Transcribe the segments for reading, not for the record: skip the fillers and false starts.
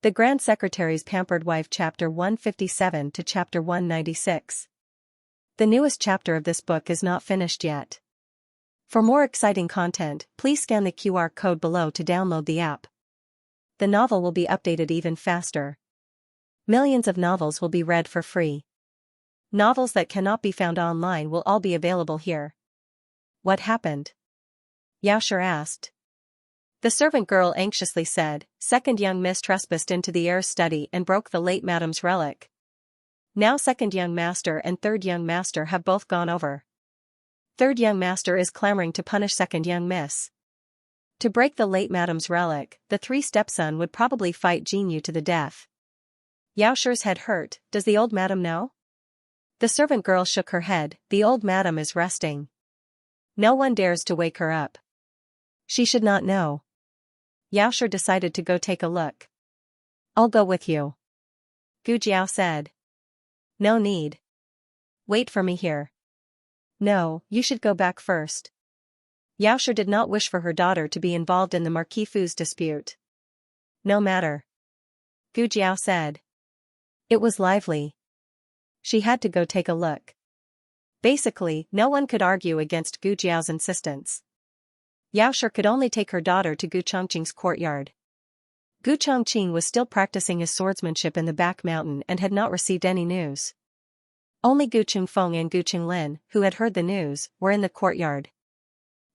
The Grand Secretary's Pampered Wife Chapter 157 to Chapter 196. The newest chapter of this book is not finished yet. For more exciting content, please scan the QR code below to download the app. The novel will be updated even faster. Millions of novels will be read for free. Novels that cannot be found online will all be available here. What happened? Xianxia asked. The servant girl anxiously said, Second young miss trespassed into the heir's study and broke the late madam's relic. Now second young master and third young master have both gone over. Third young master is clamoring to punish second young miss. To break the late madam's relic, the three stepson would probably fight Xianxia to the death. Xiaoxia's head hurt. Does the old madam know? The servant girl shook her head. The old madam is resting. No one dares to wake her up. She should not know. Xiaoxia decided to go take a look. I'll go with you, Gu Jiao said. No need. Wait for me here. No, you should go back first. Xiaoxia did not wish for her daughter to be involved in the Marquis Fu's dispute. No matter, Gu Jiao said. It was lively. She had to go take a look. Basically, no one could argue against Gu Jiao's insistence. Xiaoxia could only take her daughter to Gu Chongqing's courtyard. Gu Chongqing was still practicing his swordsmanship in the back mountain and had not received any news. Only Gu Qingfeng and Gu Qinglin, who had heard the news, were in the courtyard.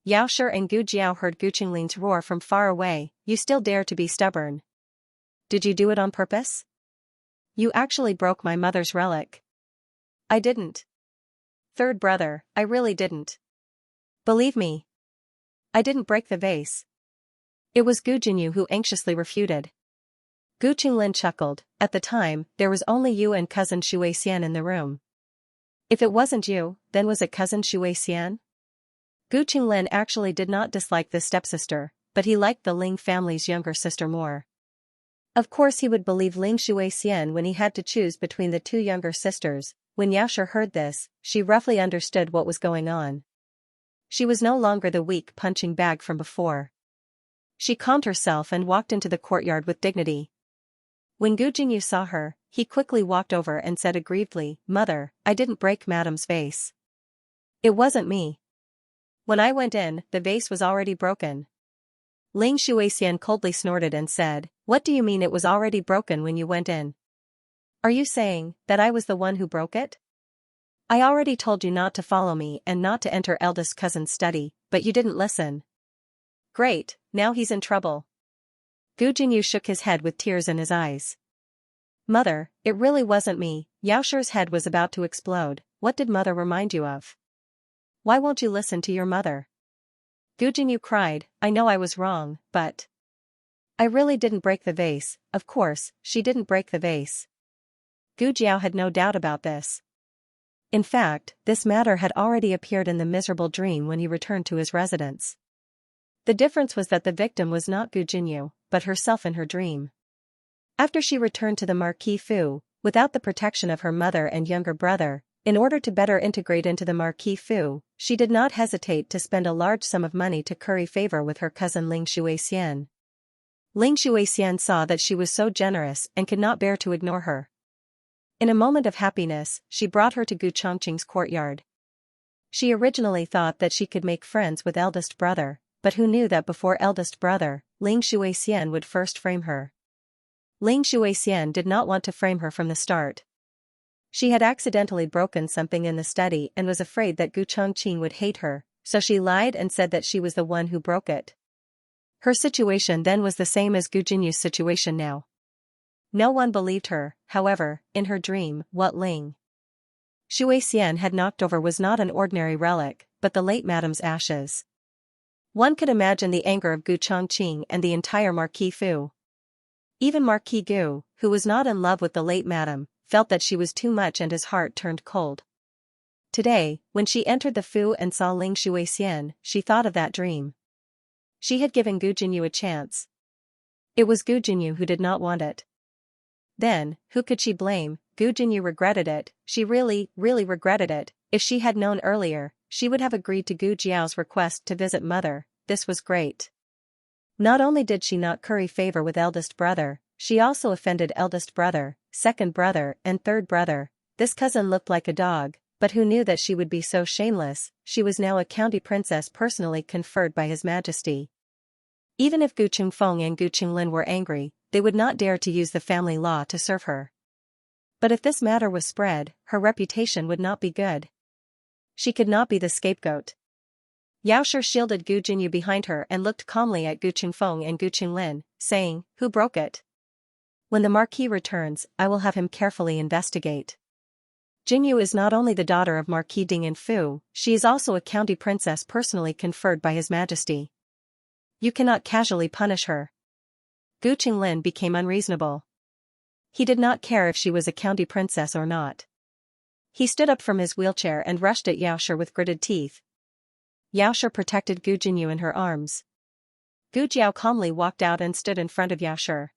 Xiaoxia and Gu Jiao heard Gu Qinglin's roar from far away. You still dare to be stubborn. Did you do it on purpose? You actually broke my mother's relic. I didn't. Third brother, I really didn't. Believe me. I didn't break the vase. It was Gu Jinyu who anxiously refuted. Gu Qinglin chuckled. At the time, there was only you and cousin Xian in the room. If it wasn't you, then was it cousin Xian? Gu Qinglin actually did not dislike the stepsister, but he liked the Ling family's younger sister more. Of course he would believe Ling Xian when he had to choose between the two younger sisters. When Xiaoxia heard this, she roughly understood what was going on. She was no longer the weak punching bag from before. She calmed herself and walked into the courtyard with dignity. When Gu Jinyu saw her, he quickly walked over and said aggrievedly, Mother, I didn't break madam's vase. It wasn't me. When I went in, the vase was already broken. Ling Xian coldly snorted and said, What do you mean it was already broken when you went in? Are you saying that I was the one who broke it? I already told you not to follow me and not to enter eldest cousin's study, but you didn't listen. Great, now he's in trouble. Gu Jinyu shook his head with tears in his eyes. Mother, it really wasn't me. Xiaoxia's head was about to explode. What did mother remind you of? Why won't you listen to your mother? Gu Jinyu cried, I know I was wrong, but I really didn't break the vase. Of course, she didn't break the vase. Gu Jiao had no doubt about this. In fact, this matter had already appeared in the miserable dream when he returned to his residence. The difference was that the victim was not Gu Jinyu, but herself in her dream. After she returned to the Marquis Fu, without the protection of her mother and younger brother, in order to better integrate into the Marquis Fu, she did not hesitate to spend a large sum of money to curry favor with her cousin Ling Xian. Ling Xian saw that she was so generous and could not bear to ignore her. In a moment of happiness, she brought her to Gu Chongqing's courtyard. She originally thought that she could make friends with eldest brother, but who knew that before eldest brother, Ling Xian would first frame her. Ling Xian did not want to frame her from the start. She had accidentally broken something in the study and was afraid that Gu Chongqing would hate her, so she lied and said that she was the one who broke it. Her situation then was the same as Gu Jinyu's situation now. No one believed her, however. In her dream, what Ling Xian had knocked over was not an ordinary relic, but the late madam's ashes. One could imagine the anger of Gu Chongqing and the entire Marquis Fu. Even Marquis Gu, who was not in love with the late madam, felt that she was too much and his heart turned cold. Today, when she entered the Fu and saw Ling Xian, she thought of that dream. She had given Gu Jinyu a chance. It was Gu Jinyu who did not want it. Then, who could she blame? Gu Jinyu regretted it. She really regretted it. If she had known earlier, she would have agreed to Gu Jiao's request to visit mother. This was great. Not only did she not curry favor with eldest brother, she also offended eldest brother, second brother and third brother. This cousin looked like a dog, but who knew that she would be so shameless? She was now a county princess personally conferred by His Majesty. Even if Gu Qingfeng and Gu Qinglin were angry, they would not dare to use the family law to serve her. But if this matter was spread, her reputation would not be good. She could not be the scapegoat. Yaoshi shielded Gu Jinyu behind her and looked calmly at Gu Qingfeng and Gu Qinglin, saying, "Who broke it? When the Marquis returns, I will have him carefully investigate." Jinyu is not only the daughter of Marquis Ding and Fu, she is also a county princess personally conferred by His Majesty. You cannot casually punish her. Gu Qinglin became unreasonable. He did not care if she was a county princess or not. He stood up from his wheelchair and rushed at Yaoshi with gritted teeth. Yaoshi protected Gu Jinyu in her arms. Gu Jiao calmly walked out and stood in front of Yaoshi.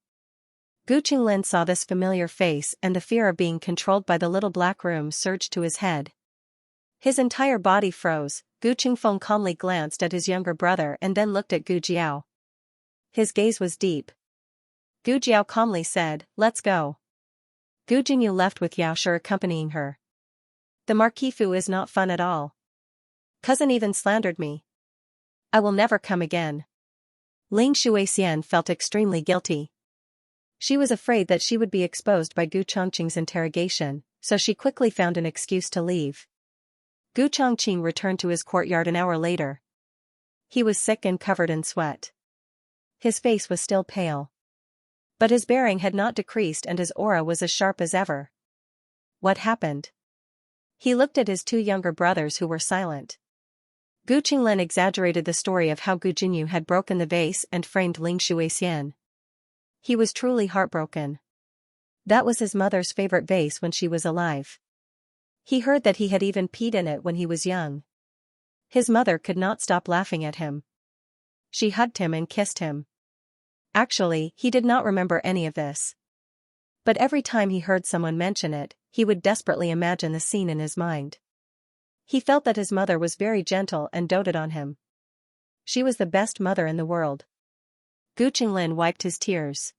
Gu Qinglin saw this familiar face and the fear of being controlled by the little black room surged to his head. His entire body froze. Gu Qingfeng calmly glanced at his younger brother and then looked at Gu Jiao. His gaze was deep. Gu Jiao calmly said, "Let's go." Gu Jinyu left with Yaoshi accompanying her. The Marquis Fu is not fun at all. Cousin even slandered me. I will never come again. Ling Shuixian felt extremely guilty. She was afraid that she would be exposed by Gu Chongqing's interrogation, so she quickly found an excuse to leave. Gu Chongqing returned to his courtyard an hour later. He was sick and covered in sweat. His face was still pale. But his bearing had not decreased and his aura was as sharp as ever. What happened? He looked at his two younger brothers who were silent. Gu Qinglin exaggerated the story of how Gu Jinyu had broken the vase and framed Ling Shuixian. He was truly heartbroken. That was his mother's favorite vase when she was alive. He heard that he had even peed in it when he was young. His mother could not stop laughing at him. She hugged him and kissed him. Actually, he did not remember any of this. But every time he heard someone mention it, he would desperately imagine the scene in his mind. He felt that his mother was very gentle and doted on him. She was the best mother in the world. Gu Qinglin wiped his tears.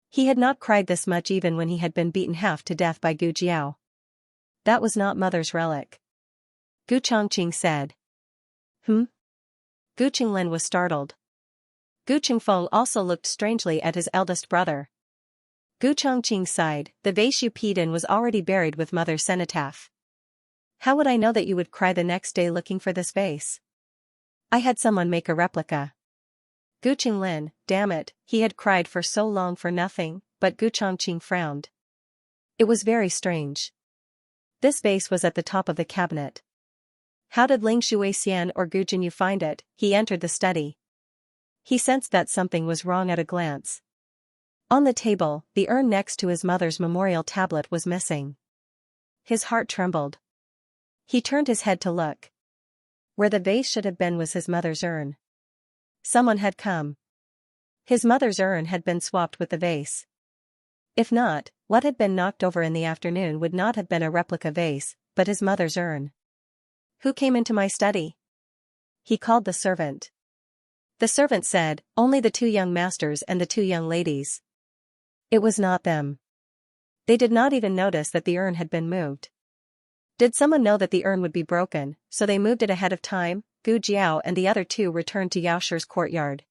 He had not cried this much even when he had been beaten half to death by Gu Jiao. That was not mother's relic. Gu Chongqing said. Gu Qinglin was startled. Gu Qingfeng also looked strangely at his eldest brother. Gu Chongqing sighed, the vase you peed in was already buried with mother's cenotaph. How would I know that you would cry the next day looking for this vase? I had someone make a replica. Gu Qinglin, damn it, he had cried for so long for nothing, but Gu Chongqing frowned. It was very strange. This vase was at the top of the cabinet. How did Ling Shuixian or Gu Jinyu find it? He entered the study. He sensed that something was wrong at a glance. On the table, the urn next to his mother's memorial tablet was missing. His heart trembled. He turned his head to look. Where the vase should have been was his mother's urn. Someone had come. His mother's urn had been swapped with the vase. If not, what had been knocked over in the afternoon would not have been a replica vase, but his mother's urn. Who came into my study? He called the servant. The servant said, only the two young masters and the two young ladies. It was not them. They did not even notice that the urn had been moved. Did someone know that the urn would be broken, so they moved it ahead of time? Gu Jiao and the other two returned to Yaoshi's courtyard.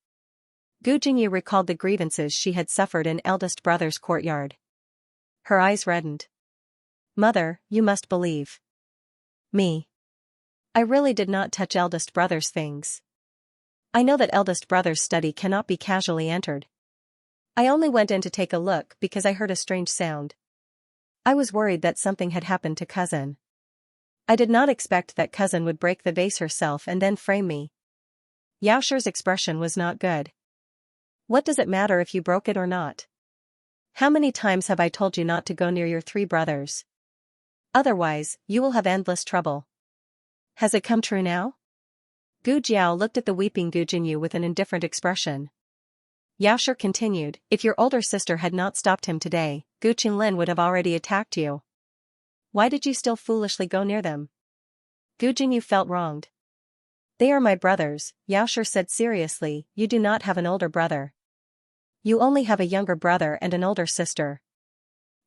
Gu Jinyu recalled the grievances she had suffered in eldest brother's courtyard. Her eyes reddened. Mother, you must believe me. I really did not touch eldest brother's things. I know that eldest brother's study cannot be casually entered. I only went in to take a look because I heard a strange sound. I was worried that something had happened to cousin. I did not expect that cousin would break the vase herself and then frame me. Yaoshi's expression was not good. What does it matter if you broke it or not? How many times have I told you not to go near your three brothers? Otherwise, you will have endless trouble. Has it come true now? Gu Jiao looked at the weeping Gu Jinyu with an indifferent expression. Yaoshi continued, if your older sister had not stopped him today, Gu Qinglin would have already attacked you. Why did you still foolishly go near them? Gu Jinyu felt wronged. They are my brothers, Yaoshi said seriously, you do not have an older brother. You only have a younger brother and an older sister.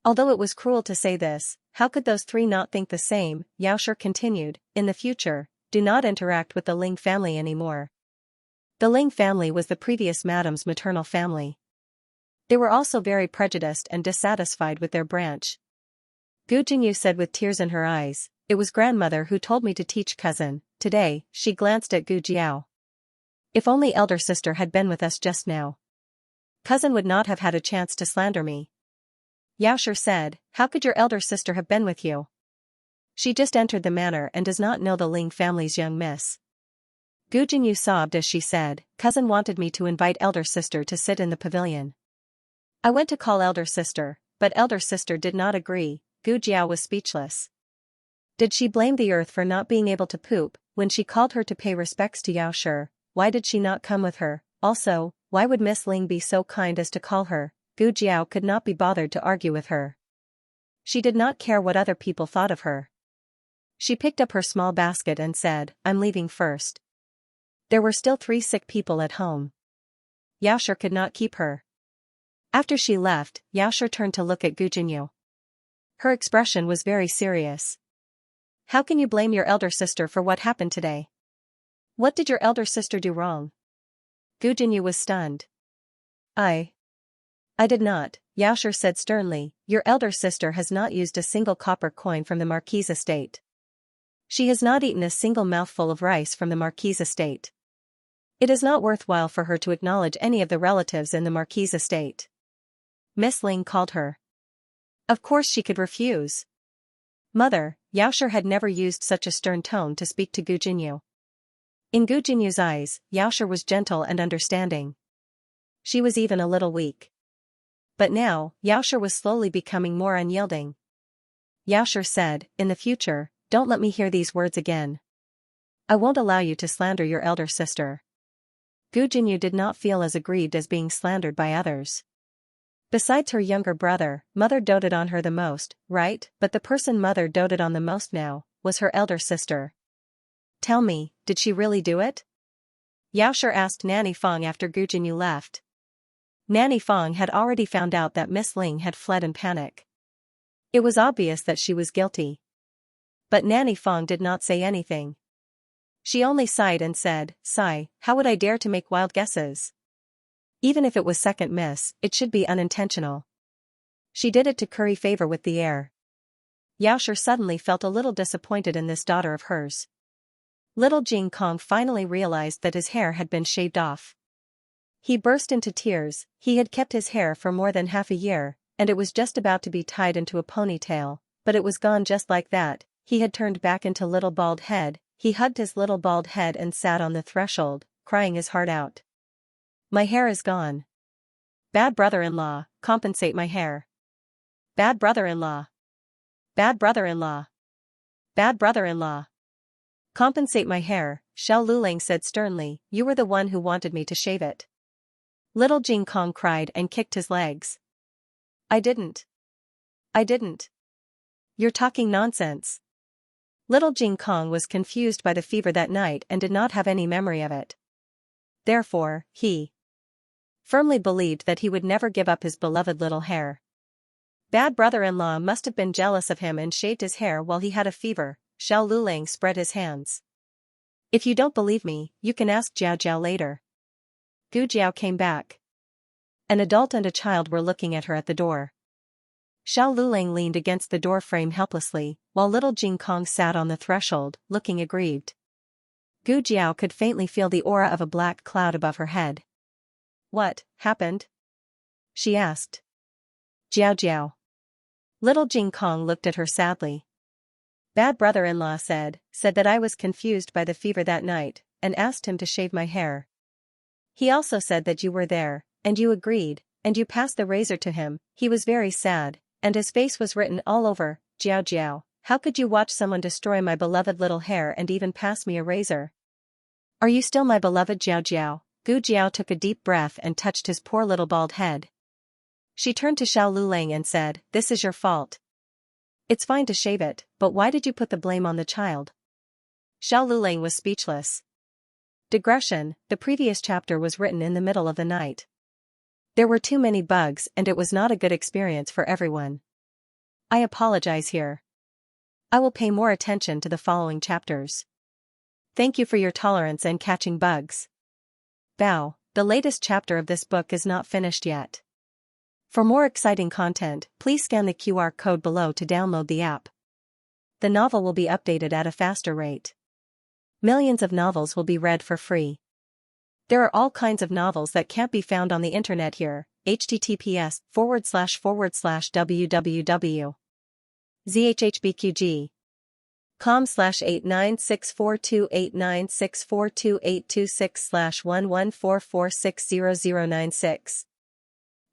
Although it was cruel to say this, how could those three not think the same? Xianxia continued, in the future, do not interact with the Ling family anymore. The Ling family was the previous madam's maternal family. They were also very prejudiced and dissatisfied with their branch. Gu Jinyu said with tears in her eyes, it was grandmother who told me to teach cousin. Today, she glanced at Gu Jiao. If only elder sister had been with us just now. Cousin would not have had a chance to slander me. Xianxia said, how could your elder sister have been with you? She just entered the manor and does not know the Ling family's young miss. Gu Jinyu sobbed as she said, cousin wanted me to invite elder sister to sit in the pavilion. I went to call elder sister, but elder sister did not agree. Gu Jiao was speechless. Did she blame the earth for not being able to poop? When she called her to pay respects to Xianxia, why did she not come with her? Also, why would Miss Ling be so kind as to call her? Gu Jiao could not be bothered to argue with her. She did not care what other people thought of her. She picked up her small basket and said, I'm leaving first. There were still 3 sick people at home. Xianxia could not keep her. After she left, Xianxia turned to look at Gu Jinyu. Her expression was very serious. How can you blame your elder sister for what happened today? What did your elder sister do wrong? Gu Jinyu was stunned. I did not, Xianxia said sternly, your elder sister has not used a single copper coin from the Marquise estate. She has not eaten a single mouthful of rice from the Marquise estate. It is not worthwhile for her to acknowledge any of the relatives in the Marquise estate. Miss Ling called her. Of course she could refuse. Mother, Xianxia had never used such a stern tone to speak to Gu Jinyu. In Gu Jinyu's eyes, Xianxia was gentle and understanding. She was even a little weak. But now, Xianxia was slowly becoming more unyielding. Xianxia said, in the future, don't let me hear these words again. I won't allow you to slander your elder sister. Gu Jinyu did not feel as aggrieved as being slandered by others. Besides her younger brother, mother doted on her the most, right? But the person mother doted on the most now, was her elder sister. Tell me, did she really do it? Xianxia asked Nanny Fong after Gu Jinyu left. Nanny Fong had already found out that Miss Ling had fled in panic. It was obvious that she was guilty. But Nanny Fong did not say anything. She only sighed and said, sigh, how would I dare to make wild guesses? Even if it was second miss, it should be unintentional. She did it to curry favor with the heir. Xianxia suddenly felt a little disappointed in this daughter of hers. Little Jing Kong finally realized that his hair had been shaved off. He burst into tears. He had kept his hair for more than half a year, and it was just about to be tied into a ponytail, but it was gone just like that. He had turned back into little bald head. He hugged his little bald head and sat on the threshold, crying his heart out. My hair is gone. Bad brother-in-law, compensate my hair. Bad brother-in-law. Bad brother-in-law. Bad brother-in-law. Compensate my hair, Xiao Luling said sternly, you were the one who wanted me to shave it. Little Jing Kong cried and kicked his legs. I didn't. I didn't. You're talking nonsense. Little Jing Kong was confused by the fever that night and did not have any memory of it. Therefore, he firmly believed that he would never give up his beloved little hair. Bad brother-in-law must have been jealous of him and shaved his hair while he had a fever. Xiao Luling spread his hands. If you don't believe me, you can ask Jiao Jiao later. Gu Jiao came back. An adult and a child were looking at her at the door. Xiao Luling leaned against the door frame helplessly, while little Jing Kong sat on the threshold, looking aggrieved. Gu Jiao could faintly feel the aura of a black cloud above her head. What happened? She asked. Jiao Jiao. Little Jing Kong looked at her sadly. Bad brother-in-law said that I was confused by the fever that night, and asked him to shave my hair. He also said that you were there, and you agreed, and you passed the razor to him. He was very sad, and his face was written all over. Jiao Jiao, how could you watch someone destroy my beloved little hair and even pass me a razor? Are you still my beloved Jiao Jiao? Gu Jiao took a deep breath and touched his poor little bald head. She turned to Xiao Luling and said, this is your fault. It's fine to shave it, but why did you put the blame on the child? Xiao Luling was speechless. Digression, the previous chapter was written in the middle of the night. There were too many bugs and it was not a good experience for everyone. I apologize here. I will pay more attention to the following chapters. Thank you for your tolerance and catching bugs. Bow, the latest chapter of this book is not finished yet. For more exciting content, please scan the QR code below to download the app. The novel will be updated at a faster rate. Millions of novels will be read for free. There are all kinds of novels that can't be found on the internet here. https://www.zhhbqg.com/89642896428626/114460096.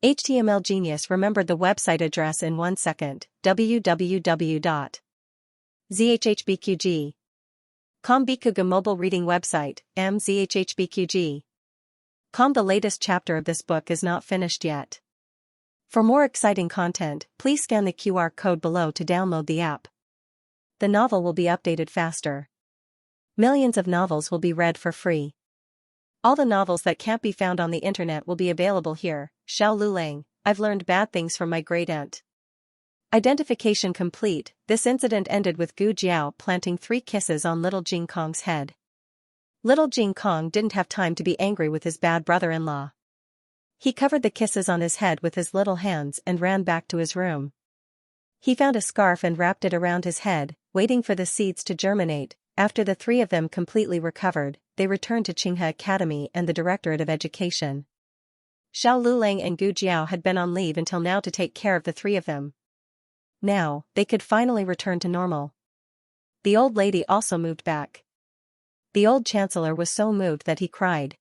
HTML Genius remembered the website address in 1 second. www.zhhbqg.com Bikuga mobile reading website, mzhhbqg.com. The latest chapter of this book is not finished yet. For more exciting content, please scan the QR code below to download the app. The novel will be updated faster. Millions of novels will be read for free. All the novels that can't be found on the internet will be available here. Xiao Lulang, I've learned bad things from my great-aunt. Identification complete. This incident ended with Gu Jiao planting 3 kisses on little Jing Kong's head. Little Jing Kong didn't have time to be angry with his bad brother-in-law. He covered the kisses on his head with his little hands and ran back to his room. He found a scarf and wrapped it around his head, waiting for the seeds to germinate. After the 3 of them completely recovered, they returned to Xianxia Academy and the Directorate of Education. Xiao Lulang and Gu Jiao had been on leave until now to take care of the 3 of them. Now, they could finally return to normal. The old lady also moved back. The old chancellor was so moved that he cried.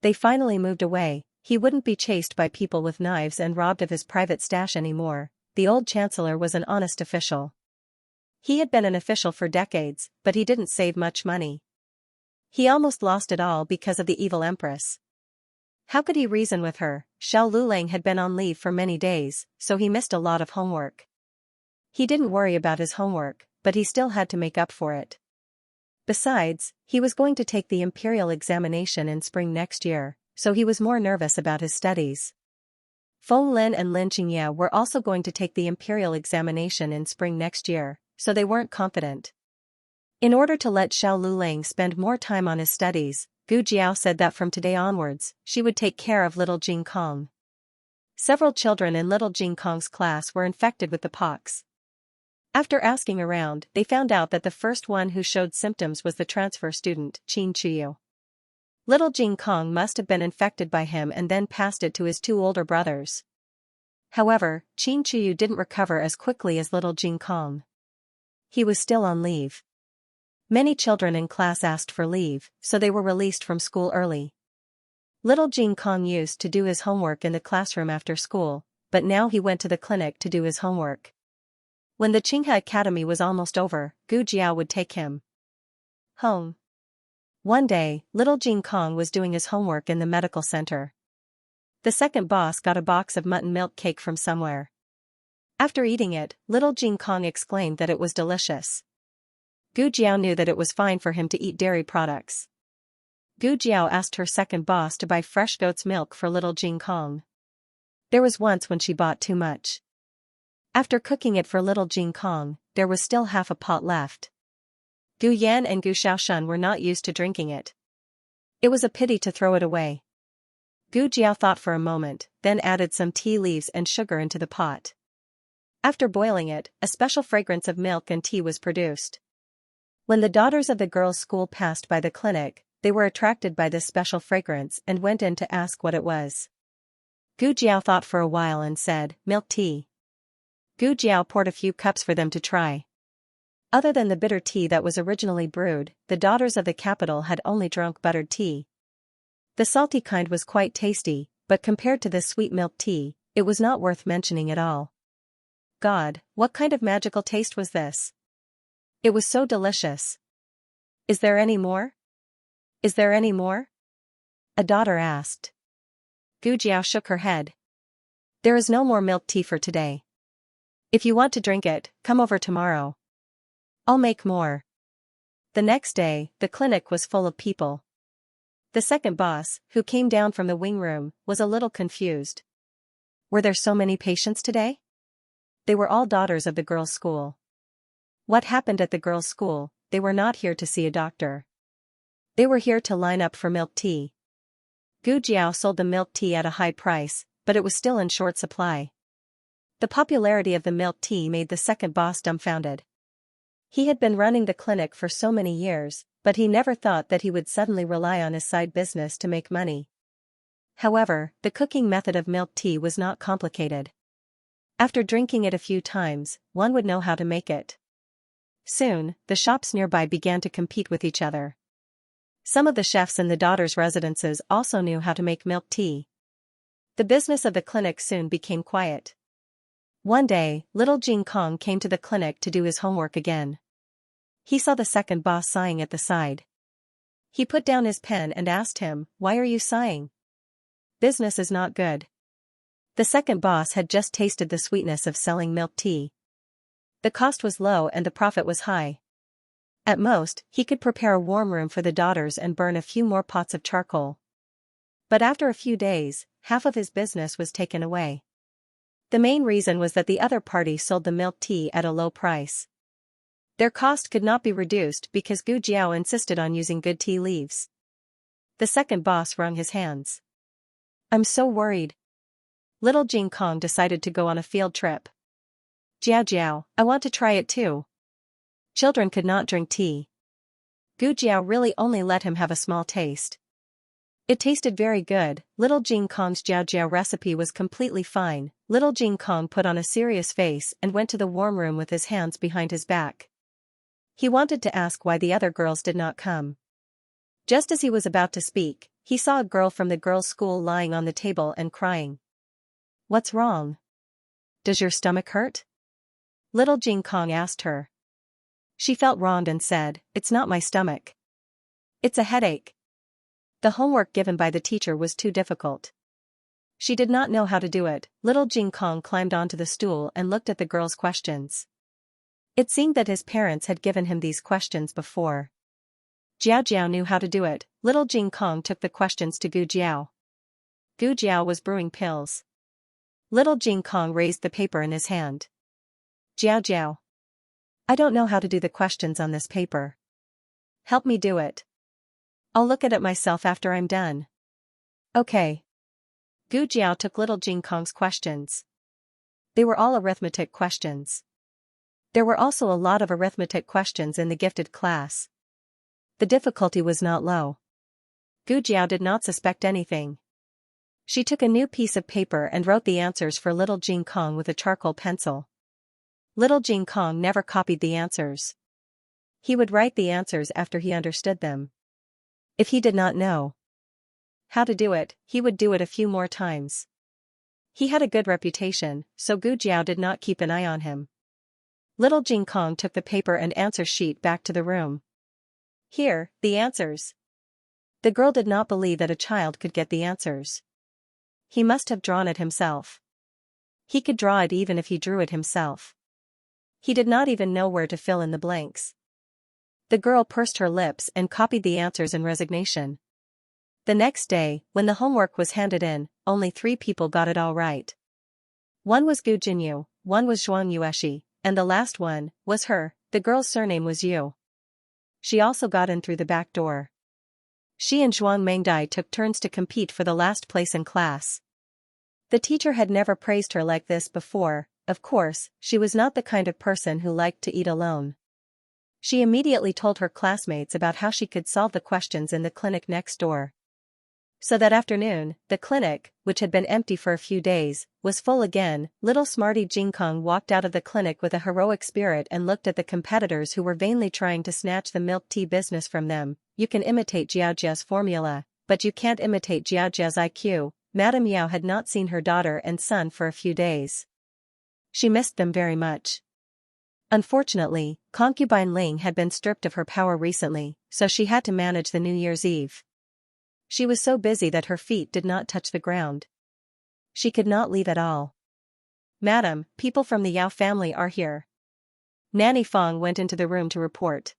They finally moved away. He wouldn't be chased by people with knives and robbed of his private stash anymore. The old chancellor was an honest official. He had been an official for decades, but he didn't save much money. He almost lost it all because of the evil empress. How could he reason with her? Xiao Lulang had been on leave for many days, so he missed a lot of homework. He didn't worry about his homework, but he still had to make up for it. Besides, he was going to take the imperial examination in spring next year, so he was more nervous about his studies. Feng Lin and Lin Qingye were also going to take the imperial examination in spring next year, so they weren't confident. In order to let Xiao Lulang spend more time on his studies, Gu Jiao said that from today onwards, she would take care of little Jing Kong. Several children in little Jing Kong's class were infected with the pox. After asking around, they found out that the first one who showed symptoms was the transfer student, Qin Chuyu. Little Jing Kong must have been infected by him and then passed it to his 2 older brothers. However, Qin Chuyu didn't recover as quickly as little Jing Kong. He was still on leave. Many children in class asked for leave, so they were released from school early. Little Jing Kong used to do his homework in the classroom after school, but now he went to the clinic to do his homework. When the Xianxia Academy was almost over, Gu Jiao would take him home. One day, little Jing Kong was doing his homework in the medical center. The second boss got a box of mutton milk cake from somewhere. After eating it, little Jing Kong exclaimed that it was delicious. Gu Jiao knew that it was fine for him to eat dairy products. Gu Jiao asked her second boss to buy fresh goat's milk for little Jing Kong. There was once when she bought too much. After cooking it for little Jing Kong, there was still half a pot left. Gu Yan and Gu Shaoshun were not used to drinking it. It was a pity to throw it away. Gu Jiao thought for a moment, then added some tea leaves and sugar into the pot. After boiling it, a special fragrance of milk and tea was produced. When the daughters of the girls' school passed by the clinic, they were attracted by this special fragrance and went in to ask what it was. Gu Jiao thought for a while and said, "Milk tea." Gu Jiao poured a few cups for them to try. Other than the bitter tea that was originally brewed, the daughters of the capital had only drunk buttered tea. The salty kind was quite tasty, but compared to this sweet milk tea, it was not worth mentioning at all. God, what kind of magical taste was this? It was so delicious. Is there any more? Is there any more? A daughter asked. Gu Jiao shook her head. There is no more milk tea for today. If you want to drink it, come over tomorrow. I'll make more. The next day, the clinic was full of people. The second boss, who came down from the wing room, was a little confused. Were there so many patients today? They were all daughters of the girls' school. What happened at the girls' school? They were not here to see a doctor. They were here to line up for milk tea. Gu Jiao sold the milk tea at a high price, but it was still in short supply. The popularity of the milk tea made the second boss dumbfounded. He had been running the clinic for so many years, but he never thought that he would suddenly rely on his side business to make money. However, the cooking method of milk tea was not complicated. After drinking it a few times, one would know how to make it. Soon, the shops nearby began to compete with each other. Some of the chefs in the daughters' residences also knew how to make milk tea. The business of the clinic soon became quiet. One day, little Jing Kong came to the clinic to do his homework again. He saw the second boss sighing at the side. He put down his pen and asked him, "Why are you sighing? Business is not good." The second boss had just tasted the sweetness of selling milk tea. The cost was low and the profit was high. At most, he could prepare a warm room for the daughters and burn a few more pots of charcoal. But after a few days, half of his business was taken away. The main reason was that the other party sold the milk tea at a low price. Their cost could not be reduced because Gu Jiao insisted on using good tea leaves. The second boss wrung his hands. "I'm so worried." Little Jing Kong decided to go on a field trip. "Jiao Jiao, I want to try it too." Children could not drink tea. Gu Jiao really only let him have a small taste. It tasted very good. Little Jing Kong's Jiao Jiao recipe was completely fine. Little Jing Kong put on a serious face and went to the warm room with his hands behind his back. He wanted to ask why the other girls did not come. Just as he was about to speak, he saw a girl from the girls' school lying on the table and crying. "What's wrong? Does your stomach hurt?" Little Jing Kong asked her. She felt wronged and said, "It's not my stomach. It's a headache." The homework given by the teacher was too difficult. She did not know how to do it. Little Jing Kong climbed onto the stool and looked at the girl's questions. It seemed that his parents had given him these questions before. Jiao Jiao knew how to do it. Little Jing Kong took the questions to Gu Jiao. Gu Jiao was brewing pills. Little Jing Kong raised the paper in his hand. "Jiao Jiao, I don't know how to do the questions on this paper. Help me do it. I'll look at it myself after I'm done." "Okay." Gu Jiao took little Jing Kong's questions. They were all arithmetic questions. There were also a lot of arithmetic questions in the gifted class. The difficulty was not low. Gu Jiao did not suspect anything. She took a new piece of paper and wrote the answers for little Jing Kong with a charcoal pencil. Little Jing Kong never copied the answers. He would write the answers after he understood them. If he did not know how to do it, he would do it a few more times. He had a good reputation, so Gu Jiao did not keep an eye on him. Little Jing Kong took the paper and answer sheet back to the room. "Here, the answers." The girl did not believe that a child could get the answers. He must have drawn it himself. He could draw it even if he drew it himself. He did not even know where to fill in the blanks. The girl pursed her lips and copied the answers in resignation. The next day, when the homework was handed in, only 3 people got it all right. One was Gu Jinyu, one was Zhuang Yueshi, and the last one was her. The girl's surname was Yu. She also got in through the back door. She and Zhuang Mengdai took turns to compete for the last place in class. The teacher had never praised her like this before. Of course, she was not the kind of person who liked to eat alone. She immediately told her classmates about how she could solve the questions in the clinic next door. So that afternoon, the clinic, which had been empty for a few days, was full again. Little smarty Jing Kong walked out of the clinic with a heroic spirit and looked at the competitors who were vainly trying to snatch the milk tea business from them. "You can imitate Jiao Jiao's formula, but you can't imitate Jiao Jiao's IQ." Madame Yao had not seen her daughter and son for a few days. She missed them very much. Unfortunately, concubine Ling had been stripped of her power recently, so she had to manage the New Year's Eve. She was so busy that her feet did not touch the ground. She could not leave at all. "Madam, people from the Yao family are here." Nanny Fong went into the room to report.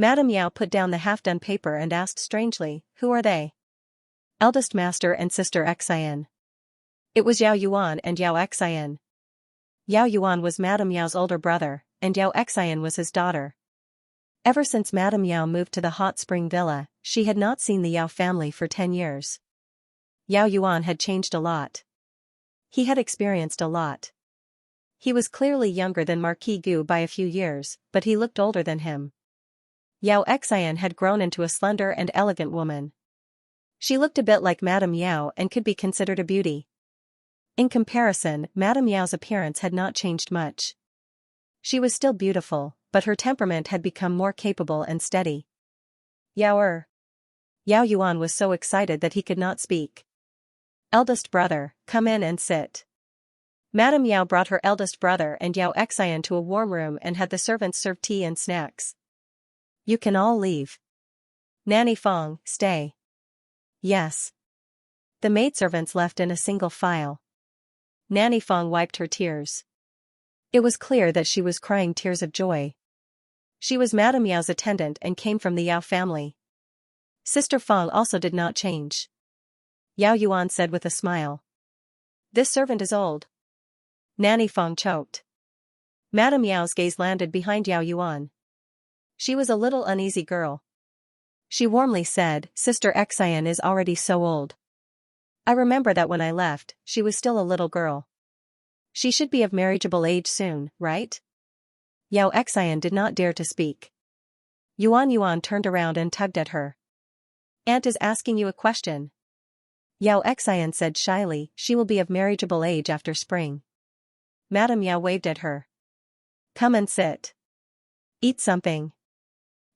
Madame Yao put down the half-done paper and asked strangely, "Who are they?" "Eldest master and sister Xian." It was Yao Yuan and Yao Xian. Yao Yuan was Madame Yao's older brother, and Yao Xian was his daughter. Ever since Madame Yao moved to the hot spring villa, she had not seen the Yao family for 10 years. Yao Yuan had changed a lot. He had experienced a lot. He was clearly younger than Marquis Gu by a few years, but he looked older than him. Yao Xian had grown into a slender and elegant woman. She looked a bit like Madame Yao and could be considered a beauty. In comparison, Madame Yao's appearance had not changed much. She was still beautiful, but her temperament had become more capable and steady. Yao Yuan was so excited that he could not speak. "Eldest brother, come in and sit." Madame Yao brought her eldest brother and Yao Xian to a warm room and had the servants serve tea and snacks. "You can all leave. Nanny Fong, stay." "Yes." The maidservants left in a single file. Nanny Fong wiped her tears. It was clear that she was crying tears of joy. She was Madame Yao's attendant and came from the Yao family. Sister Fong also did not change. Yao Yuan said with a smile. "This servant is old." Nanny Fong choked. Madame Yao's gaze landed behind Yao Yuan. She was a little uneasy girl. She warmly said, "Sister Xian is already so old. I remember that when I left, she was still a little girl. She should be of marriageable age soon, right?" Yao Xian did not dare to speak. Yuan turned around and tugged at her. "Aunt is asking you a question." Yao Xian said shyly, "She will be of marriageable age after spring." Madame Yao waved at her. "Come and sit. Eat something."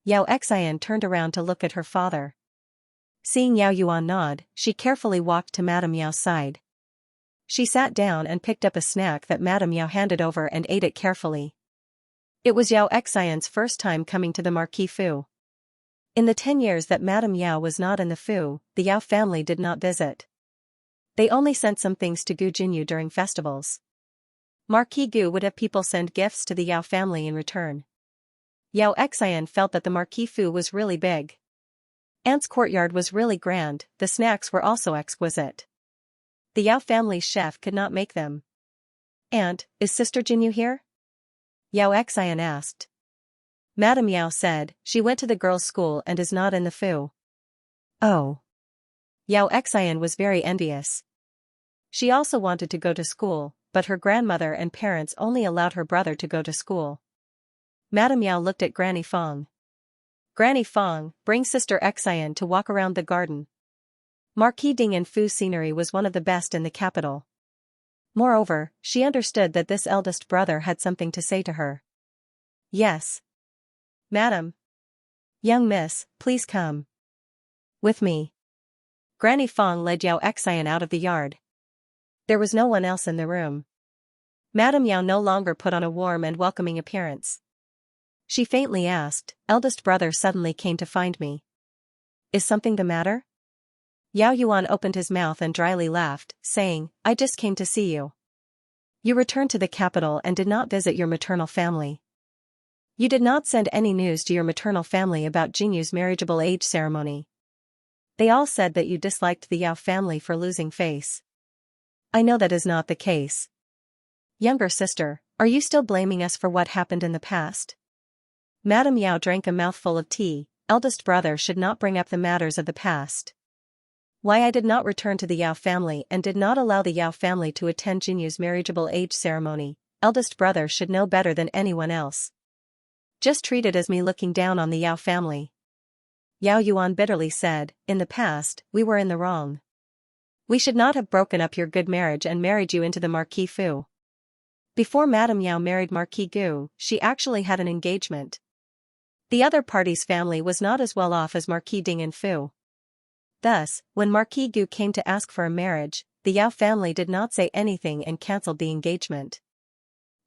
Yao Xian turned around to look at her father. Seeing Yao Yuan nod, she carefully walked to Madame Yao's side. She sat down and picked up a snack that Madame Yao handed over and ate it carefully. It was Yao Xian's first time coming to the Marquis Fu. In the 10 years that Madame Yao was not in the Fu, the Yao family did not visit. They only sent some things to Gu Jinyu during festivals. Marquis Gu would have people send gifts to the Yao family in return. Yao Xian felt that the Marquis Fu was really big. Aunt's courtyard was really grand, the snacks were also exquisite. The Yao family's chef could not make them. "Aunt, is Sister Jinyu here?" Yao Xian asked. Madame Yao said, "She went to the girls' school and is not in the Fu." "Oh." Yao Xian was very envious. She also wanted to go to school, but her grandmother and parents only allowed her brother to go to school. Madame Yao looked at Granny Fong. "Granny Fong, bring Sister Xian to walk around the garden." Marquis Ding and Fu scenery was one of the best in the capital. Moreover, she understood that this eldest brother had something to say to her. "Yes. Madam. Young miss, please come with me." Granny Fong led Yao Xian out of the yard. There was no one else in the room. Madame Yao no longer put on a warm and welcoming appearance. She faintly asked, "Eldest brother suddenly came to find me. Is something the matter?" Yao Yuan opened his mouth and dryly laughed, saying, "I just came to see you. You returned to the capital and did not visit your maternal family. You did not send any news to your maternal family about Jinyu's marriageable age ceremony. They all said that you disliked the Yao family for losing face. I know that is not the case. Younger sister, are you still blaming us for what happened in the past?" Madame Yao drank a mouthful of tea. "Eldest brother should not bring up the matters of the past. Why I did not return to the Yao family and did not allow the Yao family to attend Jinyu's marriageable age ceremony, eldest brother should know better than anyone else. Just treat it as me looking down on the Yao family." Yao Yuan bitterly said, "In the past, we were in the wrong. We should not have broken up your good marriage and married you into the Marquis Fu." Before Madame Yao married Marquis Gu, she actually had an engagement. The other party's family was not as well off as Marquis Ding and Fu. Thus, when Marquis Gu came to ask for a marriage, the Yao family did not say anything and cancelled the engagement.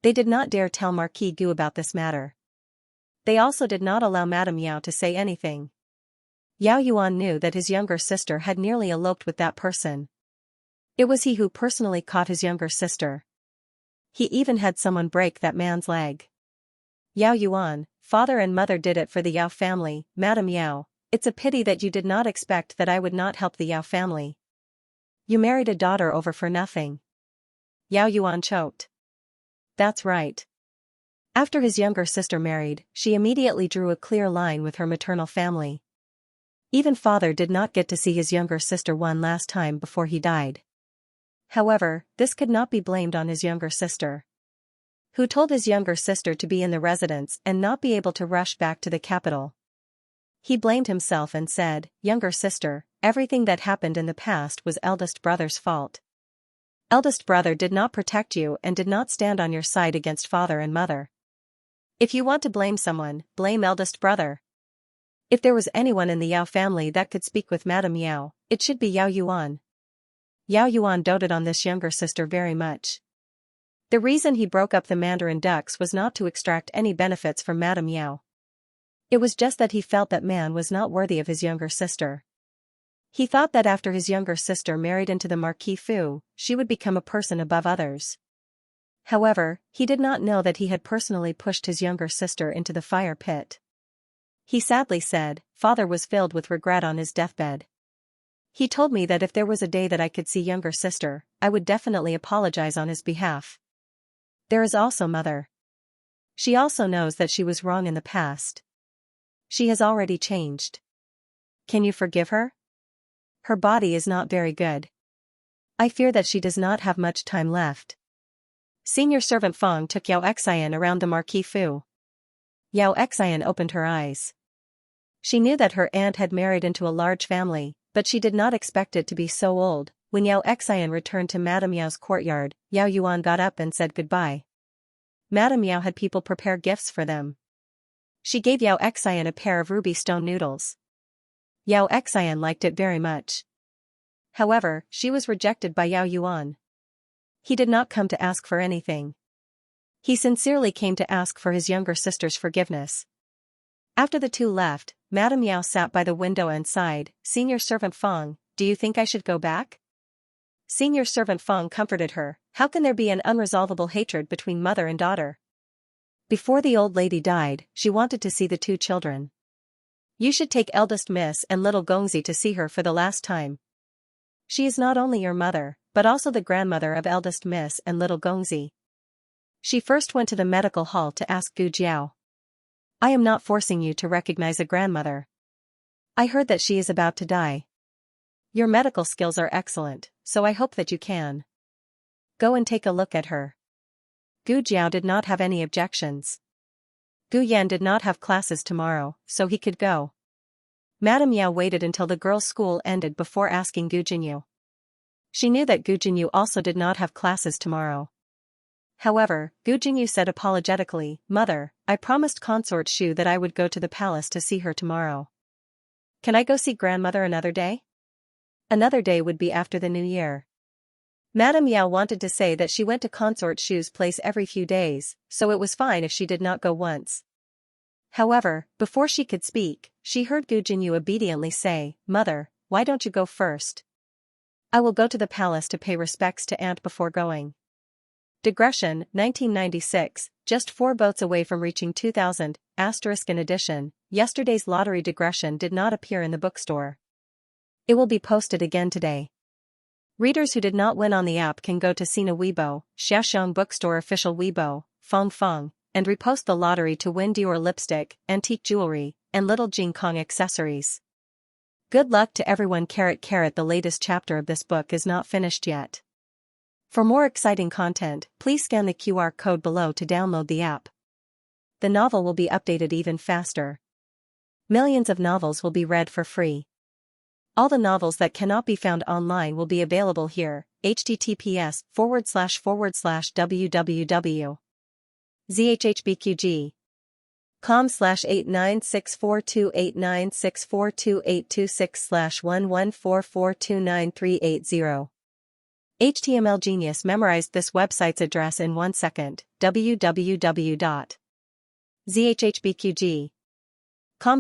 They did not dare tell Marquis Gu about this matter. They also did not allow Madame Yao to say anything. Yao Yuan knew that his younger sister had nearly eloped with that person. It was he who personally caught his younger sister. He even had someone break that man's leg. Yao Yuan, father and mother did it for the Yao family, Madam Yao. It's a pity that you did not expect that I would not help the Yao family. You married a daughter over for nothing. Yao Yuan choked. That's right. After his younger sister married, she immediately drew a clear line with her maternal family. Even father did not get to see his younger sister one last time before he died. However, this could not be blamed on his younger sister, who told his younger sister to be in the residence and not be able to rush back to the capital. He blamed himself and said, "Younger sister, everything that happened in the past was eldest brother's fault. Eldest brother did not protect you and did not stand on your side against father and mother. If you want to blame someone, blame eldest brother. If there was anyone in the Yao family that could speak with Madame Yao, it should be Yao Yuan." Yao Yuan doted on this younger sister very much. The reason he broke up the Mandarin ducks was not to extract any benefits from Madame Yao. It was just that he felt that man was not worthy of his younger sister. He thought that after his younger sister married into the Marquis Fu, she would become a person above others. However, he did not know that he had personally pushed his younger sister into the fire pit. He sadly said, "Father was filled with regret on his deathbed. He told me that if there was a day that I could see younger sister, I would definitely apologize on his behalf. There is also mother. She also knows that she was wrong in the past. She has already changed. Can you forgive her? Her body is not very good. I fear that she does not have much time left." Senior servant Feng took Yao Xian around the Marquis Fu. Yao Xian opened her eyes. She knew that her aunt had married into a large family, but she did not expect it to be so old. When Yao Xian returned to Madame Yao's courtyard, Yao Yuan got up and said goodbye. Madame Yao had people prepare gifts for them. She gave Yao Xian a pair of ruby stone noodles. Yao Xian liked it very much. However, she was rejected by Yao Yuan. He did not come to ask for anything. He sincerely came to ask for his younger sister's forgiveness. After the two left, Madame Yao sat by the window and sighed, "Senior servant Feng, do you think I should go back?" Senior servant Feng comforted her, "How can there be an unresolvable hatred between mother and daughter? Before the old lady died, she wanted to see the two children. You should take eldest miss and little Gongzi to see her for the last time. She is not only your mother, but also the grandmother of eldest miss and little Gongzi." She first went to the medical hall to ask Gu Jiao. "I am not forcing you to recognize a grandmother. I heard that she is about to die. Your medical skills are excellent, so I hope that you can go and take a look at her." Gu Jiao did not have any objections. Gu Yan did not have classes tomorrow, so he could go. Madame Yao waited until the girls' school ended before asking Gu Jinyu. She knew that Gu Jinyu also did not have classes tomorrow. However, Gu Jinyu said apologetically, "Mother, I promised Consort Shu that I would go to the palace to see her tomorrow. Can I go see grandmother another day?" Another day would be after the new year. Madame Yao wanted to say that she went to Consort Shu's place every few days, so it was fine if she did not go once. However, before she could speak, she heard Gu Jinyu obediently say, "Mother, why don't you go first? I will go to the palace to pay respects to aunt before going." Digression, 1996, just 4 votes away from reaching 2000, in addition, yesterday's lottery digression did not appear in the bookstore. It will be posted again today. Readers who did not win on the app can go to Sina Weibo, Xiaxiang Bookstore official Weibo, Feng, and repost the lottery to win Dior lipstick, antique jewelry, and little Jing Kong accessories. Good luck to everyone. The latest chapter of this book is not finished yet. For more exciting content, please scan the QR code below to download the app. The novel will be updated even faster. Millions of novels will be read for free. All the novels that cannot be found online will be available here. https://www.zhhbqg.com/89642896428226/1144293880. HTML Genius memorized this website's address in 1 second. www.zhhbqg.com.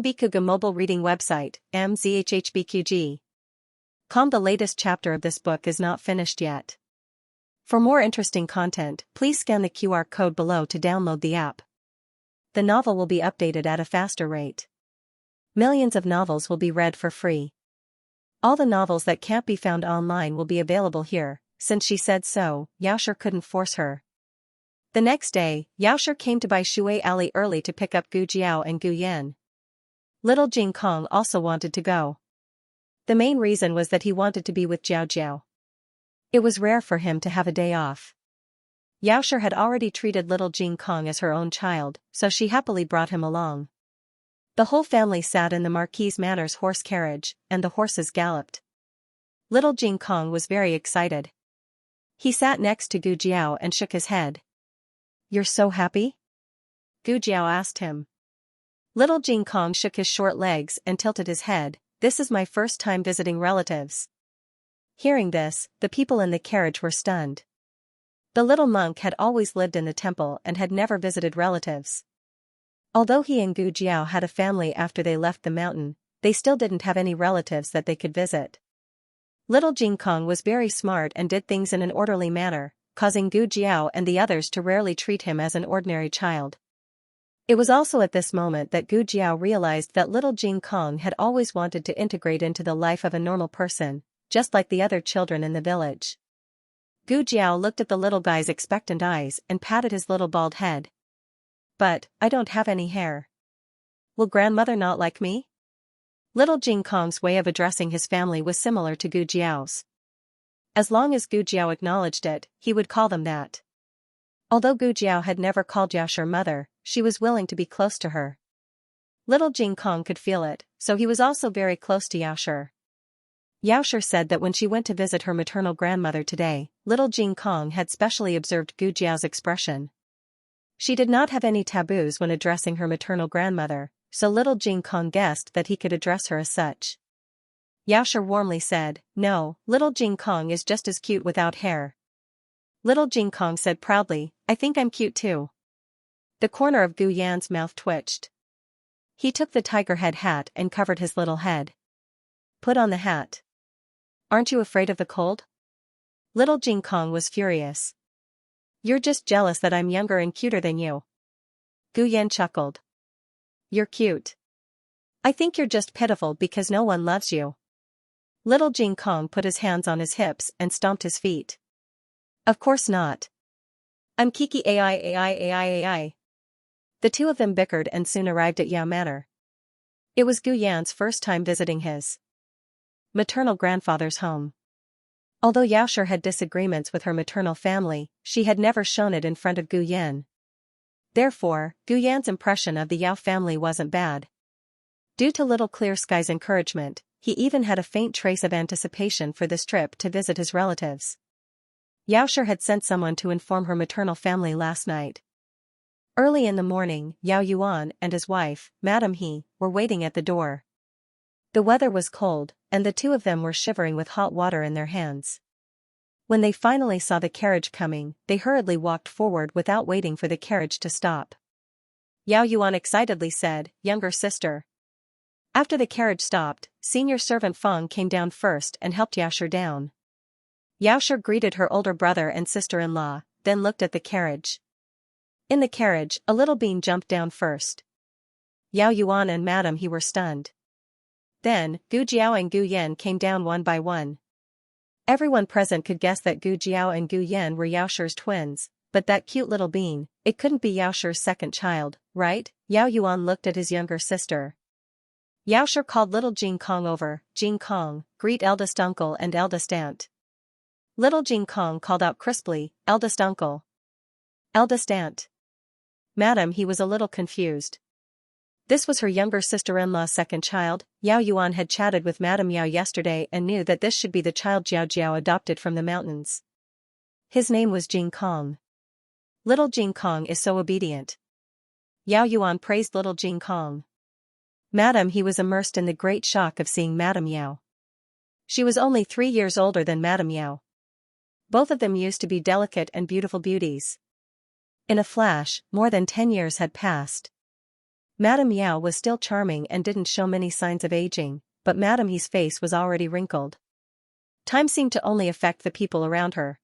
Bikuga mobile reading website, mzhhbqg.com. The latest chapter of this book is not finished yet. For more interesting content, please scan the QR code below to download the app. the novel will be updated at a faster rate. Millions of novels will be read for free. All the novels that can't be found online will be available here. Since she said so, Xiaoxia couldn't force her. The next day, Xiaoxia came to Bai Shui Alley early to pick up Gu Jiao and Gu Yan. Little Jing Kong also wanted to go. The main reason was that he wanted to be with Jiao Jiao. It was rare for him to have a day off. Xiaoxia had already treated little Jing Kong as her own child, so she happily brought him along. The whole family sat in the Marquise Manor's horse carriage, and the horses galloped. Little Jing Kong was very excited. He sat next to Gu Jiao and shook his head. "You're so happy?" Gu Jiao asked him. Little Jing Kong shook his short legs and tilted his head. "This is my first time visiting relatives." Hearing this, the people in the carriage were stunned. The little monk had always lived in the temple and had never visited relatives. Although he and Gu Jiao had a family after they left the mountain, they still didn't have any relatives that they could visit. Little Jing Kong was very smart and did things in an orderly manner, causing Gu Jiao and the others to rarely treat him as an ordinary child. It was also at this moment that Gu Jiao realized that little Jing Kong had always wanted to integrate into the life of a normal person, just like the other children in the village. Gu Jiao looked at the little guy's expectant eyes and patted his little bald head. "But, I don't have any hair. Will grandmother not like me?" Little Jing Kong's way of addressing his family was similar to Gu Jiao's. As long as Gu Jiao acknowledged it, he would call them that. Although Gu Jiao had never called Xiaoxia mother, she was willing to be close to her. Little Jing Kong could feel it, so he was also very close to Xiaoxia. Xiaoxia said that when she went to visit her maternal grandmother today, little Jing Kong had specially observed Gu Jiao's expression. She did not have any taboos when addressing her maternal grandmother, so little Jing Kong guessed that he could address her as such. Xiaoxia warmly said, "No, little Jing Kong is just as cute without hair." Little Jing Kong said proudly, "I think I'm cute too." The corner of Gu Yan's mouth twitched. He took the tiger head hat and covered his little head. "Put on the hat. Aren't you afraid of the cold?" Little Jing Kong was furious. "You're just jealous that I'm younger and cuter than you." Gu Yan chuckled. "You're cute. I think you're just pitiful because no one loves you." Little Jing Kong put his hands on his hips and stomped his feet. "Of course not. I'm Kiki AI. The two of them bickered and soon arrived at Yao Manor. It was Gu Yan's first time visiting his maternal grandfather's home. Although Xiaoxia had disagreements with her maternal family, she had never shown it in front of Gu Yan. Therefore, Gu Yan's impression of the Yao family wasn't bad. Due to Little Clear Sky's encouragement, he even had a faint trace of anticipation for this trip to visit his relatives. Xiaoxia had sent someone to inform her maternal family last night. Early in the morning, Yao Yuan and his wife, Madame He, were waiting at the door. The weather was cold, and the two of them were shivering with hot water in their hands. When they finally saw the carriage coming, they hurriedly walked forward without waiting for the carriage to stop. Yao Yuan excitedly said, "Younger sister." After the carriage stopped, senior servant Feng came down first and helped Xiaoxia down. Xiaoxia greeted her older brother and sister-in-law, then looked at the carriage. In the carriage, a little bean jumped down first. Yao Yuan and Madame He were stunned. Then, Gu Jiao and Gu Yan came down one by one. Everyone present could guess that Gu Jiao and Gu Yan were Yaoxia's twins, but that cute little bean, it couldn't be Yaoxia's second child, right? Yao Yuan looked at his younger sister. Xiaoxia called little Jing Kong over. "Jing Kong, greet eldest uncle and eldest aunt." Little Jing Kong called out crisply, "Eldest uncle. Eldest aunt." Madame He was a little confused. This was her younger sister-in-law's second child. Yao Yuan had chatted with Madame Yao yesterday and knew that this should be the child Jiao Jiao adopted from the mountains. His name was Jing Kong. Little Jing Kong is so obedient. Yao Yuan praised little Jing Kong. Madame He was immersed in the great shock of seeing Madame Yao. She was only 3 years older than Madame Yao. Both of them used to be delicate and beautiful beauties. In a flash, more than 10 years had passed. Madame Yao was still charming and didn't show many signs of aging, but Madame He's face was already wrinkled. Time seemed to only affect the people around her.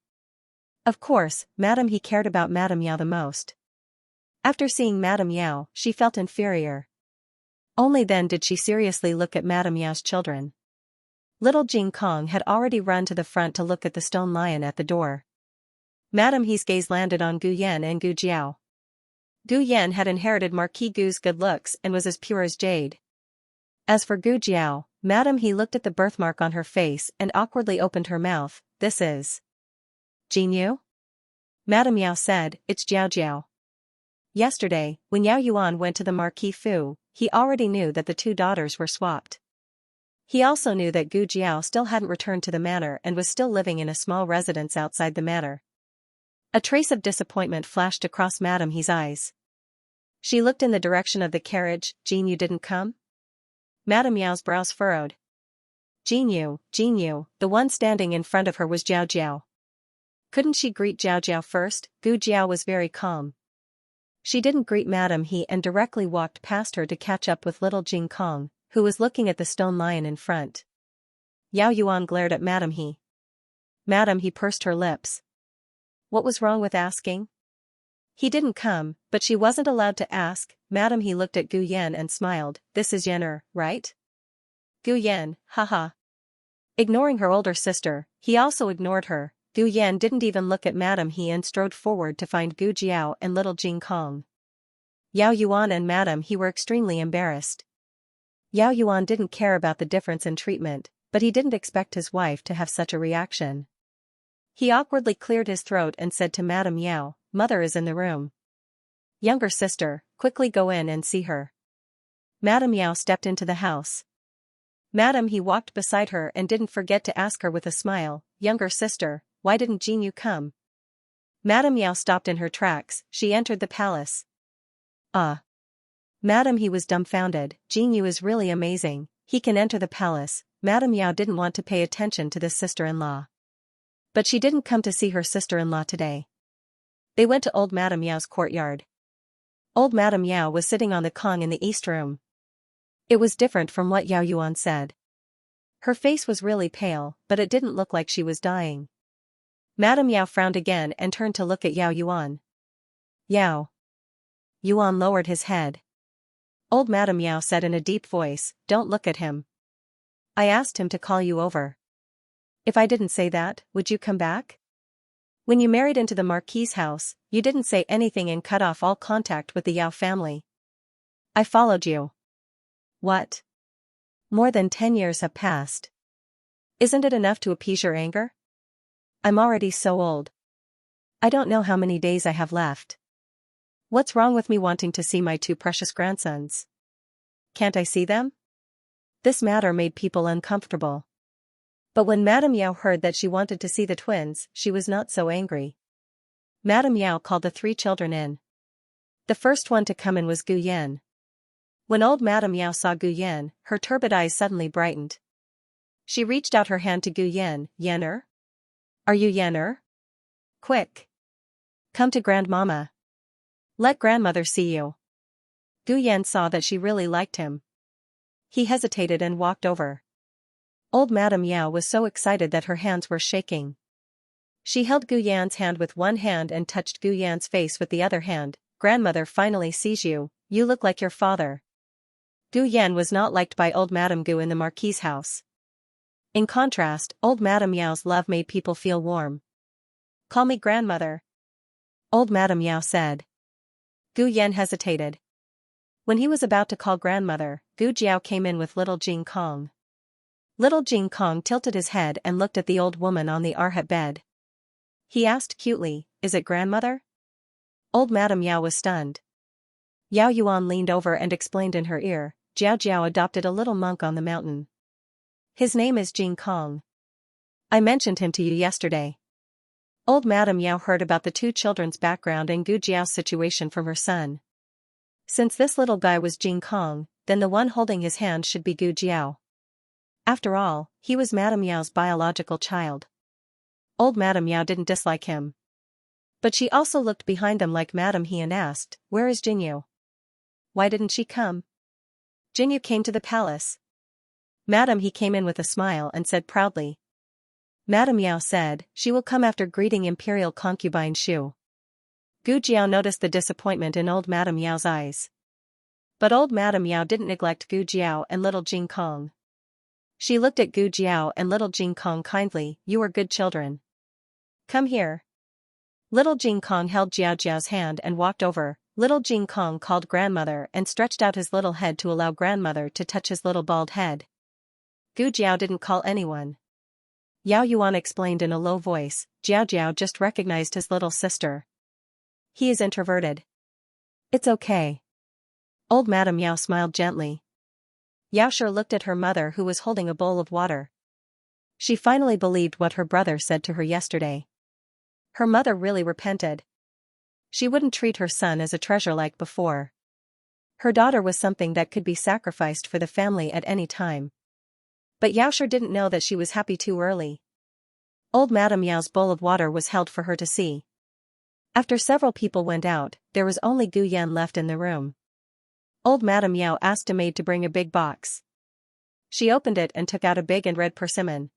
Of course, Madame He cared about Madame Yao the most. After seeing Madame Yao, she felt inferior. Only then did she seriously look at Madame Yao's children. Little Jing Kong had already run to the front to look at the stone lion at the door. Madame He's gaze landed on Gu Yan and Gu Jiao. Gu Yan had inherited Marquis Gu's good looks and was as pure as jade. As for Gu Jiao, Madame He looked at the birthmark on her face and awkwardly opened her mouth. This is Jin Yu? Madame Yao said, it's Jiao Jiao. Yesterday, when Yao Yuan went to the Marquis Fu, he already knew that the two daughters were swapped. He also knew that Gu Jiao still hadn't returned to the manor and was still living in a small residence outside the manor. A trace of disappointment flashed across Madame He's eyes. She looked in the direction of the carriage. Jin Yu didn't come? Madame Yao's brows furrowed. Jin Yu, the one standing in front of her was Jiao Jiao. Couldn't she greet Jiao Jiao first? Gu Jiao was very calm. She didn't greet Madame He and directly walked past her to catch up with little Jing Kong, who was looking at the stone lion in front. Yao Yuan glared at Madame He. Madame He pursed her lips. What was wrong with asking? He didn't come, but she wasn't allowed to ask. Madame He looked at Gu Yan and smiled. This is Yen'er, right? Gu Yan, haha. Ignoring her older sister, he also ignored her. Gu Yan didn't even look at Madame He and strode forward to find Gu Jiao and little Jing Kong. Yao Yuan and Madame He were extremely embarrassed. Yao Yuan didn't care about the difference in treatment, but he didn't expect his wife to have such a reaction. He awkwardly cleared his throat and said to Madame Yao, Mother is in the room. Younger sister, quickly go in and see her. Madame Yao stepped into the house. Madame He walked beside her and didn't forget to ask her with a smile, Younger sister, why didn't Jin Yu come? Madame Yao stopped in her tracks. She entered the palace. Madame He was dumbfounded. Jin Yu is really amazing, he can enter the palace. Madame Yao didn't want to pay attention to this sister-in-law. But she didn't come to see her sister-in-law today. They went to old Madame Yao's courtyard. Old Madame Yao was sitting on the Kong in the east room. It was different from what Yao Yuan said. Her face was really pale, but it didn't look like she was dying. Madame Yao frowned again and turned to look at Yao Yuan. Yao. Yuan lowered his head. Old Madame Yao said in a deep voice, don't look at him. I asked him to call you over. If I didn't say that, would you come back? When you married into the Marquis's house, you didn't say anything and cut off all contact with the Yao family. I followed you. What? More than 10 years have passed. Isn't it enough to appease your anger? I'm already so old. I don't know how many days I have left. What's wrong with me wanting to see my two precious grandsons? Can't I see them? This matter made people uncomfortable. But when Madame Yao heard that she wanted to see the twins, she was not so angry. Madame Yao called the 3 children in. The first one to come in was Gu Yan. When old Madame Yao saw Gu Yan, her turbid eyes suddenly brightened. She reached out her hand to Gu Yan. Yen'er? Are you Yen'er? Quick. Come to Grandmama. Let grandmother see you. Gu Yan saw that she really liked him. He hesitated and walked over. Old Madame Yao was so excited that her hands were shaking. She held Gu Yan's hand with one hand and touched Gu Yan's face with the other hand. Grandmother finally sees you, you look like your father. Gu Yan was not liked by old Madame Gu in the Marquis's house. In contrast, old Madame Yao's love made people feel warm. Call me grandmother. Old Madame Yao said. Gu Yan hesitated. When he was about to call grandmother, Gu Jiao came in with little Jing Kong. Little Jing Kong tilted his head and looked at the old woman on the arhat bed. He asked cutely, is it grandmother? Old Madame Yao was stunned. Yao Yuan leaned over and explained in her ear, Jiao Jiao adopted a little monk on the mountain. His name is Jing Kong. I mentioned him to you yesterday. Old Madame Yao heard about the 2 children's background and Gu Jiao's situation from her son. Since this little guy was Jing Kong, then the one holding his hand should be Gu Jiao. After all, he was Madame Yao's biological child. Old Madame Yao didn't dislike him. But she also looked behind them like Madame He and asked, where is Jinyu? Why didn't she come? Jinyu came to the palace. Madame He came in with a smile and said proudly. Madame Yao said, she will come after greeting imperial concubine Shu. Gu Jiao noticed the disappointment in old Madame Yao's eyes. But old Madame Yao didn't neglect Gu Jiao and little Jing Kong. She looked at Gu Jiao and little Jing Kong kindly. You are good children. Come here. Little Jing Kong held Jiao Jiao's hand and walked over. Little Jing Kong called grandmother and stretched out his little head to allow grandmother to touch his little bald head. Gu Jiao didn't call anyone. Yao Yuan explained in a low voice. Jiao Jiao just recognized his little sister. He is introverted. It's okay. Old Madame Yao smiled gently. Yao Shi looked at her mother who was holding a bowl of water. She finally believed what her brother said to her yesterday. Her mother really repented. She wouldn't treat her son as a treasure like before. Her daughter was something that could be sacrificed for the family at any time. But Yao Shi didn't know that she was happy too early. Old Madame Yao's bowl of water was held for her to see. After several people went out, there was only Gu Yan left in the room. Old Madame Yao asked a maid to bring a big box. She opened it and took out a big and red persimmon.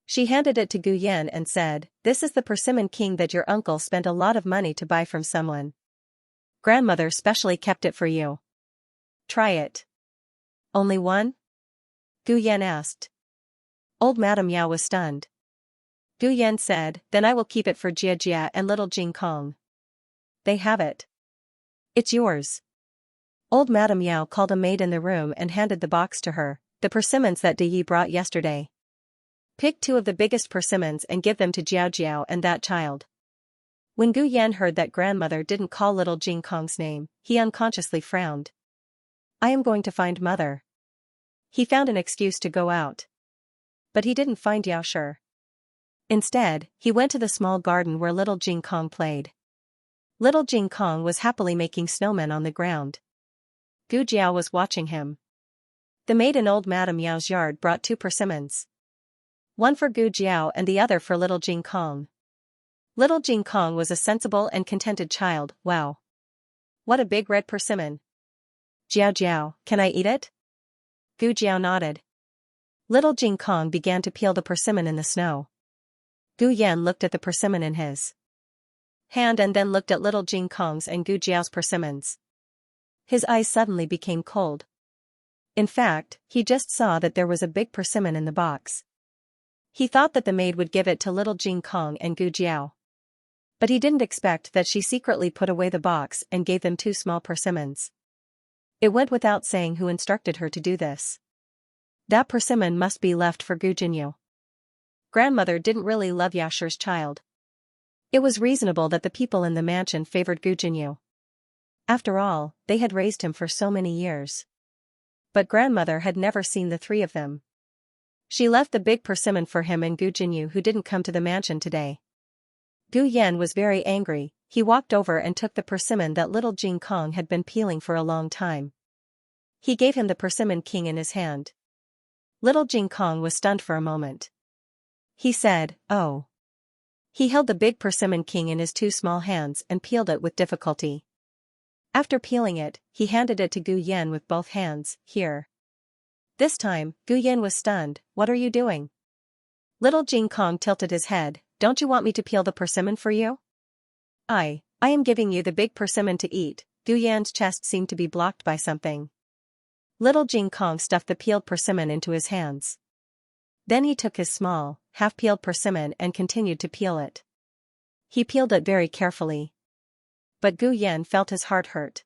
She handed it to Gu Yan and said, "This is the persimmon king that your uncle spent a lot of money to buy from someone. Grandmother specially kept it for you. Try it." Only one? Gu Yan asked. Old Madame Yao was stunned. Gu Yan said, "Then I will keep it for Jia Jia and little Jing Kong. They have it. It's yours." Old Madame Yao called a maid in the room and handed the box to her. The persimmons that De Yi brought yesterday. Pick 2 of the biggest persimmons and give them to Jiao Jiao and that child. When Gu Yan heard that grandmother didn't call little Jing Kong's name, he unconsciously frowned. I am going to find mother. He found an excuse to go out. But he didn't find Yao Shi. Instead, he went to the small garden where little Jing Kong played. Little Jing Kong was happily making snowmen on the ground. Gu Jiao was watching him. The maid in old Madame Yao's yard brought 2 persimmons. One for Gu Jiao and the other for little Jing Kong. Little Jing Kong was a sensible and contented child. Wow. What a big red persimmon. Jiao Jiao, can I eat it? Gu Jiao nodded. Little Jing Kong began to peel the persimmon in the snow. Gu Yan looked at the persimmon in his hand and then looked at little Jing Kong's and Gu Jiao's persimmons. His eyes suddenly became cold. In fact, he just saw that there was a big persimmon in the box. He thought that the maid would give it to little Jing Kong and Gu Jiao. But he didn't expect that she secretly put away the box and gave them 2 small persimmons. It went without saying who instructed her to do this. That persimmon must be left for Gu Jinyu. Grandmother didn't really love Yao Shi's child. It was reasonable that the people in the mansion favored Gu Jinyu. After all, they had raised him for so many years. But grandmother had never seen the 3 of them. She left the big persimmon for him and Gu Jinyu, who didn't come to the mansion today. Gu Yan was very angry. He walked over and took the persimmon that little Jing Kong had been peeling for a long time. He gave him the persimmon king in his hand. Little Jing Kong was stunned for a moment. He said, "Oh." He held the big persimmon king in his 2 small hands and peeled it with difficulty. After peeling it, he handed it to Gu Yan with both hands. Here. This time, Gu Yan was stunned. What are you doing? Little Jing Kong tilted his head. Don't you want me to peel the persimmon for you? I am giving you the big persimmon to eat. Gu Yan's chest seemed to be blocked by something. Little Jing Kong stuffed the peeled persimmon into his hands. Then he took his small, half-peeled persimmon and continued to peel it. He peeled it very carefully. But Gu Yan felt his heart hurt.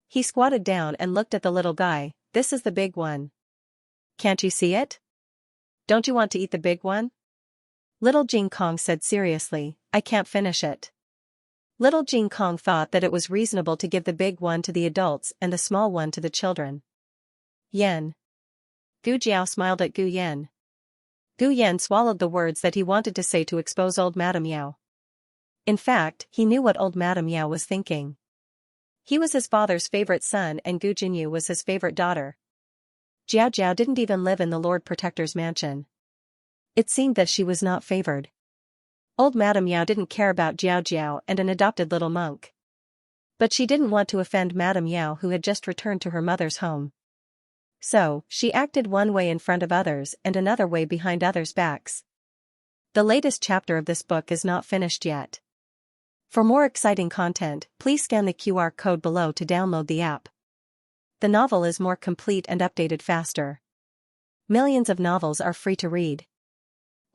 He squatted down and looked at the little guy. This is the big one. Can't you see it? Don't you want to eat the big one? Little Jing Kong said seriously, I can't finish it. Little Jing Kong thought that it was reasonable to give the big one to the adults and the small one to the children. Yan. Gu Jiao smiled at Gu Yan. Gu Yan swallowed the words that he wanted to say to expose old Madame Yao. In fact, he knew what old Madame Yao was thinking. He was his father's favorite son and Gu Jinyu was his favorite daughter. Jiao Jiao didn't even live in the Lord Protector's mansion. It seemed that she was not favored. Old Madame Yao didn't care about Jiao Jiao and an adopted little monk. But she didn't want to offend Madame Yao, who had just returned to her mother's home. So, she acted one way in front of others and another way behind others' backs. The latest chapter of this book is not finished yet. For more exciting content, please scan the QR code below to download the app. The novel is more complete and updated faster. Millions of novels are free to read.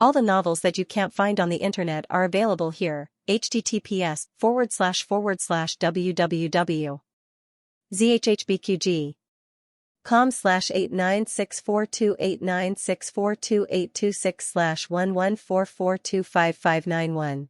All the novels that you can't find on the internet are available here. https://www.zhhbqg.com/896428964286/114425591.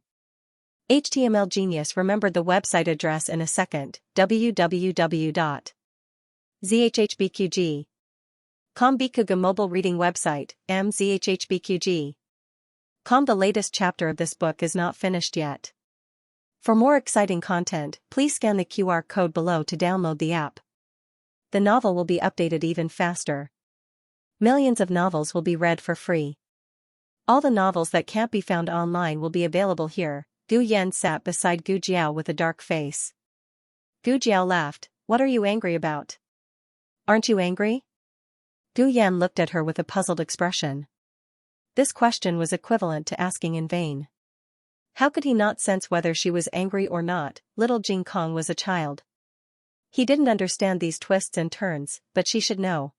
HTML Genius remembered the website address in a second. www.zhhbqg.com Bikuga mobile reading website, mzhhbqg.com. The latest chapter of this book is not finished yet. For more exciting content, please scan the QR code below to download the app. The novel will be updated even faster. Millions of novels will be read for free. All the novels that can't be found online will be available here. Gu Yan sat beside Gu Jiao with a dark face. Gu Jiao laughed. What are you angry about? Aren't you angry? Gu Yan looked at her with a puzzled expression. This question was equivalent to asking in vain. How could he not sense whether she was angry or not? Little Jing Kong was a child. He didn't understand these twists and turns, but she should know.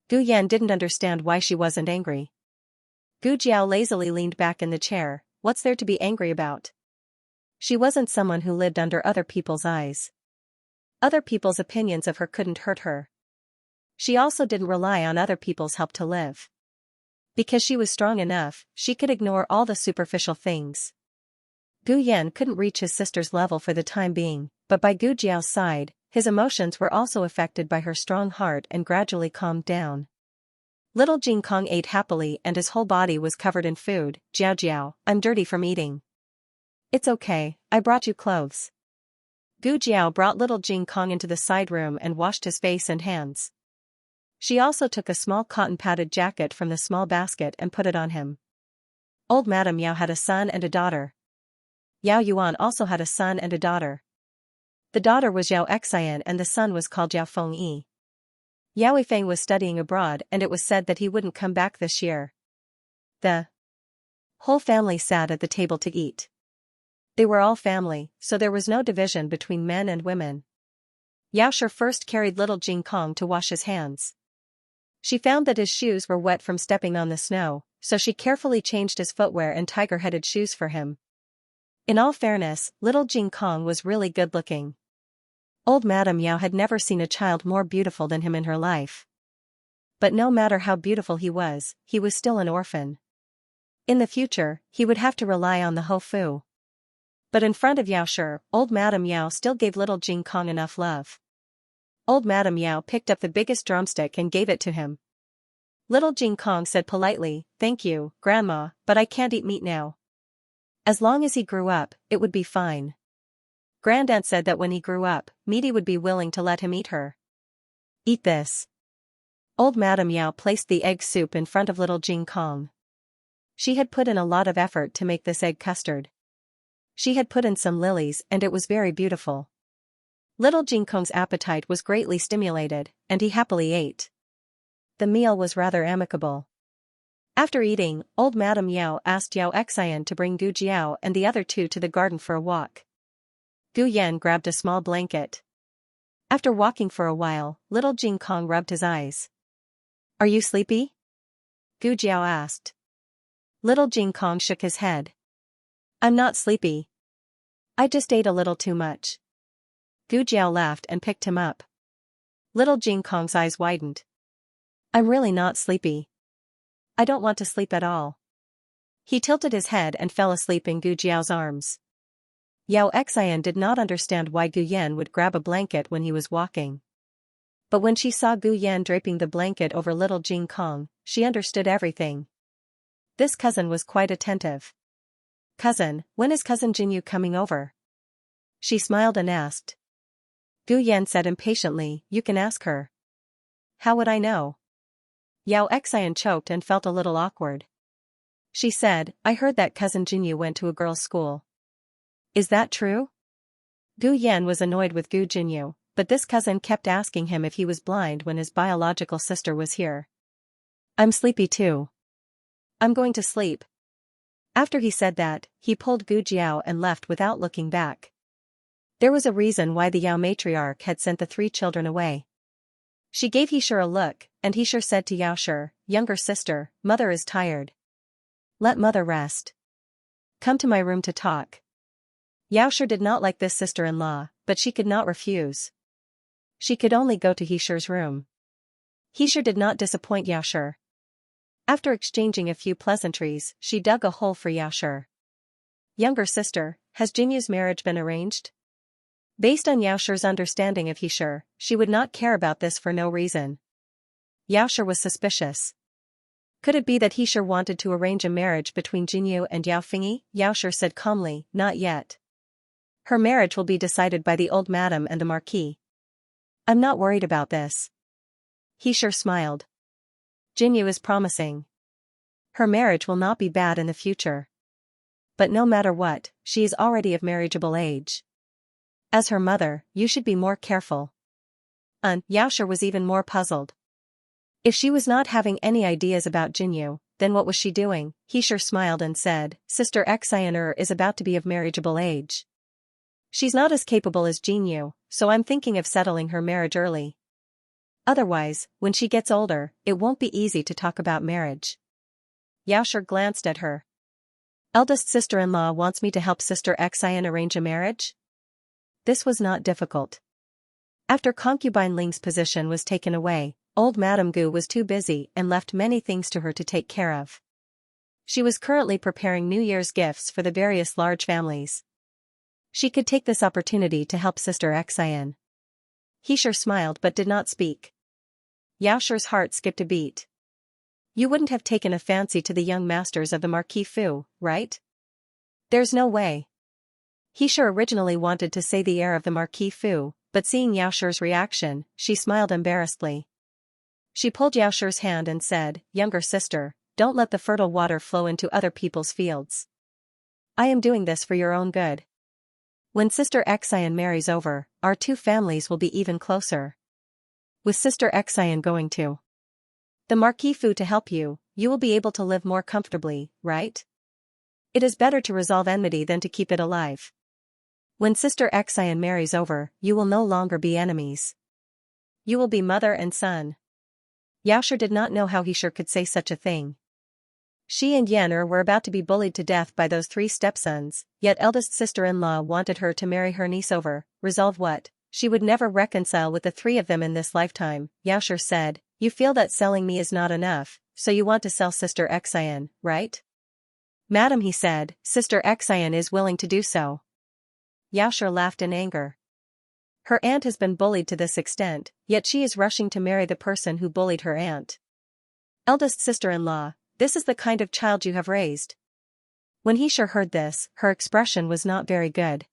Gu Yan didn't understand why she wasn't angry. Gu Jiao lazily leaned back in the chair. What's there to be angry about? She wasn't someone who lived under other people's eyes. Other people's opinions of her couldn't hurt her. She also didn't rely on other people's help to live. Because she was strong enough, she could ignore all the superficial things. Gu Yan couldn't reach his sister's level for the time being, but by Gu Jiao's side, his emotions were also affected by her strong heart and gradually calmed down. Little Jing Kong ate happily and his whole body was covered in food. Jiao Jiao, I'm dirty from eating. It's okay, I brought you clothes. Gu Jiao brought little Jing Kong into the side room and washed his face and hands. She also took a small cotton-padded jacket from the small basket and put it on him. Old Madame Yao had a son and a daughter. Yao Yuan also had a son and a daughter. The daughter was Xianxia and the son was called Yao Fengyi. Yao Weifeng was studying abroad and it was said that he wouldn't come back this year. The whole family sat at the table to eat. They were all family, so there was no division between men and women. Yao Shi first carried little Jing Kong to wash his hands. She found that his shoes were wet from stepping on the snow, so she carefully changed his footwear and tiger-headed shoes for him. In all fairness, little Jing Kong was really good-looking. Old Madame Yao had never seen a child more beautiful than him in her life. But no matter how beautiful he was still an orphan. In the future, he would have to rely on the Hou-fu. But in front of Yao Shi, old Madame Yao still gave little Jing Kong enough love. Old Madame Yao picked up the biggest drumstick and gave it to him. Little Jing Kong said politely, "Thank you, Grandma, but I can't eat meat now." As long as he grew up, it would be fine. Grandaunt said that when he grew up, Meaty would be willing to let him eat her. Eat this. Old Madame Yao placed the egg soup in front of little Jing Kong. She had put in a lot of effort to make this egg custard. She had put in some lilies and it was very beautiful. Little Jing Kong's appetite was greatly stimulated, and he happily ate. The meal was rather amicable. After eating, old Madame Yao asked Xianxia to bring Gu Jiao and the other two to the garden for a walk. Gu Yan grabbed a small blanket. After walking for a while, little Jing Kong rubbed his eyes. "Are you sleepy?" Gu Jiao asked. Little Jing Kong shook his head. "I'm not sleepy. I just ate a little too much." Gu Jiao laughed and picked him up. Little Jing Kong's eyes widened. "I'm really not sleepy. I don't want to sleep at all." He tilted his head and fell asleep in Gu Jiao's arms. Xianxia did not understand why Gu Yan would grab a blanket when he was walking. But when she saw Gu Yan draping the blanket over little Jing Kong, she understood everything. This cousin was quite attentive. "Cousin, when is Cousin Jinyu coming over?" She smiled and asked. Gu Yan said impatiently, "You can ask her." "How would I know?" Xianxia choked and felt a little awkward. She said, "I heard that Cousin Jinyu went to a girls' school." "Is that true?" Gu Yan was annoyed with Gu Jinyu, but this cousin kept asking him if he was blind when his biological sister was here. "I'm sleepy too. I'm going to sleep." After he said that, he pulled Gu Jiao and left without looking back. There was a reason why the Yao matriarch had sent the 3 children away. She gave Heisher a look, and Heisher said to Yaosher, "Younger sister, mother is tired. Let mother rest. Come to my room to talk." Yaosher did not like this sister-in-law, but she could not refuse. She could only go to Heisher's room. Heisher did not disappoint Yaosher. After exchanging a few pleasantries, she dug a hole for Yaosher. "Younger sister, has Jinyu's marriage been arranged?" Based on Yaosher's understanding of Heisher, she would not care about this for no reason. Yaosher was suspicious. Could it be that Heisher wanted to arrange a marriage between Jinyu and Yao Fingyi? Yaosher said calmly, "Not yet. Her marriage will be decided by the old madam and the marquis. I'm not worried about this." Heisher smiled. "Jinyu is promising. Her marriage will not be bad in the future. But no matter what, she is already of marriageable age. As her mother, you should be more careful." Yaosher was even more puzzled. If she was not having any ideas about Jinyu, then what was she doing? Heisher smiled and said, "Sister Xianxia is about to be of marriageable age. She's not as capable as Jinyu, so I'm thinking of settling her marriage early. Otherwise, when she gets older, it won't be easy to talk about marriage." Yaosher glanced at her. "Eldest sister-in-law wants me to help Sister Xian arrange a marriage?" This was not difficult. After concubine Ling's position was taken away, old Madame Gu was too busy and left many things to her to take care of. She was currently preparing New Year's gifts for the various large families. She could take this opportunity to help Sister Xian. Heisher smiled but did not speak. Yaosher's heart skipped a beat. "You wouldn't have taken a fancy to the young masters of the Marquis Fu, right?" "There's no way." Heisher originally wanted to say the heir of the Marquis Fu, but seeing Yaosher's reaction, she smiled embarrassedly. She pulled Yaosher's hand and said, "Younger sister, don't let the fertile water flow into other people's fields. I am doing this for your own good. When Sister Xian marries over, our 2 families will be even closer. With Sister Xian going to the Marquis Fu to help you, you will be able to live more comfortably, right? It is better to resolve enmity than to keep it alive. When Sister Xian marries over, you will no longer be enemies. You will be mother and son." Yaosher did not know how Heisher could say such a thing. She and Yan'er were about to be bullied to death by those 3 stepsons, yet eldest sister-in-law wanted her to marry her niece over. Resolve what? She would never reconcile with the 3 of them in this lifetime. Yaosher said, "You feel that selling me is not enough, so you want to sell Sister Xian, right?" "Madam," he said, "Sister Xian is willing to do so." Yaosher laughed in anger. Her aunt has been bullied to this extent, yet she is rushing to marry the person who bullied her aunt. "Eldest sister-in-law, this is the kind of child you have raised." When Heisher heard this, her expression was not very good.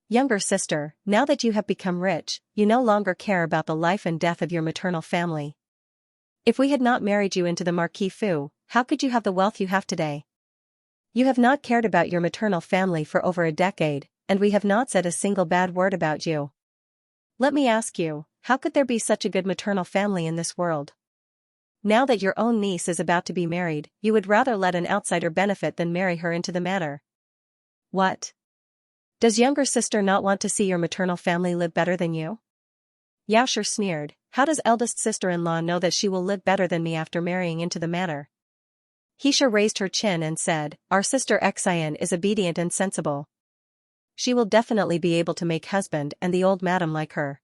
"Younger sister, now that you have become rich, you no longer care about the life and death of your maternal family. If we had not married you into the Marquis Fu, how could you have the wealth you have today? You have not cared about your maternal family for over a decade, and we have not said a single bad word about you. Let me ask you, how could there be such a good maternal family in this world? Now that your own niece is about to be married, you would rather let an outsider benefit than marry her into the manor. What? Does younger sister not want to see your maternal family live better than you?" Yaosher sneered, "How does eldest sister-in-law know that she will live better than me after marrying into the manor?" Heisher raised her chin and said, "Our Sister Xian is obedient and sensible. She will definitely be able to make husband and the old madam like her."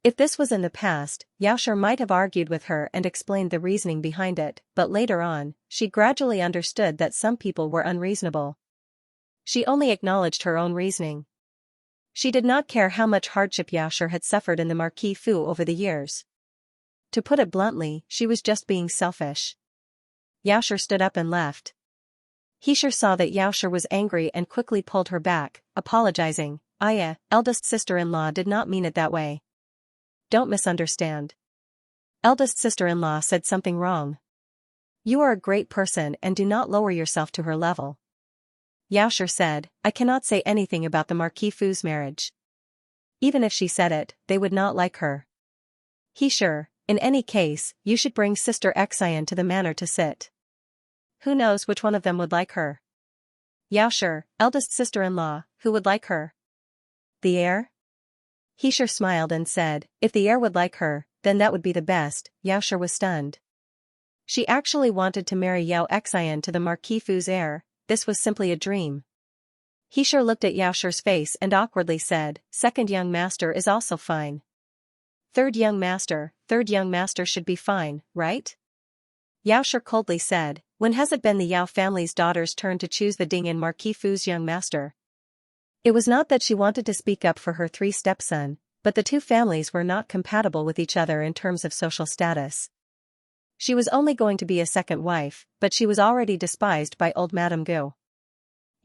If this was in the past, Yaosher might have argued with her and explained the reasoning behind it, but later on, she gradually understood that some people were unreasonable. She only acknowledged her own reasoning. She did not care how much hardship Yaosher had suffered in the Marquis Fu over the years. To put it bluntly, she was just being selfish. Yaosher stood up and left. Heisher saw that Yaosher was angry and quickly pulled her back, apologizing. "Aya, eldest sister-in-law did not mean it that way. Don't misunderstand. Eldest sister-in-law said something wrong. You are a great person and do not lower yourself to her level." Yaosher said, "I cannot say anything about the Marquis Fu's marriage. Even if she said it, they would not like her. Heisher, in any case, you should bring Sister Xian to the manor to sit. Who knows which one of them would like her?" Xiaoshi, eldest sister-in-law, who would like her? The heir? Xiaoshi smiled and said, if the heir would like her, then that would be the best. Xiaoshi was stunned. She actually wanted to marry Xianxia to the Marquis Fu's heir. This was simply a dream. Xiaoshi looked at Xiaoshi's face and awkwardly said, second young master is also fine. Third young master should be fine, right? Xiaoshi coldly said, when has it been the Yao family's daughter's turn to choose the Ding and Marquis Fu's young master? It was not that she wanted to speak up for her three stepson, but the two families were not compatible with each other in terms of social status. She was only going to be a second wife, but she was already despised by old Madame Gu.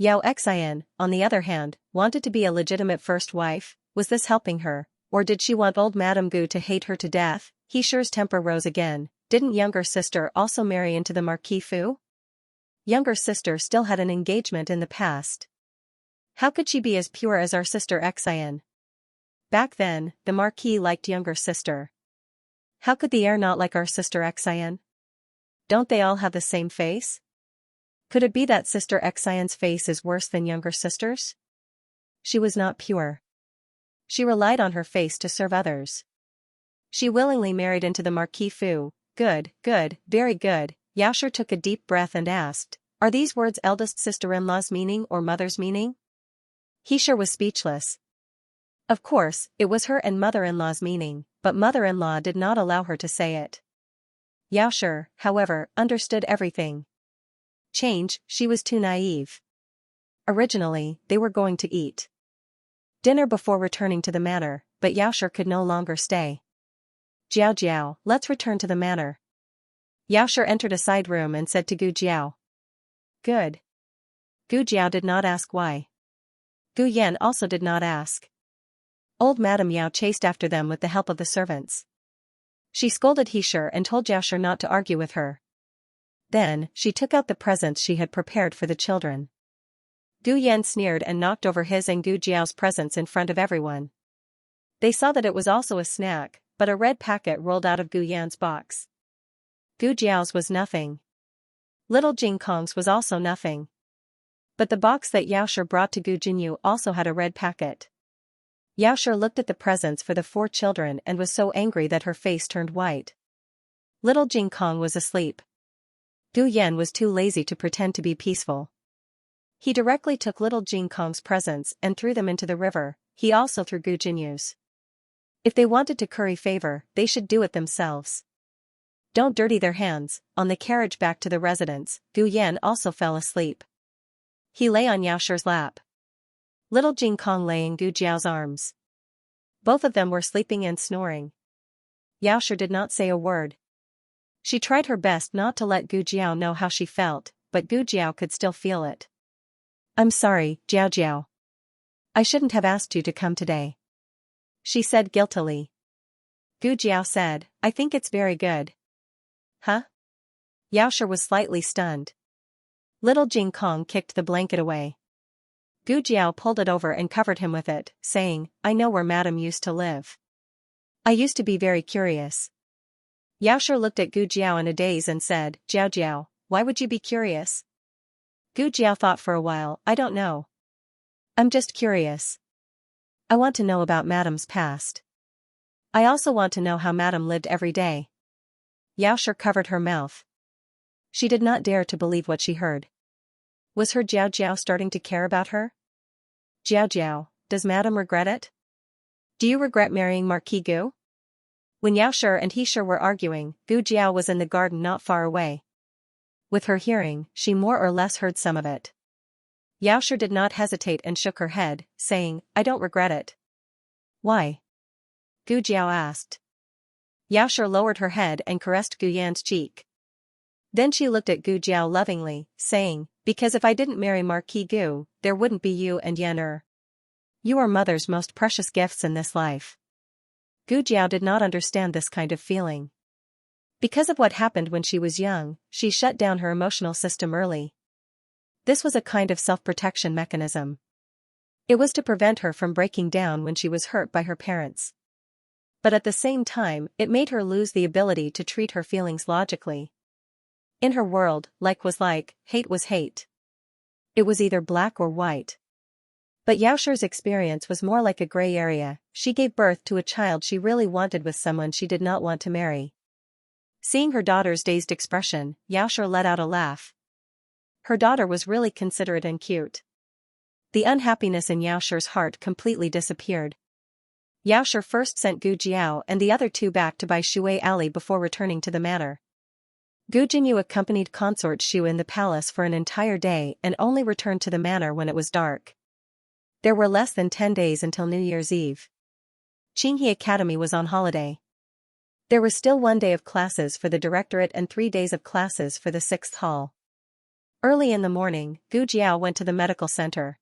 Xianxia, on the other hand, wanted to be a legitimate first wife. Was this helping her, or did she want old Madame Gu to hate her to death? Xiaoshi's temper rose again. Didn't younger sister also marry into the Marquis Fu? Younger sister still had an engagement in the past. How could she be as pure as our sister Xian? Back then, the Marquis liked younger sister. How could the heir not like our sister Xian? Don't they all have the same face? Could it be that sister Xian's face is worse than younger sister's? She was not pure. She relied on her face to serve others. She willingly married into the Marquis Fu. Good, very good. Xiaoshi took a deep breath and asked, are these words eldest sister-in-law's meaning or mother's meaning? Xiaoshi was speechless. Of course, it was her and mother-in-law's meaning, but mother-in-law did not allow her to say it. Xiaoshi, however, understood everything. She was too naive. Originally, they were going to eat dinner before returning to the manor, but Xiaoshi could no longer stay. Jiao, let's return to the manor. Xiaoshi entered a side room and said to Gu Jiao. Good. Gu Jiao did not ask why. Gu Yan also did not ask. Old Madame Yao chased after them with the help of the servants. She scolded Xiaoshi and told Xiaoshi not to argue with her. Then, she took out the presents she had prepared for the children. Gu Yan sneered and knocked over his and Gu Jiao's presents in front of everyone. They saw that it was also a snack, but a red packet rolled out of Gu Yan's box. Gu Jiao's was nothing. Little Jing Kong's was also nothing. But the box that Xiaoshi brought to Gu Jinyu also had a red packet. Xiaoshi looked at the presents for the four children and was so angry that her face turned white. Little Jing Kong was asleep. Gu Yan was too lazy to pretend to be peaceful. He directly took little Jing Kong's presents and threw them into the river. He also threw Gu Jinyu's. If they wanted to curry favor, they should do it themselves. Don't dirty their hands. On the carriage back to the residence, Gu Yan also fell asleep. He lay on Xiaoshi's lap. Little Jing Kong lay in Gu Jiao's arms. Both of them were sleeping and snoring. Xiaoshi did not say a word. She tried her best not to let Gu Jiao know how she felt, but Gu Jiao could still feel it. I'm sorry, Jiao. I shouldn't have asked you to come today, she said guiltily. Gu Jiao said, I think it's very good. Huh? Xiaoshi was slightly stunned. Little Jing Kong kicked the blanket away. Gu Jiao pulled it over and covered him with it, saying, I know where Madam used to live. I used to be very curious. Xiaoshi looked at Gu Jiao in a daze and said, Jiao, why would you be curious? Gu Jiao thought for a while, I don't know. I'm just curious. I want to know about Madam's past. I also want to know how Madam lived every day. Xiaoshi covered her mouth. She did not dare to believe what she heard. Was her Jiao starting to care about her? Jiao, does Madam regret it? Do you regret marrying Marquis Gu? When Xiaoshi and Xiaoshi were arguing, Gu Jiao was in the garden not far away. With her hearing, she more or less heard some of it. Xiaoshi did not hesitate and shook her head, saying, I don't regret it. Why? Gu Jiao asked. Xiaoshi lowered her head and caressed Gu Yan's cheek. Then she looked at Gu Jiao lovingly, saying, because if I didn't marry Marquis Gu, there wouldn't be you and Yan. You are mother's most precious gifts in this life. Gu Jiao did not understand this kind of feeling. Because of what happened when she was young, she shut down her emotional system early. This was a kind of self-protection mechanism. It was to prevent her from breaking down when she was hurt by her parents. But at the same time, it made her lose the ability to treat her feelings logically. In her world, like was like, hate was hate. It was either black or white. But Yaoshi's experience was more like a gray area. She gave birth to a child she really wanted with someone she did not want to marry. Seeing her daughter's dazed expression, Yaoshi let out a laugh. Her daughter was really considerate and cute. The unhappiness in Yaoshi's heart completely disappeared. Yaoshi first sent Gu Jiao and the other two back to buy Shui Ali before returning to the manor. Gu Jinyu accompanied consort Shu in the palace for an entire day and only returned to the manor when it was dark. There were less than 10 days until New Year's Eve. Qinghe Academy was on holiday. There was still 1 day of classes for the directorate and 3 days of classes for the 6th hall. Early in the morning, Gu Jiao went to the medical center.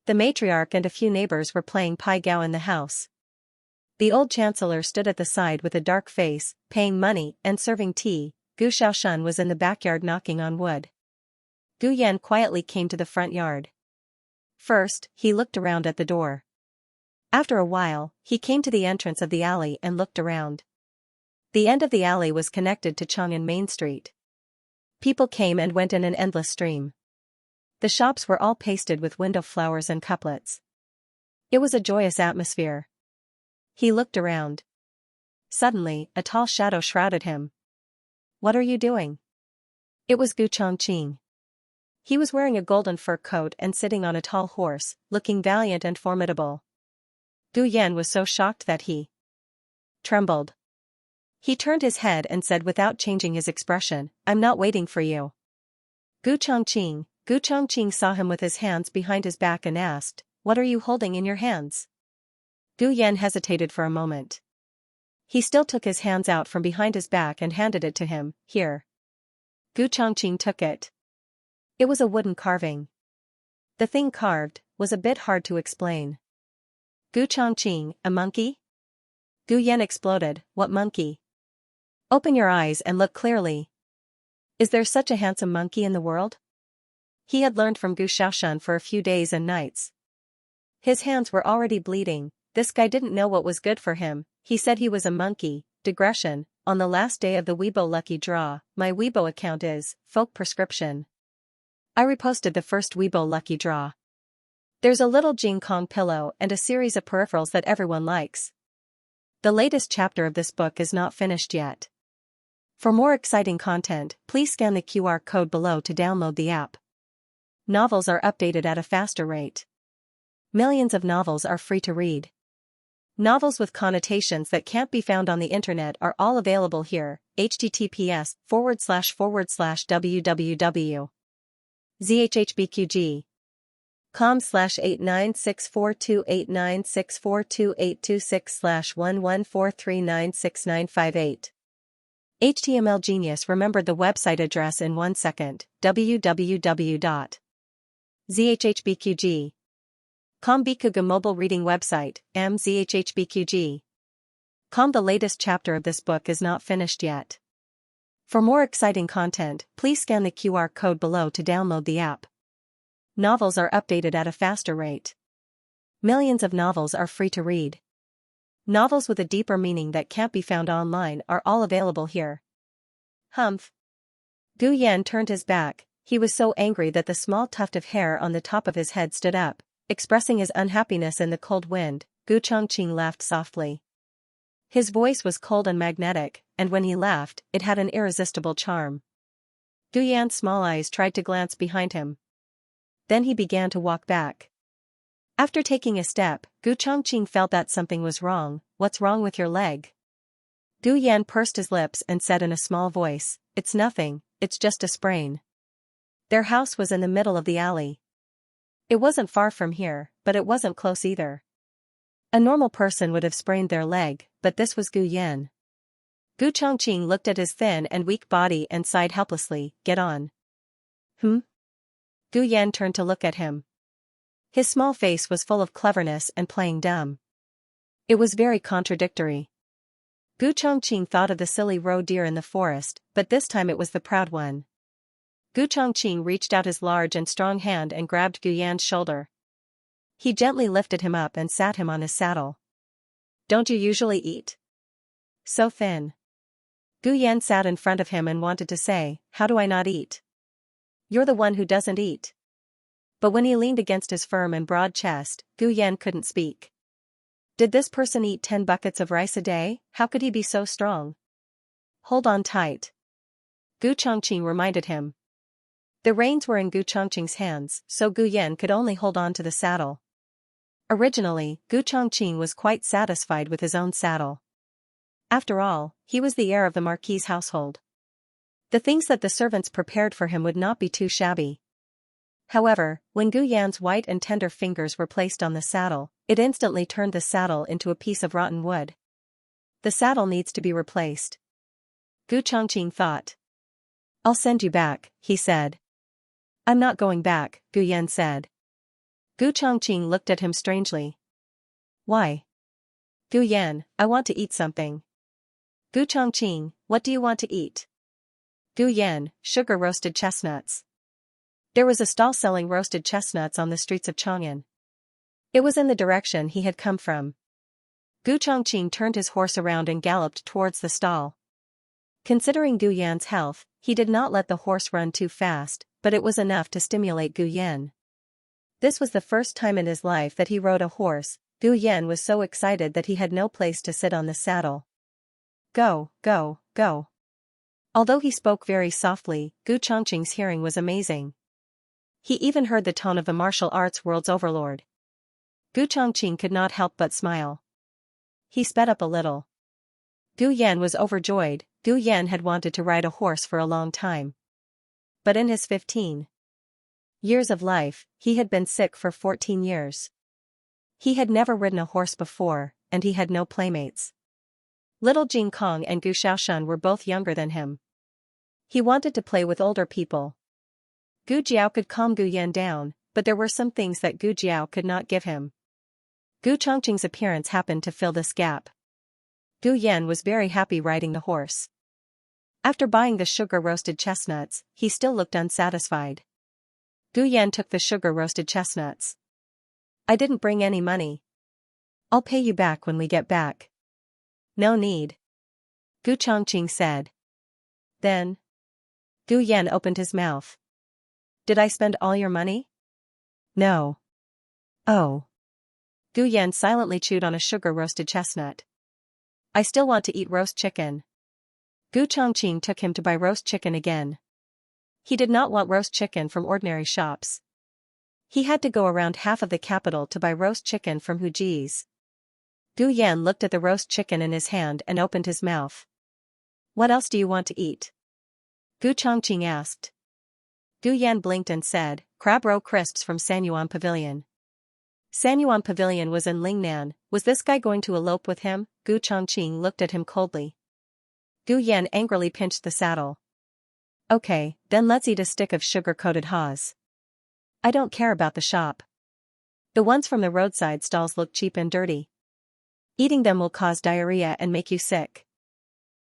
The matriarch and a few neighbors were playing Pai Gao in the house. The old chancellor stood at the side with a dark face, paying money and serving tea. Gu Shaoshan was in the backyard knocking on wood. Gu Yan quietly came to the front yard. First, he looked around at the door. After a while, he came to the entrance of the alley and looked around. The end of the alley was connected to Chang'an Main Street. People came and went in an endless stream. The shops were all pasted with window flowers and couplets. It was a joyous atmosphere. He looked around. Suddenly, a tall shadow shrouded him. "What are you doing?" It was Gu Chongqing. He was wearing a golden fur coat and sitting on a tall horse, looking valiant and formidable. Gu Yan was so shocked that he trembled. He turned his head and said without changing his expression, "I'm not waiting for you." Gu Chongqing saw him with his hands behind his back and asked, "What are you holding in your hands?" Gu Yan hesitated for a moment. He still took his hands out from behind his back and handed it to him. "Here." Gu Chongqing took it. It was a wooden carving. The thing carved was a bit hard to explain. Gu Chongqing, a monkey? Gu Yan exploded, "What monkey? Open your eyes and look clearly. Is there such a handsome monkey in the world?" He had learned from Gu Shaoshan for a few days and nights. His hands were already bleeding. This guy didn't know what was good for him. He said he was a monkey. Digression. On the last day of the Weibo lucky draw, my Weibo account is folk prescription. I reposted the first Weibo lucky draw. There's a little Jing Kong pillow and a series of peripherals that everyone likes. The latest chapter of this book is not finished yet. For more exciting content, please scan the QR code below to download the app. Novels are updated at a faster rate. Millions of novels are free to read. Novels with connotations that can't be found on the internet are all available here. https://www.zhhbqg.com/89642896428226/114396958. HTML Genius remembered the website address in 1 second. www.zhhbqg. Bikuga mobile reading website, mzhhbqg. The latest chapter of this book is not finished yet. For more exciting content, please scan the QR code below to download the app. Novels are updated at a faster rate. Millions of novels are free to read. Novels with a deeper meaning that can't be found online are all available here. Humph. Gu Yan turned his back. He was so angry that the small tuft of hair on the top of his head stood up. Expressing his unhappiness in the cold wind, Gu Chongqing laughed softly. His voice was cold and magnetic, and when he laughed, it had an irresistible charm. Gu Yan's small eyes tried to glance behind him. Then he began to walk back. After taking a step, Gu Chongqing felt that something was wrong. "What's wrong with your leg?" Gu Yan pursed his lips and said in a small voice, "It's nothing, it's just a sprain." Their house was in the middle of the alley. It wasn't far from here, but it wasn't close either. A normal person would have sprained their leg, but this was Gu Yan. Gu Chongqing looked at his thin and weak body and sighed helplessly. "Get on." Gu Yan turned to look at him. His small face was full of cleverness and playing dumb. It was very contradictory. Gu Chongqing thought of the silly roe deer in the forest, but this time it was the proud one. Gu Chongqing reached out his large and strong hand and grabbed Gu Yan's shoulder. He gently lifted him up and sat him on his saddle. "Don't you usually eat? So thin." Gu Yan sat in front of him and wanted to say, "How do I not eat? You're the one who doesn't eat." But when he leaned against his firm and broad chest, Gu Yan couldn't speak. Did this person eat 10 buckets of rice a day? How could he be so strong? Hold on tight. Gu Chongqing reminded him. The reins were in Gu Chongqing's hands, so Gu Yan could only hold on to the saddle. Originally, Gu Chongqing was quite satisfied with his own saddle. After all, he was the heir of the marquis's household. The things that the servants prepared for him would not be too shabby. However, when Gu Yan's white and tender fingers were placed on the saddle, it instantly turned the saddle into a piece of rotten wood. The saddle needs to be replaced. Gu Chongqing thought. I'll send you back, he said. I'm not going back, Gu Yan said. Gu Chongqing looked at him strangely. Why? Gu Yan, I want to eat something. Gu Chongqing, what do you want to eat? Gu Yan, sugar roasted chestnuts. There was a stall selling roasted chestnuts on the streets of Chang'an. It was in the direction he had come from. Gu Chongqing turned his horse around and galloped towards the stall. Considering Gu Yan's health, he did not let the horse run too fast, but it was enough to stimulate Gu Yan. This was the first time in his life that he rode a horse. Gu Yan was so excited that he had no place to sit on the saddle. Go, go, go. Although he spoke very softly, Gu Chongqing's hearing was amazing. He even heard the tone of the martial arts world's overlord. Gu Chongqing could not help but smile. He sped up a little. Gu Yan was overjoyed. Gu Yan had wanted to ride a horse for a long time. But in his 15 years of life, he had been sick for 14 years. He had never ridden a horse before, and he had no playmates. Little Jing Kong and Gu Xiaoshan were both younger than him. He wanted to play with older people. Gu Jiao could calm Gu Yan down, but there were some things that Gu Jiao could not give him. Gu Chongqing's appearance happened to fill this gap. Gu Yan was very happy riding the horse. After buying the sugar-roasted chestnuts, he still looked unsatisfied. Gu Yan took the sugar-roasted chestnuts. I didn't bring any money. I'll pay you back when we get back. No need. Gu Chongqing said. Then. Gu Yan opened his mouth. Did I spend all your money? No. Oh. Gu Yan silently chewed on a sugar-roasted chestnut. I still want to eat roast chicken. Gu Chongqing took him to buy roast chicken again. He did not want roast chicken from ordinary shops. He had to go around half of the capital to buy roast chicken from Huji's. Gu Yan looked at the roast chicken in his hand and opened his mouth. What else do you want to eat? Gu Chongqing asked. Gu Yan blinked and said, crab roe crisps from Sanyuan Pavilion. Sanyuan Pavilion was in Lingnan. Was this guy going to elope with him? Gu Chongqing looked at him coldly. Gu Yan angrily pinched the saddle. Okay, then let's eat a stick of sugar-coated haws. I don't care about the shop. The ones from the roadside stalls look cheap and dirty. Eating them will cause diarrhea and make you sick.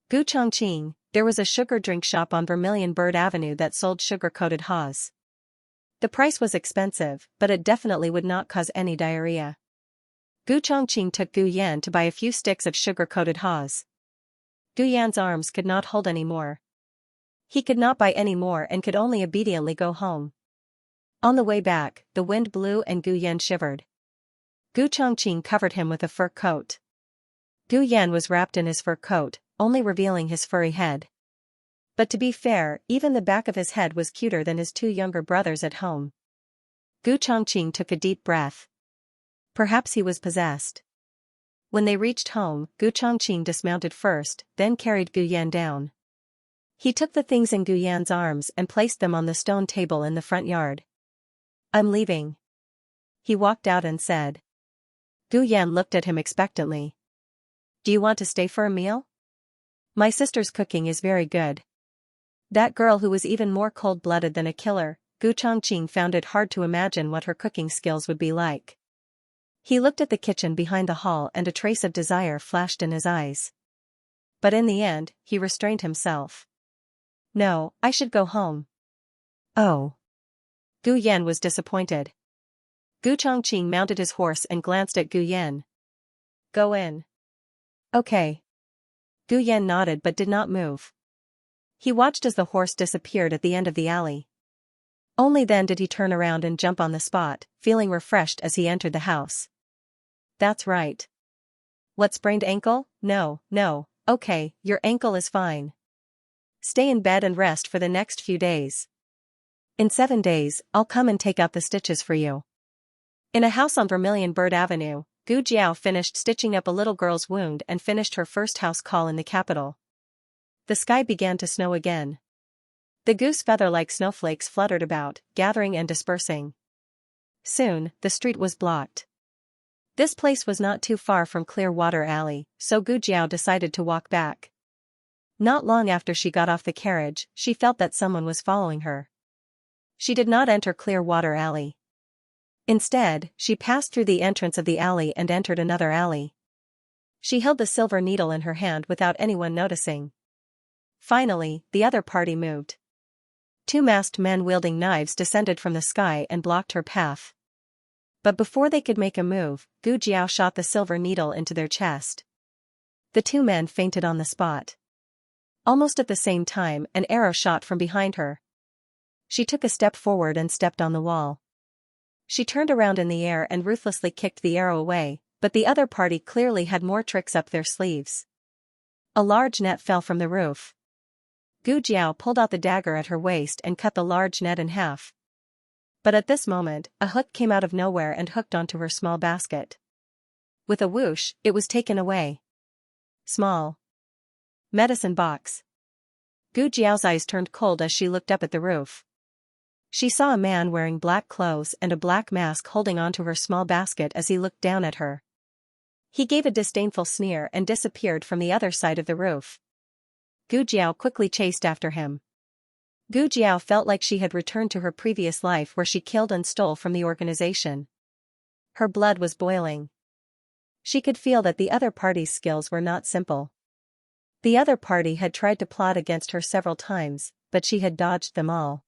Gu Chongqing, there was a sugar drink shop on Vermilion Bird Avenue that sold sugar-coated haws. The price was expensive, but it definitely would not cause any diarrhea. Gu Chongqing took Gu Yan to buy a few sticks of sugar-coated haws. Gu Yan's arms could not hold any more. He could not buy any more and could only obediently go home. On the way back, the wind blew and Gu Yan shivered. Gu Chongqing covered him with a fur coat. Gu Yan was wrapped in his fur coat, only revealing his furry head. But to be fair, even the back of his head was cuter than his two younger brothers at home. Gu Chongqing took a deep breath. Perhaps he was possessed. When they reached home, Gu Chongqing dismounted first, then carried Gu Yan down. He took the things in Gu Yan's arms and placed them on the stone table in the front yard. I'm leaving. He walked out and said. Gu Yan looked at him expectantly. Do you want to stay for a meal? My sister's cooking is very good. That girl who was even more cold-blooded than a killer, Gu Chongqing found it hard to imagine what her cooking skills would be like. He looked at the kitchen behind the hall and a trace of desire flashed in his eyes. But in the end, he restrained himself. No, I should go home. Oh. Gu Yan was disappointed. Gu Chongqing mounted his horse and glanced at Gu Yan. Go in. Okay. Gu Yan nodded but did not move. He watched as the horse disappeared at the end of the alley. Only then did he turn around and jump on the spot, feeling refreshed as he entered the house. That's right. What, sprained ankle? No, no, okay, your ankle is fine. Stay in bed and rest for the next few days. In 7 days, I'll come and take out the stitches for you. In a house on Vermilion Bird Avenue, Gu Jiao finished stitching up a little girl's wound and finished her first house call in the capital. The sky began to snow again. The goose feather-like snowflakes fluttered about, gathering and dispersing. Soon, the street was blocked. This place was not too far from Clearwater Alley, so Gu Jiao decided to walk back. Not long after she got off the carriage, she felt that someone was following her. She did not enter Clearwater Alley. Instead, she passed through the entrance of the alley and entered another alley. She held the silver needle in her hand without anyone noticing. Finally, the other party moved. 2 masked men wielding knives descended from the sky and blocked her path. But before they could make a move, Gu Jiao shot the silver needle into their chest. The 2 men fainted on the spot. Almost at the same time, an arrow shot from behind her. She took a step forward and stepped on the wall. She turned around in the air and ruthlessly kicked the arrow away, but the other party clearly had more tricks up their sleeves. A large net fell from the roof. Gu Jiao pulled out the dagger at her waist and cut the large net in half. But at this moment, a hook came out of nowhere and hooked onto her small basket. With a whoosh, it was taken away. Small medicine box. Gu Jiao's eyes turned cold as she looked up at the roof. She saw a man wearing black clothes and a black mask holding onto her small basket as he looked down at her. He gave a disdainful sneer and disappeared from the other side of the roof. Gu Jiao quickly chased after him. Gu Jiao felt like she had returned to her previous life where she killed and stole from the organization. Her blood was boiling. She could feel that the other party's skills were not simple. The other party had tried to plot against her several times, but she had dodged them all.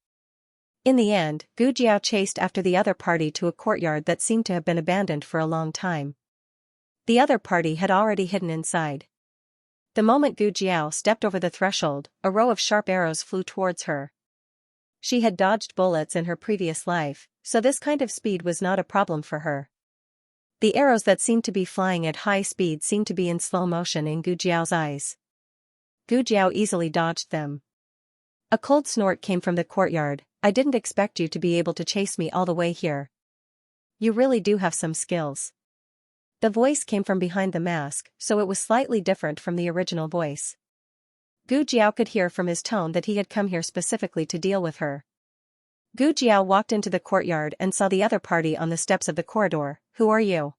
In the end, Gu Jiao chased after the other party to a courtyard that seemed to have been abandoned for a long time. The other party had already hidden inside. The moment Gu Jiao stepped over the threshold, a row of sharp arrows flew towards her. She had dodged bullets in her previous life, so this kind of speed was not a problem for her. The arrows that seemed to be flying at high speed seemed to be in slow motion in Gu Jiao's eyes. Gu Jiao easily dodged them. A cold snort came from the courtyard. I didn't expect you to be able to chase me all the way here. You really do have some skills. The voice came from behind the mask, so it was slightly different from the original voice. Gu Jiao could hear from his tone that he had come here specifically to deal with her. Gu Jiao walked into the courtyard and saw the other party on the steps of the corridor. Who are you?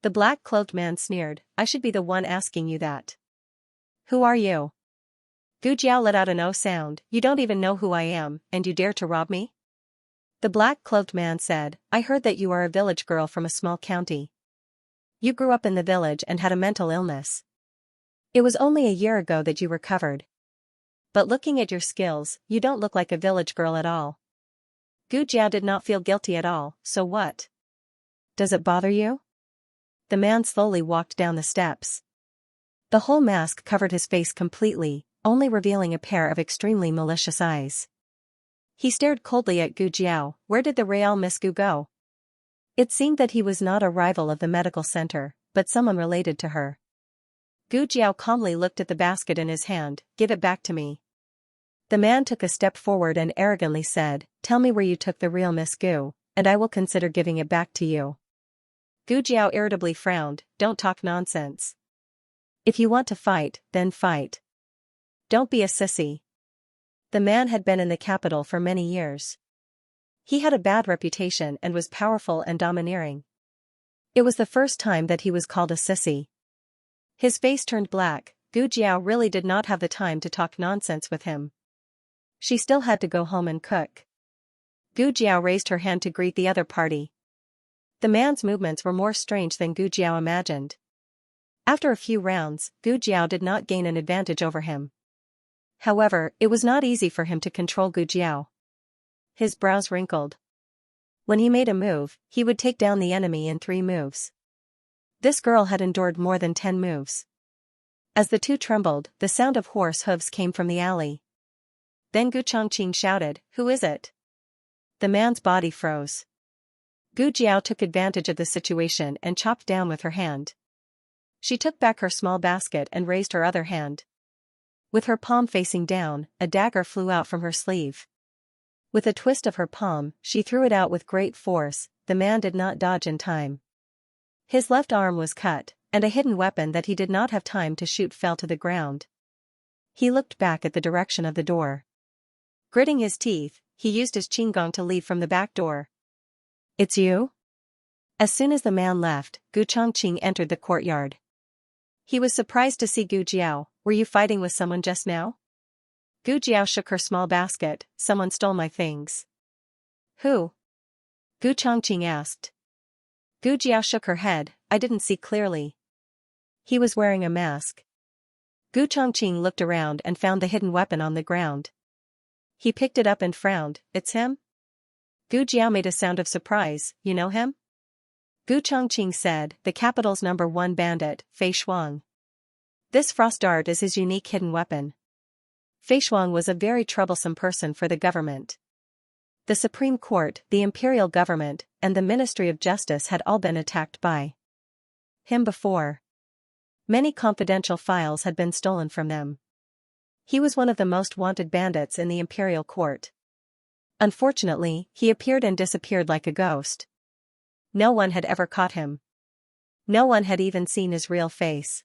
The black-clothed man sneered. I should be the one asking you that. Who are you? Gu Jiao let out an "oh" sound. You don't even know who I am, and you dare to rob me? The black-clothed man said, I heard that you are a village girl from a small county. You grew up in the village and had a mental illness. It was only a year ago that you recovered. But looking at your skills, you don't look like a village girl at all. Gu Jiao did not feel guilty at all, so what? Does it bother you? The man slowly walked down the steps. The whole mask covered his face completely, only revealing a pair of extremely malicious eyes. He stared coldly at Gu Jiao. Where did the Real Miss Gu go? It seemed that he was not a rival of the medical center, but someone related to her. Gu Jiao calmly looked at the basket in his hand. Give it back to me. The man took a step forward and arrogantly said, Tell me where you took the real Miss Gu, and I will consider giving it back to you. Gu Jiao irritably frowned. Don't talk nonsense. If you want to fight, then fight. Don't be a sissy. The man had been in the capital for many years. He had a bad reputation and was powerful and domineering. It was the first time that he was called a sissy. His face turned black. Gu Jiao really did not have the time to talk nonsense with him. She still had to go home and cook. Gu Jiao raised her hand to greet the other party. The man's movements were more strange than Gu Jiao imagined. After a few rounds, Gu Jiao did not gain an advantage over him. However, it was not easy for him to control Gu Jiao. His brows wrinkled. When he made a move, he would take down the enemy in 3 moves. This girl had endured more than 10 moves. As the two trembled, the sound of horse hooves came from the alley. Then Gu Chongqing shouted, Who is it? The man's body froze. Gu Jiao took advantage of the situation and chopped down with her hand. She took back her small basket and raised her other hand. With her palm facing down, a dagger flew out from her sleeve. With a twist of her palm, she threw it out with great force. The man did not dodge in time. His left arm was cut, and a hidden weapon that he did not have time to shoot fell to the ground. He looked back at the direction of the door. Gritting his teeth, he used his qinggong to leave from the back door. "It's you?" As soon as the man left, Gu Chongqing entered the courtyard. He was surprised to see Gu Jiao. "Were you fighting with someone just now?" Gu Jiao shook her small basket. "Someone stole my things." "Who?" Gu Chongqing asked. Gu Jiao shook her head. "I didn't see clearly." He was wearing a mask. Gu Chongqing looked around and found the hidden weapon on the ground. He picked it up and frowned. "It's him?" Gu Jiao made a sound of surprise. "You know him?" Gu Chongqing said, "The capital's #1 bandit, Fei Shuang. This frost dart is his unique hidden weapon." Fei Shuang was a very troublesome person for the government. The Supreme Court, the imperial government, and the Ministry of Justice had all been attacked by him before. Many confidential files had been stolen from them. He was one of the most wanted bandits in the imperial court. Unfortunately, he appeared and disappeared like a ghost. No one had ever caught him. No one had even seen his real face.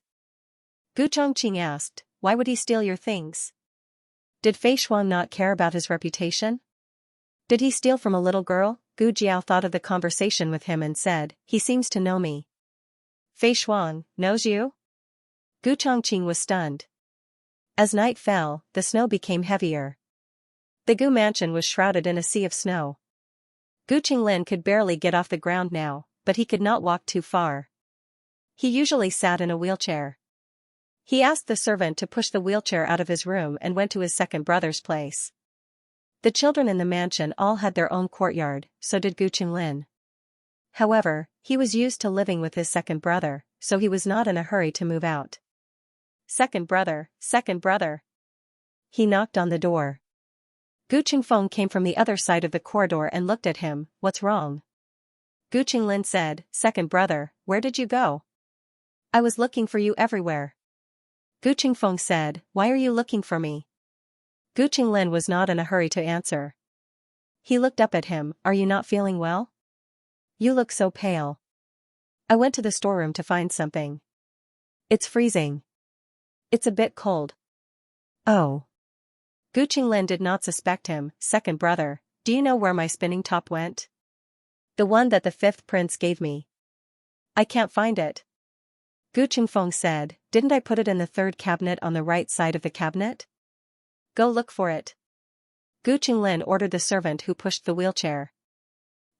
Gu Chongqing asked, "Why would he steal your things? Did Fei Shuang not care about his reputation? Did he steal from a little girl?" Gu Jiao thought of the conversation with him and said, "He seems to know me." "Fei Shuang knows you?" Gu Chongqing was stunned. As night fell, the snow became heavier. The Gu mansion was shrouded in a sea of snow. Gu Qinglin could barely get off the ground now, but he could not walk too far. He usually sat in a wheelchair. He asked the servant to push the wheelchair out of his room and went to his second brother's place. The children in the mansion all had their own courtyard, so did Gu Qinglin. However, he was used to living with his second brother, so he was not in a hurry to move out. Second brother, second brother." He knocked on the door. Gu Qingfeng came from the other side of the corridor and looked at him. "What's wrong?" Gu Qinglin said, "Second brother, where did you go? I was looking for you everywhere." Gu Qingfeng said, "Why are you looking for me?" Gu Qinglin was not in a hurry to answer. He looked up at him. "Are you not feeling well? You look so pale." "I went to the storeroom to find something. It's freezing. It's a bit cold." "Oh." Gu Qinglin did not suspect him. "Second brother, do you know where my spinning top went? The one that the fifth prince gave me. I can't find it." Gu Qingfeng said, "Didn't I put it in the third cabinet on the right side of the cabinet? Go look for it." Gu Qinglin ordered the servant who pushed the wheelchair.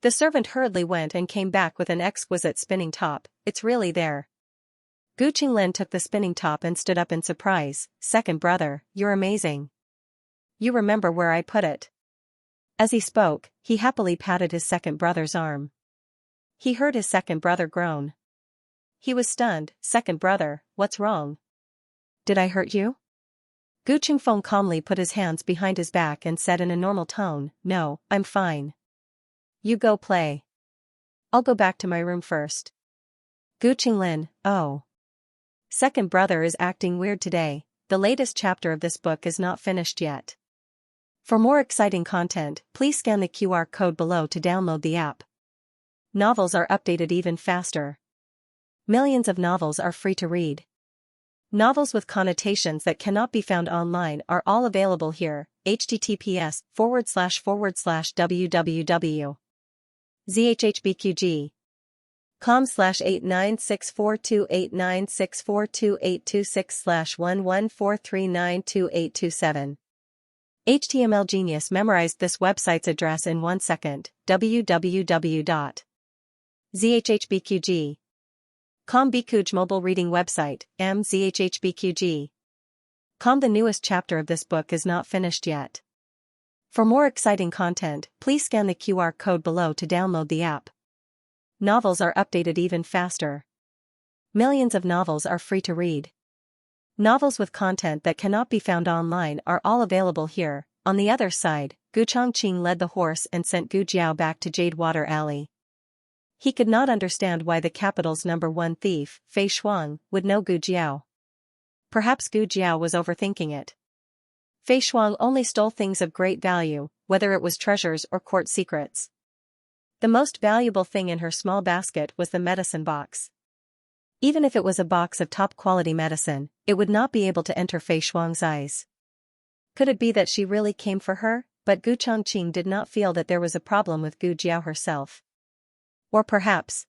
The servant hurriedly went and came back with an exquisite spinning top. "It's really there." Gu Qinglin took the spinning top and stood up in surprise. "Second brother, you're amazing. You remember where I put it." As he spoke, he happily patted his second brother's arm. He heard his second brother groan. He was stunned. "Second brother, what's wrong? Did I hurt you?" Gu Qingfeng calmly put his hands behind his back and said in a normal tone, "No, I'm fine. You go play. I'll go back to my room first." Gu Qinglin, "Oh. Second brother is acting weird today." The latest chapter of this book is not finished yet. For more exciting content, please scan the QR code below to download the app. Novels are updated even faster. Millions of novels are free to read. Novels with connotations that cannot be found online are all available here. https://www.zhhbqg.com/89642896428226/114392827. HTML Genius memorized this website's address in 1 second. www.zhhbqg.com Bikuj mobile reading website, mzhhbqg.com. The newest chapter of this book is not finished yet. For more exciting content, please scan the QR code below to download the app. Novels are updated even faster. Millions of novels are free to read. Novels with content that cannot be found online are all available here. On the other side, Gu Chongqing led the horse and sent Gu Jiao back to Jade Water Alley. He could not understand why the capital's #1 thief, Fei Shuang, would know Gu Jiao. Perhaps Gu Jiao was overthinking it. Fei Shuang only stole things of great value, whether it was treasures or court secrets. The most valuable thing in her small basket was the medicine box. Even if it was a box of top-quality medicine, it would not be able to enter Fei Shuang's eyes. Could it be that she really came for her? But Gu Chongqing did not feel that there was a problem with Gu Jiao herself. Or perhaps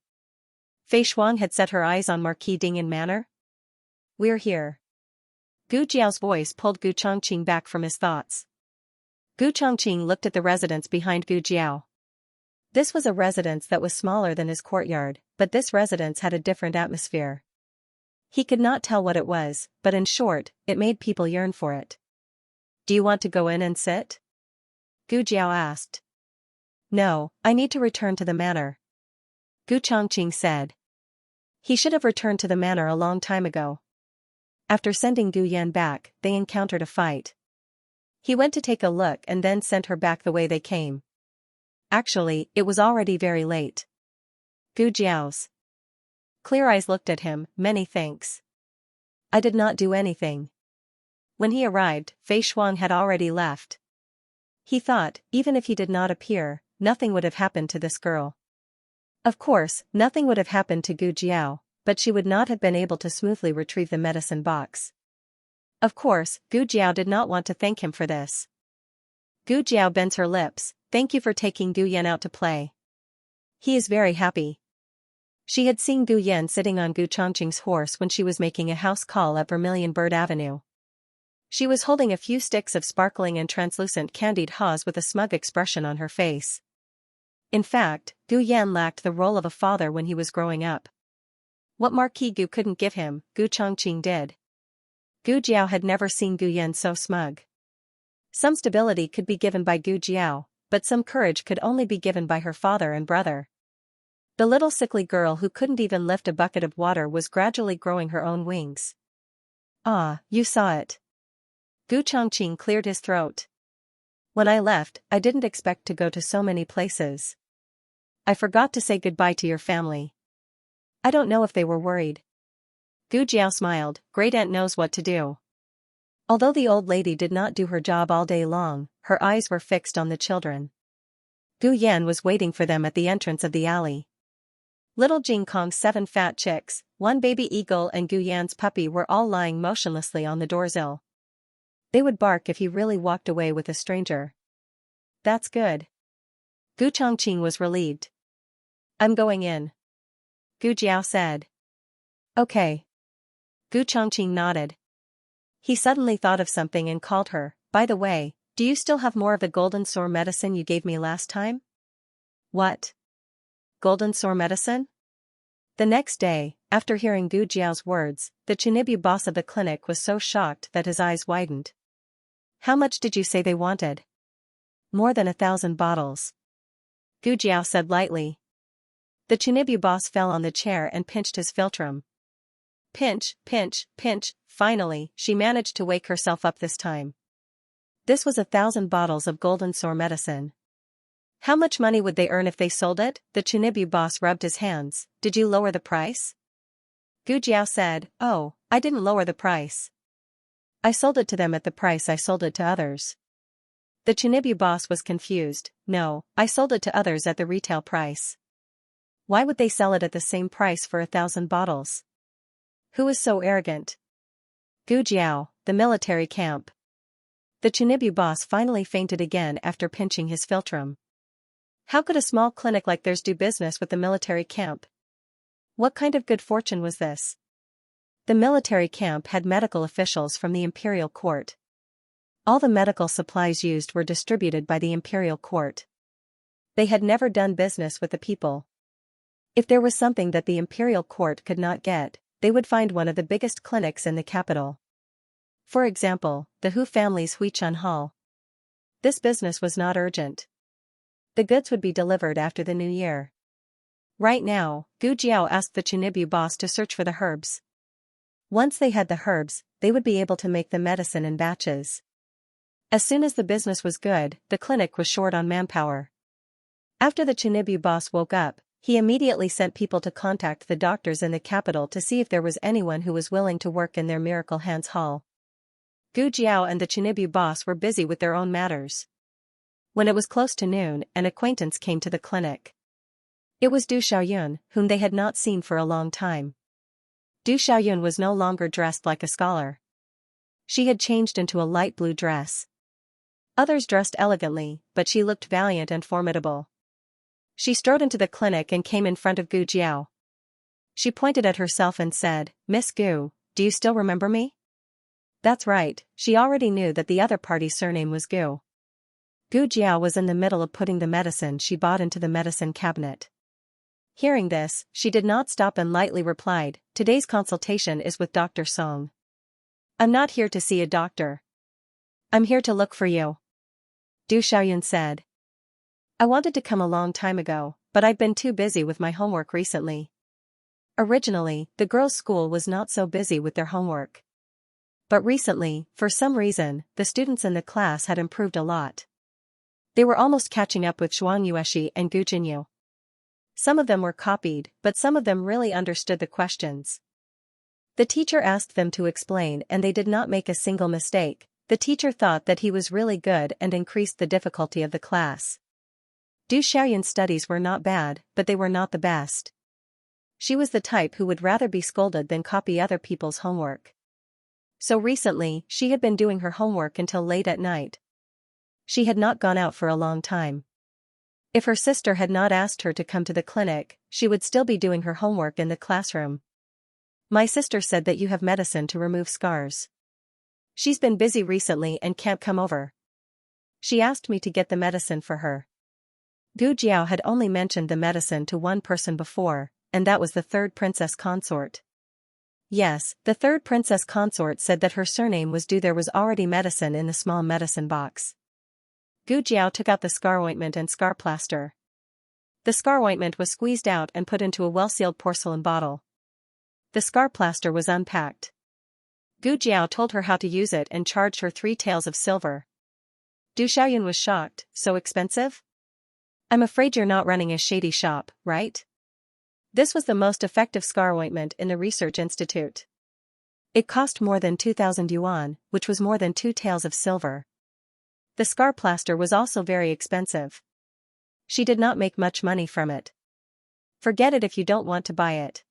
Fei Shuang had set her eyes on Marquis Dingyan Manor? We're here. Gu Jiao's voice pulled Gu Chongqing back from his thoughts. Gu Chongqing looked at the residence behind Gu Jiao. This was a residence that was smaller than his courtyard, but this residence had a different atmosphere. He could not tell what it was, but in short, it made people yearn for it. Do you want to go in and sit? Gu Jiao asked. No, I need to return to the manor. Gu Chongqing said. He should have returned to the manor a long time ago. After sending Gu Yan back, they encountered a fight. He went to take a look and then sent her back the way they came. Actually, it was already very late. Gu Jiao's clear eyes looked at him. Many thanks. I did not do anything. When he arrived, Fei Shuang had already left. He thought, even if he did not appear, nothing would have happened to this girl. Of course, nothing would have happened to Gu Jiao, but she would not have been able to smoothly retrieve the medicine box. Of course, Gu Jiao did not want to thank him for this. Gu Jiao bends her lips. Thank you for taking Gu Yan out to play. He is very happy. She had seen Gu Yan sitting on Gu Chongqing's horse when she was making a house call at Vermilion Bird Avenue. She was holding a few sticks of sparkling and translucent candied haws with a smug expression on her face. In fact, Gu Yan lacked the role of a father when he was growing up. What Marquis Gu couldn't give him, Gu Chongqing did. Gu Jiao had never seen Gu Yan so smug. Some stability could be given by Gu Jiao, but some courage could only be given by her father and brother. The little sickly girl who couldn't even lift a bucket of water was gradually growing her own wings. Ah, you saw it. Gu Chongqing cleared his throat. When I left, I didn't expect to go to so many places. I forgot to say goodbye to your family. I don't know if they were worried. Gu Jiao smiled. Great aunt knows what to do. Although the old lady did not do her job all day long, her eyes were fixed on the children. Gu Yan was waiting for them at the entrance of the alley. Little Jing Kong's 7 fat chicks, 1 baby eagle and Gu Yan's puppy were all lying motionlessly on the doorsill. They would bark if he really walked away with a stranger. That's good. Gu Chongqing was relieved. I'm going in. Gu Jiao said. Okay. Gu Chongqing nodded. He suddenly thought of something and called her. By the way, do you still have more of the golden sore medicine you gave me last time? What? Golden sore medicine? The next day, after hearing Gu Jiao's words, the Chinibu boss of the clinic was so shocked that his eyes widened. How much did you say they wanted? More than 1,000 bottles. Gu Jiao said lightly. The Chinibu boss fell on the chair and pinched his philtrum. Pinch, pinch, pinch. Finally, she managed to wake herself up this time. This was 1,000 bottles of golden sore medicine. How much money would they earn if they sold it? The Chinibu boss rubbed his hands. Did you lower the price? Gu Jiao said, Oh, I didn't lower the price. I sold it to them at the price I sold it to others. The Chinibu boss was confused. No, I sold it to others at the retail price. Why would they sell it at the same price for 1,000 bottles? Who is so arrogant? Gu Jiao, the military camp. The Chinibu boss finally fainted again after pinching his philtrum. How could a small clinic like theirs do business with the military camp? What kind of good fortune was this? The military camp had medical officials from the imperial court. All the medical supplies used were distributed by the imperial court. They had never done business with the people. If there was something that the imperial court could not get, they would find one of the biggest clinics in the capital. For example, the Hu family's Huichan Hall. This business was not urgent. The goods would be delivered after the new year. Right now, Gu Jiao asked the Chinibu boss to search for the herbs. Once they had the herbs, they would be able to make the medicine in batches. As soon as the business was good, the clinic was short on manpower. After the Chinibu boss woke up, he immediately sent people to contact the doctors in the capital to see if there was anyone who was willing to work in their Miracle Hands Hall. Gu Jiao and the Chinibu boss were busy with their own matters. When it was close to noon, an acquaintance came to the clinic. It was Du Xiaoyun, whom they had not seen for a long time. Du Xiaoyun was no longer dressed like a scholar. She had changed into a light blue dress. Others dressed elegantly, but she looked valiant and formidable. She strode into the clinic and came in front of Gu Jiao. She pointed at herself and said, "Miss Gu, do you still remember me?" That's right, she already knew that the other party's surname was Gu. Gu Jiao was in the middle of putting the medicine she bought into the medicine cabinet. Hearing this, she did not stop and lightly replied, "Today's consultation is with Dr. Song. I'm not here to see a doctor. I'm here to look for you," Du Xiaoyun said. "I wanted to come a long time ago, but I've been too busy with my homework recently." Originally, the girls' school was not so busy with their homework. But recently, for some reason, the students in the class had improved a lot. They were almost catching up with Xianxia and Gu Jinyu. Some of them were copied, but some of them really understood the questions. The teacher asked them to explain and they did not make a single mistake. The teacher thought that he was really good and increased the difficulty of the class. Du Xiaoyun's studies were not bad, but they were not the best. She was the type who would rather be scolded than copy other people's homework. So recently, she had been doing her homework until late at night. She had not gone out for a long time. If her sister had not asked her to come to the clinic, she would still be doing her homework in the classroom. "My sister said that you have medicine to remove scars. She's been busy recently and can't come over. She asked me to get the medicine for her." Gu Jiao had only mentioned the medicine to one person before, and that was the third princess consort. Yes, the third princess consort said that her surname was Du. There was already medicine in the small medicine box. Gu Jiao took out the scar ointment and scar plaster. The scar ointment was squeezed out and put into a well-sealed porcelain bottle. The scar plaster was unpacked. Gu Jiao told her how to use it and charged her 3 taels of silver. Du Xiaoyun was shocked. "So expensive? I'm afraid you're not running a shady shop, right?" This was the most effective scar ointment in the research institute. It cost more than 2,000 yuan, which was more than 2 taels of silver. The scar plaster was also very expensive. She did not make much money from it. "Forget it if you don't want to buy it."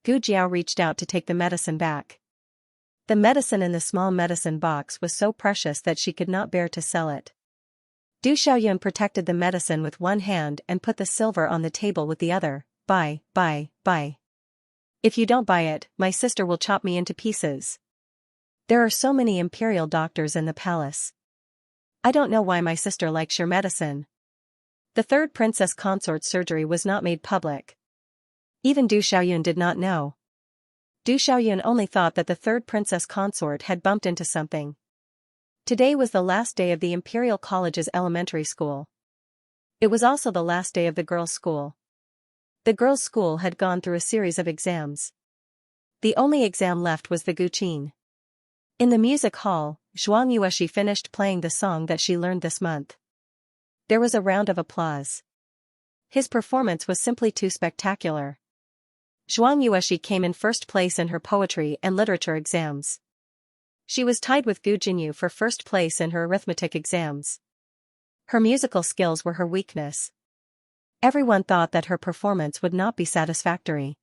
Gu Jiao reached out to take the medicine back. The medicine in the small medicine box was so precious that she could not bear to sell it. Du Xiaoyun protected the medicine with one hand and put the silver on the table with the other. Buy. If you don't buy it, my sister will chop me into pieces. There are so many imperial doctors in the palace. I don't know why my sister likes your medicine." The third princess consort's surgery was not made public. Even Du Xiaoyun did not know. Du Xiaoyun only thought that the third princess consort had bumped into something. Today was the last day of the Imperial College's elementary school. It was also the last day of the girls' school. The girls' school had gone through a series of exams. The only exam left was the Guqin. In the music hall, Xianxia finished playing the song that she learned this month. There was a round of applause. His performance was simply too spectacular. Xianxia came in first place in her poetry and literature exams. She was tied with Gu Jinyu for first place in her arithmetic exams. Her musical skills were her weakness. Everyone thought that her performance would not be satisfactory.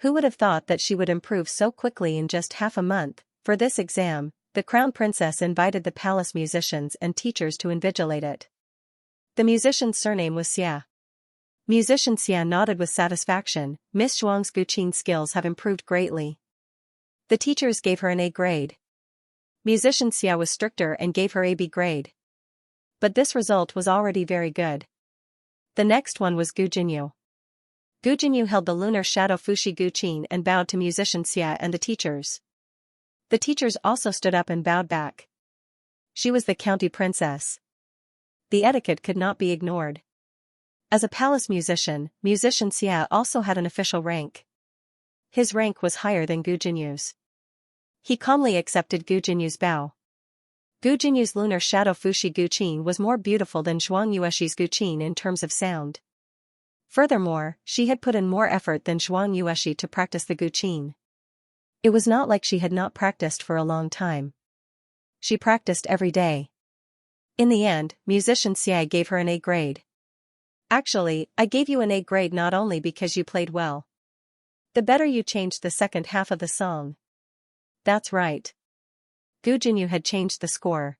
Who would have thought that she would improve so quickly in just half a month? For this exam, the crown princess invited the palace musicians and teachers to invigilate it. The musician's surname was Xia. Musician Xia nodded with satisfaction. "Miss Zhuang's Guqin skills have improved greatly." The teachers gave her an A grade. Musician Xia was stricter and gave her a B grade. But this result was already very good. The next one was Gu Jinyu. Gu Jinyu held the lunar shadow Fushi Guqin and bowed to musician Xia and the teachers. The teachers also stood up and bowed back. She was the county princess. The etiquette could not be ignored. As a palace musician, musician Xia also had an official rank. His rank was higher than Gu Jinyu's. He calmly accepted Gu Jinyu's bow. Gu Jinyu's lunar shadow Fushi Guqin was more beautiful than Zhuang Yuexi's Guqin in terms of sound. Furthermore, she had put in more effort than Zhuang Yuexi to practice the Guqin. It was not like she had not practiced for a long time. She practiced every day. In the end, musician Xia gave her an A grade. Actually, I gave you an A grade not only because you played well. The better you changed the second half of the song. That's right. Gu Jinyu had changed the score.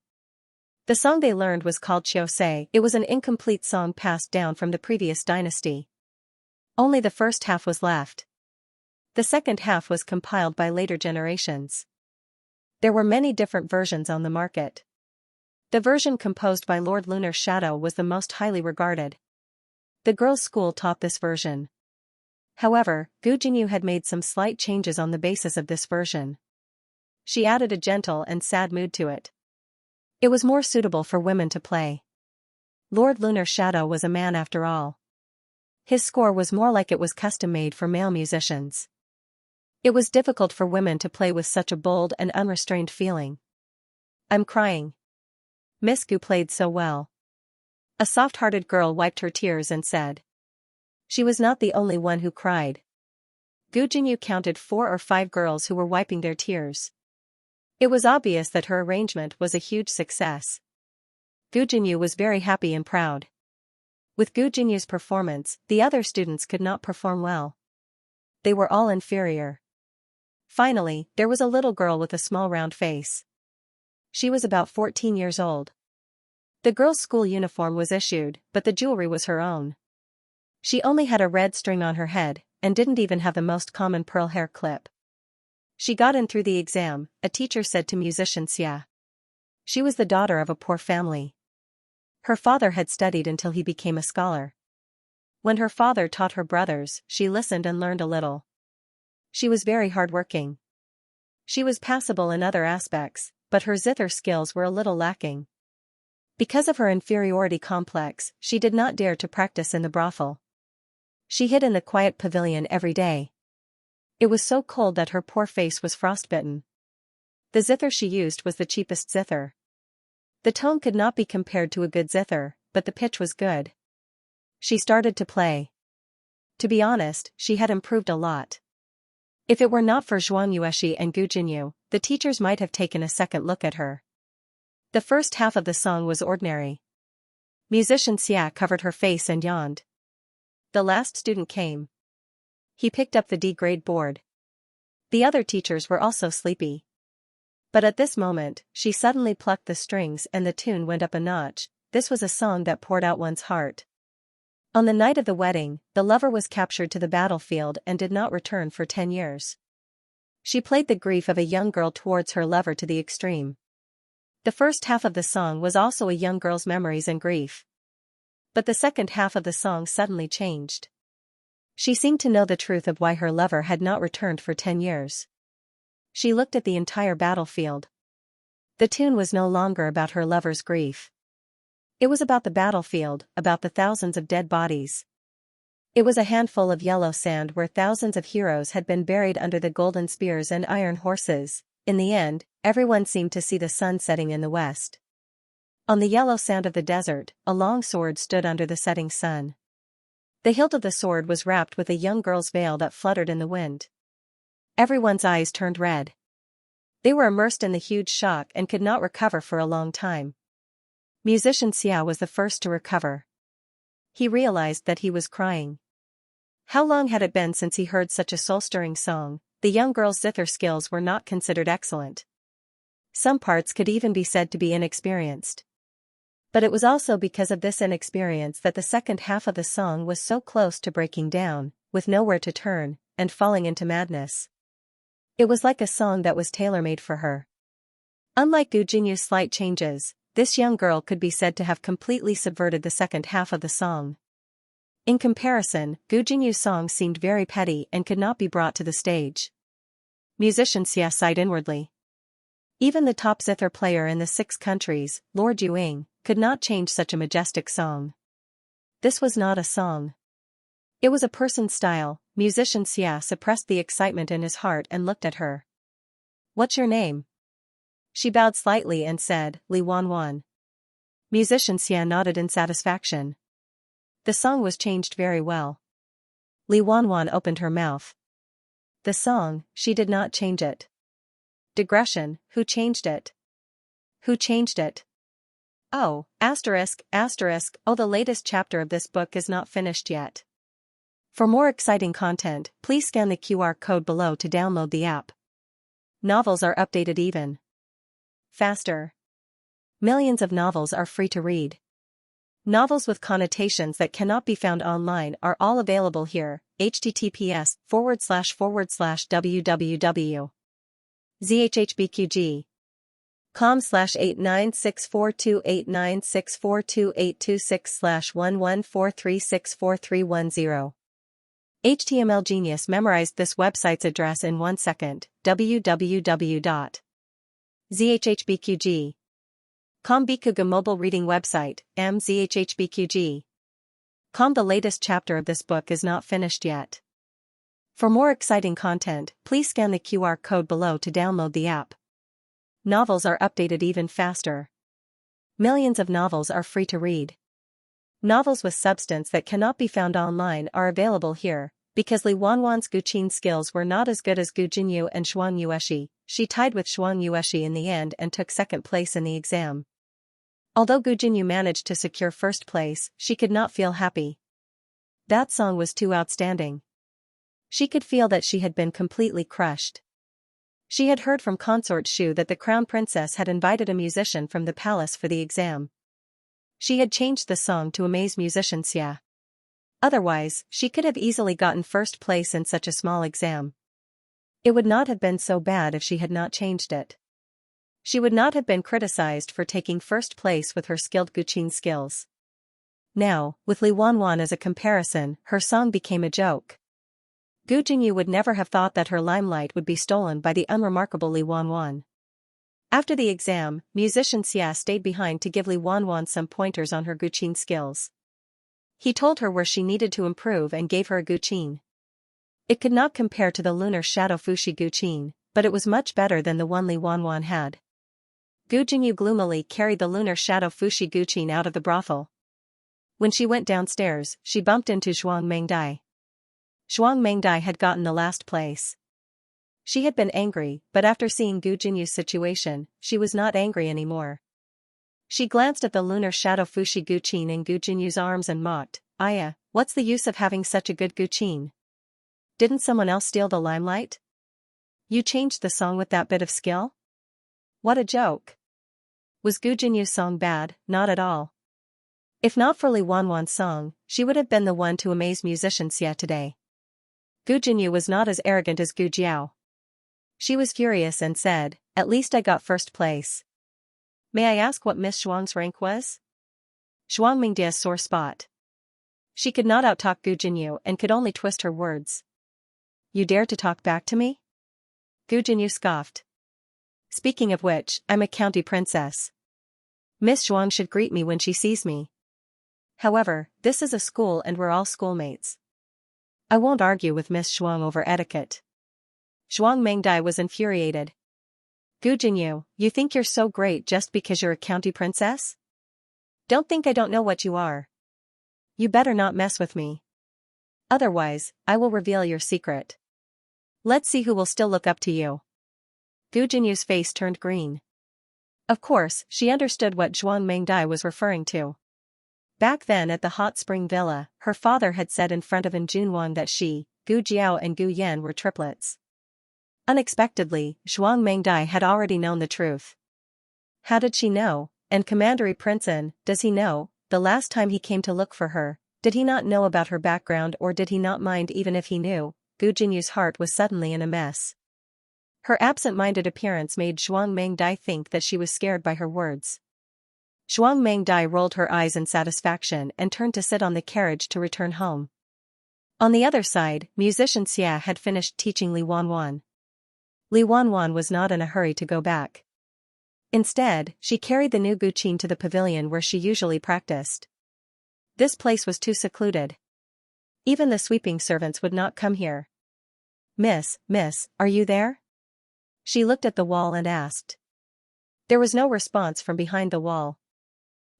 The song they learned was called Xiaoxia. It was an incomplete song passed down from the previous dynasty. Only the first half was left. The second half was compiled by later generations. There were many different versions on the market. The version composed by Lord Lunar Shadow was the most highly regarded. The girls' school taught this version. However, Gu Jinyu had made some slight changes on the basis of this version. She added a gentle and sad mood to it. It was more suitable for women to play. Lord Lunar Shadow was a man after all. His score was more like it was custom-made for male musicians. It was difficult for women to play with such a bold and unrestrained feeling. I'm crying. Miss Gu played so well. A soft-hearted girl wiped her tears and said. She was not the only one who cried. Gu Jinyu counted 4 or 5 girls who were wiping their tears. It was obvious that her arrangement was a huge success. Gu Jinyu was very happy and proud. With Gu Jinyu's performance, the other students could not perform well. They were all inferior. Finally, there was a little girl with a small round face. She was about 14 years old. The girl's school uniform was issued, but the jewelry was her own. She only had a red string on her head, and didn't even have the most common pearl hair clip. She got in through the exam, a teacher said to musician Xia. She was the daughter of a poor family. Her father had studied until he became a scholar. When her father taught her brothers, she listened and learned a little. She was very hardworking. She was passable in other aspects, but her zither skills were a little lacking. Because of her inferiority complex, she did not dare to practice in the brothel. She hid in the quiet pavilion every day. It was so cold that her poor face was frostbitten. The zither she used was the cheapest zither. The tone could not be compared to a good zither, but the pitch was good. She started to play. To be honest, she had improved a lot. If it were not for Zhuang Yuexi and Gu Jinyu, the teachers might have taken a second look at her. The first half of the song was ordinary. Musician Xia covered her face and yawned. The last student came. He picked up the D-grade board. The other teachers were also sleepy. But at this moment, she suddenly plucked the strings and the tune went up a notch. This was a song that poured out one's heart. On the night of the wedding, the lover was captured to the battlefield and did not return for 10 years. She played the grief of a young girl towards her lover to the extreme. The first half of the song was also a young girl's memories and grief. But the second half of the song suddenly changed. She seemed to know the truth of why her lover had not returned for 10 years. She looked at the entire battlefield. The tune was no longer about her lover's grief. It was about the battlefield, about the thousands of dead bodies. It was a handful of yellow sand where thousands of heroes had been buried under the golden spears and iron horses. In the end, everyone seemed to see the sun setting in the west. On the yellow sand of the desert, a long sword stood under the setting sun. The hilt of the sword was wrapped with a young girl's veil that fluttered in the wind. Everyone's eyes turned red. They were immersed in the huge shock and could not recover for a long time. Musician Xia was the first to recover. He realized that he was crying. How long had it been since he heard such a soul-stirring song? The young girl's zither skills were not considered excellent. Some parts could even be said to be inexperienced. But it was also because of this inexperience that the second half of the song was so close to breaking down, with nowhere to turn, and falling into madness. It was like a song that was tailor-made for her. Unlike Gu Jinyu's slight changes, this young girl could be said to have completely subverted the second half of the song. In comparison, Gu Jinyu's song seemed very petty and could not be brought to the stage. Musician Xia sighed inwardly. Even the top zither player in the 6 countries, Lord Yuing, could not change such a majestic song. This was not a song. It was a person's style. Musician Xia suppressed the excitement in his heart and looked at her. What's your name? She bowed slightly and said, Li Wanwan. Musician Xia nodded in satisfaction. The song was changed very well. Li Wanwan opened her mouth. The song, she did not change it. Digression, who changed it? Who changed it? Oh, asterisk, oh, the latest chapter of this book is not finished yet. For more exciting content, please scan the QR code below to download the app. Novels are updated even faster. Millions of novels are free to read. Novels with connotations that cannot be found online are all available here. https://www.zhhbqg.com/896428964286/114364310. HTML Genius memorized this website's address in 1 second. www.zhhbqg. Bikuga mobile reading website, mzhhbqg. The latest chapter of this book is not finished yet. For more exciting content, please scan the QR code below to download the app. Novels are updated even faster. Millions of novels are free to read. Novels with substance that cannot be found online are available here. Because Li Wanwan's Guqin skills were not as good as Gu Jinyu and Shuang Yueshi, she tied with Shuang Yueshi in the end and took second place in the exam. Although Gu Jinyu managed to secure first place, she could not feel happy. That song was too outstanding. She could feel that she had been completely crushed. She had heard from Consort Shu that the crown princess had invited a musician from the palace for the exam. She had changed the song to amaze musician Xia. Otherwise, she could have easily gotten first place in such a small exam. It would not have been so bad if she had not changed it. She would not have been criticized for taking first place with her skilled Guqin skills. Now, with Li Wanwan as a comparison, her song became a joke. Gu Jinyu would never have thought that her limelight would be stolen by the unremarkable Li Wanwan. After the exam, musician Xia stayed behind to give Li Wanwan some pointers on her Guqin skills. He told her where she needed to improve and gave her a Guqin. It could not compare to the lunar shadow Fushi Guqin, but it was much better than the one Li Wanwan had. Gu Jinyu gloomily carried the lunar shadow Fushi Guqin out of the brothel. When she went downstairs, she bumped into Zhuang Mengdai. Zhuang Mengdai had gotten the last place. She had been angry, but after seeing Gu Jinyu's situation, she was not angry anymore. She glanced at the lunar shadow Fushi Guqin in Gu Jinyu's arms and mocked, "Aya, what's the use of having such a good Guqin? Didn't someone else steal the limelight? You changed the song with that bit of skill? What a joke." Was Gu Jinyu's song bad? Not at all. If not for Li Wanwan's song, she would have been the one to amaze musician Xia today. Gu Jinyu was not as arrogant as Gu Jiao. She was furious and said, "At least I got first place. May I ask what Miss Shuang's rank was?" Shuang Mingdia's sore spot. She could not outtalk Gu Jinyu and could only twist her words. "You dare to talk back to me?" Gu Jinyu scoffed. "Speaking of which, I'm a county princess. Miss Shuang should greet me when she sees me. However, this is a school and we're all schoolmates. I won't argue with Miss Shuang over etiquette." Zhuang Mengdai was infuriated. "Gu Jinyu, you think you're so great just because you're a county princess? Don't think I don't know what you are. You better not mess with me. Otherwise, I will reveal your secret. Let's see who will still look up to you." Gu Jinyu's face turned green. Of course, she understood what Zhuang Mengdai was referring to. Back then at the hot spring villa, her father had said in front of An Junwang that she, Gu Jiao and Gu Yan were triplets. Unexpectedly, Zhuang Mengdai had already known the truth. How did she know? And Commandery Prince An, does he know? The last time he came to look for her, did he not know about her background or did he not mind even if he knew? Gu Jinyu's heart was suddenly in a mess. Her absent-minded appearance made Zhuang Mengdai think that she was scared by her words. Zhuang Mengdai rolled her eyes in satisfaction and turned to sit on the carriage to return home. On the other side, musician Xia had finished teaching Li Wanwan. Li Wanwan was not in a hurry to go back. Instead, she carried the new Guqin to the pavilion where she usually practiced. This place was too secluded. Even the sweeping servants would not come here. Miss, are you there?" She looked at the wall and asked. There was no response from behind the wall.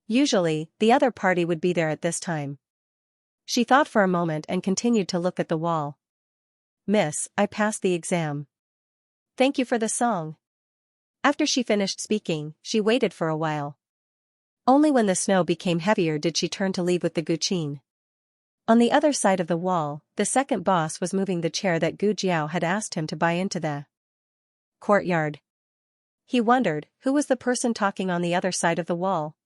Usually, the other party would be there at this time. She thought for a moment and continued to look at the wall. "Miss, I passed the exam. Thank you for the song." After she finished speaking, she waited for a while. Only when the snow became heavier did she turn to leave with the Guqin. On the other side of the wall, the second boss was moving the chair that Gu Jiao had asked him to buy into the courtyard. He wondered, who was the person talking on the other side of the wall?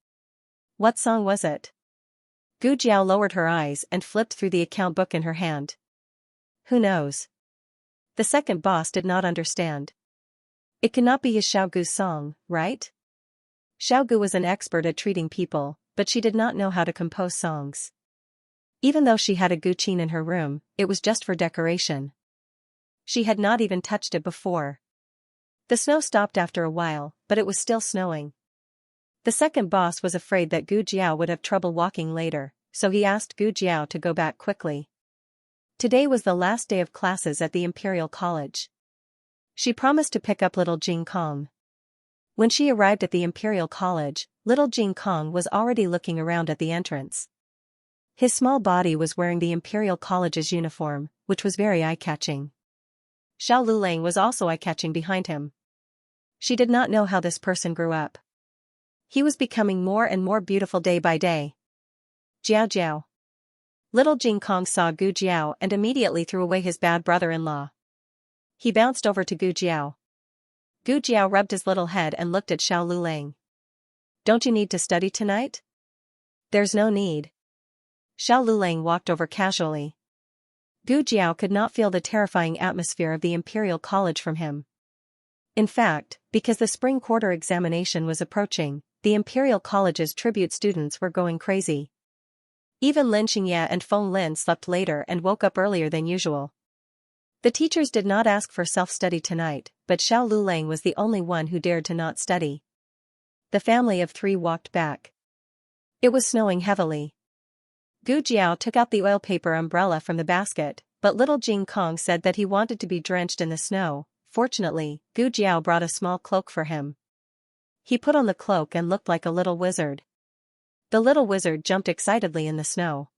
What song was it? Gu Jiao lowered her eyes and flipped through the account book in her hand. Who knows? The second boss did not understand. It could not be his Xiaogu's song, right? Xiaogu was an expert at treating people, but she did not know how to compose songs. Even though she had a Guqin in her room, it was just for decoration. She had not even touched it before. The snow stopped after a while, but it was still snowing. The second boss was afraid that Gu Jiao would have trouble walking later, so he asked Gu Jiao to go back quickly. Today was the last day of classes at the Imperial College. She promised to pick up little Jing Kong. When she arrived at the Imperial College, little Jing Kong was already looking around at the entrance. His small body was wearing the Imperial College's uniform, which was very eye-catching. Xiao Lulang was also eye-catching behind him. She did not know how this person grew up. He was becoming more and more beautiful day by day. Jiao Jiao. Little Jing Kong saw Gu Jiao and immediately threw away his bad brother-in-law. He bounced over to Gu Jiao. Gu Jiao rubbed his little head and looked at Xiao Lulang. Don't you need to study tonight? There's no need. Xiao Lulang walked over casually. Gu Jiao could not feel the terrifying atmosphere of the Imperial College from him. In fact, because the spring quarter examination was approaching, the Imperial College's tribute students were going crazy. Even Lin Xianxia and Feng Lin slept later and woke up earlier than usual. The teachers did not ask for self-study tonight, but Xiao Lulang was the only one who dared to not study. The family of three walked back. It was snowing heavily. Gu Jiao took out the oil paper umbrella from the basket, but little Jing Kong said that he wanted to be drenched in the snow. Fortunately, Gu Jiao brought a small cloak for him. He put on the cloak and looked like a little wizard. The little wizard jumped excitedly in the snow.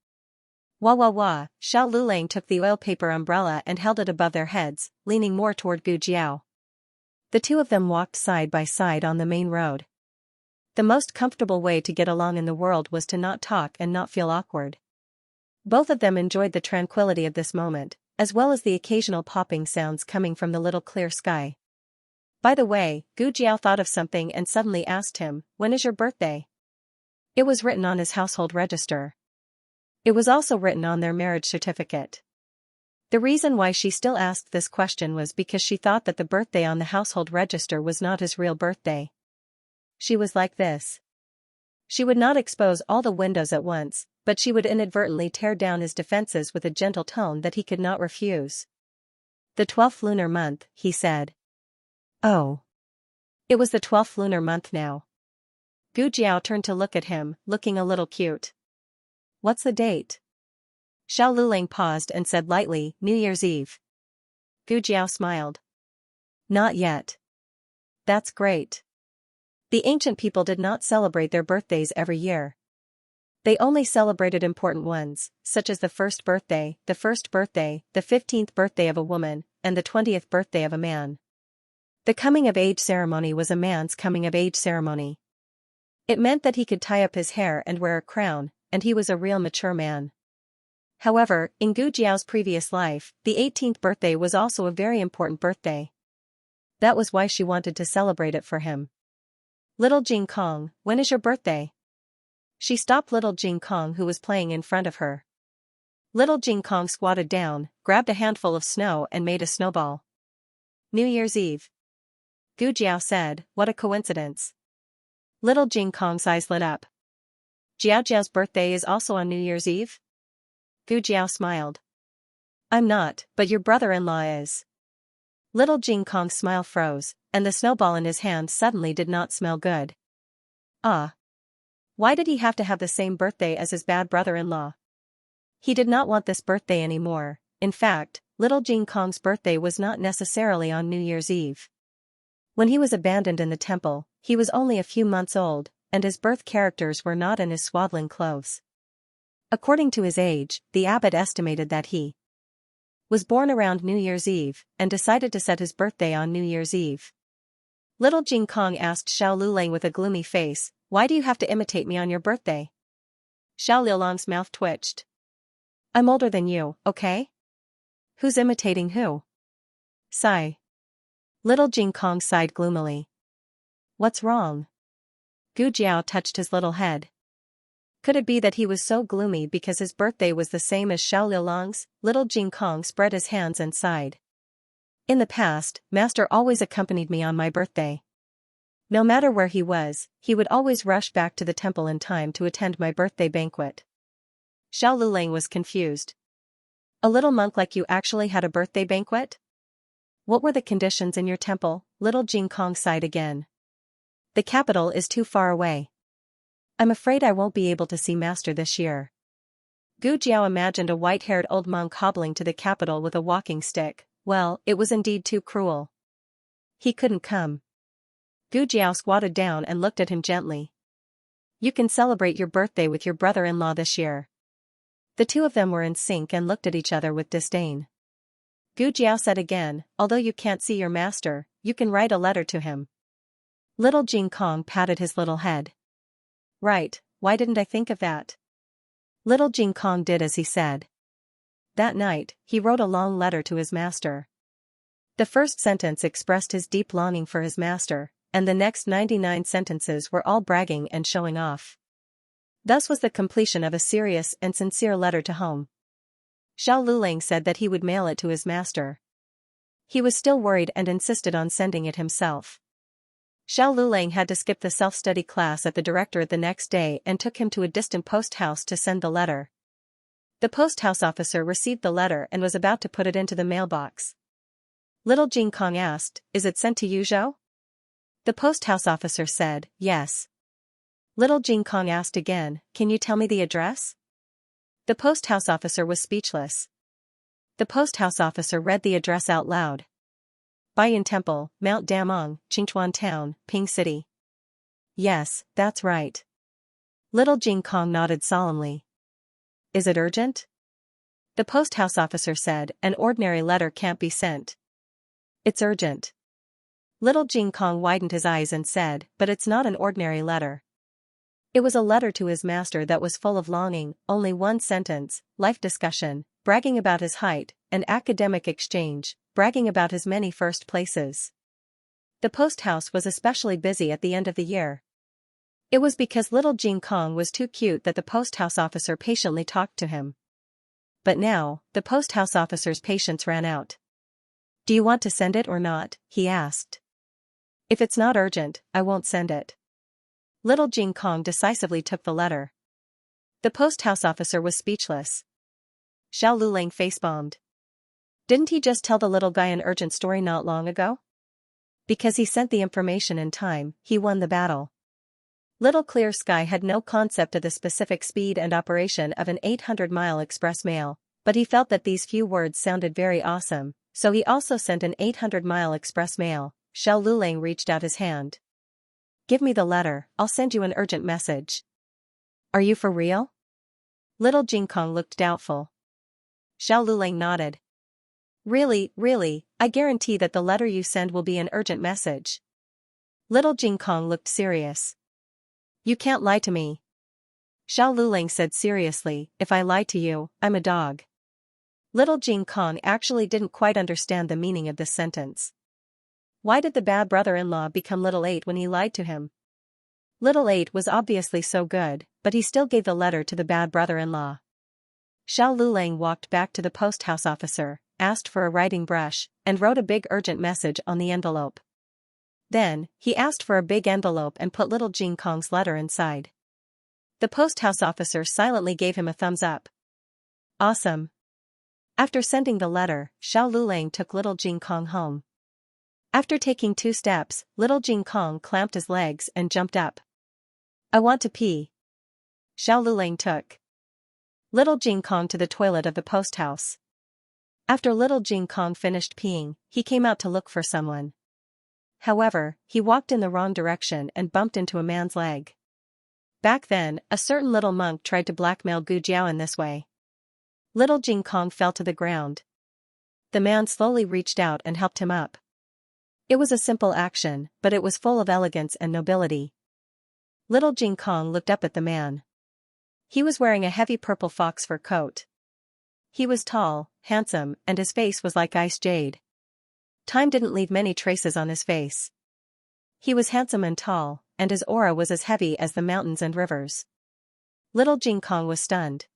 Wah wah wah, Xiao Lulang took the oil paper umbrella and held it above their heads, leaning more toward Gu Jiao. The two of them walked side by side on the main road. The most comfortable way to get along in the world was to not talk and not feel awkward. Both of them enjoyed the tranquility of this moment, as well as the occasional popping sounds coming from the little clear sky. By the way, Gu Jiao thought of something and suddenly asked him, "When is your birthday?" It was written on his household register. It was also written on their marriage certificate. The reason why she still asked this question was because she thought that the birthday on the household register was not his real birthday. She was like this. She would not expose all the windows at once, but she would inadvertently tear down his defenses with a gentle tone that he could not refuse. The 12th lunar month, he said. Oh. It was the 12th lunar month now. Gu Jiao turned to look at him, looking a little cute. What's the date? Xiao Lulang paused and said lightly, New Year's Eve. Gu Jiao smiled. Not yet. That's great. The ancient people did not celebrate their birthdays every year. They only celebrated important ones, such as the first birthday, the 15th birthday of a woman, and the 20th birthday of a man. The coming-of-age ceremony was a man's coming-of-age ceremony. It meant that he could tie up his hair and wear a crown, and he was a real mature man. However, in Gu Jiao's previous life, the 18th birthday was also a very important birthday. That was why she wanted to celebrate it for him. Little Jing Kong, when is your birthday? She stopped little Jing Kong who was playing in front of her. Little Jing Kong squatted down, grabbed a handful of snow and made a snowball. New Year's Eve. Gu Jiao said, what a coincidence. Little Jing Kong's eyes lit up. Jiao Jiao's birthday is also on New Year's Eve? Gu Jiao smiled. I'm not, but your brother-in-law is. Little Jing Kong's smile froze, and the snowball in his hand suddenly did not smell good. Ah. Why did he have to have the same birthday as his bad brother-in-law? He did not want this birthday anymore. In fact, little Jing Kong's birthday was not necessarily on New Year's Eve. When he was abandoned in the temple, he was only a few months old, and his birth characters were not in his swaddling clothes. According to his age, the abbot estimated that he was born around New Year's Eve, and decided to set his birthday on New Year's Eve. Little Jing Kong asked Xiao Lulang with a gloomy face, "Why do you have to imitate me on your birthday?" Xiao Lulang's mouth twitched. "I'm older than you, okay? Who's imitating who?" Sigh. Little Jing Kong sighed gloomily. "What's wrong?" Gu Jiao touched his little head. Could it be that he was so gloomy because his birthday was the same as Xiao Lulang's? Little Jing Kong spread his hands and sighed. "In the past, Master always accompanied me on my birthday. No matter where he was, he would always rush back to the temple in time to attend my birthday banquet." Xiao Lulang was confused. "A little monk like you actually had a birthday banquet? What were the conditions in your temple?" Little Jing Kong sighed again. "The capital is too far away. I'm afraid I won't be able to see Master this year." Gu Jiao imagined a white-haired old monk hobbling to the capital with a walking stick. Well, it was indeed too cruel. He couldn't come. Gu Jiao squatted down and looked at him gently. "You can celebrate your birthday with your brother-in-law this year." The two of them were in sync and looked at each other with disdain. Gu Jiao said again, "Although you can't see your master, you can write a letter to him." Little Jing Kong patted his little head. "Right, why didn't I think of that?" Little Jing Kong did as he said. That night, he wrote a long letter to his master. The first sentence expressed his deep longing for his master, and the next 99 sentences were all bragging and showing off. Thus was the completion of a serious and sincere letter to home. Xiao Lulang said that he would mail it to his master. He was still worried and insisted on sending it himself. Xiao Lulang had to skip the self-study class at the directorate the next day and took him to a distant post house to send the letter. The post house officer received the letter and was about to put it into the mailbox. Little Jing Kong asked, "Is it sent to Yuzhou?" The post house officer said, "Yes." Little Jing Kong asked again, "Can you tell me the address?" The post house officer was speechless. The post house officer read the address out loud. Baiyan Temple, Mount Damong, Qingchuan Town, Ping City. "Yes, that's right." Little Jing Kong nodded solemnly. "Is it urgent?" The post house officer said, "An ordinary letter can't be sent." "It's urgent." Little Jing Kong widened his eyes and said, "But it's not an ordinary letter." It was a letter to his master that was full of longing, only one sentence, life discussion, bragging about his height, an academic exchange, bragging about his many first places. The post house was especially busy at the end of the year. It was because little Jing Kong was too cute that the post house officer patiently talked to him. But now, the post house officer's patience ran out. "Do you want to send it or not?" he asked. "If it's not urgent, I won't send it." Little Jing Kong decisively took the letter. The post house officer was speechless. Xiao Lulang face-bombed. Didn't he just tell the little guy an urgent story not long ago? Because he sent the information in time, he won the battle. Little Clear Sky had no concept of the specific speed and operation of an 800-mile express mail, but he felt that these few words sounded very awesome, so he also sent an 800-mile express mail. Xiao Lulang reached out his hand. "Give me the letter, I'll send you an urgent message." "Are you for real?" Little Jing Kong looked doubtful. Xiao Lulang nodded. Really, I guarantee that the letter you send will be an urgent message." Little Jing Kong looked serious. "You can't lie to me." Xiao Lulang said seriously, "If I lie to you, I'm a dog." Little Jing Kong actually didn't quite understand the meaning of this sentence. Why did the bad brother-in-law become Little 8 when he lied to him? Little 8 was obviously so good, but he still gave the letter to the bad brother-in-law. Xiao Lulang walked back to the post house officer, asked for a writing brush, and wrote a big urgent message on the envelope. Then, he asked for a big envelope and put little Jing Kong's letter inside. The post house officer silently gave him a thumbs up. Awesome. After sending the letter, Xiao Lulang took little Jing Kong home. After taking 2 steps, little Jing Kong clamped his legs and jumped up. "I want to pee." Xiao Lulang took little Jing Kong to the toilet of the post house. After little Jing Kong finished peeing, he came out to look for someone. However, he walked in the wrong direction and bumped into a man's leg. Back then, a certain little monk tried to blackmail Gu Jiao in this way. Little Jing Kong fell to the ground. The man slowly reached out and helped him up. It was a simple action, but it was full of elegance and nobility. Little Jing Kong looked up at the man. He was wearing a heavy purple fox fur coat. He was tall, handsome, and his face was like ice jade. Time didn't leave many traces on his face. He was handsome and tall, and his aura was as heavy as the mountains and rivers. Little Jing Kong was stunned.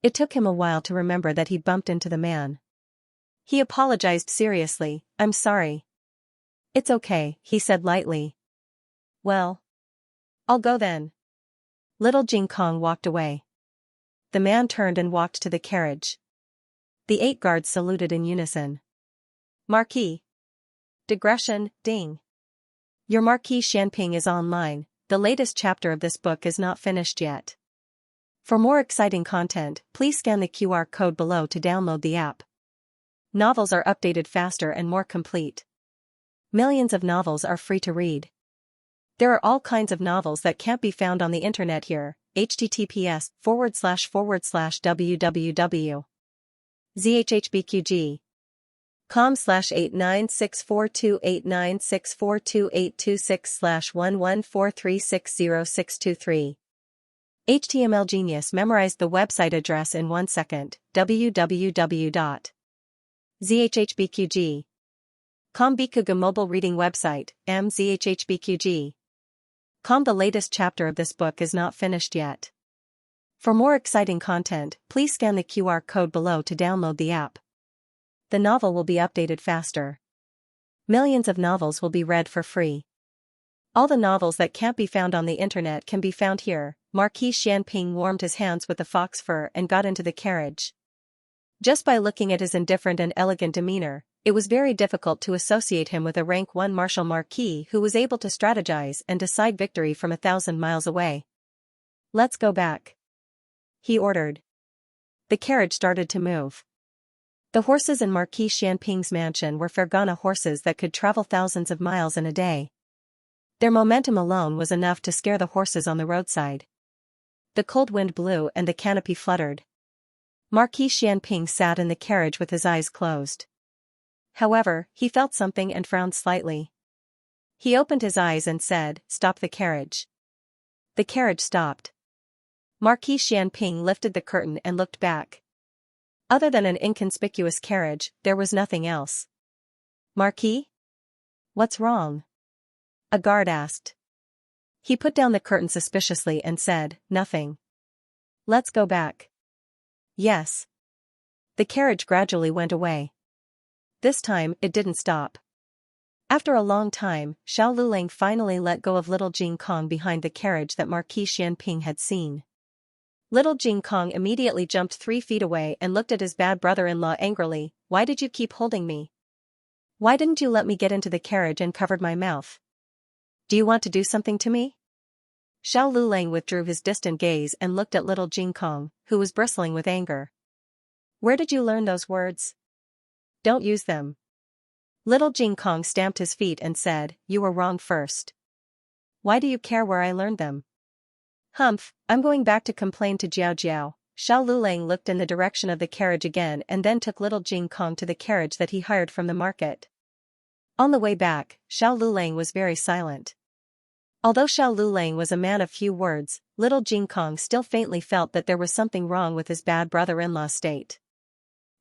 It took him a while to remember that he'd bumped into the man. He apologized seriously. "I'm sorry." "It's okay," he said lightly. "Well, I'll go then." Little Jing Kong walked away. The man turned and walked to the carriage. The 8 guards saluted in unison. "Marquis. Digression, ding. Your Marquis Xianping is online. The latest chapter of this book is not finished yet. For more exciting content, please scan the QR code below to download the app. Novels are updated faster and more complete. Millions of novels are free to read. There are all kinds of novels that can't be found on the internet here. https://www.zhhbqg.com/896428964286/114360623. HTML Genius memorized the website address in 1 second. www.zhhbqg.com Bikuga mobile reading website, mzhhbqg.com. The latest chapter of this book is not finished yet. For more exciting content, please scan the QR code below to download the app. The novel will be updated faster. Millions of novels will be read for free. All the novels that can't be found on the internet can be found here. Marquis Xianping warmed his hands with the fox fur and got into the carriage. Just by looking at his indifferent and elegant demeanor, it was very difficult to associate him with a rank 1 martial marquis who was able to strategize and decide victory from 1,000 miles away. "Let's go back," he ordered. The carriage started to move. The horses in Marquis Xianping's mansion were Fergana horses that could travel thousands of miles in a day. Their momentum alone was enough to scare the horses on the roadside. The cold wind blew and the canopy fluttered. Marquis Xianping sat in the carriage with his eyes closed. However, he felt something and frowned slightly. He opened his eyes and said, "Stop the carriage." The carriage stopped. Marquis Xianping lifted the curtain and looked back. Other than an inconspicuous carriage, there was nothing else. "Marquis? What's wrong?" a guard asked. He put down the curtain suspiciously and said, "Nothing." "Let's go back." "Yes." The carriage gradually went away. This time, it didn't stop. After a long time, Xiao Lulang finally let go of little Jing Kong behind the carriage that Marquis Xianping had seen. Little Jing Kong immediately jumped 3 feet away and looked at his bad brother-in-law angrily. "Why did you keep holding me? Why didn't you let me get into the carriage and covered my mouth? Do you want to do something to me?" Xiao Lulang withdrew his distant gaze and looked at little Jing Kong, who was bristling with anger. "Where did you learn those words? Don't use them." Little Jing Kong stamped his feet and said, "You were wrong first. Why do you care where I learned them?" "Humph, I'm going back to complain to Jiao Jiao." Xiao Lulang looked in the direction of the carriage again and then took little Jing Kong to the carriage that he hired from the market. On the way back, Xiao Lulang was very silent. Although Xiao Lulang was a man of few words, little Jing Kong still faintly felt that there was something wrong with his bad brother-in-law's state.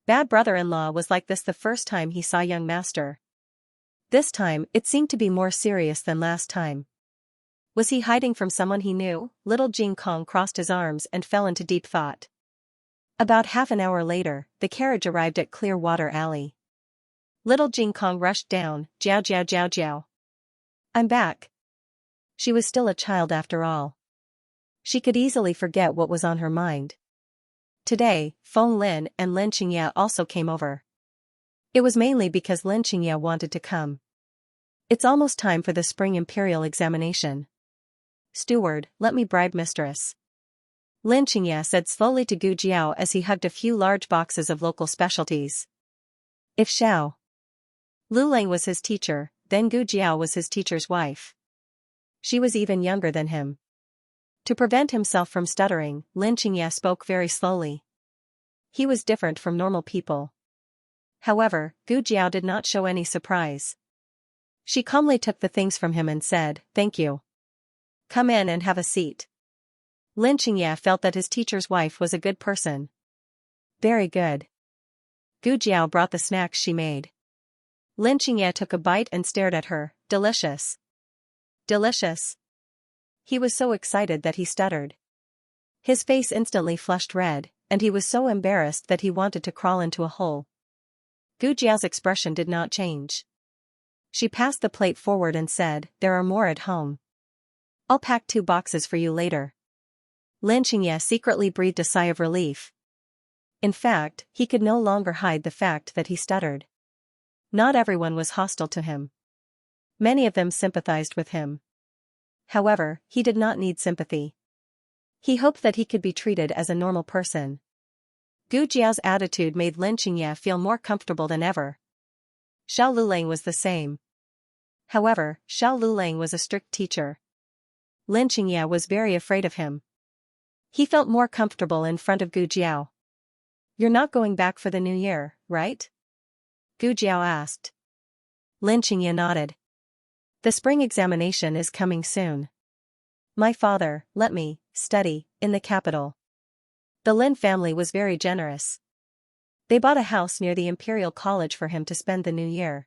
Bad brother-in-law was like this the first time he saw young master. This time, it seemed to be more serious than last time. Was he hiding from someone he knew? Little Jing Kong crossed his arms and fell into deep thought. About half an hour later, the carriage arrived at Clearwater Alley. Little Jing Kong rushed down. "Jiao Jiao Jiao Jiao. I'm back." She was still a child after all. She could easily forget what was on her mind. Today, Feng Lin and Lin Xianxia also came over. It was mainly because Lin Xianxia wanted to come. It's almost time for the spring imperial examination. "Steward, let me bribe mistress," Lin Xianxia said slowly to Gu Jiao as he hugged a few large boxes of local specialties. If Xiao Lulang was his teacher, then Gu Jiao was his teacher's wife. She was even younger than him. To prevent himself from stuttering, Lin Xianxia spoke very slowly. He was different from normal people. However, Gu Jiao did not show any surprise. She calmly took the things from him and said, "Thank you. Come in and have a seat." Lin Xianxia felt that his teacher's wife was a good person. Very good. Gu Jiao brought the snacks she made. Lin Xianxia took a bite and stared at her. Delicious. Delicious. He was so excited that he stuttered. His face instantly flushed red, and he was so embarrassed that he wanted to crawl into a hole. Gu Jiao's expression did not change. She passed the plate forward and said, "There are more at home. I'll pack 2 boxes for you later." Lin Xianxia secretly breathed a sigh of relief. In fact, he could no longer hide the fact that he stuttered. Not everyone was hostile to him. Many of them sympathized with him. However, he did not need sympathy. He hoped that he could be treated as a normal person. Gu Jiao's attitude made Lin Xianxia feel more comfortable than ever. Xiao Lulang was the same. However, Xiao Lulang was a strict teacher. Lin Xianxia was very afraid of him. He felt more comfortable in front of Gu Jiao. "You're not going back for the new year, right?" Gu Jiao asked. Lin Xianxia nodded. "The spring examination is coming soon. My father let me study in the capital." The Lin family was very generous. They bought a house near the Imperial College for him to spend the new year.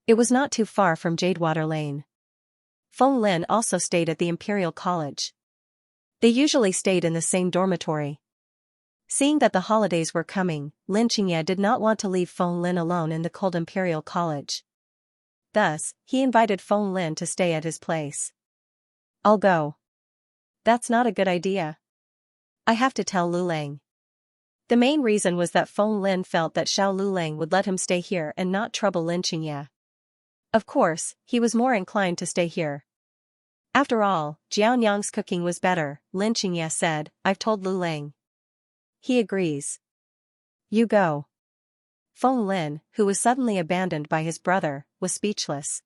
It was not too far from Jadewater Lane. Feng Lin also stayed at the Imperial College. They usually stayed in the same dormitory. Seeing that the holidays were coming, Lin Xianxia did not want to leave Feng Lin alone in the cold Imperial College. Thus, he invited Feng Lin to stay at his place. "I'll go." "That's not a good idea. I have to tell Lulang." The main reason was that Feng Lin felt that Xiao Lulang would let him stay here and not trouble Lin Xianxia. Of course, he was more inclined to stay here. After all, Jiaonyang's cooking was better, Lin Xianxia said. "I've told Lulang. He agrees. You go." Feng Lin, who was suddenly abandoned by his brother, was speechless.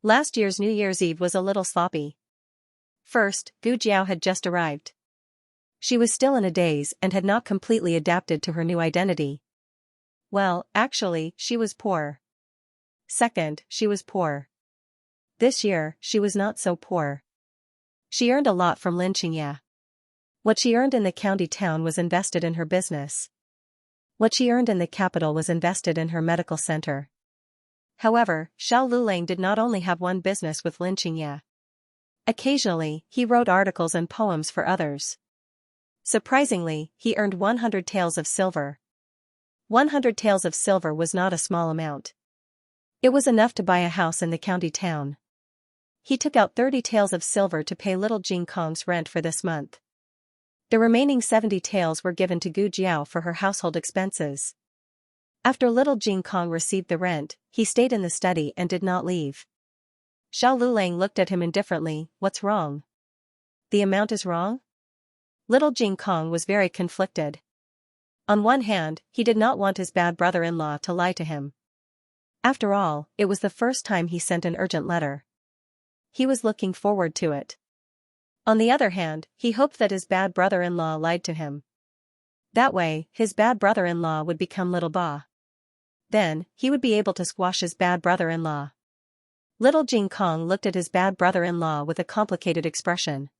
Last year's New Year's Eve was a little sloppy. First, Gu Jiao had just arrived. She was still in a daze and had not completely adapted to her new identity. Well, actually, she was poor. Second, she was poor. This year, she was not so poor. She earned a lot from Lin Xianxia. What she earned in the county town was invested in her business. What she earned in the capital was invested in her medical center. However, Xiao Lulang did not only have one business with Lin Xianxia. Occasionally, he wrote articles and poems for others. Surprisingly, he earned 100 taels of silver. 100 taels of silver was not a small amount. It was enough to buy a house in the county town. He took out 30 taels of silver to pay little Jing Kong's rent for this month. The remaining 70 taels were given to Gu Jiao for her household expenses. After little Jing Kong received the rent, he stayed in the study and did not leave. Xiao Lulang looked at him indifferently. "What's wrong?" "The amount is wrong?" Little Jing Kong was very conflicted. On one hand, he did not want his bad brother-in-law to lie to him. After all, it was the first time he sent an urgent letter. He was looking forward to it. On the other hand, he hoped that his bad brother-in-law lied to him. That way, his bad brother-in-law would become Little Ba. Then, he would be able to squash his bad brother-in-law. Little Jing Kong looked at his bad brother-in-law with a complicated expression.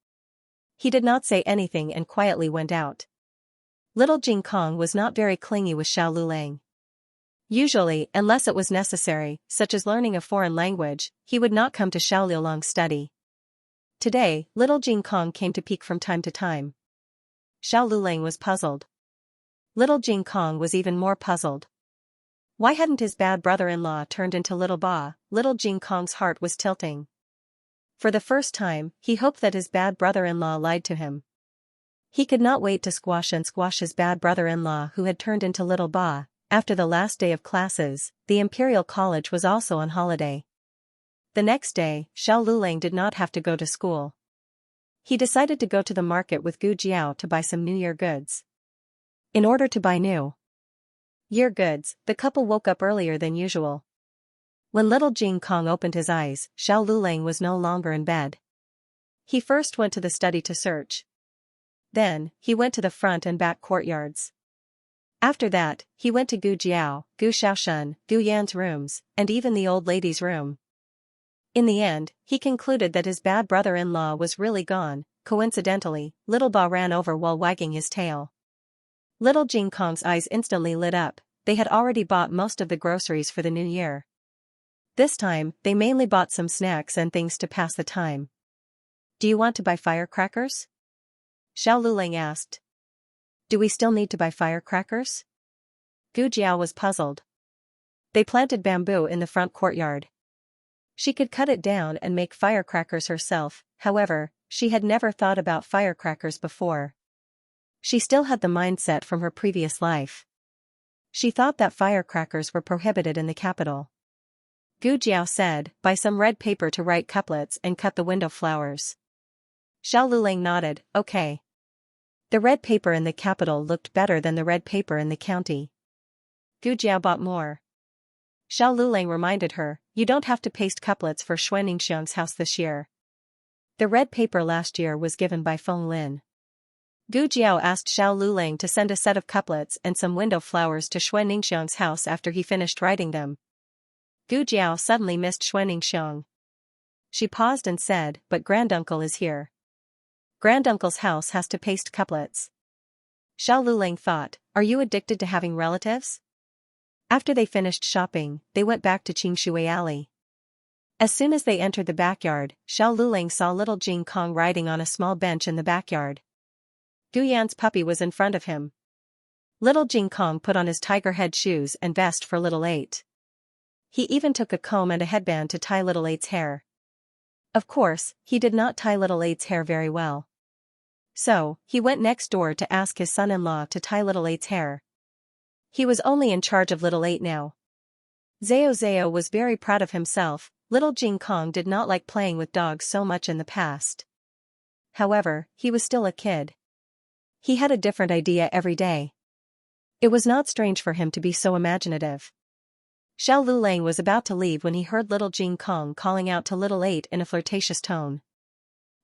He did not say anything and quietly went out. Little Jing Kong was not very clingy with Xiao Lulang. Usually, unless it was necessary, such as learning a foreign language, he would not come to Xiao Liulang's study. Today, little Jing Kong came to peek from time to time. Xiao Lulang was puzzled. Little Jing Kong was even more puzzled. Why hadn't his bad brother-in-law turned into Little Ba? Little Jing Kong's heart was tilting. For the first time, he hoped that his bad brother-in-law lied to him. He could not wait to squash his bad brother-in-law who had turned into Little Ba. After the last day of classes, the Imperial College was also on holiday. The next day, Xiao Lulang did not have to go to school. He decided to go to the market with Gu Jiao to buy some New Year goods. In order to buy New Year goods, the couple woke up earlier than usual. When little Jing Kong opened his eyes, Xiao Lulang was no longer in bed. He first went to the study to search. Then, he went to the front and back courtyards. After that, he went to Gu Jiao, Gu Xiaoshun, Gu Yan's rooms, and even the old lady's room. In the end, he concluded that his bad brother-in-law was really gone. Coincidentally, Little Ba ran over while wagging his tail. Little Jing Kong's eyes instantly lit up. They had already bought most of the groceries for the new year. This time, they mainly bought some snacks and things to pass the time. Do you want to buy firecrackers? Xiao Lulang asked. Do we still need to buy firecrackers? Gu Jiao was puzzled. They planted bamboo in the front courtyard. She could cut it down and make firecrackers herself, however, she had never thought about firecrackers before. She still had the mindset from her previous life. She thought that firecrackers were prohibited in the capital. Gu Jiao said, buy some red paper to write couplets and cut the window flowers. Xiao Lulang nodded, okay. The red paper in the capital looked better than the red paper in the county. Gu Jiao bought more. Xiao Lulang reminded her, you don't have to paste couplets for Xianxia's house this year. The red paper last year was given by Feng Lin. Gu Jiao asked Xiao Lulang to send a set of couplets and some window flowers to Xianxia's house after he finished writing them. Gu Jiao suddenly missed Xianxiang. She paused and said, but granduncle is here. Granduncle's house has to paste couplets. Xiao Lulang thought, are you addicted to having relatives? After they finished shopping, they went back to Qingshui Alley. As soon as they entered the backyard, Xiao Lulang saw little Jing Kong riding on a small bench in the backyard. Gu Yan's puppy was in front of him. Little Jing Kong put on his tiger head shoes and vest for little Eight. He even took a comb and a headband to tie little Eight's hair. Of course, he did not tie little Eight's hair very well. So, he went next door to ask his son-in-law to tie little Eight's hair. He was only in charge of little Eight now. Zao was very proud of himself. Little Jing Kong did not like playing with dogs so much in the past. However, he was still a kid. He had a different idea every day. It was not strange for him to be so imaginative. Xiao Lulang was about to leave when he heard little Jing Kong calling out to little Eight in a flirtatious tone.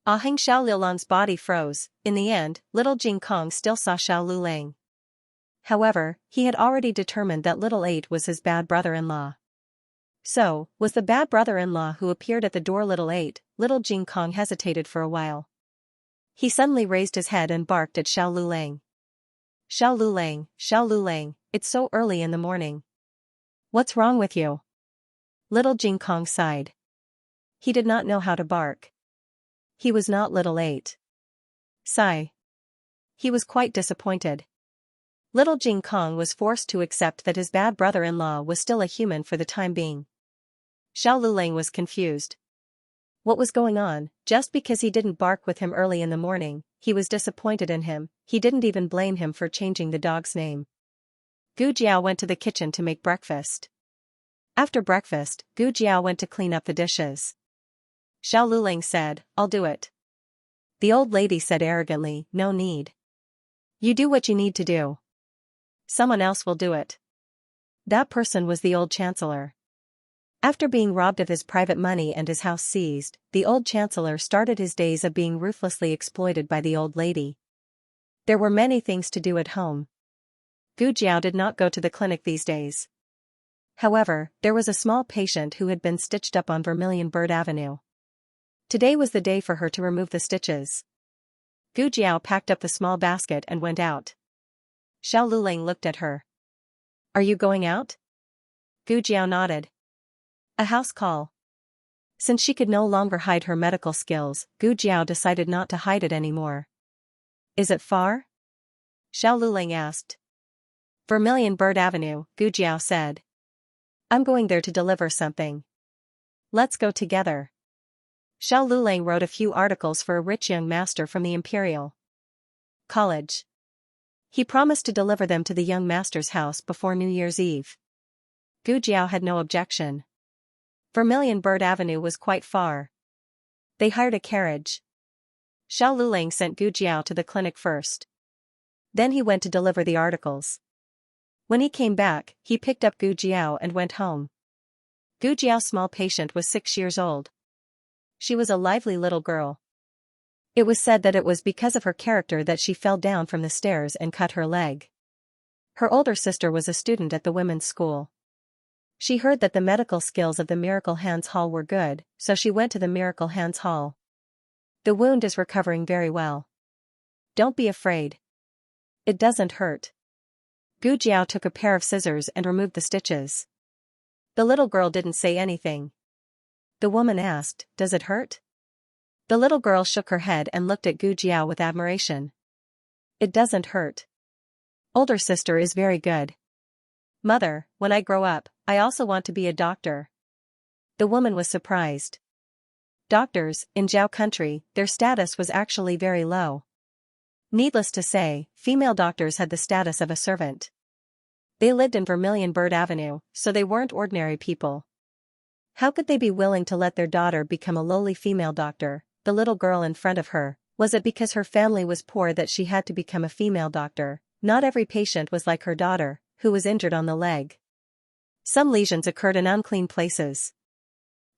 Aheng Xiao Lulan's body froze. In the end, little Jing Kong still saw Xiao Lulang. However, he had already determined that little Eight was his bad brother-in-law. So, was the bad brother-in-law who appeared at the door little Eight? Little Jing Kong hesitated for a while. He suddenly raised his head and barked at Xiao Lulang. Xiao Lulang, it's so early in the morning. What's wrong with you? Little Jing Kong sighed. He did not know how to bark. He was not little Eight. Sigh. He was quite disappointed. Little Jing Kong was forced to accept that his bad brother-in-law was still a human for the time being. Xiao Lulang was confused. What was going on? Just because he didn't bark with him early in the morning, he was disappointed in him. He didn't even blame him for changing the dog's name. Gu Jiao went to the kitchen to make breakfast. After breakfast, Gu Jiao went to clean up the dishes. Xiao Lulang said, I'll do it. The old lady said arrogantly, no need. You do what you need to do. Someone else will do it. That person was the old chancellor. After being robbed of his private money and his house seized, the old chancellor started his days of being ruthlessly exploited by the old lady. There were many things to do at home. Gu Jiao did not go to the clinic these days. However, there was a small patient who had been stitched up on Vermilion Bird Avenue. Today was the day for her to remove the stitches. Gu Jiao packed up the small basket and went out. Xiao Lulang looked at her. Are you going out? Gu Jiao nodded. A house call. Since she could no longer hide her medical skills, Gu Jiao decided not to hide it anymore. Is it far? Xiao Lulang asked. Vermilion Bird Avenue, Gu Jiao said. I'm going there to deliver something. Let's go together. Xiao Lulang wrote a few articles for a rich young master from the Imperial College. He promised to deliver them to the young master's house before New Year's Eve. Gu Jiao had no objection. Vermilion Bird Avenue was quite far. They hired a carriage. Xiao Lulang sent Gu Jiao to the clinic first. Then he went to deliver the articles. When he came back, he picked up Gu Jiao and went home. Gu Jiao's small patient was 6 years old. She was a lively little girl. It was said that it was because of her character that she fell down from the stairs and cut her leg. Her older sister was a student at the women's school. She heard that the medical skills of the Miracle Hands Hall were good, so she went to the Miracle Hands Hall. The wound is recovering very well. Don't be afraid. It doesn't hurt. Gu Jiao took a pair of scissors and removed the stitches. The little girl didn't say anything. The woman asked, "Does it hurt?" The little girl shook her head and looked at Gu Jiao with admiration. "It doesn't hurt. Older sister is very good. Mother, when I grow up, I also want to be a doctor." The woman was surprised. Doctors, in Zhao country, their status was actually very low. Needless to say, female doctors had the status of a servant. They lived in Vermilion Bird Avenue, so they weren't ordinary people. How could they be willing to let their daughter become a lowly female doctor, the little girl in front of her? Was it because her family was poor that she had to become a female doctor? Not every patient was like her daughter, who was injured on the leg. Some lesions occurred in unclean places.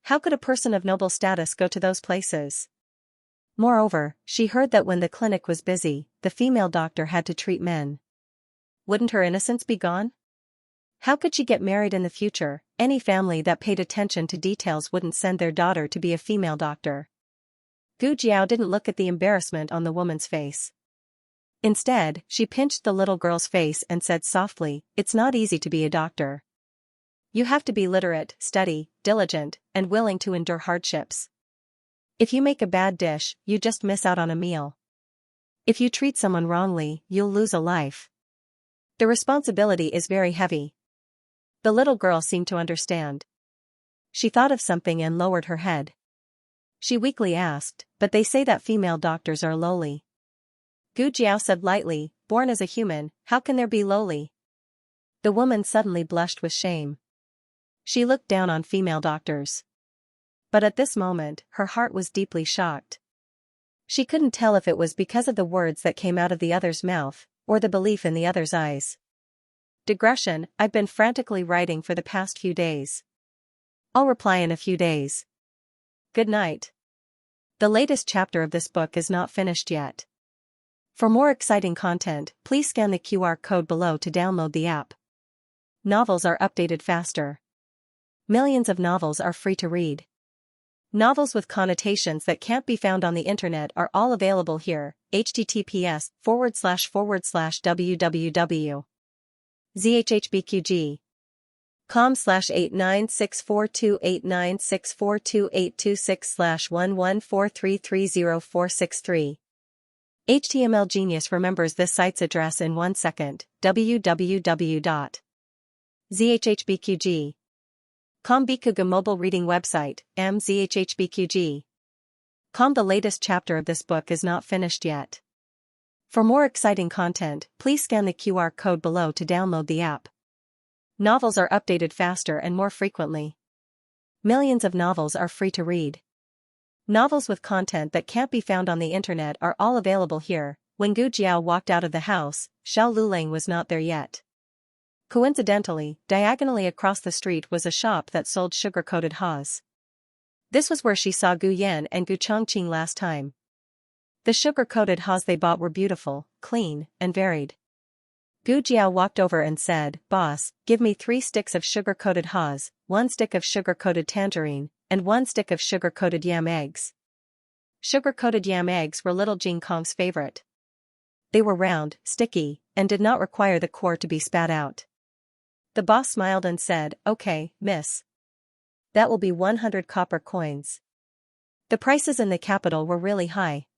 How could a person of noble status go to those places? Moreover, she heard that when the clinic was busy, the female doctor had to treat men. Wouldn't her innocence be gone? How could she get married in the future? Any family that paid attention to details wouldn't send their daughter to be a female doctor. Gu Jiao didn't look at the embarrassment on the woman's face. Instead, she pinched the little girl's face and said softly, "It's not easy to be a doctor. You have to be literate, study, diligent, and willing to endure hardships. If you make a bad dish, you just miss out on a meal. If you treat someone wrongly, you'll lose a life. The responsibility is very heavy." The little girl seemed to understand. She thought of something and lowered her head. She weakly asked, "But they say that female doctors are lowly." Gu Jiao said lightly, "Born as a human, how can there be lowly?" The woman suddenly blushed with shame. She looked down on female doctors. But at this moment, her heart was deeply shocked. She couldn't tell if it was because of the words that came out of the other's mouth, or the belief in the other's eyes. Digression: I've been frantically writing for the past few days. I'll reply in a few days. Good night. The latest chapter of this book is not finished yet. For more exciting content, please scan the QR code below to download the app. Novels are updated faster. Millions of novels are free to read. Novels with connotations that can't be found on the internet are all available here. https://www.zhhbqg.com/896428964286/114330463. HTML Genius remembers this site's address in 1 second. www.zhhbqg.com Bikuga mobile reading website, mzhhbqg.com. The latest chapter of this book is not finished yet. For more exciting content, please scan the QR code below to download the app. Novels are updated faster and more frequently. Millions of novels are free to read. Novels with content that can't be found on the internet are all available here. When Gu Jiao walked out of the house, Xiao Luling was not there yet. Coincidentally, diagonally across the street was a shop that sold sugar-coated haws. This was where she saw Gu Yan and Gu Chongqing last time. The sugar-coated haws they bought were beautiful, clean, and varied. Gu Jiao walked over and said, "Boss, give me 3 sticks of sugar-coated haws, 1 stick of sugar-coated tangerine, and 1 stick of sugar-coated yam eggs." Sugar-coated yam eggs were little Jing Kong's favorite. They were round, sticky, and did not require the core to be spat out. The boss smiled and said, "Okay, miss. That will be 100 copper coins." The prices in the capital were really high.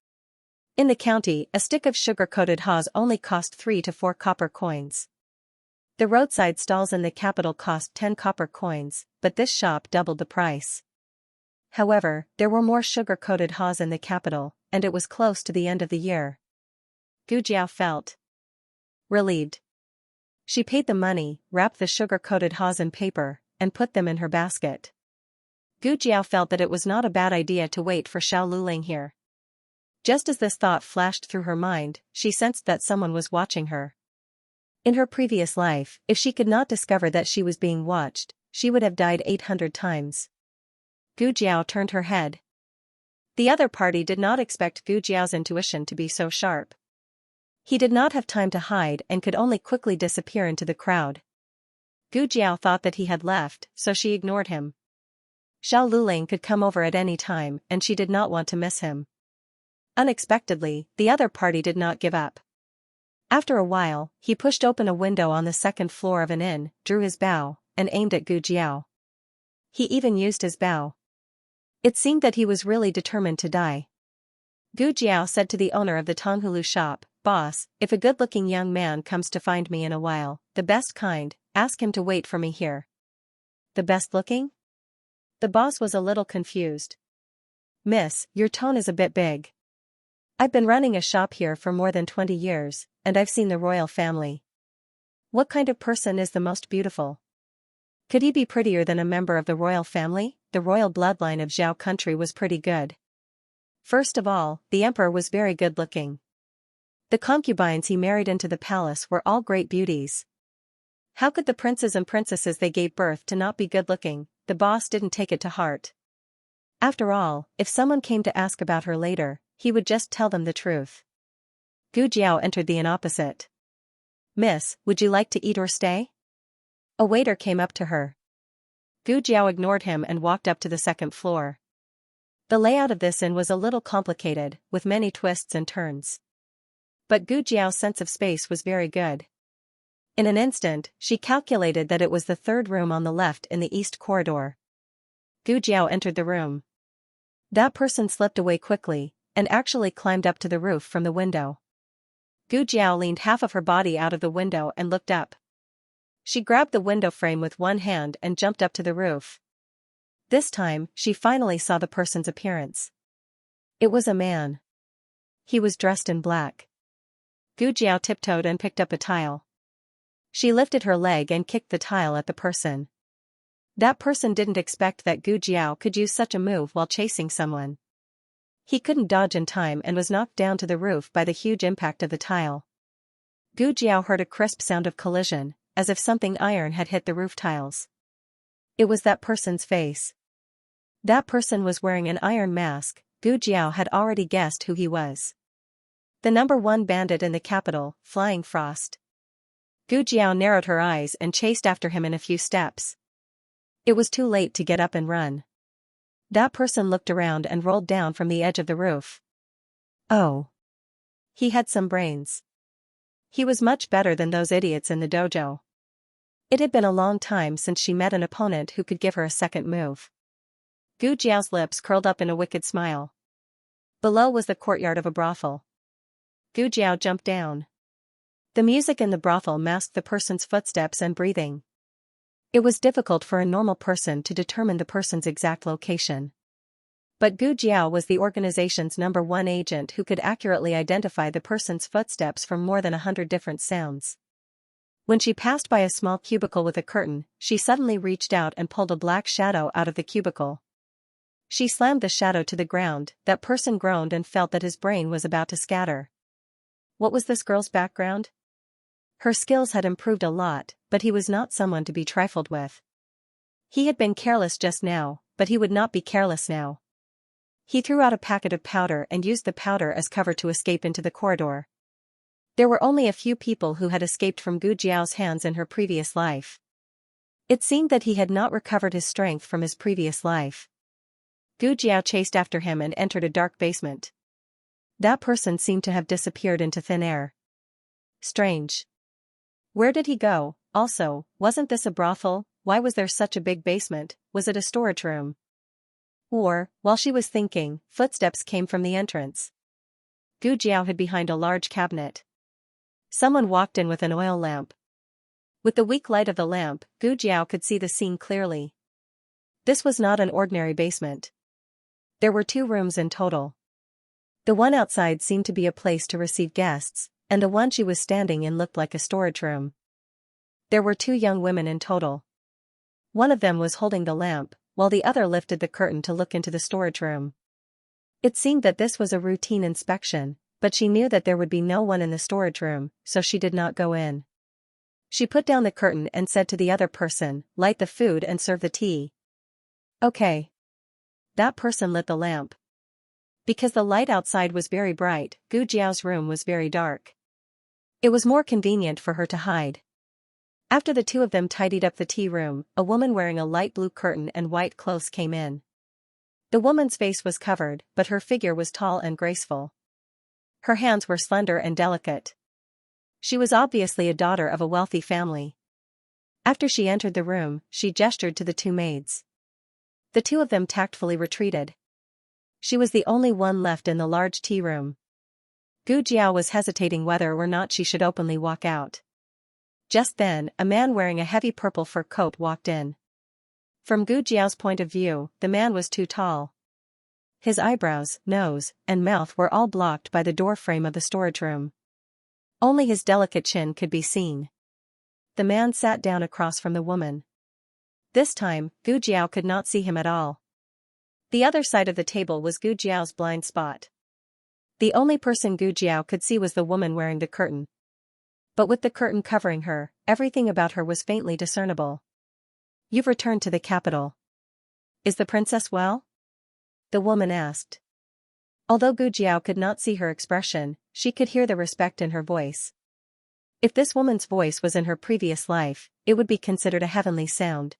In the county, a stick of sugar-coated haws only cost 3 to 4 copper coins. The roadside stalls in the capital cost 10 copper coins, but this shop doubled the price. However, there were more sugar-coated haws in the capital, and it was close to the end of the year. Gu Jiao felt relieved. She paid the money, wrapped the sugar-coated haws in paper, and put them in her basket. Gu Jiao felt that it was not a bad idea to wait for Xiao Luling here. Just as this thought flashed through her mind, she sensed that someone was watching her. In her previous life, if she could not discover that she was being watched, she would have died 800 times. Gu Jiao turned her head. The other party did not expect Gu Jiao's intuition to be so sharp. He did not have time to hide and could only quickly disappear into the crowd. Gu Jiao thought that he had left, so she ignored him. Xiao Luling could come over at any time and she did not want to miss him. Unexpectedly, the other party did not give up. After a while, he pushed open a window on the second floor of an inn, drew his bow, and aimed at Gu Jiao. He even used his bow. It seemed that he was really determined to die. Gu Jiao said to the owner of the Tonghulu shop, "Boss, if a good-looking young man comes to find me in a while, the best kind, ask him to wait for me here." The best-looking? The boss was a little confused. "Miss, your tone is a bit big. I've been running a shop here for more than 20 years, and I've seen the royal family. What kind of person is the most beautiful? Could he be prettier than a member of the royal family?" The royal bloodline of Zhao country was pretty good. First of all, the emperor was very good-looking. The concubines he married into the palace were all great beauties. How could the princes and princesses they gave birth to not be good-looking? The boss didn't take it to heart. After all, if someone came to ask about her later, he would just tell them the truth. Gu Jiao entered the inn opposite. "Miss, would you like to eat or stay?" A waiter came up to her. Gu Jiao ignored him and walked up to the second floor. The layout of this inn was a little complicated, with many twists and turns. But Gu Jiao's sense of space was very good. In an instant, she calculated that it was the third room on the left in the east corridor. Gu Jiao entered the room. That person slipped away quickly, and actually climbed up to the roof from the window. Gu Jiao leaned half of her body out of the window and looked up. She grabbed the window frame with one hand and jumped up to the roof. This time, she finally saw the person's appearance. It was a man. He was dressed in black. Gu Jiao tiptoed and picked up a tile. She lifted her leg and kicked the tile at the person. That person didn't expect that Gu Jiao could use such a move while chasing someone. He couldn't dodge in time and was knocked down to the roof by the huge impact of the tile. Gu Jiao heard a crisp sound of collision, as if something iron had hit the roof tiles. It was that person's face. That person was wearing an iron mask. Gu Jiao had already guessed who he was. The #1 bandit in the capital, Flying Frost. Gu Jiao narrowed her eyes and chased after him in a few steps. It was too late to get up and run. That person looked around and rolled down from the edge of the roof. Oh. He had some brains. He was much better than those idiots in the dojo. It had been a long time since she met an opponent who could give her a second move. Gu Jiao's lips curled up in a wicked smile. Below was the courtyard of a brothel. Gu Jiao jumped down. The music in the brothel masked the person's footsteps and breathing. It was difficult for a normal person to determine the person's exact location. But Gu Jiao was the organization's #1 agent who could accurately identify the person's footsteps from more than 100 different sounds. When she passed by a small cubicle with a curtain, she suddenly reached out and pulled a black shadow out of the cubicle. She slammed the shadow to the ground. That person groaned and felt that his brain was about to scatter. What was this girl's background? Her skills had improved a lot, but he was not someone to be trifled with. He had been careless just now, but he would not be careless now. He threw out a packet of powder and used the powder as cover to escape into the corridor. There were only a few people who had escaped from Gu Jiao's hands in her previous life. It seemed that he had not recovered his strength from his previous life. Gu Jiao chased after him and entered a dark basement. That person seemed to have disappeared into thin air. Strange. Where did he go? Also, wasn't this a brothel? Why was there such a big basement? Was it a storage room? Or, while she was thinking, footsteps came from the entrance. Gu Jiao hid behind a large cabinet. Someone walked in with an oil lamp. With the weak light of the lamp, Gu Jiao could see the scene clearly. This was not an ordinary basement. There were 2 rooms in total. The one outside seemed to be a place to receive guests, and the one she was standing in looked like a storage room. There were 2 young women in total. One of them was holding the lamp, while the other lifted the curtain to look into the storage room. It seemed that this was a routine inspection, but she knew that there would be no one in the storage room, so she did not go in. She put down the curtain and said to the other person, "Light the food and serve the tea." "Okay." That person lit the lamp. Because the light outside was very bright, Gu Jiao's room was very dark. It was more convenient for her to hide. After the two of them tidied up the tea room, a woman wearing a light blue curtain and white clothes came in. The woman's face was covered, but her figure was tall and graceful. Her hands were slender and delicate. She was obviously a daughter of a wealthy family. After she entered the room, she gestured to the two maids. The two of them tactfully retreated. She was the only one left in the large tea room. Gu Jiao was hesitating whether or not she should openly walk out. Just then, a man wearing a heavy purple fur coat walked in. From Gu Jiao's point of view, the man was too tall. His eyebrows, nose, and mouth were all blocked by the door frame of the storage room. Only his delicate chin could be seen. The man sat down across from the woman. This time, Gu Jiao could not see him at all. The other side of the table was Gu Jiao's blind spot. The only person Gu Jiao could see was the woman wearing the curtain. But with the curtain covering her, everything about her was faintly discernible. "You've returned to the capital. Is the princess well?" the woman asked. Although Gu Jiao could not see her expression, she could hear the respect in her voice. If this woman's voice was in her previous life, it would be considered a heavenly sound.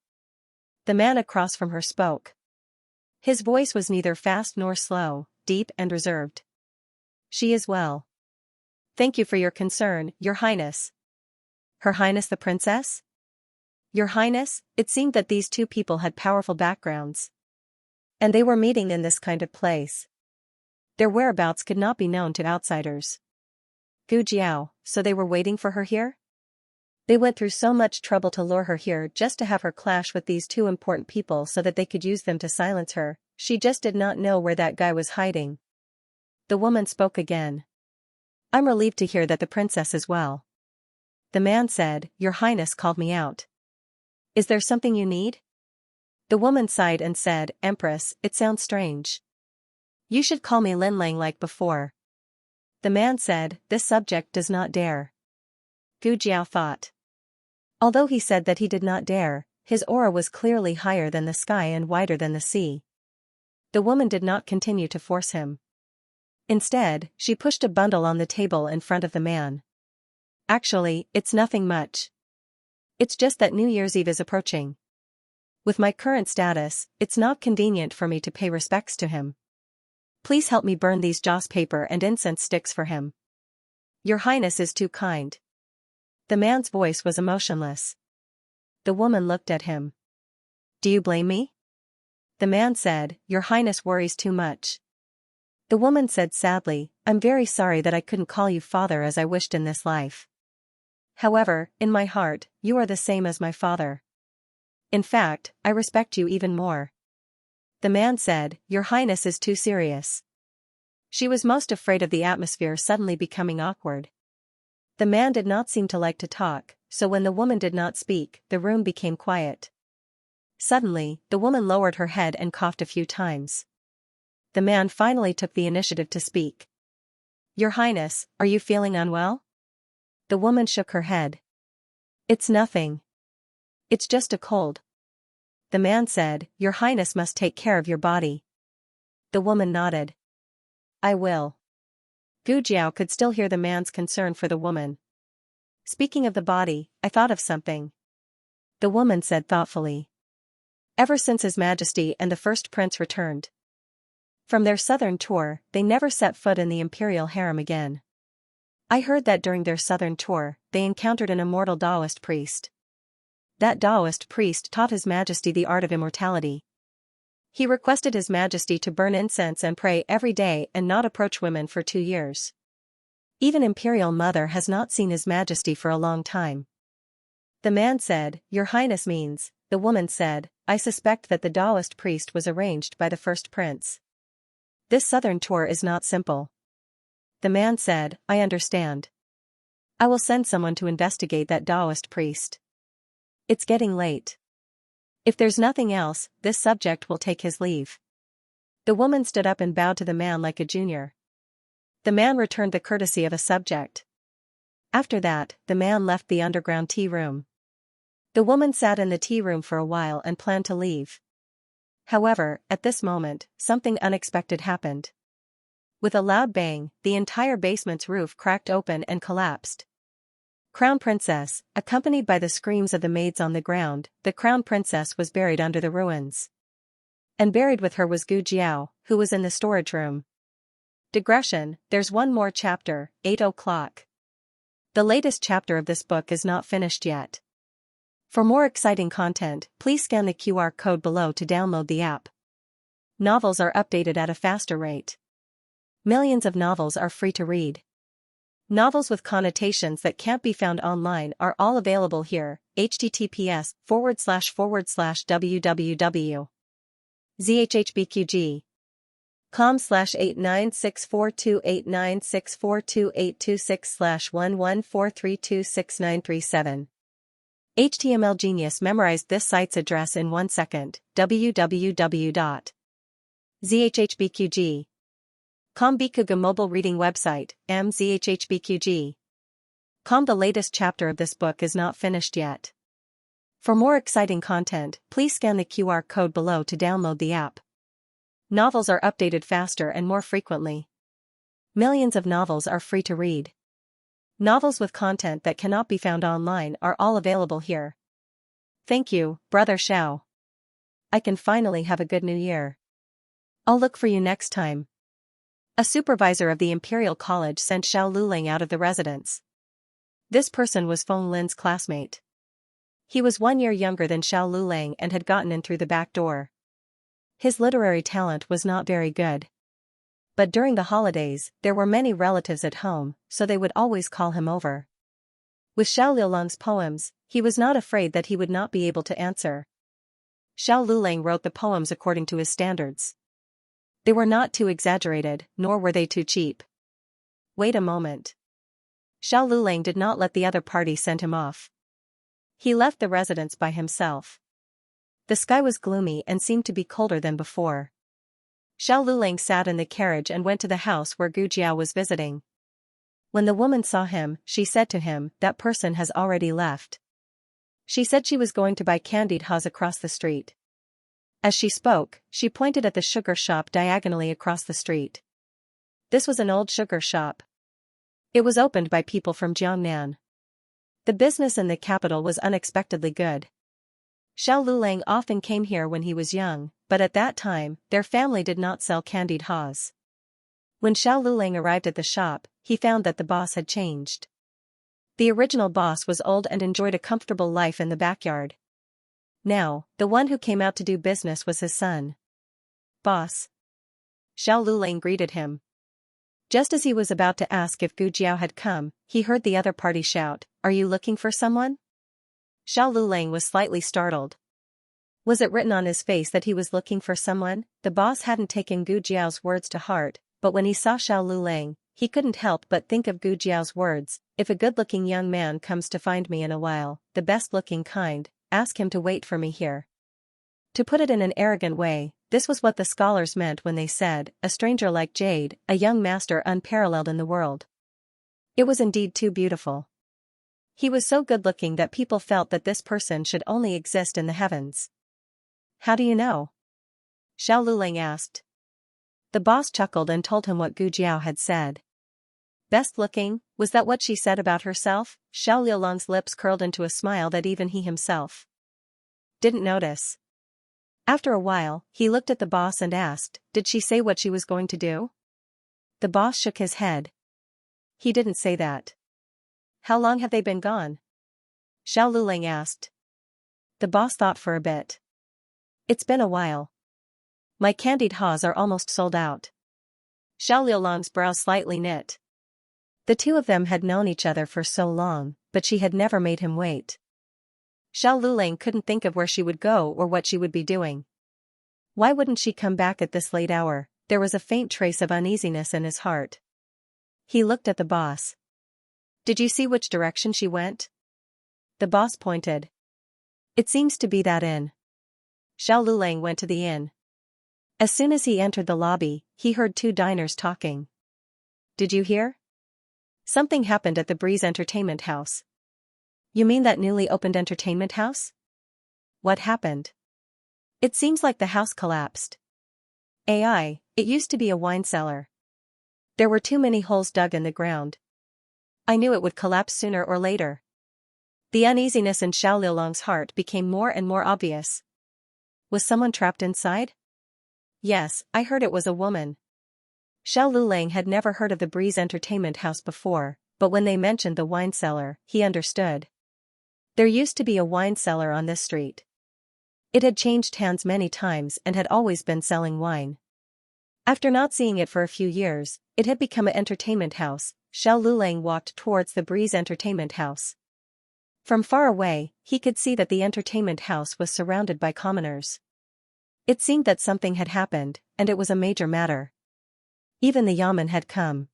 The man across from her spoke. His voice was neither fast nor slow, deep and reserved. "She is well. Thank you for your concern, Your Highness." "Her Highness the Princess?" "Your Highness." It seemed that these two people had powerful backgrounds. And they were meeting in this kind of place. Their whereabouts could not be known to outsiders. Gu Jiao, so they were waiting for her here? They went through so much trouble to lure her here just to have her clash with these two important people so that they could use them to silence her. She just did not know where that guy was hiding. The woman spoke again. "I'm relieved to hear that the princess is well." The man said, "Your Highness called me out. Is there something you need?" The woman sighed and said, "Empress, it sounds strange. You should call me Lin Lang like before." The man said, "This subject does not dare." Gu Jiao thought. Although he said that he did not dare, his aura was clearly higher than the sky and wider than the sea. The woman did not continue to force him. Instead, she pushed a bundle on the table in front of the man. "Actually, it's nothing much. It's just that New Year's Eve is approaching. With my current status, it's not convenient for me to pay respects to him. Please help me burn these joss paper and incense sticks for him. Your Highness is too kind." The man's voice was emotionless. The woman looked at him. "Do you blame me?" The man said, "Your Highness worries too much." The woman said sadly, "I'm very sorry that I couldn't call you father as I wished in this life. However, in my heart, you are the same as my father. In fact, I respect you even more." The man said, "Your Highness is too serious." She was most afraid of the atmosphere suddenly becoming awkward. The man did not seem to like to talk, so when the woman did not speak, the room became quiet. Suddenly, the woman lowered her head and coughed a few times. The man finally took the initiative to speak. "Your Highness, are you feeling unwell?" The woman shook her head. "It's nothing. It's just a cold." The man said, "Your Highness must take care of your body." The woman nodded. "I will." Gu Jiao could still hear the man's concern for the woman. "Speaking of the body, I thought of something," the woman said thoughtfully. "Ever since His Majesty and the first prince returned from their southern tour, they never set foot in the imperial harem again. I heard that during their southern tour, they encountered an immortal Taoist priest. That Taoist priest taught His Majesty the art of immortality. He requested His Majesty to burn incense and pray every day and not approach women for 2 years. Even Imperial Mother has not seen His Majesty for a long time." The man said, "Your Highness means," the woman said, "I suspect that the Taoist priest was arranged by the first prince. This southern tour is not simple." The man said, "I understand. I will send someone to investigate that Taoist priest. It's getting late. If there's nothing else, this subject will take his leave." The woman stood up and bowed to the man like a junior. The man returned the courtesy of a subject. After that, the man left the underground tea room. The woman sat in the tea room for a while and planned to leave. However, at this moment, something unexpected happened. With a loud bang, the entire basement's roof cracked open and collapsed. Crown Princess, accompanied by the screams of the maids on the ground, the Crown Princess was buried under the ruins. And buried with her was Gu Jiao, who was in the storage room. Digression, there's one more chapter, 8 o'clock. The latest chapter of this book is not finished yet. For more exciting content, please scan the QR code below to download the app. Novels are updated at a faster rate. Millions of novels are free to read. Novels with connotations that can't be found online are all available here. https://www.zhhbqg.com/896428964286/114326937. HTML Genius memorized this site's address in 1 second. www.zhhbqg.com Bikuga mobile reading website, mzhhbqg.com. The latest chapter of this book is not finished yet. For more exciting content, please scan the QR code below to download the app. Novels are updated faster and more frequently. Millions of novels are free to read. Novels with content that cannot be found online are all available here. Thank you, Brother Xiao. I can finally have a good new year. I'll look for you next time. A supervisor of the Imperial College sent Xiao Luling out of the residence. This person was Feng Lin's classmate. He was 1 year younger than Xiao Luling and had gotten in through the back door. His literary talent was not very good. But during the holidays, there were many relatives at home, so they would always call him over. With Xiao Liulang's poems, he was not afraid that he would not be able to answer. Xiao Luling wrote the poems according to his standards. They were not too exaggerated, nor were they too cheap. Wait a moment. Xiao Luling did not let the other party send him off. He left the residence by himself. The sky was gloomy and seemed to be colder than before. Xiao Luling sat in the carriage and went to the house where Gu Jiao was visiting. When the woman saw him, she said to him, "That person has already left." She said she was going to buy candied haws across the street. As she spoke, she pointed at the sugar shop diagonally across the street. This was an old sugar shop. It was opened by people from Jiangnan. The business in the capital was unexpectedly good. Xiao Luling often came here when he was young, but at that time, their family did not sell candied haws. When Xiao Luling arrived at the shop, he found that the boss had changed. The original boss was old and enjoyed a comfortable life in the backyard. Now, the one who came out to do business was his son. "Boss." Xiao Luling greeted him. Just as he was about to ask if Gu Jiao had come, he heard the other party shout, "Are you looking for someone?" Xiao Luling was slightly startled. Was it written on his face that he was looking for someone? The boss hadn't taken Gu Jiao's words to heart, but when he saw Xiao Luling, he couldn't help but think of Gu Jiao's words, "If a good-looking young man comes to find me in a while, the best-looking kind, ask him to wait for me here." To put it in an arrogant way, this was what the scholars meant when they said, "A stranger like Jade, a young master unparalleled in the world." It was indeed too beautiful. He was so good-looking that people felt that this person should only exist in the heavens. "How do you know?" Xiao Luling asked. The boss chuckled and told him what Gu Jiao had said. Best looking, was that what she said about herself? Xiao Liulang's lips curled into a smile that even he himself didn't notice. After a while, he looked at the boss and asked, "Did she say what she was going to do?" The boss shook his head. "He didn't say that." "How long have they been gone?" Xiao Luling asked. The boss thought for a bit. "It's been a while. My candied haws are almost sold out." Xiao Liulang's brows slightly knit. The two of them had known each other for so long, but she had never made him wait. Xiao Luling couldn't think of where she would go or what she would be doing. Why wouldn't she come back at this late hour? There was a faint trace of uneasiness in his heart. He looked at the boss. "Did you see which direction she went?" The boss pointed. "It seems to be that inn." Xiao Luling went to the inn. As soon as he entered the lobby, he heard two diners talking. "Did you hear?" Something happened at the Breeze Entertainment House. You mean that newly opened entertainment house? What happened? It seems like the house collapsed. It used to be a wine cellar. There were too many holes dug in the ground. I knew it would collapse sooner or later. The uneasiness in Xiao Lulang's heart became more and more obvious. Was someone trapped inside? Yes, I heard it was a woman. Xiao Lulang had never heard of the Breeze Entertainment House before, but when they mentioned the wine cellar, he understood. There used to be a wine cellar on this street. It had changed hands many times and had always been selling wine. After not seeing it for a few years, it had become an entertainment house. Xiao Lulang walked towards the Breeze Entertainment House. From far away, he could see that the entertainment house was surrounded by commoners. It seemed that something had happened, and it was a major matter. Even the yamen had come.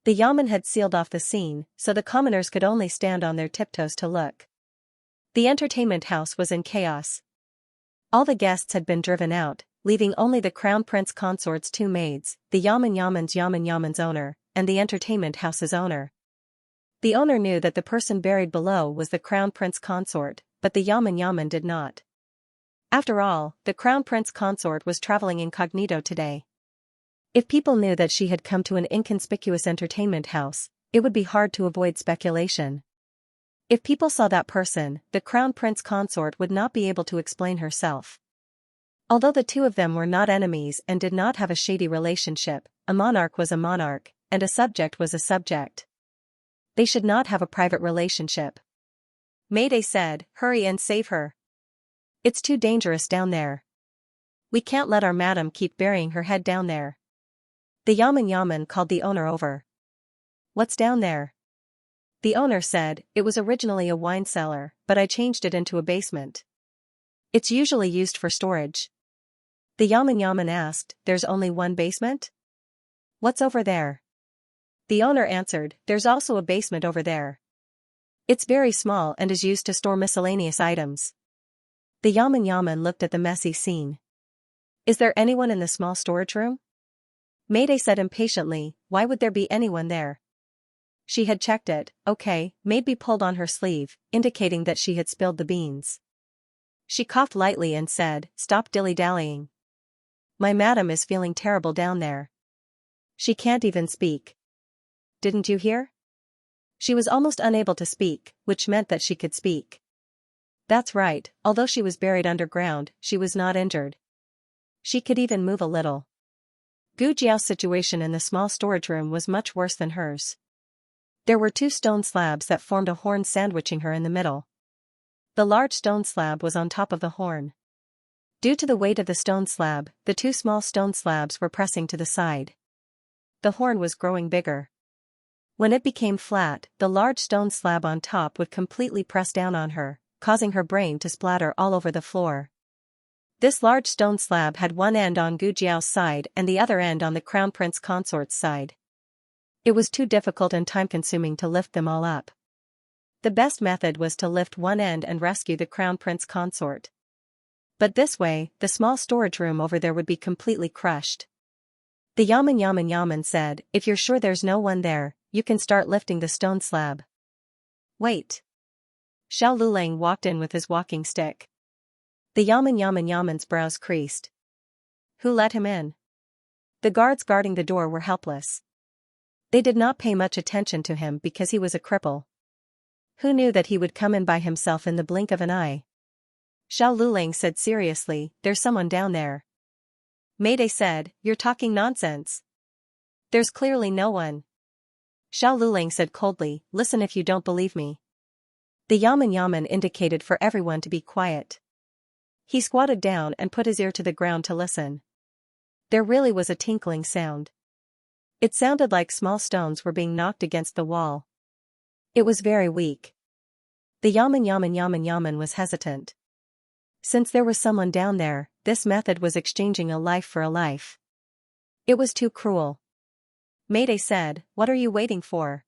The yamen had sealed off the scene, so the commoners could only stand on their tiptoes to look. The entertainment house was in chaos. All the guests had been driven out, leaving only the Crown Prince Consort's two maids, the yamen's owner, and the entertainment house's owner. The owner knew that the person buried below was the Crown Prince Consort, but the yamen did not. After all, the Crown Prince Consort was traveling incognito today. If people knew that she had come to an inconspicuous entertainment house, it would be hard to avoid speculation. If people saw that person, the Crown Prince Consort would not be able to explain herself. Although the two of them were not enemies and did not have a shady relationship, a monarch was a monarch, and a subject was a subject. They should not have a private relationship. Mayday said, "Hurry and save her. It's too dangerous down there. We can't let our madam keep burying her head down there." The yamen called the owner over. "What's down there?" The owner said, "It was originally a wine cellar, but I changed it into a basement. It's usually used for storage." The yamen asked, "There's only one basement? What's over there?" The owner answered, "There's also a basement over there. It's very small and is used to store miscellaneous items." The yamen looked at the messy scene. "Is there anyone in the small storage room?" Mayday said impatiently, "Why would there be anyone there?" She had checked it. Okay, Maybe pulled on her sleeve, indicating that she had spilled the beans. She coughed lightly and said, "Stop dilly-dallying. My madam is feeling terrible down there. She can't even speak. Didn't you hear?" She was almost unable to speak, which meant that she could speak. That's right, although she was buried underground, she was not injured. She could even move a little. Gu Jiao's situation in the small storage room was much worse than hers. There were two stone slabs that formed a horn sandwiching her in the middle. The large stone slab was on top of the horn. Due to the weight of the stone slab, the two small stone slabs were pressing to the side. The horn was growing bigger. When it became flat, the large stone slab on top would completely press down on her, causing her brain to splatter all over the floor. This large stone slab had one end on Gu Jiao's side and the other end on the Crown Prince Consort's side. It was too difficult and time-consuming to lift them all up. The best method was to lift one end and rescue the Crown Prince Consort. But this way, the small storage room over there would be completely crushed. The yamen said, "If you're sure there's no one there, you can start lifting the stone slab." "Wait." Xiao Lulang walked in with his walking stick. The yamen's brows creased. Who let him in? The guards guarding the door were helpless. They did not pay much attention to him because he was a cripple. Who knew that he would come in by himself in the blink of an eye? Xiao Lulang said seriously, "There's someone down there." Mayday said, "You're talking nonsense. There's clearly no one." Xiao Lulang said coldly, "Listen if you don't believe me." The yamen indicated for everyone to be quiet. He squatted down and put his ear to the ground to listen. There really was a tinkling sound. It sounded like small stones were being knocked against the wall. It was very weak. The yamen was hesitant. Since there was someone down there, this method was exchanging a life for a life. It was too cruel. Mayday said, "What are you waiting for?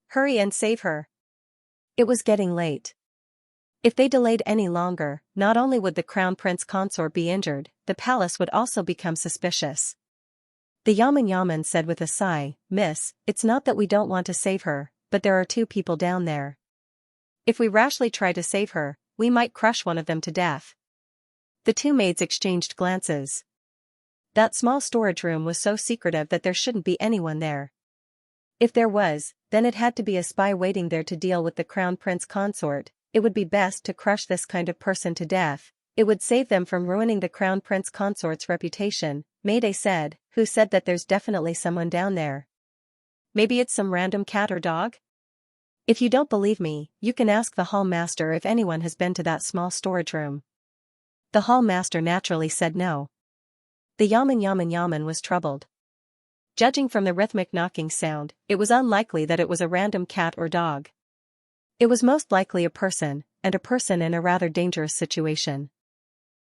Hurry and save her." It was getting late. If they delayed any longer, not only would the Crown Prince Consort be injured, the palace would also become suspicious. The yaman said with a sigh, "Miss, it's not that we don't want to save her, but there are two people down there. If we rashly try to save her, we might crush one of them to death." The two maids exchanged glances. That small storage room was so secretive that there shouldn't be anyone there. If there was, then it had to be a spy waiting there to deal with the crown prince consort. It would be best to crush this kind of person to death. It would save them from ruining the crown prince consort's reputation, Mayday said, who said that there's definitely someone down there. Maybe it's some random cat or dog? If you don't believe me, you can ask the hall master if anyone has been to that small storage room. The hall master naturally said no. The yaman was troubled. Judging from the rhythmic knocking sound, it was unlikely that it was a random cat or dog. It was most likely a person, and a person in a rather dangerous situation.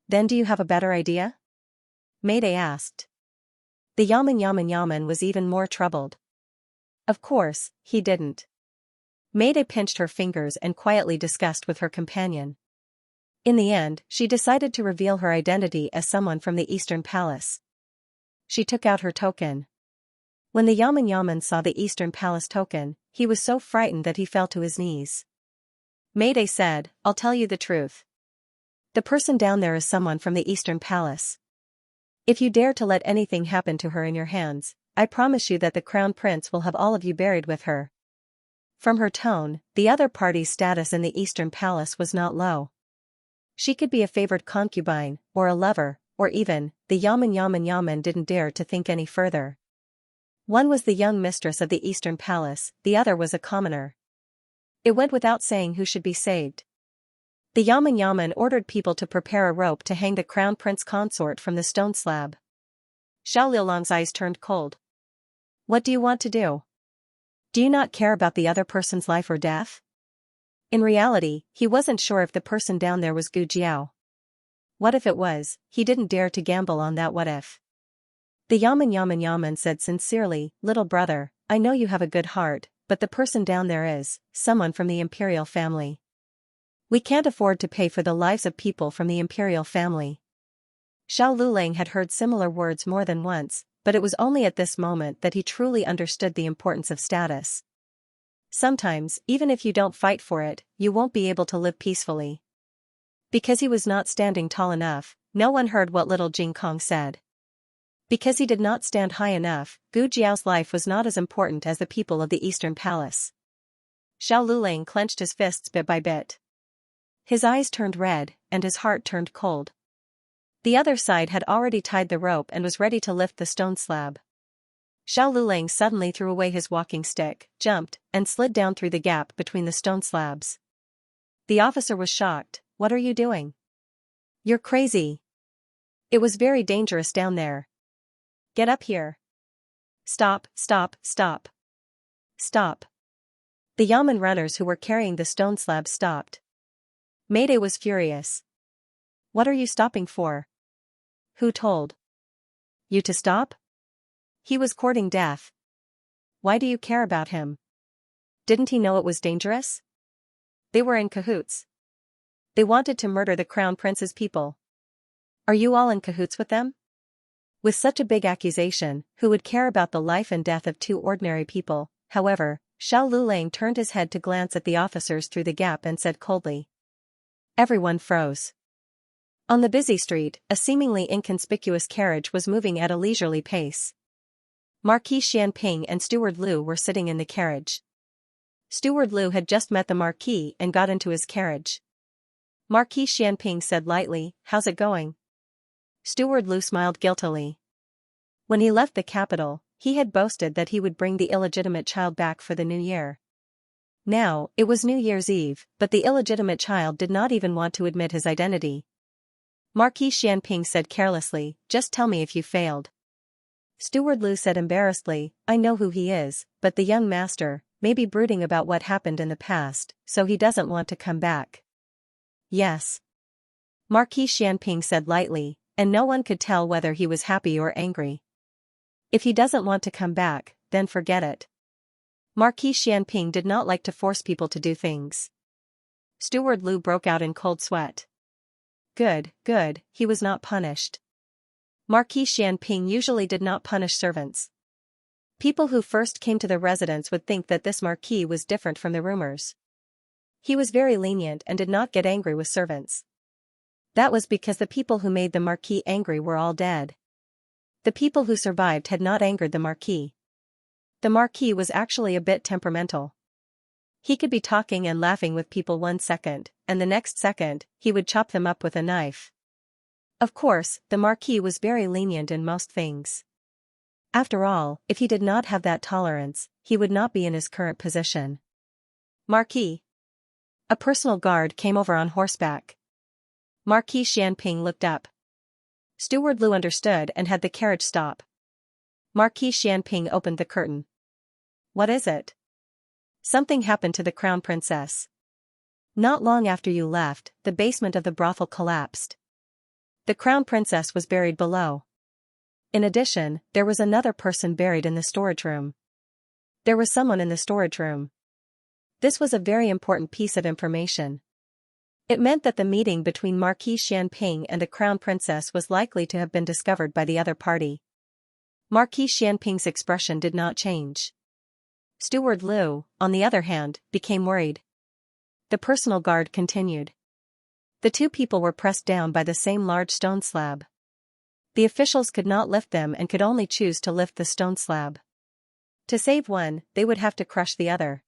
Then do you have a better idea? Mayday asked. The yaman was even more troubled. Of course, he didn't. Mayday pinched her fingers and quietly discussed with her companion. In the end, she decided to reveal her identity as someone from the Eastern Palace. She took out her token. When the yaman saw the Eastern Palace token, he was so frightened that he fell to his knees. Mayday said, "I'll tell you the truth. The person down there is someone from the Eastern Palace. If you dare to let anything happen to her in your hands, I promise you that the Crown Prince will have all of you buried with her." From her tone, the other party's status in the Eastern Palace was not low. She could be a favored concubine, or a lover, or even, the yaman didn't dare to think any further. One was the young mistress of the Eastern Palace, the other was a commoner. It went without saying who should be saved. The yaman ordered people to prepare a rope to hang the crown prince consort from the stone slab. Xiao Liulang's eyes turned cold. "What do you want to do? Do you not care about the other person's life or death?" In reality, he wasn't sure if the person down there was Gu Jiao. What if it was? He didn't dare to gamble on that what if. The yaman said sincerely, "Little brother, I know you have a good heart, but the person down there is someone from the imperial family. We can't afford to pay for the lives of people from the imperial family." Xiao Lulang had heard similar words more than once, but it was only at this moment that he truly understood the importance of status. Sometimes, even if you don't fight for it, you won't be able to live peacefully. Because he was not standing tall enough, no one heard what little Jing Kong said. Because he did not stand high enough, Gu Jiao's life was not as important as the people of the Eastern Palace. Xiao Lulang clenched his fists bit by bit. His eyes turned red, and his heart turned cold. The other side had already tied the rope and was ready to lift the stone slab. Xiao Lulang suddenly threw away his walking stick, jumped, and slid down through the gap between the stone slabs. The officer was shocked. "What are you doing? You're crazy. It was very dangerous down there. Get up here. Stop, stop, stop. Stop." The yaman runners who were carrying the stone slab stopped. Mayday was furious. "What are you stopping for? Who told you to stop? He was courting death. Why do you care about him? Didn't he know it was dangerous? They were in cahoots. They wanted to murder the crown prince's people. Are you all in cahoots with them?" With such a big accusation, who would care about the life and death of two ordinary people? However, Xiao Lulang turned his head to glance at the officers through the gap and said coldly. Everyone froze. On the busy street, a seemingly inconspicuous carriage was moving at a leisurely pace. Marquis Xianping and Steward Liu were sitting in the carriage. Steward Liu had just met the Marquis and got into his carriage. Marquis Xianping said lightly, "How's it going?" Steward Liu smiled guiltily. When he left the capital, he had boasted that he would bring the illegitimate child back for the new year. Now, it was New Year's Eve, but the illegitimate child did not even want to admit his identity. Marquis Xianping said carelessly, "Just tell me if you failed." Steward Liu said embarrassedly, "I know who he is, but the young master may be brooding about what happened in the past, so he doesn't want to come back." "Yes." Marquis Xianping said lightly, and no one could tell whether he was happy or angry. "If he doesn't want to come back, then forget it." Marquis Xianping did not like to force people to do things. Steward Liu broke out in cold sweat. Good, he was not punished. Marquis Xianping usually did not punish servants. People who first came to the residence would think that this marquis was different from the rumors. He was very lenient and did not get angry with servants. That was because the people who made the marquis angry were all dead. The people who survived had not angered the marquis. The marquis was actually a bit temperamental. He could be talking and laughing with people 1 second, and the next second, he would chop them up with a knife. Of course, the marquis was very lenient in most things. After all, if he did not have that tolerance, he would not be in his current position. Marquis. A personal guard came over on horseback. Marquis Xianping looked up. Steward Lu understood and had the carriage stop. Marquis Xianping opened the curtain. What is it? Something happened to the crown princess. Not long after you left, the basement of the brothel collapsed. The crown princess was buried below. In addition, there was another person buried in the storage room. There was someone in the storage room. This was a very important piece of information. It meant that the meeting between Marquis Xianping and the crown princess was likely to have been discovered by the other party. Marquis Xianping's expression did not change. Steward Lu, on the other hand, became worried. The personal guard continued. The two people were pressed down by the same large stone slab. The officials could not lift them and could only choose to lift the stone slab. To save one, they would have to crush the other.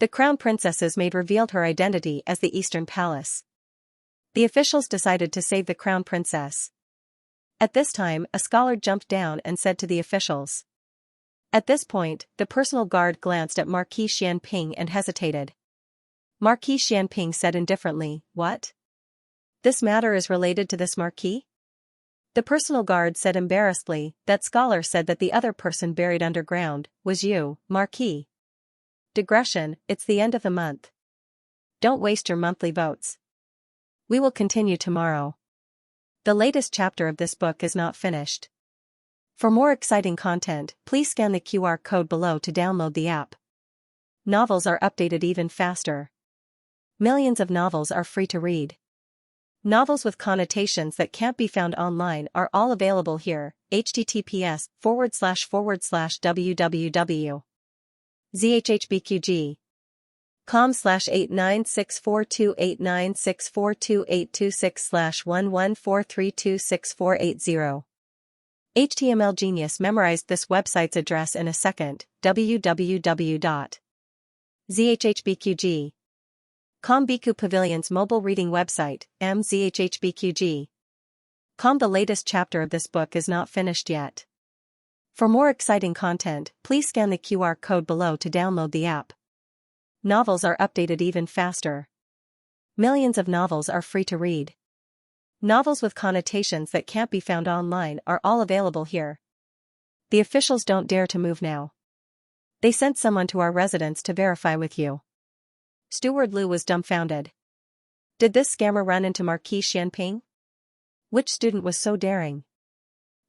The crown princess's maid revealed her identity as the Eastern Palace. The officials decided to save the crown princess. At this time, a scholar jumped down and said to the officials. At this point, the personal guard glanced at Marquis Xianping and hesitated. Marquis Xianping said indifferently, "What? This matter is related to this marquis?" The personal guard said embarrassedly, "That scholar said that the other person buried underground was you, Marquis. Digression, it's the end of the month. Don't waste your monthly votes. We will continue tomorrow. The latest chapter of this book is not finished. For more exciting content, please scan the QR code below to download the app. Novels are updated even faster. Millions of novels are free to read. Novels with connotations that can't be found online are all available here. https://www.zhhbqg.com/896428964286/114326480. HTML Genius memorized this website's address in a second. www.zhhbqg.com Biku Pavilion's mobile reading website, mzhhbqg.com. The latest chapter of this book is not finished yet. For more exciting content, please scan the QR code below to download the app. Novels are updated even faster. Millions of novels are free to read. Novels with connotations that can't be found online are all available here. The officials don't dare to move now. They sent someone to our residence to verify with you. Steward Lu was dumbfounded. Did this scammer run into Marquis Xianping? Which student was so daring?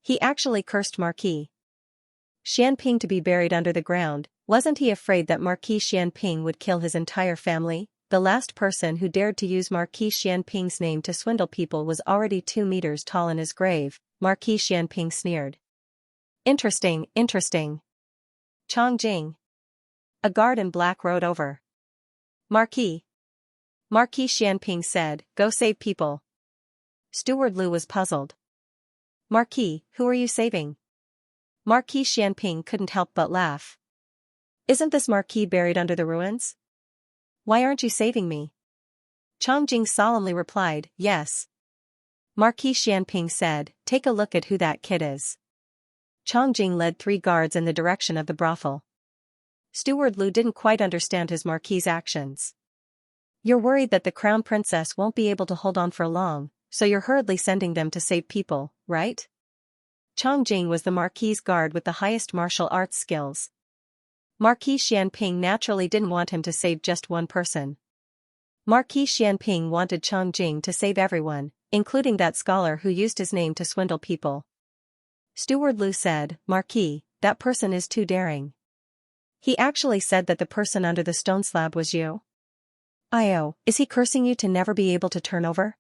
He actually cursed Marquis Xianping to be buried under the ground. Wasn't he afraid that Marquis Xianping would kill his entire family? The last person who dared to use Marquis Xianping's name to swindle people was already 2 meters tall in his grave, Marquis Xianping sneered. Interesting. Chongjing. A guard in black rode over. Marquis Xianping said, "Go save people." Steward Lu was puzzled. Marquis, who are you saving? Marquis Xianping couldn't help but laugh. Isn't this marquis buried under the ruins? Why aren't you saving me? Chongjing solemnly replied, "Yes." Marquis Xianping said, "Take a look at who that kid is." Chongjing led 3 guards in the direction of the brothel. Steward Lu didn't quite understand his marquis's actions. You're worried that the crown princess won't be able to hold on for long, so you're hurriedly sending them to save people, right? Chongjing was the marquis's guard with the highest martial arts skills. Marquis Xianping naturally didn't want him to save just one person. Marquis Xianping wanted Chongjing to save everyone, including that scholar who used his name to swindle people. Steward Lu said, "Marquis, that person is too daring. He actually said that the person under the stone slab was you. Is he cursing you to never be able to turn over?"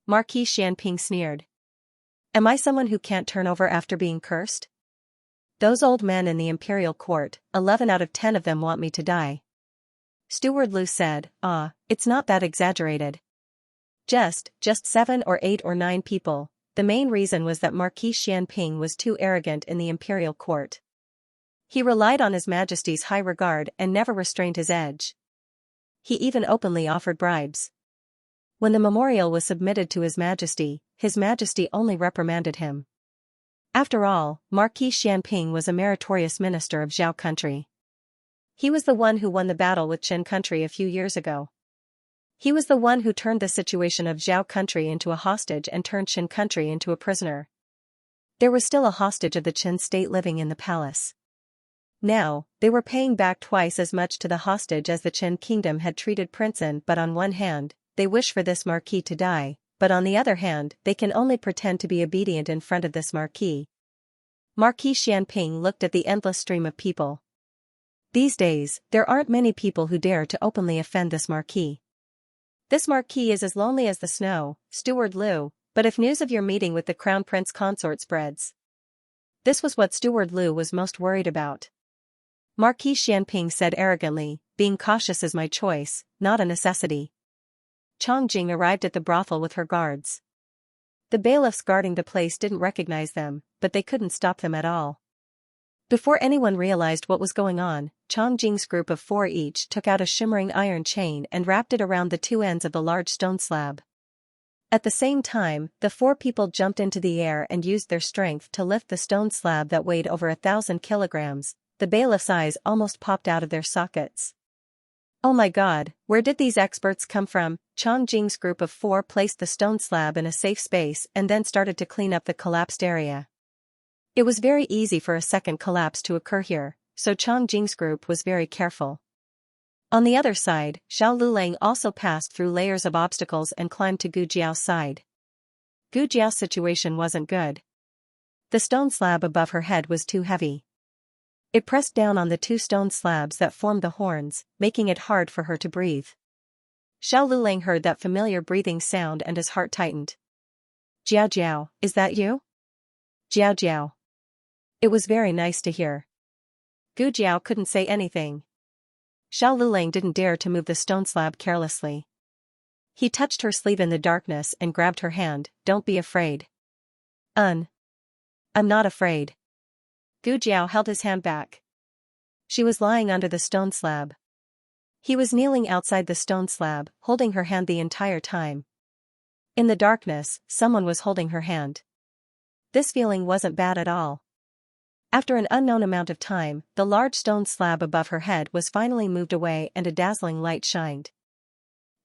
Marquis Xianping sneered. Am I someone who can't turn over after being cursed? Those old men in the imperial court, 11 out of 10 of them want me to die. Steward Lu said, it's not that exaggerated. Just 7 or 8 or 9 people. The main reason was that Marquis Xianping was too arrogant in the imperial court. He relied on His Majesty's high regard and never restrained his edge. He even openly offered bribes. When the memorial was submitted to His Majesty only reprimanded him. After all, Marquis Xianping was a meritorious minister of Zhao country. He was the one who won the battle with Qin country a few years ago. He was the one who turned the situation of Zhao country into a hostage and turned Qin country into a prisoner. There was still a hostage of the Qin state living in the palace. Now, they were paying back twice as much to the hostage as the Qin kingdom had treated Princeton, but on one hand, they wish for this marquis to die, but on the other hand, they can only pretend to be obedient in front of this marquis. Marquis Xianping looked at the endless stream of people. These days, there aren't many people who dare to openly offend this marquis. This marquis is as lonely as the snow, Steward Lu, but if news of your meeting with the crown prince consort spreads. This was what Steward Lu was most worried about. Marquis Xianping said arrogantly, being cautious is my choice, not a necessity. Chongjing arrived at the brothel with her guards. The bailiffs guarding the place didn't recognize them, but they couldn't stop them at all. Before anyone realized what was going on, Chongjing's group of 4 each took out a shimmering iron chain and wrapped it around the 2 ends of the large stone slab. At the same time, the 4 people jumped into the air and used their strength to lift the stone slab that weighed over 1,000 kilograms. The bailiff's eyes almost popped out of their sockets. Oh my God, where did these experts come from? Chongjing's group of 4 placed the stone slab in a safe space and then started to clean up the collapsed area. It was very easy for a second collapse to occur here, so Chongjing's group was very careful. On the other side, Xiao Lulang also passed through layers of obstacles and climbed to Gu Jiao's side. Gu Jiao's situation wasn't good. The stone slab above her head was too heavy. It pressed down on the 2 stone slabs that formed the horns, making it hard for her to breathe. Xiao Lulang heard that familiar breathing sound and his heart tightened. Jiao Jiao, is that you? Jiao Jiao. It was very nice to hear. Gu Jiao couldn't say anything. Xiao Lulang didn't dare to move the stone slab carelessly. He touched her sleeve in the darkness and grabbed her hand. Don't be afraid. I'm not afraid. Gu Jiao held his hand back. She was lying under the stone slab. He was kneeling outside the stone slab, holding her hand the entire time. In the darkness, someone was holding her hand. This feeling wasn't bad at all. After an unknown amount of time, the large stone slab above her head was finally moved away and a dazzling light shined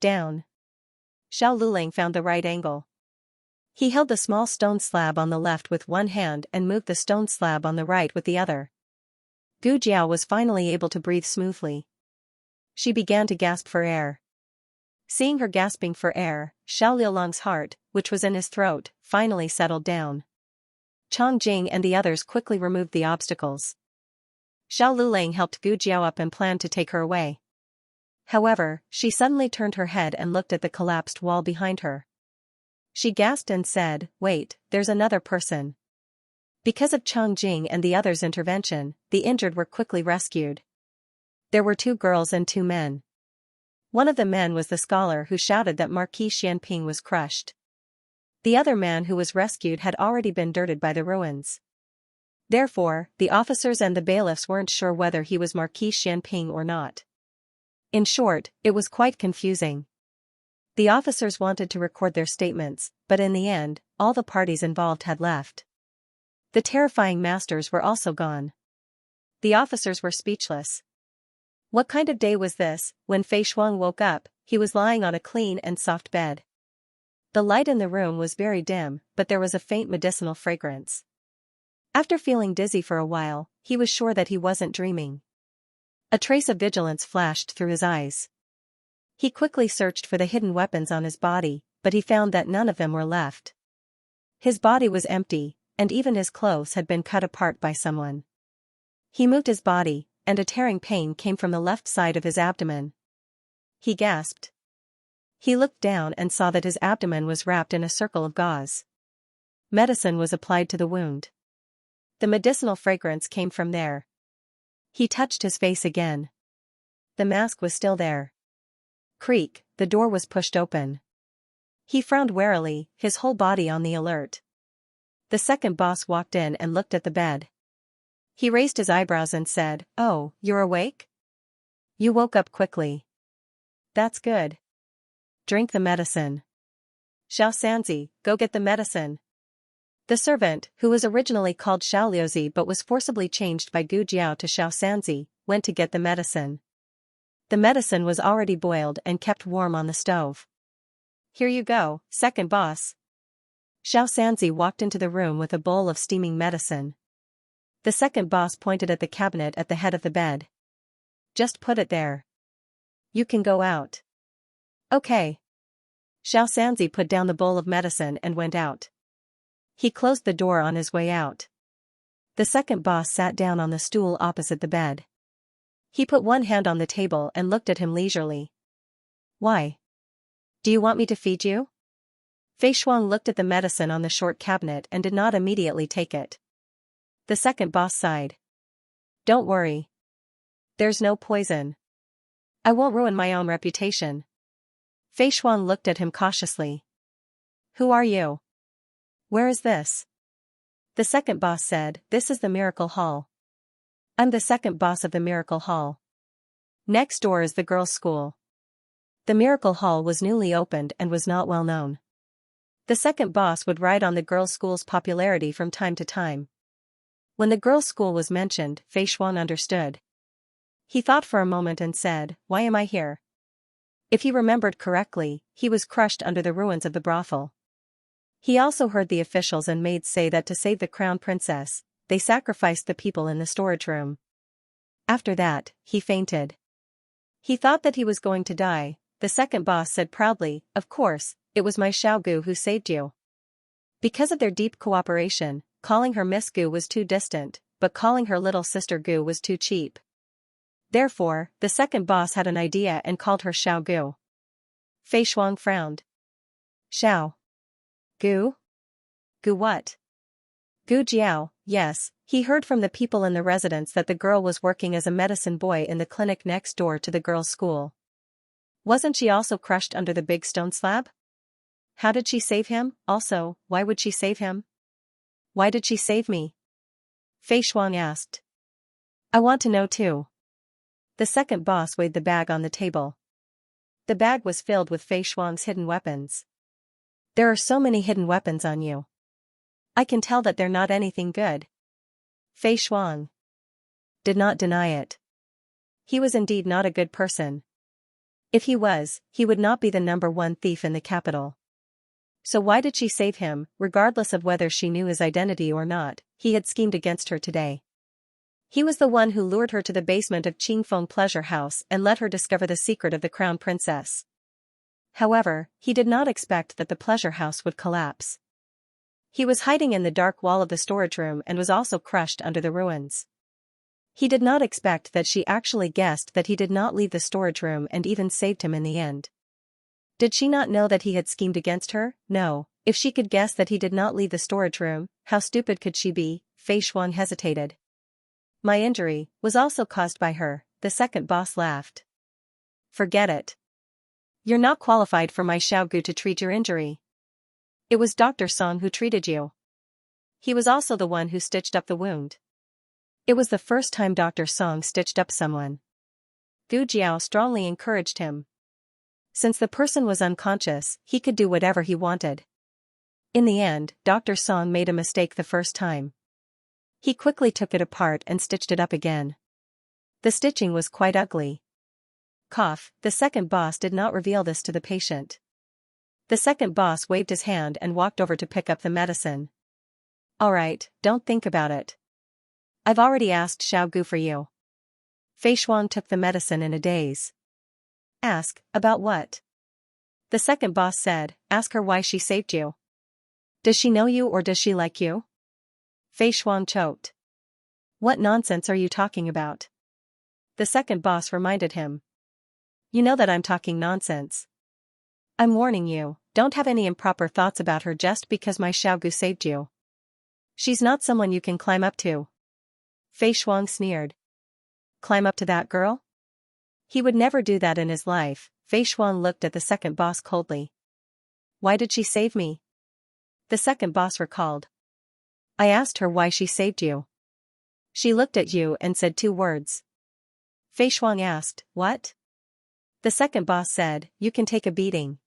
down. Xiao Lulang found the right angle. He held the small stone slab on the left with one hand and moved the stone slab on the right with the other. Gu Jiao was finally able to breathe smoothly. She began to gasp for air. Seeing her gasping for air, Xiao Lulang's heart, which was in his throat, finally settled down. Chongjing and the others quickly removed the obstacles. Xiao Lulang helped Gu Jiao up and planned to take her away. However, she suddenly turned her head and looked at the collapsed wall behind her. She gasped and said, "Wait, there's another person." Because of Chongjing and the others' intervention, the injured were quickly rescued. There were 2 girls and 2 men. One of the men was the scholar who shouted that Marquis Xianping was crushed. The other man who was rescued had already been dirted by the ruins. Therefore, the officers and the bailiffs weren't sure whether he was Marquis Xianping or not. In short, it was quite confusing. The officers wanted to record their statements, but in the end, all the parties involved had left. The terrifying masters were also gone. The officers were speechless. What kind of day was this? When Fei Shuang woke up, he was lying on a clean and soft bed. The light in the room was very dim, but there was a faint medicinal fragrance. After feeling dizzy for a while, he was sure that he wasn't dreaming. A trace of vigilance flashed through his eyes. He quickly searched for the hidden weapons on his body, but he found that none of them were left. His body was empty, and even his clothes had been cut apart by someone. He moved his body, and a tearing pain came from the left side of his abdomen. He gasped. He looked down and saw that his abdomen was wrapped in a circle of gauze. Medicine was applied to the wound. The medicinal fragrance came from there. He touched his face again. The mask was still there. Creak, the door was pushed open. He frowned warily, his whole body on the alert. The second boss walked in and looked at the bed. He raised his eyebrows and said, "Oh, you're awake? You woke up quickly. That's good. Drink the medicine. Xianxia, go get the medicine." The servant, who was originally called Xiaoliuzi but was forcibly changed by Gu Jiao to Xianxia, went to get the medicine. The medicine was already boiled and kept warm on the stove. "Here you go, second boss." Xianxia walked into the room with a bowl of steaming medicine. The second boss pointed at the cabinet at the head of the bed. "Just put it there. You can go out." "Okay." Xianxia put down the bowl of medicine and went out. He closed the door on his way out. The second boss sat down on the stool opposite the bed. He put one hand on the table and looked at him leisurely. "Why? Do you want me to feed you?" Fei Shuang looked at the medicine on the short cabinet and did not immediately take it. The second boss sighed. "Don't worry. There's no poison. I won't ruin my own reputation." Fei Shuang looked at him cautiously. "Who are you? Where is this?" The second boss said, "This is the Miracle Hall. I'm the second boss of the Miracle Hall. Next door is the girls' school." The Miracle Hall was newly opened and was not well known. The second boss would ride on the girls' school's popularity from time to time. When the girls' school was mentioned, Fei Shuang understood. He thought for a moment and said, "Why am I here?" If he remembered correctly, he was crushed under the ruins of the brothel. He also heard the officials and maids say that to save the crown princess, they sacrificed the people in the storage room. After that, he fainted. He thought that he was going to die. The second boss said proudly, "Of course, it was my Xiao Gu who saved you." Because of their deep cooperation, calling her Miss Gu was too distant, but calling her little sister Gu was too cheap. Therefore, the second boss had an idea and called her Xiao Gu. Fei Shuang frowned. "Xiao Gu? Gu what?" "Gu Jiao, yes." He heard from the people in the residence that the girl was working as a medicine boy in the clinic next door to the girls' school. Wasn't she also crushed under the big stone slab? How did she save him? Also, why would she save him? Why did she save me? Fei Shuang asked. "I want to know too." The second boss weighed the bag on the table. The bag was filled with Fei Shuang's hidden weapons. "There are so many hidden weapons on you. I can tell that they're not anything good." Fei Shuang did not deny it. He was indeed not a good person. If he was, he would not be the #1 thief in the capital. So why did she save him? Regardless of whether she knew his identity or not, he had schemed against her today. He was the one who lured her to the basement of Qingfeng Pleasure House and let her discover the secret of the crown princess. However, he did not expect that the pleasure house would collapse. He was hiding in the dark wall of the storage room and was also crushed under the ruins. He did not expect that she actually guessed that he did not leave the storage room and even saved him in the end. Did she not know that he had schemed against her? No. If she could guess that he did not leave the storage room, how stupid could she be? Fei Shuang hesitated. "My injury was also caused by her," the second boss laughed. "Forget it. You're not qualified for my Xiao Gu to treat your injury. It was Dr. Song who treated you. He was also the one who stitched up the wound." It was the first time Dr. Song stitched up someone. Gu Jiao strongly encouraged him. Since the person was unconscious, he could do whatever he wanted. In the end, Dr. Song made a mistake the first time. He quickly took it apart and stitched it up again. The stitching was quite ugly. Cough, the second boss did not reveal this to the patient. The second boss waved his hand and walked over to pick up the medicine. "All right, don't think about it. I've already asked Xiao Gu for you." Fei Shuang took the medicine in a daze. "Ask, about what?" The second boss said, "Ask her why she saved you. Does she know you or does she like you?" Fei Shuang choked. "What nonsense are you talking about?" The second boss reminded him. "You know that I'm talking nonsense. I'm warning you, don't have any improper thoughts about her just because my Xiaogu saved you. She's not someone you can climb up to. Fei Shuang sneered. Climb up to that girl? He would never do that in his life. Fei Shuang looked at the second boss coldly. Why did she save me? The second boss recalled. I asked her why she saved you. She looked at you and said 2 words. Fei Shuang asked, what? The second boss said, you can take a beating.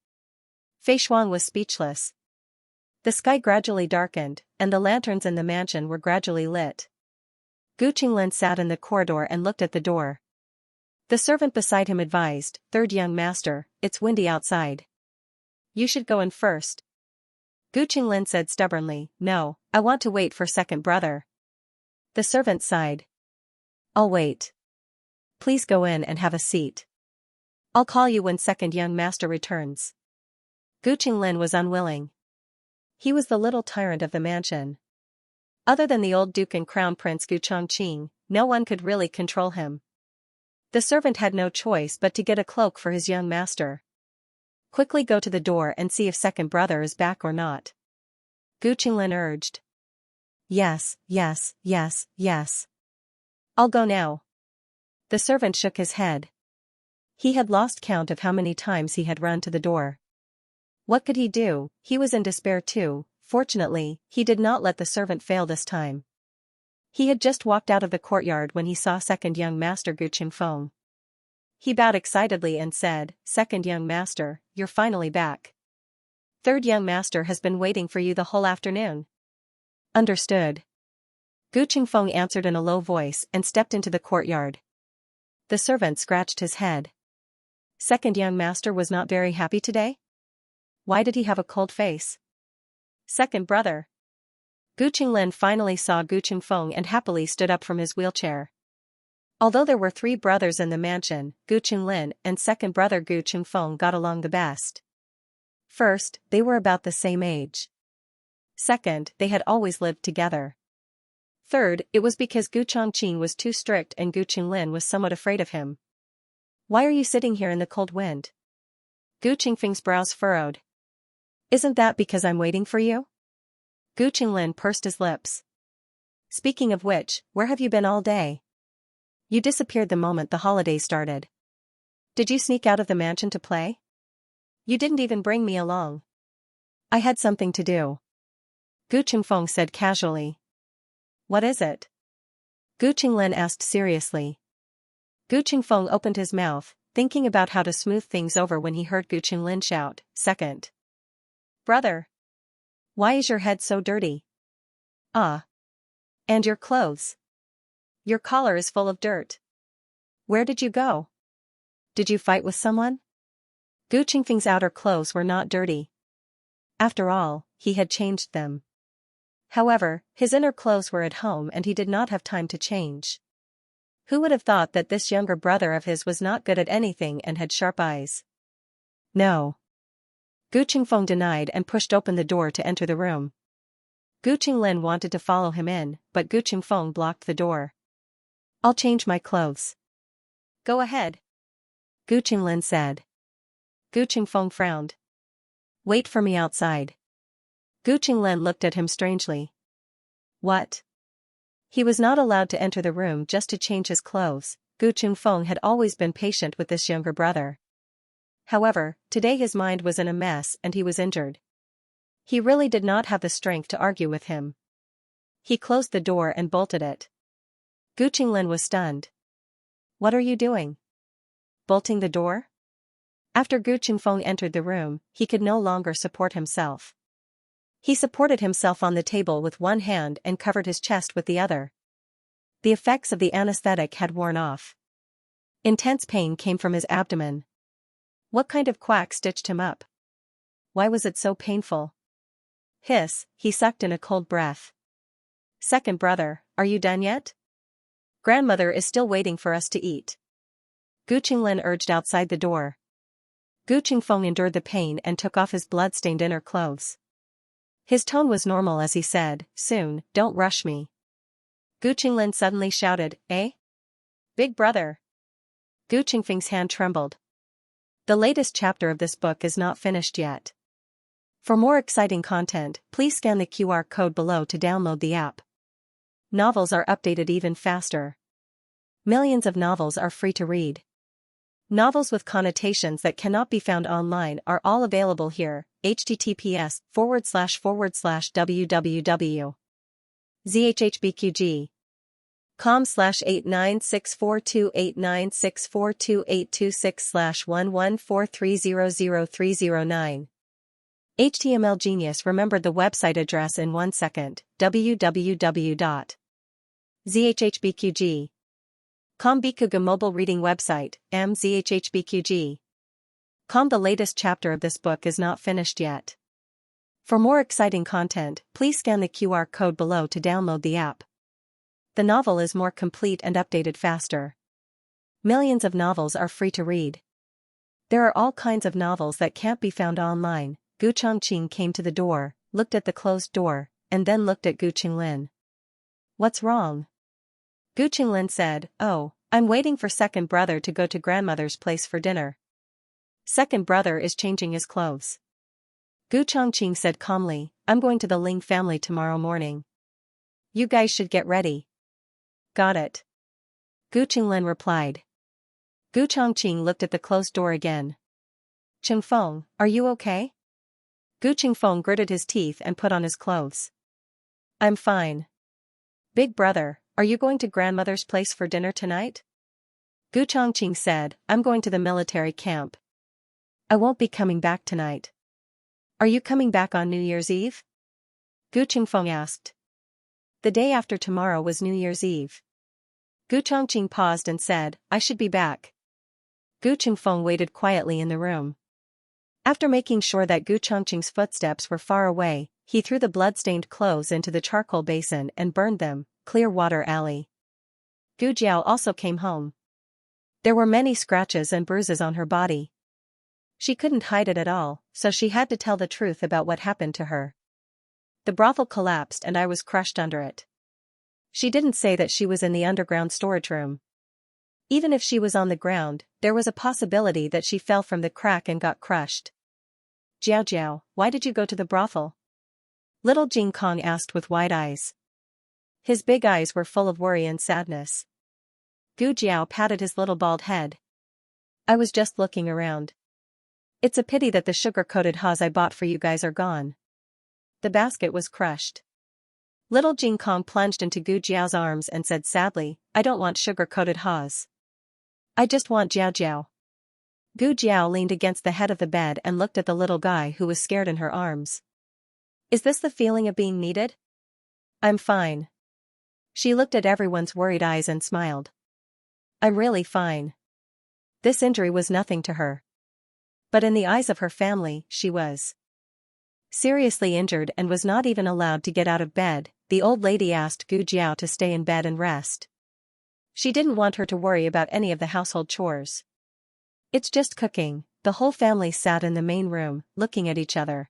Fei Shuang was speechless. The sky gradually darkened, and the lanterns in the mansion were gradually lit. Gu Qinglin sat in the corridor and looked at the door. The servant beside him advised, Third young master, it's windy outside. You should go in first. Gu Qinglin said stubbornly, no, I want to wait for second brother. The servant sighed. I'll wait. Please go in and have a seat. I'll call you when second young master returns. Gu Qinglin was unwilling. He was the little tyrant of the mansion. Other than the old duke and crown prince Gu Chongqing, no one could really control him. The servant had no choice but to get a cloak for his young master. Quickly go to the door and see if second brother is back or not. Gu Qinglin urged. Yes, yes, yes, yes. I'll go now. The servant shook his head. He had lost count of how many times he had run to the door. What could he do? He was in despair too. Fortunately, he did not let the servant fail this time. He had just walked out of the courtyard when he saw second young master Gu Qingfeng. He bowed excitedly and said, Second young master, you're finally back. Third young master has been waiting for you the whole afternoon. Understood. Gu Qingfeng answered in a low voice and stepped into the courtyard. The servant scratched his head. Second young master was not very happy today? Why did he have a cold face? Second brother. Gu Qinglin finally saw Gu Qingfeng and happily stood up from his wheelchair. Although there were 3 brothers in the mansion, Gu Qinglin and second brother Gu Qingfeng got along the best. First, they were about the same age. Second, they had always lived together. Third, it was because Gu Chongqing was too strict and Gu Qinglin was somewhat afraid of him. Why are you sitting here in the cold wind? Gu Qingfeng's brows furrowed. Isn't that because I'm waiting for you? Gu Qinglin pursed his lips. Speaking of which, where have you been all day? You disappeared the moment the holidays started. Did you sneak out of the mansion to play? You didn't even bring me along. I had something to do. Gu Qingfeng said casually. What is it? Gu Qinglin asked seriously. Gu Qingfeng opened his mouth, thinking about how to smooth things over when he heard Gu Qinglin shout, Second brother. Why is your head so dirty? Ah. And your clothes. Your collar is full of dirt. Where did you go? Did you fight with someone? Gu Qingfeng's outer clothes were not dirty. After all, he had changed them. However, his inner clothes were at home and he did not have time to change. Who would have thought that this younger brother of his was not good at anything and had sharp eyes? No. Gu Qingfeng denied and pushed open the door to enter the room. Gu Qinglin wanted to follow him in, but Gu Qingfeng blocked the door. I'll change my clothes. Go ahead. Gu Qinglin said. Gu Qingfeng frowned. Wait for me outside. Gu Qinglin looked at him strangely. What? He was not allowed to enter the room just to change his clothes. Gu Qingfeng had always been patient with this younger brother. However, today his mind was in a mess and he was injured. He really did not have the strength to argue with him. He closed the door and bolted it. Gu Qinglin was stunned. What are you doing? Bolting the door? After Gu Qingfeng entered the room, he could no longer support himself. He supported himself on the table with one hand and covered his chest with the other. The effects of the anesthetic had worn off. Intense pain came from his abdomen. What kind of quack stitched him up? Why was it so painful? Hiss, he sucked in a cold breath. Second brother, are you done yet? Grandmother is still waiting for us to eat. Gu Qinglin urged outside the door. Gu Qingfeng endured the pain and took off his blood-stained inner clothes. His tone was normal as he said, soon, don't rush me. Gu Qinglin suddenly shouted, eh? Big brother. Gu Qingfeng's hand trembled. The latest chapter of this book is not finished yet. For more exciting content, please scan the QR code below to download the app. Novels are updated even faster. Millions of novels are free to read. Novels with connotations that cannot be found online are all available here. https://www.zhbqg.com/89642896428626/114300309. HTML Genius remembered the website address in 1 second. www.zhbqg.com Bikuga mobile reading website, mzhbqg.com. The latest chapter of this book is not finished yet. For more exciting content, please scan the QR code below to download the app. The novel is more complete and updated faster. Millions of novels are free to read. There are all kinds of novels that can't be found online. Gu Chongqing came to the door, looked at the closed door, and then looked at Gu Qinglin. "What's wrong?" Gu Qinglin said, "Oh, I'm waiting for second brother to go to grandmother's place for dinner. Second brother is changing his clothes." Gu Chongqing said calmly, "I'm going to the Ling family tomorrow morning. You guys should get ready." "Got it." Gu Qinglin replied. Gu Chongqing looked at the closed door again. "Qingfeng, are you okay?" Gu Qingfeng gritted his teeth and put on his clothes. "I'm fine." "Big brother, are you going to grandmother's place for dinner tonight?" Gu Chongqing said, "I'm going to the military camp. I won't be coming back tonight." "Are you coming back on New Year's Eve?" Gu Qingfeng asked. The day after tomorrow was New Year's Eve. Gu Chongqing paused and said, "I should be back." Gu Qingfeng waited quietly in the room. After making sure that Gu Chongqing's footsteps were far away, he threw the blood-stained clothes into the charcoal basin and burned them. Clear Water Alley. Gu Jiao also came home. There were many scratches and bruises on her body. She couldn't hide it at all, so she had to tell the truth about what happened to her. "The brothel collapsed and I was crushed under it." She didn't say that she was in the underground storage room. Even if she was on the ground, there was a possibility that she fell from the crack and got crushed. "Jiao Jiao, why did you go to the brothel?" Little Jing Kong asked with wide eyes. His big eyes were full of worry and sadness. Gu Jiao patted his little bald head. "I was just looking around. It's a pity that the sugar-coated haws I bought for you guys are gone." The basket was crushed. Little Jing Kong plunged into Gu Jiao's arms and said sadly, "I don't want sugar-coated haws. I just want Jiao Jiao." Gu Jiao leaned against the head of the bed and looked at the little guy who was scared in her arms. "Is this the feeling of being needed?" "I'm fine." She looked at everyone's worried eyes and smiled. "I'm really fine." This injury was nothing to her. But in the eyes of her family, she was seriously injured and was not even allowed to get out of bed. The old lady asked Gu Jiao to stay in bed and rest. She didn't want her to worry about any of the household chores. "It's just cooking." The whole family sat in the main room, looking at each other.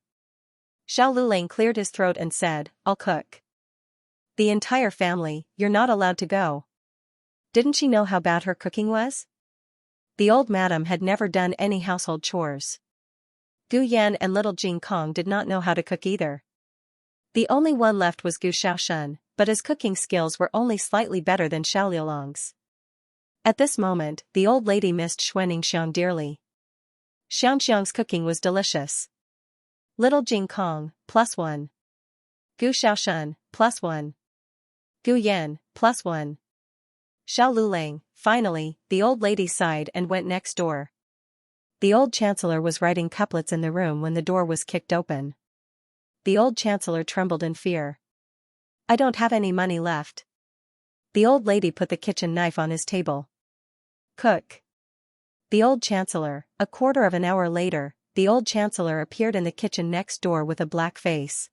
Xiao Lulang cleared his throat and said, "I'll cook." The entire family, "You're not allowed to go." Didn't she know how bad her cooking was? The old madam had never done any household chores. Gu Yan and little Jing Kong did not know how to cook either. The only one left was Gu Shaoshun, but his cooking skills were only slightly better than Xiao Liulang's. At this moment, the old lady missed Xiang dearly. Xiang's cooking was delicious. Little Jing Kong, +1. Gu Shaoshun, +1. Gu Yan, +1. Xiao Lulang. Finally, the old lady sighed and went next door. The old chancellor was writing couplets in the room when the door was kicked open. The old chancellor trembled in fear. "I don't have any money left." The old lady put the kitchen knife on his table. "Cook." The old chancellor. A quarter of an hour later, the old chancellor appeared in the kitchen next door with a black face.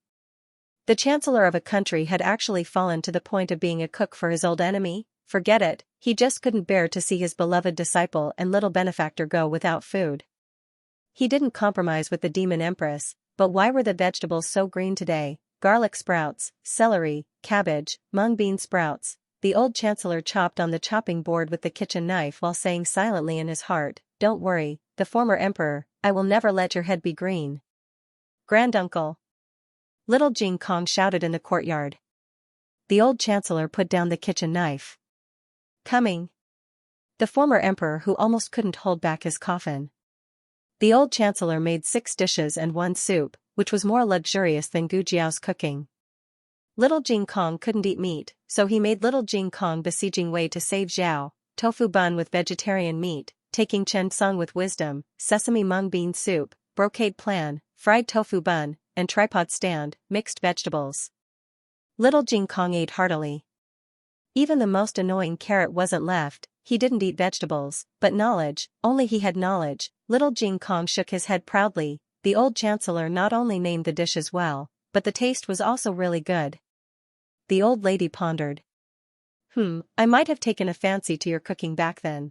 The chancellor of a country had actually fallen to the point of being a cook for his old enemy? Forget it, he just couldn't bear to see his beloved disciple and little benefactor go without food. He didn't compromise with the demon empress, but why were the vegetables so green today? Garlic sprouts, celery, cabbage, mung bean sprouts. The old chancellor chopped on the chopping board with the kitchen knife while saying silently in his heart, "Don't worry, the former emperor, I will never let your head be green." Granduncle. Little Jing Kong shouted in the courtyard. The old chancellor put down the kitchen knife. Coming. The former emperor who almost couldn't hold back his coffin. The old chancellor made 6 dishes and 1 soup, which was more luxurious than Gu Jiao's cooking. Little Jing Kong couldn't eat meat, so he made Little Jing Kong besieging way to save Zhao, tofu bun with vegetarian meat, taking Chen Sung with wisdom, sesame mung bean soup, brocade plan, fried tofu bun, and tripod stand, mixed vegetables. Little Jing Kong ate heartily. Even the most annoying carrot wasn't left. He didn't eat vegetables, but knowledge, only he had knowledge. Little Jing Kong shook his head proudly. The old chancellor not only named the dishes well, but the taste was also really good. The old lady pondered. I might have taken a fancy to your cooking back then.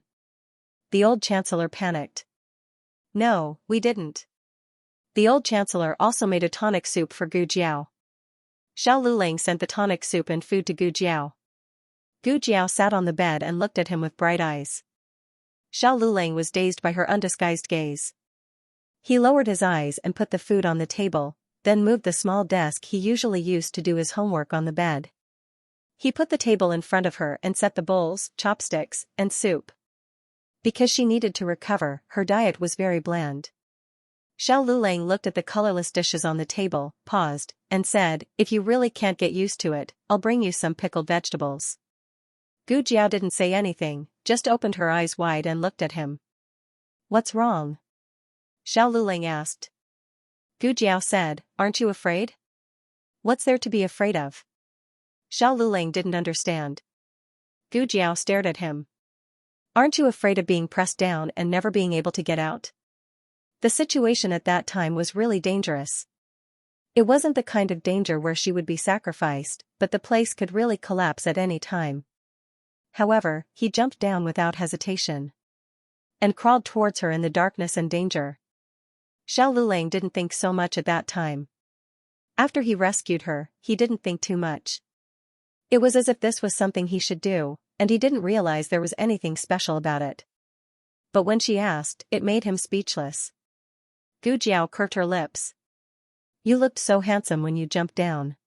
The old chancellor panicked. No, we didn't. The old chancellor also made a tonic soup for Gu Jiao. Xiao Lulang sent the tonic soup and food to Gu Jiao. Gu Jiao sat on the bed and looked at him with bright eyes. Xiao Lulang was dazed by her undisguised gaze. He lowered his eyes and put the food on the table, then moved the small desk he usually used to do his homework on the bed. He put the table in front of her and set the bowls, chopsticks, and soup. Because she needed to recover, her diet was very bland. Xiao Lulang looked at the colorless dishes on the table, paused, and said, "If you really can't get used to it, I'll bring you some pickled vegetables." Gu Jiao didn't say anything, just opened her eyes wide and looked at him. "What's wrong?" Xiao Lulang asked. Gu Jiao said, "Aren't you afraid?" "What's there to be afraid of?" Xiao Lulang didn't understand. Gu Jiao stared at him. "Aren't you afraid of being pressed down and never being able to get out?" The situation at that time was really dangerous. It wasn't the kind of danger where she would be sacrificed, but the place could really collapse at any time. However, he jumped down without hesitation and crawled towards her in the darkness and danger. Xiao Lulang didn't think so much at that time. After he rescued her, he didn't think too much. It was as if this was something he should do, and he didn't realize there was anything special about it. But when she asked, it made him speechless. Gu Jiao curved her lips. "You looked so handsome when you jumped down."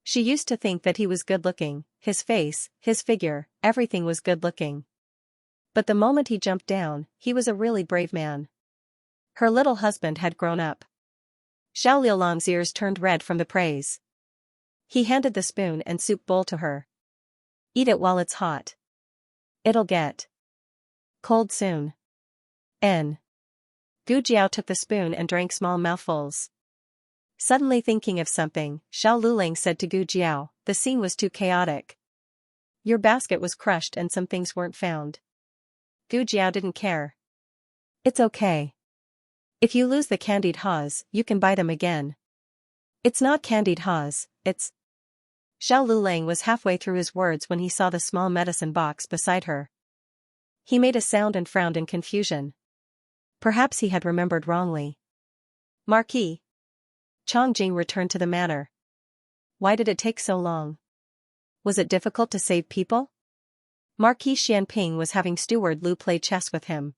She used to think that he was good-looking, his face, his figure, everything was good-looking. But the moment he jumped down, he was a really brave man. Her little husband had grown up. Xiao Liulang's ears turned red from the praise. He handed the spoon and soup bowl to her. "Eat it while it's hot. It'll get cold soon." Gu Jiao took the spoon and drank small mouthfuls. Suddenly thinking of something, Xiao Lulang said to Gu Jiao, "The scene was too chaotic. Your basket was crushed and some things weren't found." Gu Jiao didn't care. "It's okay. If you lose the candied haws, you can buy them again." "It's not candied haws, it's..." Xiao Lulang was halfway through his words when he saw the small medicine box beside her. He made a sound and frowned in confusion. Perhaps he had remembered wrongly. "Marquis." Chongjing returned to the matter. "Why did it take so long? Was it difficult to save people?" Marquis Xianping was having Steward Lu play chess with him.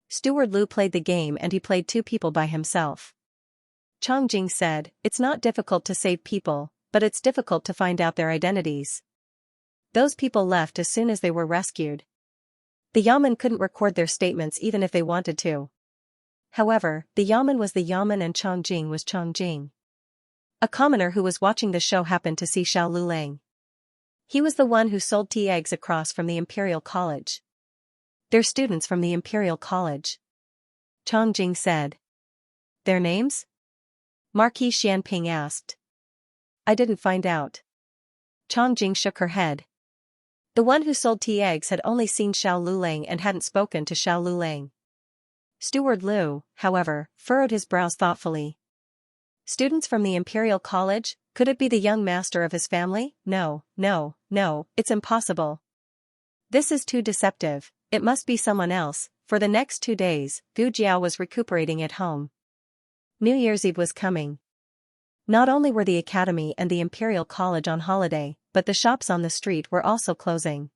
Steward Lu played the game and he played 2 people by himself. Chongjing said, "It's not difficult to save people, but it's difficult to find out their identities. Those people left as soon as they were rescued. The Yamen couldn't record their statements even if they wanted to. However, the Yamen was the Yamen and Chongjing was Chongjing." A commoner who was watching the show happened to see Xiao Lulang. He was the one who sold tea eggs across from the Imperial College. "They're students from the Imperial College," Chongjing said. "Their names?" Marquis Xianping asked. "I didn't find out." Chongjing shook her head. The one who sold tea eggs had only seen Xiao Lulang and hadn't spoken to Xiao Lulang. Steward Lu, however, furrowed his brows thoughtfully. "Students from the Imperial College? Could it be the young master of his family? No, it's impossible. This is too deceptive, it must be someone else." For the next 2 days, Gu Jiao was recuperating at home. New Year's Eve was coming. Not only were the Academy and the Imperial College on holiday, but the shops on the street were also closing.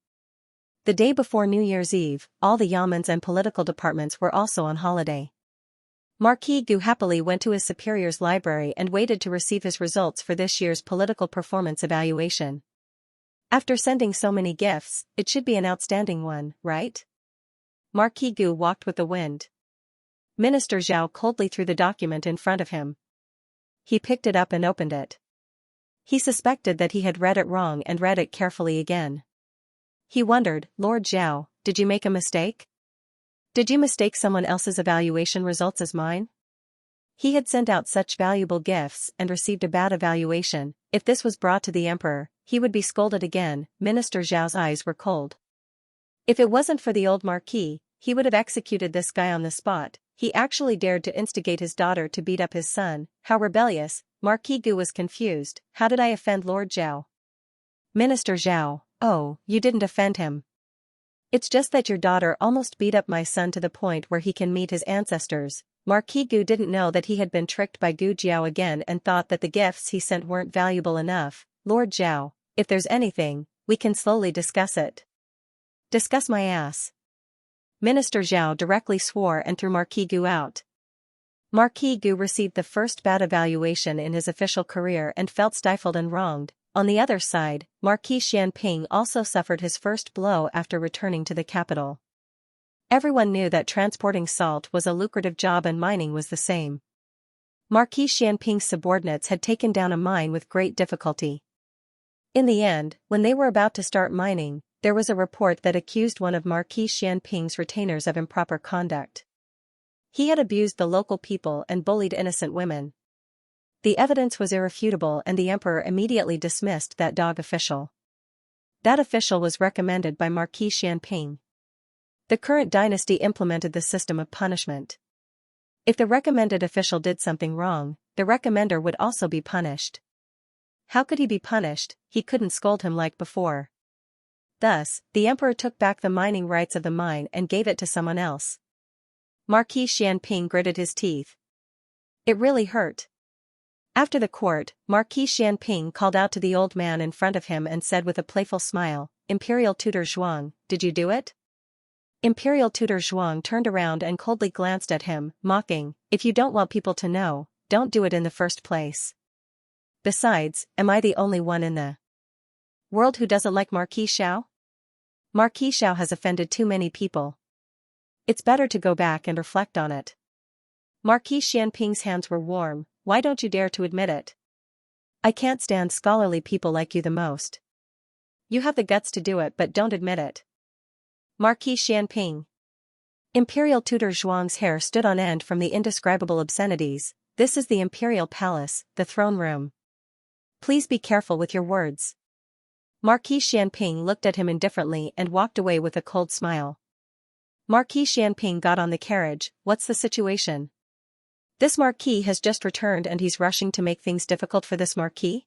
The day before New Year's Eve, all the Yamens and political departments were also on holiday. Marquis Gu happily went to his superior's library and waited to receive his results for this year's political performance evaluation. After sending so many gifts, it should be an outstanding one, right? Marquis Gu walked with the wind. Minister Zhao coldly threw the document in front of him. He picked it up and opened it. He suspected that he had read it wrong and read it carefully again. He wondered, Lord Zhao, did you make a mistake? Did you mistake someone else's evaluation results as mine? He had sent out such valuable gifts and received a bad evaluation. If this was brought to the emperor, he would be scolded again. Minister Zhao's eyes were cold. If it wasn't for the old marquis, he would have executed this guy on the spot. He actually dared to instigate his daughter to beat up his son. How rebellious. Marquis Gu was confused. How did I offend Lord Zhao? Minister Zhao, oh, you didn't offend him. It's just that your daughter almost beat up my son to the point where he can meet his ancestors. Marquis Gu didn't know that he had been tricked by Gu Jiao again and thought that the gifts he sent weren't valuable enough. Lord Zhao, if there's anything, we can slowly discuss it. Discuss my ass. Minister Zhao directly swore and threw Marquis Gu out. Marquis Gu received the first bad evaluation in his official career and felt stifled and wronged. On the other side, Marquis Xianping also suffered his first blow after returning to the capital. Everyone knew that transporting salt was a lucrative job and mining was the same. Marquis Xianping's subordinates had taken down a mine with great difficulty. In the end, when they were about to start mining, there was a report that accused one of Marquis Xianping's retainers of improper conduct. He had abused the local people and bullied innocent women. The evidence was irrefutable and the emperor immediately dismissed that dog official. That official was recommended by Marquis Xianping. The current dynasty implemented the system of punishment. If the recommended official did something wrong, the recommender would also be punished. How could he be punished? He couldn't scold him like before. Thus, the emperor took back the mining rights of the mine and gave it to someone else. Marquis Xianping gritted his teeth. It really hurt. After the court, Marquis Xianping called out to the old man in front of him and said with a playful smile, Imperial Tutor Zhuang, did you do it? Imperial Tutor Zhuang turned around and coldly glanced at him, mocking, if you don't want people to know, don't do it in the first place. Besides, am I the only one in the world who doesn't like Marquis Xiao? Marquis Xiao has offended too many people. It's better to go back and reflect on it. Marquis Xianping's hands were warm. Why don't you dare to admit it? I can't stand scholarly people like you the most. You have the guts to do it but don't admit it. Marquis Xianping. Imperial Tutor Zhuang's hair stood on end from the indescribable obscenities. This is the imperial palace, the throne room. Please be careful with your words. Marquis Xianping looked at him indifferently and walked away with a cold smile. Marquis Xianping got on the carriage. What's the situation? This marquis has just returned and he's rushing to make things difficult for this marquis?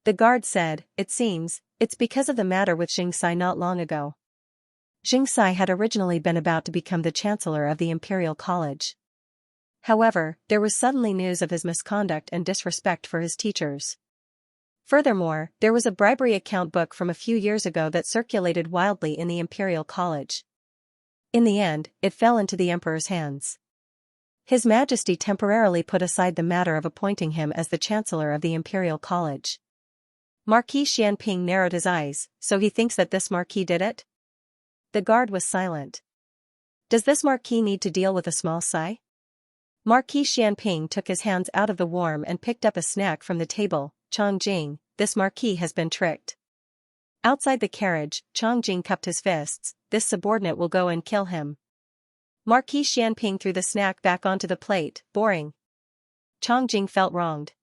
The guard said, it seems, it's because of the matter with Xianxia not long ago. Xianxia had originally been about to become the chancellor of the Imperial College. However, there was suddenly news of his misconduct and disrespect for his teachers. Furthermore, there was a bribery account book from a few years ago that circulated wildly in the Imperial College. In the end, it fell into the emperor's hands. His Majesty temporarily put aside the matter of appointing him as the Chancellor of the Imperial College. Marquis Xianping narrowed his eyes, so he thinks that this marquis did it? The guard was silent. Does this marquis need to deal with a small sigh? Marquis Xianping took his hands out of the warm and picked up a snack from the table. Chongjing, this marquis has been tricked. Outside the carriage, Chongjing cupped his fists. This subordinate will go and kill him. Marquis Xianping threw the snack back onto the plate. Boring. Chongjing felt wronged.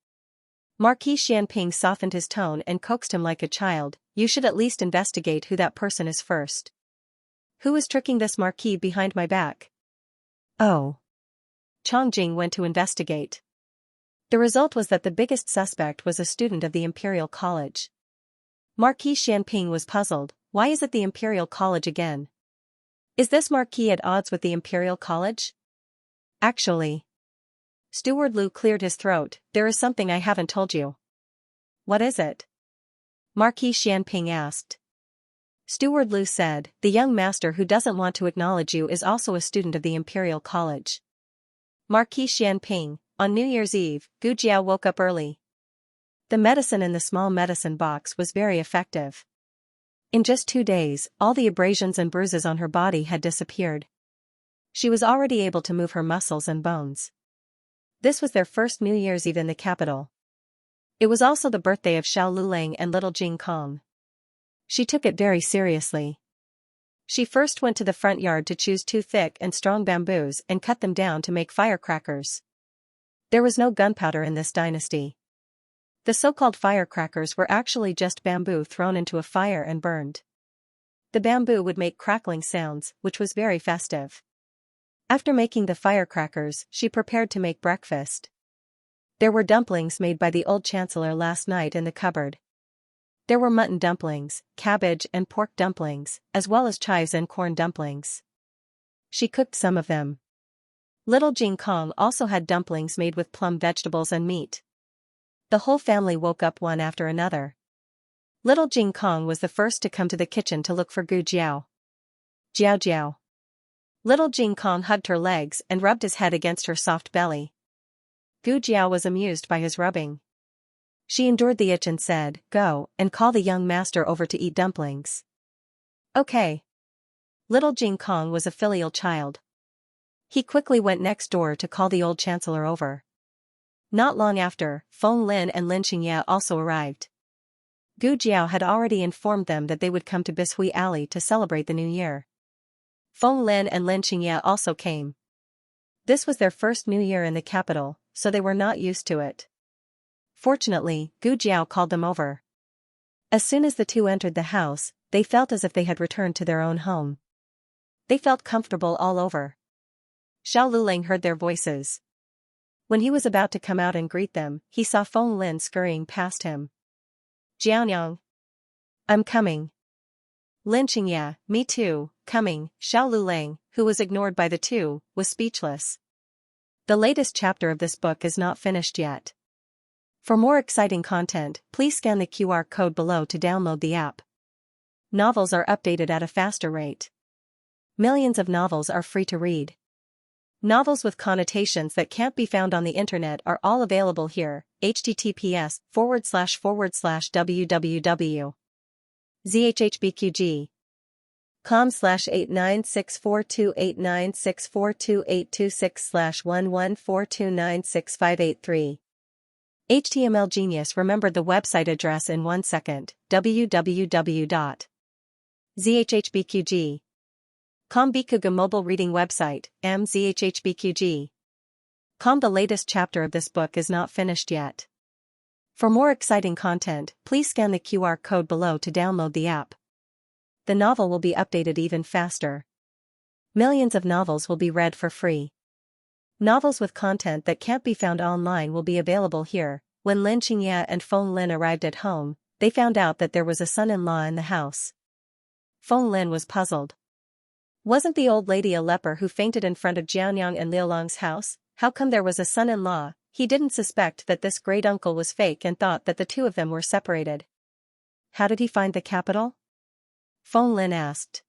Marquis Xianping softened his tone and coaxed him like a child. You should at least investigate who that person is first. Who is tricking this marquis behind my back? Oh. Chongjing went to investigate. The result was that the biggest suspect was a student of the Imperial College. Marquis Xianping was puzzled. Why is it the Imperial College again? Is this marquis at odds with the Imperial College? Actually. Steward Lu cleared his throat. There is something I haven't told you. What is it? Marquis Xianping asked. Steward Lu said, the young master who doesn't want to acknowledge you is also a student of the Imperial College. Marquis Xianping, on New Year's Eve, Gu Jiao woke up early. The medicine in the small medicine box was very effective. In just 2 days, all the abrasions and bruises on her body had disappeared. She was already able to move her muscles and bones. This was their first New Year's Eve in the capital. It was also the birthday of Xiao Lulang and little Jing Kong. She took it very seriously. She first went to the front yard to choose 2 thick and strong bamboos and cut them down to make firecrackers. There was no gunpowder in this dynasty. The so-called firecrackers were actually just bamboo thrown into a fire and burned. The bamboo would make crackling sounds, which was very festive. After making the firecrackers, she prepared to make breakfast. There were dumplings made by the old chancellor last night in the cupboard. There were mutton dumplings, cabbage and pork dumplings, as well as chives and corn dumplings. She cooked some of them. Little Jing Kong also had dumplings made with plum vegetables and meat. The whole family woke up one after another. Little Jing Kong was the first to come to the kitchen to look for Gu Jiao. Jiao Jiao. Little Jing Kong hugged her legs and rubbed his head against her soft belly. Gu Jiao was amused by his rubbing. She endured the itch and said, "Go and call the young master over to eat dumplings." Okay. Little Jing Kong was a filial child. He quickly went next door to call the old chancellor over. Not long after, Feng Lin and Lin Xianxia also arrived. Gu Jiao had already informed them that they would come to Bishui Alley to celebrate the new year. Feng Lin and Lin Xianxia also came. This was their first new year in the capital, so they were not used to it. Fortunately, Gu Jiao called them over. As soon as the two entered the house, they felt as if they had returned to their own home. They felt comfortable all over. Xiao Lulang heard their voices. When he was about to come out and greet them, he saw Feng Lin scurrying past him. "Jiaonyang. I'm coming." Lin Xianxia, "Me too, coming." Xiao Lulang, who was ignored by the two, was speechless. The latest chapter of this book is not finished yet. For more exciting content, please scan the QR code below to download the app. Novels are updated at a faster rate. Millions of novels are free to read. Novels with connotations that can't be found on the internet are all available here. https://www.zhbqg.com/89642896428226/114296583. HTML Genius remembered the website address in 1 second. www.zhhbqg. Bikuga mobile reading website, mzhhbqg. The latest chapter of this book is not finished yet. For more exciting content, please scan the QR code below to download the app. The novel will be updated even faster. Millions of novels will be read for free. Novels with content that can't be found online will be available here. When Lin Xianxia and Feng Lin arrived at home, they found out that there was a son-in-law in the house. Feng Lin was puzzled. Wasn't the old lady a leper who fainted in front of Jiaonyang and Liulang's house? How come there was a son-in-law? He didn't suspect that this great-uncle was fake and thought that the two of them were separated. How did he find the capital? Feng Lin asked.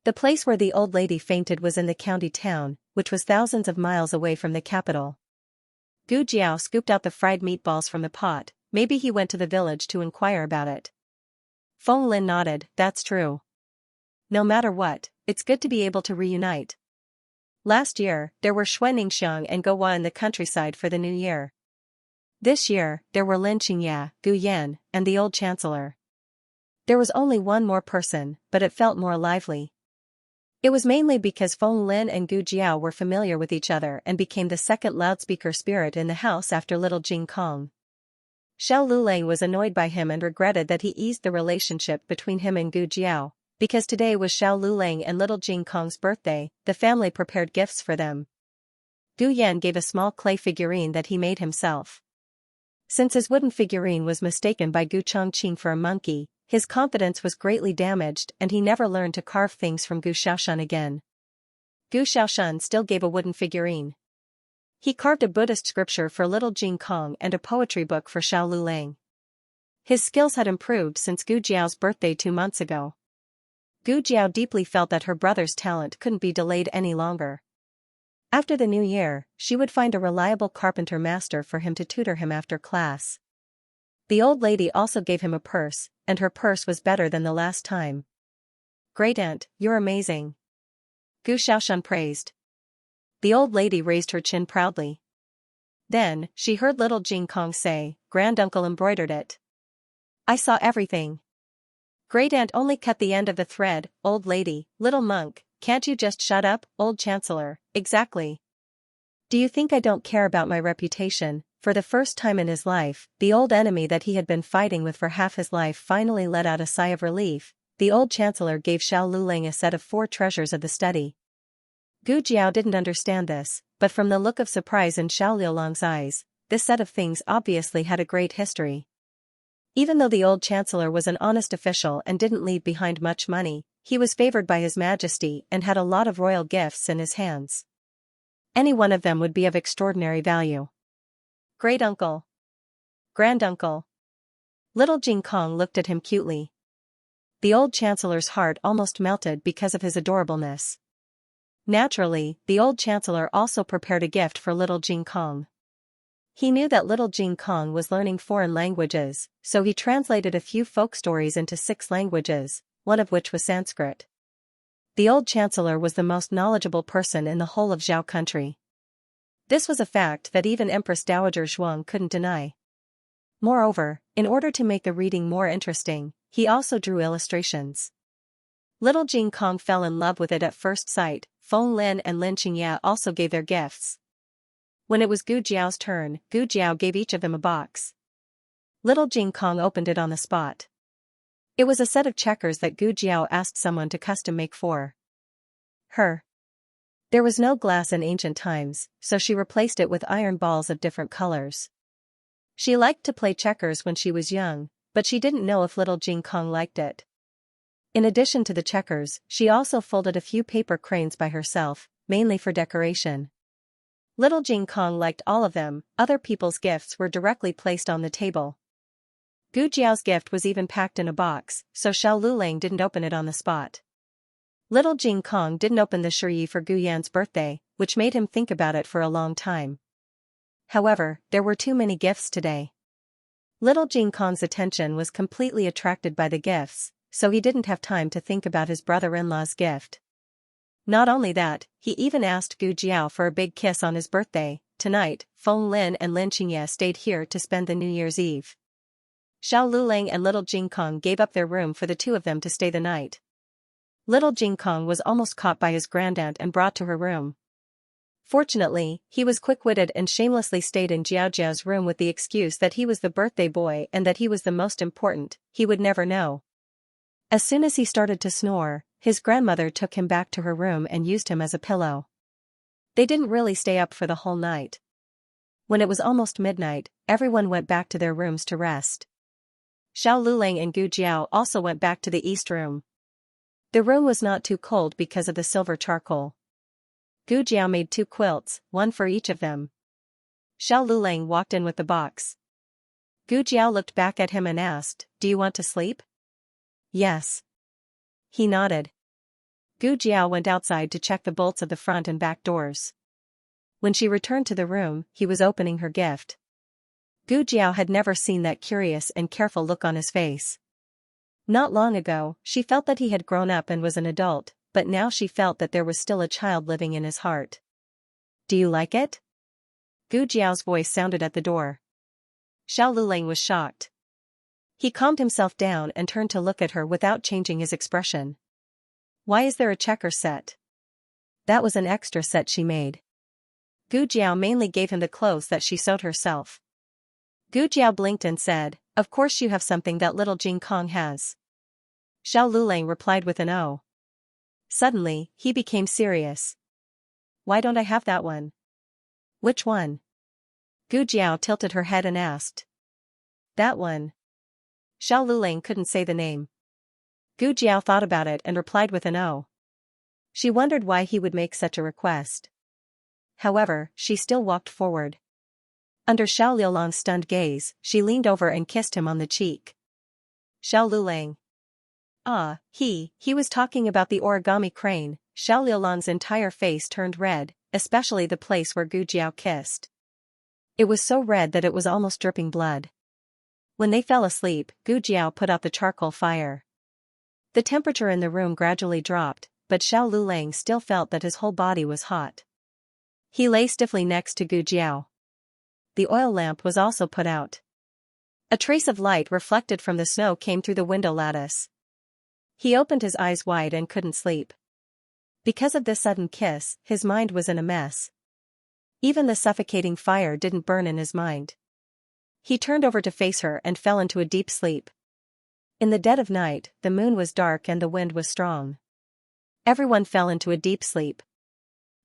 The place where the old lady fainted was in the county town, which was thousands of miles away from the capital. Gu Jiao scooped out the fried meatballs from the pot. Maybe he went to the village to inquire about it. Feng Lin nodded. That's true. No matter what, it's good to be able to reunite. Last year, there were Xue Ningxiang and Go Hua in the countryside for the new year. This year, there were Lin Xianxia, Gu Yan, and the old chancellor. There was only one more person, but it felt more lively. It was mainly because Feng Lin and Gu Jiao were familiar with each other and became the second loudspeaker spirit in the house after little Jing Kong. Xiao Lulang was annoyed by him and regretted that he eased the relationship between him and Gu Jiao. Because today was Xiao Lulang and little Jing Kong's birthday, the family prepared gifts for them. Gu Yan gave a small clay figurine that he made himself. Since his wooden figurine was mistaken by Gu Chongqing for a monkey, his confidence was greatly damaged and he never learned to carve things from Gu Xiaoshan again. Gu Xiaoshan still gave a wooden figurine. He carved a Buddhist scripture for little Jing Kong and a poetry book for Xiao Lulang. His skills had improved since Gu Jiao's birthday 2 months ago. Gu Jiao deeply felt that her brother's talent couldn't be delayed any longer. After the new year, she would find a reliable carpenter master for him to tutor him after class. The old lady also gave him a purse, and her purse was better than the last time. "Great aunt, you're amazing," Gu Xiaoshan praised. The old lady raised her chin proudly. Then, she heard little Jing Kong say, "Granduncle embroidered it. I saw everything." Great aunt only cut the end of the thread. "Old lady, little monk, can't you just shut up?" Old chancellor, "Exactly. Do you think I don't care about my reputation?" For the first time in his life, the old enemy that he had been fighting with for half his life finally let out a sigh of relief. The old chancellor gave Xiao Lulang a set of 4 treasures of the study. Gu Jiao didn't understand this, but from the look of surprise in Xiao Liulang's eyes, this set of things obviously had a great history. Even though the old chancellor was an honest official and didn't leave behind much money, he was favored by his majesty and had a lot of royal gifts in his hands. Any one of them would be of extraordinary value. "Great-uncle. Granduncle." Little Jing Kong looked at him cutely. The old chancellor's heart almost melted because of his adorableness. Naturally, the old chancellor also prepared a gift for little Jing Kong. He knew that little Jing Kong was learning foreign languages, so he translated a few folk stories into 6 languages, one of which was Sanskrit. The old chancellor was the most knowledgeable person in the whole of Zhao country. This was a fact that even Empress Dowager Zhuang couldn't deny. Moreover, in order to make the reading more interesting, he also drew illustrations. Little Jing Kong fell in love with it at first sight. Feng Lin and Lin Xianxia also gave their gifts. When it was Gu Jiao's turn, Gu Jiao gave each of them a box. Little Jing Kong opened it on the spot. It was a set of checkers that Gu Jiao asked someone to custom make for her. There was no glass in ancient times, so she replaced it with iron balls of different colors. She liked to play checkers when she was young, but she didn't know if little Jing Kong liked it. In addition to the checkers, she also folded a few paper cranes by herself, mainly for decoration. Little Jing Kong liked all of them. Other people's gifts were directly placed on the table. Gu Jiao's gift was even packed in a box, so Xiao Lulang didn't open it on the spot. Little Jing Kong didn't open the Shiyi for Gu Yan's birthday, which made him think about it for a long time. However, there were too many gifts today. Little Jing Kong's attention was completely attracted by the gifts, so he didn't have time to think about his brother-in-law's gift. Not only that, he even asked Gu Jiao for a big kiss on his birthday. Tonight, Feng Lin and Lin Xianxia stayed here to spend the New Year's Eve. Xiao Lulang and little Jing Kong gave up their room for the 2 of them to stay the night. Little Jing Kong was almost caught by his grandaunt and brought to her room. Fortunately, he was quick-witted and shamelessly stayed in Jiao Jiao's room with the excuse that he was the birthday boy and that he was the most important. He would never know. As soon as he started to snore, his grandmother took him back to her room and used him as a pillow. They didn't really stay up for the whole night. When it was almost midnight, everyone went back to their rooms to rest. Xiao Lulang and Gu Jiao also went back to the east room. The room was not too cold because of the silver charcoal. Gu Jiao made 2 quilts, one for each of them. Xiao Lulang walked in with the box. Gu Jiao looked back at him and asked, "Do you want to sleep?" "Yes." He nodded. Gu Jiao went outside to check the bolts of the front and back doors. When she returned to the room, he was opening her gift. Gu Jiao had never seen that curious and careful look on his face. Not long ago, she felt that he had grown up and was an adult, but now she felt that there was still a child living in his heart. "Do you like it?" Gu Jiao's voice sounded at the door. Xiao Lulang was shocked. He calmed himself down and turned to look at her without changing his expression. "Why is there a checker set?" "That was an extra set she made." Gu Jiao mainly gave him the clothes that she sewed herself. Gu Jiao blinked and said, "Of course you have something that little Jing Kong has." Xiao Lulang replied with an "oh." Suddenly, he became serious. "Why don't I have that one?" "Which one?" Gu Jiao tilted her head and asked. "That one." Xiao Lulang couldn't say the name. Gu Jiao thought about it and replied with an "oh." She wondered why he would make such a request. However, she still walked forward. Under Xiao Liulang's stunned gaze, she leaned over and kissed him on the cheek. Xiao Lulang. He was talking about the origami crane. Xiao Liulang's entire face turned red. especially the place where Gu Jiao kissed. It was so red that it was almost dripping blood. When they fell asleep, Gu Jiao put out the charcoal fire. The temperature in the room gradually dropped, but Xiao Lulang still felt that his whole body was hot. He lay stiffly next to Gu Jiao. The oil lamp was also put out. A trace of light reflected from the snow came through the window lattice. He opened his eyes wide and couldn't sleep. Because of this sudden kiss, his mind was in a mess. Even the suffocating fire didn't burn in his mind. He turned over to face her and fell into a deep sleep. In the dead of night, the moon was dark and the wind was strong. Everyone fell into a deep sleep.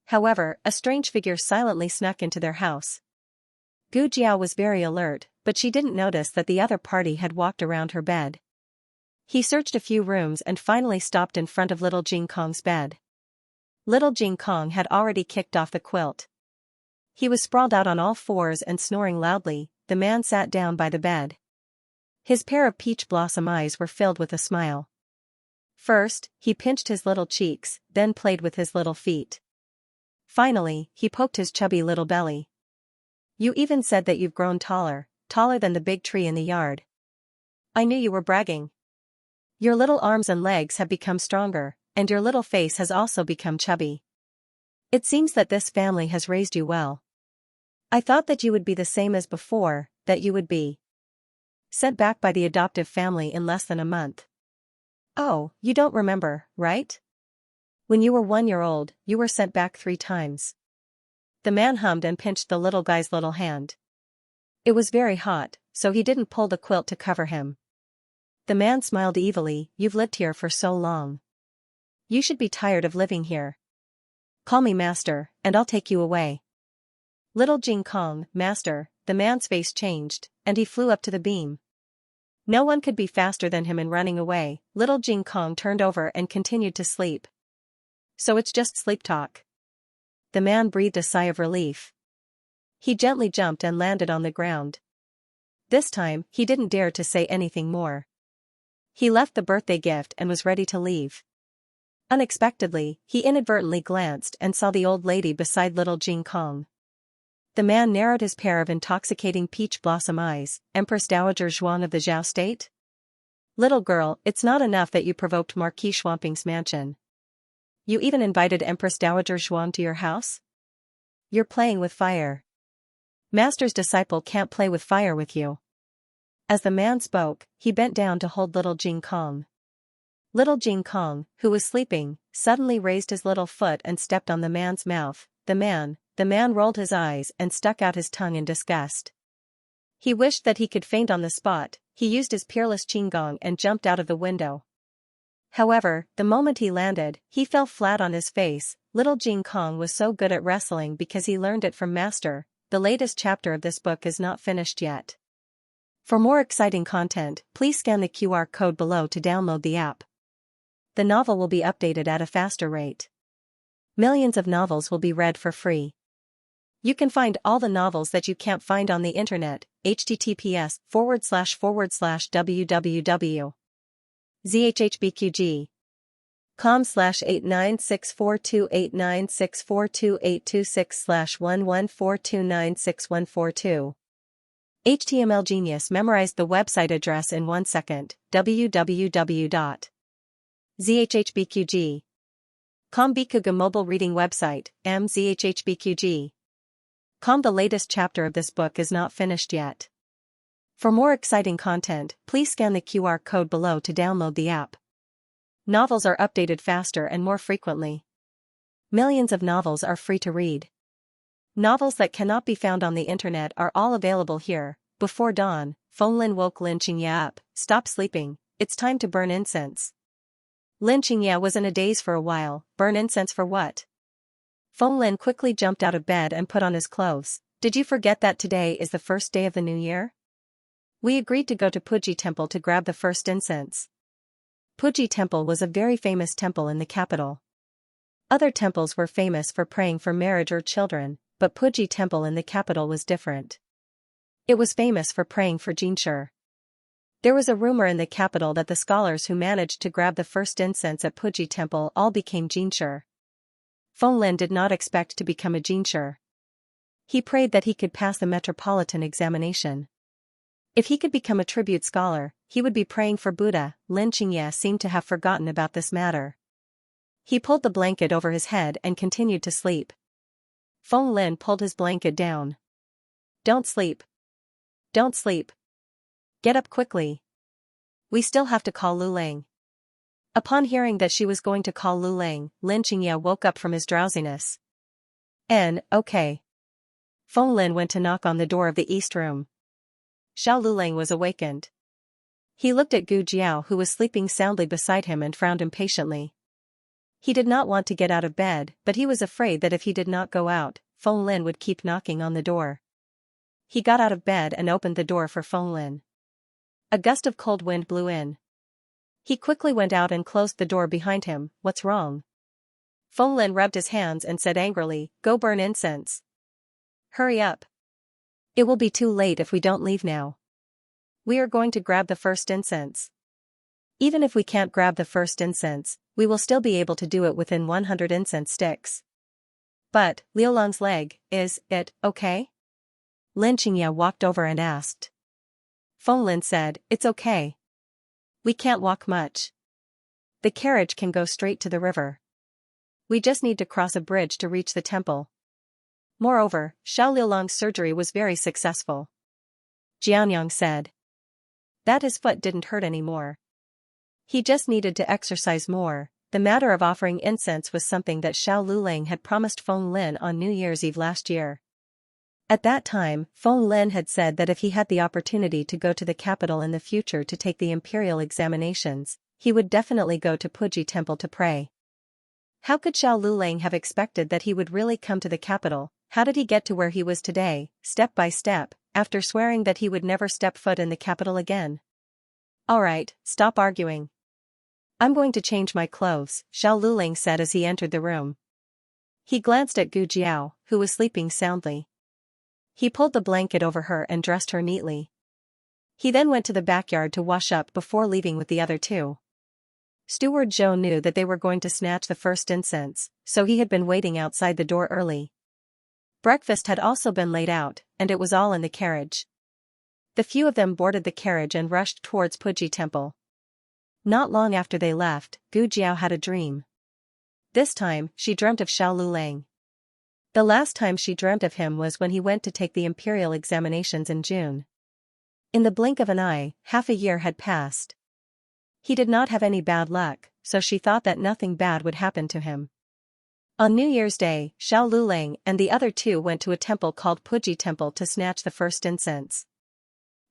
However, a strange figure silently snuck into their house. Gu Jiao was very alert, but she didn't notice that the other party had walked around her bed. He searched a few rooms and finally stopped in front of little Jing Kong's bed. Little Jing Kong had already kicked off the quilt. He was sprawled out on all fours and snoring loudly. The man sat down by the bed. His pair of peach blossom eyes were filled with a smile. First, he pinched his little cheeks, then played with his little feet. Finally, he poked his chubby little belly. "You even said that you've grown taller than the big tree in the yard. I knew you were bragging. Your little arms and legs have become stronger, and your little face has also become chubby. It seems that this family has raised you well. I thought that you would be the same as before, that you would be sent back by the adoptive family in less than a month. Oh, you don't remember, right? When you were 1 year old, you were sent back 3 times. The man hummed and pinched the little guy's little hand. It was very hot, so he didn't pull the quilt to cover him. The man smiled evilly. "You've lived here for so long. You should be tired of living here. Call me master, and I'll take you away." Little Jing Kong, "Master," the man's face changed, and he flew up to the beam. No one could be faster than him in running away. Little Jing Kong turned over and continued to sleep. "So it's just sleep talk." The man breathed a sigh of relief. He gently jumped and landed on the ground. This time, he didn't dare to say anything more. He left the birthday gift and was ready to leave. Unexpectedly, he inadvertently glanced and saw the old lady beside little Jing Kong. The man narrowed his pair of intoxicating peach blossom eyes. "Empress Dowager Zhuang of the Zhao state? Little girl, it's not enough that you provoked Marquis Schwamping's mansion. You even invited Empress Dowager Zhuang to your house? You're playing with fire. Master's disciple can't play with fire with you." As the man spoke, he bent down to hold little Jing Kong. Little Jing Kong, who was sleeping, suddenly raised his little foot and stepped on the man's mouth. The man rolled his eyes and stuck out his tongue in disgust. He wished that he could faint on the spot. He used his peerless qinggong and jumped out of the window. However, the moment he landed, he fell flat on his face. Little Jing Kong was so good at wrestling because he learned it from Master. The latest chapter of this book is not finished yet. For more exciting content, please scan the QR code below to download the app. The novel will be updated at a faster rate. Millions of novels will be read for free. You can find all the novels that you can't find on the internet. https://www.zhbqg.com/8964289642826/114296142. HTML Genius memorized the website address in 1 second. www.zhbqg.com Bikuga mobile reading website, mzhbqg.com. The latest chapter of this book is not finished yet. For more exciting content, please scan the QR code below to download the app. Novels are updated faster and more frequently. Millions of novels are free to read. Novels that cannot be found on the internet are all available here. Before dawn, Fenglin woke Lin Xianxia up. "Stop sleeping, it's time to burn incense." Lin Xianxia was in a daze for a while. Burn incense for what? Fenglin quickly jumped out of bed and put on his clothes. "Did you forget that today is the first day of the new year? We agreed to go to Puji Temple to grab the first incense." Puji Temple was a very famous temple in the capital. Other temples were famous for praying for marriage or children, but Puji Temple in the capital was different. It was famous for praying for Jinshi. There was a rumor in the capital that the scholars who managed to grab the first incense at Puji Temple all became Jinshi. Feng Lin did not expect to become a Xianxia. He prayed that he could pass the metropolitan examination. If he could become a tribute scholar, he would be praying for Buddha. Lin Xianxia seemed to have forgotten about this matter. He pulled the blanket over his head and continued to sleep. Feng Lin pulled his blanket down. Don't sleep. Don't sleep. Get up quickly. We still have to call Lu Lang. Upon hearing that she was going to call Lu Lang, Lin Xianxia woke up from his drowsiness. Okay. Feng Lin went to knock on the door of the east room. Xiao Lu Lang was awakened. He looked at Gu Jiao who was sleeping soundly beside him and frowned impatiently. He did not want to get out of bed, but he was afraid that if he did not go out, Feng Lin would keep knocking on the door. He got out of bed and opened the door for Feng Lin. A gust of cold wind blew in. He quickly went out and closed the door behind him. What's wrong? Feng Lin rubbed his hands and said angrily, Go burn incense. Hurry up. It will be too late if we don't leave now. We are going to grab the first incense. Even if we can't grab the first incense, we will still be able to do it within 100 incense sticks. But, Liulang's leg, is it okay? Lin Xianxia walked over and asked. Feng Lin said, It's okay. We can't walk much. The carriage can go straight to the river. We just need to cross a bridge to reach the temple. Moreover, Xiao Liulang's surgery was very successful. Jianyang said. That his foot didn't hurt anymore. He just needed to exercise more. The matter of offering incense was something that Xiao Lulang had promised Feng Lin on New Year's Eve last year. At that time, Feng Lin had said that if he had the opportunity to go to the capital in the future to take the imperial examinations, he would definitely go to Puji Temple to pray. How could Xiao Lulang have expected that he would really come to the capital? How did he get to where he was today, step by step, after swearing that he would never step foot in the capital again? Alright, stop arguing. I'm going to change my clothes, Xiao Lulang said as he entered the room. He glanced at Gu Jiao, who was sleeping soundly. He pulled the blanket over her and dressed her neatly. He then went to the backyard to wash up before leaving with the other two. Steward Zhou knew that they were going to snatch the first incense, so he had been waiting outside the door early. Breakfast had also been laid out, and it was all in the carriage. The few of them boarded the carriage and rushed towards Puji Temple. Not long after they left, Gu Jiao had a dream. This time, she dreamt of Xiao Lulang. The last time she dreamt of him was when he went to take the imperial examinations in June. In the blink of an eye, half a year had passed. He did not have any bad luck, so she thought that nothing bad would happen to him. On New Year's Day, Xiao Lulang and the other two went to a temple called Puji Temple to snatch the first incense.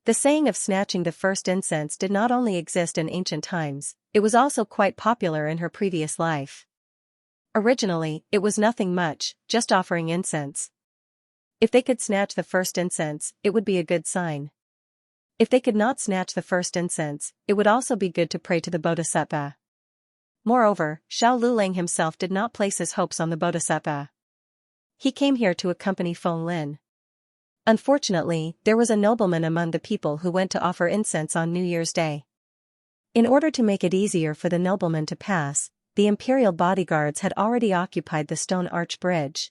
The saying of snatching the first incense did not only exist in ancient times, it was also quite popular in her previous life. Originally, it was nothing much, just offering incense. If they could snatch the first incense, it would be a good sign. If they could not snatch the first incense, it would also be good to pray to the Bodhisattva. Moreover, Xiao Lulang himself did not place his hopes on the Bodhisattva. He came here to accompany Feng Lin. Unfortunately, there was a nobleman among the people who went to offer incense on New Year's Day. In order to make it easier for the nobleman to pass, the imperial bodyguards had already occupied the stone arch bridge.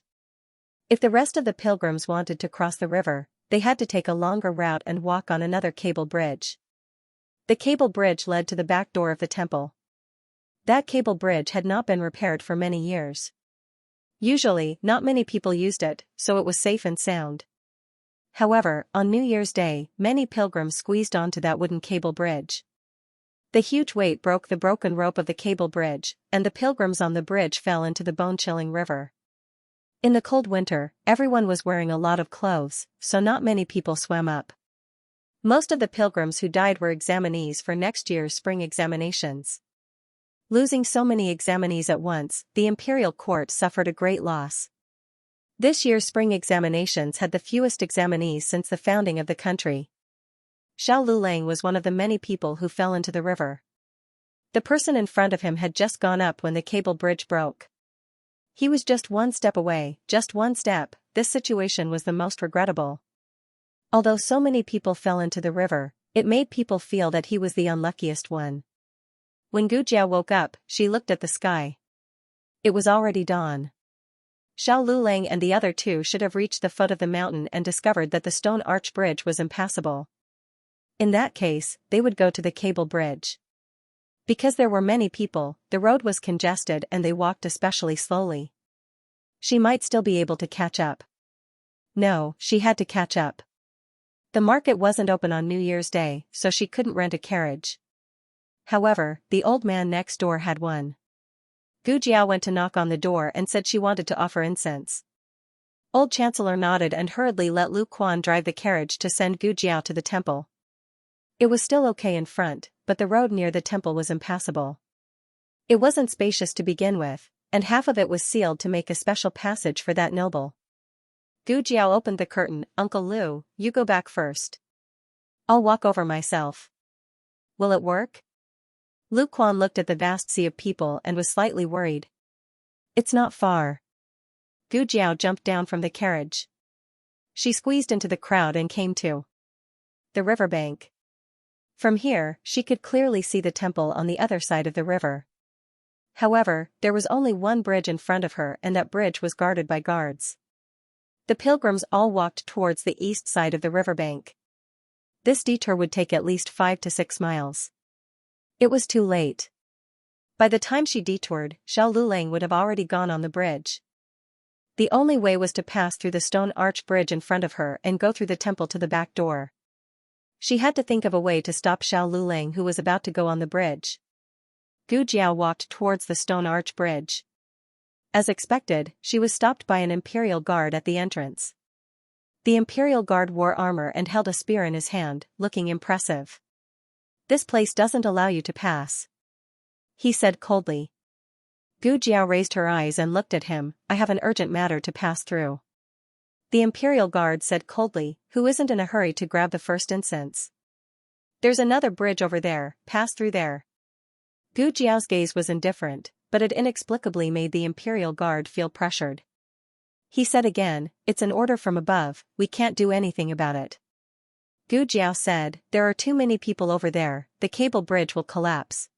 If the rest of the pilgrims wanted to cross the river, they had to take a longer route and walk on another cable bridge. The cable bridge led to the back door of the temple. That cable bridge had not been repaired for many years. Usually, not many people used it, so it was safe and sound. However, on New Year's Day, many pilgrims squeezed onto that wooden cable bridge. The huge weight broke the broken rope of the cable bridge, and the pilgrims on the bridge fell into the bone-chilling river. In the cold winter, everyone was wearing a lot of clothes, so not many people swam up. Most of the pilgrims who died were examinees for next year's spring examinations. Losing so many examinees at once, the imperial court suffered a great loss. This year's spring examinations had the fewest examinees since the founding of the country. Xiao Lulang was one of the many people who fell into the river. The person in front of him had just gone up when the cable bridge broke. He was just one step away, just one step. This situation was the most regrettable. Although so many people fell into the river, it made people feel that he was the unluckiest one. When Gu Jiao woke up, she looked at the sky. It was already dawn. Xiao Lulang and the other two should have reached the foot of the mountain and discovered that the stone arch bridge was impassable. In that case, they would go to the cable bridge. Because there were many people, the road was congested and they walked especially slowly. She might still be able to catch up. No, she had to catch up. The market wasn't open on New Year's Day, so she couldn't rent a carriage. However, the old man next door had one. Gu Jiao went to knock on the door and said she wanted to offer incense. Old Chancellor nodded and hurriedly let Lu Quan drive the carriage to send Gu Jiao to the temple. It was still okay in front, but the road near the temple was impassable. It wasn't spacious to begin with, and half of it was sealed to make a special passage for that noble. Gu Jiao opened the curtain. Uncle Lu, you go back first. I'll walk over myself. Will it work? Lu Quan looked at the vast sea of people and was slightly worried. It's not far. Gu Jiao jumped down from the carriage. She squeezed into the crowd and came to the riverbank. From here, she could clearly see the temple on the other side of the river. However, there was only one bridge in front of her and that bridge was guarded by guards. The pilgrims all walked towards the east side of the riverbank. This detour would take at least 5 to 6 miles. It was too late. By the time she detoured, Xiao Lulang would have already gone on the bridge. The only way was to pass through the stone arch bridge in front of her and go through the temple to the back door. She had to think of a way to stop Xiao Lulang, who was about to go on the bridge. Gu Jiao walked towards the stone arch bridge. As expected, she was stopped by an imperial guard at the entrance. The imperial guard wore armor and held a spear in his hand, looking impressive. This place doesn't allow you to pass, he said coldly. Gu Jiao raised her eyes and looked at him. I have an urgent matter to pass through. The imperial guard said coldly, who isn't in a hurry to grab the first incense. There's another bridge over there, pass through there. Gu Jiao's gaze was indifferent, but it inexplicably made the imperial guard feel pressured. He said again, it's an order from above, we can't do anything about it. Gu Jiao said, there are too many people over there, the cable bridge will collapse.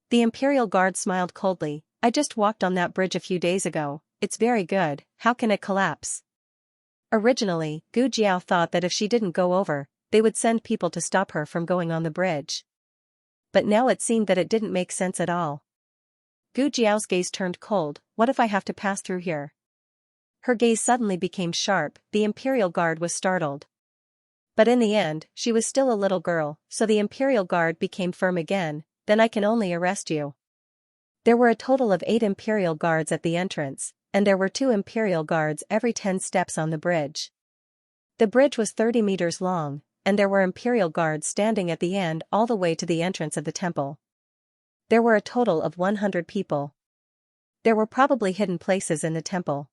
The imperial guard smiled coldly, I just walked on that bridge a few days ago, it's very good, how can it collapse? Originally, Gu Jiao thought that if she didn't go over, they would send people to stop her from going on the bridge. But now it seemed that it didn't make sense at all. Gu Jiao's gaze turned cold, what if I have to pass through here? Her gaze suddenly became sharp, the imperial guard was startled. But in the end, she was still a little girl, so the imperial guard became firm again, then I can only arrest you. There were a total of 8 imperial guards at the entrance, and there were 2 imperial guards every 10 steps on the bridge. The bridge was 30 meters long, and there were imperial guards standing at the end all the way to the entrance of the temple. There were a total of 100 people. There were probably hidden places in the temple.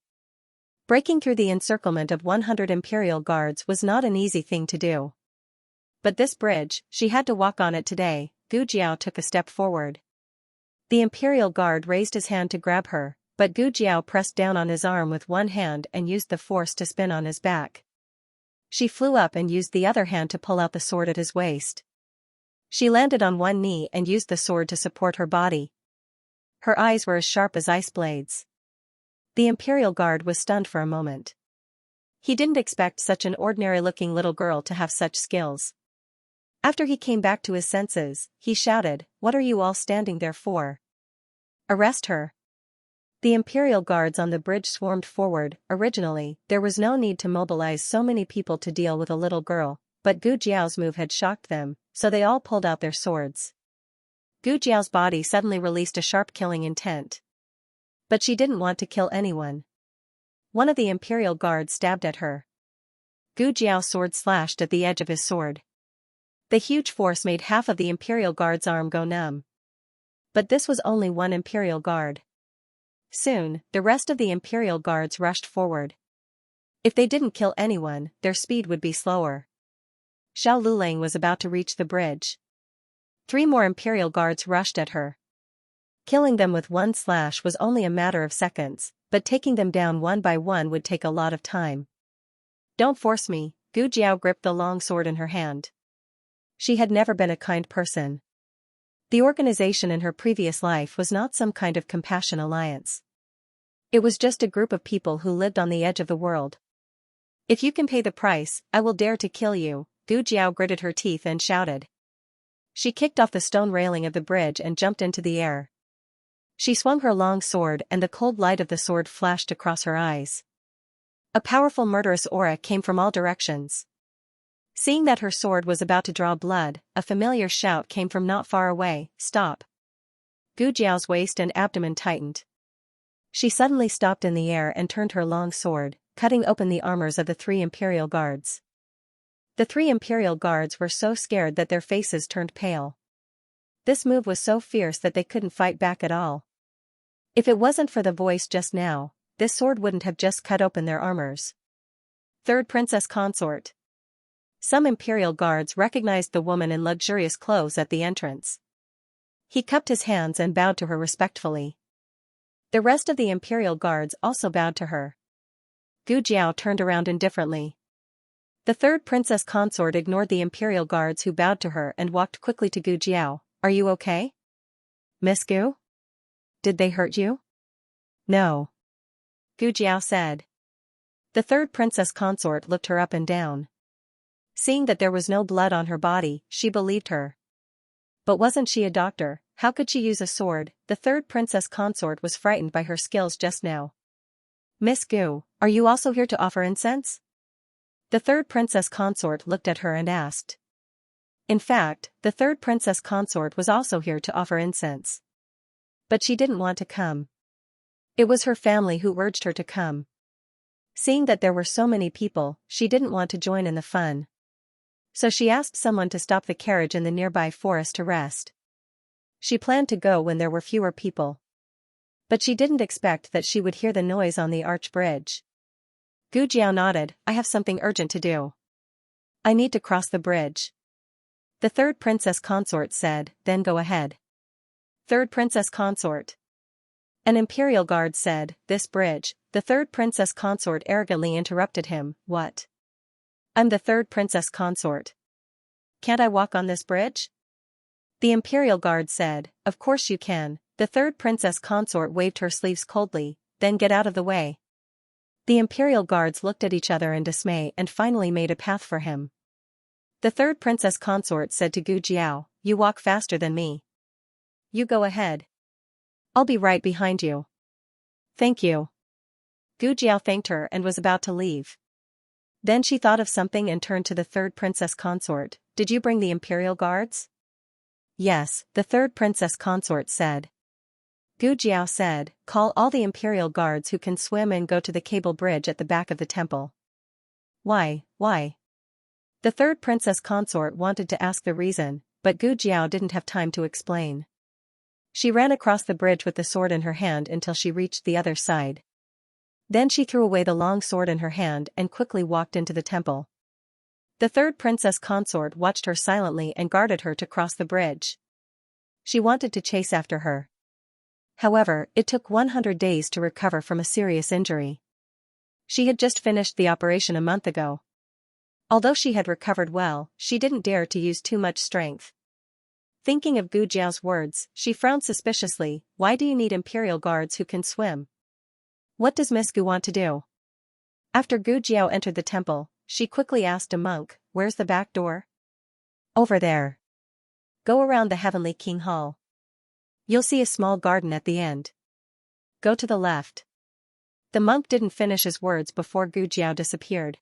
Breaking through the encirclement of 100 imperial guards was not an easy thing to do. But this bridge, she had to walk on it today. Gu Jiao took a step forward. The imperial guard raised his hand to grab her, but Gu Jiao pressed down on his arm with one hand and used the force to spin on his back. She flew up and used the other hand to pull out the sword at his waist. She landed on one knee and used the sword to support her body. Her eyes were as sharp as ice blades. The imperial guard was stunned for a moment. He didn't expect such an ordinary-looking little girl to have such skills. After he came back to his senses, he shouted, what are you all standing there for? Arrest her. The imperial guards on the bridge swarmed forward. Originally, there was no need to mobilize so many people to deal with a little girl, but Gu Jiao's move had shocked them, so they all pulled out their swords. Gu Jiao's body suddenly released a sharp killing intent. But she didn't want to kill anyone. One of the imperial guards stabbed at her. Gu Jiao's sword slashed at the edge of his sword. The huge force made half of the imperial guard's arm go numb. But this was only one imperial guard. Soon, the rest of the imperial guards rushed forward. If they didn't kill anyone, their speed would be slower. Xiao Lulang was about to reach the bridge. 3 more imperial guards rushed at her. Killing them with one slash was only a matter of seconds, but taking them down one by one would take a lot of time. Don't force me, Gu Jiao gripped the long sword in her hand. She had never been a kind person. The organization in her previous life was not some kind of compassion alliance. It was just a group of people who lived on the edge of the world. If you can pay the price, I will dare to kill you, Gu Jiao gritted her teeth and shouted. She kicked off the stone railing of the bridge and jumped into the air. She swung her long sword and the cold light of the sword flashed across her eyes. A powerful murderous aura came from all directions. Seeing that her sword was about to draw blood, a familiar shout came from not far away, "Stop!" Gu Jiao's waist and abdomen tightened. She suddenly stopped in the air and turned her long sword, cutting open the armors of the 3 Imperial Guards. The 3 Imperial Guards were so scared that their faces turned pale. This move was so fierce that they couldn't fight back at all. If it wasn't for the voice just now, this sword wouldn't have just cut open their armors. Third Princess Consort. Some Imperial Guards recognized the woman in luxurious clothes at the entrance. He cupped his hands and bowed to her respectfully. The rest of the Imperial Guards also bowed to her. Gu Jiao turned around indifferently. The third Princess Consort ignored the Imperial Guards who bowed to her and walked quickly to Gu Jiao. "Are you okay? Miss Gu? Did they hurt you?" "No," Gu Jiao said. The third Princess Consort looked her up and down. Seeing that there was no blood on her body, she believed her. But wasn't she a doctor? How could she use a sword? The third Princess Consort was frightened by her skills just now. "Miss Gu, are you also here to offer incense?" The third Princess Consort looked at her and asked. In fact, the third Princess Consort was also here to offer incense. But she didn't want to come. It was her family who urged her to come. Seeing that there were so many people, she didn't want to join in the fun. So she asked someone to stop the carriage in the nearby forest to rest. She planned to go when there were fewer people. But she didn't expect that she would hear the noise on the arch bridge. Gu Jiao nodded. "I have something urgent to do. I need to cross the bridge." The third Princess Consort said, "Then go ahead." Third Princess Consort. An Imperial Guard said, "This bridge." The third Princess Consort arrogantly interrupted him. "What? I'm the third Princess Consort. Can't I walk on this bridge?" The Imperial Guard said, "Of course you can." The third Princess Consort waved her sleeves coldly. "Then get out of the way." The Imperial Guards looked at each other in dismay and finally made a path for him. The third Princess Consort said to Gu Jiao, "You walk faster than me. You go ahead. I'll be right behind you." "Thank you." Gu Jiao thanked her and was about to leave. Then she thought of something and turned to the third Princess Consort. "Did you bring the Imperial Guards?" "Yes," the third Princess Consort said. Gu Jiao said, "Call all the Imperial Guards who can swim and go to the cable bridge at the back of the temple." Why? The third Princess Consort wanted to ask the reason, but Gu Jiao didn't have time to explain. She ran across the bridge with the sword in her hand until she reached the other side. Then she threw away the long sword in her hand and quickly walked into the temple. The third Princess Consort watched her silently and guarded her to cross the bridge. She wanted to chase after her. However, it took 100 days to recover from a serious injury. She had just finished the operation a month ago. Although she had recovered well, she didn't dare to use too much strength. Thinking of Gu Jiao's words, she frowned suspiciously. "Why do you need Imperial Guards who can swim? What does Miss Gu want to do?" After Gu Jiao entered the temple, she quickly asked a monk, "Where's the back door?" "Over there. Go around the Heavenly King Hall. You'll see a small garden at the end. Go to the left." The monk didn't finish his words before Gu Jiao disappeared.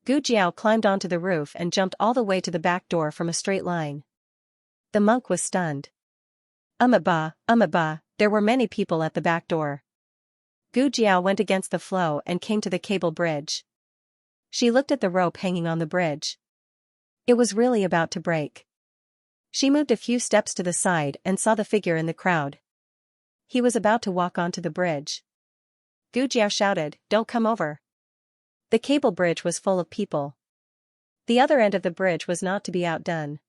Gu Jiao climbed onto the roof and jumped all the way to the back door from a straight line. The monk was stunned. Bah, there were many people at the back door. Gu Jiao went against the flow and came to the cable bridge. She looked at the rope hanging on the bridge. It was really about to break. She moved a few steps to the side and saw the figure in the crowd. He was about to walk onto the bridge. Gu Jiao shouted, "Don't come over." The cable bridge was full of people. The other end of the bridge was not to be outdone.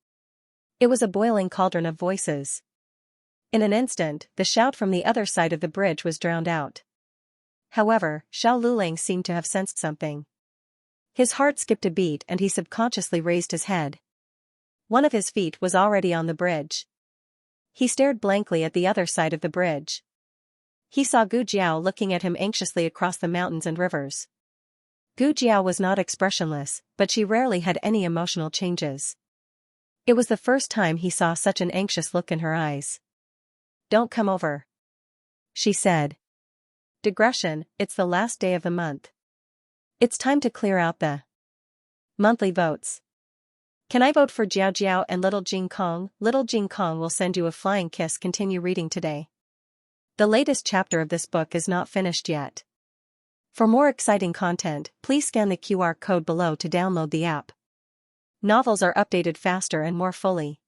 It was a boiling cauldron of voices. In an instant, the shout from the other side of the bridge was drowned out. However, Xiao Luling seemed to have sensed something. His heart skipped a beat and he subconsciously raised his head. One of his feet was already on the bridge. He stared blankly at the other side of the bridge. He saw Gu Jiao looking at him anxiously across the mountains and rivers. Gu Jiao was not expressionless, but she rarely had any emotional changes. It was the first time he saw such an anxious look in her eyes. "Don't come over," she said. "Digression, it's the last day of the month. It's time to clear out the monthly votes. Can I vote for Jiao Jiao and Little Jing Kong? Little Jing Kong will send you a flying kiss." Continue reading today. The latest chapter of this book is not finished yet. For more exciting content, please scan the QR code below to download the app. Novels are updated faster and more fully.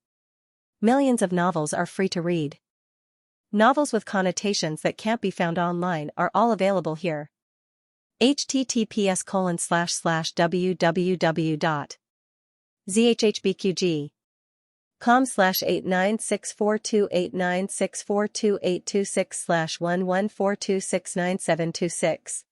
Millions of novels are free to read. Novels with connotations that can't be found online are all available here. https://www.zhhbqg.com/89642896428226/1142692726.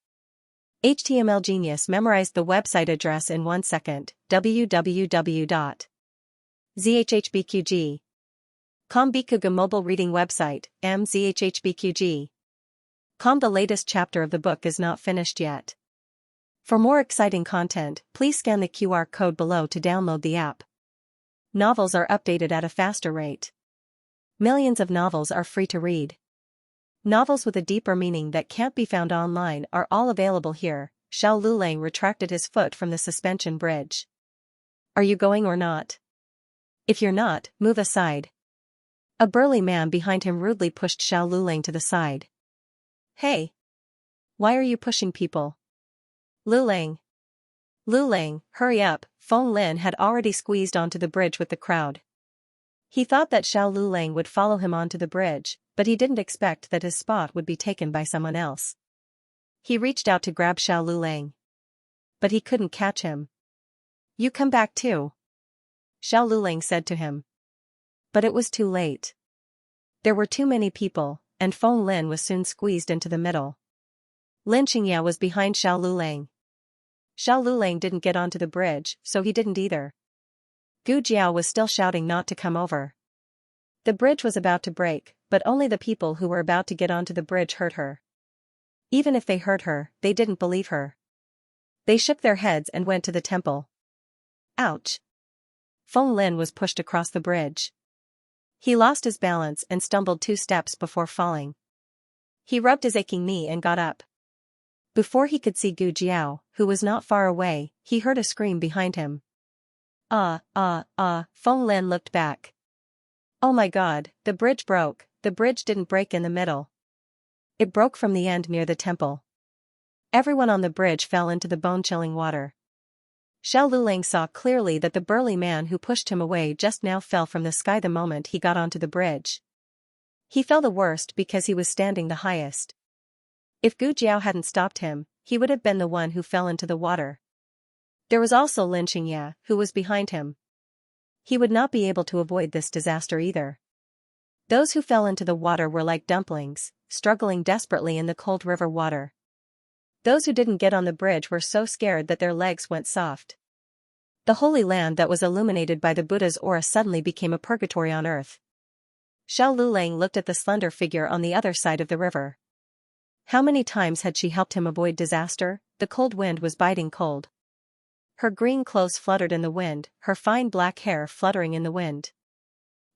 HTML Genius memorized the website address in 1 second. www.zhhbqg.com Bikuga mobile reading website, mzhhbqg.com. The latest chapter of the book is not finished yet. For more exciting content, please scan the QR code below to download the app. Novels are updated at a faster rate. Millions of novels are free to read. Novels with a deeper meaning that can't be found online are all available here. Xiao Lulang retracted his foot from the suspension bridge. "Are you going or not? If you're not, move aside." A burly man behind him rudely pushed Xiao Lulang to the side. "Hey! Why are you pushing people? Lulang! Lulang, hurry up!" Feng Lin had already squeezed onto the bridge with the crowd. He thought that Xiao Lulang would follow him onto the bridge, but he didn't expect that his spot would be taken by someone else. He reached out to grab Xiao Lulang. But he couldn't catch him. "You come back too," Xiao Lulang said to him. But it was too late. There were too many people, and Feng Lin was soon squeezed into the middle. Lin Xianxia was behind Xiao Lulang. Xiao Lulang didn't get onto the bridge, so he didn't either. Gu Jiao was still shouting not to come over. The bridge was about to break, but only the people who were about to get onto the bridge heard her. Even if they heard her, they didn't believe her. They shook their heads and went to the temple. Ouch! Feng Lin was pushed across the bridge. He lost his balance and stumbled 2 steps before falling. He rubbed his aching knee and got up. Before he could see Gu Jiao, who was not far away, he heard a scream behind him. Feng Lin looked back. Oh my god, the bridge broke. The bridge didn't break in the middle. It broke from the end near the temple. Everyone on the bridge fell into the bone-chilling water. Xiao Lulang saw clearly that the burly man who pushed him away just now fell from the sky the moment he got onto the bridge. He fell the worst because he was standing the highest. If Gu Jiao hadn't stopped him, he would have been the one who fell into the water. There was also Lin Xianxia, who was behind him. He would not be able to avoid this disaster either. Those who fell into the water were like dumplings, struggling desperately in the cold river water. Those who didn't get on the bridge were so scared that their legs went soft. The holy land that was illuminated by the Buddha's aura suddenly became a purgatory on earth. Xiao Lulang looked at the slender figure on the other side of the river. How many times had she helped him avoid disaster? The cold wind was biting cold. Her green clothes fluttered in the wind, her fine black hair fluttering in the wind.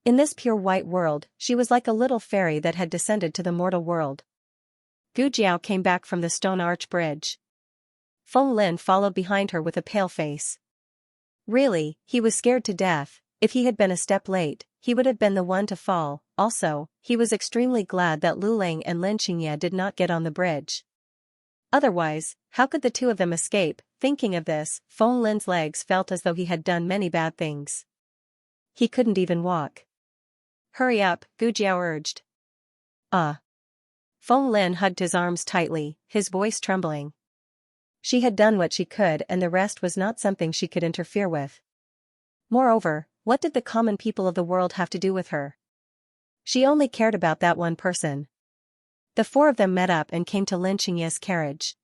In this pure white world, she was like a little fairy that had descended to the mortal world. Gu Jiao came back from the stone arch bridge. Feng Lin followed behind her with a pale face. Really, he was scared to death. If he had been a step late, he would have been the one to fall. Also, he was extremely glad that Lulang and Lin Xianxia did not get on the bridge. Otherwise, how could the two of them escape? Thinking of this, Feng Lin's legs felt as though he had done many bad things. He couldn't even walk. Hurry up, Gu Jiao urged. Feng Lin hugged his arms tightly, his voice trembling. She had done what she could and the rest was not something she could interfere with. Moreover, what did the common people of the world have to do with her? She only cared about that one person. The 4 of them met up and came to Lin Xianxia's carriage.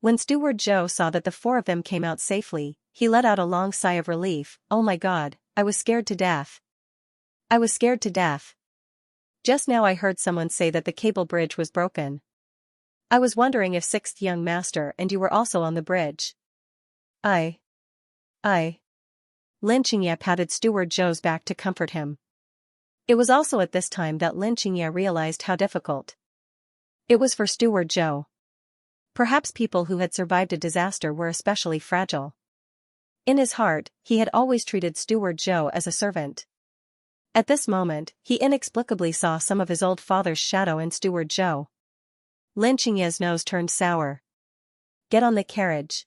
When Steward Zhou saw that the 4 of them came out safely, he let out a long sigh of relief. Oh my god, I was scared to death. I was scared to death. Just now I heard someone say that the cable bridge was broken. I was wondering if sixth young master and you were also on the bridge. I. Lin Xianxia patted Steward Zhou's back to comfort him. It was also at this time that Lin Xianxia realized how difficult it was for Steward Zhou. Perhaps people who had survived a disaster were especially fragile. In his heart, he had always treated Steward Zhou as a servant. At this moment, he inexplicably saw some of his old father's shadow in Steward Zhou. Lin Xianxia's nose turned sour. Get on the carriage,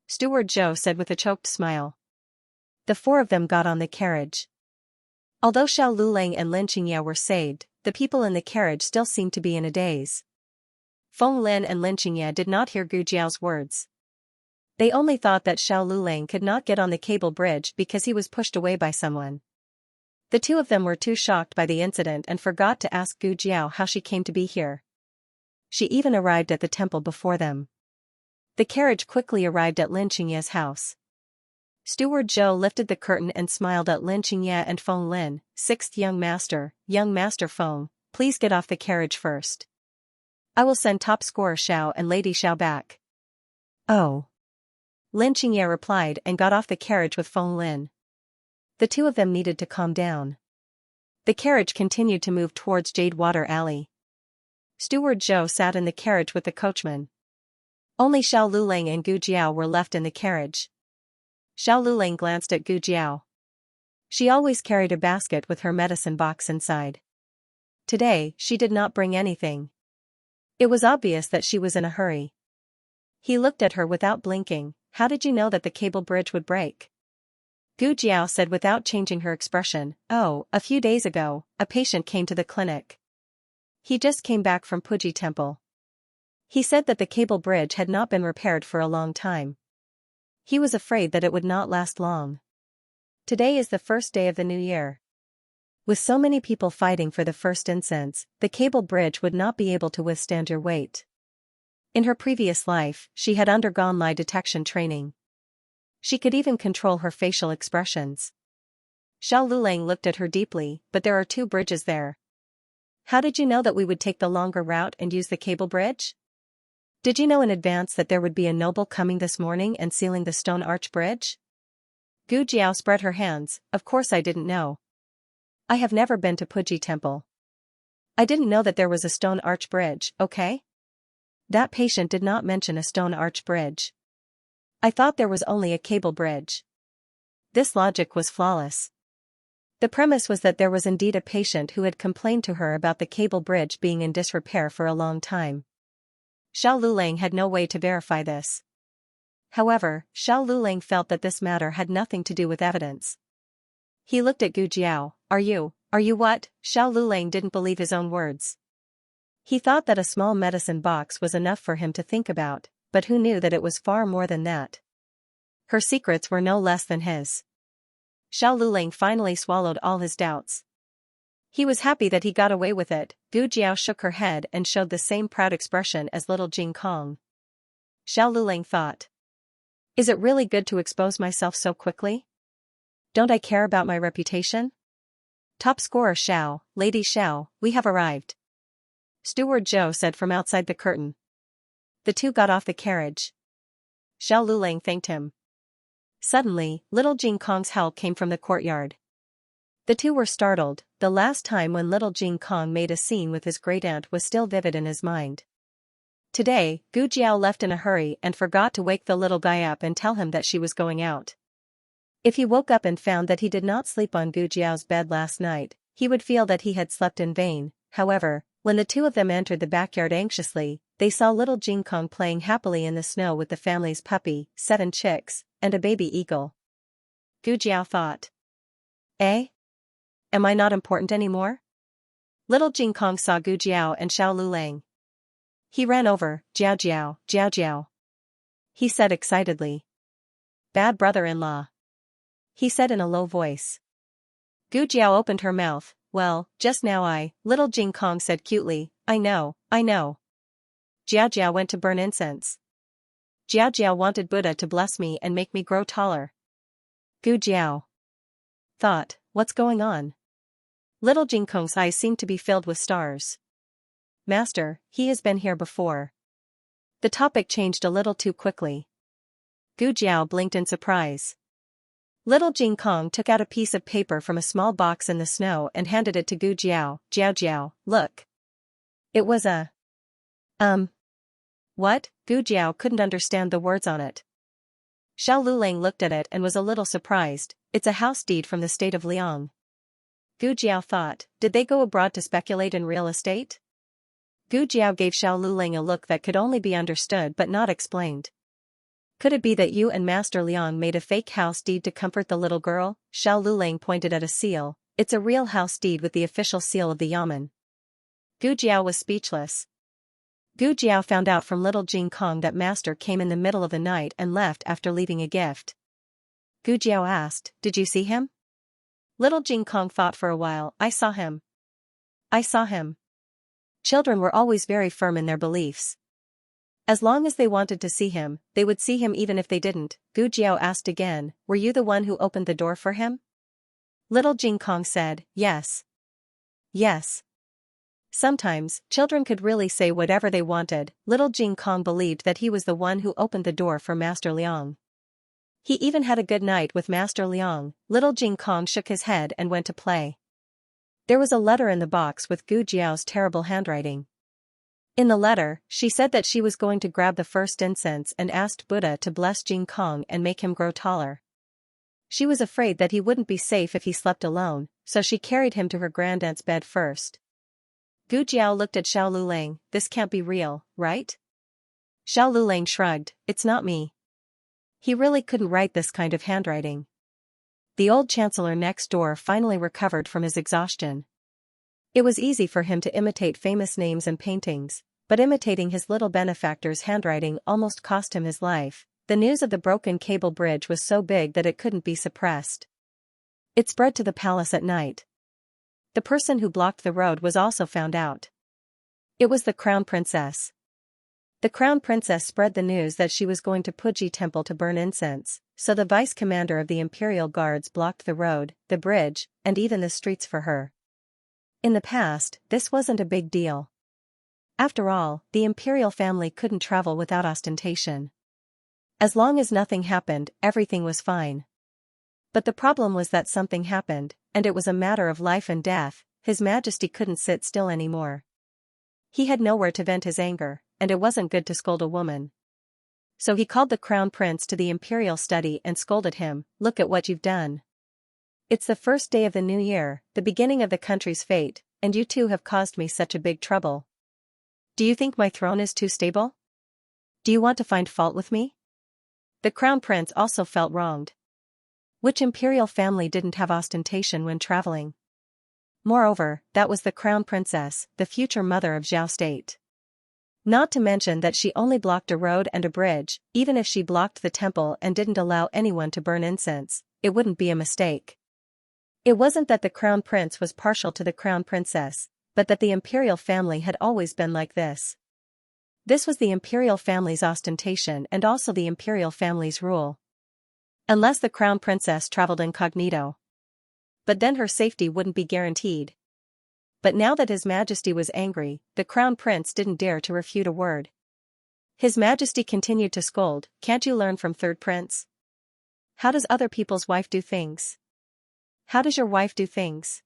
Steward Zhou said with a choked smile. The four of them got on the carriage. Although Xiao Lulang and Lin Xianxia were saved, the people in the carriage still seemed to be in a daze. Feng Lin and Lin Xianxia did not hear Gu Jiao's words. They only thought that Xiao Lulang could not get on the cable bridge because he was pushed away by someone. The two of them were too shocked by the incident and forgot to ask Gu Jiao how she came to be here. She even arrived at the temple before them. The carriage quickly arrived at Lin Xianxia's house. Steward Zhou lifted the curtain and smiled at Lin Xianxia and Feng Lin. Sixth young master Feng, please get off the carriage first. I will send top scorer Xiao and Lady Xiao back. Oh. Lin Xianxia replied and got off the carriage with Feng Lin. The two of them needed to calm down. The carriage continued to move towards Jade Water Alley. Steward Zhou sat in the carriage with the coachman. Only Xiao Lulang and Gu Jiao were left in the carriage. Xiao Lulang glanced at Gu Jiao. She always carried a basket with her medicine box inside. Today, she did not bring anything. It was obvious that she was in a hurry. He looked at her without blinking. How did you know that the cable bridge would break? Gu Jiao said without changing her expression. Oh, a few days ago, a patient came to the clinic. He just came back from Puji Temple. He said that the cable bridge had not been repaired for a long time. He was afraid that it would not last long. Today is the first day of the new year. With so many people fighting for the first incense, the cable bridge would not be able to withstand your weight. In her previous life, she had undergone lie detection training. She could even control her facial expressions. Xiao Lulang looked at her deeply, but there are two bridges there. How did you know that we would take the longer route and use the cable bridge? Did you know in advance that there would be a noble coming this morning and sealing the stone arch bridge? Gu Jiao spread her hands. Of course I didn't know. I have never been to Puji Temple. I didn't know that there was a stone arch bridge, okay? That patient did not mention a stone arch bridge. I thought there was only a cable bridge. This logic was flawless. The premise was that there was indeed a patient who had complained to her about the cable bridge being in disrepair for a long time. Xiao Lulang had no way to verify this. However, Xiao Lulang felt that this matter had nothing to do with evidence. He looked at Gu Jiao. Are you what? Xiao Lulang didn't believe his own words. He thought that a small medicine box was enough for him to think about, but who knew that it was far more than that? Her secrets were no less than his. Xiao Lulang finally swallowed all his doubts. He was happy that he got away with it. Gu Jiao shook her head and showed the same proud expression as little Jing Kong. Xiao Lulang thought. Is it really good to expose myself so quickly? Don't I care about my reputation? Top scorer Xiao, Lady Xiao, we have arrived. Steward Zhou said from outside the curtain. The two got off the carriage. Xiao Lulang thanked him. Suddenly, little Jing Kong's howl came from the courtyard. The two were startled. The last time when little Jing Kong made a scene with his great-aunt was still vivid in his mind. Today, Gu Jiao left in a hurry and forgot to wake the little guy up and tell him that she was going out. If he woke up and found that he did not sleep on Gu Jiao's bed last night, he would feel that he had slept in vain. However, when the two of them entered the backyard anxiously, they saw little Jing Kong playing happily in the snow with the family's puppy, 7 chicks, and a baby eagle. Gu Jiao thought. Eh? Am I not important anymore? Little Jing Kong saw Gu Jiao and Xiao Lulang. He ran over. Jiao Jiao, Jiao Jiao. He said excitedly. Bad brother-in-law. He said in a low voice. Gu Jiao opened her mouth. Well, just now little Jing Kong said cutely, I know. Jiao Jiao went to burn incense. Jiao Jiao wanted Buddha to bless me and make me grow taller. Gu Jiao thought, what's going on? Little Jinkong's eyes seemed to be filled with stars. Master, he has been here before. The topic changed a little too quickly. Gu Jiao blinked in surprise. Little Jinkong took out a piece of paper from a small box in the snow and handed it to Gu Jiao. Jiao Jiao, look. It was a... What? Gu Jiao couldn't understand the words on it. Xiao Lulang looked at it and was a little surprised. It's a house deed from the state of Liang. Gu Jiao thought, did they go abroad to speculate in real estate? Gu Jiao gave Xiao Lulang a look that could only be understood but not explained. Could it be that you and Master Liang made a fake house deed to comfort the little girl? Xiao Lulang pointed at a seal. It's a real house deed with the official seal of the yamen. Gu Jiao was speechless. Gu Jiao found out from little Jinkong that Master came in the middle of the night and left after leaving a gift. Gu Jiao asked, did you see him? Little Jinkong thought for a while. I saw him. I saw him. Children were always very firm in their beliefs. As long as they wanted to see him, they would see him even if they didn't. Gu Jiao asked again, were you the one who opened the door for him? Little Jinkong said, yes. Yes. Sometimes, children could really say whatever they wanted. Little Jinkong believed that he was the one who opened the door for Master Liang. He even had a good night with Master Liang. Little Jinkong shook his head and went to play. There was a letter in the box with Gu Jiao's terrible handwriting. In the letter, she said that she was going to grab the first incense and asked Buddha to bless Jinkong and make him grow taller. She was afraid that he wouldn't be safe if he slept alone, so she carried him to her grandaunt's bed first. Gu Jiao looked at Xiao Lulang. This can't be real, right? Xiao Lulang shrugged, it's not me. He really couldn't write this kind of handwriting. The old chancellor next door finally recovered from his exhaustion. It was easy for him to imitate famous names and paintings, but imitating his little benefactor's handwriting almost cost him his life. The news of the broken cable bridge was so big that it couldn't be suppressed. It spread to the palace at night. The person who blocked the road was also found out. It was the crown princess. The crown princess spread the news that she was going to Puji temple to burn incense, so the vice commander of the imperial guards blocked the road, the bridge, and even the streets for her. In the past, this wasn't a big deal. After all, the imperial family couldn't travel without ostentation. As long as nothing happened, everything was fine. But the problem was that something happened, and it was a matter of life and death. His Majesty couldn't sit still anymore. He had nowhere to vent his anger, and it wasn't good to scold a woman. So he called the crown prince to the imperial study and scolded him, look at what you've done. It's the first day of the new year, the beginning of the country's fate, and you two have caused me such a big trouble. Do you think my throne is too stable? Do you want to find fault with me? The crown prince also felt wronged. Which imperial family didn't have ostentation when traveling? Moreover, that was the crown princess, the future mother of Zhao State. Not to mention that she only blocked a road and a bridge. Even if she blocked the temple and didn't allow anyone to burn incense, it wouldn't be a mistake. It wasn't that the crown prince was partial to the crown princess, but that the imperial family had always been like this. This was the imperial family's ostentation and also the imperial family's rule. Unless the crown princess traveled incognito. But then her safety wouldn't be guaranteed. But now that His Majesty was angry, the crown prince didn't dare to refute a word. His Majesty continued to scold, can't you learn from third prince? How does other people's wife do things? How does your wife do things?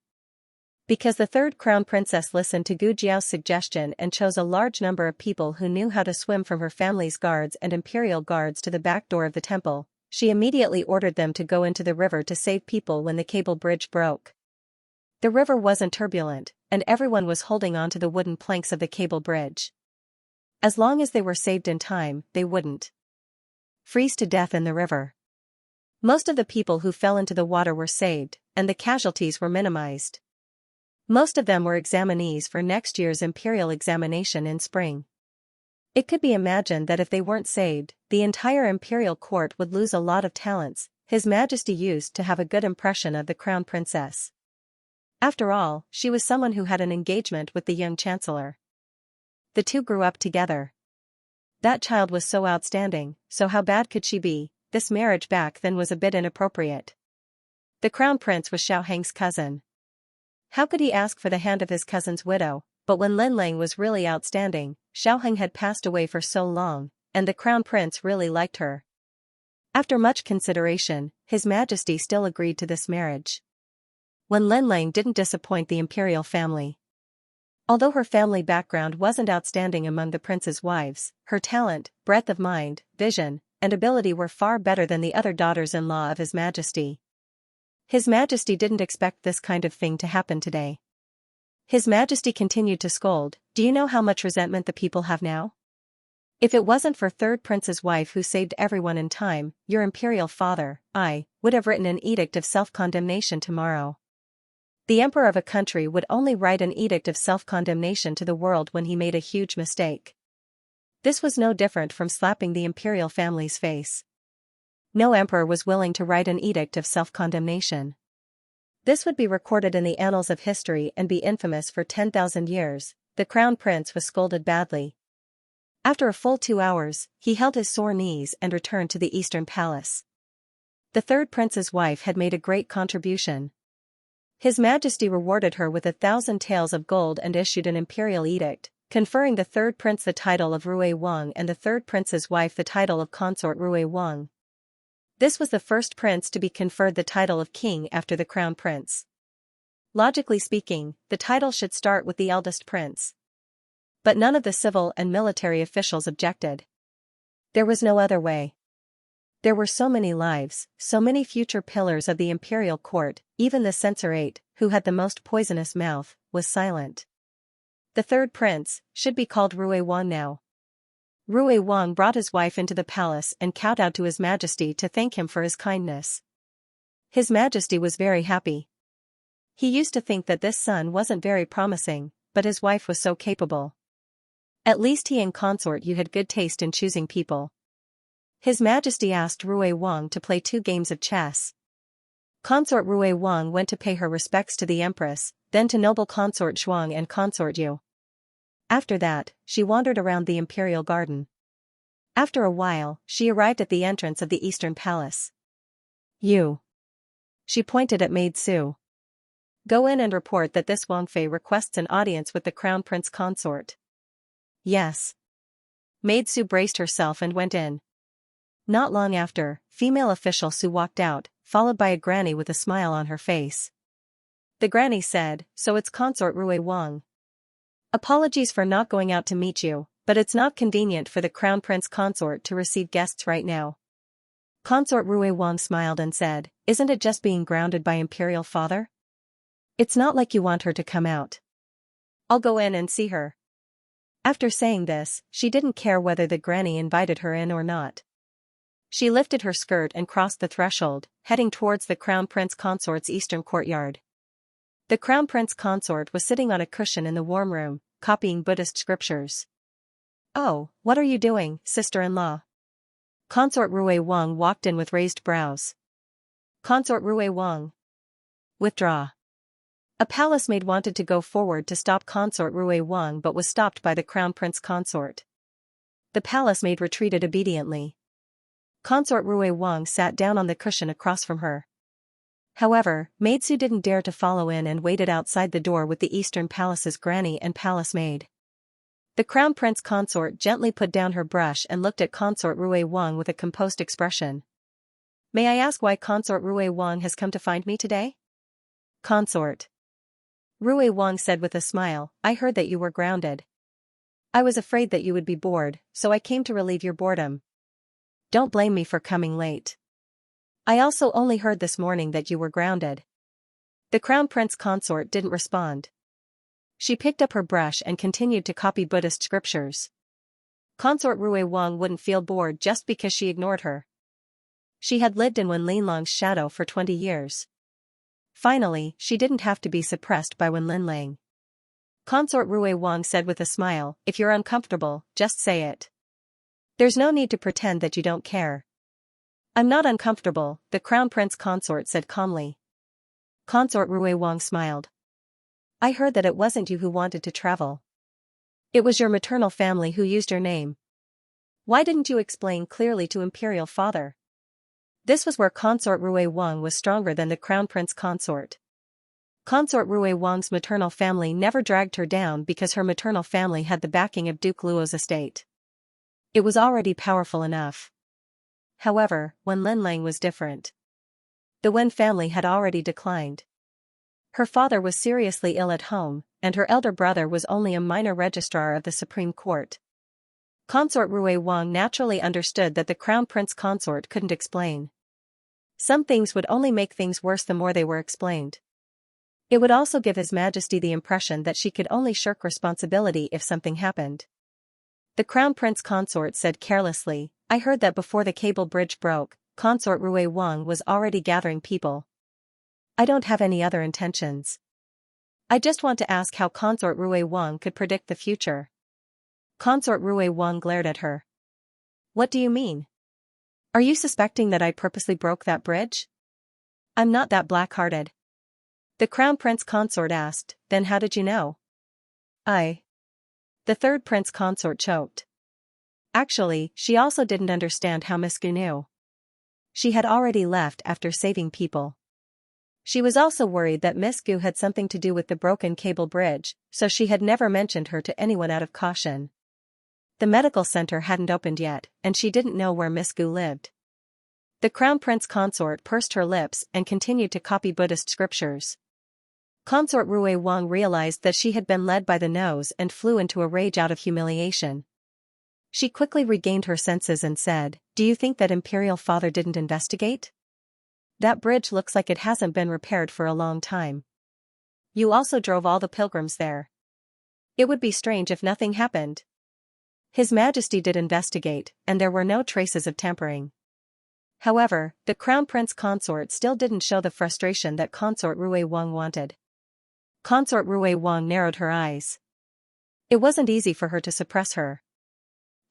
Because the third crown princess listened to Gu Jiao's suggestion and chose a large number of people who knew how to swim from her family's guards and imperial guards to the back door of the temple, she immediately ordered them to go into the river to save people when the cable bridge broke. The river wasn't turbulent, and everyone was holding on to the wooden planks of the cable bridge. As long as they were saved in time, they wouldn't freeze to death in the river. Most of the people who fell into the water were saved, and the casualties were minimized. Most of them were examinees for next year's imperial examination in spring. It could be imagined that if they weren't saved, the entire imperial court would lose a lot of talents. His Majesty used to have a good impression of the crown princess. After all, she was someone who had an engagement with the young chancellor. The two grew up together. That child was so outstanding, so how bad could she be? This marriage back then was a bit inappropriate. The crown prince was Xiao Heng's cousin. How could he ask for the hand of his cousin's widow? But when Linlang was really outstanding, Xiaoheng had passed away for so long, and the crown prince really liked her. After much consideration, His Majesty still agreed to this marriage. When Linlang didn't disappoint the imperial family. Although her family background wasn't outstanding among the prince's wives, her talent, breadth of mind, vision, and ability were far better than the other daughters-in-law of His Majesty. His Majesty didn't expect this kind of thing to happen today. His Majesty continued to scold, "Do you know how much resentment the people have now? If it wasn't for third prince's wife who saved everyone in time, your imperial father, I, would have written an edict of self-condemnation tomorrow." The emperor of a country would only write an edict of self-condemnation to the world when he made a huge mistake. This was no different from slapping the imperial family's face. No emperor was willing to write an edict of self-condemnation. This would be recorded in the annals of history and be infamous for 10,000 years. The crown prince was scolded badly. After a full 2 hours, he held his sore knees and returned to the eastern palace. The third prince's wife had made a great contribution. His Majesty rewarded her with 1,000 taels of gold and issued an imperial edict, conferring the third prince the title of Rui Wang and the third prince's wife the title of consort Rui Wang. This was the first prince to be conferred the title of king after the crown prince. Logically speaking, the title should start with the eldest prince. But none of the civil and military officials objected. There was no other way. There were so many lives, so many future pillars of the imperial court, even the censorate, who had the most poisonous mouth, was silent. The third prince should be called Rui Wang now. Rui Wang brought his wife into the palace and kowtowed to His Majesty to thank him for his kindness. His Majesty was very happy. He used to think that this son wasn't very promising, but his wife was so capable. At least he and consort Yu had good taste in choosing people. His Majesty asked Rui Wang to play 2 games of chess. Consort Rui Wang went to pay her respects to the empress, then to noble consort Zhuang and consort Yu. After that, she wandered around the imperial garden. After a while, she arrived at the entrance of the eastern palace. "You." She pointed at Maid Su. "Go in and report that this Wang Fei requests an audience with the crown prince consort." "Yes." Maid Su braced herself and went in. Not long after, female official Su walked out, followed by a granny with a smile on her face. The granny said, "So it's consort Rui Wang. Apologies for not going out to meet you, but it's not convenient for the crown prince consort to receive guests right now." Consort Rui Wang smiled and said, "Isn't it just being grounded by imperial father? It's not like you want her to come out. I'll go in and see her." After saying this, she didn't care whether the granny invited her in or not. She lifted her skirt and crossed the threshold, heading towards the crown prince consort's eastern courtyard. The crown prince consort was sitting on a cushion in the warm room, copying Buddhist scriptures. "Oh, what are you doing, sister-in-law?" Consort Rui Wang walked in with raised brows. Consort Rui Wang. "Withdraw." A palace maid wanted to go forward to stop consort Rui Wang but was stopped by the crown prince consort. The palace maid retreated obediently. Consort Rui Wang sat down on the cushion across from her. However, Maid Su didn't dare to follow in and waited outside the door with the Eastern Palace's granny and palace maid. The crown prince consort gently put down her brush and looked at consort Rui Wang with a composed expression. "May I ask why consort Rui Wang has come to find me today?" "Consort." Rui Wang said with a smile, "I heard that you were grounded. I was afraid that you would be bored, so I came to relieve your boredom. Don't blame me for coming late. I also only heard this morning that you were grounded." The crown prince consort didn't respond. She picked up her brush and continued to copy Buddhist scriptures. Consort Rui Wang wouldn't feel bored just because she ignored her. She had lived in Wen Linlang's shadow for 20 years. Finally, she didn't have to be suppressed by Wen Linlang. Consort Rui Wang said with a smile, "If you're uncomfortable, just say it. There's no need to pretend that you don't care." "I'm not uncomfortable," the crown prince consort said calmly. Consort Rui Wang smiled. "I heard that it wasn't you who wanted to travel. It was your maternal family who used your name. Why didn't you explain clearly to imperial father?" This was where consort Rui Wang was stronger than the crown prince consort. Consort Rui Wang's maternal family never dragged her down because her maternal family had the backing of Duke Luo's estate. It was already powerful enough. However, Wen Linlang was different. The Wen family had already declined. Her father was seriously ill at home, and her elder brother was only a minor registrar of the Supreme Court. Consort Rui Wang naturally understood that the Crown Prince consort couldn't explain. Some things would only make things worse the more they were explained. It would also give His Majesty the impression that she could only shirk responsibility if something happened. The Crown Prince consort said carelessly, "I heard that before the cable bridge broke, Consort Rui Wang was already gathering people. I don't have any other intentions. I just want to ask how Consort Rui Wang could predict the future." Consort Rui Wang glared at her. "What do you mean? Are you suspecting that I purposely broke that bridge?" "I'm not that black-hearted." The Crown Prince consort asked, "Then how did you know?" The third prince consort choked. Actually, she also didn't understand how Miss Gu knew. She had already left after saving people. She was also worried that Miss Gu had something to do with the broken cable bridge, so she had never mentioned her to anyone out of caution. The medical center hadn't opened yet, and she didn't know where Miss Gu lived. The Crown Prince consort pursed her lips and continued to copy Buddhist scriptures. Consort Rui Wang realized that she had been led by the nose and flew into a rage out of humiliation. She quickly regained her senses and said, "Do you think that Imperial Father didn't investigate? That bridge looks like it hasn't been repaired for a long time. You also drove all the pilgrims there. It would be strange if nothing happened." His Majesty did investigate, and there were no traces of tampering. However, the Crown Prince consort still didn't show the frustration that Consort Rui Wang wanted. Consort Rui Wang narrowed her eyes. It wasn't easy for her to suppress her.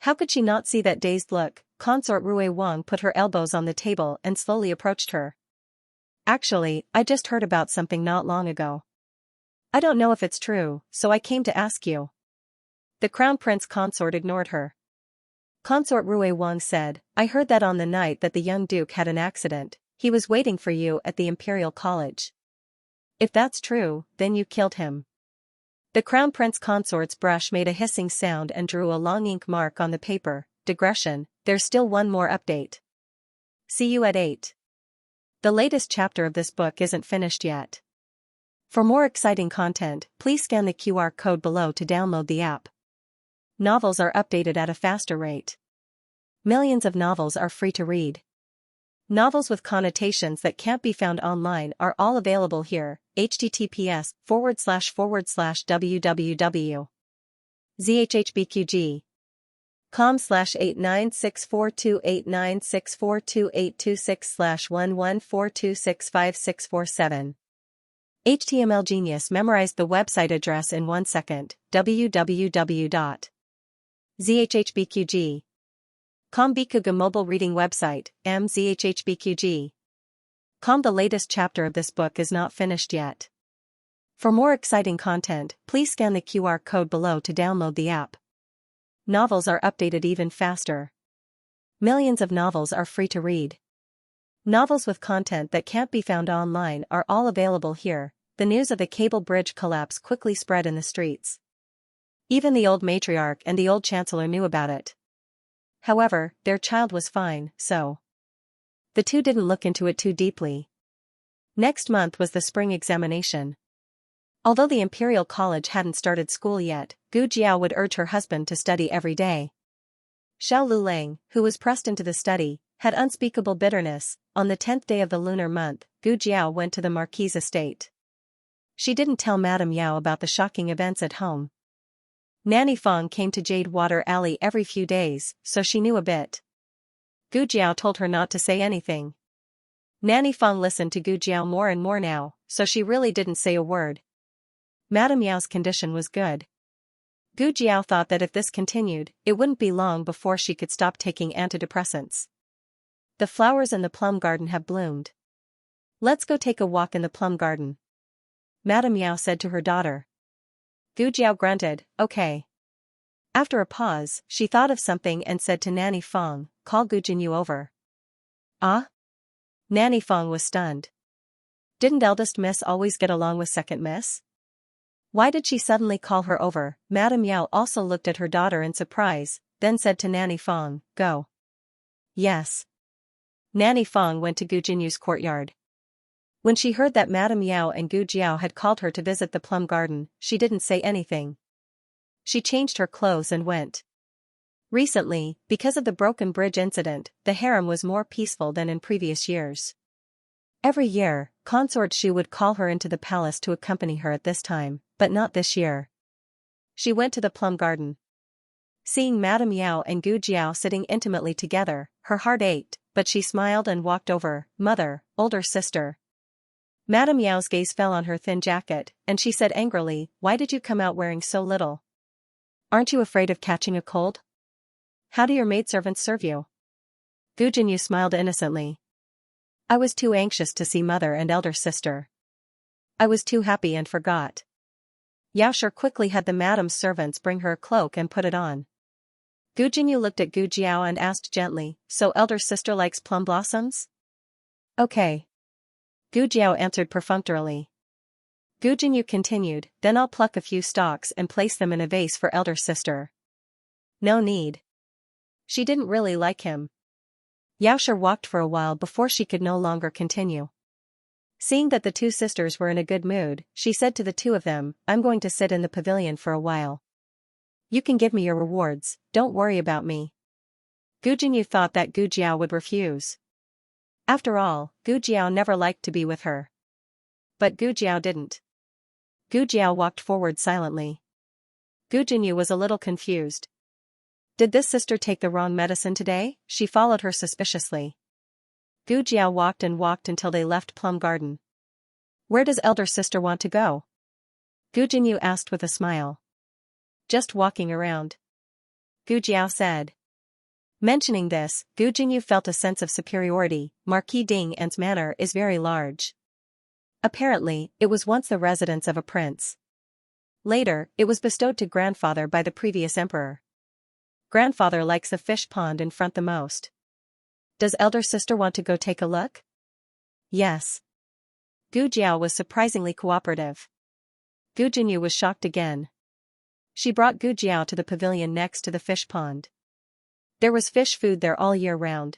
How could she not see that dazed look? Consort Rui Wang put her elbows on the table and slowly approached her. "Actually, I just heard about something not long ago. I don't know if it's true, so I came to ask you." The Crown Prince consort ignored her. Consort Rui Wang said, "I heard that on the night that the young duke had an accident, he was waiting for you at the Imperial College. If that's true, then you killed him." The Crown Prince consort's brush made a hissing sound and drew a long ink mark on the paper. Digression, there's still one more update. See you at 8. The latest chapter of this book isn't finished yet. For more exciting content, please scan the QR code below to download the app. Novels are updated at a faster rate. Millions of novels are free to read. Novels with connotations that can't be found online are all available here. https://www.zhhbqg.com/896428964286/1142656447. HTML Genius memorized the website address in 1 second. www.zhhbqg.com Bikuga mobile reading website, mzhhbqg.com. The latest chapter of this book is not finished yet. For more exciting content, please scan the QR code below to download the app. Novels are updated even faster. Millions of novels are free to read. Novels with content that can't be found online are all available here. The news of the cable bridge collapse quickly spread in the streets. Even the old matriarch and the old chancellor knew about it. However, their child was fine, so the two didn't look into it too deeply. Next month was the spring examination. Although the Imperial College hadn't started school yet, Gu Jiao would urge her husband to study every day. Xiao Lulang, who was pressed into the study, had unspeakable bitterness. On the 10th day of the lunar month, Gu Jiao went to the Marquise estate. She didn't tell Madame Yao about the shocking events at home. Nanny Fong came to Jade Water Alley every few days, so she knew a bit. Gu Jiao told her not to say anything. Nanny Fong listened to Gu Jiao more and more now, so she really didn't say a word. Madame Yao's condition was good. Gu Jiao thought that if this continued, it wouldn't be long before she could stop taking antidepressants. The flowers in the plum garden have bloomed. Let's go take a walk in the plum garden, Madame Yao said to her daughter. Gu Jiao grunted, okay. After a pause, she thought of something and said to Nanny Fong, call Gu Jinyu over. Ah? Nanny Fong was stunned. Didn't eldest miss always get along with second miss? Why did she suddenly call her over? Madame Yao also looked at her daughter in surprise, then said to Nanny Fong, "Go." Yes. Nanny Fong went to Gu Jinyu's courtyard. When she heard that Madame Yao and Gu Jiao had called her to visit the plum garden, she didn't say anything. She changed her clothes and went. Recently, because of the broken bridge incident, the harem was more peaceful than in previous years. Every year, Consort Shu would call her into the palace to accompany her at this time, but not this year. She went to the plum garden. Seeing Madame Yao and Gu Jiao sitting intimately together, her heart ached, but she smiled and walked over. "Mother, older sister." Madame Yao's gaze fell on her thin jacket, and she said angrily, "Why did you come out wearing so little? Aren't you afraid of catching a cold? How do your maidservants serve you?" Gu Jinyu smiled innocently. "I was too anxious to see mother and elder sister. I was too happy and forgot." Yao Shi quickly had the madam's servants bring her a cloak and put it on. Gu Jinyu looked at Gu Jiao and asked gently, "So elder sister likes plum blossoms?" "Okay." Gu Jiao answered perfunctorily. Gu Jinyu continued, "Then I'll pluck a few stalks and place them in a vase for elder sister." "No need." She didn't really like him. Yao Shi walked for a while before she could no longer continue. Seeing that the two sisters were in a good mood, she said to the two of them, "I'm going to sit in the pavilion for a while. You can give me your rewards, don't worry about me." Gu Jinyu thought that Gu Jiao would refuse. After all, Gu Jiao never liked to be with her. But Gu Jiao didn't. Gu Jiao walked forward silently. Gu Jinyu was a little confused. Did this sister take the wrong medicine today? She followed her suspiciously. Gu Jiao walked and walked until they left Plum Garden. "Where does elder sister want to go?" Gu Jinyu asked with a smile. "Just walking around," Gu Jiao said. Mentioning this, Gu Jinyu felt a sense of superiority. Marquis Ding An's manor is very large. Apparently, it was once the residence of a prince. Later, it was bestowed to grandfather by the previous emperor. Grandfather likes the fish pond in front the most. Does elder sister want to go take a look? Yes. Gu Jiao was surprisingly cooperative. Gu Jinyu was shocked again. She brought Gu Jiao to the pavilion next to the fish pond. There was fish food there all year round.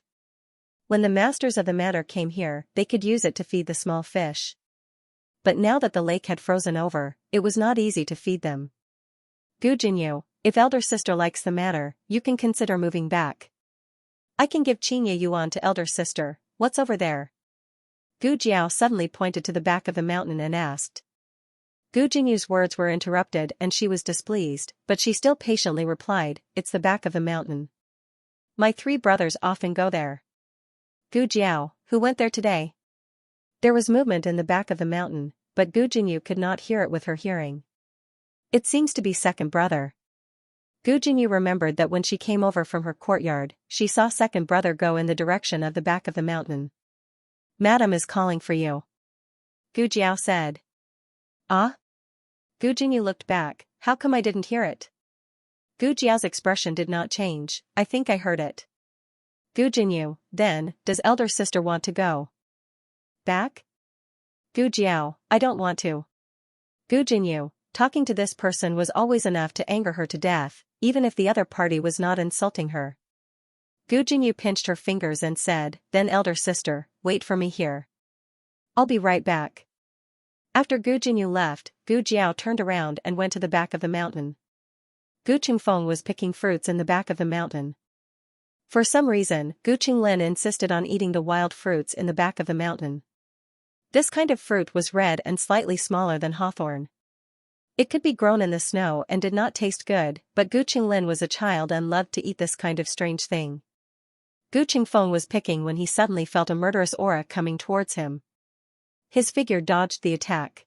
When the masters of the manor came here, they could use it to feed the small fish. But now that the lake had frozen over, it was not easy to feed them. "Gu Jinyu, if elder sister likes the manor, you can consider moving back. I can give Xianxia yuan to elder sister. What's over there?" Gu Jiao suddenly pointed to the back of the mountain and asked. Gu Jinyu's words were interrupted and she was displeased, but she still patiently replied, "It's the back of the mountain. My 3 brothers often go there." Gu Jiao, who went there today? There was movement in the back of the mountain, but Gu Jinyu could not hear it with her hearing. It seems to be second brother. Gu Jinyu remembered that when she came over from her courtyard, she saw second brother go in the direction of the back of the mountain. "Madam is calling for you," Gu Jiao said. "Ah?" Gu Jinyu looked back. "How come I didn't hear it?" Gu Jiao's expression did not change. "I think I heard it." Gu Jinyu, then, does elder sister want to go back? Gu Jiao, I don't want to. Gu Jinyu, talking to this person was always enough to anger her to death, even if the other party was not insulting her. Gu Jinyu pinched her fingers and said, "Then elder sister, wait for me here. I'll be right back." After Gu Jinyu left, Gu Jiao turned around and went to the back of the mountain. Gu Qingfeng was picking fruits in the back of the mountain. For some reason, Gu Qinglin insisted on eating the wild fruits in the back of the mountain. This kind of fruit was red and slightly smaller than hawthorn. It could be grown in the snow and did not taste good, but Gu Qinglin was a child and loved to eat this kind of strange thing. Gu Qingfeng was picking when he suddenly felt a murderous aura coming towards him. His figure dodged the attack.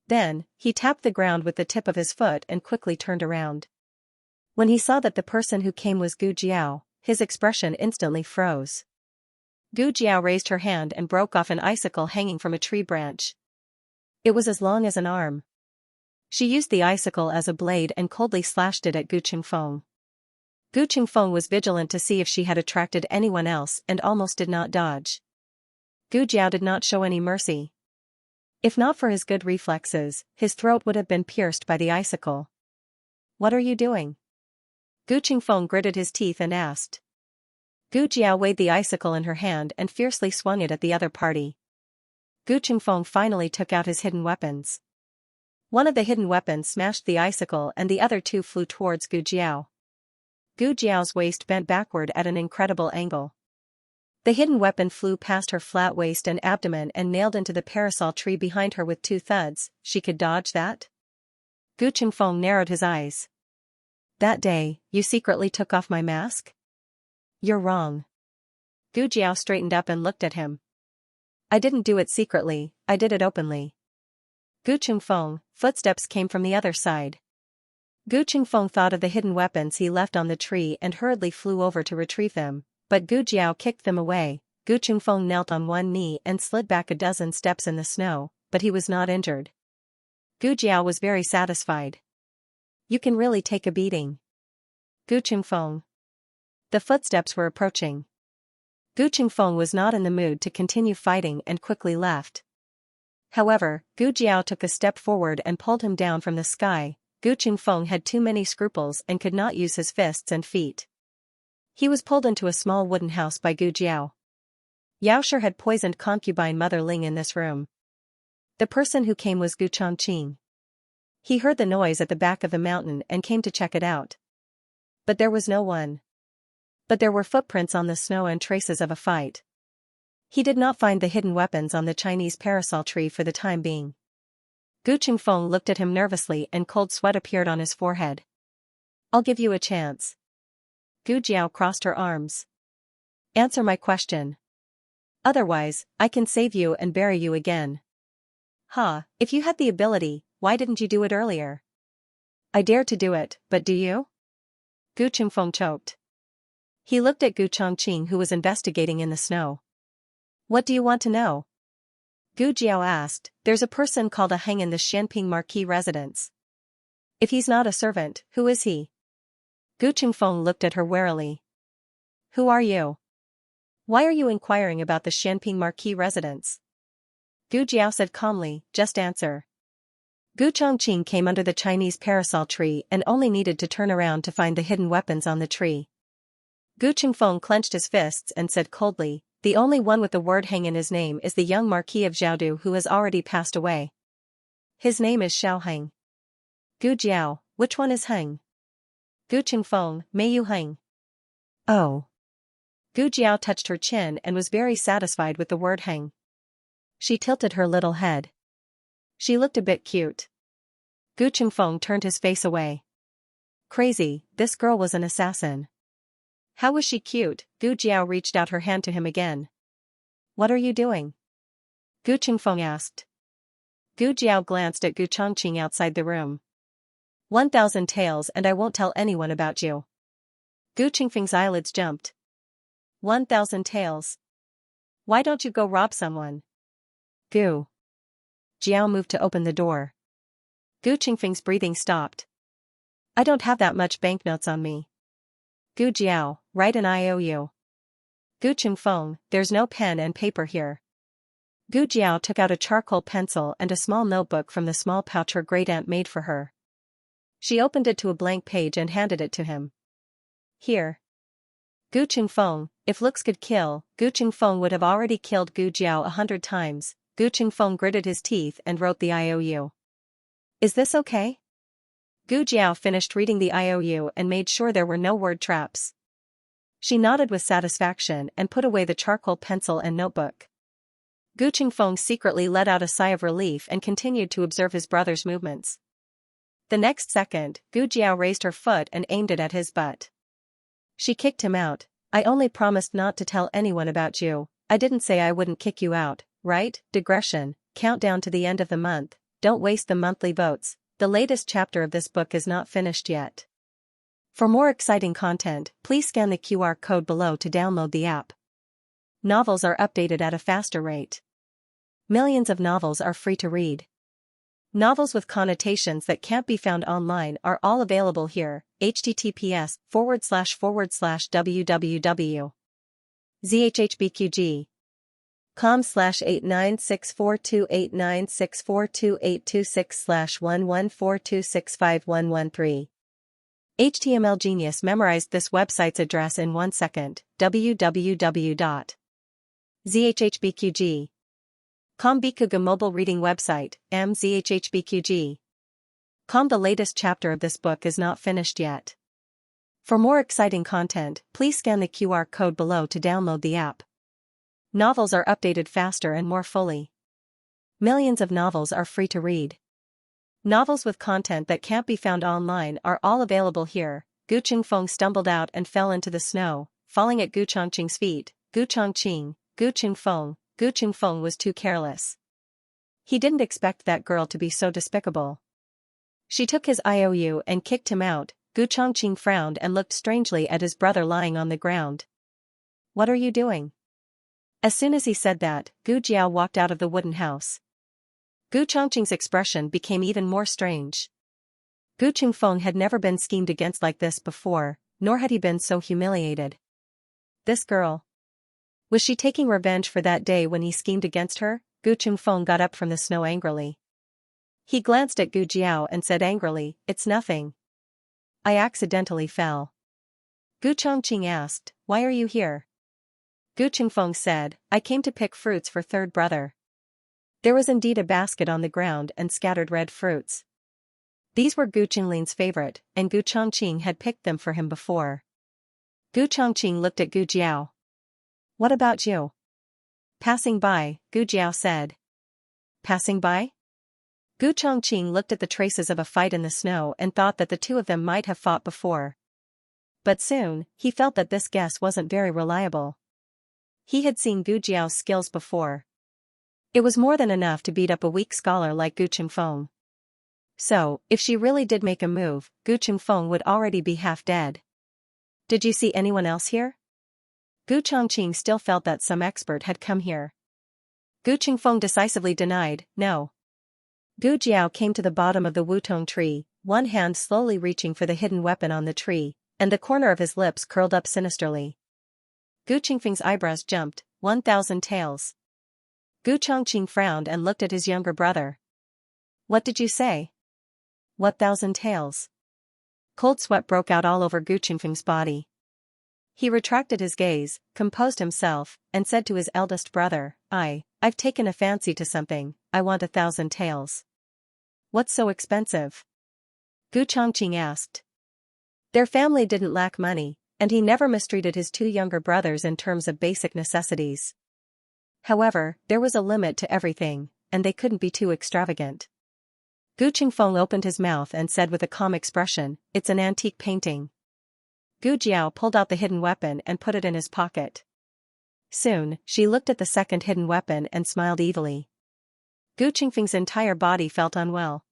Then, he tapped the ground with the tip of his foot and quickly turned around. When he saw that the person who came was Gu Jiao, his expression instantly froze. Gu Jiao raised her hand and broke off an icicle hanging from a tree branch. It was as long as an arm. She used the icicle as a blade and coldly slashed it at Gu Qingfeng. Gu Qingfeng was vigilant to see if she had attracted anyone else and almost did not dodge. Gu Jiao did not show any mercy. If not for his good reflexes, his throat would have been pierced by the icicle. What are you doing? Gu Qingfeng gritted his teeth and asked. Gu Jiao weighed the icicle in her hand and fiercely swung it at the other party. Gu Qingfeng finally took out his hidden weapons. One of the hidden weapons smashed the icicle and the other two flew towards Gu Jiao. Gu Jiao's waist bent backward at an incredible angle. The hidden weapon flew past her flat waist and abdomen and nailed into the parasol tree behind her with 2 thuds. She could dodge that? Gu Qingfeng narrowed his eyes. That day, you secretly took off my mask? You're wrong. Gu Jiao straightened up and looked at him. I didn't do it secretly, I did it openly. Gu Qingfeng, footsteps came from the other side. Gu Qingfeng thought of the hidden weapons he left on the tree and hurriedly flew over to retrieve them, but Gu Jiao kicked them away. Gu Qingfeng knelt on one knee and slid back a dozen steps in the snow, but he was not injured. Gu Jiao was very satisfied. You can really take a beating. Gu Qingfeng. The footsteps were approaching. Gu Qingfeng was not in the mood to continue fighting and quickly left. However, Gu Jiao took a step forward and pulled him down from the sky. Gu Qingfeng had too many scruples and could not use his fists and feet. He was pulled into a small wooden house by Gu Jiao. Yaoshi had poisoned concubine Mother Ling in this room. The person who came was Gu Chongqing. He heard the noise at the back of the mountain and came to check it out. But there was no one. But there were footprints on the snow and traces of a fight. He did not find the hidden weapons on the Chinese parasol tree for the time being. Gu Qingfeng looked at him nervously and cold sweat appeared on his forehead. I'll give you a chance. Gu Jiao crossed her arms. Answer my question. Otherwise, I can save you and bury you again. If you had the ability, why didn't you do it earlier? I dare to do it, but do you? Gu Qingfeng choked. He looked at Gu Chongqing who was investigating in the snow. What do you want to know? Gu Jiao asked. There's a person called a Heng in the Xianping Marquis residence. If he's not a servant, who is he? Gu Qingfeng looked at her warily. Who are you? Why are you inquiring about the Xianping Marquis residence? Gu Jiao said calmly, just answer. Gu Chongqing came under the Chinese parasol tree and only needed to turn around to find the hidden weapons on the tree. Gu Qingfeng clenched his fists and said coldly, the only one with the word Heng in his name is the young Marquis of Zhaodu who has already passed away. His name is Xiao Heng. Gu Jiao, which one is Heng? Gu Qingfeng, Mei Yu Heng. Oh. Gu Jiao touched her chin and was very satisfied with the word Heng. She tilted her little head. She looked a bit cute. Gu Qingfeng turned his face away. Crazy, this girl was an assassin. How was she cute? Gu Jiao reached out her hand to him again. What are you doing? Gu Qingfeng asked. Gu Jiao glanced at Gu Chongqing outside the room. 1,000 taels and I won't tell anyone about you. Gu Qingfeng's eyelids jumped. 1,000 taels. Why don't you go rob someone? Gu Jiao moved to open the door. Gu Qingfeng's breathing stopped. I don't have that much banknotes on me. Gu Jiao, write an IOU. Gu Qingfeng, there's no pen and paper here. Gu Jiao took out a charcoal pencil and a small notebook from the small pouch her great-aunt made for her. She opened it to a blank page and handed it to him. Here. Gu Qingfeng, if looks could kill, Gu Qingfeng would have already killed Gu Jiao 100 times. Gu Qingfeng gritted his teeth and wrote the IOU. Is this okay? Gu Jiao finished reading the IOU and made sure there were no word traps. She nodded with satisfaction and put away the charcoal pencil and notebook. Gu Qingfeng secretly let out a sigh of relief and continued to observe his brother's movements. The next second, Gu Jiao raised her foot and aimed it at his butt. She kicked him out. I only promised not to tell anyone about you. I didn't say I wouldn't kick you out, right? Digression, countdown to the end of the month. Don't waste the monthly votes. The latest chapter of this book is not finished yet. For more exciting content, please scan the QR code below to download the app. Novels are updated at a faster rate. Millions of novels are free to read. Novels with connotations that can't be found online are all available here. https://www.zhhbqg com/8964289642826/114265113. HTML Genius memorized this website's address in 1 second. www.zhhbqg.com Bikuga mobile reading website, mzhhbqg.com. The latest chapter of this book is not finished yet. For more exciting content, please scan the QR code below to download the app. Novels are updated faster and more fully. Millions of novels are free to read. Novels with content that can't be found online are all available here. Gu Qingfeng stumbled out and fell into the snow, falling at Gu Chongqing's feet. Gu Chongqing, Gu Qingfeng was too careless. He didn't expect that girl to be so despicable. She took his IOU and kicked him out. Gu Chongqing frowned and looked strangely at his brother lying on the ground. "What are you doing?" As soon as he said that, Gu Jiao walked out of the wooden house. Gu Chongqing's expression became even more strange. Gu Qingfeng had never been schemed against like this before, nor had he been so humiliated. This girl. Was she taking revenge for that day when he schemed against her? Gu Qingfeng got up from the snow angrily. He glanced at Gu Jiao and said angrily, "It's nothing. I accidentally fell." Gu Chongqing asked, "Why are you here?" Gu Qingfeng said, "I came to pick fruits for third brother." There was indeed a basket on the ground and scattered red fruits. These were Gu Qingling's favorite, and Gu Chongqing had picked them for him before. Gu Chongqing looked at Gu Jiao. "What about you?" "Passing by," Gu Jiao said. "Passing by?" Gu Chongqing looked at the traces of a fight in the snow and thought that the two of them might have fought before. But soon, he felt that this guess wasn't very reliable. He had seen Gu Jiao's skills before. It was more than enough to beat up a weak scholar like Gu Qingfeng. So, if she really did make a move, Gu Qingfeng would already be half dead. "Did you see anyone else here?" Gu Chongqing still felt that some expert had come here. Gu Qingfeng decisively denied, "No." Gu Jiao came to the bottom of the wutong tree, one hand slowly reaching for the hidden weapon on the tree, and the corner of his lips curled up sinisterly. Gu Qingfeng's eyebrows jumped. 1,000 taels. Gu Chongqing frowned and looked at his younger brother. "What did you say?" "What 1,000 taels?" Cold sweat broke out all over Gu Qingfeng's body. He retracted his gaze, composed himself, and said to his eldest brother, I've taken a fancy to something. I want 1,000 taels." "What's so expensive?" Gu Chongqing asked. Their family didn't lack money, and he never mistreated his two younger brothers in terms of basic necessities. However, there was a limit to everything, and they couldn't be too extravagant. Gu Qingfeng opened his mouth and said with a calm expression, "It's an antique painting." Gu Jiao pulled out the hidden weapon and put it in his pocket. Soon, she looked at the second hidden weapon and smiled evilly. Gu Qingfeng's entire body felt unwell.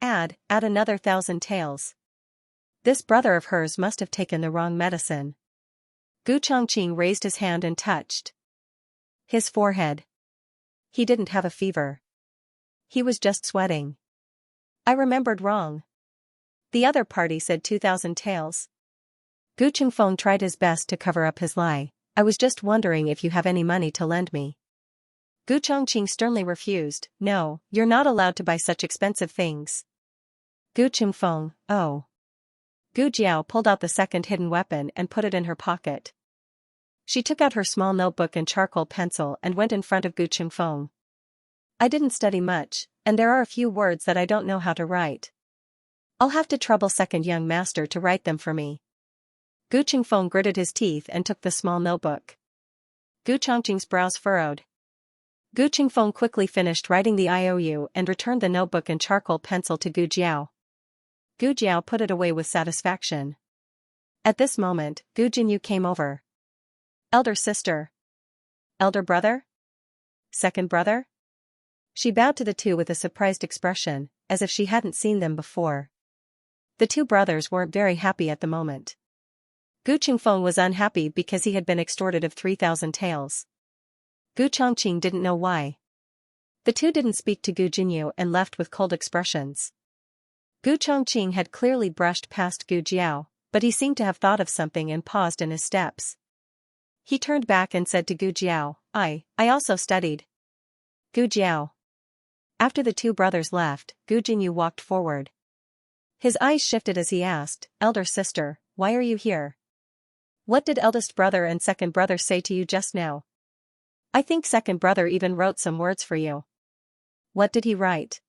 Add another 1,000 taels. This brother of hers must have taken the wrong medicine. Gu Chongqing raised his hand and touched his forehead. He didn't have a fever. He was just sweating. "I remembered wrong. The other party said 2,000 taels." Gu Qingfeng tried his best to cover up his lie. "I was just wondering if you have any money to lend me." Gu Chongqing sternly refused. "No, you're not allowed to buy such expensive things." Gu Qingfeng, "Oh." Gu Jiao pulled out the second hidden weapon and put it in her pocket. She took out her small notebook and charcoal pencil and went in front of Gu Qingfeng. "I didn't study much, and there are a few words that I don't know how to write. I'll have to trouble second young master to write them for me." Gu Qingfeng gritted his teeth and took the small notebook. Gu Chongqing's brows furrowed. Gu Qingfeng quickly finished writing the IOU and returned the notebook and charcoal pencil to Gu Jiao. Gu Jiao put it away with satisfaction. At this moment, Gu Jinyu came over. "Elder sister. Elder brother? Second brother?" She bowed to the two with a surprised expression, as if she hadn't seen them before. The two brothers weren't very happy at the moment. Gu Qingfeng was unhappy because he had been extorted of 3,000 taels. Gu Chongqing didn't know why. The two didn't speak to Gu Jinyu and left with cold expressions. Gu Chongqing had clearly brushed past Gu Jiao, but he seemed to have thought of something and paused in his steps. He turned back and said to Gu Jiao, I also studied. Gu Jiao. After the two brothers left, Gu Jinyu walked forward. His eyes shifted as he asked, Elder sister, why are you here? What did eldest brother and second brother say to you just now? I think second brother even wrote some words for you. What did he write?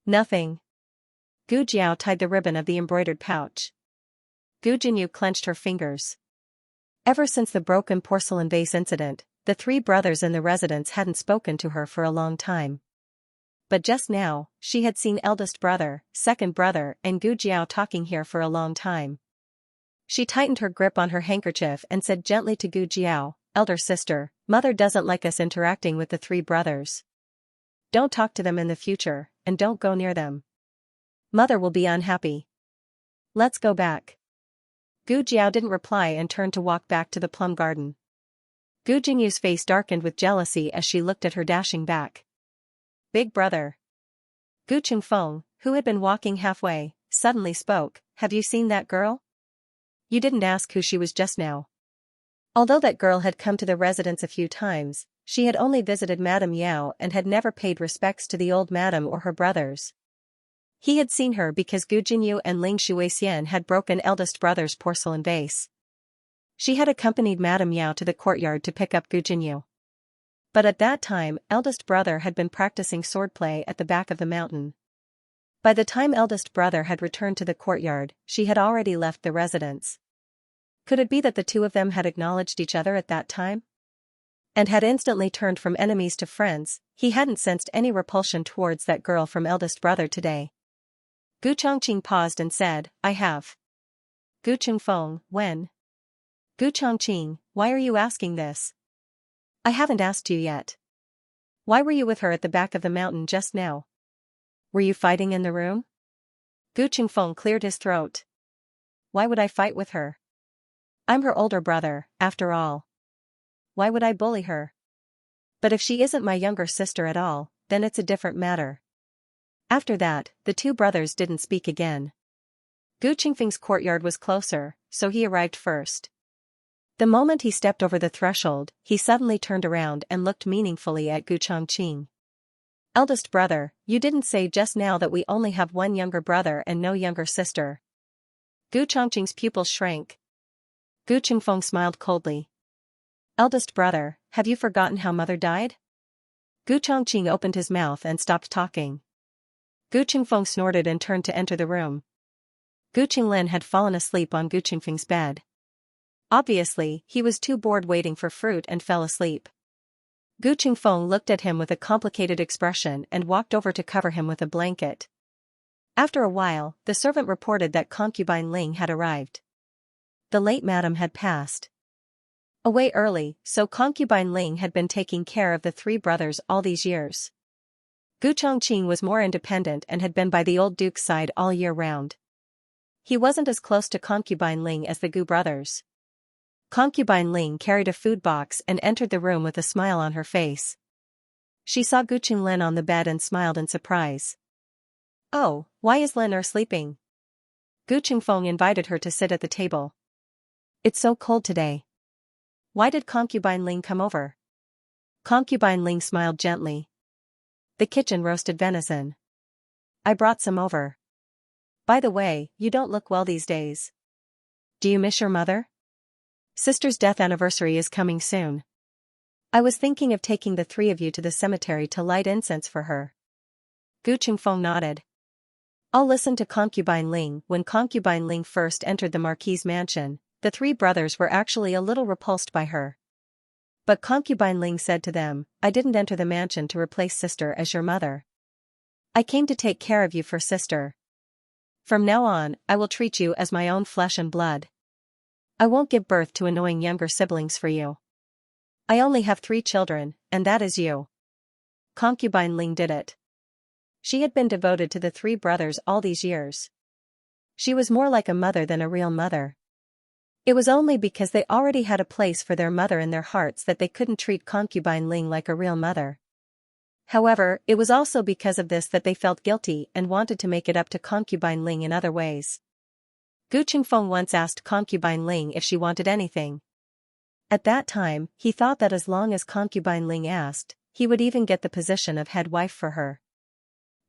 Nothing. Gu Jiao tied the ribbon of the embroidered pouch. Gu Jinyu clenched her fingers. Ever since the broken porcelain vase incident, the three brothers in the residence hadn't spoken to her for a long time. But just now, she had seen eldest brother, second brother and Gu Jiao talking here for a long time. She tightened her grip on her handkerchief and said gently to Gu Jiao, elder sister, mother doesn't like us interacting with the three brothers. Don't talk to them in the future, and don't go near them. Mother will be unhappy. Let's go back. Gu Jiao didn't reply and turned to walk back to the plum garden. Gu Jinyu's face darkened with jealousy as she looked at her dashing back. Big brother. Gu Qingfeng, who had been walking halfway, suddenly spoke, have you seen that girl? You didn't ask who she was just now. Although that girl had come to the residence a few times, she had only visited Madame Yao and had never paid respects to the old madam or her brothers. He had seen her because Gu Jinyu and Ling Shuixian had broken eldest brother's porcelain vase. She had accompanied Madame Yao to the courtyard to pick up Gu Jinyu. But at that time, eldest brother had been practicing swordplay at the back of the mountain. By the time eldest brother had returned to the courtyard, she had already left the residence. Could it be that the two of them had acknowledged each other at that time? And had instantly turned from enemies to friends? He hadn't sensed any repulsion towards that girl from eldest brother today. Gu Chongqing paused and said, I have. Gu Qingfeng, when? Gu Chongqing, why are you asking this? I haven't asked you yet. Why were you with her at the back of the mountain just now? Were you fighting in the room? Gu Qingfeng cleared his throat. Why would I fight with her? I'm her older brother, after all. Why would I bully her? But if she isn't my younger sister at all, then it's a different matter. After that, the two brothers didn't speak again. Gu Qingfeng's courtyard was closer, so he arrived first. The moment he stepped over the threshold, he suddenly turned around and looked meaningfully at Gu Chongqing. Eldest brother, you didn't say just now that we only have one younger brother and no younger sister. Gu Chongqing's pupils shrank. Gu Qingfeng smiled coldly. Eldest brother, have you forgotten how mother died? Gu Chongqing opened his mouth and stopped talking. Gu Qingfeng snorted and turned to enter the room. Gu Qinglin had fallen asleep on Gu Qingfeng's bed. Obviously, he was too bored waiting for fruit and fell asleep. Gu Qingfeng looked at him with a complicated expression and walked over to cover him with a blanket. After a while, the servant reported that concubine Ling had arrived. The late madam had passed away early, so concubine Ling had been taking care of the three brothers all these years. Gu Chongqing was more independent and had been by the old duke's side all year round. He wasn't as close to concubine Ling as the Gu brothers. Concubine Ling carried a food box and entered the room with a smile on her face. She saw Gu Qinglin on the bed and smiled in surprise. Oh, why is Lin sleeping? Gu Qingfeng invited her to sit at the table. It's so cold today. Why did concubine Ling come over? Concubine Ling smiled gently. The kitchen roasted venison. I brought some over. By the way, you don't look well these days. Do you miss your mother? Sister's death anniversary is coming soon. I was thinking of taking the three of you to the cemetery to light incense for her. Gu Qingfeng nodded. I'll listen to concubine Ling. When concubine Ling first entered the marquis's mansion, the three brothers were actually a little repulsed by her. But concubine Ling said to them, I didn't enter the mansion to replace sister as your mother. I came to take care of you for sister. From now on, I will treat you as my own flesh and blood. I won't give birth to annoying younger siblings for you. I only have 3 children, and that is you. Concubine Ling did it. She had been devoted to the 3 brothers all these years. She was more like a mother than a real mother. It was only because they already had a place for their mother in their hearts that they couldn't treat concubine Ling like a real mother. However, it was also because of this that they felt guilty and wanted to make it up to concubine Ling in other ways. Gu Qingfeng once asked concubine Ling if she wanted anything. At that time, he thought that as long as concubine Ling asked, he would even get the position of head wife for her.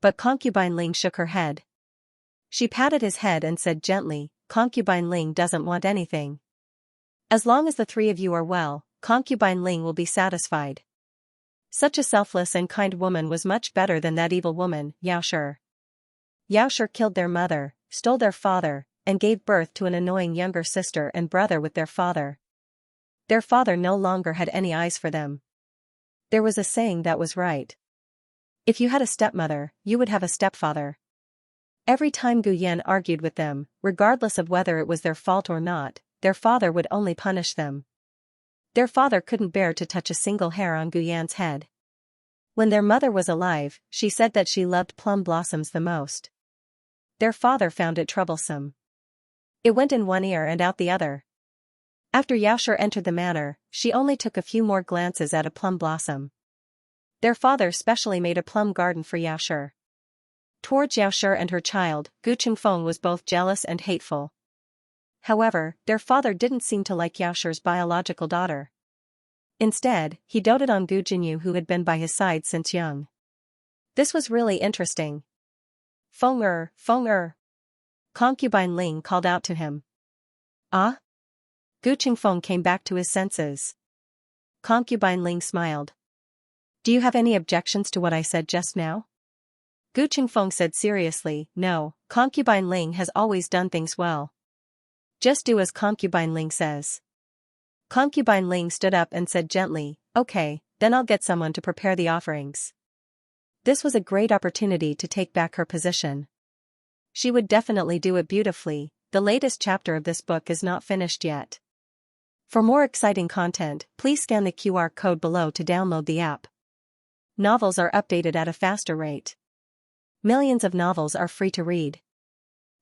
But concubine Ling shook her head. She patted his head and said gently, "Concubine Ling doesn't want anything. As long as the three of you are well, concubine Ling will be satisfied." Such a selfless and kind woman was much better than that evil woman, Xianxia. Xianxia killed their mother, stole their father, and gave birth to an annoying younger sister and brother with their father. Their father no longer had any eyes for them. There was a saying that was right. If you had a stepmother, you would have a stepfather. Every time Gu Yan argued with them, regardless of whether it was their fault or not, their father would only punish them. Their father couldn't bear to touch a single hair on Gu Yan's head. When their mother was alive, she said that she loved plum blossoms the most. Their father found it troublesome. It went in one ear and out the other. After Xianxia entered the manor, she only took a few more glances at a plum blossom. Their father specially made a plum garden for Xianxia. Towards Xianxia and her child, Gu Qingfeng was both jealous and hateful. However, their father didn't seem to like Xiaoxia's biological daughter. Instead, he doted on Gu Jinyu, who had been by his side since young. This was really interesting. "Feng Feng concubine Ling called out to him. "Ah?" Gu Qingfeng came back to his senses. Concubine Ling smiled. "Do you have any objections to what I said just now?" Gu Qingfeng said seriously, "No, concubine Ling has always done things well. Just do as concubine Ling says." Concubine Ling stood up and said gently, "Okay, then I'll get someone to prepare the offerings." This was a great opportunity to take back her position. She would definitely do it beautifully. The latest chapter of this book is not finished yet. For more exciting content, please scan the QR code below to download the app. Novels are updated at a faster rate. Millions of novels are free to read.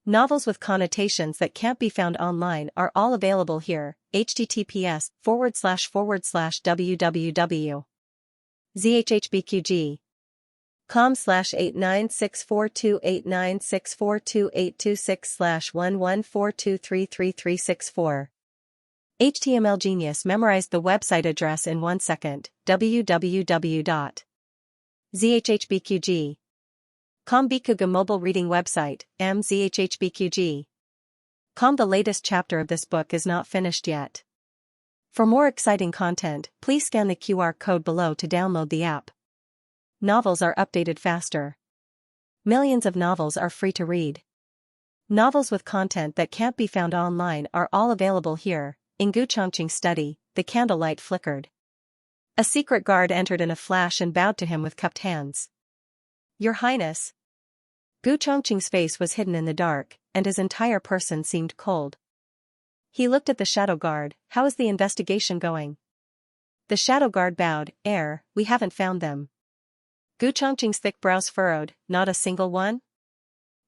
Novels with connotations that can't be found online are all available here. https://www.zhhbqg.com/896428964286/1142333364. HTML Genius memorized the website address in 1 second. www.zhhbqg. Bikuga mobile reading website, mzhhbqg. The latest chapter of this book is not finished yet. For more exciting content, please scan the QR code below to download the app. Novels are updated faster. Millions of novels are free to read. Novels with content that can't be found online are all available here. In Gu Chongqing's study, the candlelight flickered. A secret guard entered in a flash and bowed to him with cupped hands. "Your Highness." Gu Chongqing's face was hidden in the dark, and his entire person seemed cold. He looked at the shadow guard. "How is the investigation going?" The shadow guard bowed. We haven't found them." Gu Chongqing's thick brows furrowed. "Not a single one?"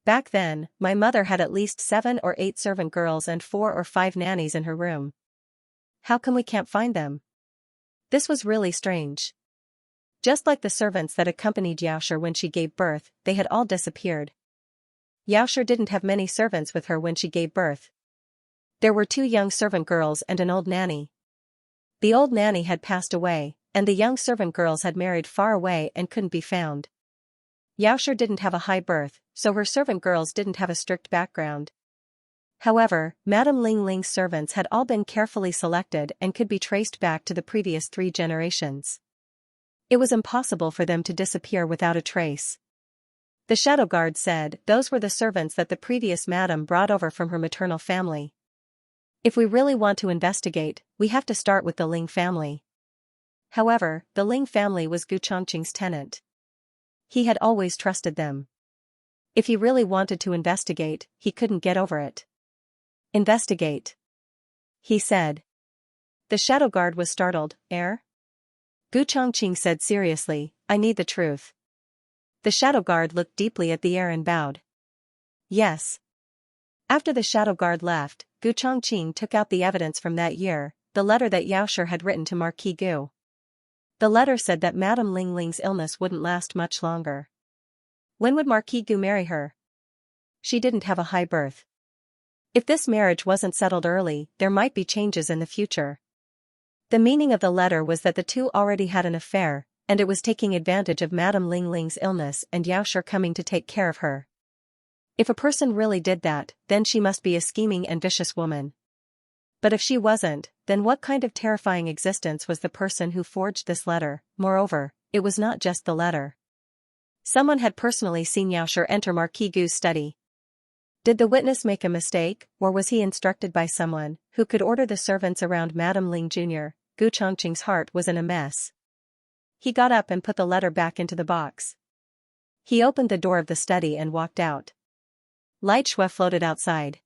"Back then, my mother had at least 7 or 8 servant girls and 4 or 5 nannies in her room. How come we can't find them?" This was really strange. Just like the servants that accompanied Xiaoxia when she gave birth, they had all disappeared. Xiaoxia didn't have many servants with her when she gave birth. There were 2 young servant girls and an old nanny. The old nanny had passed away, and the young servant girls had married far away and couldn't be found. Xiaoxia didn't have a high birth, so her servant girls didn't have a strict background. However, Madame Ling Ling's servants had all been carefully selected and could be traced back to the previous 3 generations. It was impossible for them to disappear without a trace. The shadow guard said those were the servants that the previous madam brought over from her maternal family. If we really want to investigate, we have to start with the Ling family. However, the Ling family was Gu Chongqing's tenant. He had always trusted them. If he really wanted to investigate, he couldn't get over it. "Investigate," he said. The shadow guard was startled. Gu Chongqing said seriously, "I need the truth." The shadow guard looked deeply at the air and bowed. "Yes." After the shadow guard left, Gu Chongqing took out the evidence from that year, the letter that Xiaoxia had written to Marquis Gu. The letter said that Madame Ling Ling's illness wouldn't last much longer. When would Marquis Gu marry her? She didn't have a high birth. If this marriage wasn't settled early, there might be changes in the future. The meaning of the letter was that the two already had an affair, and it was taking advantage of Madame Ling Ling's illness and Xiaoxia coming to take care of her. If a person really did that, then she must be a scheming and vicious woman. But if she wasn't, then what kind of terrifying existence was the person who forged this letter? Moreover, it was not just the letter. Someone had personally seen Xiaoxia enter Marquis Gu's study. Did the witness make a mistake, or was he instructed by someone who could order the servants around Madame Ling Jr.? Gu Chongqing's heart was in a mess. He got up and put the letter back into the box. He opened the door of the study and walked out. Light Shui floated outside.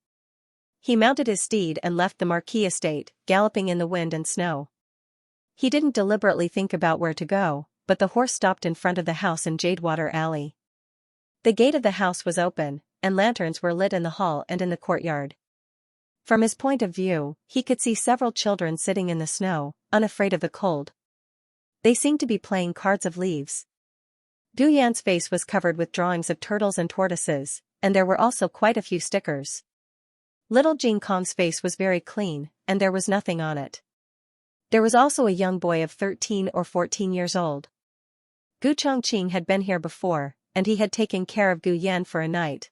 He mounted his steed and left the Marquis estate, galloping in the wind and snow. He didn't deliberately think about where to go, but the horse stopped in front of the house in Jadewater Alley. The gate of the house was open, and lanterns were lit in the hall and in the courtyard. From his point of view, he could see several children sitting in the snow, unafraid of the cold. They seemed to be playing cards of leaves. Gu Yan's face was covered with drawings of turtles and tortoises, and there were also quite a few stickers. Little Jing Kong's face was very clean, and there was nothing on it. There was also a young boy of 13 or 14 years old. Gu Chongqing had been here before, and he had taken care of Gu Yan for a night.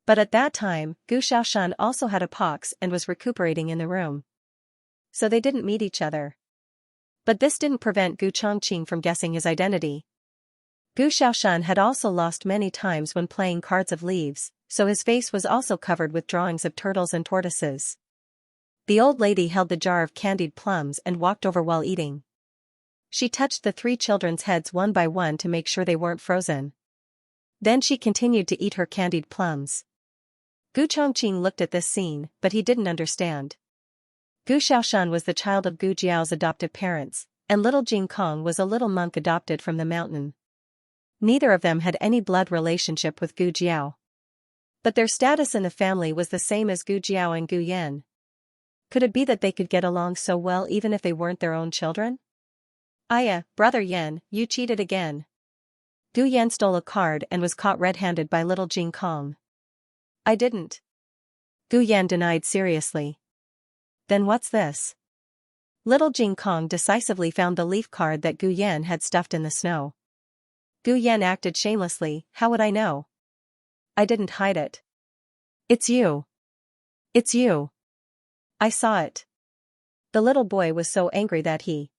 But at that time, Gu Xiaoshan also had a pox and was recuperating in the room. So they didn't meet each other. But this didn't prevent Gu Chongqing from guessing his identity. Gu Xiaoshan had also lost many times when playing cards of leaves, so his face was also covered with drawings of turtles and tortoises. The old lady held the jar of candied plums and walked over while eating. She touched the three children's heads one by one to make sure they weren't frozen. Then she continued to eat her candied plums. Gu Chongqing looked at this scene, but he didn't understand. Gu Xiaoshan was the child of Gu Jiao's adoptive parents, and little Jing Kong was a little monk adopted from the mountain. Neither of them had any blood relationship with Gu Jiao. But their status in the family was the same as Gu Jiao and Gu Yan. Could it be that they could get along so well even if they weren't their own children? Aya, brother Yan, you cheated again. Gu Yan stole a card and was caught red-handed by little Jing Kong. I didn't. Gu Yan denied seriously. Then what's this? Little Jing Kong decisively found the leaf card that Gu Yan had stuffed in the snow. Gu Yan acted shamelessly. How would I know? I didn't hide it. It's you. It's you. I saw it. The little boy was so angry that he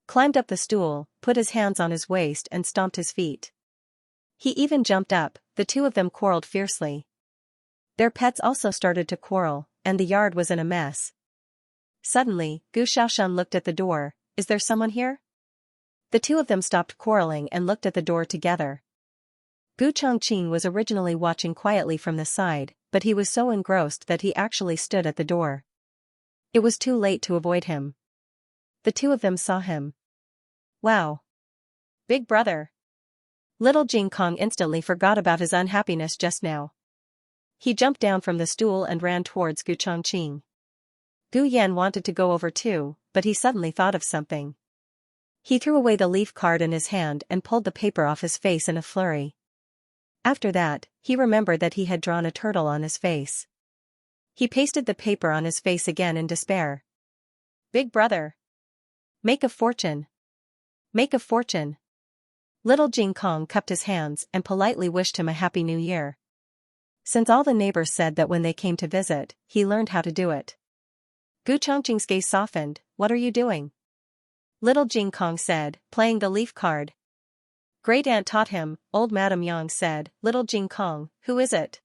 climbed up the stool, put his hands on his waist and stomped his feet. He even jumped up. The two of them quarreled fiercely. Their pets also started to quarrel, and the yard was in a mess. Suddenly, Gu Xiaoshan looked at the door. Is there someone here? The two of them stopped quarreling and looked at the door together. Gu Chongqing was originally watching quietly from the side, but he was so engrossed that he actually stood at the door. It was too late to avoid him. The two of them saw him. Wow. Big brother. Little Jing Kong instantly forgot about his unhappiness just now. He jumped down from the stool and ran towards Gu Chongqing. Gu Yan wanted to go over too, but he suddenly thought of something. He threw away the leaf card in his hand and pulled the paper off his face in a flurry. After that, he remembered that he had drawn a turtle on his face. He pasted the paper on his face again in despair. Big brother. Make a fortune. Make a fortune. Little Jing Kong cupped his hands and politely wished him a happy new year. Since all the neighbors said that when they came to visit, he learned how to do it. Gu Chongqing's gaze softened. What are you doing? Little Jing Kong said, playing the leaf card. Great aunt taught him, old Madame Yang said. Little Jing Kong, who is it?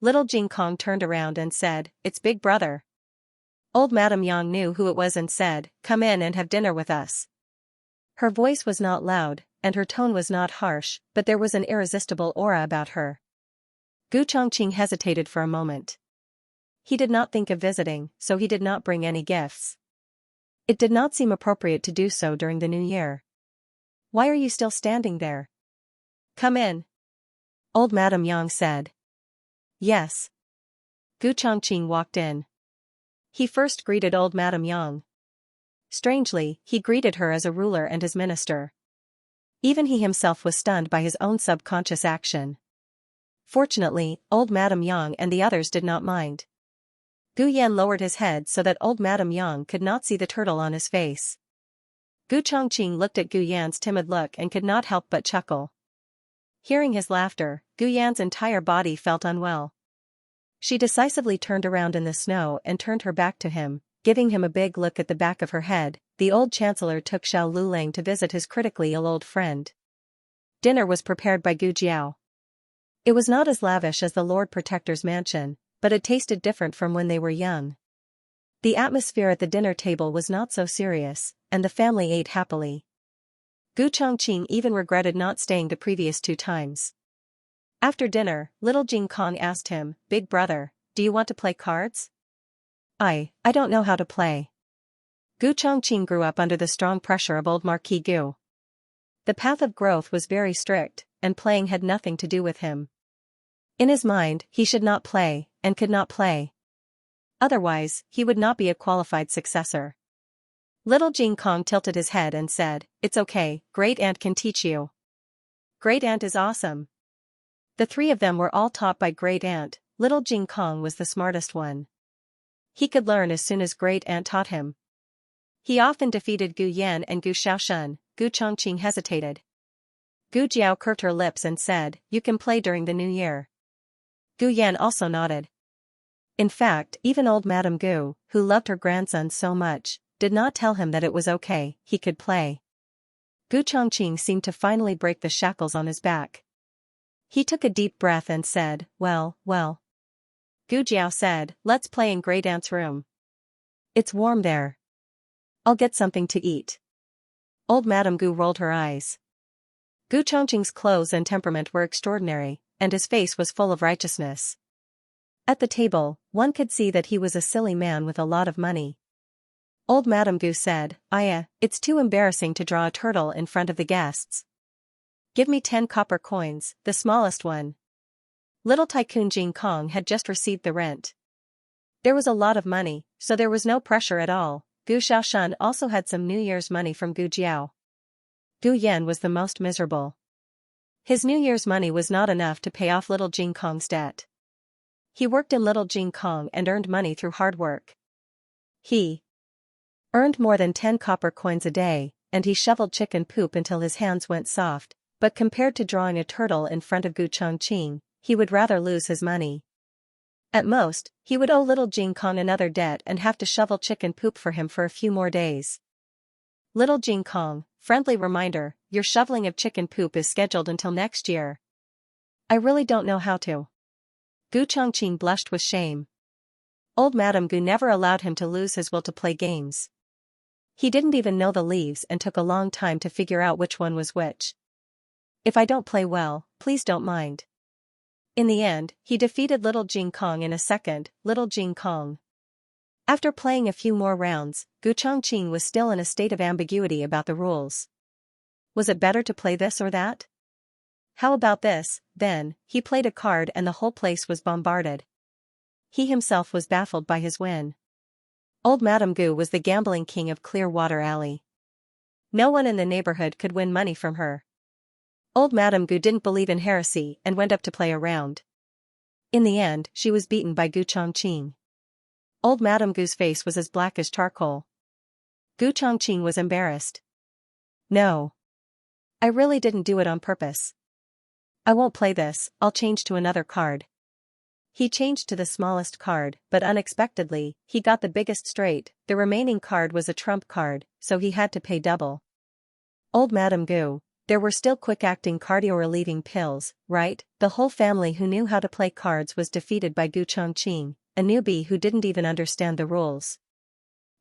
Little Jing Kong turned around and said, it's Big Brother. Old Madame Yang knew who it was and said, come in and have dinner with us. Her voice was not loud, and her tone was not harsh, but there was an irresistible aura about her. Gu Chongqing hesitated for a moment. He did not think of visiting, so he did not bring any gifts. It did not seem appropriate to do so during the new year. Why are you still standing there? Come in. Old Madame Yang said. Yes. Gu Chongqing walked in. He first greeted old Madame Yang. Strangely, he greeted her as a ruler and his minister. Even he himself was stunned by his own subconscious action. Fortunately, old Madame Yang and the others did not mind. Gu Yan lowered his head so that old Madame Yang could not see the turtle on his face. Gu Chongqing looked at Gu Yan's timid look and could not help but chuckle. Hearing his laughter, Gu Yan's entire body felt unwell. She decisively turned around in the snow and turned her back to him, giving him a big look at the back of her head. The old chancellor took Xiao Lulang to visit his critically ill old friend. Dinner was prepared by Gu Jiao. It was not as lavish as the Lord Protector's mansion, but it tasted different from when they were young. The atmosphere at the dinner table was not so serious, and the family ate happily. Gu Chongqing even regretted not staying the previous 2 times. After dinner, little Jing Kong asked him, "Big brother, do you want to play cards?" I don't know how to play." Gu Chongqing grew up under the strong pressure of old Marquis Gu. The path of growth was very strict, and playing had nothing to do with him. In his mind, he should not play, and could not play. Otherwise, he would not be a qualified successor. Little Jing Kong tilted his head and said, "It's okay, Great Aunt can teach you." Great Aunt is awesome. The 3 of them were all taught by Great Aunt. Little Jing Kong was the smartest one. He could learn as soon as Great Aunt taught him. He often defeated Gu Yan and Gu Xiaoshun. Gu Chongqing hesitated. Gu Jiao curved her lips and said, "You can play during the new year." Gu Yan also nodded. In fact, even old Madame Gu, who loved her grandson so much, did not tell him that it was okay, he could play. Gu Chongqing seemed to finally break the shackles on his back. He took a deep breath and said, well. Gu Jiao said, "Let's play in Great Aunt's room. It's warm there. I'll get something to eat." Old Madame Gu rolled her eyes. Gu Chongqing's clothes and temperament were extraordinary, and his face was full of righteousness. At the table, one could see that he was a silly man with a lot of money. Old Madame Gu said, It's too embarrassing to draw a turtle in front of the guests. Give me 10 copper coins, the smallest one." Little Tycoon Jing Kong had just received the rent. There was a lot of money, so there was no pressure at all. Gu Xiaoshun also had some New Year's money from Gu Jiao. Gu Yan was the most miserable. His New Year's money was not enough to pay off little Jing Kong's debt. He worked in little Jing Kong and earned money through hard work. He earned more than 10 copper coins a day, and he shoveled chicken poop until his hands went soft, but compared to drawing a turtle in front of Gu Chongqing, he would rather lose his money. At most, he would owe little Jing Kong another debt and have to shovel chicken poop for him for a few more days. Little Jing Kong, friendly reminder, your shoveling of chicken poop is scheduled until next year. I really don't know how to. Gu Chongqing blushed with shame. Old Madame Gu never allowed him to lose his will to play games. He didn't even know the leaves and took a long time to figure out which one was which. If I don't play well, please don't mind. In the end, he defeated little Jing Kong in a second. Little Jing Kong. After playing a few more rounds, Gu Chongqing was still in a state of ambiguity about the rules. Was it better to play this or that? How about this? Then, he played a card and the whole place was bombarded. He himself was baffled by his win. Old Madame Gu was the gambling king of Clearwater Alley. No one in the neighborhood could win money from her. Old Madame Gu didn't believe in heresy and went up to play a round. In the end, she was beaten by Gu Chongqing. Old Madame Gu's face was as black as charcoal. Gu Chongqing was embarrassed. No. I really didn't do it on purpose. I won't play this, I'll change to another card. He changed to the smallest card, but unexpectedly, he got the biggest straight. The remaining card was a trump card, so he had to pay double. Old Madame Gu, there were still quick-acting cardio-relieving pills, right? The whole family who knew how to play cards was defeated by Gu Chongqing, a newbie who didn't even understand the rules.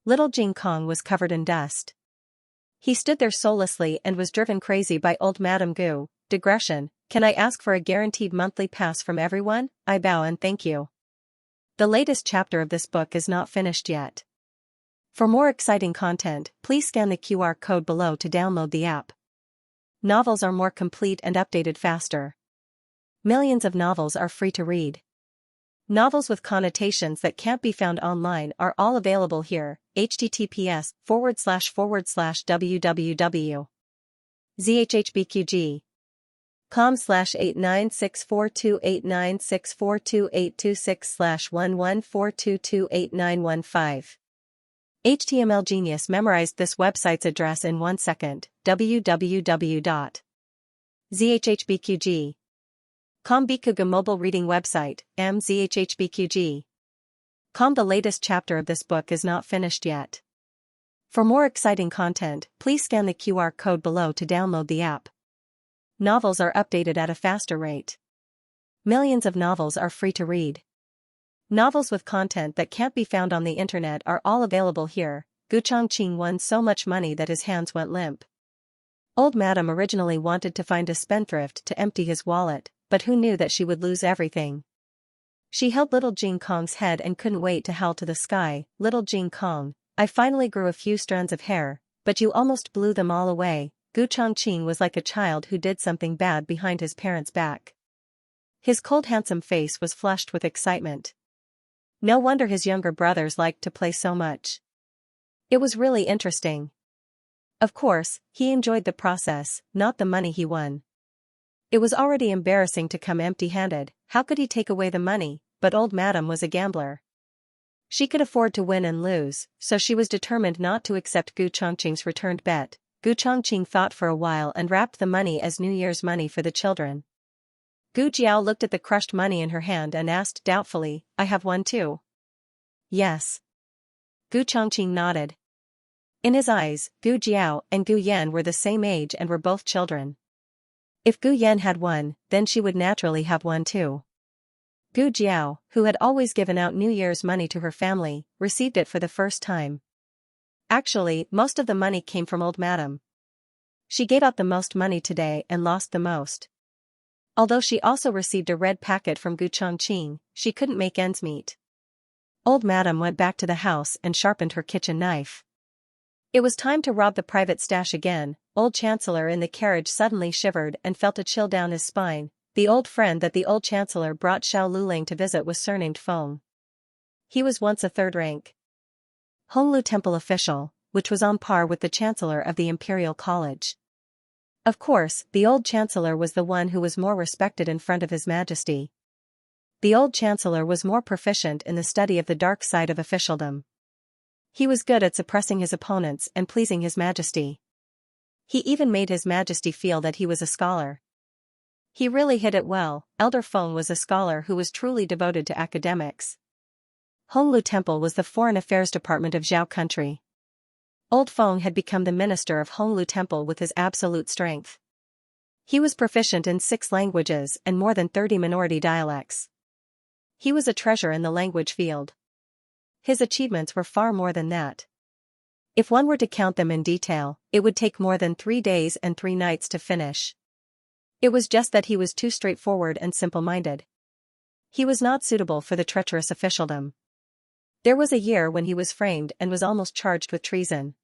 Little Jing Kong was covered in dust. He stood there soullessly and was driven crazy by old Madame Gu. Digression, can I ask for a guaranteed monthly pass from everyone? I bow and thank you. The latest chapter of this book is not finished yet. For more exciting content, please scan the QR code below to download the app. Novels are more complete and updated faster. Millions of novels are free to read. Novels with connotations that can't be found online are all available here. https://www.zhhbqg com/896428964286/1142289115. HTML Genius memorized this website's address in 1 second. www.zhhbqg.com Bikuga mobile reading website, mzhhbqg.com. The latest chapter of this book is not finished yet. For more exciting content, please scan the QR code below to download the app. Novels are updated at a faster rate. Millions of novels are free to read. Novels with content that can't be found on the internet are all available here. Gu Chongqing won so much money that his hands went limp. Old Madam originally wanted to find a spendthrift to empty his wallet, but who knew that she would lose everything? She held little Jing Kong's head and couldn't wait to howl to the sky. Little Jing Kong, I finally grew a few strands of hair, but you almost blew them all away. Gu Chongqing was like a child who did something bad behind his parents' back. His cold handsome face was flushed with excitement. No wonder his younger brothers liked to play so much. It was really interesting. Of course, he enjoyed the process, not the money he won. It was already embarrassing to come empty-handed. How could he take away the money? But old Madam was a gambler. She could afford to win and lose, so she was determined not to accept Gu Chongqing's returned bet. Gu Chongqing thought for a while and wrapped the money as New Year's money for the children. Gu Jiao looked at the crushed money in her hand and asked doubtfully, I have one too? Yes. Gu Chongqing nodded. In his eyes, Gu Jiao and Gu Yan were the same age and were both children. If Gu Yan had one, then she would naturally have one too. Gu Jiao, who had always given out New Year's money to her family, received it for the first time. Actually, most of the money came from old Madam. She gave out the most money today and lost the most. Although she also received a red packet from Gu Chongqing, she couldn't make ends meet. Old Madam went back to the house and sharpened her kitchen knife. It was time to rob the private stash again. Old Chancellor in the carriage suddenly shivered and felt a chill down his spine. The old friend that the old Chancellor brought Xiao Luling to visit was surnamed Feng. He was once a third-rank Honglu Temple official, which was on par with the Chancellor of the Imperial College. Of course, the old Chancellor was the one who was more respected in front of His Majesty. The old Chancellor was more proficient in the study of the dark side of officialdom. He was good at suppressing his opponents and pleasing His Majesty. He even made His Majesty feel that he was a scholar. He really hid it well. Elder Feng was a scholar who was truly devoted to academics. Honglu Temple was the Foreign Affairs Department of Zhao country. Old Feng had become the minister of Honglu Temple with his absolute strength. He was proficient in 6 languages and more than 30 minority dialects. He was a treasure in the language field. His achievements were far more than that. If one were to count them in detail, it would take more than 3 days and 3 nights to finish. It was just that he was too straightforward and simple-minded. He was not suitable for the treacherous officialdom. There was a year when he was framed and was almost charged with treason.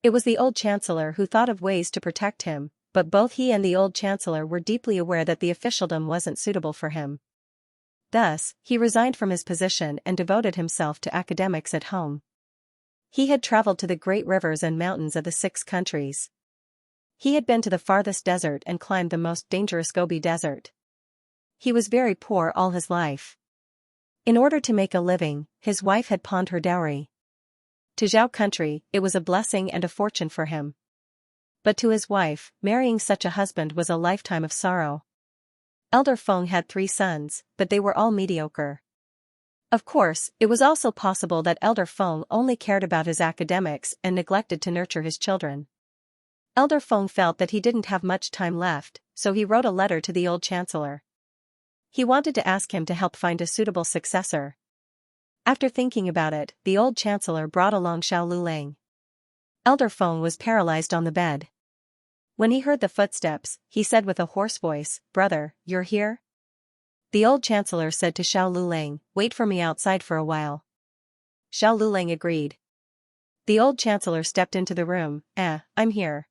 It was the old Chancellor who thought of ways to protect him, but both he and the old Chancellor were deeply aware that the officialdom wasn't suitable for him. Thus, he resigned from his position and devoted himself to academics at home. He had traveled to the great rivers and mountains of the 6 countries. He had been to the farthest desert and climbed the most dangerous Gobi Desert. He was very poor all his life. In order to make a living, his wife had pawned her dowry. To Zhao country, it was a blessing and a fortune for him. But to his wife, marrying such a husband was a lifetime of sorrow. Elder Feng had 3 sons, but they were all mediocre. Of course, it was also possible that Elder Feng only cared about his academics and neglected to nurture his children. Elder Feng felt that he didn't have much time left, so he wrote a letter to the old Chancellor. He wanted to ask him to help find a suitable successor. After thinking about it, the old Chancellor brought along Xiao Luling. Elder Feng was paralyzed on the bed. When he heard the footsteps, he said with a hoarse voice, "Brother, you're here?" The old Chancellor said to Xiao Luling, "Wait for me outside for a while." Xiao Luling agreed. The old Chancellor stepped into the room. I'm here.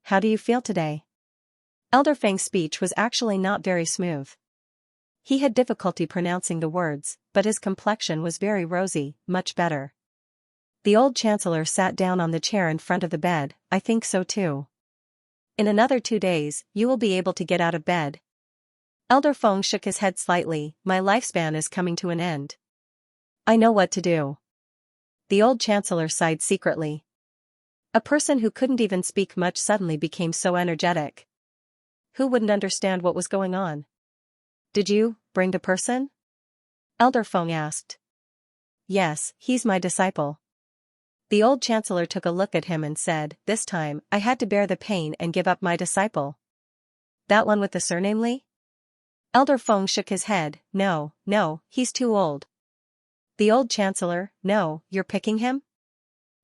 How do you feel today?" Elder Feng's speech was actually not very smooth. He had difficulty pronouncing the words, but his complexion was very rosy, much better. The old Chancellor sat down on the chair in front of the bed. "I think so too." In another 2 days, you will be able to get out of bed. Elder Feng shook his head slightly. My lifespan is coming to an end. I know what to do. The old chancellor sighed secretly. A person who couldn't even speak much suddenly became so energetic. Who wouldn't understand what was going on? Did you bring the person? Elder Feng asked. Yes, he's my disciple. The old chancellor took a look at him and said, this time, I had to bear the pain and give up my disciple. That one with the surname Li? Elder Feng shook his head. No, he's too old. The old chancellor, no, you're picking him?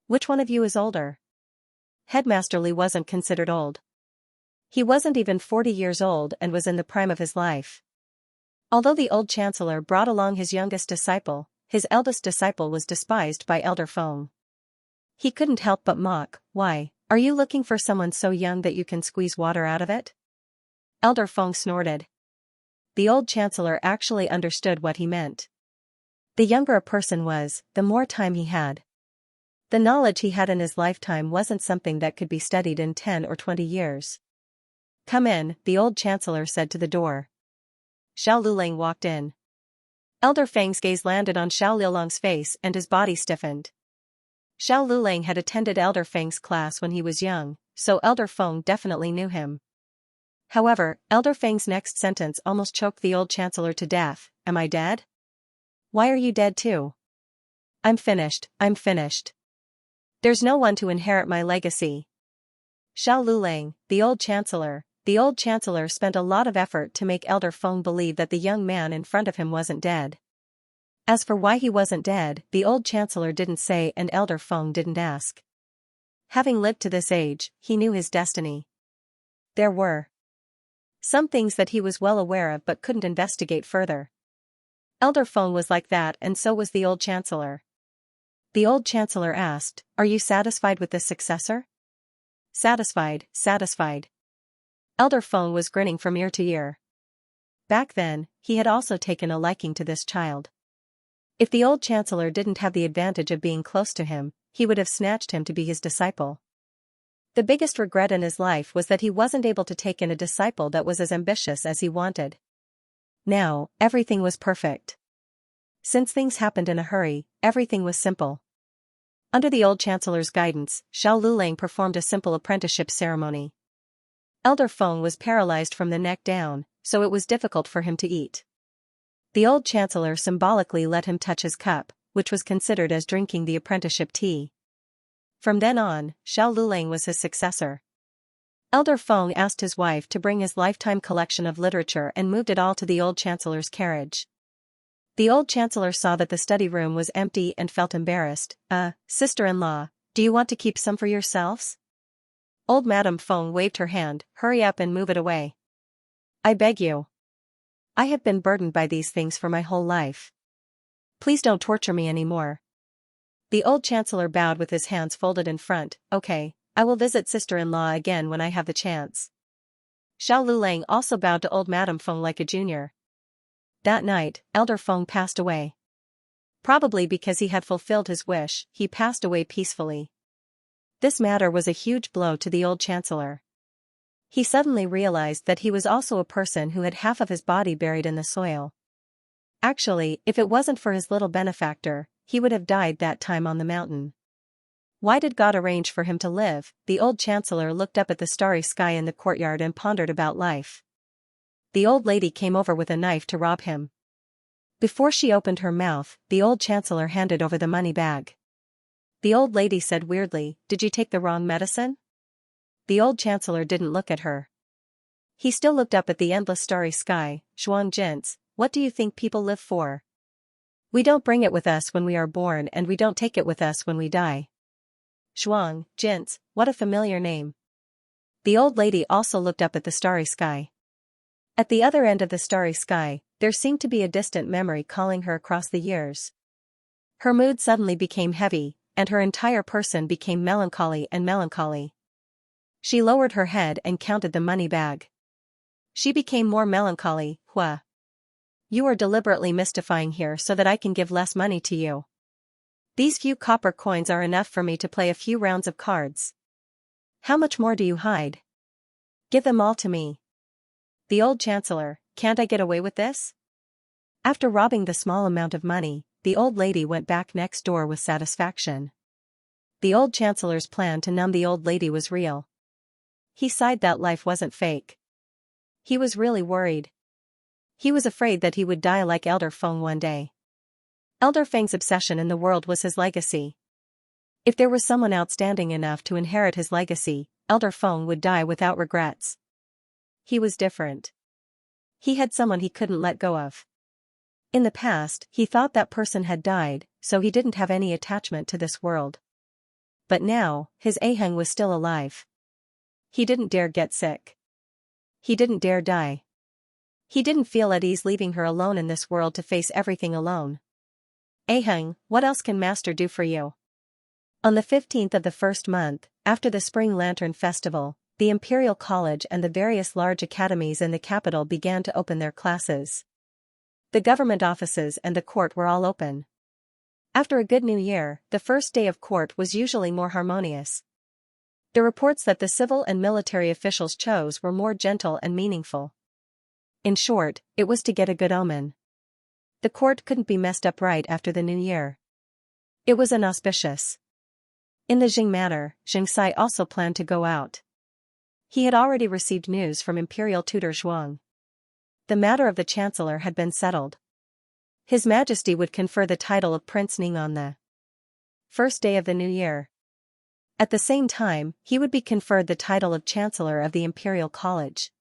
Which one of you is older? Headmaster Li wasn't considered old. He wasn't even 40 years old and was in the prime of his life. Although the old chancellor brought along his youngest disciple, his eldest disciple was despised by Elder Feng. He couldn't help but mock. Why, are you looking for someone so young that you can squeeze water out of it? Elder Feng snorted. The old chancellor actually understood what he meant. The younger a person was, the more time he had. The knowledge he had in his lifetime wasn't something that could be studied in 10 or 20 years. Come in, the old chancellor said to the door. Xiao Lulang walked in. Elder Feng's gaze landed on Xiao Lilong's face and his body stiffened. Xiao Lulang had attended Elder Feng's class when he was young, so Elder Feng definitely knew him. However, Elder Feng's next sentence almost choked the old chancellor to death. Am I dead? Why are you dead too? I'm finished. There's no one to inherit my legacy. Xiao Lulang, the old chancellor spent a lot of effort to make Elder Feng believe that the young man in front of him wasn't dead. As for why he wasn't dead, the old chancellor didn't say and Elder Feng didn't ask. Having lived to this age, he knew his destiny. There were some things that he was well aware of but couldn't investigate further. Elder Feng was like that and so was the old chancellor. The old chancellor asked, are you satisfied with this successor? Satisfied. Elder Feng was grinning from ear to ear. Back then, he had also taken a liking to this child. If the old chancellor didn't have the advantage of being close to him, he would have snatched him to be his disciple. The biggest regret in his life was that he wasn't able to take in a disciple that was as ambitious as he wanted. Now, everything was perfect. Since things happened in a hurry, everything was simple. Under the old chancellor's guidance, Xiao Lulang performed a simple apprenticeship ceremony. Elder Feng was paralyzed from the neck down, so it was difficult for him to eat. The old chancellor symbolically let him touch his cup, which was considered as drinking the apprenticeship tea. From then on, Xiao Lulang was his successor. Elder Feng asked his wife to bring his lifetime collection of literature and moved it all to the old chancellor's carriage. The old chancellor saw that the study room was empty and felt embarrassed. Sister-in-law, do you want to keep some for yourselves? Old Madame Feng waved her hand. Hurry up and move it away. I beg you. I have been burdened by these things for my whole life. Please don't torture me anymore. The old chancellor bowed with his hands folded in front. Okay, I will visit sister-in-law again when I have the chance. Xiao Lulang also bowed to old Madame Feng like a junior. That night, Elder Feng passed away. Probably because he had fulfilled his wish, he passed away peacefully. This matter was a huge blow to the old chancellor. He suddenly realized that he was also a person who had half of his body buried in the soil. Actually, if it wasn't for his little benefactor, he would have died that time on the mountain. Why did God arrange for him to live? The old chancellor looked up at the starry sky in the courtyard and pondered about life. The old lady came over with a knife to rob him. Before she opened her mouth, the old chancellor handed over the money bag. The old lady said weirdly, "Did you take the wrong medicine?" The old chancellor didn't look at her. He still looked up at the endless starry sky. Zhuang Jints, what do you think people live for? We don't bring it with us when we are born and we don't take it with us when we die. Zhuang Jints, what a familiar name. The old lady also looked up at the starry sky. At the other end of the starry sky, there seemed to be a distant memory calling her across the years. Her mood suddenly became heavy, and her entire person became melancholy. She lowered her head and counted the money bag. She became more melancholy. Hua. You are deliberately mystifying here so that I can give less money to you. These few copper coins are enough for me to play a few rounds of cards. How much more do you hide? Give them all to me. The old chancellor, can't I get away with this? After robbing the small amount of money, the old lady went back next door with satisfaction. The old chancellor's plan to numb the old lady was real. He sighed that life wasn't fake. He was really worried. He was afraid that he would die like Elder Feng one day. Elder Feng's obsession in the world was his legacy. If there was someone outstanding enough to inherit his legacy, Elder Feng would die without regrets. He was different. He had someone he couldn't let go of. In the past, he thought that person had died, so he didn't have any attachment to this world. But now, his Aheng was still alive. He didn't dare get sick. He didn't dare die. He didn't feel at ease leaving her alone in this world to face everything alone. Aheng, what else can Master do for you? On the 15th of the first month, after the Spring Lantern Festival, the Imperial College and the various large academies in the capital began to open their classes. The government offices and the court were all open. After a good new year, the first day of court was usually more harmonious. The reports that the civil and military officials chose were more gentle and meaningful. In short, it was to get a good omen. The court couldn't be messed up right after the new year. It was inauspicious. In the Jing matter, Xianxia also planned to go out. He had already received news from Imperial Tutor Zhuang. The matter of the Chancellor had been settled. His Majesty would confer the title of Prince Ning on the first day of the new year. At the same time, he would be conferred the title of Chancellor of the Imperial College.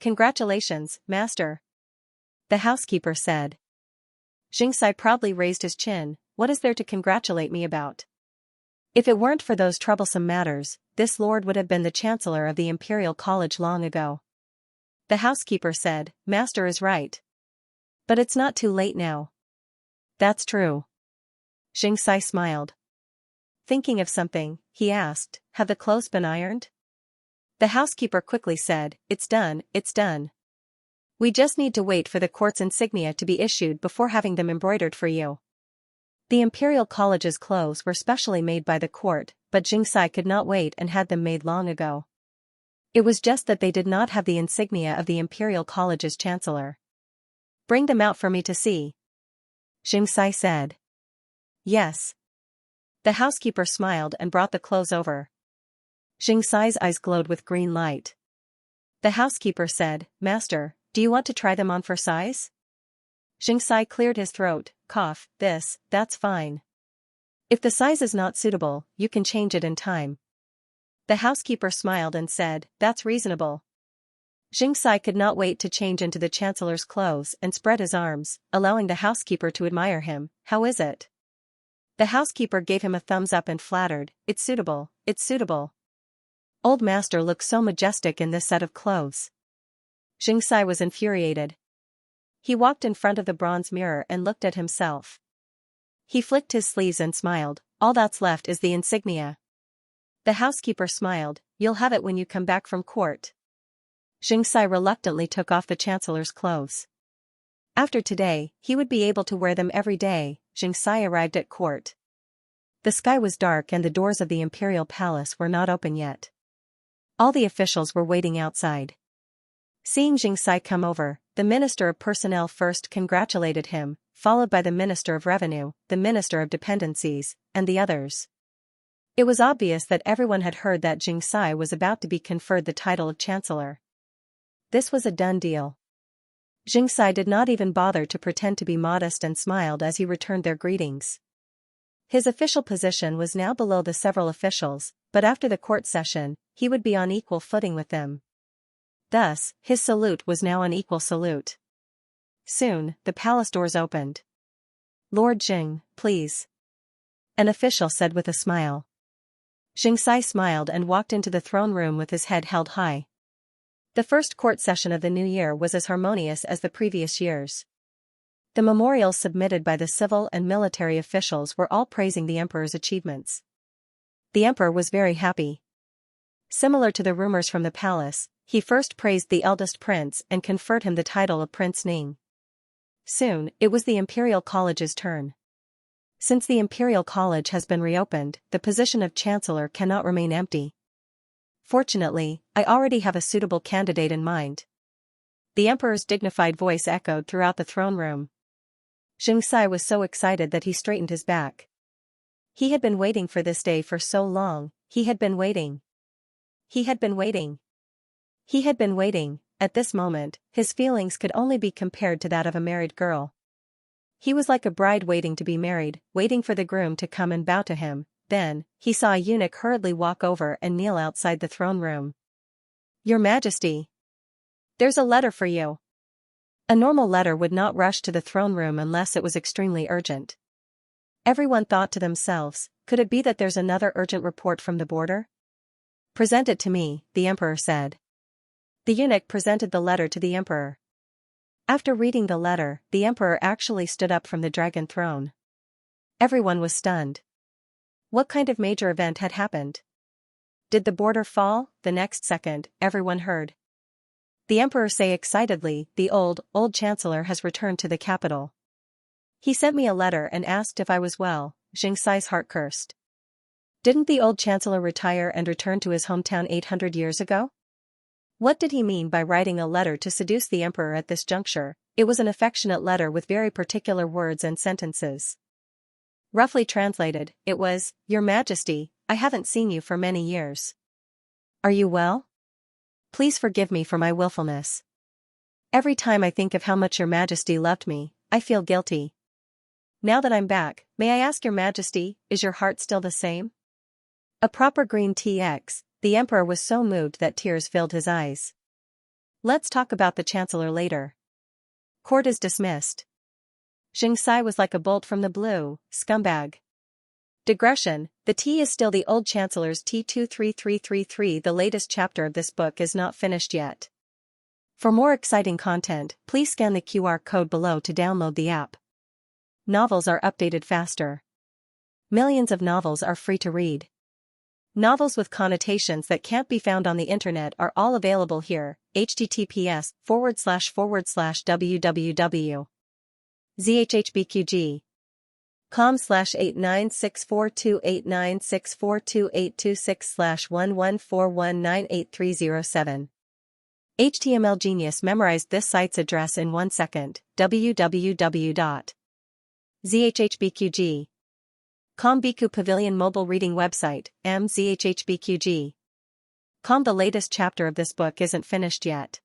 Congratulations, Master. The housekeeper said. Xianxia proudly raised his chin. What is there to congratulate me about? If it weren't for those troublesome matters, this lord would have been the Chancellor of the Imperial College long ago. The housekeeper said, Master is right. But it's not too late now. That's true. Xianxia smiled. Thinking of something, he asked, have the clothes been ironed? The housekeeper quickly said, it's done, it's done. We just need to wait for the court's insignia to be issued before having them embroidered for you. The Imperial College's clothes were specially made by the court, but Xianxia could not wait and had them made long ago. It was just that they did not have the insignia of the Imperial College's Chancellor. Bring them out for me to see. Xianxia said. Yes. The housekeeper smiled and brought the clothes over. Xianxia's eyes glowed with green light. The housekeeper said, Master, do you want to try them on for size? Xianxia cleared his throat, cough, that's fine. If the size is not suitable, you can change it in time. The housekeeper smiled and said, that's reasonable. Xianxia could not wait to change into the Chancellor's clothes and spread his arms, allowing the housekeeper to admire him. How is it? The housekeeper gave him a thumbs up and flattered, it's suitable, it's suitable. Old Master looks so majestic in this set of clothes. Xianxia was infuriated. He walked in front of the bronze mirror and looked at himself. He flicked his sleeves and smiled, all that's left is the insignia. The housekeeper smiled, you'll have it when you come back from court. Xianxia reluctantly took off the Chancellor's clothes. After today, he would be able to wear them every day. Xianxia arrived at court. The sky was dark and the doors of the Imperial Palace were not open yet. All the officials were waiting outside. Seeing Xianxia come over, the Minister of Personnel first congratulated him, followed by the Minister of Revenue, the Minister of Dependencies, and the others. It was obvious that everyone had heard that Xianxia was about to be conferred the title of Chancellor. This was a done deal. Xianxia did not even bother to pretend to be modest and smiled as he returned their greetings. His official position was now below the several officials, but after the court session, he would be on equal footing with them. Thus, his salute was now an equal salute. Soon, the palace doors opened. Lord Jing, please. An official said with a smile. Xianxia smiled and walked into the throne room with his head held high. The first court session of the new year was as harmonious as the previous years. The memorials submitted by the civil and military officials were all praising the emperor's achievements. The emperor was very happy. Similar to the rumors from the palace, he first praised the eldest prince and conferred him the title of Prince Ning. Soon, it was the Imperial College's turn. Since the Imperial College has been reopened, the position of Chancellor cannot remain empty. Fortunately, I already have a suitable candidate in mind. The emperor's dignified voice echoed throughout the throne room. Xianxia was so excited that he straightened his back. He had been waiting for this day for so long, he had been waiting. He had been waiting. He had been waiting. At this moment, his feelings could only be compared to that of a married girl. He was like a bride waiting to be married, waiting for the groom to come and bow to him. Then, he saw a eunuch hurriedly walk over and kneel outside the throne room. "Your Majesty! There's a letter for you." A normal letter would not rush to the throne room unless it was extremely urgent. Everyone thought to themselves, could it be that there's another urgent report from the border? "Present it to me," the emperor said. The eunuch presented the letter to the emperor. After reading the letter, the emperor actually stood up from the dragon throne. Everyone was stunned. What kind of major event had happened? Did the border fall? The next second, everyone heard the emperor say excitedly, "The old chancellor has returned to the capital. He sent me a letter and asked if I was well." Xianxia's heart cursed. Didn't the old chancellor retire and return to his hometown 800 years ago? What did he mean by writing a letter to seduce the emperor at this juncture? It was an affectionate letter with very particular words and sentences. Roughly translated, it was, "Your Majesty, I haven't seen you for many years. Are you well? Please forgive me for my willfulness. Every time I think of how much Your Majesty loved me, I feel guilty. Now that I'm back, may I ask Your Majesty, is your heart still the same?" A proper green TX, the emperor was so moved that tears filled his eyes. "Let's talk about the chancellor later. Court is dismissed." Xianxia was like a bolt from the blue. Scumbag. Digression, the T is still the old chancellor's T23333. The latest chapter of this book is not finished yet. For more exciting content, please scan the QR code below to download the app. Novels are updated faster. Millions of novels are free to read. Novels with connotations that can't be found on the internet are all available here. https://www.zhhbqg.com/89642896428226/1141983007. HTML Genius memorized this site's address in 1 second. www.zhhbqg. Biku Pavilion mobile reading website, mzhhbqg. The latest chapter of this book isn't finished yet.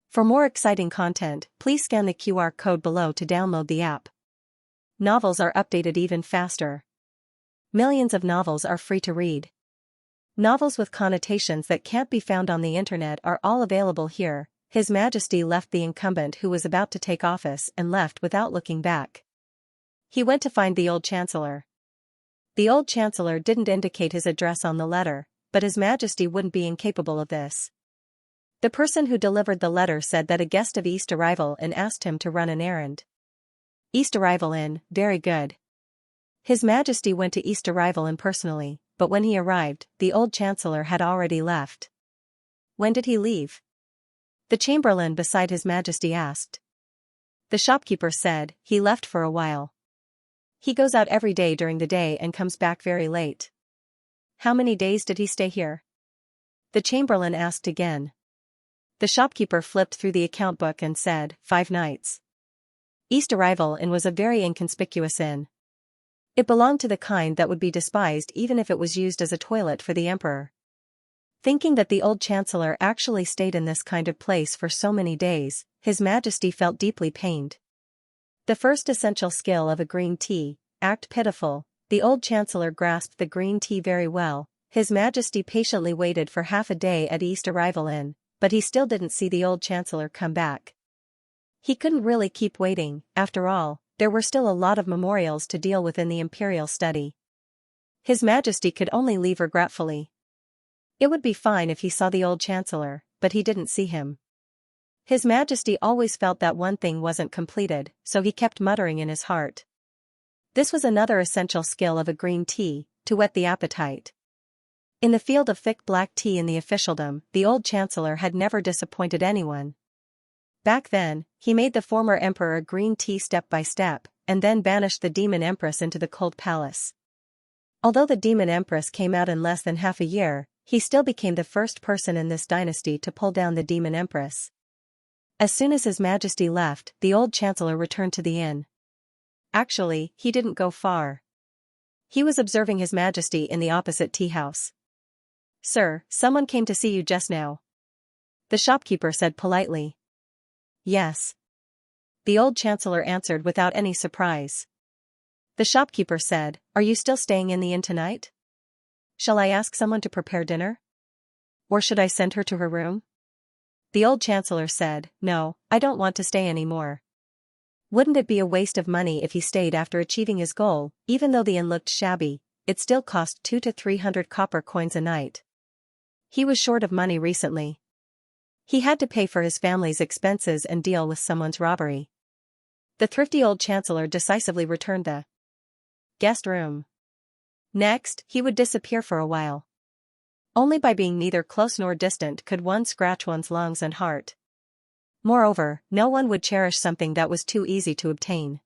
For more exciting content, please scan the QR code below to download the app. Novels are updated even faster. Millions of novels are free to read. Novels with connotations that can't be found on the internet are all available here. His Majesty left the incumbent who was about to take office and left without looking back. He went to find the old chancellor. The old chancellor didn't indicate his address on the letter, but His Majesty wouldn't be incapable of this. The person who delivered the letter said that a guest of East arrival and asked him to run an errand. East arrival in, very good. His Majesty went to East arrival in personally, but when he arrived, the old chancellor had already left. When did he leave? The chamberlain beside His Majesty asked. The shopkeeper said, he left for a while. He goes out every day during the day and comes back very late. How many days did he stay here? The chamberlain asked again. The shopkeeper flipped through the account book and said, 5 nights. East arrival in was a very inconspicuous inn. It belonged to the kind that would be despised even if it was used as a toilet for the emperor. Thinking that the old chancellor actually stayed in this kind of place for so many days, His Majesty felt deeply pained. The first essential skill of a green tea, act pitiful. The old chancellor grasped the green tea very well. His Majesty patiently waited for half a day at East arrival inn, but he still didn't see the old chancellor come back. He couldn't really keep waiting. After all, there were still a lot of memorials to deal with in the imperial study. His Majesty could only leave regretfully. It would be fine if he saw the old chancellor, but he didn't see him. His Majesty always felt that one thing wasn't completed, so he kept muttering in his heart. This was another essential skill of a green tea, to whet the appetite. In the field of thick black tea in the officialdom, the old chancellor had never disappointed anyone. Back then, he made the former emperor green tea step by step, and then banished the demon empress into the cold palace. Although the demon empress came out in less than half a year, He still became the first person in this dynasty to pull down the demon empress. As soon as His Majesty left, the old chancellor returned to the inn. Actually, he didn't go far. He was observing His Majesty in the opposite tea house. "Sir, someone came to see you just now," the shopkeeper said politely. "Yes," the old chancellor answered without any surprise. The shopkeeper said, "Are you still staying in the inn tonight? Shall I ask someone to prepare dinner? Or should I send her to her room?" The old chancellor said, "No, I don't want to stay anymore." Wouldn't it be a waste of money if he stayed after achieving his goal? Even though the inn looked shabby, it still cost 200 to 300 copper coins a night. He was short of money recently. He had to pay for his family's expenses and deal with someone's robbery. The thrifty old chancellor decisively returned the guest room. Next, he would disappear for a while. Only by being neither close nor distant could one scratch one's lungs and heart. Moreover, no one would cherish something that was too easy to obtain.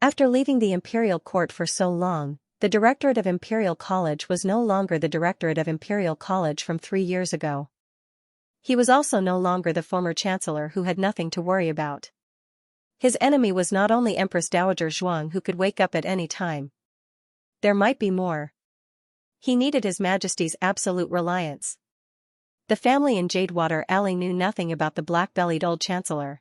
After leaving the imperial court for so long, the Directorate of Imperial College was no longer the Directorate of Imperial College from 3 years ago. He was also no longer the former chancellor who had nothing to worry about. His enemy was not only Empress Dowager Zhuang, who could wake up at any time. There might be more. He needed His Majesty's absolute reliance. The family in Jadewater Alley knew nothing about the black-bellied old chancellor.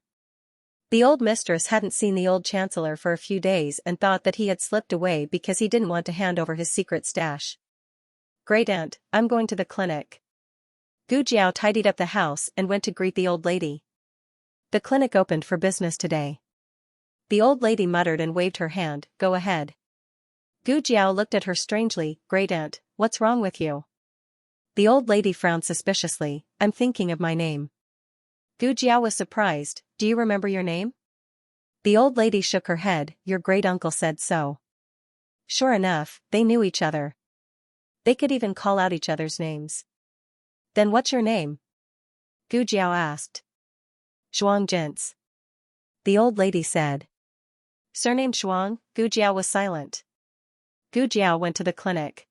The old mistress hadn't seen the old chancellor for a few days and thought that he had slipped away because he didn't want to hand over his secret stash. "Great aunt, I'm going to the clinic." Gu Jiao tidied up the house and went to greet the old lady. "The clinic opened for business today." The old lady muttered and waved her hand, "Go ahead." Gu Jiao looked at her strangely. "Great aunt, what's wrong with you?" The old lady frowned suspiciously. "I'm thinking of my name." Gu Jiao was surprised. "Do you remember your name?" The old lady shook her head. "Your great-uncle said so." Sure enough, they knew each other. They could even call out each other's names. "Then what's your name?" Gu Jiao asked. "Zhuang Jintz," the old lady said. Surname Zhuang? Gu Jiao was silent. Gu Jiao went to the clinic.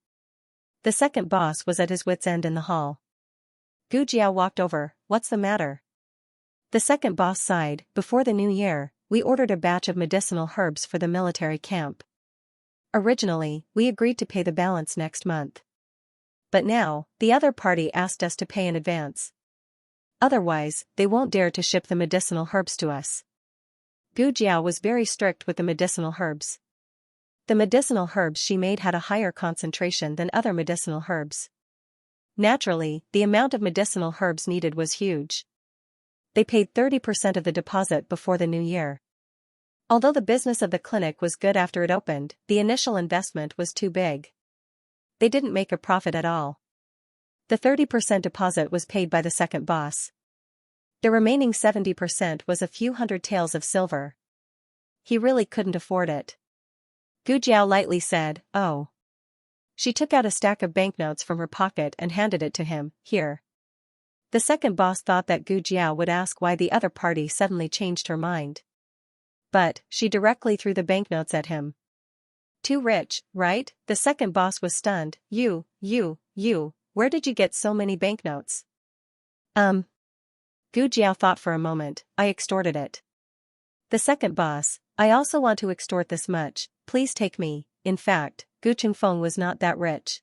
The second boss was at his wits' end in the hall. Gu Jiao walked over. "What's the matter?" The second boss sighed. "Before the new year, we ordered a batch of medicinal herbs for the military camp. Originally, we agreed to pay the balance next month. But now, the other party asked us to pay in advance. Otherwise, they won't dare to ship the medicinal herbs to us." Gu Jiao was very strict with the medicinal herbs. The medicinal herbs she made had a higher concentration than other medicinal herbs. Naturally, the amount of medicinal herbs needed was huge. They paid 30% of the deposit before the new year. Although the business of the clinic was good after it opened, the initial investment was too big. They didn't make a profit at all. The 30% deposit was paid by the second boss. The remaining 70% was a few hundred taels of silver. He really couldn't afford it. Gu Jiao lightly said, "Oh." She took out a stack of banknotes from her pocket and handed it to him. "Here." The second boss thought that Gu Jiao would ask why the other party suddenly changed her mind. But, she directly threw the banknotes at him. "Too rich, right?" The second boss was stunned. You, where did you get so many banknotes?" Gu Jiao thought for a moment. "I extorted it." The second boss, "I also want to extort this much, please take me." In fact, Gu Chengfeng was not that rich.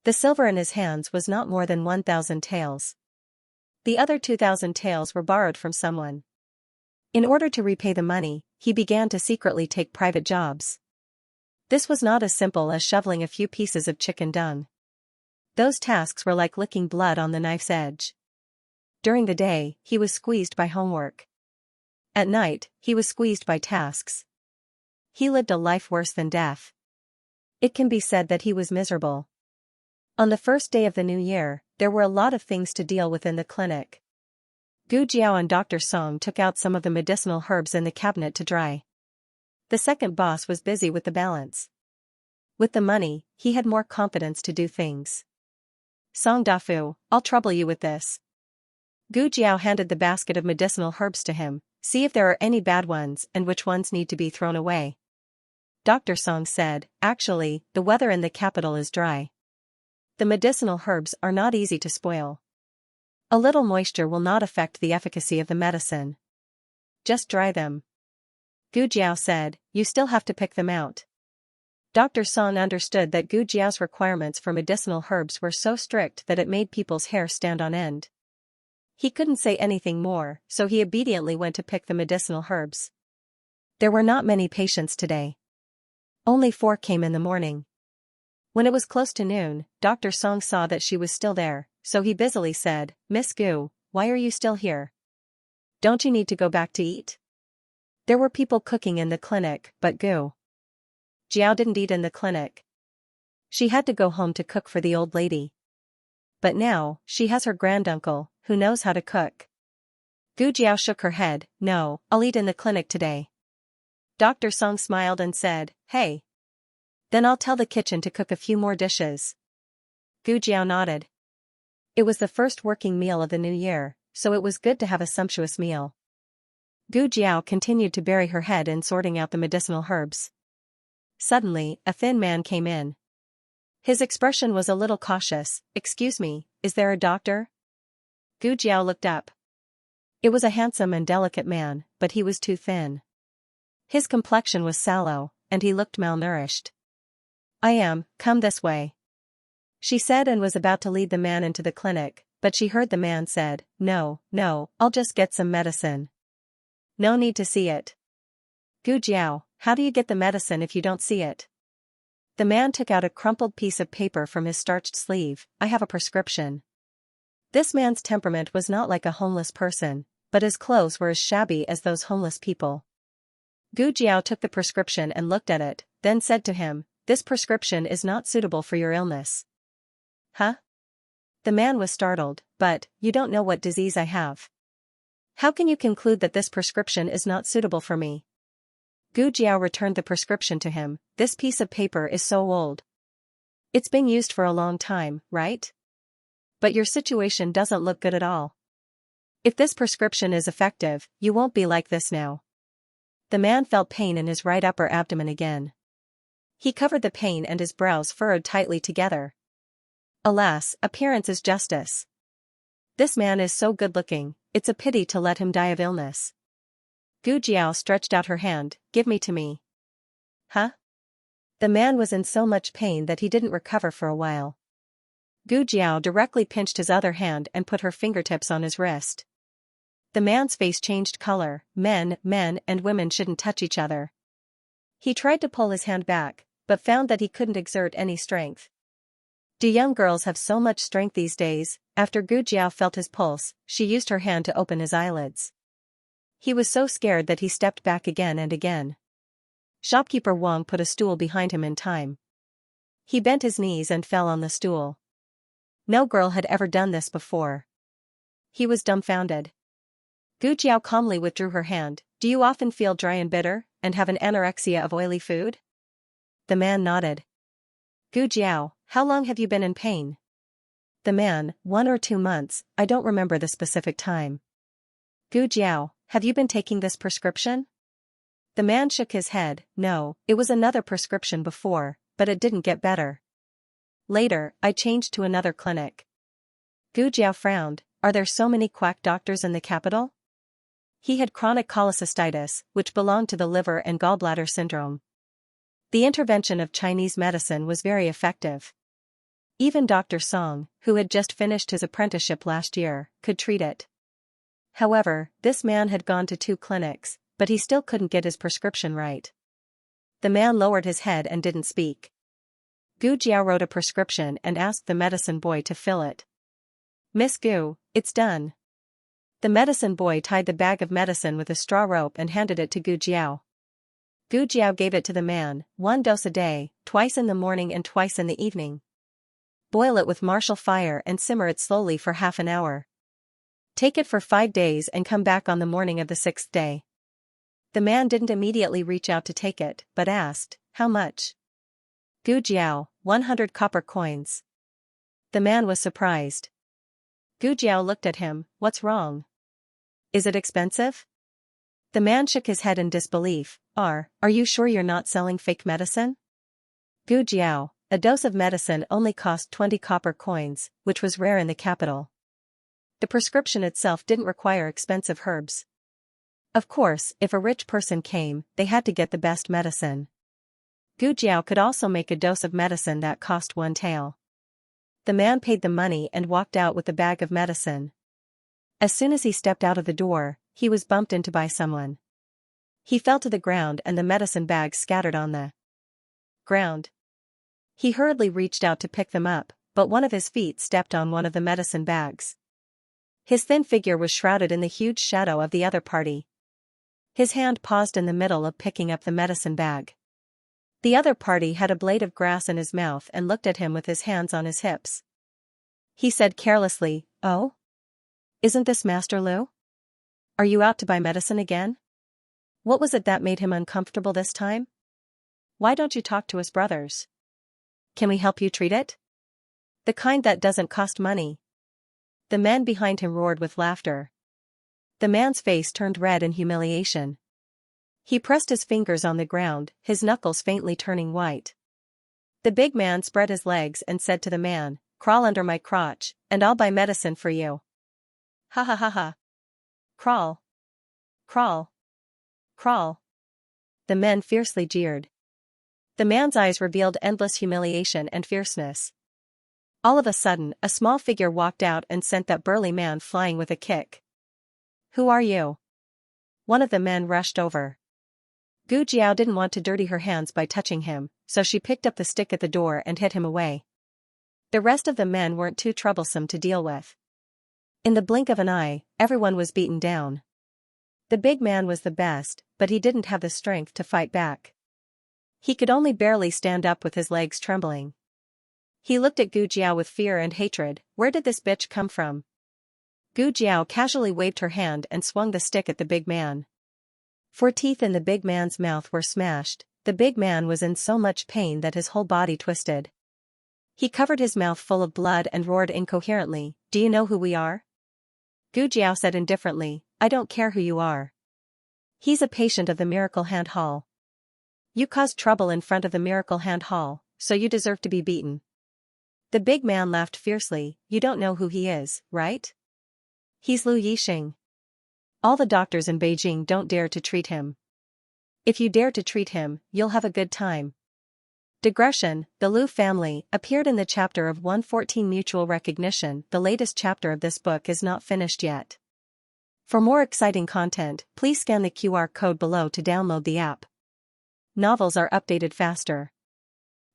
The silver in his hands was not more than 1,000 taels. The other 2,000 taels were borrowed from someone. In order to repay the money, he began to secretly take private jobs. This was not as simple as shoveling a few pieces of chicken dung. Those tasks were like licking blood on the knife's edge. During the day, he was squeezed by homework. At night, he was squeezed by tasks. He lived a life worse than death. It can be said that he was miserable. On the first day of the new year, there were a lot of things to deal with in the clinic. Gu Jiao and Dr. Song took out some of the medicinal herbs in the cabinet to dry. The second boss was busy with the balance. With the money, he had more confidence to do things. "Song Dafu, I'll trouble you with this." Gu Jiao handed the basket of medicinal herbs to him. "See if there are any bad ones and which ones need to be thrown away." Dr. Song said, "Actually, the weather in the capital is dry." The medicinal herbs are not easy to spoil. A little moisture will not affect the efficacy of the medicine. Just dry them. Gu Jiao said, you still have to pick them out. Dr. Song understood that Gu Jiao's requirements for medicinal herbs were so strict that it made people's hair stand on end. He couldn't say anything more, so he obediently went to pick the medicinal herbs. There were not many patients today. Only 4 came in the morning. When it was close to noon, Dr. Song saw that she was still there, so he busily said, Miss Gu, why are you still here? Don't you need to go back to eat? There were people cooking in the clinic, but Gu Jiao didn't eat in the clinic. She had to go home to cook for the old lady. But now, she has her granduncle, who knows how to cook. Gu Jiao shook her head, no, I'll eat in the clinic today. Dr. Song smiled and said, hey. Then I'll tell the kitchen to cook a few more dishes. Gu Jiao nodded. It was the first working meal of the new year, so it was good to have a sumptuous meal. Gu Jiao continued to bury her head in sorting out the medicinal herbs. Suddenly, a thin man came in. His expression was a little cautious. Excuse me, is there a doctor? Gu Jiao looked up. It was a handsome and delicate man, but he was too thin. His complexion was sallow, and he looked malnourished. I am, come this way. She said and was about to lead the man into the clinic, but she heard the man said, no, I'll just get some medicine. No need to see it. Gu Jiao, how do you get the medicine if you don't see it? The man took out a crumpled piece of paper from his starched sleeve. I have a prescription. This man's temperament was not like a homeless person, but his clothes were as shabby as those homeless people. Gu Jiao took the prescription and looked at it, then said to him, this prescription is not suitable for your illness. Huh? The man was startled, but, you don't know what disease I have. How can you conclude that this prescription is not suitable for me? Gu Jiao returned the prescription to him. This piece of paper is so old. It's been used for a long time, right? But your situation doesn't look good at all. If this prescription is effective, you won't be like this now. The man felt pain in his right upper abdomen again. He covered the pain and his brows furrowed tightly together. Alas, appearance is justice. This man is so good-looking, it's a pity to let him die of illness. Gu Jiao stretched out her hand, give me to me. Huh? The man was in so much pain that he didn't recover for a while. Gu Jiao directly pinched his other hand and put her fingertips on his wrist. The man's face changed color. Men and women shouldn't touch each other. He tried to pull his hand back, but found that he couldn't exert any strength. Do young girls have so much strength these days? After Gu Jiao felt his pulse, she used her hand to open his eyelids. He was so scared that he stepped back again and again. Shopkeeper Wang put a stool behind him in time. He bent his knees and fell on the stool. No girl had ever done this before. He was dumbfounded. Gu Jiao calmly withdrew her hand. Do you often feel dry and bitter, and have an anorexia of oily food? The man nodded. Gu Jiao, how long have you been in pain? The man, 1 or 2 months, I don't remember the specific time. Gu Jiao, have you been taking this prescription? The man shook his head. No, it was another prescription before, but it didn't get better. Later, I changed to another clinic. Gu Jiao frowned. Are there so many quack doctors in the capital? He had chronic cholecystitis, which belonged to the liver and gallbladder syndrome. The intervention of Chinese medicine was very effective. Even Dr. Song, who had just finished his apprenticeship last year, could treat it. However, this man had gone to 2 clinics, but he still couldn't get his prescription right. The man lowered his head and didn't speak. Gu Jiao wrote a prescription and asked the medicine boy to fill it. Miss Gu, it's done. The medicine boy tied the bag of medicine with a straw rope and handed it to Gu Jiao. Gu Jiao gave it to the man, 1 dose a day, twice in the morning and twice in the evening. Boil it with martial fire and simmer it slowly for half an hour. Take it for 5 days and come back on the morning of the 6th day. The man didn't immediately reach out to take it, but asked, how much? Gu Jiao, 100 copper coins. The man was surprised. Gu Jiao looked at him, what's wrong? Is it expensive? The man shook his head in disbelief. Are you sure you're not selling fake medicine? Gu Jiao, a dose of medicine only cost 20 copper coins, which was rare in the capital. The prescription itself didn't require expensive herbs. Of course, if a rich person came, they had to get the best medicine. Gu Jiao could also make a dose of medicine that cost 1 tael. The man paid the money and walked out with the bag of medicine. As soon as he stepped out of the door, he was bumped into by someone. He fell to the ground and the medicine bags scattered on the ground. He hurriedly reached out to pick them up, but one of his feet stepped on one of the medicine bags. His thin figure was shrouded in the huge shadow of the other party. His hand paused in the middle of picking up the medicine bag. The other party had a blade of grass in his mouth and looked at him with his hands on his hips. He said carelessly, "Oh? Isn't this Master Lu? Are you out to buy medicine again?" What was it that made him uncomfortable this time? Why don't you talk to us brothers? Can we help you treat it? The kind that doesn't cost money. The man behind him roared with laughter. The man's face turned red in humiliation. He pressed his fingers on the ground, his knuckles faintly turning white. The big man spread his legs and said to the man, "Crawl under my crotch, and I'll buy medicine for you." Ha ha ha ha. Crawl. Crawl. Crawl. The men fiercely jeered. The man's eyes revealed endless humiliation and fierceness. All of a sudden, a small figure walked out and sent that burly man flying with a kick. "Who are you?" One of the men rushed over. Gu Jiao didn't want to dirty her hands by touching him, so she picked up the stick at the door and hit him away. The rest of the men weren't too troublesome to deal with. In the blink of an eye, everyone was beaten down. The big man was the best, but he didn't have the strength to fight back. He could only barely stand up with his legs trembling. He looked at Gu Jiao with fear and hatred. Where did this bitch come from? Gu Jiao casually waved her hand and swung the stick at the big man. 4 teeth in the big man's mouth were smashed. The big man was in so much pain that his whole body twisted. He covered his mouth full of blood and roared incoherently, "Do you know who we are?" Gu Jiao said indifferently, "I don't care who you are. He's a patient of the Miracle Hand Hall. You caused trouble in front of the Miracle Hand Hall, so you deserve to be beaten." The big man laughed fiercely. "You don't know who he is, right? He's Lu Yixing. All the doctors in Beijing don't dare to treat him. If you dare to treat him, you'll have a good time." Digression: the Lu family appeared in the chapter of 114 Mutual Recognition. The latest chapter of this book is not finished yet. For more exciting content, please scan the QR code below to download the app. Novels are updated faster.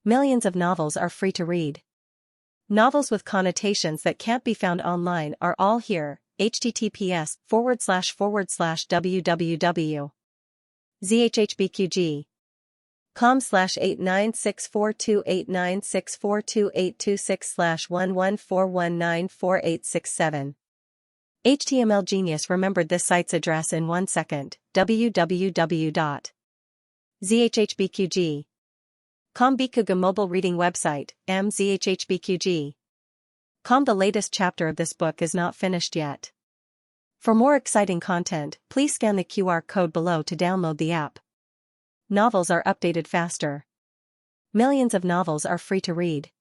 Millions of novels are free to read. Novels with connotations that can't be found online are all here. https://www.zhbqg.com/8964289642826/114194867. HTML Genius remembered this site's address in 1 second. www.zhhbqg.com Bikuga mobile reading website, mzhhbqg. The latest chapter of this book is not finished yet. For more exciting content, please scan the QR code below to download the app. Novels are updated faster. Millions of novels are free to read.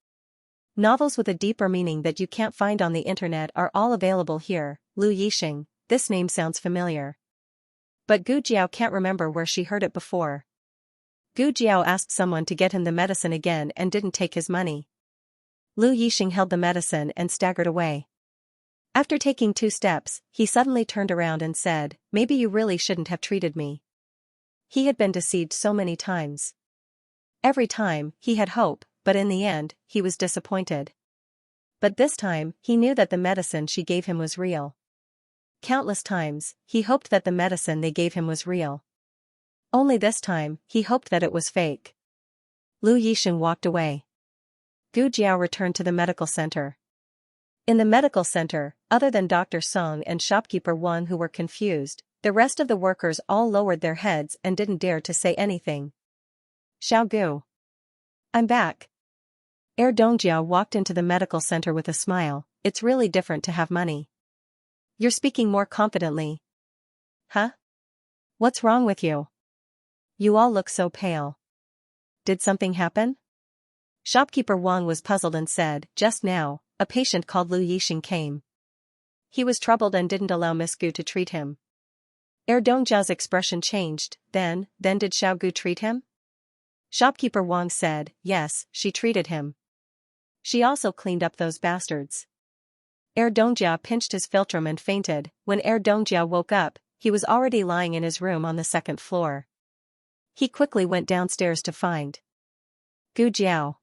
Novels with a deeper meaning that you can't find on the internet are all available here. Lu Yixing, this name sounds familiar. But Gu Jiao can't remember where she heard it before. Gu Jiao asked someone to get him the medicine again and didn't take his money. Lu Yixing held the medicine and staggered away. After taking 2 steps, he suddenly turned around and said, "Maybe you really shouldn't have treated me." He had been deceived so many times. Every time, he had hope, but in the end, he was disappointed. But this time, he knew that the medicine she gave him was real. Countless times, he hoped that the medicine they gave him was real. Only this time, he hoped that it was fake. Lu Yixing walked away. Gu Jiao returned to the medical center. In the medical center, other than Dr. Song and shopkeeper Wang who were confused, the rest of the workers all lowered their heads and didn't dare to say anything. "Xiao Gu. I'm back." Dongjiao walked into the medical center with a smile. "It's really different to have money. You're speaking more confidently." "Huh? What's wrong with you? You all look so pale. Did something happen?" Shopkeeper Wang was puzzled and said, just now, a patient called Lu Yixing came. He was troubled and didn't allow Miss Gu to treat him. Dongjiao's expression changed. Then did Xiao Gu treat him? Shopkeeper Wang said, yes, she treated him. She also cleaned up those bastards. Dongjia pinched his philtrum and fainted. When Dongjia woke up, he was already lying in his room on the second floor. He quickly went downstairs to find Gu Jiao.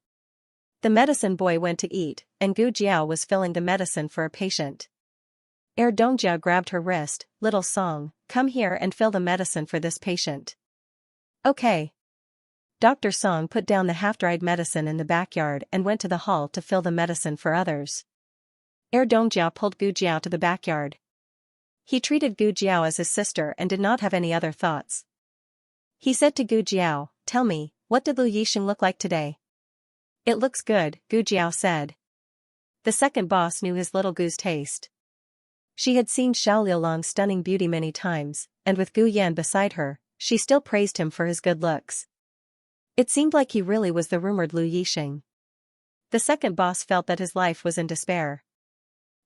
The medicine boy went to eat, and Gu Jiao was filling the medicine for a patient. Dongjia grabbed her wrist. Little Song, come here and fill the medicine for this patient. Okay. Dr. Song put down the half-dried medicine in the backyard and went to the hall to fill the medicine for others. Dongjia pulled Gu Jiao to the backyard. He treated Gu Jiao as his sister and did not have any other thoughts. He said to Gu Jiao, tell me, what did Lu Yixing look like today? It looks good, Gu Jiao said. The second boss knew his little Gu's taste. She had seen Xiao Liulong's stunning beauty many times, and with Gu Yan beside her, she still praised him for his good looks. It seemed like he really was the rumored Lu Yixing. The second boss felt that his life was in despair.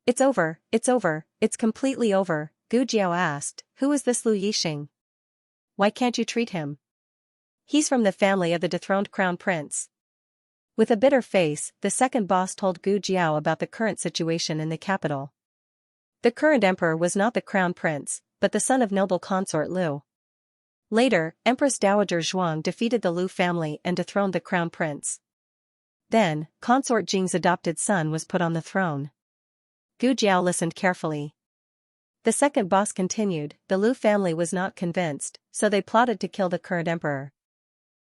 It's over, it's completely over, Gu Jiao asked, who is this Lu Yixing? Why can't you treat him? He's from the family of the dethroned crown prince. With a bitter face, the second boss told Gu Jiao about the current situation in the capital. The current emperor was not the crown prince, but the son of noble consort Lu. Later, Empress Dowager Zhuang defeated the Lu family and dethroned the crown prince. Then, consort Jing's adopted son was put on the throne. Gu Jiao listened carefully. The second boss continued, the Lu family was not convinced, so they plotted to kill the current emperor.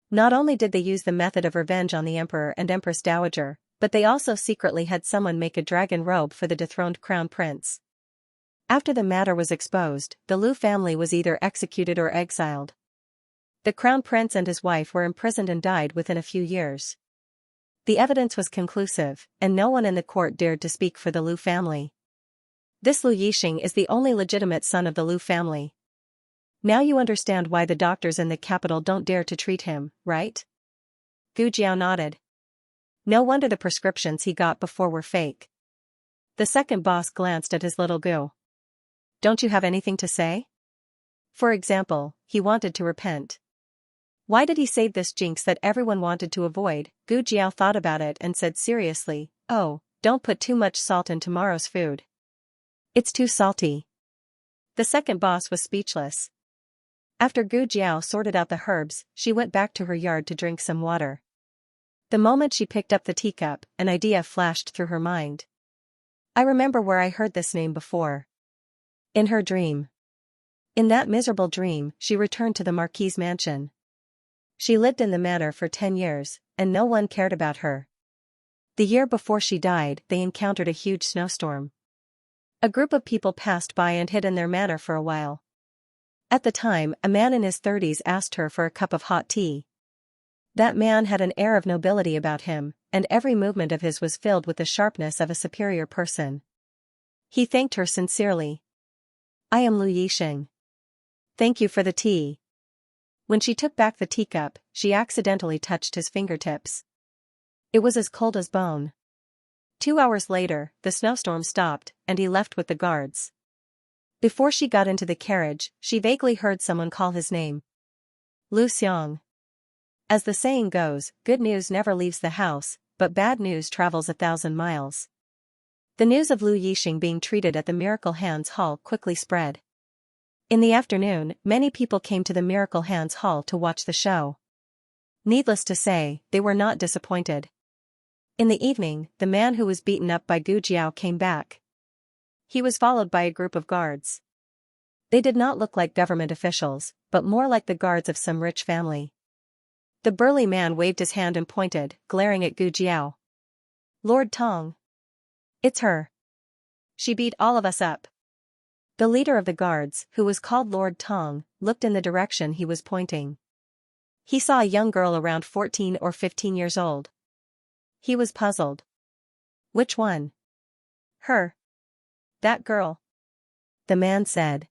Not only did they use the method of revenge on the emperor and Empress Dowager, but they also secretly had someone make a dragon robe for the dethroned crown prince. After the matter was exposed, the Lu family was either executed or exiled. The crown prince and his wife were imprisoned and died within a few years. The evidence was conclusive, and no one in the court dared to speak for the Lu family. This Lu Yixing is the only legitimate son of the Lu family. Now you understand why the doctors in the capital don't dare to treat him, right? Gu Jiao nodded. No wonder the prescriptions he got before were fake. The second boss glanced at his little Gu. Don't you have anything to say? For example, he wanted to repent. Why did he save this jinx that everyone wanted to avoid? Gu Jiao thought about it and said seriously, oh, don't put too much salt in tomorrow's food. It's too salty. The second boss was speechless. After Gu Jiao sorted out the herbs, she went back to her yard to drink some water. The moment she picked up the teacup, an idea flashed through her mind. I remember where I heard this name before. In her dream. In that miserable dream, she returned to the Marquis's mansion. She lived in the manor for 10 years, and no one cared about her. The year before she died, they encountered a huge snowstorm. A group of people passed by and hid in their manor for a while. At the time, a man in his 30s asked her for a cup of hot tea. That man had an air of nobility about him, and every movement of his was filled with the sharpness of a superior person. He thanked her sincerely. I am Lu Yixing. Thank you for the tea. When she took back the teacup, she accidentally touched his fingertips. It was as cold as bone. 2 hours later, the snowstorm stopped, and he left with the guards. Before she got into the carriage, she vaguely heard someone call his name. Lu Xiang. As the saying goes, good news never leaves the house, but bad news travels 1,000 miles. The news of Lu Yixing being treated at the Miracle Hands Hall quickly spread. In the afternoon, many people came to the Miracle Hands Hall to watch the show. Needless to say, they were not disappointed. In the evening, the man who was beaten up by Gu Jiao came back. He was followed by a group of guards. They did not look like government officials, but more like the guards of some rich family. The burly man waved his hand and pointed, glaring at Gu Jiao. Lord Tong. It's her. She beat all of us up. The leader of the guards, who was called Lord Tong, looked in the direction he was pointing. He saw a young girl around 14 or 15 years old. He was puzzled. Which one? Her. That girl. The man said.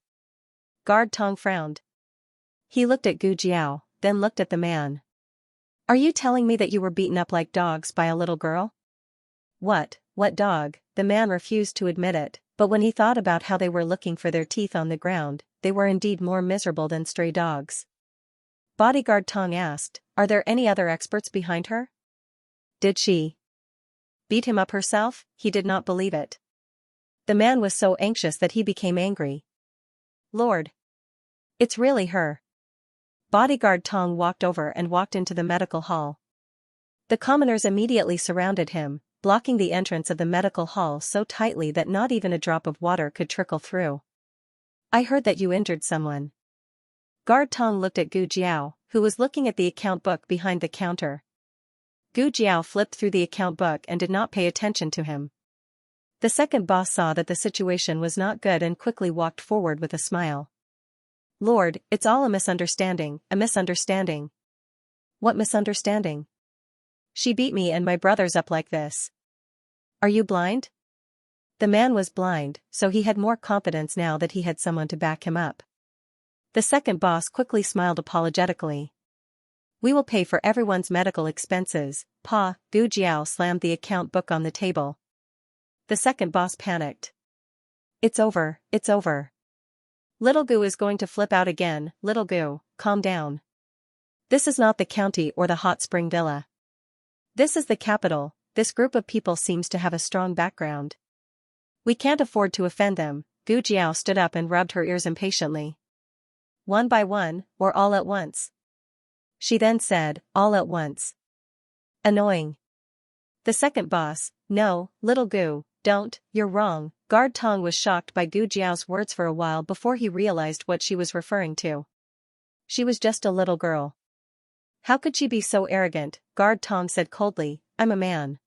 Guard Tong frowned. He looked at Gu Jiao, then looked at the man. Are you telling me that you were beaten up like dogs by a little girl? What dog? The man refused to admit it, but when he thought about how they were looking for their teeth on the ground, they were indeed more miserable than stray dogs. Bodyguard Tong asked, "Are there any other experts behind her? Did she beat him up herself?" He did not believe it. The man was so anxious that he became angry. "Lord! It's really her." Bodyguard Tong walked over and walked into the medical hall. The commoners immediately surrounded him, blocking the entrance of the medical hall so tightly that not even a drop of water could trickle through. "I heard that you injured someone." Guard Tong looked at Gu Jiao, who was looking at the account book behind the counter. Gu Jiao flipped through the account book and did not pay attention to him. The second boss saw that the situation was not good and quickly walked forward with a smile. "Lord, it's all a misunderstanding, a misunderstanding." "What misunderstanding?" "She beat me and my brothers up like this." "Are you blind?" The man was blind, so he had more confidence now that he had someone to back him up. The second boss quickly smiled apologetically. "We will pay for everyone's medical expenses, Pa." Gu Jiao slammed the account book on the table. The second boss panicked. It's over, it's over. Little Gu is going to flip out again." "Little Gu, calm down. This is not the county or the hot spring villa. This is the capital. This group of people seems to have a strong background. We can't afford to offend them." Gu Jiao stood up and rubbed her ears impatiently. "One by one, or all at once?" She then said, "All at once." Annoying. The second boss, "No, little Gu, don't, you're wrong." Guard Tong was shocked by Gu Jiao's words for a while before he realized what she was referring to. She was just a little girl. How could she be so arrogant? Guard Tong said coldly, "I'm a man.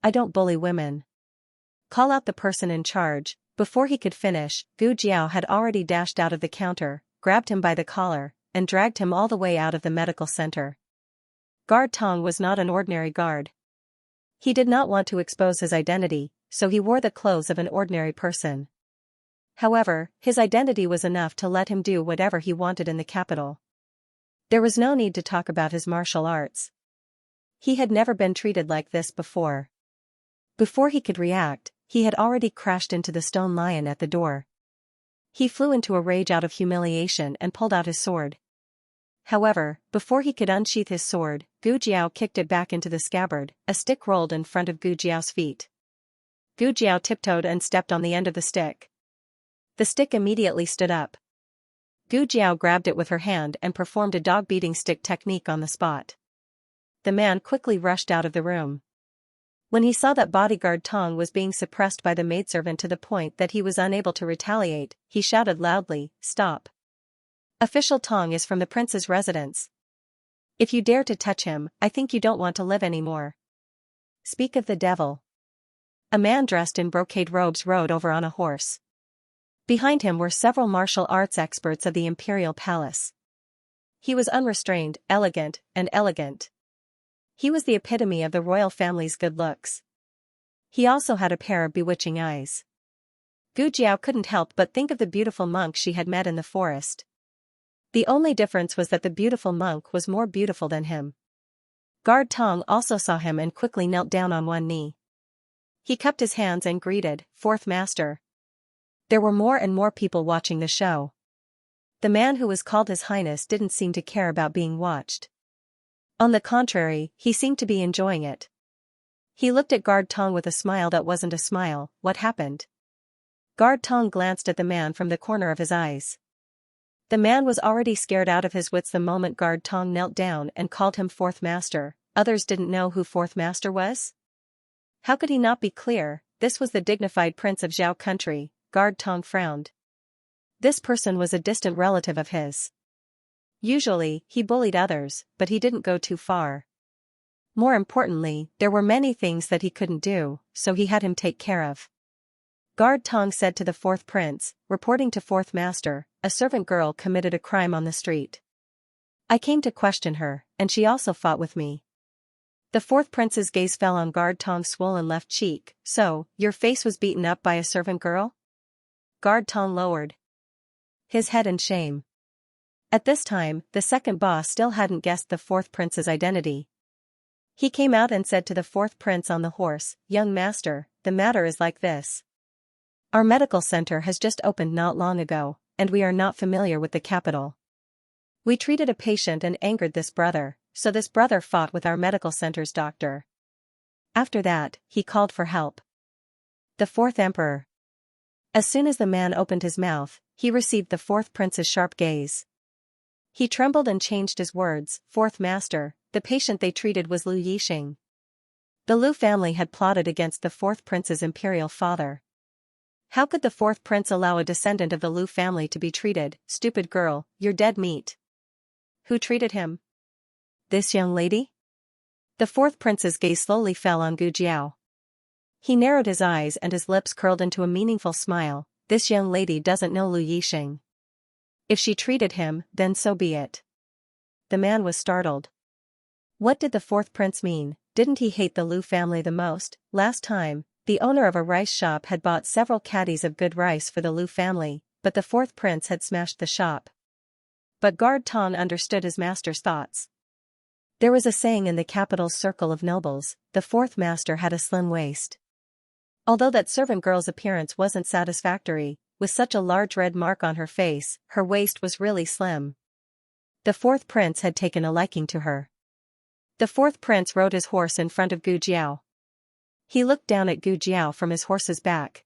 I don't bully women. Call out the person in charge." Before he could finish, Gu Jiao had already dashed out of the counter, grabbed him by the collar, and dragged him all the way out of the medical center. Guard Tong was not an ordinary guard. He did not want to expose his identity, so he wore the clothes of an ordinary person. However, his identity was enough to let him do whatever he wanted in the capital. There was no need to talk about his martial arts. He had never been treated like this before. Before he could react, he had already crashed into the stone lion at the door. He flew into a rage out of humiliation and pulled out his sword. However, before he could unsheath his sword, Gu Jiao kicked it back into the scabbard. A stick rolled in front of Gu Jiao's feet. Gu Jiao tiptoed and stepped on the end of the stick. The stick immediately stood up. Gu Jiao grabbed it with her hand and performed a dog-beating stick technique on the spot. The man quickly rushed out of the room. When he saw that bodyguard Tong was being suppressed by the maidservant to the point that he was unable to retaliate, he shouted loudly, "Stop! Official Tong is from the prince's residence. If you dare to touch him, I think you don't want to live anymore." Speak of the devil. A man dressed in brocade robes rode over on a horse. Behind him were several martial arts experts of the imperial palace. He was unrestrained, elegant, and elegant. He was the epitome of the royal family's good looks. He also had a pair of bewitching eyes. Gu Jiao couldn't help but think of the beautiful monk she had met in the forest. The only difference was that the beautiful monk was more beautiful than him. Guard Tong also saw him and quickly knelt down on one knee. He cupped his hands and greeted, "Fourth Master." There were more and more people watching the show. The man who was called His Highness didn't seem to care about being watched. On the contrary, he seemed to be enjoying it. He looked at Guard Tong with a smile that wasn't a smile. "What happened?" Guard Tong glanced at the man from the corner of his eyes. The man was already scared out of his wits the moment Guard Tong knelt down and called him Fourth Master. Others didn't know who Fourth Master was? How could he not be clear? This was the dignified prince of Zhao country. Guard Tong frowned. This person was a distant relative of his. Usually, he bullied others, but he didn't go too far. More importantly, there were many things that he couldn't do, so he had him take care of. Guard Tong said to the fourth prince, reporting to Fourth Master, "A servant girl committed a crime on the street. I came to question her, and she also fought with me." The fourth prince's gaze fell on Guard Tong's swollen left cheek. "So, your face was beaten up by a servant girl?" Guard Tong lowered his head in shame. At this time, the second boss still hadn't guessed the fourth prince's identity. He came out and said to the fourth prince on the horse, "Young master, the matter is like this. Our medical center has just opened not long ago, and we are not familiar with the capital. We treated a patient and angered this brother, so this brother fought with our medical center's doctor. After that, he called for help." The fourth emperor. As soon as the man opened his mouth, he received the fourth prince's sharp gaze. He trembled and changed his words, "Fourth master, the patient they treated was Lu Yixing." The Lu family had plotted against the fourth prince's imperial father. How could the fourth prince allow a descendant of the Lu family to be treated? "Stupid girl, you're dead meat." Who treated him? This young lady? The fourth prince's gaze slowly fell on Gu Jiao. He narrowed his eyes and his lips curled into a meaningful smile. This young lady doesn't know Lu Yixing. If she treated him, then so be it. The man was startled. What did the fourth prince mean? Didn't he hate the Lu family the most? Last time, the owner of a rice shop had bought several caddies of good rice for the Lu family, but the fourth prince had smashed the shop. But Guard Tong understood his master's thoughts. There was a saying in the capital's circle of nobles, the fourth master had a slim waist. Although that servant girl's appearance wasn't satisfactory, with such a large red mark on her face, her waist was really slim. The fourth prince had taken a liking to her. The fourth prince rode his horse in front of Gu Jiao. He looked down at Gu Jiao from his horse's back.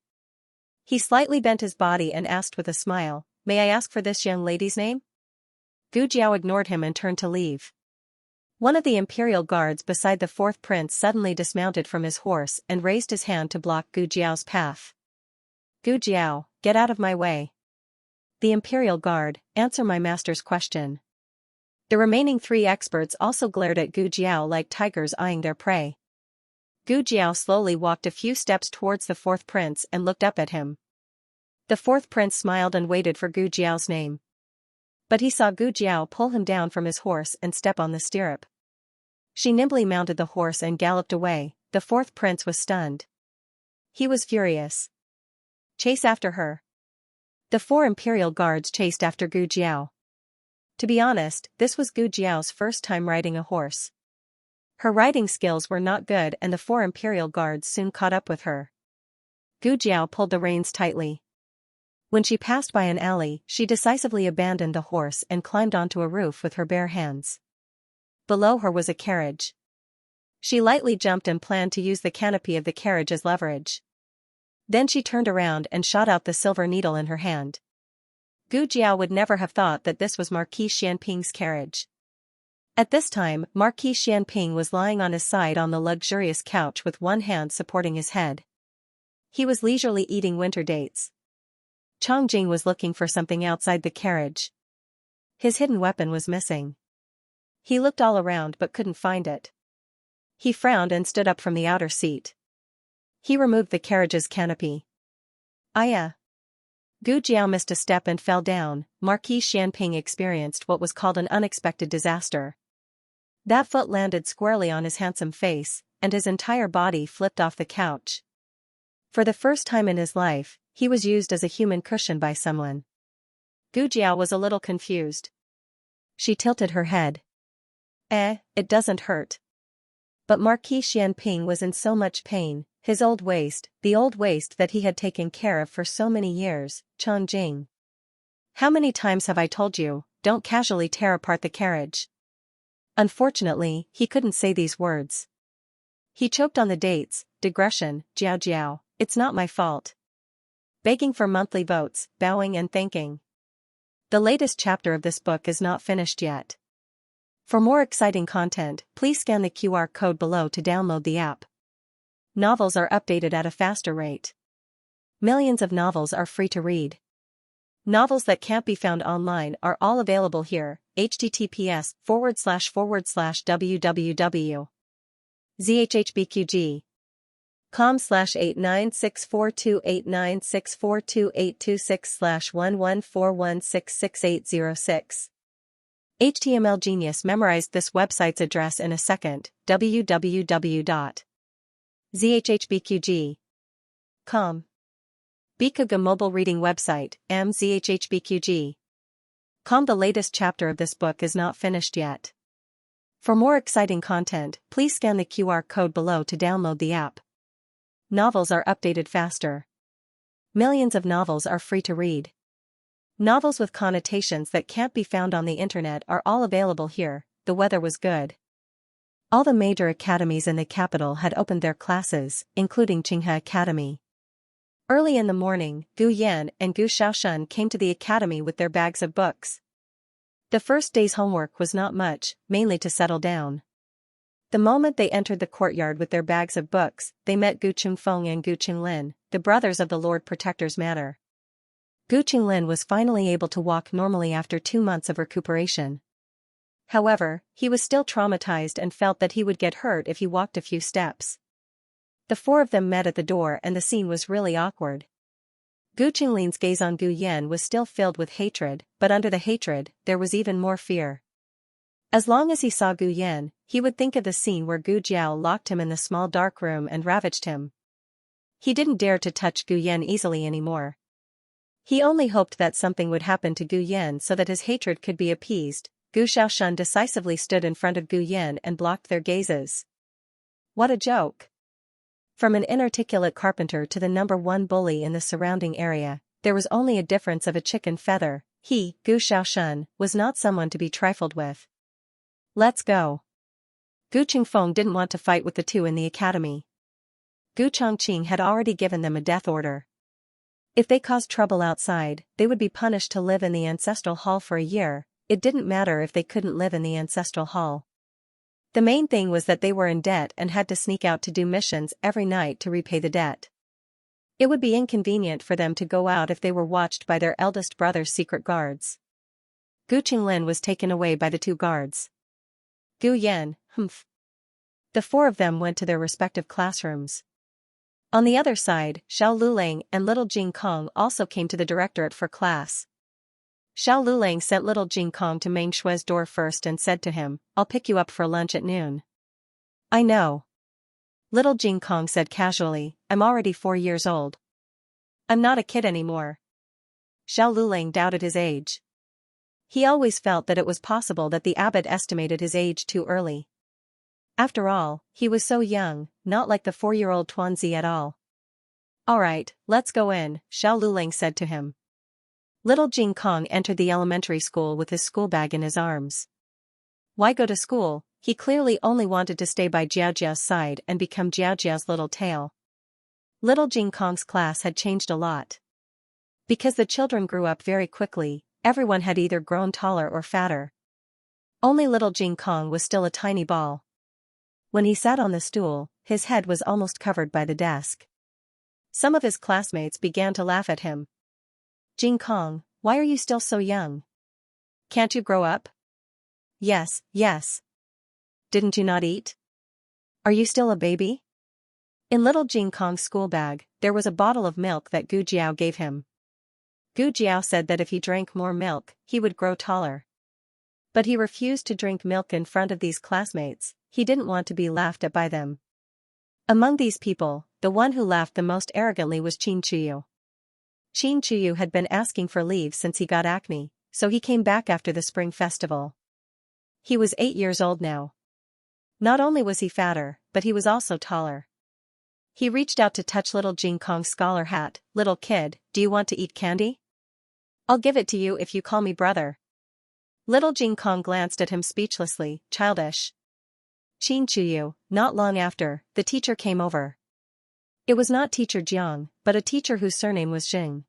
He slightly bent his body and asked with a smile, "May I ask for this young lady's name?" Gu Jiao ignored him and turned to leave. One of the imperial guards beside the fourth prince suddenly dismounted from his horse and raised his hand to block Gu Jiao's path. "Gu Jiao, get out of my way." The imperial guard, answer my master's question. The remaining three experts also glared at Gu Jiao like tigers eyeing their prey. Gu Jiao slowly walked a few steps towards the fourth prince and looked up at him. The fourth prince smiled and waited for Gu Jiao's name. But he saw Gu Jiao pull him down from his horse and step on the stirrup. She nimbly mounted the horse and galloped away. The fourth prince was stunned. He was furious. "Chase after her." The four imperial guards chased after Gu Jiao. To be honest, this was Gu Jiao's first time riding a horse. Her riding skills were not good and the four imperial guards soon caught up with her. Gu Jiao pulled the reins tightly. When she passed by an alley, she decisively abandoned the horse and climbed onto a roof with her bare hands. Below her was a carriage. She lightly jumped and planned to use the canopy of the carriage as leverage. Then she turned around and shot out the silver needle in her hand. Gu Jiao would never have thought that this was Marquis Xianping's carriage. At this time, Marquis Xianping was lying on his side on the luxurious couch with one hand supporting his head. He was leisurely eating winter dates. Chongjing was looking for something outside the carriage. His hidden weapon was missing. He looked all around but couldn't find it. He frowned and stood up from the outer seat. He removed the carriage's canopy. Aya! Gu Jiao missed a step and fell down. Marquis Xianping experienced what was called an unexpected disaster. That foot landed squarely on his handsome face, and his entire body flipped off the couch. For the first time in his life, he was used as a human cushion by someone. Gu Jiao was a little confused. She tilted her head. It doesn't hurt." But Marquis Xianping was in so much pain, his old waist, the old waist that he had taken care of for so many years, Chongjing. "How many times have I told you, don't casually tear apart the carriage?" Unfortunately, he couldn't say these words. He choked on the dates. Digression, Jiao Jiao, it's not my fault. Begging for monthly votes, bowing and thanking. The latest chapter of this book is not finished yet. For more exciting content, please scan the QR code below to download the app. Novels are updated at a faster rate. Millions of novels are free to read. Novels that can't be found online are all available here. https://www. zhbqg.com/8964289642826/1141666806. HTML Genius memorized this website's address in a second. www.zhhbqg.com. Bikuga mobile reading website, mzhhbqg. The latest chapter of this book is not finished yet. For more exciting content, please scan the QR code below to download the app. Novels are updated faster. Millions of novels are free to read. Novels with connotations that can't be found on the internet are all available here. The weather was good. All the major academies in the capital had opened their classes, including Xianxia Academy. Early in the morning, Gu Yan and Gu Xiaoshun came to the academy with their bags of books. The first day's homework was not much, mainly to settle down. The moment they entered the courtyard with their bags of books, they met Gu Qingfeng and Gu Qinglin, the brothers of the Lord Protector's manor. Gu Qinglin was finally able to walk normally after 2 months of recuperation. However, he was still traumatized and felt that he would get hurt if he walked a few steps. The four of them met at the door and the scene was really awkward. Gu Qinglin's gaze on Gu Yan was still filled with hatred, but under the hatred, there was even more fear. As long as he saw Gu Yan, he would think of the scene where Gu Jiao locked him in the small dark room and ravaged him. He didn't dare to touch Gu Yan easily anymore. He only hoped that something would happen to Gu Yan so that his hatred could be appeased. Gu Xiaoshun decisively stood in front of Gu Yan and blocked their gazes. What a joke! From an inarticulate carpenter to the #1 bully in the surrounding area, there was only a difference of a chicken feather. He, Gu Xiaoshun, was not someone to be trifled with. Let's go. Gu Qingfeng didn't want to fight with the two in the academy. Gu Chongqing had already given them a death order. If they caused trouble outside, they would be punished to live in the ancestral hall for a year. It didn't matter if they couldn't live in the ancestral hall. The main thing was that they were in debt and had to sneak out to do missions every night to repay the debt. It would be inconvenient for them to go out if they were watched by their eldest brother's secret guards. Gu Qinglin was taken away by the 2 guards. Gu Yan, humph. The 4 of them went to their respective classrooms. On the other side, Xiao Lulang and little Jing Kong also came to the directorate for class. Xiao Lulang sent little Jing Kong to Meng Shui's door first and said to him, "I'll pick you up for lunch at noon." "I know." Little Jing Kong said casually, "I'm already 4 years old. I'm not a kid anymore." Xiao Lulang doubted his age. He always felt that it was possible that the abbot estimated his age too early. After all, he was so young, not like the 4-year-old Tuanzi at all. "All right, let's go in," Xiao Lulang said to him. Little Jing Kong entered the elementary school with his school bag in his arms. Why go to school? He clearly only wanted to stay by Jiaojiao's side and become Jiaojiao's little tail. Little Jing Kong's class had changed a lot. Because the children grew up very quickly, everyone had either grown taller or fatter. Only little Jing Kong was still a tiny ball. When he sat on the stool, his head was almost covered by the desk. Some of his classmates began to laugh at him. "Jing Kong, why are you still so young? Can't you grow up?" Yes. Didn't you not eat? Are you still a baby?" In little Jing Kong's school bag, there was a bottle of milk that Gu Jiao gave him. Gu Jiao said that if he drank more milk, he would grow taller. But he refused to drink milk in front of these classmates. He didn't want to be laughed at by them. Among these people, the one who laughed the most arrogantly was Qin Chuyu. Qin Chuyu had been asking for leave since he got acne, so he came back after the spring festival. He was 8 years old now. Not only was he fatter, but he was also taller. He reached out to touch little Jing Kong's scholar hat. "Little kid, do you want to eat candy? I'll give it to you if you call me brother." Little Jing Kong glanced at him speechlessly, childish. Qin Chuyu. Not long after, the teacher came over. It was not Teacher Jiang, but a teacher whose surname was Xing.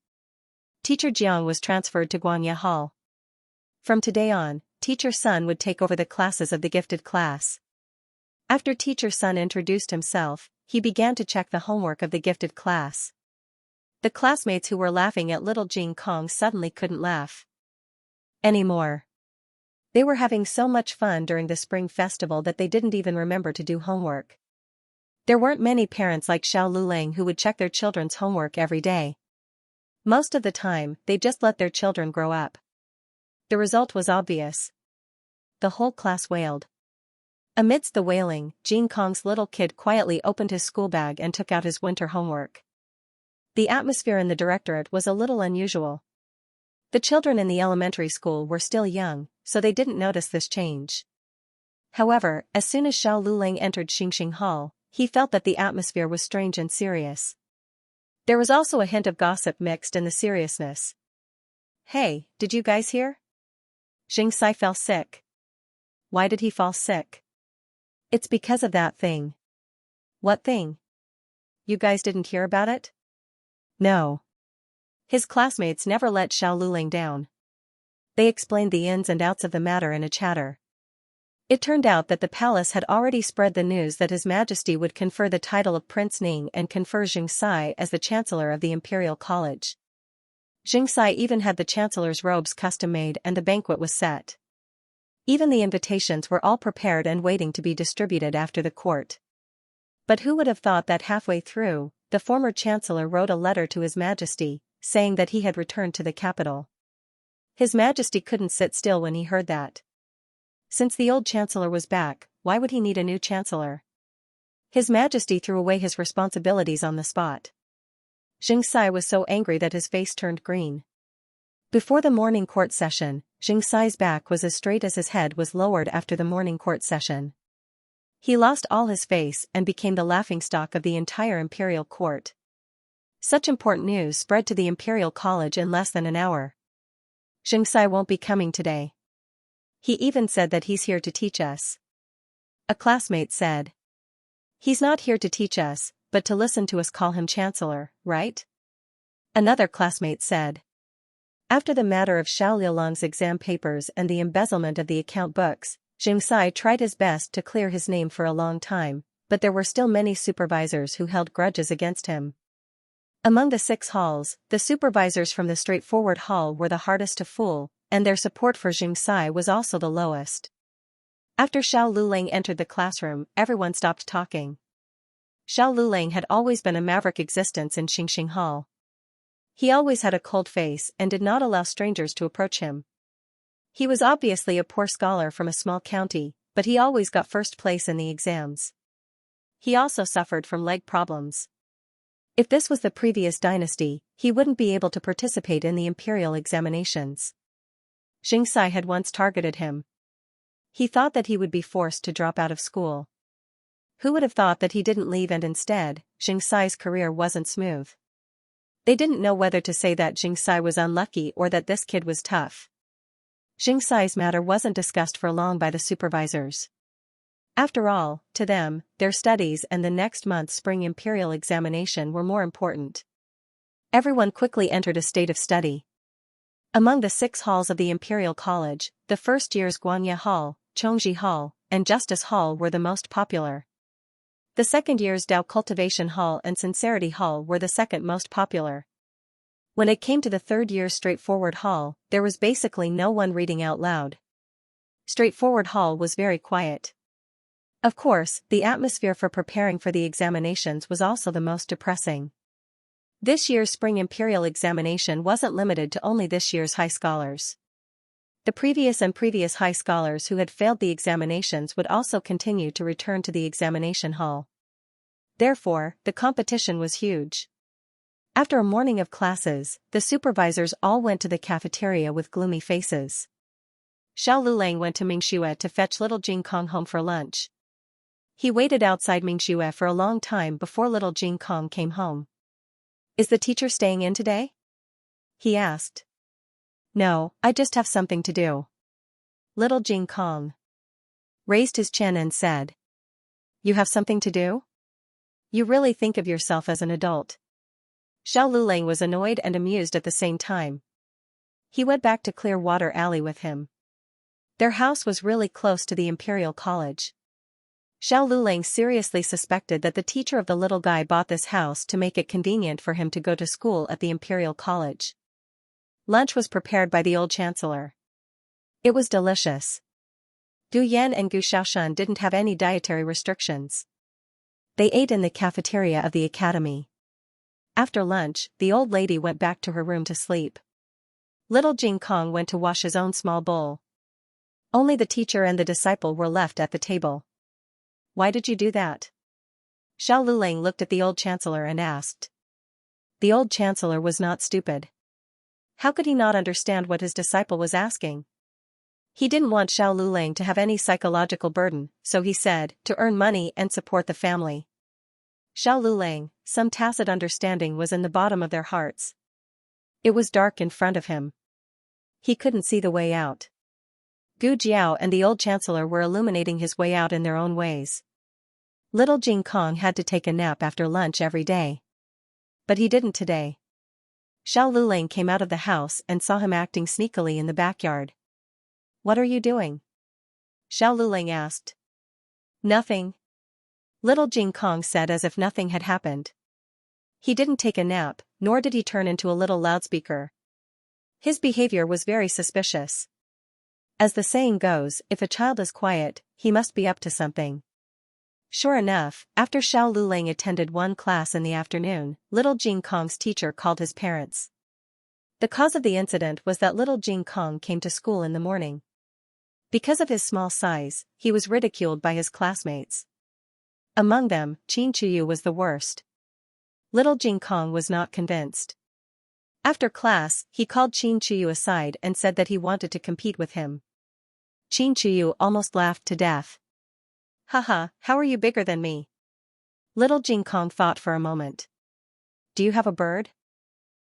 Teacher Jiang was transferred to Guanya Hall. From today on, Teacher Sun would take over the classes of the gifted class. After Teacher Sun introduced himself, he began to check the homework of the gifted class. The classmates who were laughing at little Jing Kong suddenly couldn't laugh anymore. They were having so much fun during the spring festival that they didn't even remember to do homework. There weren't many parents like Xiao Lulang who would check their children's homework every day. Most of the time, they just let their children grow up. The result was obvious. The whole class wailed. Amidst the wailing, Jing Kong's little kid quietly opened his school bag and took out his winter homework. The atmosphere in the directorate was a little unusual. The children in the elementary school were still young, so they didn't notice this change. However, as soon as Xiao Lulang entered Xingxing Hall, he felt that the atmosphere was strange and serious. There was also a hint of gossip mixed in the seriousness. "Hey, did you guys hear? Xianxia fell sick." "Why did he fall sick?" "It's because of that thing." "What thing? You guys didn't hear about it?" "No." His classmates never let Xiao Lulang down. They explained the ins and outs of the matter in a chatter. It turned out that the palace had already spread the news that His Majesty would confer the title of Prince Ning and confer Xianxia as the Chancellor of the Imperial College. Xianxia even had the Chancellor's robes custom-made and the banquet was set. Even the invitations were all prepared and waiting to be distributed after the court. But who would have thought that halfway through, the former Chancellor wrote a letter to His Majesty, saying that he had returned to the capital. His Majesty couldn't sit still when he heard that. Since the old Chancellor was back, why would he need a new Chancellor? His Majesty threw away his responsibilities on the spot. Xianxia was so angry that his face turned green. Before the morning court session, Xianxia's back was as straight as his head was lowered after the morning court session. He lost all his face and became the laughingstock of the entire imperial court. Such important news spread to the Imperial College in less than an hour. "Xianxia won't be coming today. He even said that he's here to teach us." A classmate said. "He's not here to teach us, but to listen to us call him Chancellor, right?" Another classmate said. After the matter of Xiao Liulang's exam papers and the embezzlement of the account books, Xianxia tried his best to clear his name for a long time, but there were still many supervisors who held grudges against him. Among the 6 halls, the supervisors from the straightforward hall were the hardest to fool, and their support for Xianxia was also the lowest. After Xiao Lulang entered the classroom, everyone stopped talking. Xiao Lulang had always been a maverick existence in Xingxing Hall. He always had a cold face and did not allow strangers to approach him. He was obviously a poor scholar from a small county, but he always got first place in the exams. He also suffered from leg problems. If this was the previous dynasty, he wouldn't be able to participate in the imperial examinations. Xianxia had once targeted him. He thought that he would be forced to drop out of school. Who would have thought that he didn't leave and instead, Xianxia's career wasn't smooth. They didn't know whether to say that Xianxia was unlucky or that this kid was tough. Xianxia's matter wasn't discussed for long by the supervisors. After all, to them, their studies and the next month's spring imperial examination were more important. Everyone quickly entered a state of study. Among the 6 halls of the Imperial College, the first year's Guanya Hall, Chongji Hall, and Justice Hall were the most popular. The second year's Dao Cultivation Hall and Sincerity Hall were the second most popular. When it came to the third year's Straightforward Hall, there was basically no one reading out loud. Straightforward Hall was very quiet. Of course, the atmosphere for preparing for the examinations was also the most depressing. This year's spring imperial examination wasn't limited to only this year's high scholars. The previous high scholars who had failed the examinations would also continue to return to the examination hall. Therefore, the competition was huge. After a morning of classes, the supervisors all went to the cafeteria with gloomy faces. Xiao Lulang went to Mingxue to fetch little Jing Kong home for lunch. He waited outside Mingxue for a long time before little Jing Kong came home. "Is the teacher staying in today?" he asked. "No, I just have something to do." Little Jing Kong raised his chin and said, "You have something to do? You really think of yourself as an adult." Xiao Lulang was annoyed and amused at the same time. He went back to Clearwater Alley with him. Their house was really close to the Imperial College. Xiao Lulang seriously suspected that the teacher of the little guy bought this house to make it convenient for him to go to school at the Imperial College. Lunch was prepared by the old chancellor. It was delicious. Gu Yan and Gu Xiaoshan didn't have any dietary restrictions. They ate in the cafeteria of the academy. After lunch, the old lady went back to her room to sleep. Little Jing Kong went to wash his own small bowl. Only the teacher and the disciple were left at the table. "Why did you do that?" Xiao Lulang looked at the old chancellor and asked. The old chancellor was not stupid. How could he not understand what his disciple was asking? He didn't want Xiao Lulang to have any psychological burden, so he said, to earn money and support the family. Xiao Lulang, some tacit understanding was in the bottom of their hearts. It was dark in front of him. He couldn't see the way out. Gu Jiao and the old chancellor were illuminating his way out in their own ways. Little Jing Kong had to take a nap after lunch every day. But he didn't today. Xiao Lulang came out of the house and saw him acting sneakily in the backyard. "What are you doing?" Xiao Lulang asked. "Nothing." Little Jing Kong said as if nothing had happened. He didn't take a nap, nor did he turn into a little loudspeaker. His behavior was very suspicious. As the saying goes, if a child is quiet, he must be up to something. Sure enough, after Xiao Lulang attended one class in the afternoon, little Jing Kong's teacher called his parents. The cause of the incident was that little Jing Kong came to school in the morning. Because of his small size, he was ridiculed by his classmates. Among them, Qin Chuyu was the worst. Little Jing Kong was not convinced. After class, he called Qin Chuyu aside and said that he wanted to compete with him. Qin Chuyu almost laughed to death. "Haha, how are you bigger than me?" Little Jing Kong thought for a moment. "Do you have a bird?"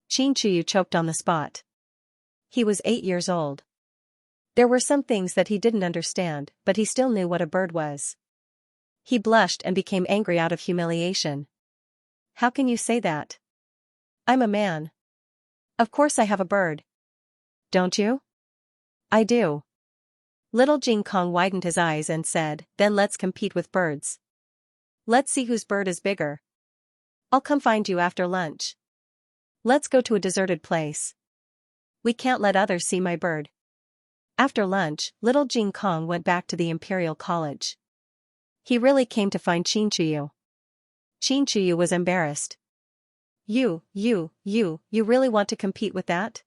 Qin Chuyu choked on the spot. He was 8 years old. There were some things that he didn't understand, but he still knew what a bird was. He blushed and became angry out of humiliation. "How can you say that? I'm a man. Of course I have a bird." "Don't you?" "I do." Little Jing Kong widened his eyes and said, "Then let's compete with birds. Let's see whose bird is bigger. I'll come find you after lunch. Let's go to a deserted place. We can't let others see my bird." After lunch, little Jing Kong went back to the Imperial College. He really came to find Qin Chuyu. Qin Chuyu was embarrassed. You really want to compete with that?"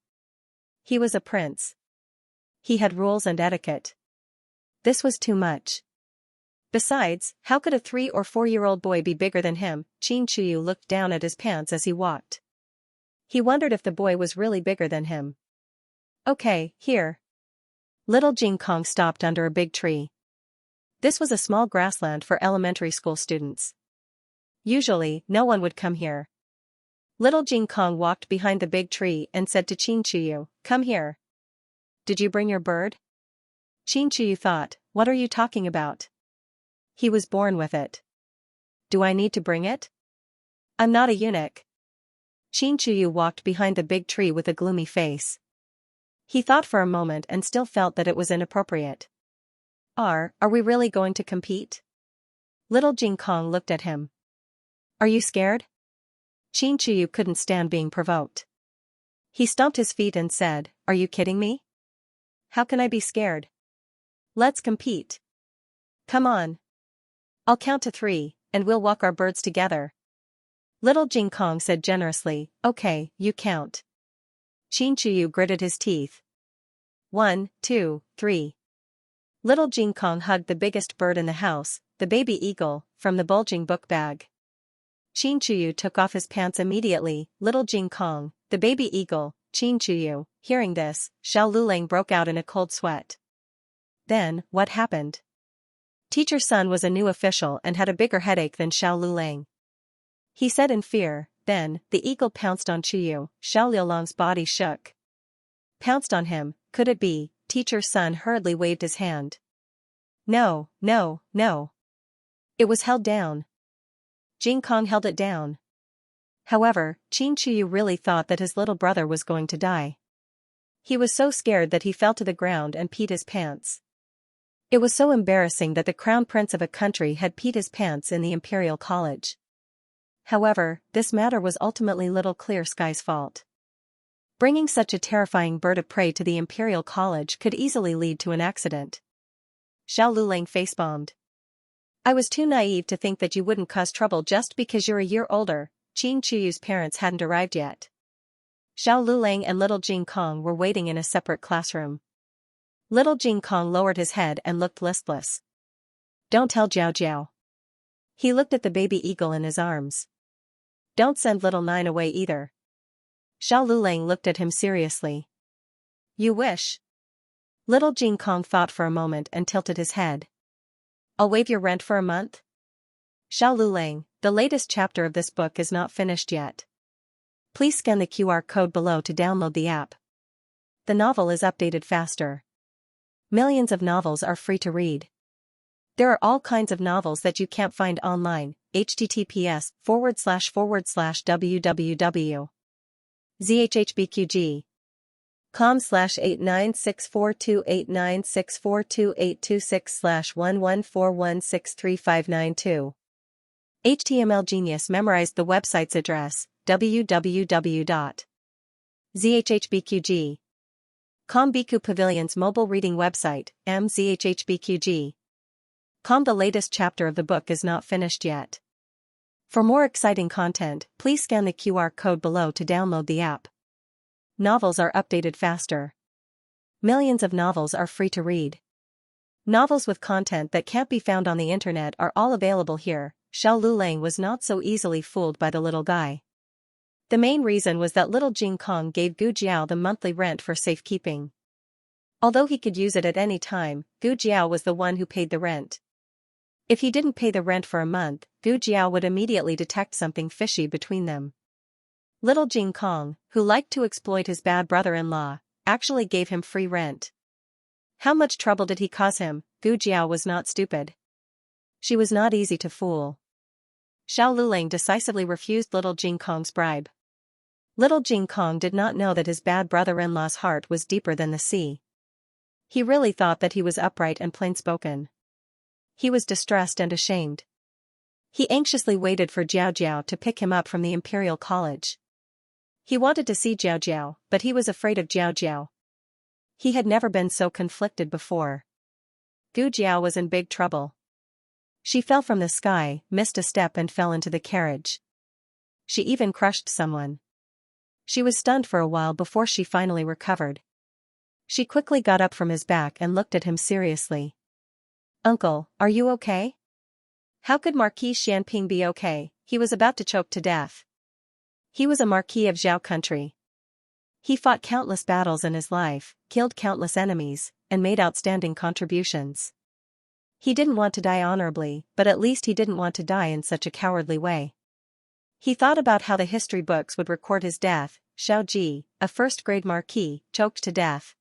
He was a prince. He had rules and etiquette. This was too much. Besides, how could a 3 or 4-year-old boy be bigger than him? Qin Chuyu looked down at his pants as he walked. He wondered if the boy was really bigger than him. "Okay, here." Little Jing Kong stopped under a big tree. This was a small grassland for elementary school students. Usually, no one would come here. Little Jing Kong walked behind the big tree and said to Qin Chuyu, "Come here." "Did you bring your bird?" Qin Chuyu thought, "What are you talking about? He was born with it. Do I need to bring it? I'm not a eunuch." Qin Chuyu walked behind the big tree with a gloomy face. He thought for a moment and still felt that it was inappropriate. Are we really going to compete?" Little Jing Kong looked at him. "Are you scared?" Qin Chuyu couldn't stand being provoked. He stomped his feet and said, "Are you kidding me? How can I be scared? Let's compete. Come on. I'll count to 3, and we'll walk our birds together." Little Jing Kong said generously, "Okay, you count." Qin Chuyu gritted his teeth. 1, 2, 3. Little Jing Kong hugged the biggest bird in the house, the baby eagle, from the bulging book bag. Qin Chuyu took off his pants immediately. Little Jing Kong, the baby eagle, Qin Chuyu. Hearing this, Xiao Lulang broke out in a cold sweat. Then, what happened? Teacher Sun was a new official and had a bigger headache than Xiao Lulang. He said in fear. Then, the eagle pounced on Chuyu. Xiao Liulang's body shook. Pounced on him, could it be? Teacher Sun hurriedly waved his hand. No. It was held down. Jing Kong held it down. However, Qin Chuyu really thought that his little brother was going to die. He was so scared that he fell to the ground and peed his pants. It was so embarrassing that the crown prince of a country had peed his pants in the Imperial College. However, this matter was ultimately Little Clear Sky's fault. Bringing such a terrifying bird of prey to the Imperial College could easily lead to an accident. Xiao Lulang facepalmed. "I was too naive to think that you wouldn't cause trouble just because you're a year older." Qin Chuyu's parents hadn't arrived yet. Xiao Lulang and little Jing Kong were waiting in a separate classroom. Little Jing Kong lowered his head and looked listless. "Don't tell Jiao Jiao." He looked at the baby eagle in his arms. "Don't send little Nine away either." Xiao Lulang looked at him seriously. You wish? Little Jing Kong thought for a moment and tilted his head. I'll waive your rent for a month? Xiao Lulang, the latest chapter of this book is not finished yet. Please scan the QR code below to download the app. The novel is updated faster. Millions of novels are free to read. There are all kinds of novels that you can't find online. https://www. zhhbqg. com/89642896428226/1141635592. HTML Genius memorized the website's address, www.zhhbqg. Biku Pavilion's mobile reading website, mzhhbqg. The latest chapter of the book is not finished yet. For more exciting content, please scan the QR code below to download the app. Novels are updated faster. Millions of novels are free to read. Novels with content that can't be found on the internet are all available here. Xiao Lulang was not so easily fooled by the little guy. The main reason was that little Jing Kong gave Gu Jiao the monthly rent for safekeeping. Although he could use it at any time, Gu Jiao was the one who paid the rent. If he didn't pay the rent for a month, Gu Jiao would immediately detect something fishy between them. Little Jing Kong, who liked to exploit his bad brother-in-law, actually gave him free rent. How much trouble did he cause him? Gu Jiao was not stupid. She was not easy to fool. Xiao Lulang decisively refused little Jing Kong's bribe. Little Jing Kong did not know that his bad brother-in-law's heart was deeper than the sea. He really thought that he was upright and plain-spoken. He was distressed and ashamed. He anxiously waited for Jiao Jiao to pick him up from the Imperial College. He wanted to see Jiao Jiao, but he was afraid of Jiao Jiao. He had never been so conflicted before. Gu Jiao was in big trouble. She fell from the sky, missed a step and fell into the carriage. She even crushed someone. She was stunned for a while before she finally recovered. She quickly got up from his back and looked at him seriously. Uncle, are you okay? How could Marquis Xianping be okay? He was about to choke to death. He was a Marquis of Zhao country. He fought countless battles in his life, killed countless enemies, and made outstanding contributions. He didn't want to die honorably, but at least he didn't want to die in such a cowardly way. He thought about how the history books would record his death. Xiao Ji, a first-grade marquis, choked to death.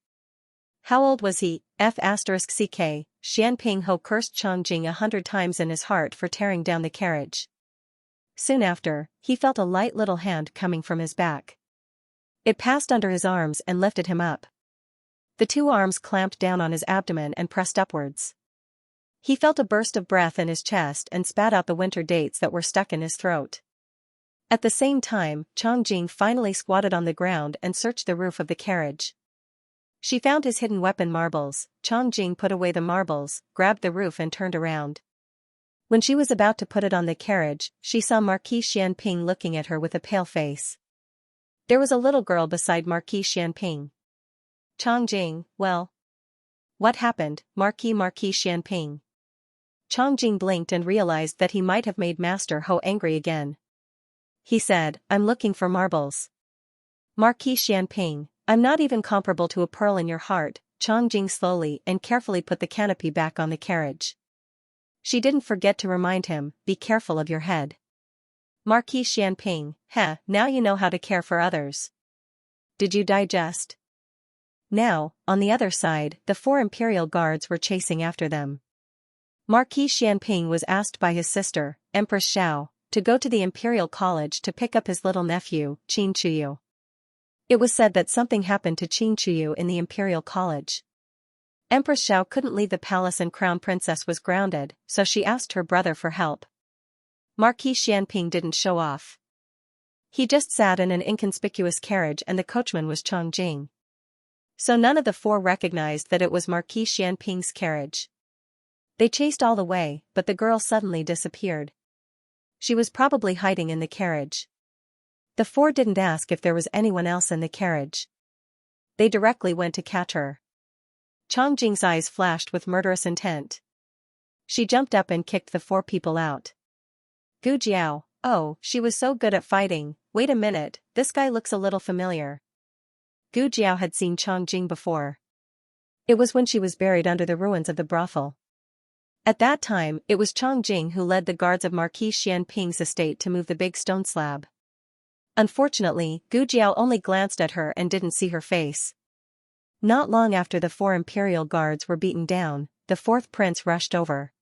How old was he? *CK, Xianping Ho cursed Chongjing 100 times in his heart for tearing down the carriage. Soon after, he felt a light little hand coming from his back. It passed under his arms and lifted him up. The two arms clamped down on his abdomen and pressed upwards. He felt a burst of breath in his chest and spat out the winter dates that were stuck in his throat. At the same time, Chongjing finally squatted on the ground and searched the roof of the carriage. She found his hidden weapon marbles. Chongjing put away the marbles, grabbed the roof and turned around. When she was about to put it on the carriage, she saw Marquis Xianping looking at her with a pale face. There was a little girl beside Marquis Xianping. Chongjing, well. What happened, Marquis Xianping? Chongjing blinked and realized that he might have made Master Ho angry again. He said, I'm looking for marbles. Marquis Xianping, I'm not even comparable to a pearl in your heart. Chongjing slowly and carefully put the canopy back on the carriage. She didn't forget to remind him, be careful of your head. Marquis Xianping, now you know how to care for others. Did you digest? Now, on the other side, the 4 imperial guards were chasing after them. Marquis Xianping was asked by his sister, Empress Xiao, to go to the Imperial College to pick up his little nephew, Qin Chuyu. It was said that something happened to Qin Chuyu in the Imperial College. Empress Xiao couldn't leave the palace and Crown Princess was grounded, so she asked her brother for help. Marquis Xianping didn't show off. He just sat in an inconspicuous carriage and the coachman was Chongjing. So none of the 4 recognized that it was Marquis Xianping's carriage. They chased all the way, but the girl suddenly disappeared. She was probably hiding in the carriage. The 4 didn't ask if there was anyone else in the carriage. They directly went to catch her. Chongjing's eyes flashed with murderous intent. She jumped up and kicked the 4 people out. Gu Jiao, Oh, she was so good at fighting. Wait a minute, this guy looks a little familiar. Gu Jiao had seen Chang Jing before. It was when she was buried under the ruins of the brothel. At that time, it was Chang Jing who led the guards of Marquis Xianping's estate to move the big stone slab. Unfortunately, Gu Jiao only glanced at her and didn't see her face. Not long after the 4 imperial guards were beaten down, the 4th prince rushed over.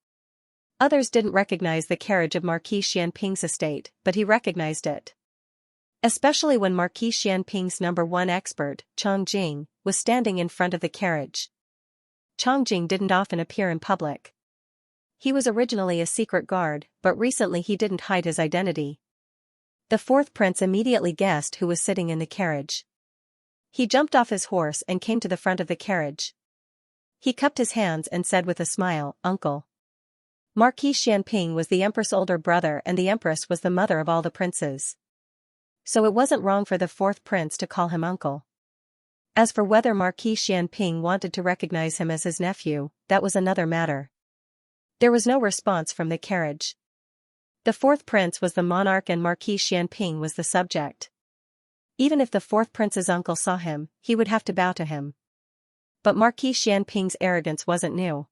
Others didn't recognize the carriage of Marquis Xianping's estate, but he recognized it. Especially when Marquis Xianping's #1 expert, Chang Jing, was standing in front of the carriage. Chang Jing didn't often appear in public. He was originally a secret guard, but recently he didn't hide his identity. The 4th prince immediately guessed who was sitting in the carriage. He jumped off his horse and came to the front of the carriage. He cupped his hands and said with a smile, "Uncle." Marquis Xianping was the empress' older brother and the empress was the mother of all the princes. So it wasn't wrong for the 4th prince to call him uncle. As for whether Marquis Xianping wanted to recognize him as his nephew, that was another matter. There was no response from the carriage. The 4th prince was the monarch and Marquis Xianping was the subject. Even if the 4th prince's uncle saw him, he would have to bow to him. But Marquis Xianping's arrogance wasn't new.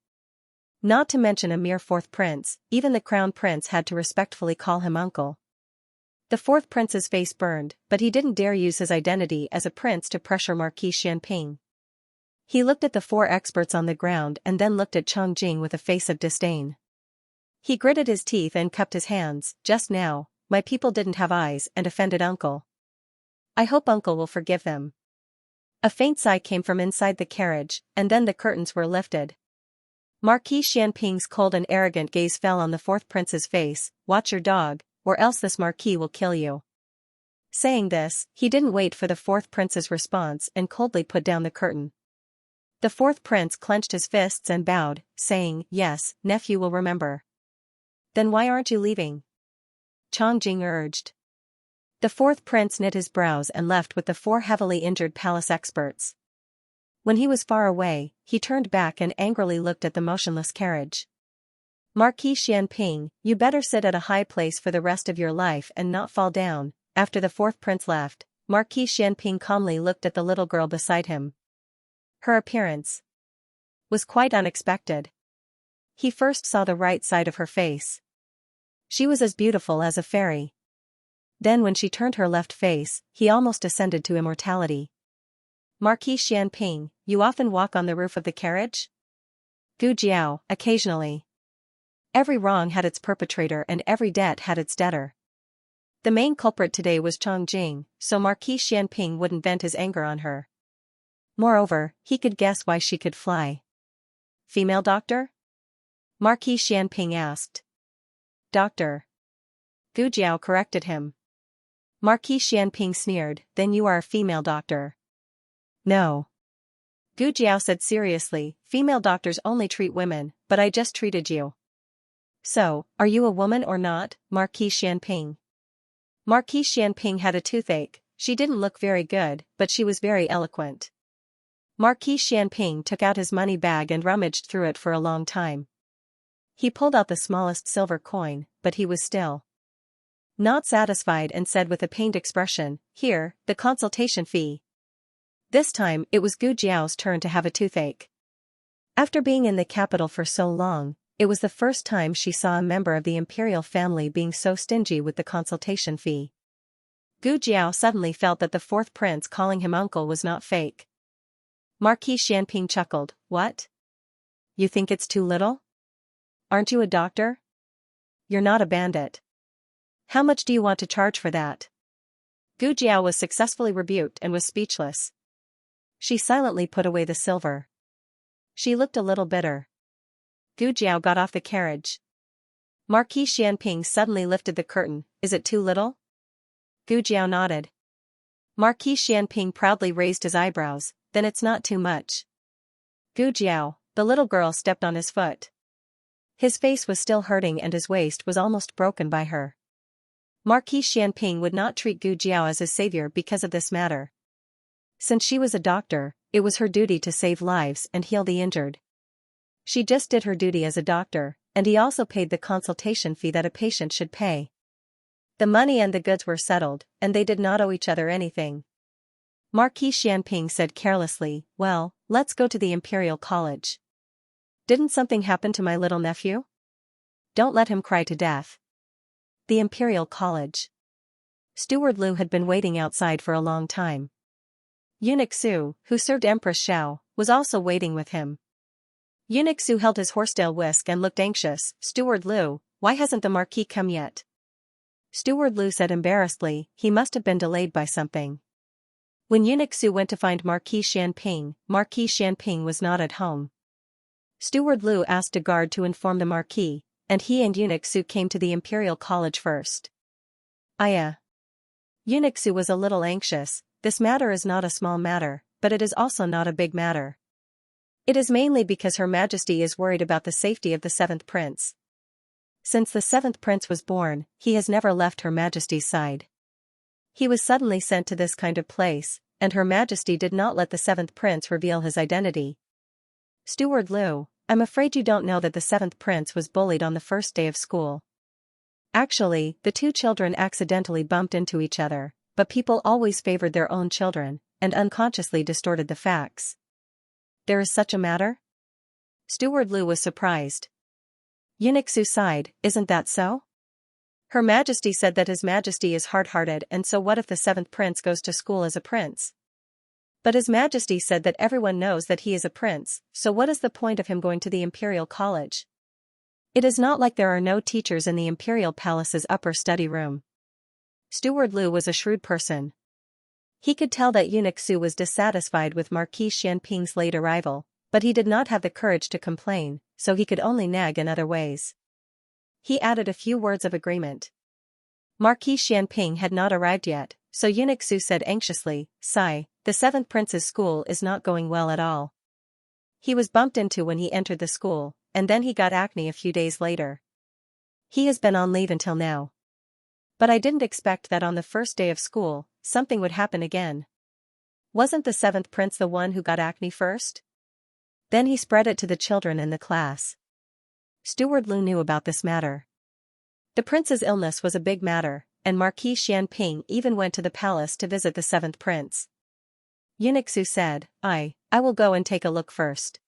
Not to mention a mere 4th prince, even the crown prince had to respectfully call him uncle. The 4th prince's face burned, but he didn't dare use his identity as a prince to pressure Marquis Xianping. He looked at the 4 experts on the ground and then looked at Chang Jing with a face of disdain. He gritted his teeth and cupped his hands. "Just now, my people didn't have eyes and offended uncle. I hope uncle will forgive them." A faint sigh came from inside the carriage, and then the curtains were lifted. Marquis Xianping's cold and arrogant gaze fell on the 4th prince's face. "Watch your dog, or else this marquis will kill you." Saying this, he didn't wait for the 4th prince's response and coldly put down the curtain. The 4th prince clenched his fists and bowed, saying, "Yes, nephew will remember." "Then why aren't you leaving?" Chang Jing urged. The 4th prince knit his brows and left with the 4 heavily injured palace experts. When he was far away, he turned back and angrily looked at the motionless carriage. "Marquis Xianping, you better sit at a high place for the rest of your life and not fall down." After the 4th prince left, Marquis Xianping calmly looked at the little girl beside him. Her appearance was quite unexpected. He first saw the right side of her face. She was as beautiful as a fairy. Then when she turned her left face, he almost ascended to immortality. "Marquis Xianping, you often walk on the roof of the carriage?" "Gu Jiao, occasionally." Every wrong had its perpetrator and every debt had its debtor. The main culprit today was Chang Jing, so Marquis Xianping wouldn't vent his anger on her. Moreover, he could guess why she could fly. "Female doctor?" Marquis Xianping asked. "Doctor." Gu Jiao corrected him. Marquis Xianping sneered, "Then you are a female doctor." "No." Gu Jiao said seriously, "Female doctors only treat women, but I just treated you." "So, are you a woman or not, Marquis Xianping?" Marquis Xianping had a toothache. She didn't look very good, but she was very eloquent. Marquis Xianping took out his money bag and rummaged through it for a long time. He pulled out the smallest silver coin, but he was still not satisfied and said with a pained expression, "Here, the consultation fee." This time, it was Gu Jiao's turn to have a toothache. After being in the capital for so long, it was the first time she saw a member of the imperial family being so stingy with the consultation fee. Gu Jiao suddenly felt that the 4th prince calling him uncle was not fake. Marquis Xianping chuckled, "What? You think it's too little? Aren't you a doctor? You're not a bandit. How much do you want to charge for that?" Gu Jiao was successfully rebuked and was speechless. She silently put away the silver. She looked a little bitter. Gu Jiao got off the carriage. Marquis Xianping suddenly lifted the curtain. "Is it too little?" Gu Jiao nodded. Marquis Xianping proudly raised his eyebrows. "Then it's not too much." "Gu Jiao," the little girl stepped on his foot. His face was still hurting and his waist was almost broken by her. Marquis Xianping would not treat Gu Jiao as his savior because of this matter. Since she was a doctor, it was her duty to save lives and heal the injured. She just did her duty as a doctor, and he also paid the consultation fee that a patient should pay. The money and the goods were settled, and they did not owe each other anything. Marquis Xianping said carelessly, "Well, let's go to the Imperial College." "Didn't something happen to my little nephew? Don't let him cry to death." The Imperial College. Steward Liu had been waiting outside for a long time. Eunuch Su, who served Empress Xiao, was also waiting with him. Eunuch Su held his horsetail whisk and looked anxious. "Steward Liu, why hasn't the Marquis come yet?" Steward Liu said embarrassedly, "He must have been delayed by something." When Eunuch Su went to find Marquis Xianping was not at home. Steward Liu asked a guard to inform the Marquis, and he and Eunuch Su came to the Imperial College first. Eunuch Su was a little anxious. This matter is not a small matter, but it is also not a big matter. It is mainly because Her Majesty is worried about the safety of the seventh prince. Since the seventh prince was born, he has never left Her Majesty's side. He was suddenly sent to this kind of place, and Her Majesty did not let the seventh prince reveal his identity. "Steward Liu, I'm afraid you don't know that the seventh prince was bullied on the first day of school. Actually, the two children accidentally bumped into each other, but people always favored their own children, and unconsciously distorted the facts." "There is such a matter?" Steward Liu was surprised. Eunuch Su sighed, "Isn't that so? Her Majesty said that His Majesty is hard-hearted, and so what if the seventh prince goes to school as a prince? But His Majesty said that everyone knows that he is a prince, so what is the point of him going to the Imperial College? It is not like there are no teachers in the Imperial Palace's upper study room." Steward Liu was a shrewd person. He could tell that Eunuch Su was dissatisfied with Marquis Xianping's late arrival, but he did not have the courage to complain, so he could only nag in other ways. He added a few words of agreement. Marquis Xianping had not arrived yet, so Eunuch Su said anxiously, "Sigh, the seventh prince's school is not going well at all. He was bumped into when he entered the school, and then he got acne a few days later. He has been on leave until now. But I didn't expect that on the first day of school, something would happen again. Wasn't the seventh prince the one who got acne first?" Then he spread it to the children in the class. Steward Liu knew about this matter. The prince's illness was a big matter, and Marquis Xianping even went to the palace to visit the seventh prince. Eunuch Su said, I will go and take a look first.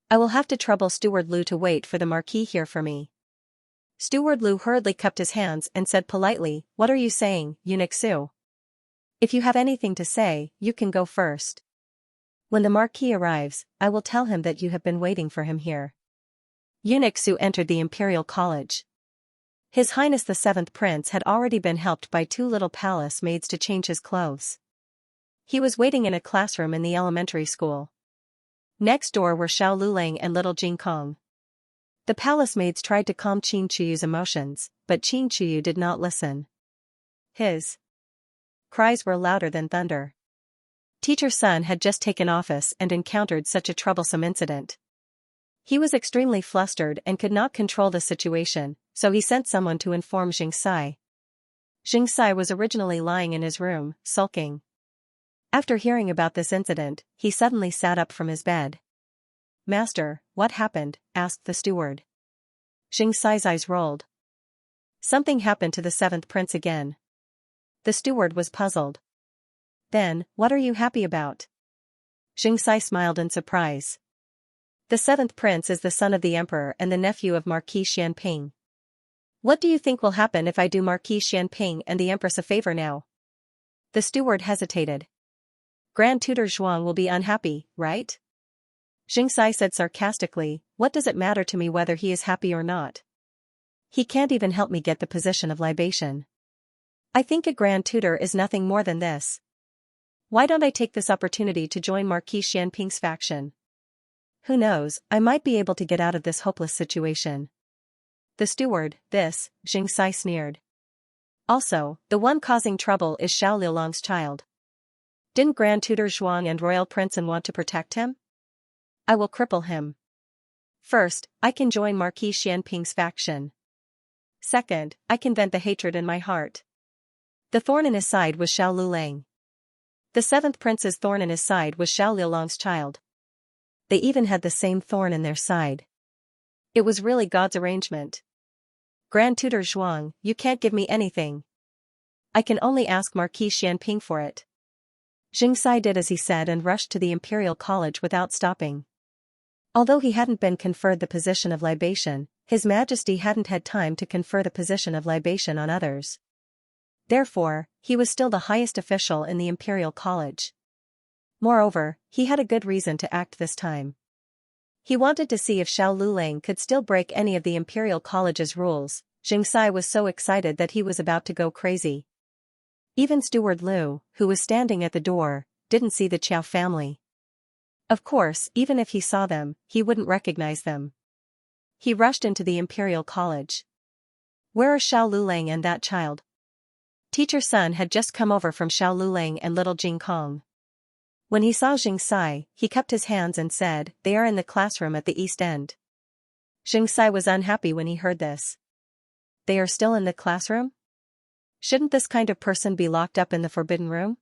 I will have to trouble Steward Liu to wait for the Marquis here for me." Steward Liu hurriedly cupped his hands and said politely, "What are you saying, Eunuch Su? If you have anything to say, you can go first. When the Marquis arrives, I will tell him that you have been waiting for him here." Eunuch Su entered the Imperial College. His Highness the Seventh Prince had already been helped by two little palace maids to change his clothes. He was waiting in a classroom in the elementary school. Next door were Xiao Lulang and little Jing Kong. The palace maids tried to calm Qin Chuyu's emotions, but Qin Chuyu did not listen. His cries were louder than thunder. Teacher Sun had just taken office and encountered such a troublesome incident. He was extremely flustered and could not control the situation, so he sent someone to inform Xianxia. Xianxia was originally lying in his room, sulking. After hearing about this incident, he suddenly sat up from his bed. "Master, what happened?" asked the steward. Xianxia's eyes rolled. "Something happened to the seventh prince again." The steward was puzzled. "Then, what are you happy about?" Xianxia smiled in surprise. "The seventh prince is the son of the emperor and the nephew of Marquis Xianping. What do you think will happen if I do Marquis Xianping and the empress a favor now?" The steward hesitated. "Grand Tutor Zhuang will be unhappy, right?" Xianxia said sarcastically, "What does it matter to me whether he is happy or not? He can't even help me get the position of libation. I think a grand tutor is nothing more than this. Why don't I take this opportunity to join Marquis Xianping's faction? Who knows, I might be able to get out of this hopeless situation." The steward, Xianxia sneered. "Also, the one causing trouble is Xiao Liulang's child. Didn't Grand Tutor Zhuang and Royal Prince want to protect him? I will cripple him. First, I can join Marquis Xianping's faction. Second, I can vent the hatred in my heart." The thorn in his side was Xiao Lulang. The seventh prince's thorn in his side was Xiao Liulang's child. They even had the same thorn in their side. It was really God's arrangement. "Grand Tutor Zhuang, you can't give me anything," I can only ask Marquis Xianping for it. Xianxia did as he said and rushed to the Imperial College without stopping. Although he hadn't been conferred the position of libation, His Majesty hadn't had time to confer the position of libation on others. Therefore, he was still the highest official in the Imperial College. Moreover, he had a good reason to act this time. He wanted to see if Xiao Lulang could still break any of the Imperial College's rules. Xianxia was so excited that he was about to go crazy. Even Steward Liu, who was standing at the door, didn't see the Qiao family. Of course, even if he saw them, he wouldn't recognize them. He rushed into the Imperial College. Where are Xiao Lulang and that child? Teacher Sun had just come over from Xiao Lulang and little Jing Kong. When he saw Xianxia, he cupped his hands and said, "They are in the classroom at the east end." Xianxia was unhappy when he heard this. They are still in the classroom? Shouldn't this kind of person be locked up in the forbidden room?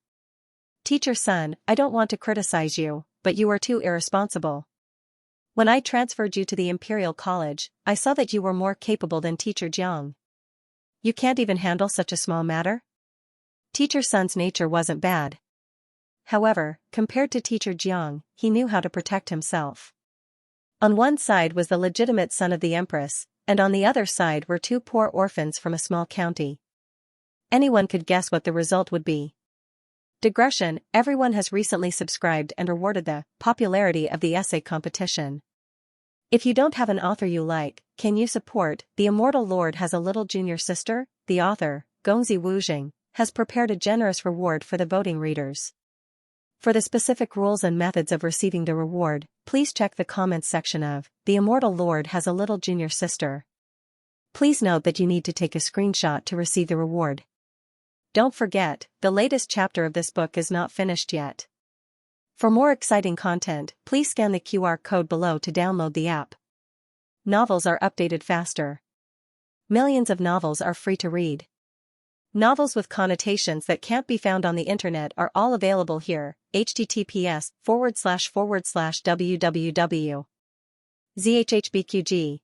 Teacher Sun, I don't want to criticize you, but you are too irresponsible. When I transferred you to the Imperial College, I saw that you were more capable than Teacher Jiang. You can't even handle such a small matter? Teacher Sun's nature wasn't bad. However, compared to Teacher Jiang, he knew how to protect himself. On one side was the legitimate son of the Empress, and on the other side were two poor orphans from a small county. Anyone could guess what the result would be. Digression, everyone has recently subscribed and rewarded the popularity of the essay competition. If you don't have an author you like, can you support? The Immortal Lord has a little junior sister. The author, Gongzi Wujing, has prepared a generous reward for the voting readers. For the specific rules and methods of receiving the reward, please check the comments section of The Immortal Lord has a little junior sister. Please note that you need to take a screenshot to receive the reward. Don't forget, the latest chapter of this book is not finished yet. For more exciting content, please scan the QR code below to download the app. Novels are updated faster. Millions of novels are free to read. Novels with connotations that can't be found on the internet are all available here. https://www.zhhbqg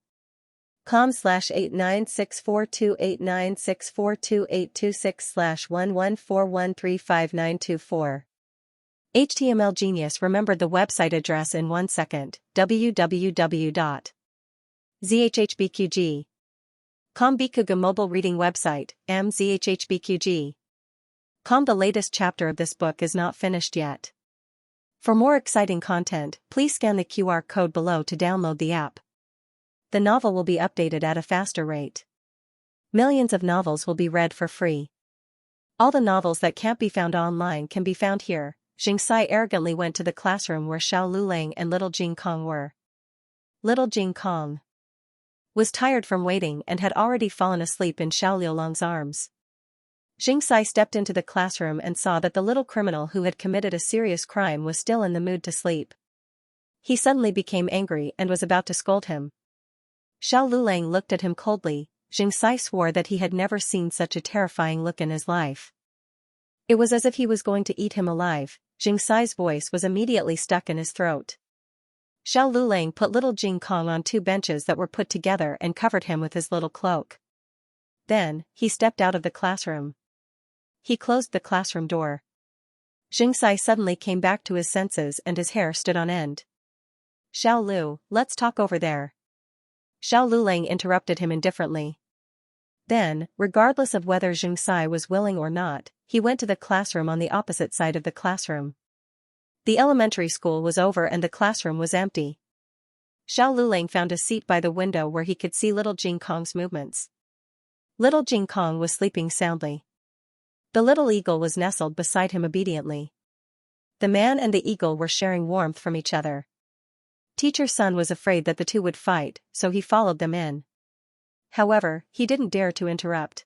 com/89642896428226/11413594. HTML Genius remembered the website address in 1 second. www.zhhbqg.com Bikuga mobile reading website, mzhhbqg.com. The latest chapter of this book is not finished yet. For more exciting content, please scan the QR code below to download the app. The novel will be updated at a faster rate. Millions of novels will be read for free. All the novels that can't be found online can be found here. Xianxia arrogantly went to the classroom where Xiao Lulang and little Jing Kong were. Little Jing Kong was tired from waiting and had already fallen asleep in Xiao Liulang's arms. Xianxia stepped into the classroom and saw that the little criminal who had committed a serious crime was still in the mood to sleep. He suddenly became angry and was about to scold him. Xiao Lulang looked at him coldly. Xianxia swore that he had never seen such a terrifying look in his life. It was as if he was going to eat him alive. Xianxia's voice was immediately stuck in his throat. Xiao Lulang put little Jing Kong on 2 benches that were put together and covered him with his little cloak. Then, he stepped out of the classroom. He closed the classroom door. Xianxia suddenly came back to his senses and his hair stood on end. Xiao Lu, let's talk over there. Xiao Lulang interrupted him indifferently. Then, regardless of whether Xianxia was willing or not, he went to the classroom on the opposite side of the classroom. The elementary school was over and the classroom was empty. Xiao Lulang found a seat by the window where he could see little Jing Kong's movements. Little Jing Kong was sleeping soundly. The little eagle was nestled beside him obediently. The man and the eagle were sharing warmth from each other. Teacher Sun was afraid that the two would fight, so he followed them in. However, he didn't dare to interrupt.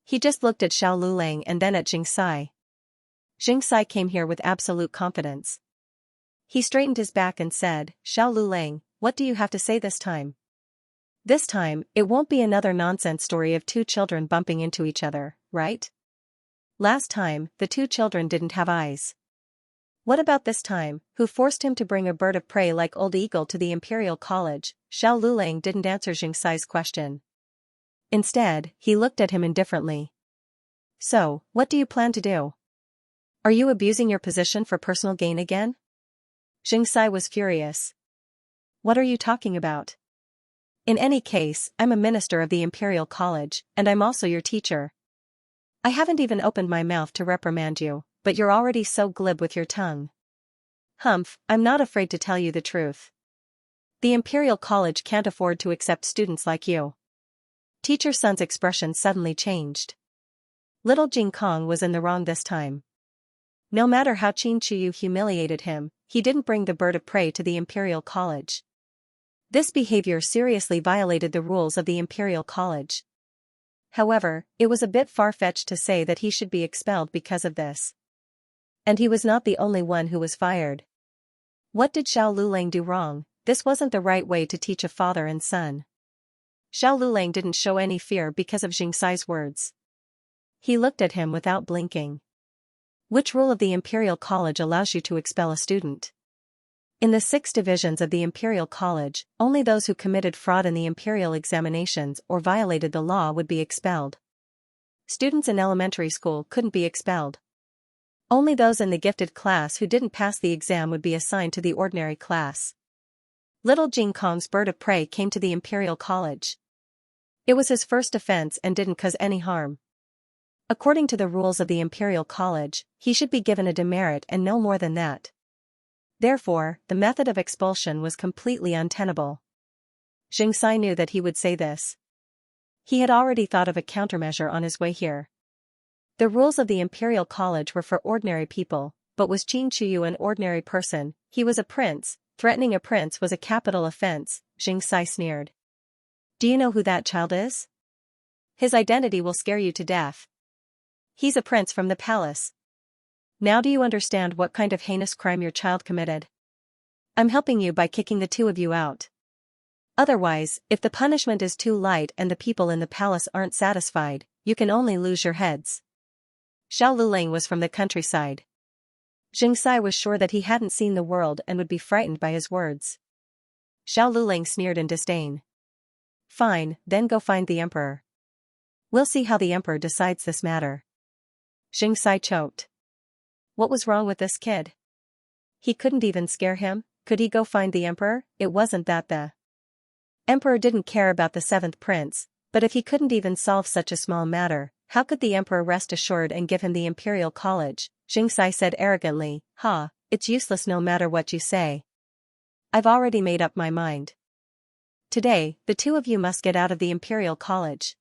He just looked at Xiao Lulang and then at Xianxia. Xianxia came here with absolute confidence. He straightened his back and said, "Xiao Lulang, what do you have to say this time? This time, it won't be another nonsense story of 2 children bumping into each other, right? Last time, the 2 children didn't have eyes. What about this time? Who forced him to bring a bird of prey like Old Eagle to the Imperial College?" Xiao Lulang didn't answer Xianxia's question. Instead, he looked at him indifferently. So, what do you plan to do? Are you abusing your position for personal gain again? Xianxia was furious. What are you talking about? In any case, I'm a minister of the Imperial College, and I'm also your teacher. I haven't even opened my mouth to reprimand you, but you're already so glib with your tongue. Humph, I'm not afraid to tell you the truth. The Imperial College can't afford to accept students like you. Teacher Sun's expression suddenly changed. Little Jing Kong was in the wrong this time. No matter how Qin Chuyu humiliated him, he didn't bring the bird of prey to the Imperial College. This behavior seriously violated the rules of the Imperial College. However, it was a bit far-fetched to say that he should be expelled because of this. And he was not the only one who was fired. What did Xiao Lulang do wrong? This wasn't the right way to teach a father and son. Xiao Lulang didn't show any fear because of Xianxia's words. He looked at him without blinking. Which rule of the Imperial College allows you to expel a student? In the 6 divisions of the Imperial College, only those who committed fraud in the imperial examinations or violated the law would be expelled. Students in elementary school couldn't be expelled. Only those in the gifted class who didn't pass the exam would be assigned to the ordinary class. Little Jing Kong's bird of prey came to the Imperial College. It was his first offense and didn't cause any harm. According to the rules of the Imperial College, he should be given a demerit and no more than that. Therefore, the method of expulsion was completely untenable. Xianxia knew that he would say this. He had already thought of a countermeasure on his way here. The rules of the Imperial College were for ordinary people, but was Qin Chuyu an ordinary person? He was a prince. Threatening a prince was a capital offense, Xianxia sneered. Do you know who that child is? His identity will scare you to death. He's a prince from the palace. Now do you understand what kind of heinous crime your child committed? I'm helping you by kicking the 2 of you out. Otherwise, if the punishment is too light and the people in the palace aren't satisfied, you can only lose your heads. Xiao Lulang was from the countryside. Xianxia was sure that he hadn't seen the world and would be frightened by his words. Xiao Lulang sneered in disdain. Fine, then go find the emperor. We'll see how the emperor decides this matter. Xianxia choked. What was wrong with this kid? He couldn't even scare him. Could he go find the emperor? It wasn't that the emperor didn't care about the 7th prince, but if he couldn't even solve such a small matter, how could the emperor rest assured and give him the Imperial College? Xianxia said arrogantly, it's useless no matter what you say. I've already made up my mind. Today, the 2 of you must get out of the Imperial College.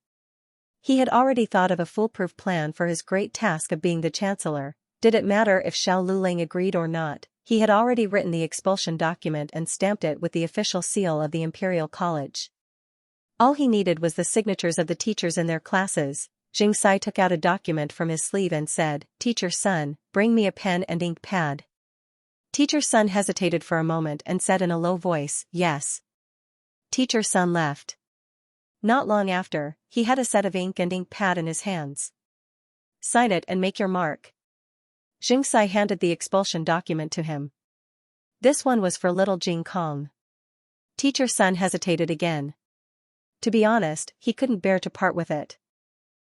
He had already thought of a foolproof plan for his great task of being the chancellor. Did it matter if Xiao Lulang agreed or not? He had already written the expulsion document and stamped it with the official seal of the Imperial College. All he needed was the signatures of the teachers in their classes. Xianxia took out a document from his sleeve and said, Teacher Sun, bring me a pen and ink pad. Teacher Sun hesitated for a moment and said in a low voice, yes. Teacher Sun left. Not long after, he had a set of ink and ink pad in his hands. Sign it and make your mark. Xianxia handed the expulsion document to him. This one was for little Jing Kong. Teacher Sun hesitated again. To be honest, he couldn't bear to part with it.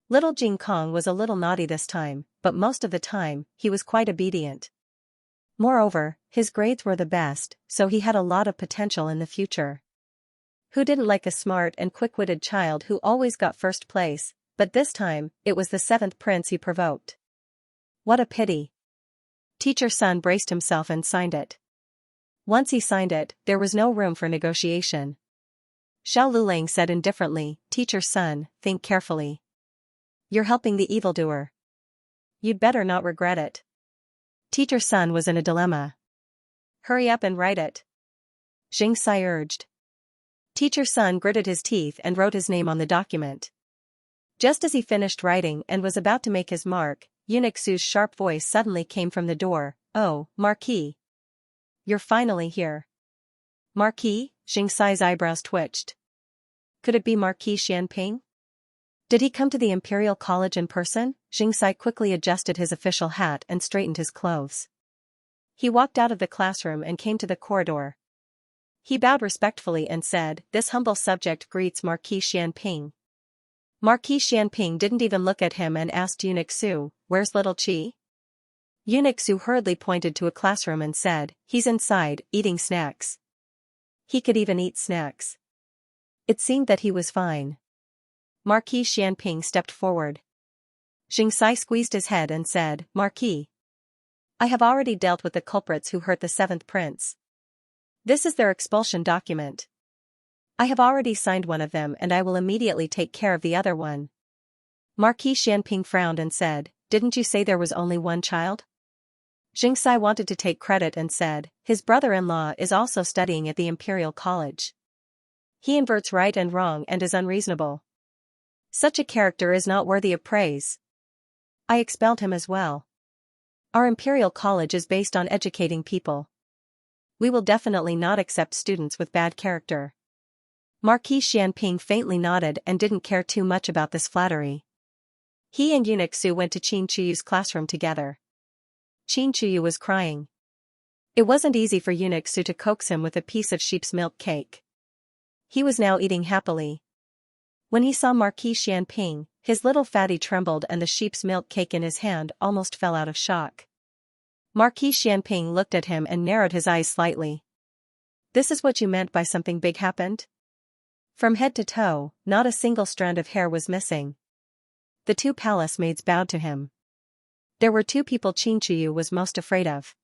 Little Jing Kong was a little naughty this time, but most of the time, he was quite obedient. Moreover, his grades were the best, so he had a lot of potential in the future. Who didn't like a smart and quick-witted child who always got first place? But this time, it was the 7th prince he provoked. What a pity. Teacher Sun braced himself and signed it. Once he signed it, there was no room for negotiation. Xiao Lulang said indifferently, Teacher Sun, think carefully. You're helping the evildoer. You'd better not regret it. Teacher Sun was in a dilemma. Hurry up and write it. Xianxia urged. Teacher Sun gritted his teeth and wrote his name on the document. Just as he finished writing and was about to make his mark, Eunuch Su's sharp voice suddenly came from the door. Oh, Marquis. You're finally here. Marquis? Xianxia's eyebrows twitched. Could it be Marquis Xianping? Did he come to the Imperial College in person? Xianxia quickly adjusted his official hat and straightened his clothes. He walked out of the classroom and came to the corridor. He bowed respectfully and said, This humble subject greets Marquis Xianping. Marquis Xianping didn't even look at him and asked Eunuch Su, "Where's little Qi?" Eunuch Su hurriedly pointed to a classroom and said, "He's inside, eating snacks." He could even eat snacks. It seemed that he was fine. Marquis Xianping stepped forward. Xianxia squeezed his head and said, "Marquis, I have already dealt with the culprits who hurt the seventh prince. This is their expulsion document. I have already signed one of them and I will immediately take care of the other one." Marquis Xianping frowned and said, "Didn't you say there was only one child?" Xianxia wanted to take credit and said, "His brother-in-law is also studying at the Imperial College. He inverts right and wrong and is unreasonable. Such a character is not worthy of praise. I expelled him as well. Our Imperial College is based on educating people. We will definitely not accept students with bad character." Marquis Xianping faintly nodded and didn't care too much about this flattery. He and Eunuch Su went to Qin Chuyu's classroom together. Qin Chuyu was crying. It wasn't easy for Eunuch Su to coax him with a piece of sheep's milk cake. He was now eating happily. When he saw Marquis Xianping, his little fatty trembled and the sheep's milk cake in his hand almost fell out of shock. Marquis Xianping looked at him and narrowed his eyes slightly. "This is what you meant by something big happened?" From head to toe, not a single strand of hair was missing. The two palace maids bowed to him. There were two people Qin Chuyu was most afraid of.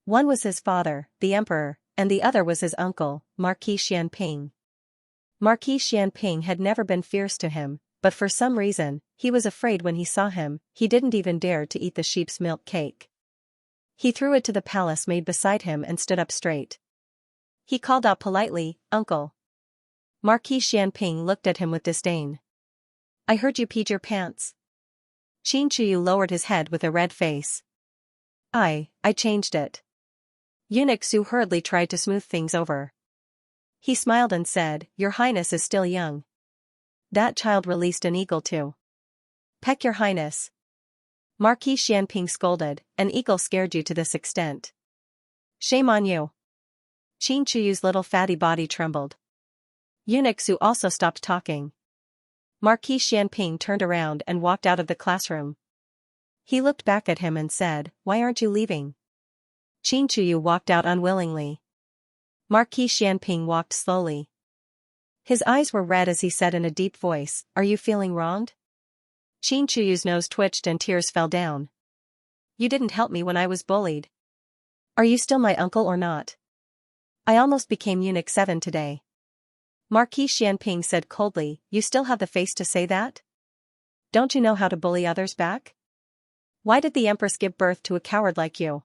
One was his father, the emperor, and the other was his uncle, Marquis Xianping. Marquis Xianping had never been fierce to him, but for some reason, he was afraid when he saw him. He didn't even dare to eat the sheep's milk cake. He threw it to the palace maid beside him and stood up straight. He called out politely, "Uncle." Marquis Xianping looked at him with disdain. "I heard you peed your pants." Qin Chuyu lowered his head with a red face. I changed it." Eunuch Su hurriedly tried to smooth things over. He smiled and said, "Your Highness is still young. That child released an eagle too." "Peck your Highness." Marquis Xianping scolded, "An eagle scared you to this extent. Shame on you." Qin Chuyu's little fatty body trembled. Eunuch Su also stopped talking. Marquis Xianping turned around and walked out of the classroom. He looked back at him and said, "Why aren't you leaving?" Qin Chuyu walked out unwillingly. Marquis Xianping walked slowly. His eyes were red as he said in a deep voice, "Are you feeling wronged?" Qin Chuyu's nose twitched and tears fell down. "You didn't help me when I was bullied. Are you still my uncle or not? I almost became Eunuch 7 today." Marquis Xianping said coldly, "You still have the face to say that? Don't you know how to bully others back? Why did the Empress give birth to a coward like you?"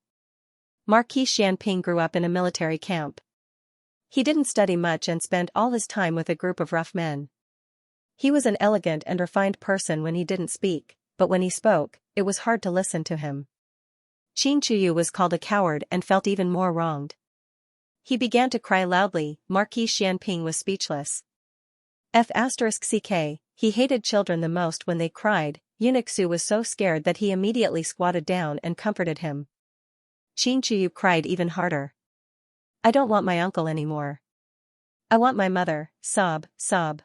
Marquis Xianping grew up in a military camp. He didn't study much and spent all his time with a group of rough men. He was an elegant and refined person when he didn't speak, but when he spoke, it was hard to listen to him. Qin Chuyu was called a coward and felt even more wronged. He began to cry loudly. Marquis Xianping was speechless. F***ck, he hated children the most when they cried. Eunuch Su was so scared that he immediately squatted down and comforted him. Qin Chuyu cried even harder. "I don't want my uncle anymore. I want my mother." Sob, sob.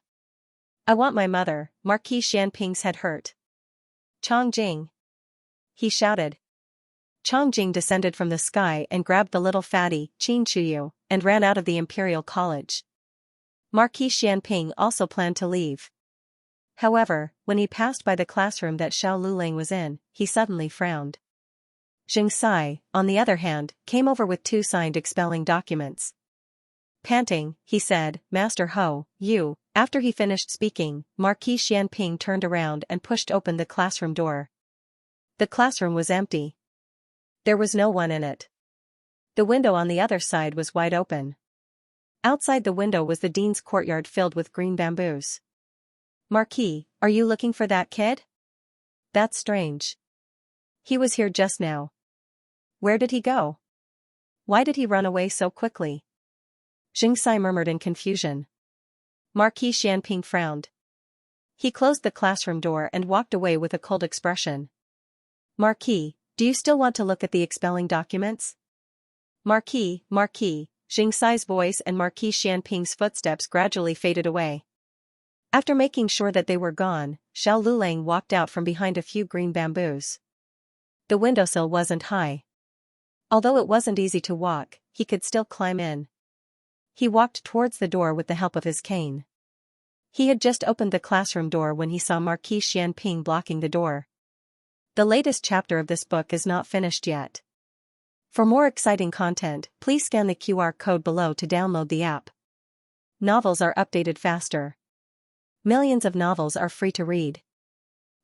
"I want my mother." Marquis Xianping's head hurt. "Chongjing!" he shouted. Chongjing descended from the sky and grabbed the little fatty, Qin Chuyu, and ran out of the Imperial College. Marquis Xianping also planned to leave. However, when he passed by the classroom that Xiao Lulang was in, he suddenly frowned. Xianxia, on the other hand, came over with 2 signed expelling documents. Panting, he said, "Master Ho, you." After he finished speaking, Marquis Xianping turned around and pushed open the classroom door. The classroom was empty. There was no one in it. The window on the other side was wide open. Outside the window was the dean's courtyard filled with green bamboos. "Marquis, are you looking for that kid? That's strange. He was here just now. Where did he go? Why did he run away so quickly?" Xianxia murmured in confusion. Marquis Xianping frowned. He closed the classroom door and walked away with a cold expression. "Marquis, do you still want to look at the expelling documents?" "Marquis, Marquis." Xianxia's voice and Marquis Xianping's footsteps gradually faded away. After making sure that they were gone, Xiao Lulang walked out from behind a few green bamboos. The windowsill wasn't high. Although it wasn't easy to walk, he could still climb in. He walked towards the door with the help of his cane. He had just opened the classroom door when he saw Marquis Xianping blocking the door. The latest chapter of this book is not finished yet. For more exciting content, please scan the QR code below to download the app. Novels are updated faster. Millions of novels are free to read.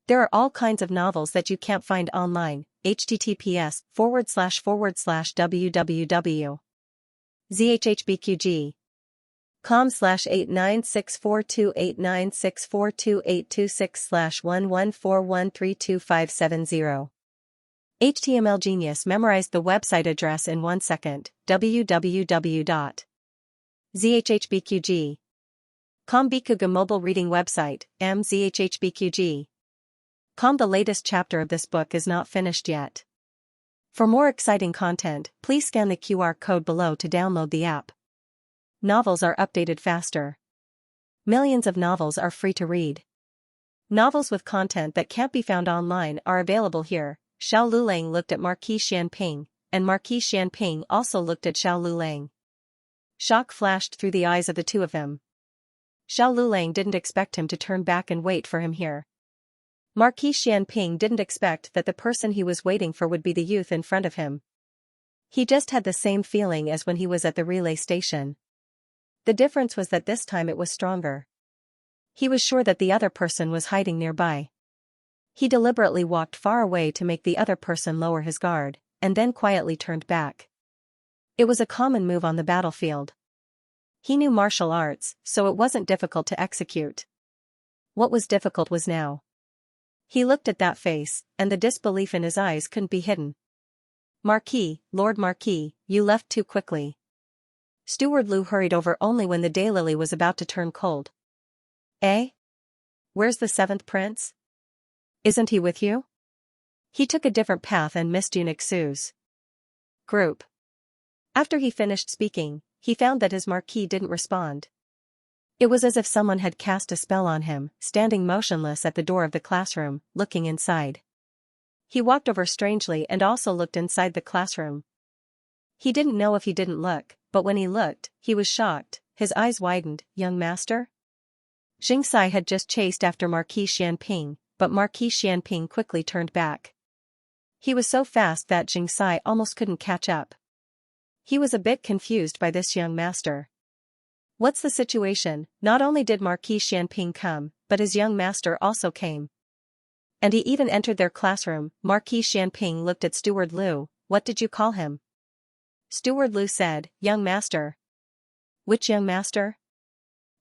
There are all kinds of novels that you can't find online. https://www.zhhbqg.com/8964289642826/114132570. HTML Genius memorized the website address in 1 second. www.zhhbqg.com Bikuga mobile reading website, mzhhbqg.com. The latest chapter of this book is not finished yet. For more exciting content, please scan the QR code below to download the app. Novels are updated faster. Millions of novels are free to read. Novels with content that can't be found online are available here. Xiao Lulang looked at Marquis Xianping, and Marquis Xianping also looked at Xiao Lulang. Shock flashed through the eyes of the two of them. Xiao Lulang didn't expect him to turn back and wait for him here. Marquis Xianping didn't expect that the person he was waiting for would be the youth in front of him. He just had the same feeling as when he was at the relay station. The difference was that this time it was stronger. He was sure that the other person was hiding nearby. He deliberately walked far away to make the other person lower his guard, and then quietly turned back. It was a common move on the battlefield. He knew martial arts, so it wasn't difficult to execute. What was difficult was now. He looked at that face, and the disbelief in his eyes couldn't be hidden. Marquis, Lord Marquis, you left too quickly. Steward Lu hurried over only when the daylily was about to turn cold. Eh? Where's the 7th prince? Isn't he with you? He took a different path and missed Eunuch Su's group. After he finished speaking, he found that his marquis didn't respond. It was as if someone had cast a spell on him, standing motionless at the door of the classroom, looking inside. He walked over strangely and also looked inside the classroom. He didn't know if he didn't look, but when he looked, he was shocked. His eyes widened. Young master? Xianxia had just chased after Marquis Xianping, but Marquis Xianping quickly turned back. He was so fast that Xianxia almost couldn't catch up. He was a bit confused by this young master. What's the situation? Not only did Marquis Xianping come, but his young master also came. And he even entered their classroom. Marquis Xianping looked at Steward Lu. What did you call him? Steward Lu said, young master. Which young master?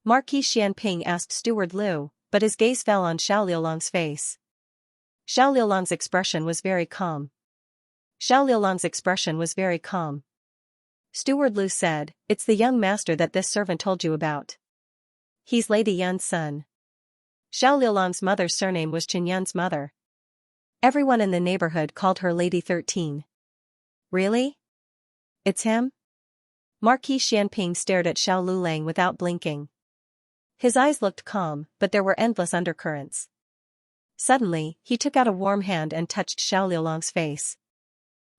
Marquis Xianping asked Steward Lu, but his gaze fell on Xiao Liulang's face. Xiao Liulang's expression was very calm. Steward Lu said, it's the young master that this servant told you about. He's Lady Yun's son. Xiao Liulang's mother's surname was Qin Yun's mother. Everyone in the neighborhood called her Lady 13. Really? It's him? Marquis Xianping stared at Xiao Lulang without blinking. His eyes looked calm, but there were endless undercurrents. Suddenly, he took out a warm hand and touched Xiao Liulang's face.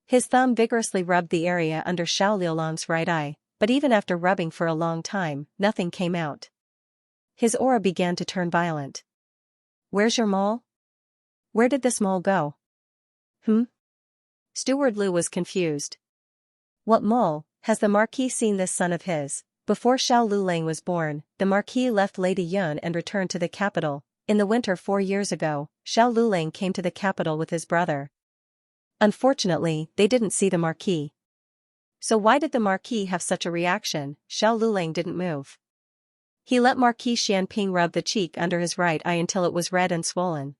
His thumb vigorously rubbed the area under Xiao Liulang's right eye, but even after rubbing for a long time, nothing came out. His aura began to turn violent. Where's your mole? Where did this mole go? Steward Lu was confused. What mole? Has the Marquis seen this son of his? Before Xiao Lulang was born, the Marquis left Lady Yun and returned to the capital. In the winter 4 years ago, Xiao Lulang came to the capital with his brother. Unfortunately, they didn't see the Marquis. So why did the Marquis have such a reaction? Xiao Lulang didn't move. He let Marquis Xianping rub the cheek under his right eye until it was red and swollen.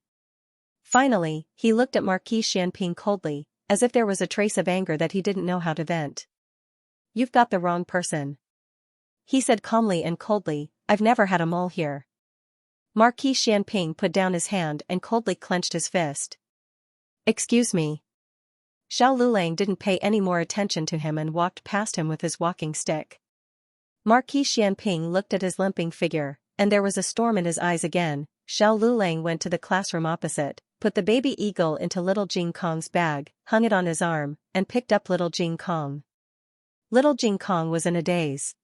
Finally, he looked at Marquis Xianping coldly, as if there was a trace of anger that he didn't know how to vent. You've got the wrong person. He said calmly and coldly, I've never had a mole here. Marquis Xianping put down his hand and coldly clenched his fist. Excuse me. Xiao Lulang didn't pay any more attention to him and walked past him with his walking stick. Marquis Xianping looked at his limping figure, and there was a storm in his eyes again, Xiao Lulang went to the classroom opposite, put the baby eagle into little Jing Kong's bag, hung it on his arm, and picked up little Jing Kong. Little Jing Kong was in a daze.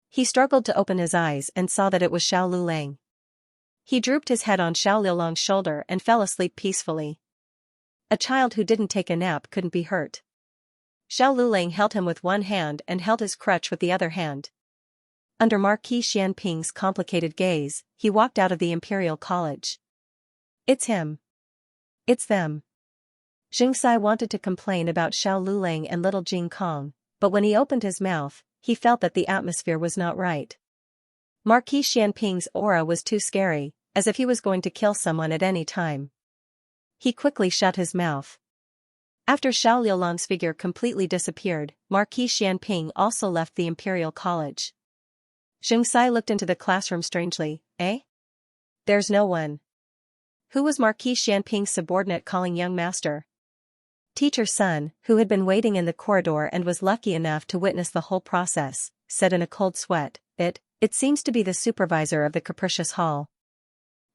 He struggled to open his eyes and saw that it was Xiao Lulang. He drooped his head on Xiao Lulang's shoulder and fell asleep peacefully. A child who didn't take a nap couldn't be hurt. Xiao Lulang held him with one hand and held his crutch with the other hand. Under Marquis Xianping's complicated gaze, he walked out of the Imperial College. It's him. It's them. Xianxia wanted to complain about Xiao Lulang and little Jing Kong, but when he opened his mouth, he felt that the atmosphere was not right. Marquis Xianping's aura was too scary, as if he was going to kill someone at any time. He quickly shut his mouth. After Xiao Liulang's figure completely disappeared, Marquis Xianping also left the Imperial College. Xianxia looked into the classroom strangely. There's no one. Who was Marquis Xianping's subordinate calling young master? Teacher Sun, who had been waiting in the corridor and was lucky enough to witness the whole process, said in a cold sweat, It seems to be the supervisor of the capricious hall.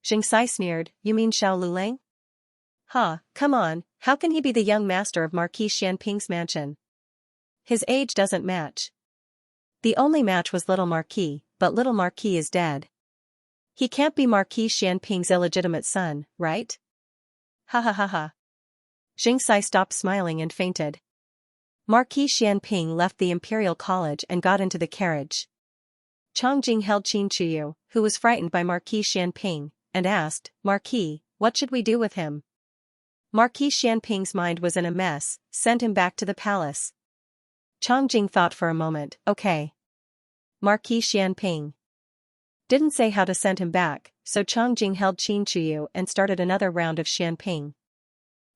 Xianxia sneered, You mean Xiao Lulang? Come on, how can he be the young master of Marquis Xianping's mansion? His age doesn't match. The only match was Little Marquis, but Little Marquis is dead. He can't be Marquis Xianping's illegitimate son, right? Ha ha ha ha. Xianxia stopped smiling and fainted. Marquis Xianping left the Imperial College and got into the carriage. Changjing held Qin Chuyu, who was frightened by Marquis Xianping, and asked, Marquis, what should we do with him? Marquis Xianping's mind was in a mess, send him back to the palace. Changjing thought for a moment, okay. Marquis Xianping didn't say how to send him back, so Changjing held Qin Chuyu and started another round of Xianping.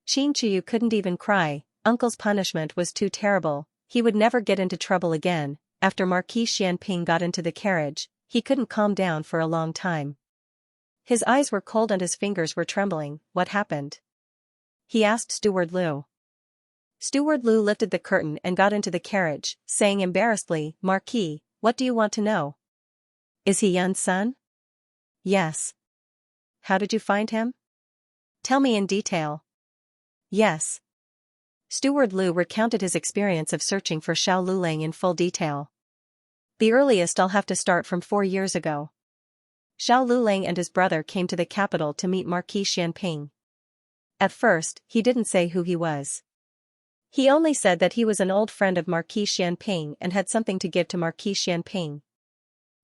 Qin Chuyu couldn't even cry, uncle's punishment was too terrible, he would never get into trouble again. After Marquis Xianping got into the carriage, he couldn't calm down for a long time. His eyes were cold and his fingers were trembling. What happened? He asked Steward Lu. Steward Lu lifted the curtain and got into the carriage, saying embarrassedly, Marquis, what do you want to know? Is he Yun's son? Yes. How did you find him? Tell me in detail. Yes. Steward Lu recounted his experience of searching for Xiao Lulang in full detail. The earliest I'll have to start from 4 years ago. Xiao Lulang and his brother came to the capital to meet Marquis Xianping. At first, he didn't say who he was. He only said that he was an old friend of Marquis Xianping and had something to give to Marquis Xianping.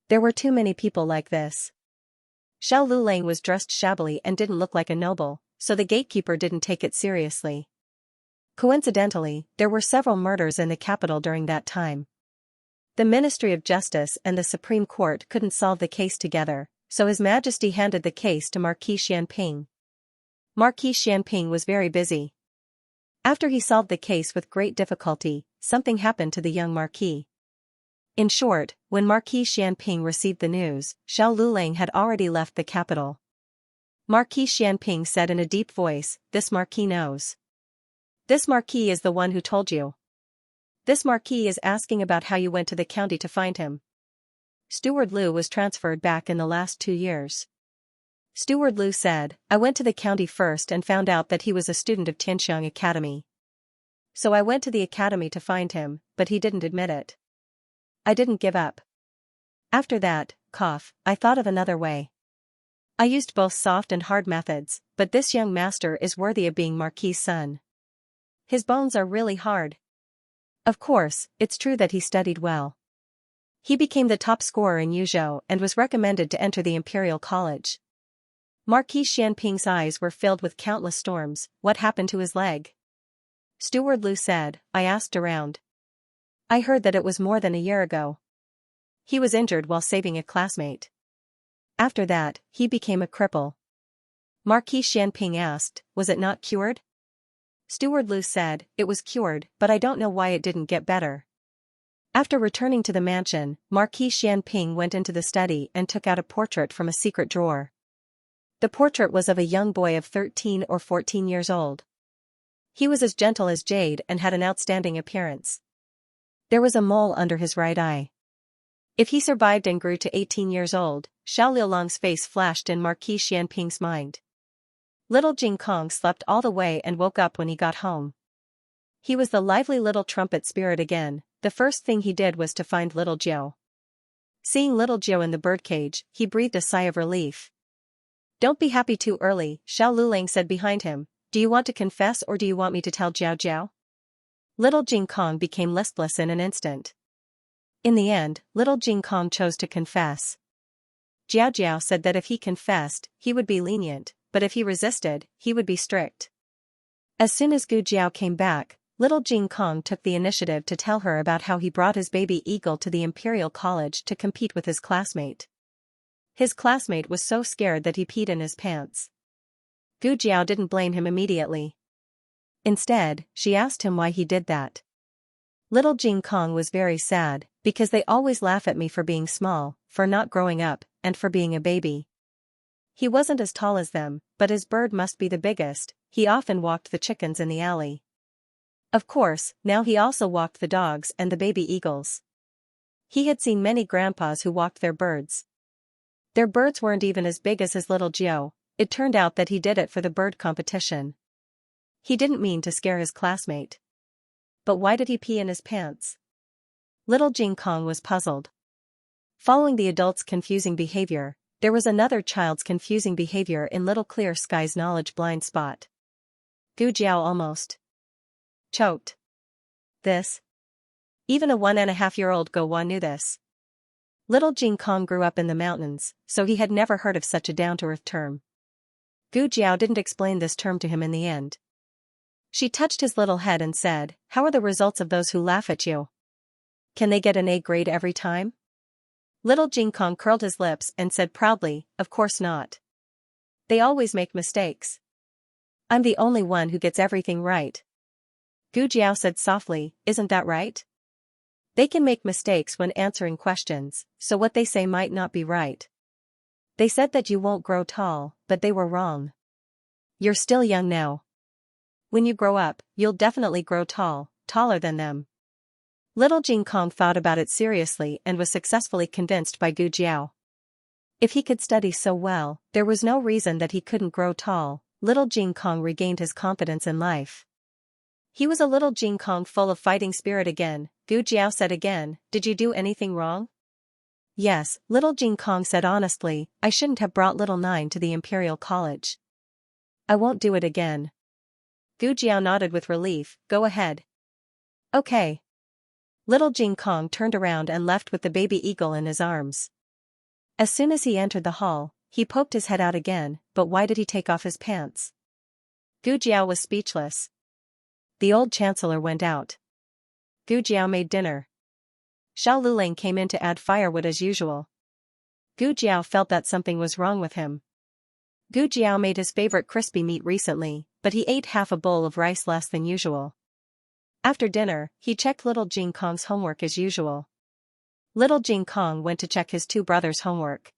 There were too many people like this. Xiao Lulang was dressed shabbily and didn't look like a noble, so the gatekeeper didn't take it seriously. Coincidentally, there were several murders in the capital during that time. The Ministry of Justice and the Supreme Court couldn't solve the case together, so His Majesty handed the case to Marquis Xianping. Marquis Xianping was very busy. After he solved the case with great difficulty, something happened to the young Marquis. In short, when Marquis Xianping received the news, Xiao Lulang had already left the capital. Marquis Xianping said in a deep voice, This Marquis knows. This Marquis is the one who told you. This Marquis is asking about how you went to the county to find him. Steward Lu was transferred back in the last 2 years. Steward Lu said, I went to the county first and found out that he was a student of Tianxiang Academy. So I went to the academy to find him, but he didn't admit it. I didn't give up. After that, I thought of another way. I used both soft and hard methods, but this young master is worthy of being Marquis' son. His bones are really hard. Of course, it's true that he studied well. He became the top scorer in Yuzhou and was recommended to enter the Imperial College. Marquis Xianping's eyes were filled with countless storms. What happened to his leg? Steward Lu said, I asked around. I heard that it was more than a year ago. He was injured while saving a classmate. After that, he became a cripple. Marquis Xianping asked, was it not cured? Steward Lu said, it was cured, but I don't know why it didn't get better. After returning to the mansion, Marquis Xianping went into the study and took out a portrait from a secret drawer. The portrait was of a young boy of 13 or 14 years old. He was as gentle as jade and had an outstanding appearance. There was a mole under his right eye. If he survived and grew to 18 years old, Xiao Liulong's face flashed in Marquis Xianping's mind. Little Jing Kong slept all the way and woke up when he got home. He was the lively little trumpet spirit again. The first thing he did was to find little Jiao. Seeing little Jiao in the birdcage, he breathed a sigh of relief. "Don't be happy too early," Xiao Lulang said behind him. "Do you want to confess or do you want me to tell Jiao Jiao?" Little Jing Kong became listless in an instant. In the end, little Jing Kong chose to confess. Jiao Jiao said that if he confessed, he would be lenient, but if he resisted, he would be strict. As soon as Gu Jiao came back, little Jing Kong took the initiative to tell her about how he brought his baby eagle to the Imperial College to compete with his classmate. His classmate was so scared that he peed in his pants. Gu Jiao didn't blame him immediately. Instead, she asked him why he did that. Little Jing Kong was very sad, because they always laugh at me for being small, for not growing up, and for being a baby. He wasn't as tall as them, but his bird must be the biggest. He often walked the chickens in the alley. Of course, now he also walked the dogs and the baby eagles. He had seen many grandpas who walked their birds. Their birds weren't even as big as his little Jiao. It turned out that he did it for the bird competition. He didn't mean to scare his classmate. But why did he pee in his pants? Little Jing Kong was puzzled. Following the adult's confusing behavior, there was another child's confusing behavior in Little Clear Sky's knowledge blind spot. Gu Jiao almost choked. This? Even a 1.5-year-old Gowa knew this. Little Jing Kong grew up in the mountains, so he had never heard of such a down-to-earth term. Gu Jiao didn't explain this term to him in the end. She touched his little head and said, "How are the results of those who laugh at you? Can they get an A grade every time?" Little Jing Kong curled his lips and said proudly, "Of course not. They always make mistakes. I'm the only one who gets everything right." Gu Jiao said softly, "Isn't that right? They can make mistakes when answering questions, so what they say might not be right. They said that you won't grow tall, but they were wrong. You're still young now. When you grow up, you'll definitely grow tall, taller than them." Little Jing Kong thought about it seriously and was successfully convinced by Gu Jiao. If he could study so well, there was no reason that he couldn't grow tall. Little Jing Kong regained his confidence in life. He was a little Jing Kong full of fighting spirit again. Gu Jiao said again, "Did you do anything wrong?" "Yes," little Jing Kong said honestly, "I shouldn't have brought little Nine to the Imperial College. I won't do it again." Gu Jiao nodded with relief. "Go ahead." "Okay." Little Jing Kong turned around and left with the baby eagle in his arms. As soon as he entered the hall, he poked his head out again, but why did he take off his pants? Gu Jiao was speechless. The old chancellor went out. Gu Jiao made dinner. Xiao Lulang came in to add firewood as usual. Gu Jiao felt that something was wrong with him. Gu Jiao made his favorite crispy meat recently, but he ate half a bowl of rice less than usual. After dinner, he checked little Jing Kong's homework as usual. Little Jing Kong went to check his two brothers' homework.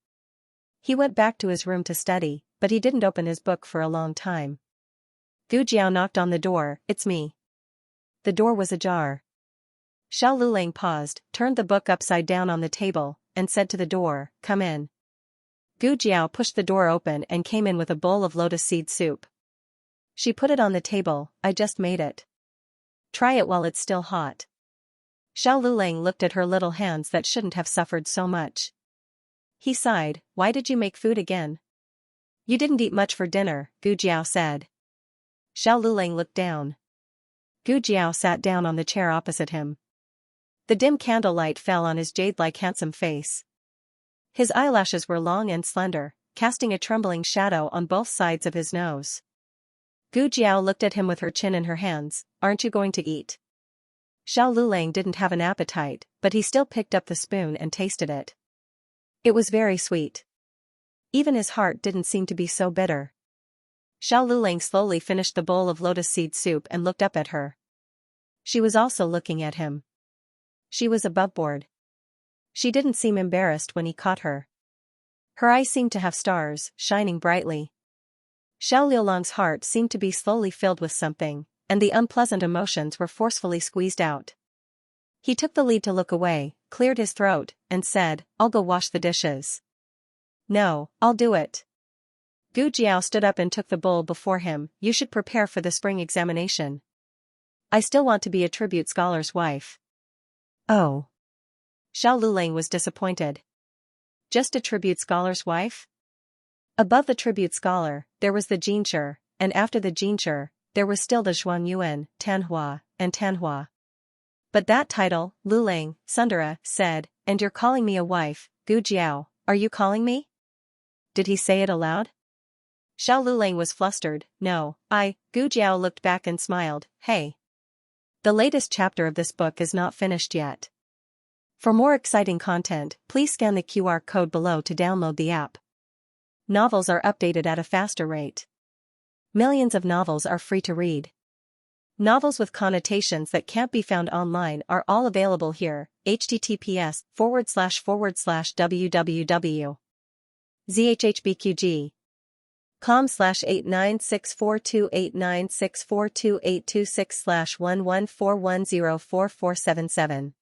He went back to his room to study, but he didn't open his book for a long time. Gu Jiao knocked on the door. "It's me." The door was ajar. Xiao Lulang paused, turned the book upside down on the table, and said to the door, "Come in." Gu Jiao pushed the door open and came in with a bowl of lotus seed soup. She put it on the table. "I just made it. Try it while it's still hot." Xiao Lulang looked at her little hands that shouldn't have suffered so much. He sighed. "Why did you make food again?" "You didn't eat much for dinner," Gu Jiao said. Xiao Lulang looked down. Gu Jiao sat down on the chair opposite him. The dim candlelight fell on his jade-like handsome face. His eyelashes were long and slender, casting a trembling shadow on both sides of his nose. Gu Jiao looked at him with her chin in her hands. "Aren't you going to eat?" Xiao Lulang didn't have an appetite, but he still picked up the spoon and tasted it. It was very sweet. Even his heart didn't seem to be so bitter. Xiao Lulang slowly finished the bowl of lotus seed soup and looked up at her. She was also looking at him. She was above board. She didn't seem embarrassed when he caught her. Her eyes seemed to have stars, shining brightly. Xiao Liulong's heart seemed to be slowly filled with something, and the unpleasant emotions were forcefully squeezed out. He took the lead to look away. cleared his throat, and said, "I'll go wash the dishes." "No, I'll do it." Gu Jiao stood up and took the bowl before him. "You should prepare for the spring examination. I still want to be a tribute scholar's wife." "Oh." Xiao Lulang was disappointed. Just a tribute scholar's wife? Above the tribute scholar, there was the Jinshi, and after the Jinshi, there was still the Zhuangyuan, Tanhua, and Tanhua. But that title, Lulang, Sundara, said, "And you're calling me a wife, Gu Jiao, are you calling me?" Did he say it aloud? Xiao Lulang was flustered. "No, Gu Jiao looked back and smiled. "Hey. The latest chapter of this book is not finished yet. For more exciting content, please scan the QR code below to download the app. Novels are updated at a faster rate. Millions of novels are free to read. Novels with connotations that can't be found online are all available here. https://www.zhhbqg.com/896428964286/114104477.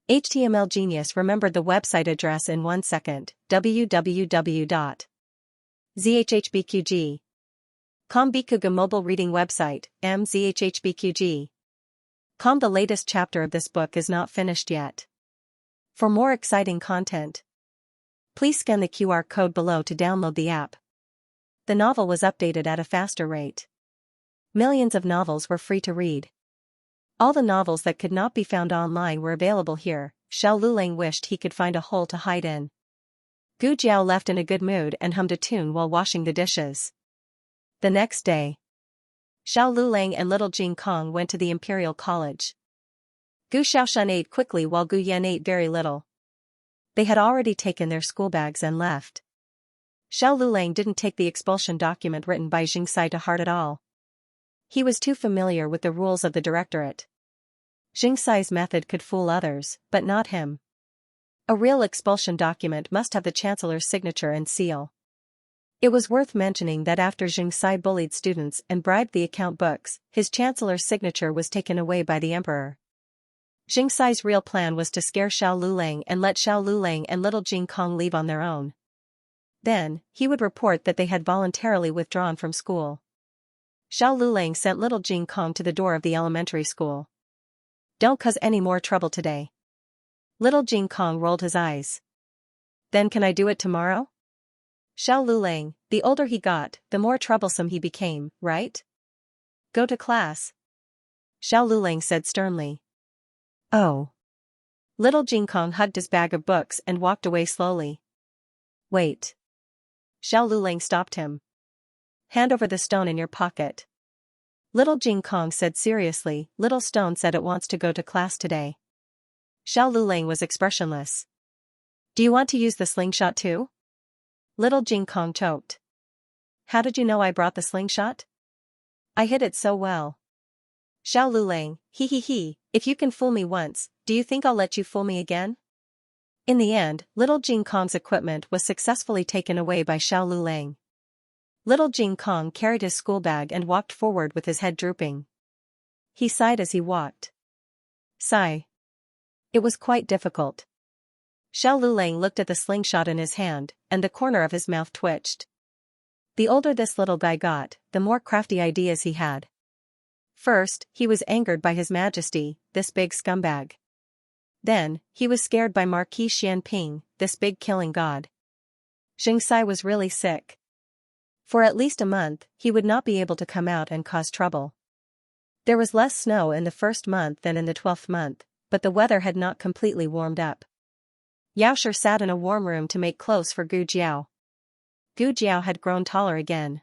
HTML Genius remembered the website address in 1 second. www.zhhbqg.com Bikuga mobile reading website, mzhhbqg.com. The latest chapter of this book is not finished yet. For more exciting content, please scan the QR code below to download the app. The novel was updated at a faster rate. Millions of novels were free to read. All the novels that could not be found online were available here. Xiao Lulang wished he could find a hole to hide in. Gu Jiao left in a good mood and hummed a tune while washing the dishes. The next day, Xiao Lulang and little Jing Kong went to the Imperial College. Gu Xiaoshan ate quickly while Gu Yan ate very little. They had already taken their school bags and left. Xiao Lulang didn't take the expulsion document written by Xianxia to heart at all. He was too familiar with the rules of the directorate. Xianxia's method could fool others, but not him. A real expulsion document must have the chancellor's signature and seal. It was worth mentioning that after Xianxia bullied students and bribed the account books, his chancellor's signature was taken away by the emperor. Xianxia's real plan was to scare Xiao Lulang and let Xiao Lulang and little Jing Kong leave on their own. Then, he would report that they had voluntarily withdrawn from school. Xiao Lulang sent little Jing Kong to the door of the elementary school. "Don't cause any more trouble today." Little Jing Kong rolled his eyes. "Then can I do it tomorrow?" Xiao Lulang, the older he got, the more troublesome he became, right? "Go to class," Xiao Lulang said sternly. "Oh." Little Jing Kong hugged his bag of books and walked away slowly. "Wait." Xiao Lulang stopped him. "Hand over the stone in your pocket." Little Jing Kong said seriously. "Little stone said it wants to go to class today." Xiao Lulang was expressionless. "Do you want to use the slingshot too?" Little Jing Kong choked. "How did you know I brought the slingshot?" "I hid it so well." Xiao Lulang, he, if you can fool me once, do you think I'll let you fool me again? In the end, little Jing Kong's equipment was successfully taken away by Xiao Lulang. Little Jing Kong carried his school bag and walked forward with his head drooping. He sighed as he walked. Sigh. It was quite difficult. Xiao Lulang looked at the slingshot in his hand, and the corner of his mouth twitched. The older this little guy got, the more crafty ideas he had. First, he was angered by His Majesty, this big scumbag. Then, he was scared by Marquis Xianping, this big killing god. Xianxia was really sick. For at least a month, he would not be able to come out and cause trouble. There was less snow in the first month than in the 12th month, but the weather had not completely warmed up. Yaoshi sat in a warm room to make clothes for Gu Jiao. Gu Jiao had grown taller again.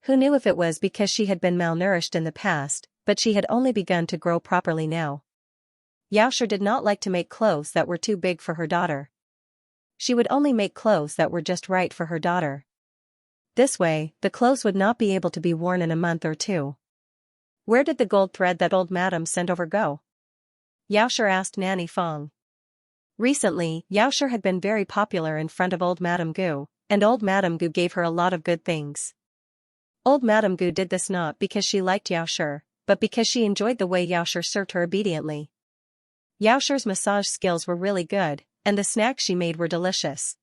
Who knew if it was because she had been malnourished in the past, but she had only begun to grow properly now. Yaoshi did not like to make clothes that were too big for her daughter. She would only make clothes that were just right for her daughter. This way, the clothes would not be able to be worn in a month or two. Where did the gold thread that old madam sent over go? Yaoshi asked Nanny Fong. Recently, Yaoshi had been very popular in front of old Madame Gu, and old Madame Gu gave her a lot of good things. Old Madame Gu did this not because she liked Yaoshi, but because she enjoyed the way Yaoshi served her obediently. Yaosher's massage skills were really good, and the snacks she made were delicious.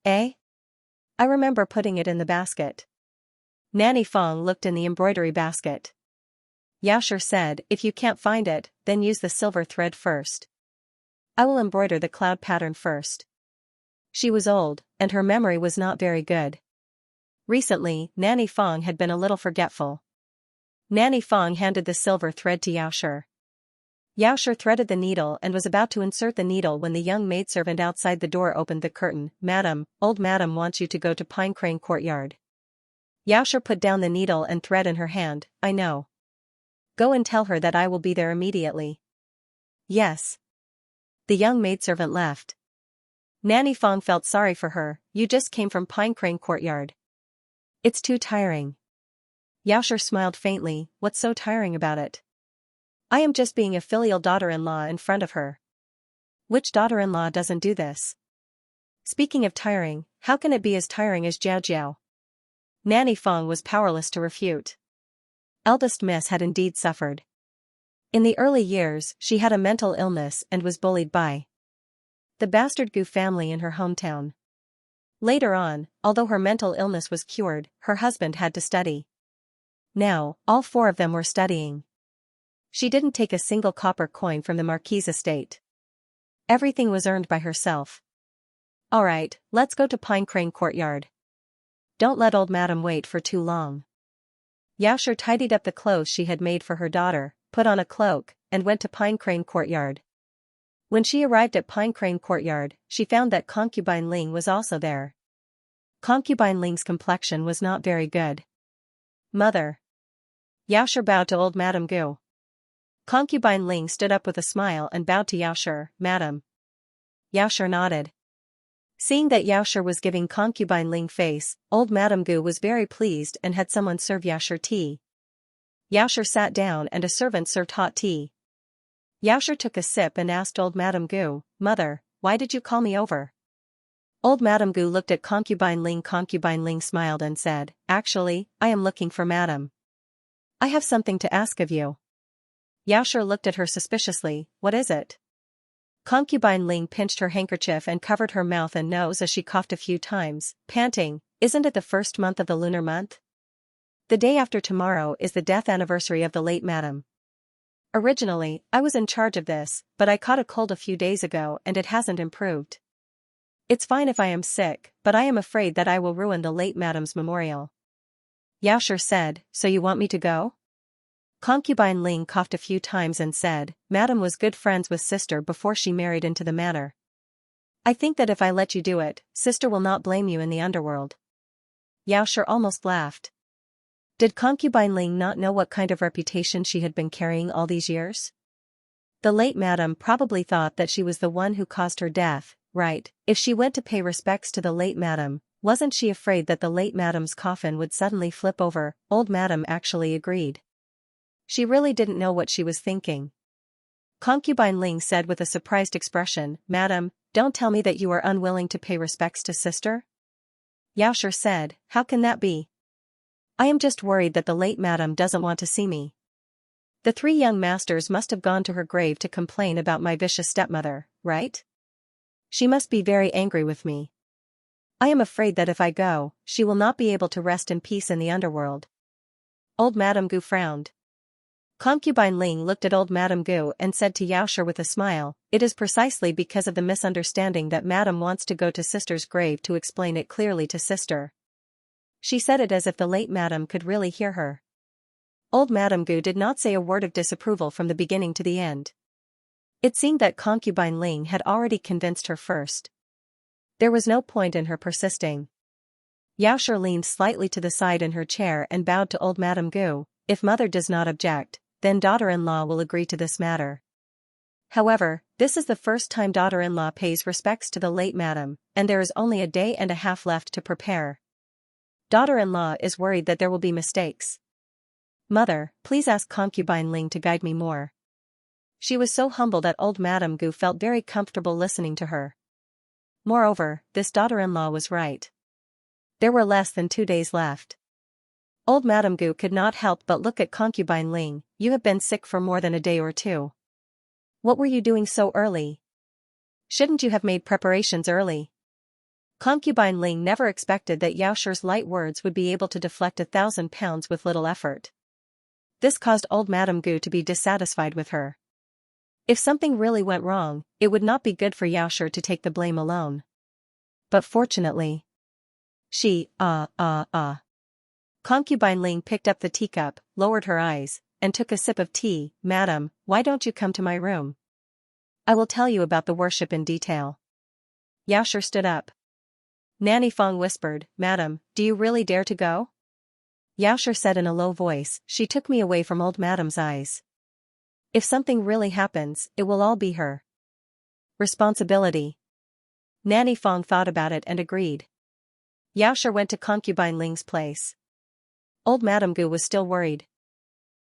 Eh? I remember putting it in the basket. Nanny Fong looked in the embroidery basket. Yaosher said, if you can't find it, then use the silver thread first. I will embroider the cloud pattern first. She was old, and her memory was not very good. Recently, Nanny Fong had been a little forgetful. Nanny Fong handed the silver thread to Yaosher. Yaosher threaded the needle and was about to insert the needle when the young maidservant outside the door opened the curtain. Madam, old madam wants you to go to Pine Crane Courtyard. Yaosher put down the needle and thread in her hand. I know. Go and tell her that I will be there immediately. Yes. The young maidservant left. Nanny Fong felt sorry for her. You just came from Pine Crane Courtyard. It's too tiring. Yaosher smiled faintly. What's so tiring about it? I am just being a filial daughter-in-law in front of her. Which daughter-in-law doesn't do this? Speaking of tiring, how can it be as tiring as Jiao Jiao? Nanny Fong was powerless to refute. Eldest Miss had indeed suffered. In the early years, she had a mental illness and was bullied by the bastard Gu family in her hometown. Later on, although her mental illness was cured, her husband had to study. Now, all four of them were studying. She didn't take a single copper coin from the Marquise estate. Everything was earned by herself. Alright, let's go to Pine Crane Courtyard. Don't let old madam wait for too long. Yaosher tidied up the clothes she had made for her daughter, put on a cloak, and went to Pine Crane Courtyard. When she arrived at Pine Crane Courtyard, she found that Concubine Ling was also there. Concubine Ling's complexion was not very good. Mother. Yaosher bowed to old Madame Gu. Concubine Ling stood up with a smile and bowed to Yaosher. Madam. Yaosher nodded. Seeing that Yaosher was giving Concubine Ling face, old Madame Gu was very pleased and had someone serve Yaosher tea. Yaosher sat down and a servant served hot tea. Yaosher took a sip and asked old Madame Gu, Mother, why did you call me over? Old Madame Gu looked at Concubine Ling. Concubine Ling smiled and said, Actually, I am looking for Madam. I have something to ask of you. Yaosher looked at her suspiciously. What is it? Concubine Ling pinched her handkerchief and covered her mouth and nose as she coughed a few times, panting, Isn't it the first month of the lunar month? The day after tomorrow is the death anniversary of the late Madam. Originally, I was in charge of this, but I caught a cold a few days ago and it hasn't improved. It's fine if I am sick, but I am afraid that I will ruin the late Madam's memorial. Yaosher said, So you want me to go? Concubine Ling coughed a few times and said, Madam was good friends with sister before she married into the manor. I think that if I let you do it, sister will not blame you in the underworld. Yaosher almost laughed. Did Concubine Ling not know what kind of reputation she had been carrying all these years? The late Madam probably thought that she was the one who caused her death, right? If she went to pay respects to the late Madam, wasn't she afraid that the late Madam's coffin would suddenly flip over? Old Madam actually agreed. She really didn't know what she was thinking. Concubine Ling said with a surprised expression, Madam, don't tell me that you are unwilling to pay respects to sister? Yaosher said, How can that be? I am just worried that the late Madam doesn't want to see me. The three young masters must have gone to her grave to complain about my vicious stepmother, right? She must be very angry with me. I am afraid that if I go, she will not be able to rest in peace in the underworld. Old Madame Gu frowned. Concubine Ling looked at old Madame Gu and said to Yaosher with a smile, It is precisely because of the misunderstanding that Madam wants to go to sister's grave to explain it clearly to sister. She said it as if the late Madam could really hear her. Old Madame Gu did not say a word of disapproval from the beginning to the end. It seemed that Concubine Ling had already convinced her first. There was no point in her persisting. Yaosher leaned slightly to the side in her chair and bowed to old Madame Gu. If mother does not object, then daughter-in-law will agree to this matter. However, this is the first time daughter-in-law pays respects to the late Madam, and there is only a day and a half left to prepare. Daughter-in-law is worried that there will be mistakes. Mother, please ask Concubine Ling to guide me more. She was so humble that old Madame Gu felt very comfortable listening to her. Moreover, this daughter-in-law was right. There were less than 2 days left. Old Madame Gu could not help but look at Concubine Ling. You have been sick for more than a day or two. What were you doing so early? Shouldn't you have made preparations early? Concubine Ling never expected that Yao Shi's light words would be able to deflect 1,000 pounds with little effort. This caused old Madame Gu to be dissatisfied with her. If something really went wrong, it would not be good for Yao Shi to take the blame alone. But fortunately, Concubine Ling picked up the teacup, lowered her eyes, and took a sip of tea. Madam, why don't you come to my room? I will tell you about the worship in detail. Yao Shi stood up. Nanny Fong whispered, Madam, do you really dare to go? Yao Shi said in a low voice, she took me away from old Madam's eyes. If something really happens, it will all be her responsibility. Nanny Fong thought about it and agreed. Yao Shi went to Concubine Ling's place. Old Madame Gu was still worried.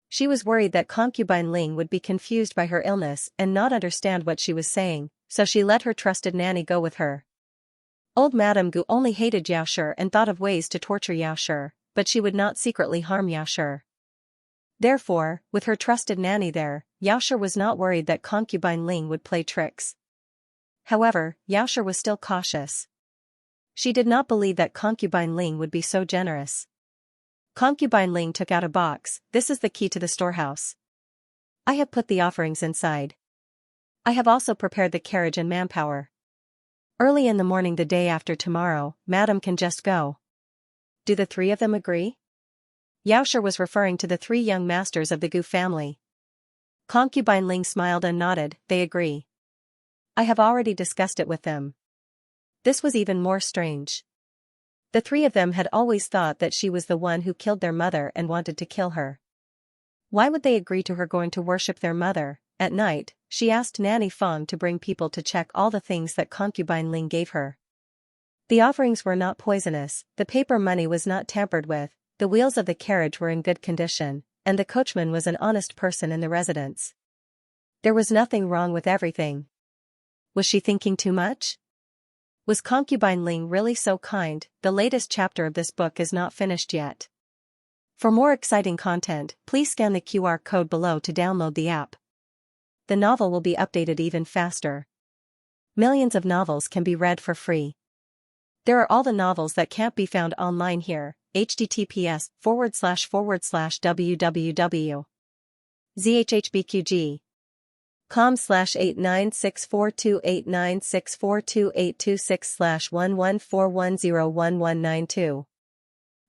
She was worried that Concubine Ling would be confused by her illness and not understand what she was saying, so she let her trusted nanny go with her. Old Madame Gu only hated Yao Shi and thought of ways to torture Yao Shi, but she would not secretly harm Yao Shi. Therefore, with her trusted nanny there, Yao Shi was not worried that Concubine Ling would play tricks. However, Yao Shi was still cautious. She did not believe that Concubine Ling would be so generous. Concubine Ling took out a box. This is the key to the storehouse. I have put the offerings inside. I have also prepared the carriage and manpower. Early in the morning the day after tomorrow, Madam can just go. Do the three of them agree? Yao Shi was referring to the three young masters of the Gu family. Concubine Ling smiled and nodded, they agree. I have already discussed it with them. This was even more strange. The three of them had always thought that she was the one who killed their mother and wanted to kill her. Why would they agree to her going to worship their mother? At night, she asked Nanny Fong to bring people to check all the things that Concubine Ling gave her. The offerings were not poisonous, the paper money was not tampered with, the wheels of the carriage were in good condition, and the coachman was an honest person in the residence. There was nothing wrong with everything. Was she thinking too much? Was Concubine Ling really so kind? The latest chapter of this book is not finished yet. For more exciting content, please scan the QR code below to download the app. The novel will be updated even faster. Millions of novels can be read for free. There are all the novels that can't be found online here. https://www.zhhbqg.com/89642896428226/114101192.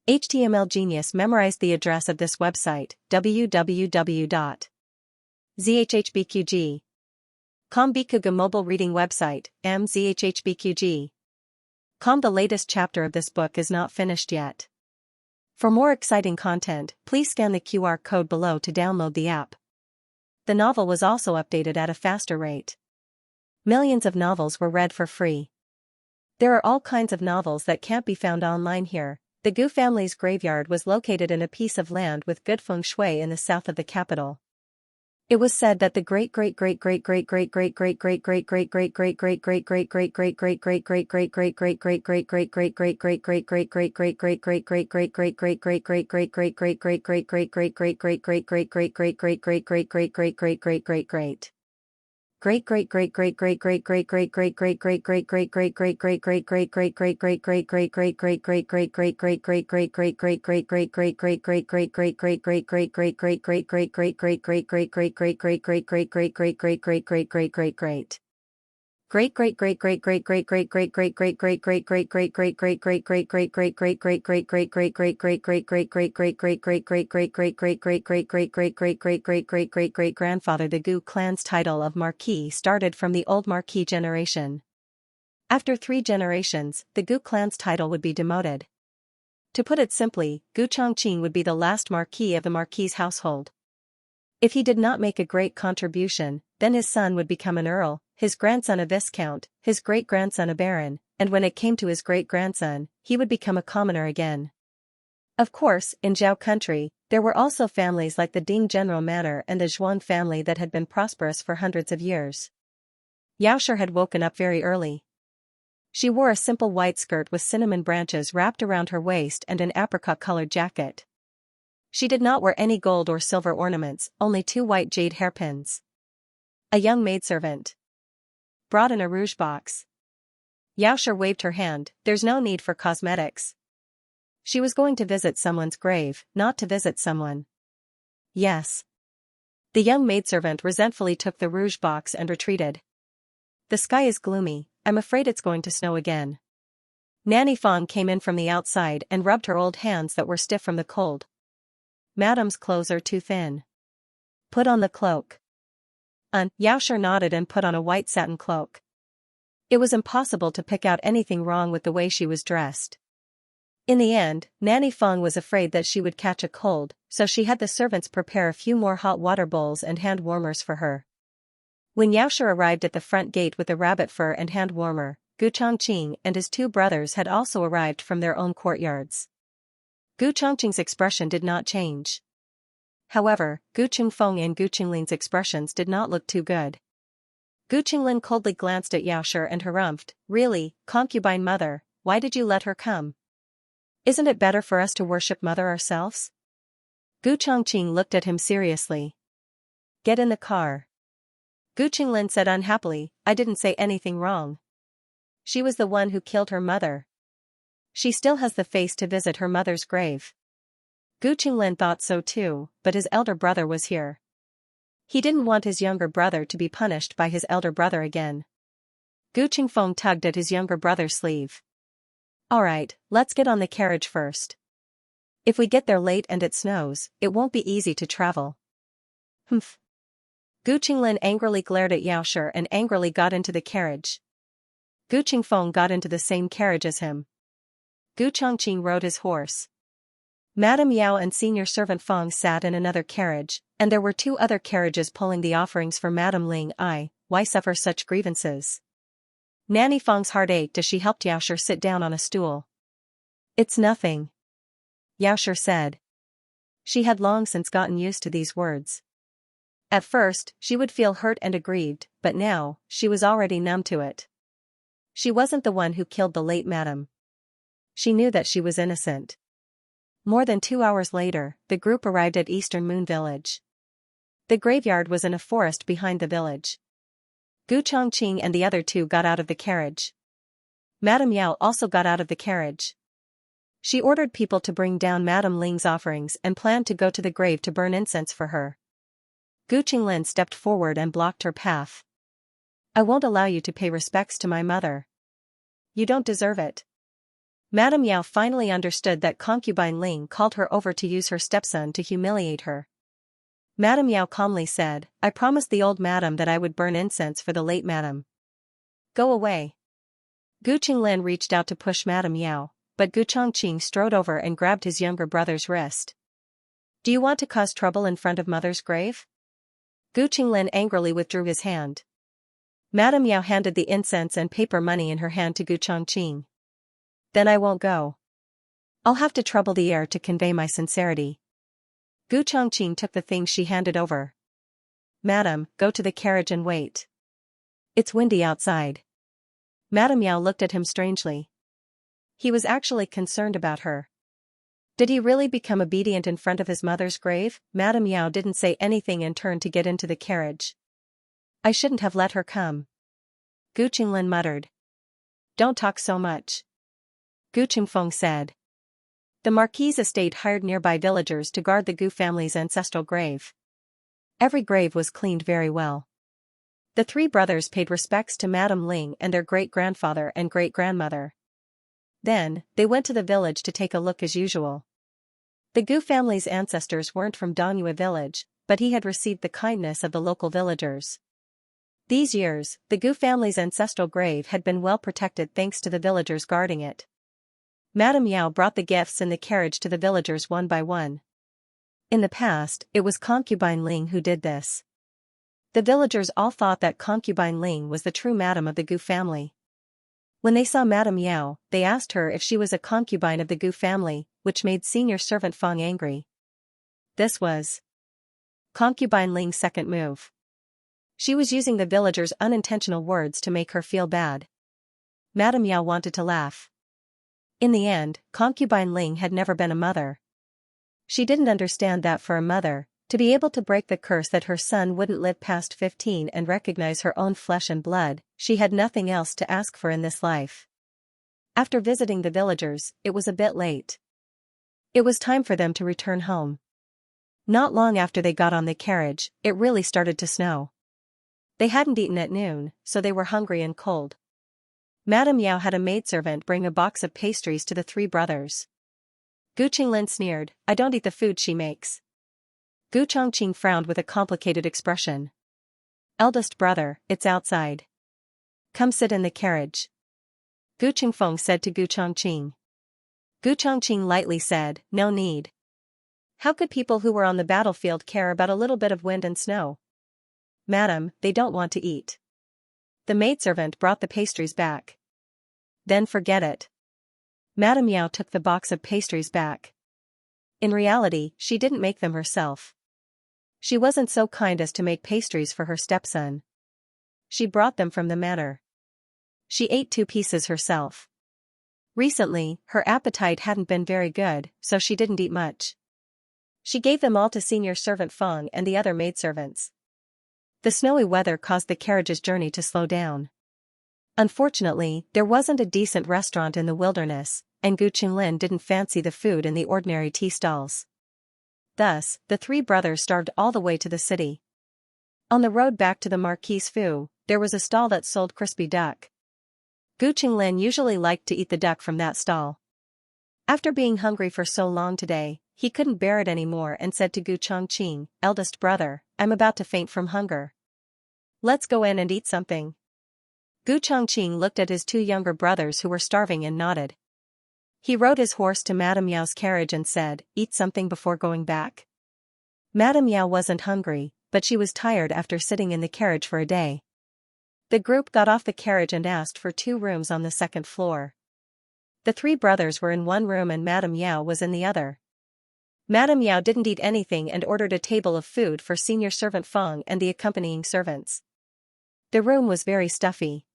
HTML Genius memorized the address of this website, www.zhhbqg.com. Bikuga mobile reading website, mzhhbqg.com. The latest chapter of this book is not finished yet. For more exciting content, please scan the QR code below to download the app. The novel was also updated at a faster rate. Millions of novels were read for free. There are all kinds of novels that can't be found online here. The Gu family's graveyard was located in a piece of land with good feng shui in the south of the capital. It was said that the grandfather the Gu clan's title of Marquis started from the old Marquis generation. After 3 generations, the Gu clan's title would be demoted. To put it simply, Gu Chongqing would be the last Marquis of the Marquis household. If he did not make a great contribution, then his son would become an earl, his grandson a viscount, his great-grandson a baron, and when it came to his great-grandson, he would become a commoner again. Of course, in Zhao country, there were also families like the Ding General Manor and the Zhuang family that had been prosperous for hundreds of years. Yao Shi had woken up very early. She wore a simple white skirt with cinnamon branches wrapped around her waist and an apricot-colored jacket. She did not wear any gold or silver ornaments, only 2 white jade hairpins. A young maidservant. Brought in a rouge box. Xianxia waved her hand. There's no need for cosmetics. She was going to visit someone's grave, not to visit someone. Yes. The young maidservant resentfully took the rouge box and retreated. The sky is gloomy, I'm afraid it's going to snow again. Nanny Fong came in from the outside and rubbed her old hands that were stiff from the cold. Madam's clothes are too thin. Put on the cloak. Xianxia nodded and put on a white satin cloak. It was impossible to pick out anything wrong with the way she was dressed. In the end, Nanny Fong was afraid that she would catch a cold, so she had the servants prepare a few more hot water bowls and hand warmers for her. When Xianxia arrived at the front gate with a rabbit fur and hand warmer, Gu Chongqing and his two brothers had also arrived from their own courtyards. Gu Chongqing's expression did not change. However, Gu Qingfeng and Gu Qinglin's expressions did not look too good. Gu Qinglin coldly glanced at Xianxia and harumphed, "Really, concubine mother, why did you let her come? Isn't it better for us to worship mother ourselves?" Gu Chongqing looked at him seriously. "Get in the car." Gu Qinglin said unhappily, "I didn't say anything wrong. She was the one who killed her mother. She still has the face to visit her mother's grave." Gu Qinglin thought so too, but his elder brother was here. He didn't want his younger brother to be punished by his elder brother again. Gu Qingfeng tugged at his younger brother's sleeve. "All right, let's get on the carriage first. If we get there late and it snows, it won't be easy to travel." "Humph." Gu Qinglin angrily glared at Xianxia and angrily got into the carriage. Gu Qingfeng got into the same carriage as him. Gu Chongqing rode his horse. Madame Yao and senior servant Fong sat in another carriage, and there were two other carriages pulling the offerings for Madame Ling. Why suffer such grievances? Nanny Fong's heart ached as she helped Xianxia sit down on a stool. "It's nothing," Xianxia said. She had long since gotten used to these words. At first, she would feel hurt and aggrieved, but now, she was already numb to it. She wasn't the one who killed the late madam. She knew that she was innocent. More than 2 hours later, the group arrived at Eastern Moon Village. The graveyard was in a forest behind the village. Gu Chongqing and the other two got out of the carriage. Madame Yao also got out of the carriage. She ordered people to bring down Madame Ling's offerings and planned to go to the grave to burn incense for her. Gu Qinglin stepped forward and blocked her path. "I won't allow you to pay respects to my mother. You don't deserve it." Madame Yao finally understood that concubine Ling called her over to use her stepson to humiliate her. Madame Yao calmly said, "I promised the old madam that I would burn incense for the late madam. Go away." Gu Qinglin reached out to push Madame Yao, but Gu Chongqing strode over and grabbed his younger brother's wrist. "Do you want to cause trouble in front of mother's grave?" Gu Qinglin angrily withdrew his hand. Madame Yao handed the incense and paper money in her hand to Gu Chongqing. "Then I won't go. I'll have to trouble the air to convey my sincerity." Gu Chongqing took the things she handed over. "Madam, go to the carriage and wait. It's windy outside." Madame Yao looked at him strangely. He was actually concerned about her. Did he really become obedient in front of his mother's grave? Madame Yao didn't say anything and turned to get into the carriage. "I shouldn't have let her come," Gu Qinglin muttered. "Don't talk so much," Gu Qingfeng said. The Marquis' estate hired nearby villagers to guard the Gu family's ancestral grave. Every grave was cleaned very well. The three brothers paid respects to Madame Ling and their great-grandfather and great-grandmother. Then, they went to the village to take a look as usual. The Gu family's ancestors weren't from Dongyue village, but he had received the kindness of the local villagers. These years, the Gu family's ancestral grave had been well protected thanks to the villagers guarding it. Madame Yao brought the gifts in the carriage to the villagers one by one. In the past, it was concubine Ling who did this. The villagers all thought that concubine Ling was the true madam of the Gu family. When they saw Madame Yao, they asked her if she was a concubine of the Gu family, which made senior servant Fong angry. This was concubine Ling's second move. She was using the villagers' unintentional words to make her feel bad. Madame Yao wanted to laugh. In the end, concubine Ling had never been a mother. She didn't understand that for a mother, To be able to break the curse that her son wouldn't live past 15 and recognize her own flesh and blood, she had nothing else to ask for in this life. After visiting the villagers, it was a bit late. It was time for them to return home. Not long after they got on the carriage, it really started to snow. They hadn't eaten at noon, so they were hungry and cold. Madame Yao had a maidservant bring a box of pastries to the three brothers. Gu Qinglin sneered, "I don't eat the food she makes." Gu Chongqing frowned with a complicated expression. "Eldest brother, it's outside. Come sit in the carriage." Gu Qingfeng said to Gu Chongqing. Gu Chongqing lightly said, "No need. How could people who were on the battlefield care about a little bit of wind and snow?" "Madam, they don't want to eat." The maidservant brought the pastries back. "Then forget it." Madame Yao took the box of pastries back. In reality, she didn't make them herself. She wasn't so kind as to make pastries for her stepson. She brought them from the manor. She ate 2 pieces herself. Recently, her appetite hadn't been very good, so she didn't eat much. She gave them all to senior servant Feng and the other maidservants. The snowy weather caused the carriage's journey to slow down. Unfortunately, there wasn't a decent restaurant in the wilderness, and Gu Qinglin didn't fancy the food in the ordinary tea stalls. Thus, the 3 brothers starved all the way to the city. On the road back to the Marquise Fu, there was a stall that sold crispy duck. Gu Qinglin usually liked to eat the duck from that stall. After being hungry for so long today, he couldn't bear it anymore and said to Gu Chongqing, "Eldest brother, I'm about to faint from hunger. Let's go in and eat something." Gu Chongqing looked at his 2 younger brothers who were starving and nodded. He rode his horse to Madame Yao's carriage and said, "Eat something before going back." Madame Yao wasn't hungry, but she was tired after sitting in the carriage for a day. The group got off the carriage and asked for 2 rooms on the 2nd floor. The 3 brothers were in one room and Madame Yao was in the other. Madame Yao didn't eat anything and ordered a table of food for senior servant Feng and the accompanying servants. The room was very stuffy.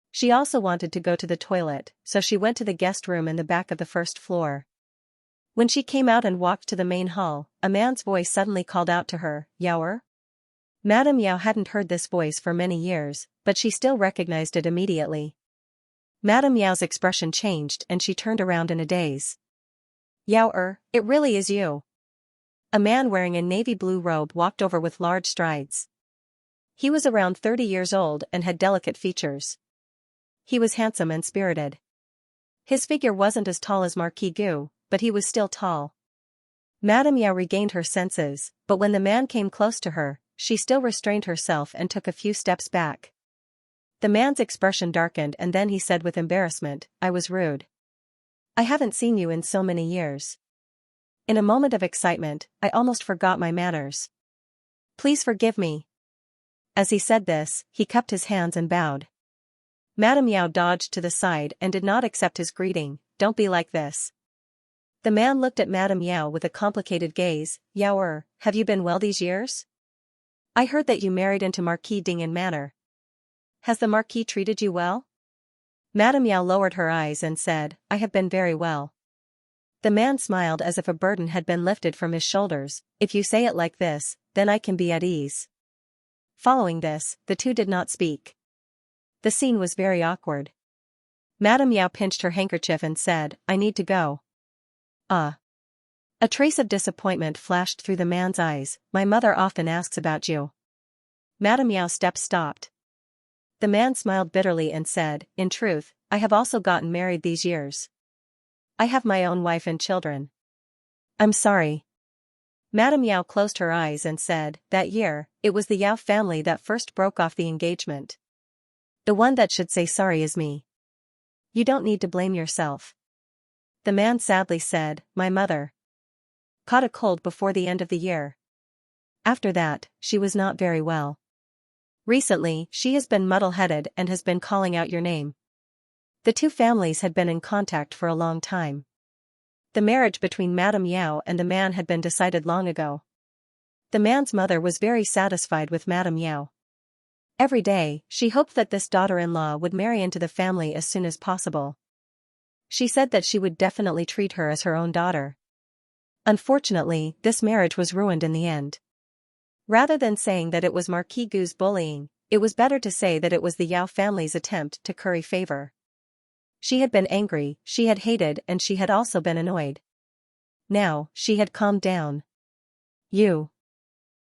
She also wanted to go to the toilet, so she went to the guest room in the back of the 1st floor. When she came out and walked to the main hall, a man's voice suddenly called out to her, "Yaoer?" Madame Yao hadn't heard this voice for many years, but she still recognized it immediately. Madame Yao's expression changed and she turned around in a daze. "Yaoer, it really is you." A man wearing a navy blue robe walked over with large strides. He was around 30 years old and had delicate features. He was handsome and spirited. His figure wasn't as tall as Marquis Gu, but he was still tall. Madame Yao regained her senses, but when the man came close to her, she still restrained herself and took a few steps back. The man's expression darkened and then he said with embarrassment, "I was rude. I haven't seen you in so many years. In a moment of excitement, I almost forgot my manners. Please forgive me." As he said this, he cupped his hands and bowed. Madame Yao dodged to the side and did not accept his greeting. "Don't be like this." The man looked at Madame Yao with a complicated gaze. "Yaoer, have you been well these years? I heard that you married into Marquis Dingyan Manor. Has the Marquis treated you well?" Madame Yao lowered her eyes and said, "I have been very well." The man smiled as if a burden had been lifted from his shoulders. "If you say it like this, then I can be at ease." Following this, the 2 did not speak. The scene was very awkward. Madame Yao pinched her handkerchief and said, "I need to go." "Ah." A trace of disappointment flashed through the man's eyes. "My mother often asks about you." Madame Yao's steps stopped. The man smiled bitterly and said, "In truth, I have also gotten married these years. I have my own wife and children." "I'm sorry." Madame Yao closed her eyes and said, "That year, it was the Yao family that first broke off the engagement. The one that should say sorry is me. You don't need to blame yourself." The man sadly said, "My mother caught a cold before the end of the year. After that, she was not very well. Recently, she has been muddle-headed and has been calling out your name." The 2 families had been in contact for a long time. The marriage between Madame Yao and the man had been decided long ago. The man's mother was very satisfied with Madame Yao. Every day, she hoped that this daughter-in-law would marry into the family as soon as possible. She said that she would definitely treat her as her own daughter. Unfortunately, this marriage was ruined in the end. Rather than saying that it was Marquis Gu's bullying, it was better to say that it was the Yao family's attempt to curry favor. She had been angry, she had hated, and she had also been annoyed. Now, she had calmed down. You.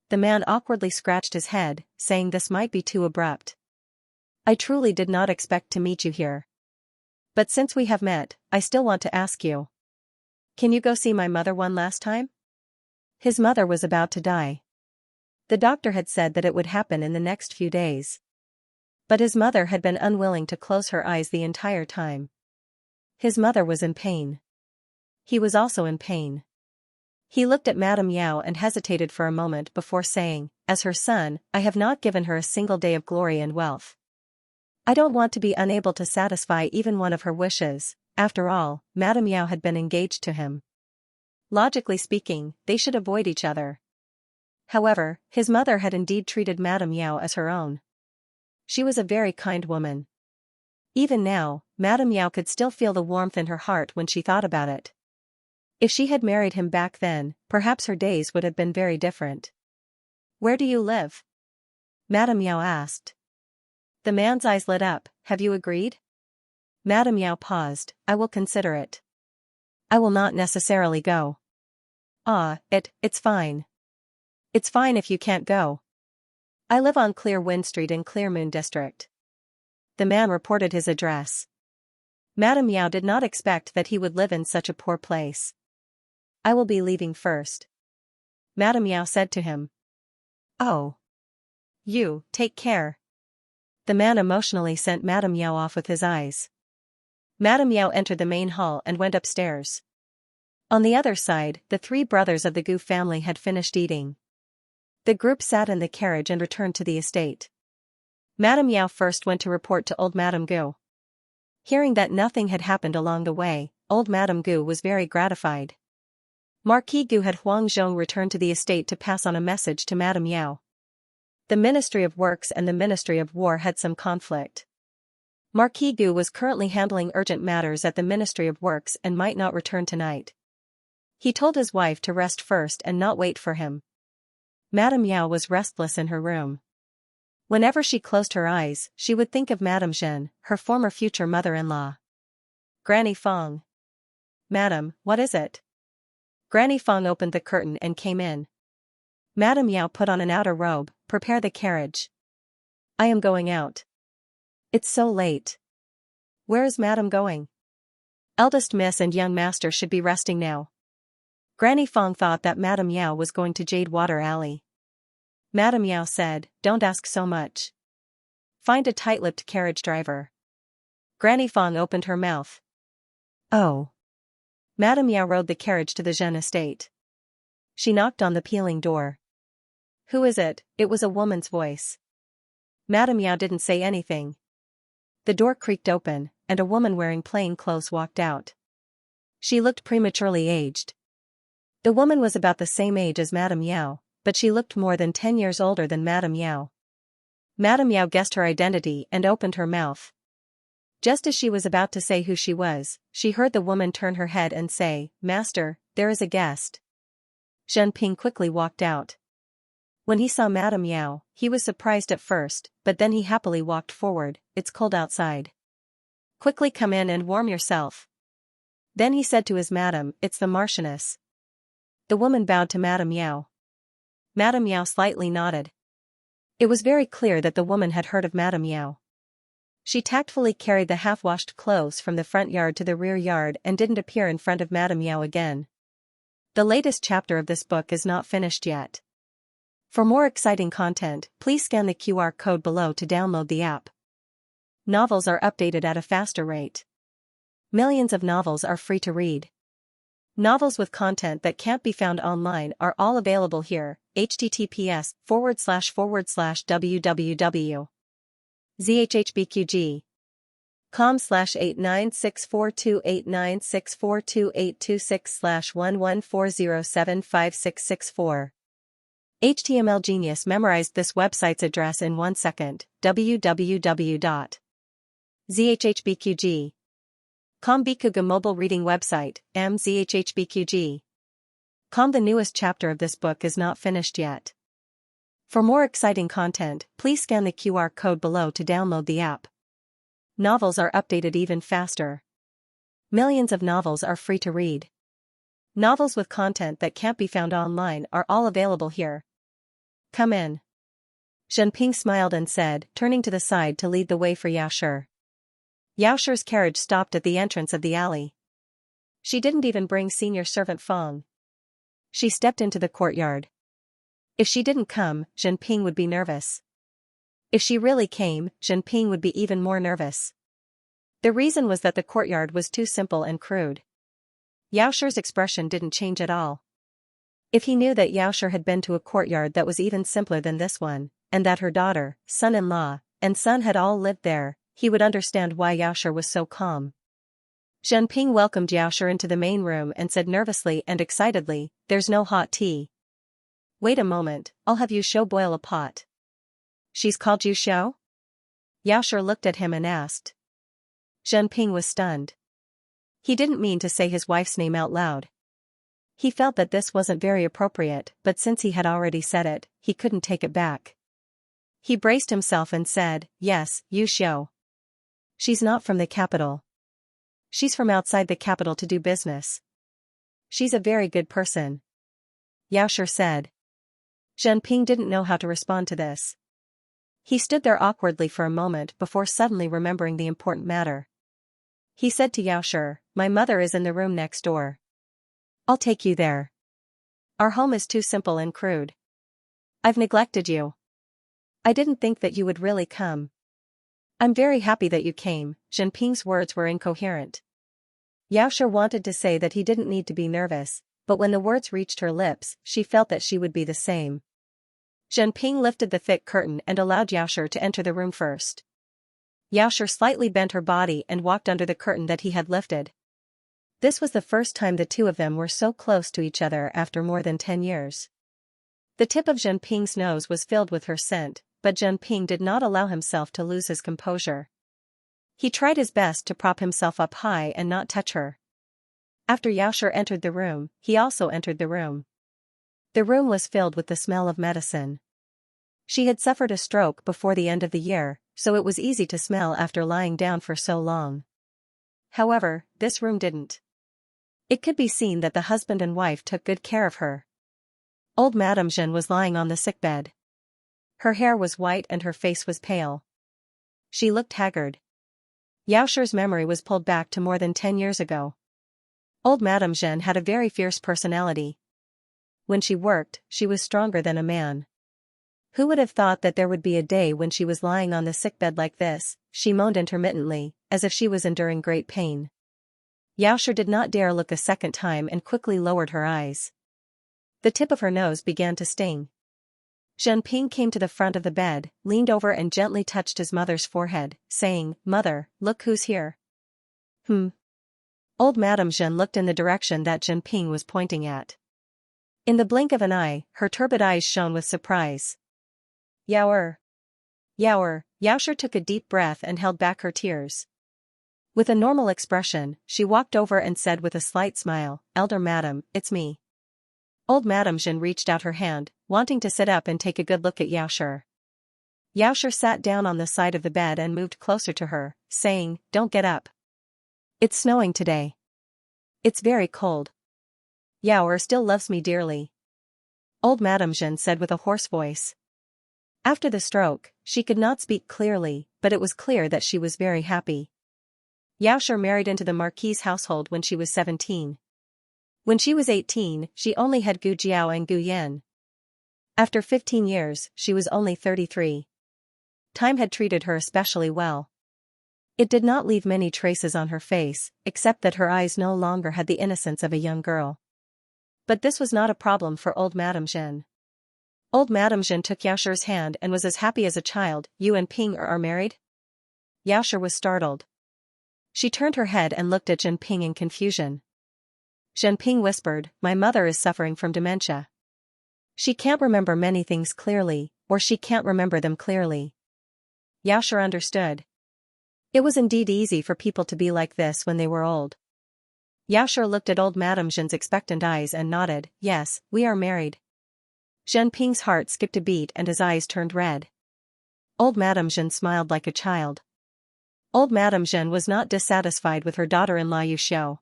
The man awkwardly scratched his head, saying this might be too abrupt. I truly did not expect to meet you here. But since we have met, I still want to ask you. Can you go see my mother one last time? His mother was about to die. The doctor had said that it would happen in the next few days. But his mother had been unwilling to close her eyes the entire time. His mother was in pain. He was also in pain. He looked at Madame Yao and hesitated for a moment before saying, as her son, I have not given her a single day of glory and wealth. I don't want to be unable to satisfy even one of her wishes. After all, Madame Yao had been engaged to him. Logically speaking, they should avoid each other. However, his mother had indeed treated Madame Yao as her own. She was a very kind woman. Even now, Madame Yao could still feel the warmth in her heart when she thought about it. If she had married him back then, perhaps her days would have been very different. Where do you live? Madame Yao asked. The man's eyes lit up. Have you agreed? Madame Yao paused. I will consider it. I will not necessarily go. It's fine. It's fine if you can't go. I live on Clear Wind Street in Clear Moon District. The man reported his address. Madame Yao did not expect that he would live in such a poor place. I will be leaving first. Madame Yao said to him. Oh. You, take care. The man emotionally sent Madame Yao off with his eyes. Madame Yao entered the main hall and went upstairs. On the other side, the three brothers of the Gu family had finished eating. The group sat in the carriage and returned to the estate. Madame Yao first went to report to old Madame Gu. Hearing that nothing had happened along the way, old Madame Gu was very gratified. Marquis Gu had Huang Zhong return to the estate to pass on a message to Madame Yao. The Ministry of Works and the Ministry of War had some conflict. Marquis Gu was currently handling urgent matters at the Ministry of Works and might not return tonight. He told his wife to rest first and not wait for him. Madame Yao was restless in her room. Whenever she closed her eyes, she would think of Madame Zhen, her former future mother-in-law. Granny Fong. Madam, what is it? Granny Fong opened the curtain and came in. Madame Yao put on an outer robe. Prepare the carriage. I am going out. It's so late. Where is Madame going? Eldest Miss and young master should be resting now. Granny Fong thought that Madame Yao was going to Jade Water Alley. Madame Yao said, don't ask so much. Find a tight-lipped carriage driver. Granny Fong opened her mouth. Oh. Madame Yao rode the carriage to the Zhen estate. She knocked on the peeling door. Who is it? It was a woman's voice. Madame Yao didn't say anything. The door creaked open, and a woman wearing plain clothes walked out. She looked prematurely aged. The woman was about the same age as Madame Yao, but she looked more than 10 years older than Madame Yao. Madame Yao guessed her identity and opened her mouth. Just as she was about to say who she was, she heard the woman turn her head and say, Master, there is a guest. Zhen Ping quickly walked out. When he saw Madame Yao, he was surprised at first, but then he happily walked forward. It's cold outside. Quickly come in and warm yourself. Then he said to his madam, it's the Marchioness. The woman bowed to Madame Yao. Madame Yao slightly nodded. It was very clear that the woman had heard of Madame Yao. She tactfully carried the half-washed clothes from the front yard to the rear yard and didn't appear in front of Madame Yao again. The latest chapter of this book is not finished yet. For more exciting content, please scan the QR code below to download the app. Novels are updated at a faster rate. Millions of novels are free to read. Novels with content that can't be found online are all available here. https://www.zhhbqg.com/89642896428226/114075664. HTML Genius memorized this website's address in 1 second. www.zhhbqg.com Bikuga mobile reading website, mzhhbqg. The newest chapter of this book is not finished yet. For more exciting content, please scan the QR code below to download the app. Novels are updated even faster. Millions of novels are free to read. Novels with content that can't be found online are all available here. Come in. Xianxia smiled and said, turning to the side to lead the way for Xiaoshi. Xiaoshi's carriage stopped at the entrance of the alley. She didn't even bring senior servant Feng. She stepped into the courtyard. If she didn't come, Xianxia would be nervous. If she really came, Xianxia would be even more nervous. The reason was that the courtyard was too simple and crude. Xiaoshi's expression didn't change at all. If he knew that Xiaoshi had been to a courtyard that was even simpler than this one, and that her daughter, son-in-law, and son had all lived there, he would understand why Xiaoshi was so calm. Xianxia welcomed Xiaoshi into the main room and said nervously and excitedly, "There's no hot tea." "Wait a moment, I'll have Xiao boil a pot." "She's called you Xiao?" Xiaoshi looked at him and asked. Xianxia was stunned. He didn't mean to say his wife's name out loud. He felt that this wasn't very appropriate, but since he had already said it, he couldn't take it back. He braced himself and said, "Yes, Xiao. She's not from the capital. She's from outside the capital to do business. She's a very good person," Xiaoshi said. Xianxia didn't know how to respond to this. He stood there awkwardly for a moment before suddenly remembering the important matter. He said to Xiaoshi, "My mother is in the room next door. I'll take you there. Our home is too simple and crude. I've neglected you. I didn't think that you would really come. I'm very happy that you came." Xianxia's words were incoherent. Xiaoshi wanted to say that he didn't need to be nervous, but when the words reached her lips, she felt that she would be the same. Xianxia lifted the thick curtain and allowed Xiaoshi to enter the room first. Xiaoshi slightly bent her body and walked under the curtain that he had lifted. This was the first time the two of them were so close to each other after more than 10 years. The tip of Xianxia's nose was filled with her scent, but Xianxia did not allow himself to lose his composure. He tried his best to prop himself up high and not touch her. After Xiaoshi entered the room, he also entered the room. The room was filled with the smell of medicine. She had suffered a stroke before the end of the year, so it was easy to smell after lying down for so long. However, this room didn't. It could be seen that the husband and wife took good care of her. Old Madame Jeanne was lying on the sickbed. Her hair was white and her face was pale. She looked haggard. Xiaoshi's memory was pulled back to more than 10 years ago. Old Madame Jeanne had a very fierce personality. When she worked, she was stronger than a man. Who would have thought that there would be a day when she was lying on the sickbed like this? She moaned intermittently, as if she was enduring great pain. Xiaoshi did not dare look a second time and quickly lowered her eyes. The tip of her nose began to sting. Xianxia came to the front of the bed, leaned over and gently touched his mother's forehead, saying, "Mother, look who's here." Old Madame Jeanne looked in the direction that Xianxia was pointing at. In the blink of an eye, her turbid eyes shone with surprise. "Yaoer. Yaoer." Xiaoshi took a deep breath and held back her tears. With a normal expression, she walked over and said with a slight smile, "Elder Madam, it's me." Old Madame Jeanne reached out her hand, wanting to sit up and take a good look at Xiaoshi. Xiaoshi sat down on the side of the bed and moved closer to her, saying, "Don't get up. It's snowing today. It's very cold. Yaoer still loves me dearly," Old Madame Jeanne said with a hoarse voice. After the stroke, she could not speak clearly, but it was clear that she was very happy. Xiaoshi married into the Marquis's household when she was 17. When she was 18, she only had Gu Jiao and Gu Yan. After 15 years, she was only 33. Time had treated her especially well. It did not leave many traces on her face, except that her eyes no longer had the innocence of a young girl. But this was not a problem for old Madame Jeanne. Old Madame Jeanne took Xiaoshi's hand and was as happy as a child. "You and Ping are married?" Xiaoshi was startled. She turned her head and looked at Xianxia in confusion. Xianxia whispered, "My mother is suffering from dementia. She can't remember many things clearly, or she can't remember them clearly." Xiaoshi understood. It was indeed easy for people to be like this when they were old. Yaoshi looked at old Madame Zhen's expectant eyes and nodded, yes, we are married. Zhen Ping's heart skipped a beat and his eyes turned red. Old Madame Zhen smiled like a child. Old Madame Zhen was not dissatisfied with her daughter-in-law Yu Xiu.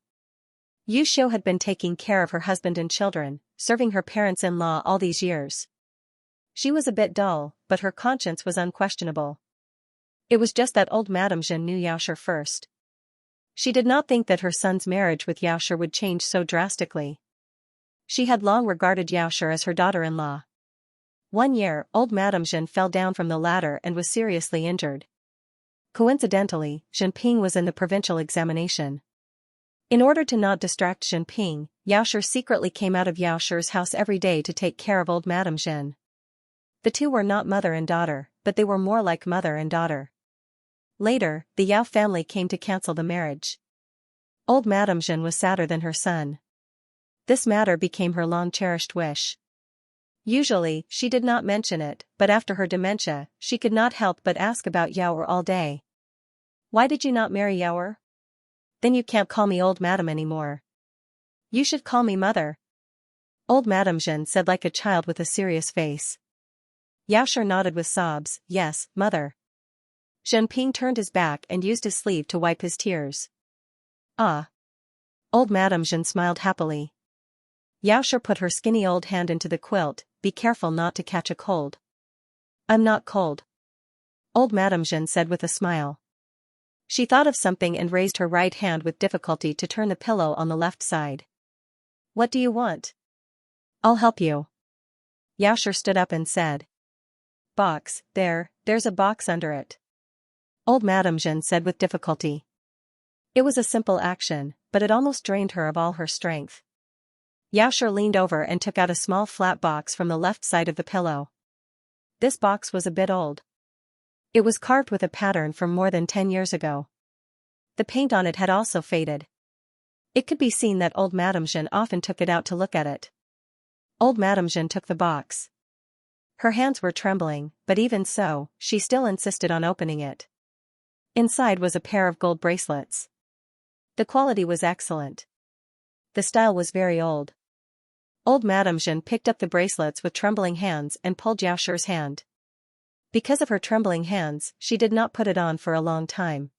Yu Xiu had been taking care of her husband and children, serving her parents-in-law all these years. She was a bit dull, but her conscience was unquestionable. It was just that old Madame Zhen knew Yaoshi first. She did not think that her son's marriage with Yaoshi would change so drastically. She had long regarded Yaoshi as her daughter-in-law. One year, old Madame Zhen fell down from the ladder and was seriously injured. Coincidentally, Zhen Ping was in the provincial examination. In order to not distract Zhen Ping, Yaoshi secretly came out of Yaoshi's house every day to take care of old Madame Zhen. The two were not mother and daughter, but they were more like mother and daughter. Later, the Yao family came to cancel the marriage. Old Madame Zhen was sadder than her son. This matter became her long-cherished wish. Usually, she did not mention it, but after her dementia, she could not help but ask about Yaoer all day. Why did you not marry Yaoer? Then you can't call me old madam anymore. You should call me mother. Old Madame Zhen said like a child with a serious face. Yaoshi nodded with sobs, yes, mother. Zhen Ping turned his back and used his sleeve to wipe his tears. Ah. Old Madame Zhen smiled happily. Yaoshi put her skinny old hand into the quilt, be careful not to catch a cold. I'm not cold. Old Madame Zhen said with a smile. She thought of something and raised her right hand with difficulty to turn the pillow on the left side. What do you want? I'll help you. Yaoshi stood up and said. Box, there's a box under it. Old Madame Zhen said with difficulty. It was a simple action, but it almost drained her of all her strength. Yaoshi leaned over and took out a small flat box from the left side of the pillow. This box was a bit old. It was carved with a pattern from more than 10 years ago. The paint on it had also faded. It could be seen that old Madame Zhen often took it out to look at it. Old Madame Zhen took the box. Her hands were trembling, but even so, she still insisted on opening it. Inside was a pair of gold bracelets. The quality was excellent. The style was very old. Old Madame Zhen picked up the bracelets with trembling hands and pulled Yaoshi's hand. Because of her trembling hands, she did not put it on for a long time.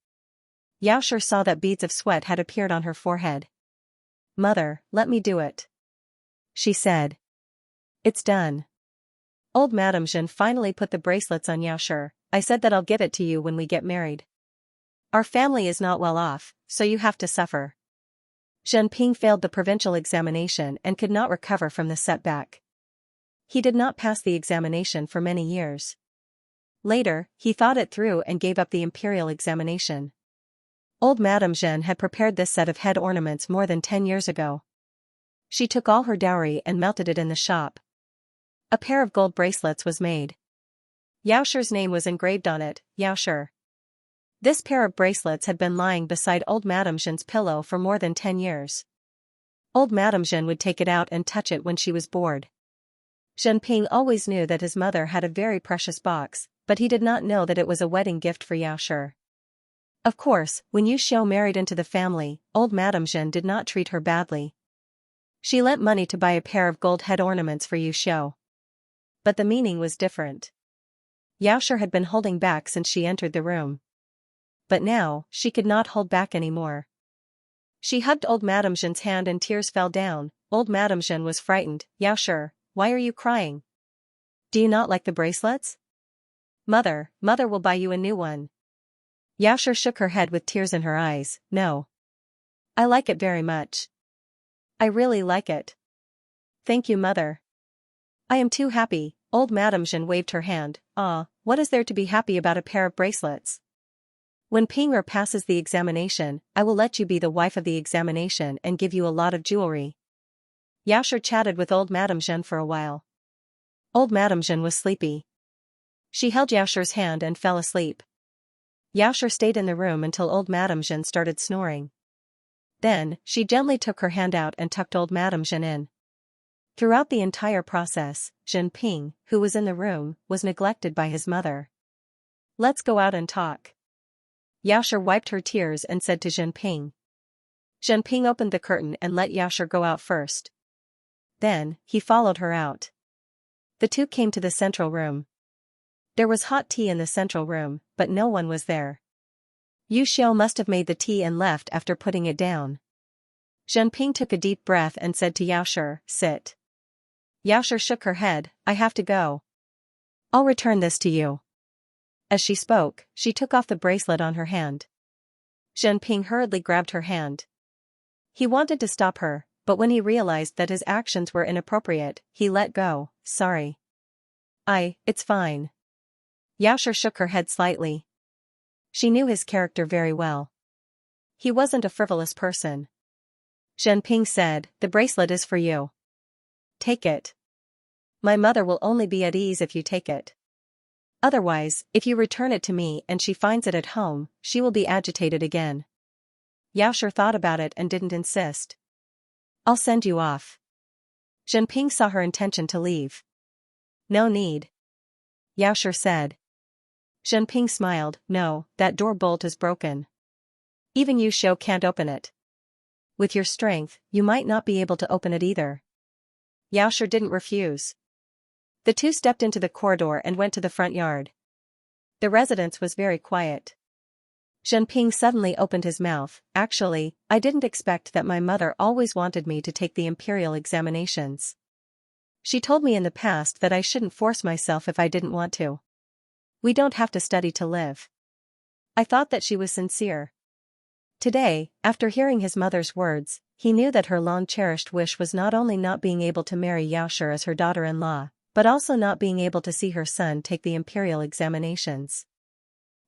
Yaoshi saw that beads of sweat had appeared on her forehead. Mother, let me do it. She said. It's done. Old Madame Zhen finally put the bracelets on Yaoshi. I said that I'll give it to you when we get married. Our family is not well off, so you have to suffer. Zhen Ping failed the provincial examination and could not recover from the setback. He did not pass the examination for many years. Later, he thought it through and gave up the imperial examination. Old Madame Zhen had prepared this set of head ornaments more than 10 years ago. She took all her dowry and melted it in the shop. A pair of gold bracelets was made. Yaoshi's name was engraved on it, Yaoshi. This pair of bracelets had been lying beside old Madame Zhen's pillow for more than 10 years. Old Madame Zhen would take it out and touch it when she was bored. Zhen Ping always knew that his mother had a very precious box, but he did not know that it was a wedding gift for Yaoshi. Of course, when Yu Xiu married into the family, old Madame Zhen did not treat her badly. She lent money to buy a pair of gold head ornaments for Yu Xiu. But the meaning was different. Yaoshi had been holding back since she entered the room. But now, she could not hold back anymore. She hugged old Madame Zhen's hand and tears fell down. Old Madame Zhen was frightened. Yaoshi, why are you crying? Do you not like the bracelets? Mother will buy you a new one. Yaoshi shook her head with tears in her eyes. No. I like it very much. I really like it. Thank you, mother. I am too happy. Old Madame Zhen waved her hand. Ah, what is there to be happy about a pair of bracelets? When Ping'er passes the examination, I will let you be the wife of the examination and give you a lot of jewelry. Yaoshi chatted with old Madame Zhen for a while. Old Madame Zhen was sleepy. She held Yaoshi's hand and fell asleep. Yaoshi stayed in the room until old Madame Zhen started snoring. Then, she gently took her hand out and tucked old Madame Zhen in. Throughout the entire process, Zhen Ping, who was in the room, was neglected by his mother. Let's go out and talk. Yaoshi wiped her tears and said to Zhen Ping. Zhenping opened the curtain and let Xiaoshi go out first. Then, he followed her out. The two came to the central room. There was hot tea in the central room, but no one was there. Yu Xiao must have made the tea and left after putting it down. Zhenping took a deep breath and said to Xiaoshi, "Sit." Xiaoshi shook her head, "I have to go. I'll return this to you." As she spoke, she took off the bracelet on her hand. Zhenping hurriedly grabbed her hand. He wanted to stop her, but when he realized that his actions were inappropriate, he let go. "Sorry. It's fine." Xiaoshi shook her head slightly. She knew his character very well. He wasn't a frivolous person. Zhenping said, "The bracelet is for you. Take it. My mother will only be at ease if you take it. Otherwise, if you return it to me and she finds it at home, she will be agitated again." Xiaoshi thought about it and didn't insist. "I'll send you off." Zhenping saw her intention to leave. "No need," Xiaoshi said. Zhenping smiled, "No, that door bolt is broken. Even Yu Xiao can't open it. With your strength, you might not be able to open it either." Xiaoshi didn't refuse. The two stepped into the corridor and went to the front yard. The residence was very quiet. Zhenping suddenly opened his mouth. "Actually, I didn't expect that. My mother always wanted me to take the imperial examinations. She told me in the past that I shouldn't force myself if I didn't want to. We don't have to study to live." I thought that she was sincere. Today, after hearing his mother's words, he knew that her long-cherished wish was not only not being able to marry Xiaoshi as her daughter-in-law, but also not being able to see her son take the imperial examinations.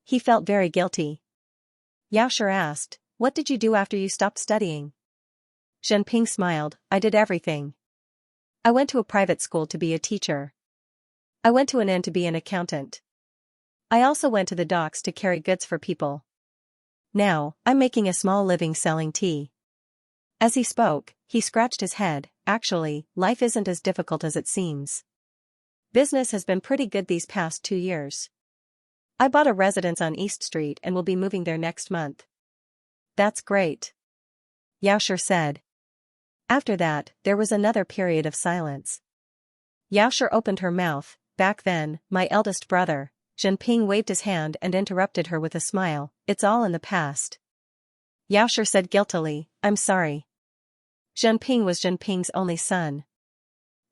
He felt very guilty. Xiaoshi asked, "What did you do after you stopped studying?" Zhenping smiled, "I did everything. I went to a private school to be a teacher. I went to an inn to be an accountant. I also went to the docks to carry goods for people. Now, I'm making a small living selling tea." As he spoke, he scratched his head. "Actually, life isn't as difficult as it seems. Business has been pretty good these past 2 years. I bought a residence on East Street and will be moving there next month." "That's great," Xiaoshi said. After that, there was another period of silence. Xiaoshi opened her mouth. "Back then, my eldest brother." Zhenping waved his hand and interrupted her with a smile. "It's all in the past." Xiaoshi said guiltily, "I'm sorry." Zhenping was Zhenping's only son.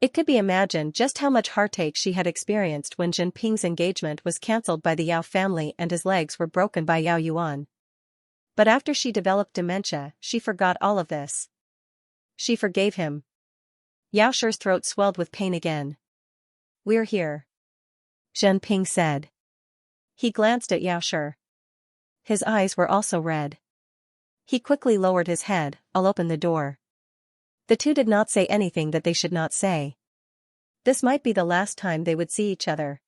It could be imagined just how much heartache she had experienced when Zhenping's engagement was cancelled by the Yao family and his legs were broken by Yao Yuan. But after she developed dementia, she forgot all of this. She forgave him. Yaoshi's throat swelled with pain again. "We're here," Zhenping said. He glanced at Xiaoshi. His eyes were also red. He quickly lowered his head. "I'll open the door." The two did not say anything that they should not say. This might be the last time they would see each other.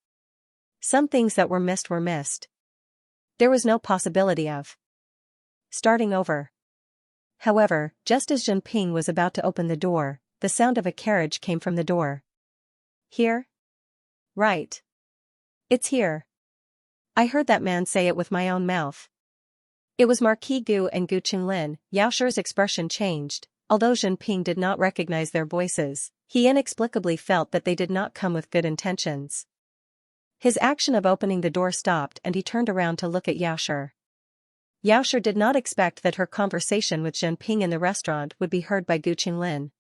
Some things that were missed. There was no possibility of starting over. However, just as Zhenping was about to open the door, the sound of a carriage came from the door. "Here?" "Right. It's here. I heard that man say it with my own mouth." It was Marquis Gu and Gu Qinglin. Yaoshi's expression changed. Although Zhenping did not recognize their voices, he inexplicably felt that they did not come with good intentions. His action of opening the door stopped and he turned around to look at Xiaoshi. Xiaoshi did not expect that her conversation with Zhenping in the restaurant would be heard by Gu Qinglin.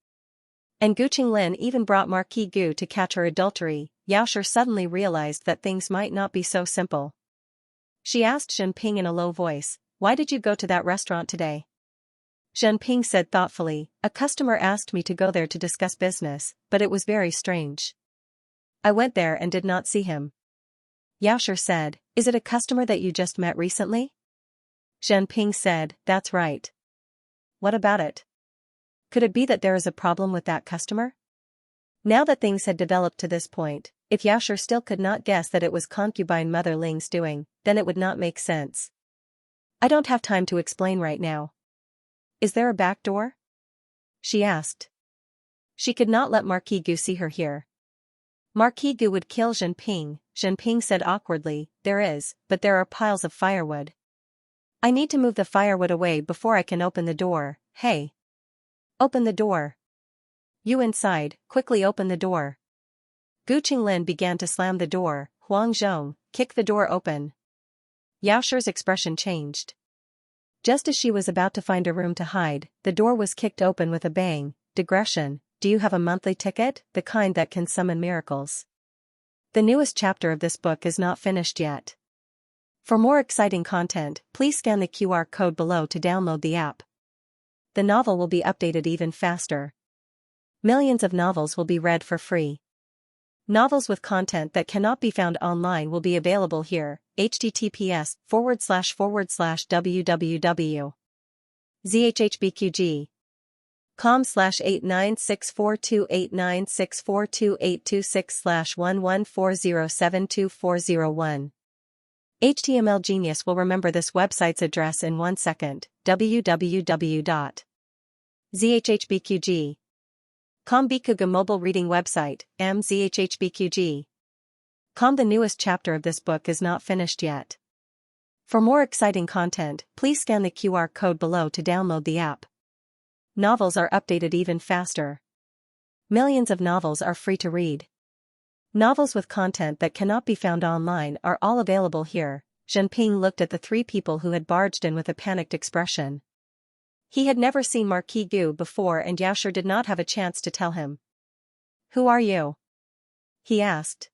And Gu Qinglin even brought Marquis Gu to catch her adultery. Xiaoshi suddenly realized that things might not be so simple. She asked Zhenping in a low voice, "Why did you go to that restaurant today?" Zhenping said thoughtfully, "A customer asked me to go there to discuss business, but it was very strange. I went there and did not see him." Xiaoshi said, "Is it a customer that you just met recently?" Zhenping said, "That's right." "What about it? Could it be that there is a problem with that customer?" Now that things had developed to this point, if Xiaoshi still could not guess that it was concubine Mother Ling's doing, then it would not make sense. "I don't have time to explain right now." "Is there a back door?" she asked. She could not let Marquis Gu see her here. Marquis Gu would kill Zhenping. Zhenping said awkwardly, "There is, but there are piles of firewood. I need to move the firewood away before I can open the door." Hey. Open the door. You inside, quickly open the door. Gu Qinglin began to slam the door. Huang Zhong, kick the door open. Yao Shi's expression changed. Just as she was about to find a room to hide, the door was kicked open with a bang. Digression, do you have a monthly ticket, the kind that can summon miracles? The newest chapter of this book is not finished yet. For more exciting content, please scan the QR code below to download the app. The novel will be updated even faster. Millions of novels will be read for free. Novels with content that cannot be found online will be available here. https://www.zhhbqg.com/89642896428226/114072401. HTML Genius will remember this website's address in 1 second. www.zhhbqg. Bikuga mobile reading website, mzhhbqg. The newest chapter of this book is not finished yet. For more exciting content, please scan the QR code below to download the app. Novels are updated even faster. Millions of novels are free to read. Novels with content that cannot be found online are all available here. Zhenping looked at the three people who had barged in with a panicked expression. He had never seen Marquis Gu before and Yao Shi did not have a chance to tell him. Who are you? He asked.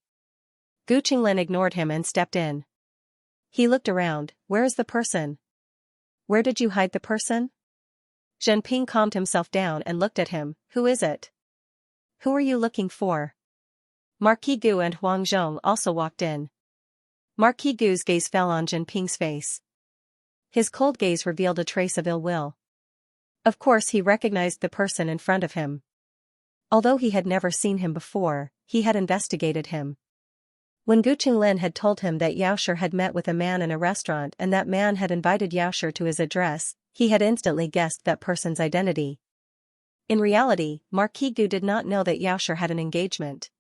Gu Qinglin ignored him and stepped in. He looked around. Where is the person? Where did you hide the person? Zhenping calmed himself down and looked at him. Who is it? Who are you looking for? Marquis Gu and Huang Zhong also walked in. Marquis Gu's gaze fell on Zhenping's face. His cold gaze revealed a trace of ill will. Of course he recognized the person in front of him. Although he had never seen him before, he had investigated him. When Gu Qinglin had told him that Yao Shi had met with a man in a restaurant and that man had invited Yao Shi to his address, he had instantly guessed that person's identity. In reality, Marquis Gu did not know that Yao Shi had an engagement.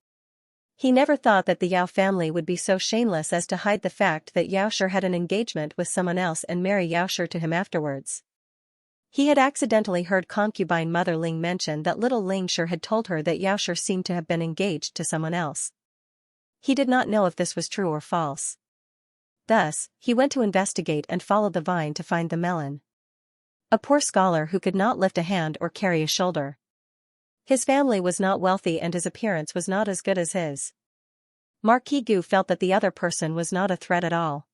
He never thought that the Yao family would be so shameless as to hide the fact that Yao Shi had an engagement with someone else and marry Yao Shi to him afterwards. He had accidentally heard concubine mother Ling mention that little Ling Shi had told her that Yao Shi seemed to have been engaged to someone else. He did not know if this was true or false. Thus, he went to investigate and followed the vine to find the melon. A poor scholar who could not lift a hand or carry a shoulder. His family was not wealthy and his appearance was not as good as his. Marquis Gu felt that the other person was not a threat at all.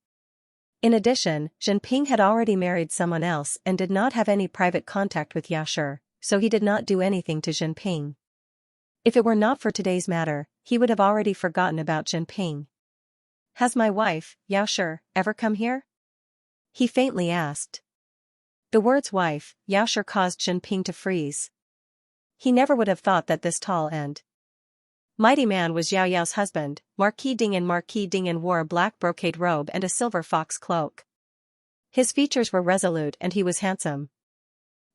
In addition, Zhenping had already married someone else and did not have any private contact with Yao Shi, so he did not do anything to Zhenping. If it were not for today's matter, he would have already forgotten about Zhenping. Has my wife, Yao Shi, ever come here? He faintly asked. The words wife, Yao Shi caused Zhenping to freeze. He never would have thought that this tall and mighty man was Yao Yao's husband. Marquis Dingen wore a black brocade robe and a silver fox cloak. His features were resolute and he was handsome.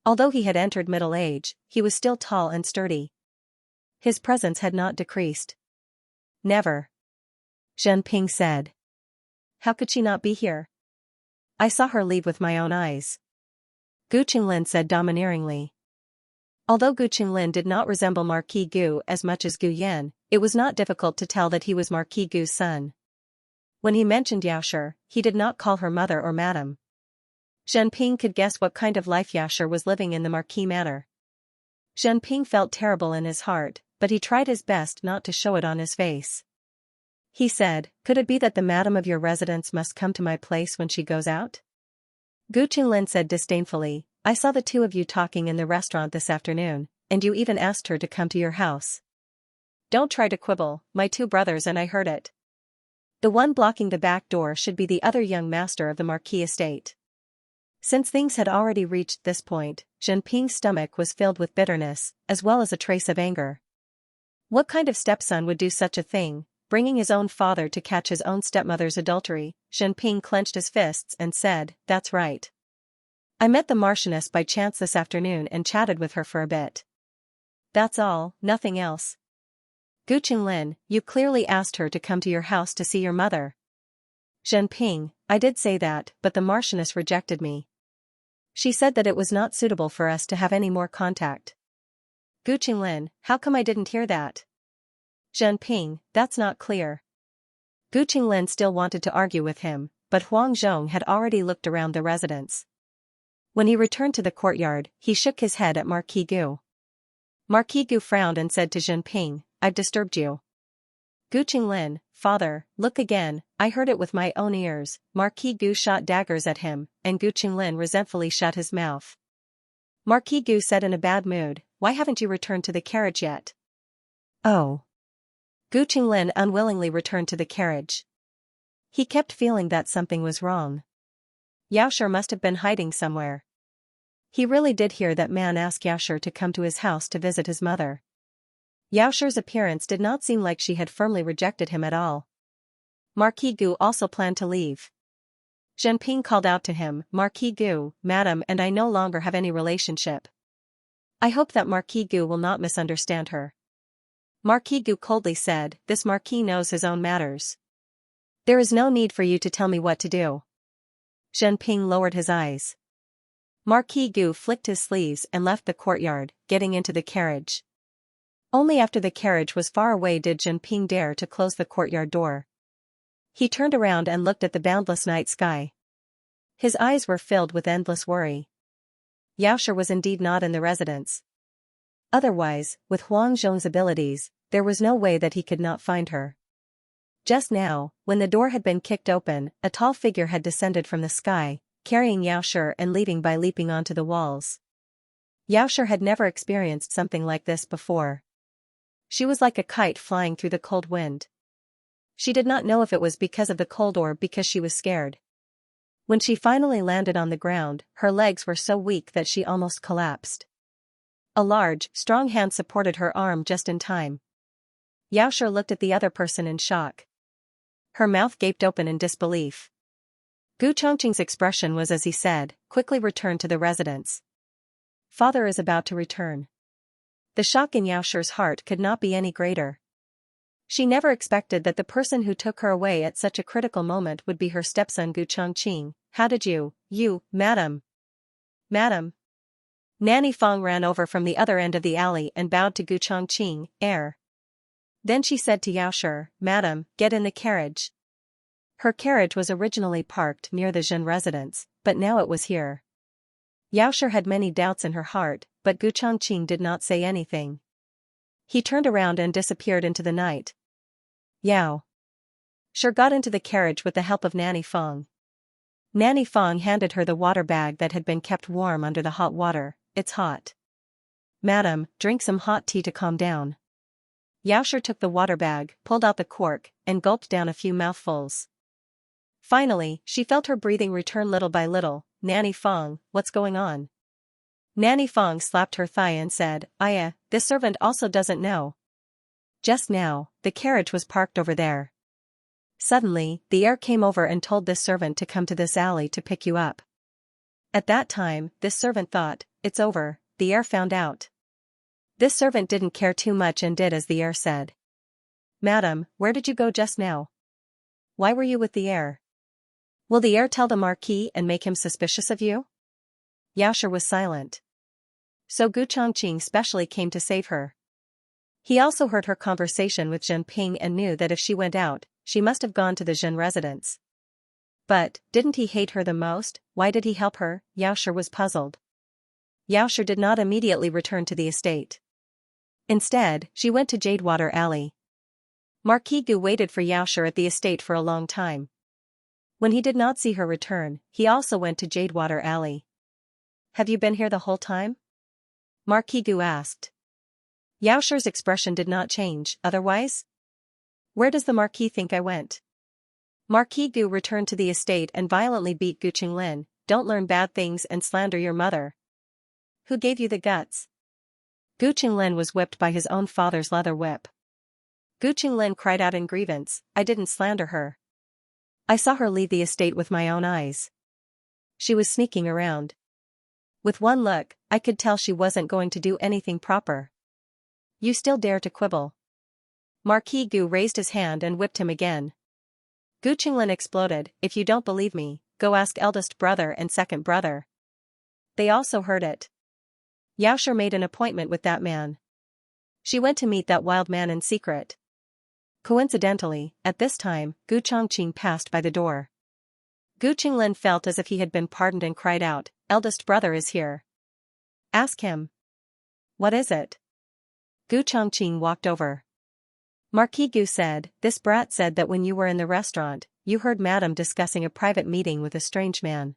Although he had entered middle age, he was still tall and sturdy. His presence had not decreased. Never. Zhenping said. How could she not be here? I saw her leave with my own eyes. Gu Qinglin said domineeringly. Although Gu Qinglin did not resemble Marquis Gu as much as Gu Yan, it was not difficult to tell that he was Marquis Gu's son. When he mentioned Yao Shi, he did not call her mother or madam. Zhenping could guess what kind of life Yao Shi was living in the Marquis manor. Zhenping felt terrible in his heart, but he tried his best not to show it on his face. He said, could it be that the madam of your residence must come to my place when she goes out? Gu Qinglin said disdainfully, I saw the two of you talking in the restaurant this afternoon, and you even asked her to come to your house. Don't try to quibble, my two brothers and I heard it. The one blocking the back door should be the other young master of the Marquis estate. Since things had already reached this point, Zhenping's stomach was filled with bitterness, as well as a trace of anger. What kind of stepson would do such a thing, bringing his own father to catch his own stepmother's adultery? Zhenping clenched his fists and said, that's right. I met the Marchioness by chance this afternoon and chatted with her for a bit. That's all, nothing else. Gu Qinglin, you clearly asked her to come to your house to see your mother. Zhenping, I did say that, but the Marchioness rejected me. She said that it was not suitable for us to have any more contact. Gu Qinglin, how come I didn't hear that? Zhen Ping, that's not clear. Gu Qinglin still wanted to argue with him, but Huang Zhong had already looked around the residence. When he returned to the courtyard, he shook his head at Marquis Gu. Marquis Gu frowned and said to Zhen Ping, I've disturbed you. Gu Qinglin, father, look again, I heard it with my own ears. Marquis Gu shot daggers at him, and Gu Qinglin resentfully shut his mouth. Marquis Gu said in a bad mood, why haven't you returned to the carriage yet? Oh. Gu Qinglin unwillingly returned to the carriage. He kept feeling that something was wrong. Yaoshi must have been hiding somewhere. He really did hear that man ask Yaoshi to come to his house to visit his mother. Yaoshi's appearance did not seem like she had firmly rejected him at all. Marquis Gu also planned to leave. Zhen Ping called out to him, Marquis Gu, Madam and I no longer have any relationship. I hope that Marquis Gu will not misunderstand her. Marquis Gu coldly said, this Marquis knows his own matters. There is no need for you to tell me what to do. Zhen Ping lowered his eyes. Marquis Gu flicked his sleeves and left the courtyard, getting into the carriage. Only after the carriage was far away did Zhen Ping dare to close the courtyard door. He turned around and looked at the boundless night sky. His eyes were filled with endless worry. Yaoshi was indeed not in the residence. Otherwise, with Huang Zhong's abilities, there was no way that he could not find her. Just now, when the door had been kicked open, a tall figure had descended from the sky, carrying Yaoshi and leaving by leaping onto the walls. Yaoshi had never experienced something like this before. She was like a kite flying through the cold wind. She did not know if it was because of the cold or because she was scared. When she finally landed on the ground, her legs were so weak that she almost collapsed. A large, strong hand supported her arm just in time. Yaoshi looked at the other person in shock. Her mouth gaped open in disbelief. Gu Chongqing's expression was as he said, quickly return to the residence. Father is about to return. The shock in Yaoshi's heart could not be any greater. She never expected that the person who took her away at such a critical moment would be her stepson Gu Chongqing. How did you, madam? Madam. Nanny Fong ran over from the other end of the alley and bowed to Gu Chongqing, heir. Then she said to Yaoshi, Madam, get in the carriage. Her carriage was originally parked near the Zhen residence, but now it was here. Yaoshi had many doubts in her heart, but Gu Chongqing did not say anything. He turned around and disappeared into the night. Yao Shi got into the carriage with the help of Nanny Fong. Nanny Fong handed her the water bag that had been kept warm under the hot water. It's hot. Madam, drink some hot tea to calm down. Yaoshi took the water bag, pulled out the cork, and gulped down a few mouthfuls. Finally, she felt her breathing return little by little. Nanny Fong, what's going on? Nanny Fong slapped her thigh and said, Aya, this servant also doesn't know. Just now, the carriage was parked over there. Suddenly, the heir came over and told this servant to come to this alley to pick you up. At that time, this servant thought, it's over, the heir found out. This servant didn't care too much and did as the heir said. Madam, where did you go just now? Why were you with the heir? Will the heir tell the Marquis and make him suspicious of you? Yaoshi was silent. So Gu Chongqing specially came to save her. He also heard her conversation with Zhen Ping and knew that if she went out, she must have gone to the Zhen residence. But, didn't he hate her the most? Why did he help her? Yaoshi was puzzled. Yaoshi did not immediately return to the estate. Instead, she went to Jadewater Alley. Marquis Gu waited for Yaoshi at the estate for a long time. When he did not see her return, he also went to Jadewater Alley. Have you been here the whole time? Marquis Gu asked. Yaoshi's expression did not change, otherwise? Where does the Marquis think I went? Marquis Gu returned to the estate and violently beat Gu Qinglin. Don't learn bad things and slander your mother. Who gave you the guts? Gu Qinglin was whipped by his own father's leather whip. Gu Qinglin cried out in grievance, I didn't slander her. I saw her leave the estate with my own eyes. She was sneaking around. With one look, I could tell she wasn't going to do anything proper. You still dare to quibble? Marquis Gu raised his hand and whipped him again. Gu Qinglin exploded, if you don't believe me, go ask eldest brother and second brother. They also heard it. Xiaoxia made an appointment with that man. She went to meet that wild man in secret. Coincidentally, at this time, Gu Chongqing passed by the door. Gu Qinglin felt as if he had been pardoned and cried out, "Eldest brother is here. Ask him." "What is it?" Gu Chongqing walked over. Marquis Gu said, "This brat said that when you were in the restaurant, you heard Madame discussing a private meeting with a strange man."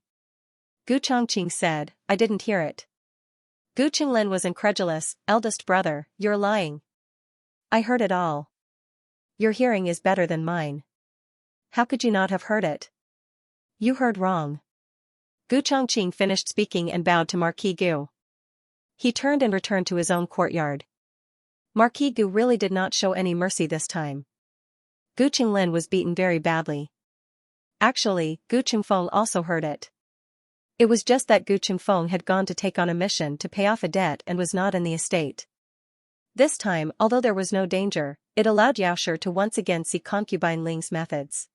Gu Chongqing said, "I didn't hear it." Gu Qinglin was incredulous, "Eldest brother, you're lying." "I heard it all." "Your hearing is better than mine. How could you not have heard it?" "You heard wrong." Gu Chongqing finished speaking and bowed to Marquis Gu. He turned and returned to his own courtyard. Marquis Gu really did not show any mercy this time. Gu Qinglin was beaten very badly. Actually, Gu Qingfeng also heard it. It was just that Gu Qingfeng had gone to take on a mission to pay off a debt and was not in the estate. This time, although there was no danger, it allowed Xiaoxia to once again see concubine Ling's methods.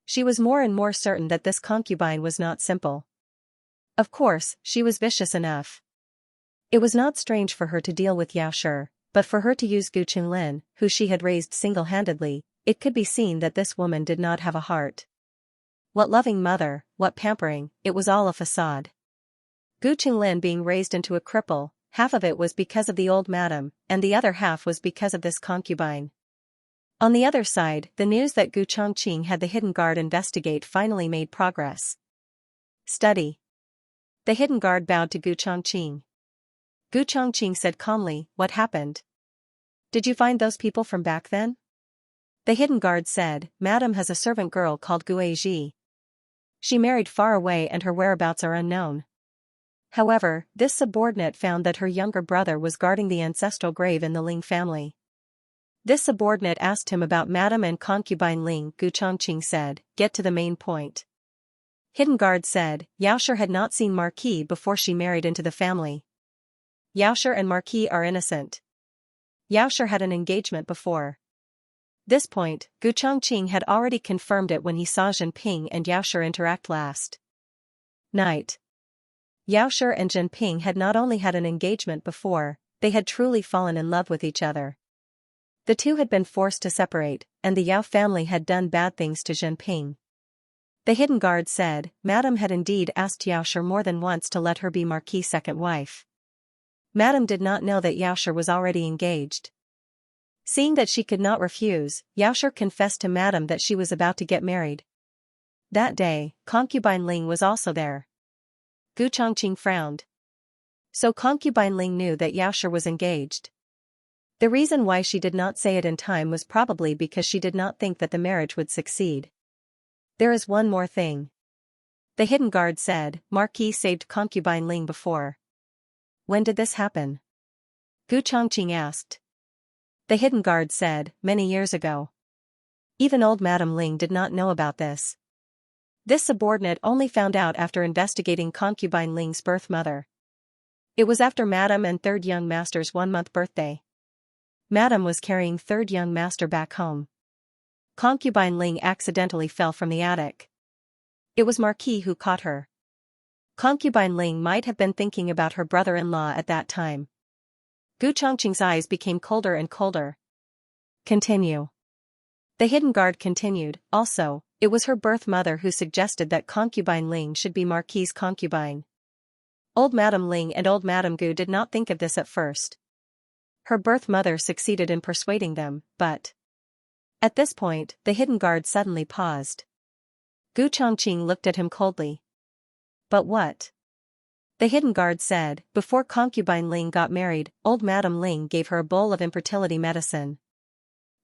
She was more and more certain that this concubine was not simple. Of course, she was vicious enough. It was not strange for her to deal with Xiaoxia, but for her to use Gu Qinglin, who she had raised single-handedly, it could be seen that this woman did not have a heart. What loving mother, what pampering, it was all a facade. Gu Qinglin being raised into a cripple, half of it was because of the old madam, and the other half was because of this concubine. On the other side, the news that Gu Chongqing had the hidden guard investigate finally made progress. "Study." The hidden guard bowed to Gu Chongqing. Gu Chongqing said calmly, "What happened? Did you find those people from back then?" The hidden guard said, "Madam has a servant girl called Gu Aiji. She married far away and her whereabouts are unknown. However, this subordinate found that her younger brother was guarding the ancestral grave in the Ling family. This subordinate asked him about Madam and concubine Ling." Gu Chongqing said, "Get to the main point." Hidden guard said, "Xiaoxia had not seen Marquis before she married into the family. Xiaoxia and Marquis are innocent. Xiaoxia had an engagement before." This point, Gu Chongqing had already confirmed it when he saw Zhenping and Xiaoxia interact last night. Xiaoxia and Zhenping had not only had an engagement before, they had truly fallen in love with each other. The two had been forced to separate, and the Yao family had done bad things to Zhenping. The hidden guard said, "Madam had indeed asked Xiaoxia more than once to let her be Marquis' second wife. Madam did not know that Xiaoxia was already engaged. Seeing that she could not refuse, Xiaoxia confessed to Madam that she was about to get married. That day, concubine Ling was also there." Gu Chongqing frowned. So concubine Ling knew that Xiaoxia was engaged. The reason why she did not say it in time was probably because she did not think that the marriage would succeed. "There is one more thing." The hidden guard said, "Marquis saved concubine Ling before." "When did this happen?" Gu Chongqing asked. The hidden guard said, "Many years ago." Even old Madam Ling did not know about this. This subordinate only found out after investigating concubine Ling's birth mother. It was after Madam and third young master's 1-month birthday. Madam was carrying third young master back home. Concubine Ling accidentally fell from the attic. It was Marquis who caught her. Concubine Ling might have been thinking about her brother-in-law at that time. Gu Chongqing's eyes became colder and colder. "Continue." The hidden guard continued, "Also, it was her birth mother who suggested that concubine Ling should be Marquis' concubine. Old Madam Ling and old Madam Gu did not think of this at first. Her birth mother succeeded in persuading them, but..." At this point, the hidden guard suddenly paused. Gu Chongqing looked at him coldly. "But what?" The hidden guard said, "Before concubine Ling got married, old Madam Ling gave her a bowl of infertility medicine.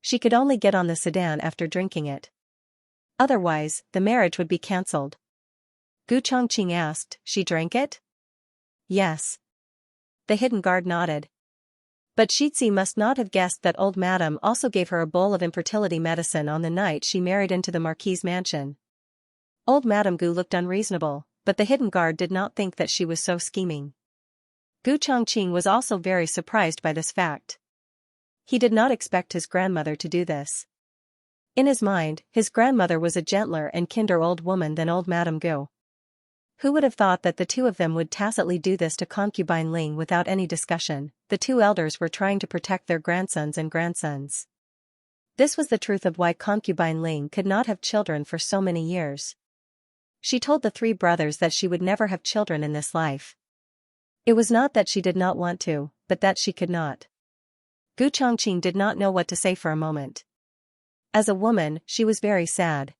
She could only get on the sedan after drinking it. Otherwise, the marriage would be cancelled." Gu Chongqing asked, "She drank it?" "Yes." The hidden guard nodded. But Shitzi must not have guessed that old Madam also gave her a bowl of infertility medicine on the night she married into the Marquis' mansion. Old Madam Gu looked unreasonable, but the hidden guard did not think that she was so scheming. Gu Chongqing was also very surprised by this fact. He did not expect his grandmother to do this. In his mind, his grandmother was a gentler and kinder old woman than old Madam Gu. Who would have thought that the two of them would tacitly do this to concubine Ling without any discussion? The two elders were trying to protect their grandsons and grandsons. This was the truth of why concubine Ling could not have children for so many years. She told the three brothers that she would never have children in this life. It was not that she did not want to, but that she could not. Gu Chongqing did not know what to say for a moment. As a woman, she was very sad.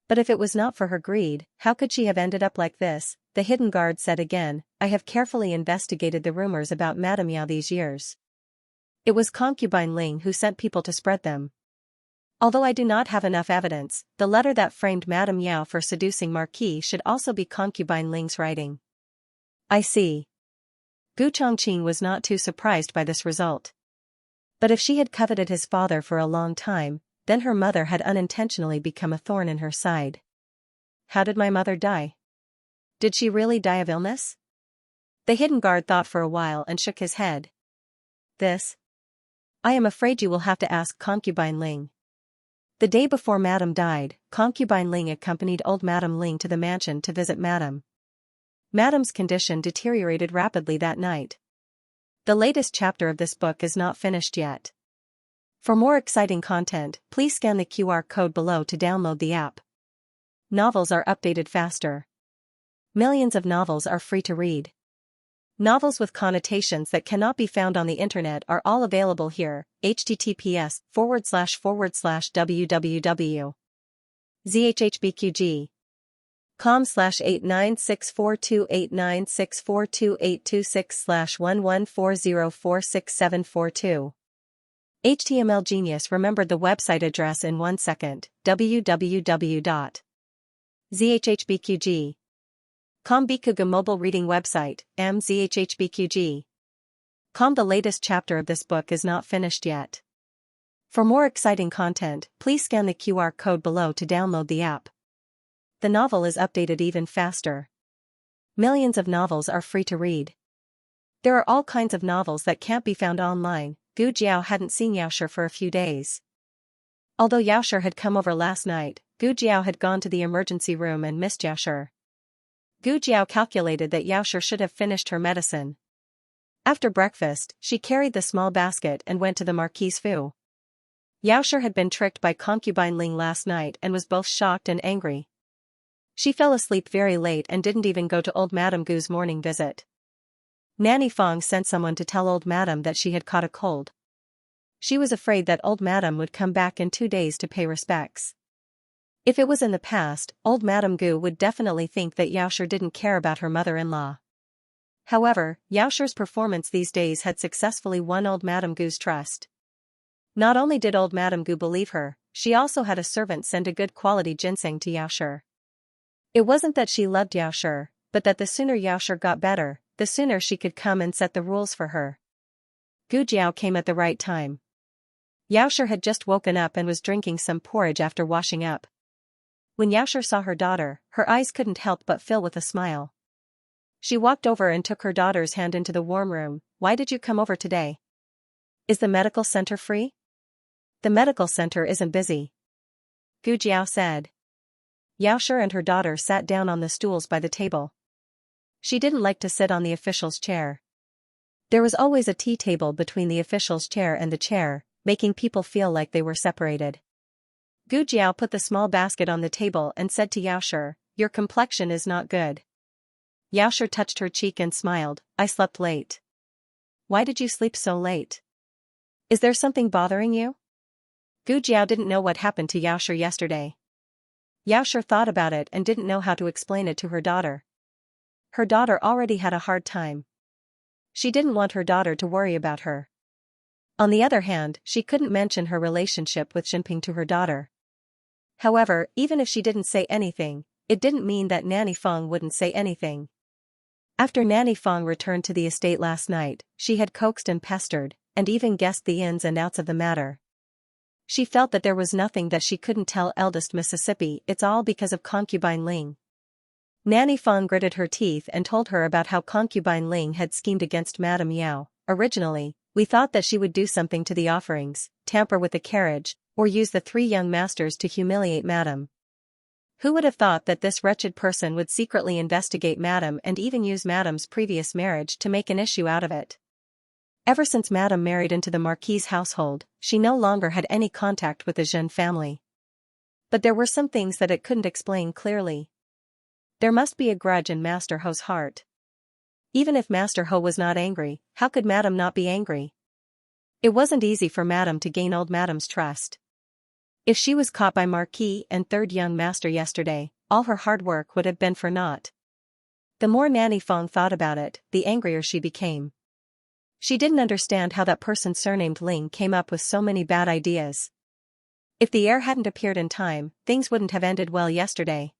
But if it was not for her greed, how could she have ended up like this? The hidden guard said again, I have carefully investigated the rumors about Madame Yao these years. It was concubine Ling who sent people to spread them. Although I do not have enough evidence, the letter that framed Madame Yao for seducing Marquis should also be concubine Ling's writing. I see. Gu Chongqing was not too surprised by this result. But if she had coveted his father for a long time, then her mother had unintentionally become a thorn in her side. How did my mother die? Did she really die of illness? The hidden guard thought for a while and shook his head. This? I am afraid you will have to ask concubine Ling. The day before Madame died, concubine Ling accompanied old Madame Ling to the mansion to visit Madame. Madame's condition deteriorated rapidly that night. The latest chapter of this book is not finished yet. For more exciting content, please scan the QR code below to download the app. Novels are updated faster. Millions of novels are free to read. Novels with connotations that cannot be found on the internet are all available here. https://www.zhhbqg.com/896428964286/1140466742. HTML Genius remembered the website address in 1 second. www.zhhbqg.com Bikuga mobile reading website, mzhhbqg.com. The latest chapter of this book is not finished yet. For more exciting content, please scan the QR code below to download the app. The novel is updated even faster. Millions of novels are free to read. There are all kinds of novels that can't be found online. Gu Jiao hadn't seen Yaoshi for a few days. Although Yaoshi had come over last night, Gu Jiao had gone to the emergency room and missed Yaoshi. Gu Jiao calculated that Yaoshi should have finished her medicine. After breakfast, she carried the small basket and went to the Marquise Fu. Yaoshi had been tricked by concubine Ling last night and was both shocked and angry. She fell asleep very late and didn't even go to old Madame Gu's morning visit. Nanny Fong sent someone to tell old Madame that she had caught a cold. She was afraid that old Madame would come back in 2 days to pay respects. If it was in the past, old Madame Gu would definitely think that Yaoshi didn't care about her mother-in-law. However, Yaoshi's performance these days had successfully won old Madame Gu's trust. Not only did old Madame Gu believe her, she also had a servant send a good quality ginseng to Yaoshi. It wasn't that she loved Yaoshi, but that the sooner Yaoshi got better, the sooner she could come and set the rules for her. Gu Jiao came at the right time. Yaoshi had just woken up and was drinking some porridge after washing up. When Yaoshi saw her daughter, her eyes couldn't help but fill with a smile. She walked over and took her daughter's hand into the warm room. Why did you come over today? Is the medical center free? The medical center isn't busy. Gu Jiao said. Yaoshi and her daughter sat down on the stools by the table. She didn't like to sit on the official's chair. There was always a tea table between the official's chair and the chair, making people feel like they were separated. Gu Jiao put the small basket on the table and said to Yaoshi, your complexion is not good. Yaoshi touched her cheek and smiled, I slept late. Why did you sleep so late? Is there something bothering you? Gu Jiao didn't know what happened to Yaoshi yesterday. Yaoshi thought about it and didn't know how to explain it to her daughter. Her daughter already had a hard time. She didn't want her daughter to worry about her. On the other hand, she couldn't mention her relationship with Xinping to her daughter. However, even if she didn't say anything, it didn't mean that Nanny Fong wouldn't say anything. After Nanny Fong returned to the estate last night, she had coaxed and pestered, and even guessed the ins and outs of the matter. She felt that there was nothing that she couldn't tell eldest Mississippi. It's all because of concubine Ling. Nanny Fong gritted her teeth and told her about how concubine Ling had schemed against Madame Yao. Originally, we thought that she would do something to the offerings, tamper with the carriage, or use the 3 young masters to humiliate Madame. Who would have thought that this wretched person would secretly investigate Madame and even use Madame's previous marriage to make an issue out of it? Ever since Madame married into the Marquis's household, she no longer had any contact with the Jeune family. But there were some things that it couldn't explain clearly. There must be a grudge in Master Ho's heart. Even if Master Ho was not angry, how could Madame not be angry? It wasn't easy for Madame to gain old Madame's trust. If she was caught by Marquis and third young master yesterday, all her hard work would have been for naught. The more Nanny Fong thought about it, the angrier she became. She didn't understand how that person surnamed Ling came up with so many bad ideas. If the heir hadn't appeared in time, things wouldn't have ended well yesterday.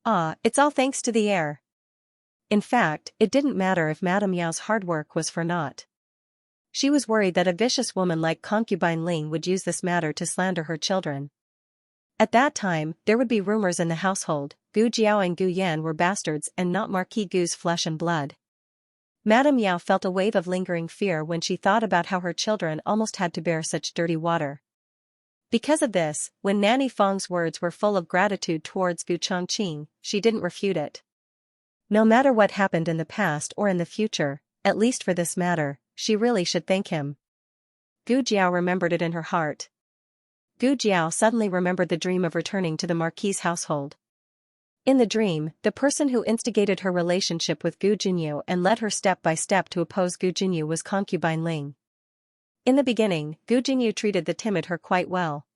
It's all thanks to the heir. In fact, it didn't matter if Madame Yao's hard work was for naught. She was worried that a vicious woman like concubine Ling would use this matter to slander her children. At that time, there would be rumors in the household, Gu Jiao and Gu Yan were bastards and not Marquis Gu's flesh and blood. Madame Yao felt a wave of lingering fear when she thought about how her children almost had to bear such dirty water. Because of this, when Nanny Fong's words were full of gratitude towards Gu Chongqing, she didn't refute it. No matter what happened in the past or in the future, at least for this matter, she really should thank him. Gu Jiao remembered it in her heart. Gu Jiao suddenly remembered the dream of returning to the Marquis's household. In the dream, the person who instigated her relationship with Gu Jinyu and led her step by step to oppose Gu Jinyu was concubine Ling. In the beginning, Gu Jinyu treated the timid her quite well.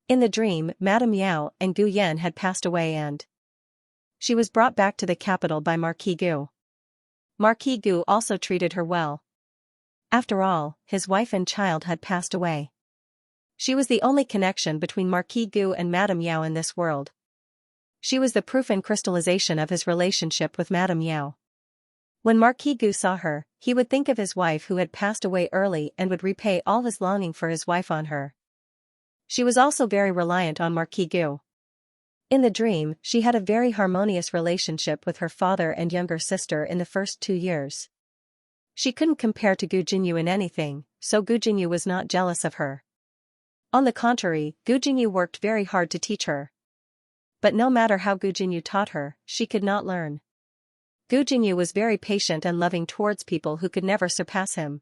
In the dream, Madame Yao and Gu Yan had passed away and she was brought back to the capital by Marquis Gu. Marquis Gu also treated her well. After all, his wife and child had passed away. She was the only connection between Marquis Gu and Madame Yao in this world. She was the proof and crystallization of his relationship with Madame Yao. When Marquis Gu saw her, he would think of his wife who had passed away early and would repay all his longing for his wife on her. She was also very reliant on Marquis Gu. In the dream, she had a very harmonious relationship with her father and younger sister in the first 2 years. She couldn't compare to Gu Jinyu in anything, so Gu Jinyu was not jealous of her. On the contrary, Gu Jinyu worked very hard to teach her. But no matter how Gu Jinyu taught her, she could not learn. Gu Jinyu was very patient and loving towards people who could never surpass him.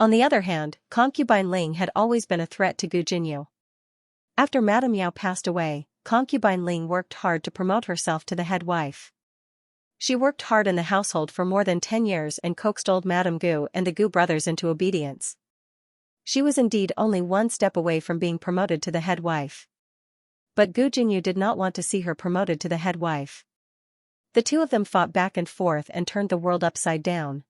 On the other hand, concubine Ling had always been a threat to Gu Jinyu. After Madame Yao passed away, concubine Ling worked hard to promote herself to the head wife. She worked hard in the household for more than 10 years and coaxed old Madame Gu and the Gu brothers into obedience. She was indeed only one step away from being promoted to the head wife. But Gu Jinyu did not want to see her promoted to the head wife. The two of them fought back and forth and turned the world upside down.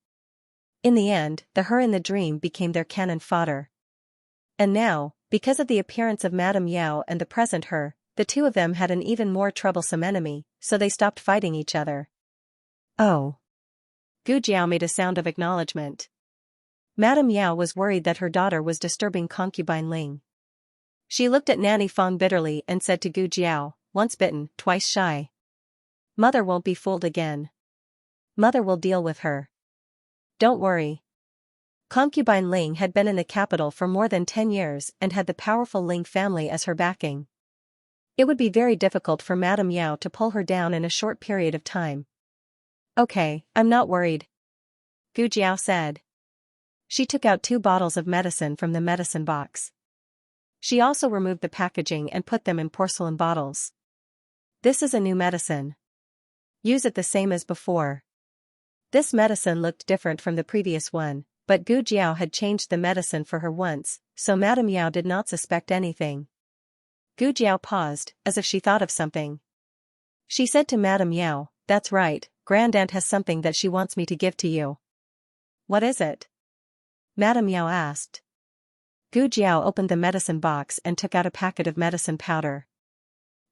In the end, the her in the dream became their cannon fodder. And now, because of the appearance of Madame Yao and the present her, the two of them had an even more troublesome enemy, so they stopped fighting each other. Oh. Gu Jiao made a sound of acknowledgement. Madame Yao was worried that her daughter was disturbing concubine Ling. She looked at Nanny Fong bitterly and said to Gu Jiao, once bitten, twice shy. Mother won't be fooled again. Mother will deal with her. Don't worry. Concubine Ling had been in the capital for more than 10 years and had the powerful Ling family as her backing. It would be very difficult for Madame Yao to pull her down in a short period of time. Okay, I'm not worried. Gu Jiao said. She took out 2 bottles of medicine from the medicine box. She also removed the packaging and put them in porcelain bottles. This is a new medicine. Use it the same as before. This medicine looked different from the previous one, but Gu Jiao had changed the medicine for her once, so Madame Yao did not suspect anything. Gu Jiao paused, as if she thought of something. She said to Madame Yao, that's right, Grandaunt has something that she wants me to give to you. What is it? Madame Yao asked. Gu Jiao opened the medicine box and took out a packet of medicine powder.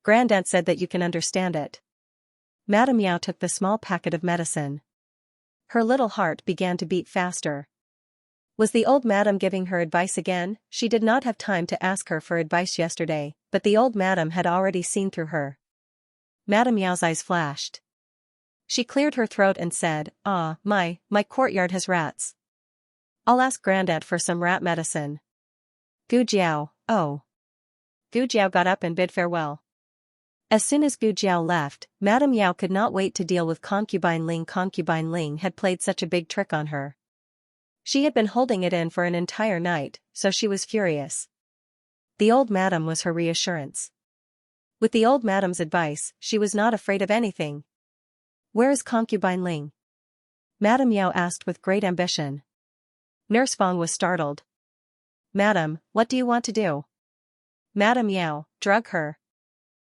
Grandaunt said that you can understand it. Madame Yao took the small packet of medicine. Her little heart began to beat faster. Was the old madam giving her advice again? She did not have time to ask her for advice yesterday, but the old madam had already seen through her. Madame Yao's eyes flashed. She cleared her throat and said, my courtyard has rats. I'll ask Grandaunt for some rat medicine. Gu Jiao, oh. Gu Jiao got up and bid farewell. As soon as Gu Jiao left, Madame Yao could not wait to deal with Concubine Ling. Concubine Ling had played such a big trick on her. She had been holding it in for an entire night, so she was furious. The old madam was her reassurance. With the old madam's advice, she was not afraid of anything. "Where is Concubine Ling?" Madame Yao asked with great ambition. Nurse Fong was startled. "Madam, what do you want to do?" "Madame Yao, drug her."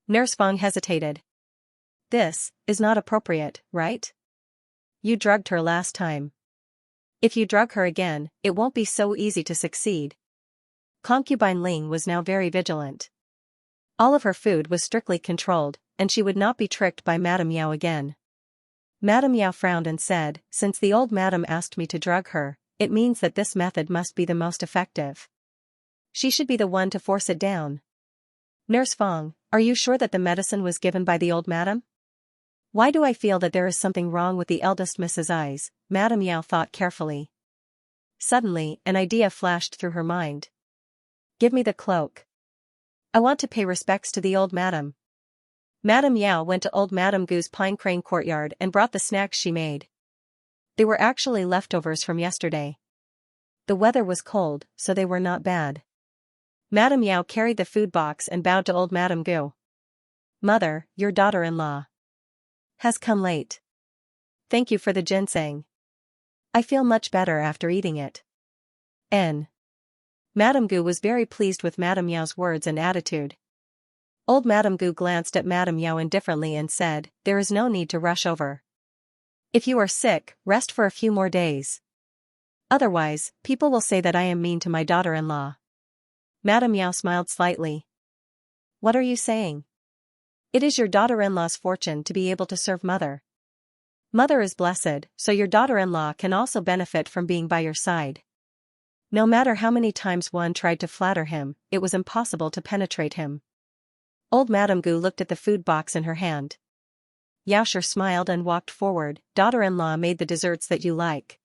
Nurse Fong hesitated. "This is not appropriate, right? You drugged her last time. If you drug her again, it won't be so easy to succeed." Concubine Ling was now very vigilant. All of her food was strictly controlled, and she would not be tricked by Madame Yao again. Madame Yao frowned and said, "Since the old madam asked me to drug her, it means that this method must be the most effective. She should be the one to force it down." "Nurse Fong, are you sure that the medicine was given by the old madam? Why do I feel that there is something wrong with the eldest Mrs. Eyes?" Madame Yao thought carefully. Suddenly, an idea flashed through her mind. "Give me the cloak. I want to pay respects to the old madam." Madame Yao went to old Madame Gu's pine crane courtyard and brought the snacks she made. They were actually leftovers from yesterday. The weather was cold, so they were not bad. Madame Yao carried the food box and bowed to old Madame Gu. "Mother, your daughter-in-law has come late. Thank you for the ginseng. I feel much better after eating it." Madame Gu was very pleased with Madame Yao's words and attitude. Old Madame Gu glanced at Madame Yao indifferently and said, "There is no need to rush over. If you are sick, rest for a few more days. Otherwise, people will say that I am mean to my daughter-in-law." Madame Yao smiled slightly. "What are you saying? It is your daughter-in-law's fortune to be able to serve mother. Mother is blessed, so your daughter-in-law can also benefit from being by your side." No matter how many times one tried to flatter him, it was impossible to penetrate him. Old Madame Gu looked at the food box in her hand. Yaosher smiled and walked forward. "Daughter-in-law made the desserts that you like."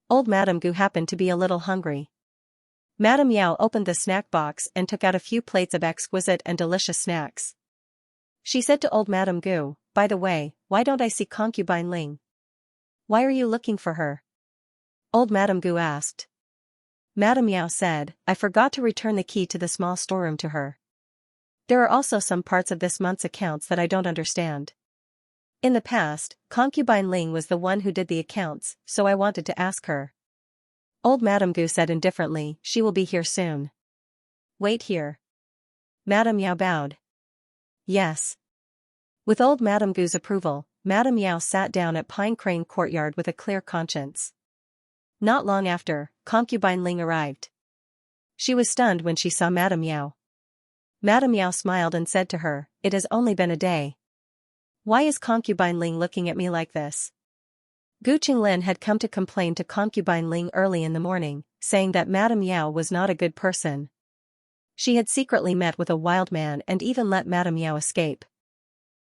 Old Madame Gu happened to be a little hungry. Madame Yao opened the snack box and took out a few plates of exquisite and delicious snacks. She said to old Madame Gu, "By the way, why don't I see Concubine Ling? Why are you looking for her?" Old Madame Gu asked. Madame Yao said, "I forgot to return the key to the small storeroom to her. There are also some parts of this month's accounts that I don't understand. In the past, Concubine Ling was the one who did the accounts, so I wanted to ask her." Old Madame Gu said indifferently, "She will be here soon. Wait here." Madame Yao bowed. "Yes." With old Madame Gu's approval, Madame Yao sat down at Pine Crane Courtyard with a clear conscience. Not long after, Concubine Ling arrived. She was stunned when she saw Madame Yao. Madame Yao smiled and said to her, "It has only been a day. Why is Concubine Ling looking at me like this?" Gu Qinglin had come to complain to Concubine Ling early in the morning, saying that Madame Yao was not a good person. She had secretly met with a wild man and even let Madame Yao escape.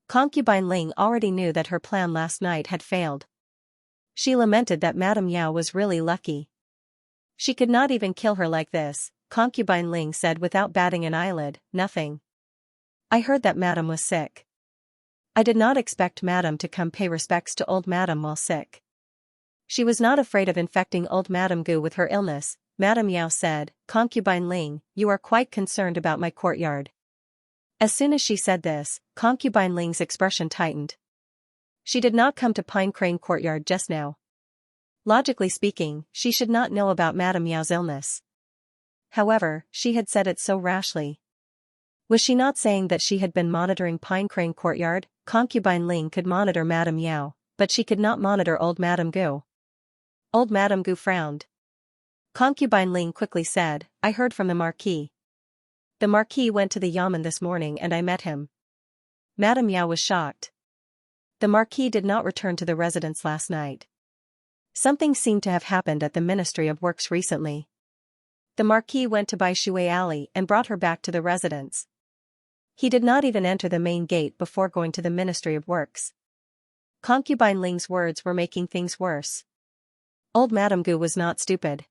Concubine Ling already knew that her plan last night had failed. She lamented that Madame Yao was really lucky. She could not even kill her like this. Concubine Ling said without batting an eyelid, "Nothing. I heard that Madame was sick. I did not expect Madame to come pay respects to old Madame while sick." She was not afraid of infecting old Madame Gu with her illness. Madame Yao said, "Concubine Ling, you are quite concerned about my courtyard." As soon as she said this, Concubine Ling's expression tightened. She did not come to Pine Crane Courtyard just now. Logically speaking, she should not know about Madame Yao's illness. However, she had said it so rashly. Was she not saying that she had been monitoring Pine Crane Courtyard? Concubine Ling could monitor Madame Yao, but she could not monitor old Madame Gu. Old Madame Gu frowned. Concubine Ling quickly said, "I heard from the Marquis. The Marquis went to the Yamen this morning and I met him." Madame Yao was shocked. The Marquis did not return to the residence last night. Something seemed to have happened at the Ministry of Works recently. The Marquis went to Bai Shui Alley and brought her back to the residence. He did not even enter the main gate before going to the Ministry of Works. Concubine Ling's words were making things worse. Old Madame Gu was not stupid.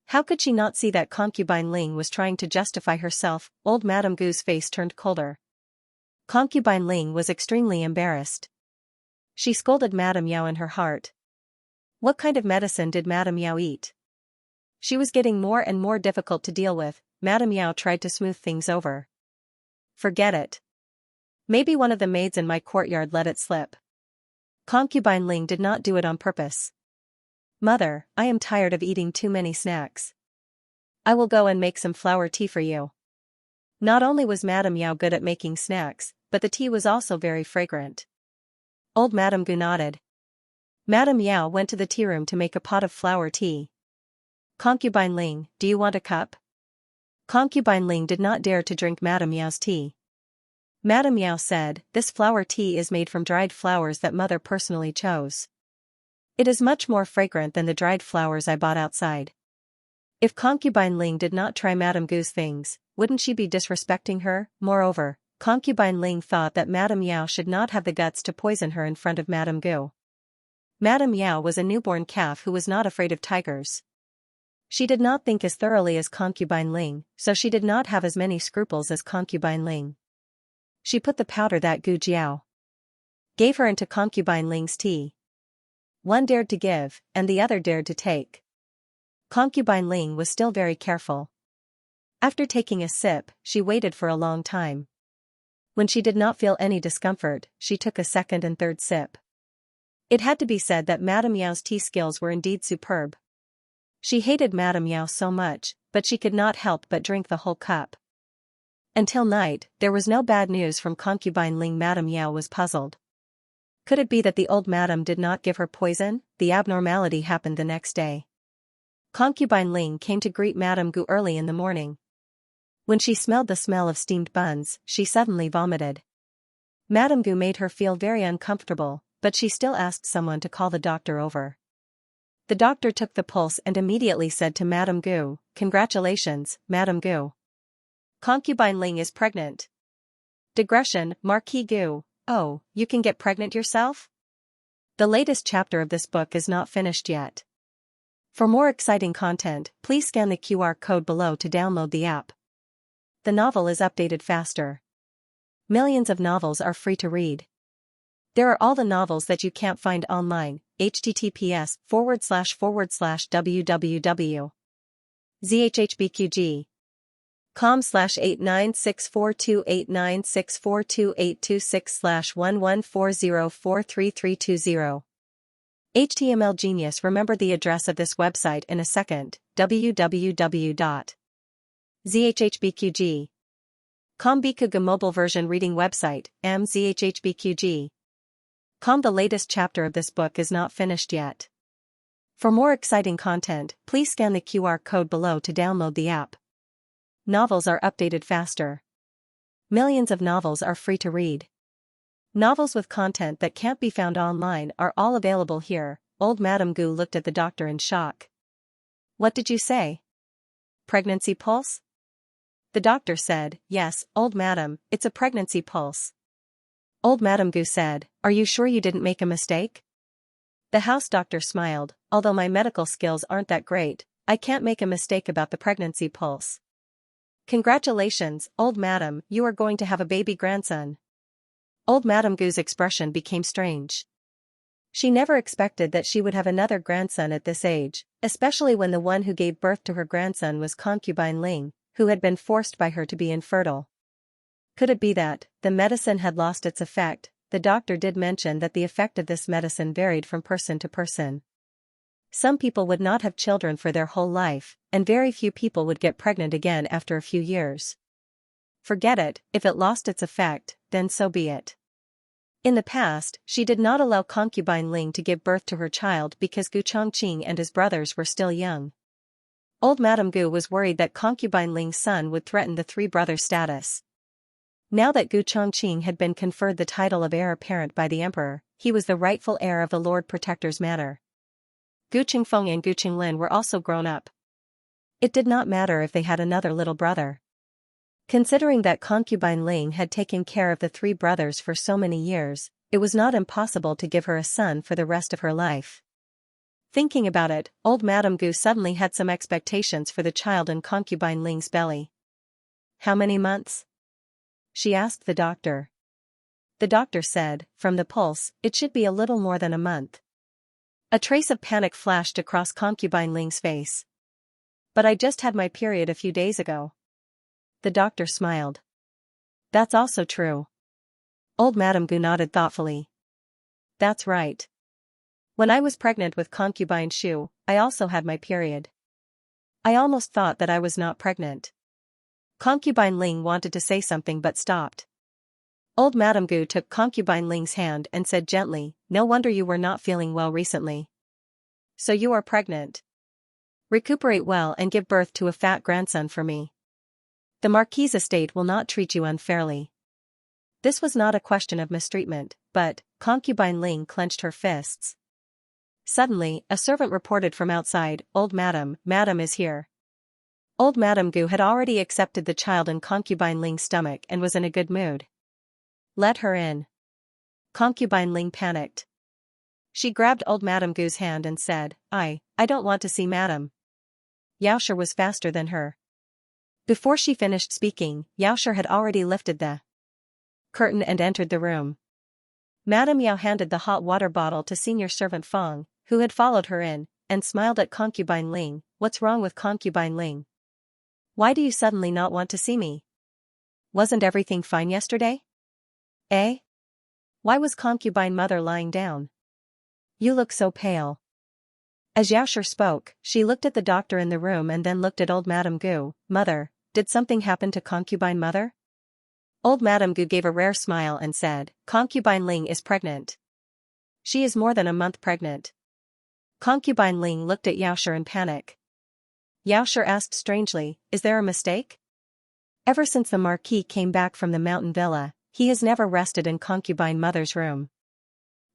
How could she not see that Concubine Ling was trying to justify herself? Old Madame Gu's face turned colder. Concubine Ling was extremely embarrassed. She scolded Madame Yao in her heart. What kind of medicine did Madame Yao eat? She was getting more and more difficult to deal with. Madame Yao tried to smooth things over. Forget it. Maybe one of the maids in my courtyard let it slip. Concubine Ling did not do it on purpose. Mother, I am tired of eating too many snacks. I will go and make some flower tea for you. Not only was Madame Yao good at making snacks, but the tea was also very fragrant. Old Madame Gu nodded. Madame Yao went to the tea room to make a pot of flower tea. Concubine Ling, do you want a cup? Concubine Ling did not dare to drink Madame Yao's tea. Madame Yao said, this flower tea is made from dried flowers that mother personally chose. It is much more fragrant than the dried flowers I bought outside. If Concubine Ling did not try Madame Gu's things, wouldn't she be disrespecting her? Moreover, Concubine Ling thought that Madame Yao should not have the guts to poison her in front of Madame Gu. Madame Yao was a newborn calf who was not afraid of tigers. She did not think as thoroughly as Concubine Ling, so she did not have as many scruples as Concubine Ling. She put the powder that Gu Jiao gave her into Concubine Ling's tea. One dared to give, and the other dared to take. Concubine Ling was still very careful. After taking a sip, she waited for a long time. When she did not feel any discomfort, she took a second and third sip. It had to be said that Madame Yao's tea skills were indeed superb. She hated Madame Yao so much, but she could not help but drink the whole cup. Until night, there was no bad news from Concubine Ling. Madame Yao was puzzled. Could it be that the old madam did not give her poison? The abnormality happened the next day. Concubine Ling came to greet Madame Gu early in the morning. When she smelled the smell of steamed buns, she suddenly vomited. Madame Gu made her feel very uncomfortable, but she still asked someone to call the doctor over. The doctor took the pulse and immediately said to Madame Gu, "Congratulations, Madame Gu. Concubine Ling is pregnant." Digression, Marquis Gu, oh, you can get pregnant yourself? The latest chapter of this book is not finished yet. For more exciting content, please scan the QR code below to download the app. The novel is updated faster. Millions of novels are free to read. There are all the novels that you can't find online. https://www.zhhbqg.com/896428964286/1140433320. HTML Genius remembered the address of this website in a second. www.zhhbqg.com Bikuga mobile version reading website, mzhhbqg.com. The latest chapter of this book is not finished yet. For more exciting content, please scan the QR code below to download the app. Novels are updated faster. Millions of novels are free to read. Novels with content that can't be found online are all available here. Old Madame Gu looked at the doctor in shock. What did you say? Pregnancy pulse? The doctor said, yes, old madam, it's a pregnancy pulse. Old Madame Gu said, are you sure you didn't make a mistake? The house doctor smiled, although my medical skills aren't that great, I can't make a mistake about the pregnancy pulse. Congratulations, old madam, you are going to have a baby grandson. Old Madame Gu's expression became strange. She never expected that she would have another grandson at this age, especially when the one who gave birth to her grandson was Concubine Ling, who had been forced by her to be infertile. Could it be that the medicine had lost its effect? The doctor did mention that the effect of this medicine varied from person to person. Some people would not have children for their whole life, and very few people would get pregnant again after a few years. Forget it, if it lost its effect, then so be it. In the past, she did not allow Concubine Ling to give birth to her child because Gu Chongqing and his brothers were still young. Old Madame Gu was worried that Concubine Ling's son would threaten the three brothers' status. Now that Gu Chongqing had been conferred the title of heir apparent by the emperor, he was the rightful heir of the Lord Protector's manor. Gu Qingfeng and Gu Qinglin were also grown up. It did not matter if they had another little brother. Considering that Concubine Ling had taken care of the three brothers for so many years, it was not impossible to give her a son for the rest of her life. Thinking about it, old Madame Gu suddenly had some expectations for the child in Concubine Ling's belly. How many months? She asked the doctor. the doctor said, from the pulse, it should be a little more than a month. A trace of panic flashed across concubine Ling's face. But I just had my period a few days ago. The doctor smiled. That's also true. Old Madame Gu nodded thoughtfully. That's right. When I was pregnant with concubine Shu, I also had my period. I almost thought that I was not pregnant. Concubine Ling wanted to say something but stopped. Old Madame Gu took concubine Ling's hand and said gently, no wonder you were not feeling well recently. So you are pregnant. Recuperate well and give birth to a fat grandson for me. The Marquis' estate will not treat you unfairly. This was not a question of mistreatment, but, concubine Ling clenched her fists. Suddenly, a servant reported from outside, Old Madam is here. Old Madame Gu had already accepted the child in concubine Ling's stomach and was in a good mood. Let her in. Concubine Ling panicked. She grabbed Old Madame Gu's hand and said, I don't want to see Madam. Xianxia was faster than her. Before she finished speaking, Xianxia had already lifted the curtain and entered the room. Madame Yao handed the hot water bottle to senior servant Feng, who had followed her in, and smiled at concubine Ling. What's wrong with concubine Ling? Why do you suddenly not want to see me? Wasn't everything fine yesterday? Eh? Why was concubine mother lying down? You look so pale. As Xianxia spoke, she looked at the doctor in the room and then looked at old Madame Gu. Mother, did something happen to concubine mother? Old Madame Gu gave a rare smile and said, concubine Ling is pregnant. She is more than a month pregnant. Concubine Ling looked at Xianxia in panic. Xianxia asked strangely, is there a mistake? Ever since the Marquis came back from the mountain villa, he has never rested in concubine mother's room.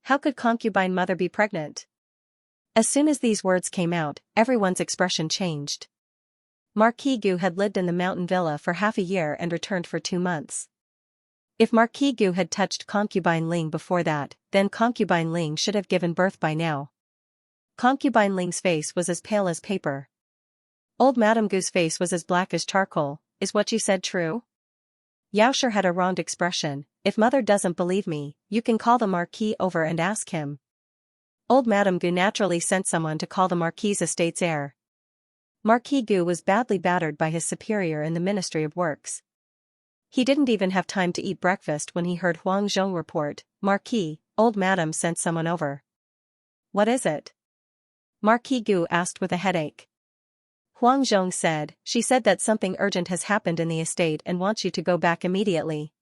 How could concubine mother be pregnant? As soon as these words came out, everyone's expression changed. Marquis Gu had lived in the mountain villa for half a year and returned for 2 months. If Marquis Gu had touched concubine Ling before that, then concubine Ling should have given birth by now. Concubine Ling's face was as pale as paper. Old Madame Gu's face was as black as charcoal. Is what you said true? Xianxia had a wronged expression. If mother doesn't believe me, you can call the Marquis over and ask him. Old Madame Gu naturally sent someone to call the Marquis' estate's heir. Marquis Gu was badly battered by his superior in the Ministry of Works. He didn't even have time to eat breakfast when he heard Huang Zhong report, Marquis, old Madame sent someone over. What is it? Marquis Gu asked with a headache. Huang Zhong said, she said that something urgent has happened in the estate and wants you to go back immediately.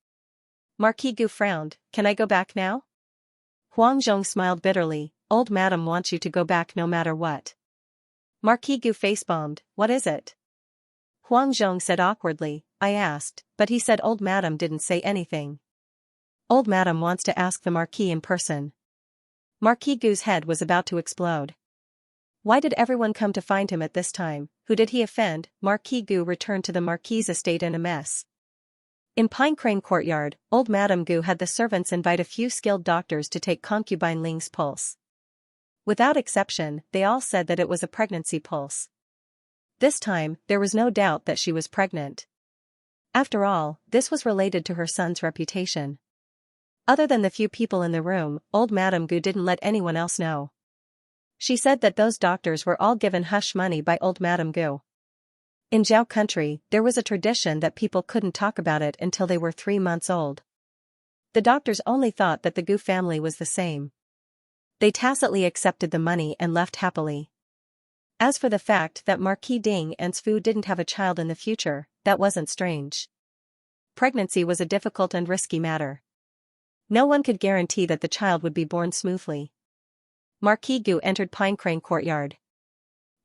Marquis Gu frowned, can I go back now? Huang Zhong smiled bitterly, old Madame wants you to go back no matter what. Marquis Gu face-bombed, what is it? Huang Zhong said awkwardly, I asked, but he said old Madame didn't say anything. Old Madame wants to ask the Marquis in person. Marquis Gu's head was about to explode. Why did everyone come to find him at this time? Who did he offend? Marquis Gu returned to the Marquis' estate in a mess. In Pine Crane Courtyard, old Madame Gu had the servants invite a few skilled doctors to take concubine Ling's pulse. Without exception, they all said that it was a pregnancy pulse. This time, there was no doubt that she was pregnant. After all, this was related to her son's reputation. Other than the few people in the room, old Madame Gu didn't let anyone else know. She said that those doctors were all given hush money by old Madame Gu. In Zhao country, there was a tradition that people couldn't talk about it until they were 3 months old. The doctors only thought that the Gu family was the same. They tacitly accepted the money and left happily. As for the fact that Marquis Ding and Sfu didn't have a child in the future, that wasn't strange. Pregnancy was a difficult and risky matter. No one could guarantee that the child would be born smoothly. Marquis Gu entered Pine Crane Courtyard.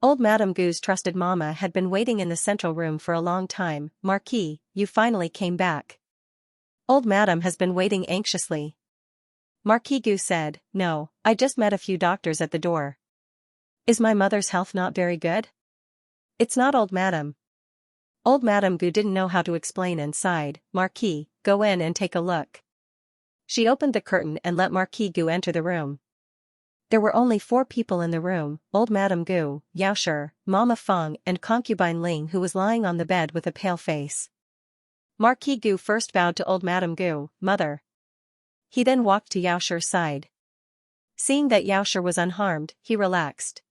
Old Madame Gu's trusted mama had been waiting in the central room for a long time. Marquis, you finally came back. Old Madame has been waiting anxiously. Marquis Gu said, no, I just met a few doctors at the door. Is my mother's health not very good? It's not old Madame. Old Madame Gu didn't know how to explain and sighed, Marquis, go in and take a look. She opened the curtain and let Marquis Gu enter the room. There were only 4 people in the room, old Madame Gu, Xianxia, Mama Feng and concubine Ling who was lying on the bed with a pale face. Marquis Gu first bowed to old Madame Gu, Mother. He then walked to Yaoshi's side. Seeing that Yaoshi was unharmed, he relaxed.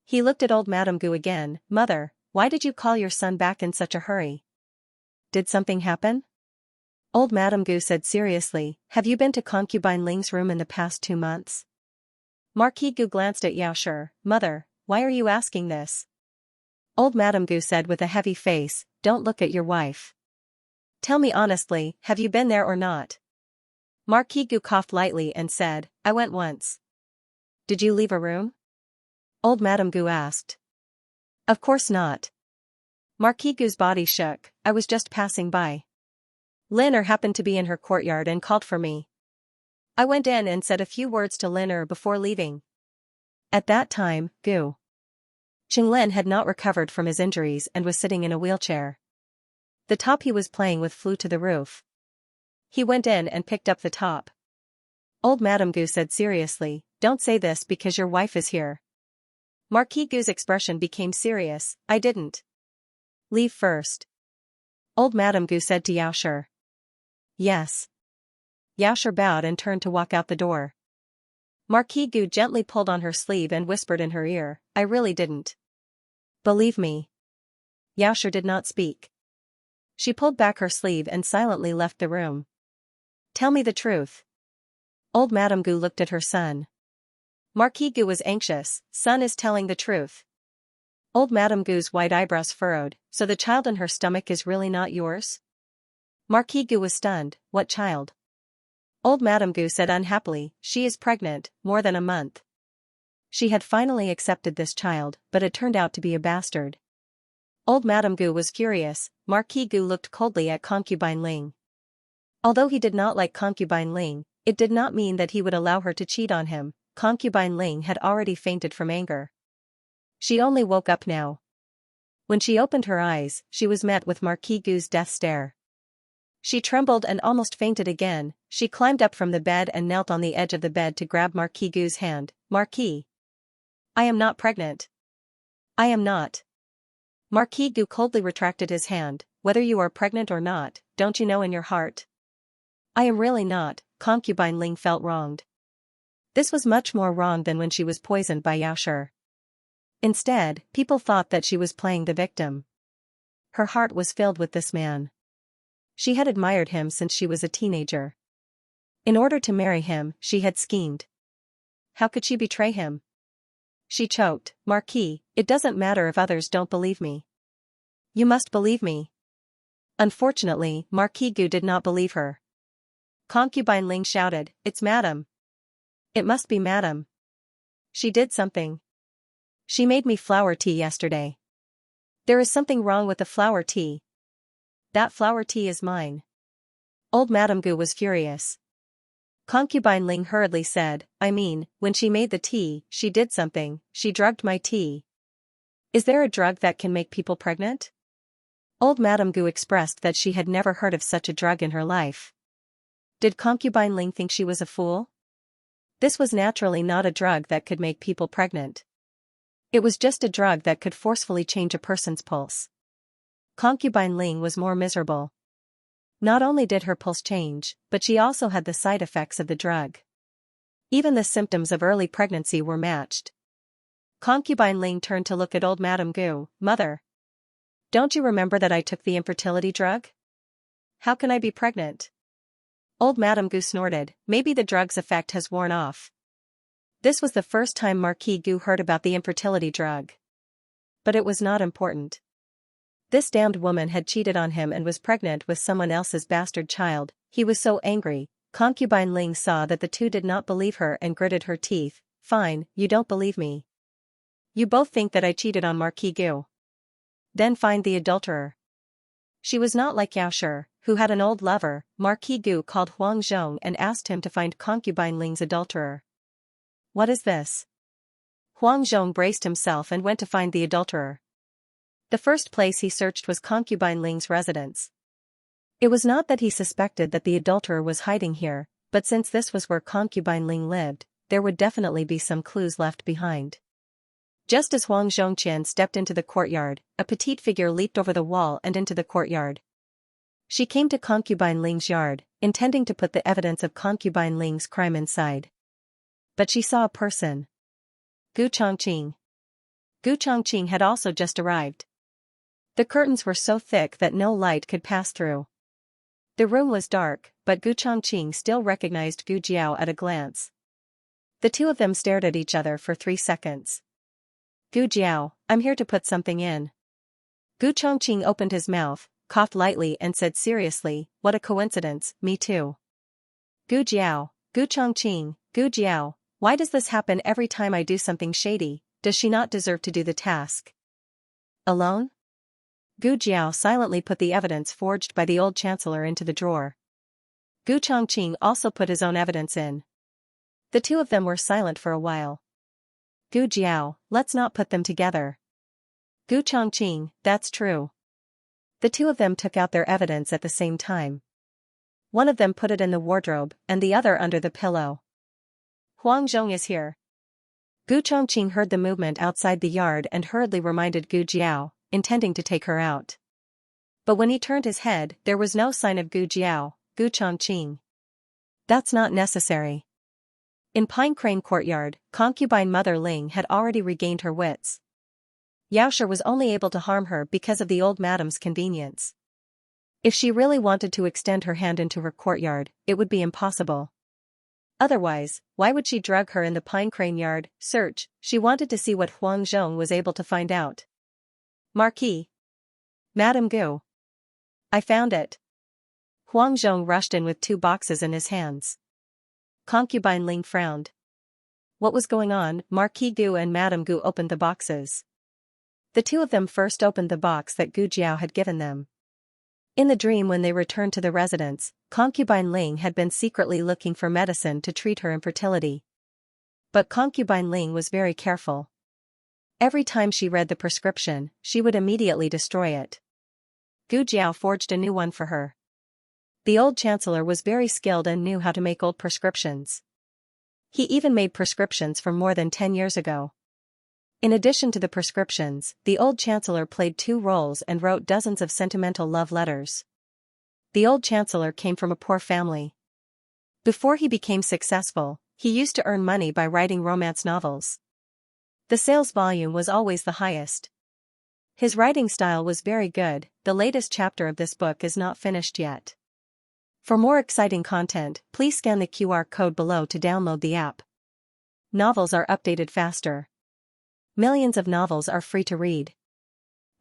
He looked at old Madame Gu again. Mother, why did you call your son back in such a hurry? Did something happen? Old Madame Gu said seriously, have you been to Concubine Ling's room in the past 2 months? Marquis Gu glanced at Yaoshi. Mother, why are you asking this? Old Madame Gu said with a heavy face, don't look at your wife. Tell me honestly, have you been there or not? Marquis Gu coughed lightly and said, I went once. Did you leave a room? Old Madame Gu asked. Of course not. Marquis Gu's body shook. I was just passing by. Lin happened to be in her courtyard and called for me. I went in and said a few words to Lin before leaving. At that time, Gu Qinglin had not recovered from his injuries and was sitting in a wheelchair. The top he was playing with flew to the roof. He went in and picked up the top. Old Madame Gu said seriously, don't say this because your wife is here. Marquis Gu's expression became serious. I didn't. Leave first. Old Madame Gu said to Yaoshi. Yes. Yaoshi bowed and turned to walk out the door. Marquis Gu gently pulled on her sleeve and whispered in her ear, I really didn't. Believe me. Yaoshi did not speak. She pulled back her sleeve and silently left the room. Tell me the truth. Old Madame Gu looked at her son. Marquis Gu was anxious. Son is telling the truth. Old Madame Gu's white eyebrows furrowed, so the child in her stomach is really not yours? Marquis Gu was stunned. What child? Old Madame Gu said unhappily, she is pregnant, more than a month. She had finally accepted this child, but it turned out to be a bastard. Old Madame Gu was furious. Marquis Gu looked coldly at Concubine Ling. Although he did not like Concubine Ling, it did not mean that he would allow her to cheat on him. Concubine Ling had already fainted from anger. She only woke up now. When she opened her eyes, she was met with Marquis Gu's death stare. She trembled and almost fainted again. She climbed up from the bed and knelt on the edge of the bed to grab Marquis Gu's hand. Marquis. I am not pregnant. I am not. Marquis Gu coldly retracted his hand. Whether you are pregnant or not, don't you know in your heart? I am really not. Concubine Ling felt wronged. This was much more wrong than when she was poisoned by Yaoshi. Instead, people thought that she was playing the victim. Her heart was filled with this man. She had admired him since she was a teenager. In order to marry him, she had schemed. How could she betray him? She choked. Marquis, it doesn't matter if others don't believe me. You must believe me. Unfortunately, Marquis Gu did not believe her. Concubine Ling shouted, it's Madame. It must be Madame. She did something. She made me flower tea yesterday. There is something wrong with the flower tea. That flower tea is mine. Old Madame Gu was furious. Concubine Ling hurriedly said, I mean, when she made the tea, she did something, she drugged my tea. Is there a drug that can make people pregnant? Old Madame Gu expressed that she had never heard of such a drug in her life. Did Concubine Ling think she was a fool? This was naturally not a drug that could make people pregnant. It was just a drug that could forcefully change a person's pulse. Concubine Ling was more miserable. Not only did her pulse change, but she also had the side effects of the drug. Even the symptoms of early pregnancy were matched. Concubine Ling turned to look at old Madame Gu. Mother. Don't you remember that I took the infertility drug? How can I be pregnant? Old Madame Gu snorted. Maybe the drug's effect has worn off. This was the first time Marquis Gu heard about the infertility drug. But it was not important. This damned woman had cheated on him and was pregnant with someone else's bastard child. He was so angry. Concubine Ling saw that the two did not believe her and gritted her teeth. Fine, you don't believe me. You both think that I cheated on Marquis Gu. Then find the adulterer. She was not like Yaoshi, who had an old lover. Marquis Gu called Huang Zhong and asked him to find Concubine Ling's adulterer. What is this? Huang Zhong braced himself and went to find the adulterer. The first place he searched was Concubine Ling's residence. It was not that he suspected that the adulterer was hiding here, but since this was where Concubine Ling lived, there would definitely be some clues left behind. Just as Huang Zhongqian stepped into the courtyard, a petite figure leaped over the wall and into the courtyard. She came to Concubine Ling's yard. intending to put the evidence of concubine Ling's crime inside. But she saw a person. Gu Chongqing. Gu Chongqing had also just arrived. The curtains were so thick that no light could pass through. The room was dark, but Gu Chongqing still recognized Gu Jiao at a glance. The two of them stared at each other for 3 seconds. Gu Jiao, I'm here to put something in. Gu Chongqing opened his mouth, coughed lightly and said seriously, what a coincidence, me too. Gu Jiao, Gu Chongqing, Gu Jiao, why does this happen every time I do something shady? Does she not deserve to do the task alone? Gu Jiao silently put the evidence forged by the old chancellor into the drawer. Gu Chongqing also put his own evidence in. The two of them were silent for a while. Gu Jiao, let's not put them together. Gu Chongqing, that's true. The two of them took out their evidence at the same time. One of them put it in the wardrobe, and the other under the pillow. Huang Zhong is here. Gu Chongqing heard the movement outside the yard and hurriedly reminded Gu Jiao, intending to take her out. But when he turned his head, there was no sign of Gu Jiao. Gu Chongqing. That's not necessary. In Pine Crane Courtyard, concubine Mother Ling had already regained her wits. Yaoshe was only able to harm her because of the old madam's convenience. If she really wanted to extend her hand into her courtyard, it would be impossible. Otherwise, why would she drug her in the Pine Crane Yard search? She wanted to see what Huang Zhong was able to find out. Marquis. Madame Gu. I found it. Huang Zhong rushed in with 2 boxes in his hands. Concubine Ling frowned. What was going on? Marquis Gu and Madame Gu opened the boxes. The two of them first opened the box that Gu Jiao had given them. In the dream when they returned to the residence, concubine Ling had been secretly looking for medicine to treat her infertility. But concubine Ling was very careful. Every time she read the prescription, she would immediately destroy it. Gu Jiao forged a new one for her. The old chancellor was very skilled and knew how to make old prescriptions. He even made prescriptions from more than 10 years ago. In addition to the prescriptions, the old chancellor played 2 roles and wrote dozens of sentimental love letters. The old chancellor came from a poor family. Before he became successful, he used to earn money by writing romance novels. The sales volume was always the highest. His writing style was very good. The latest chapter of this book is not finished yet. For more exciting content, please scan the QR code below to download the app. Novels are updated faster. Millions of novels are free to read.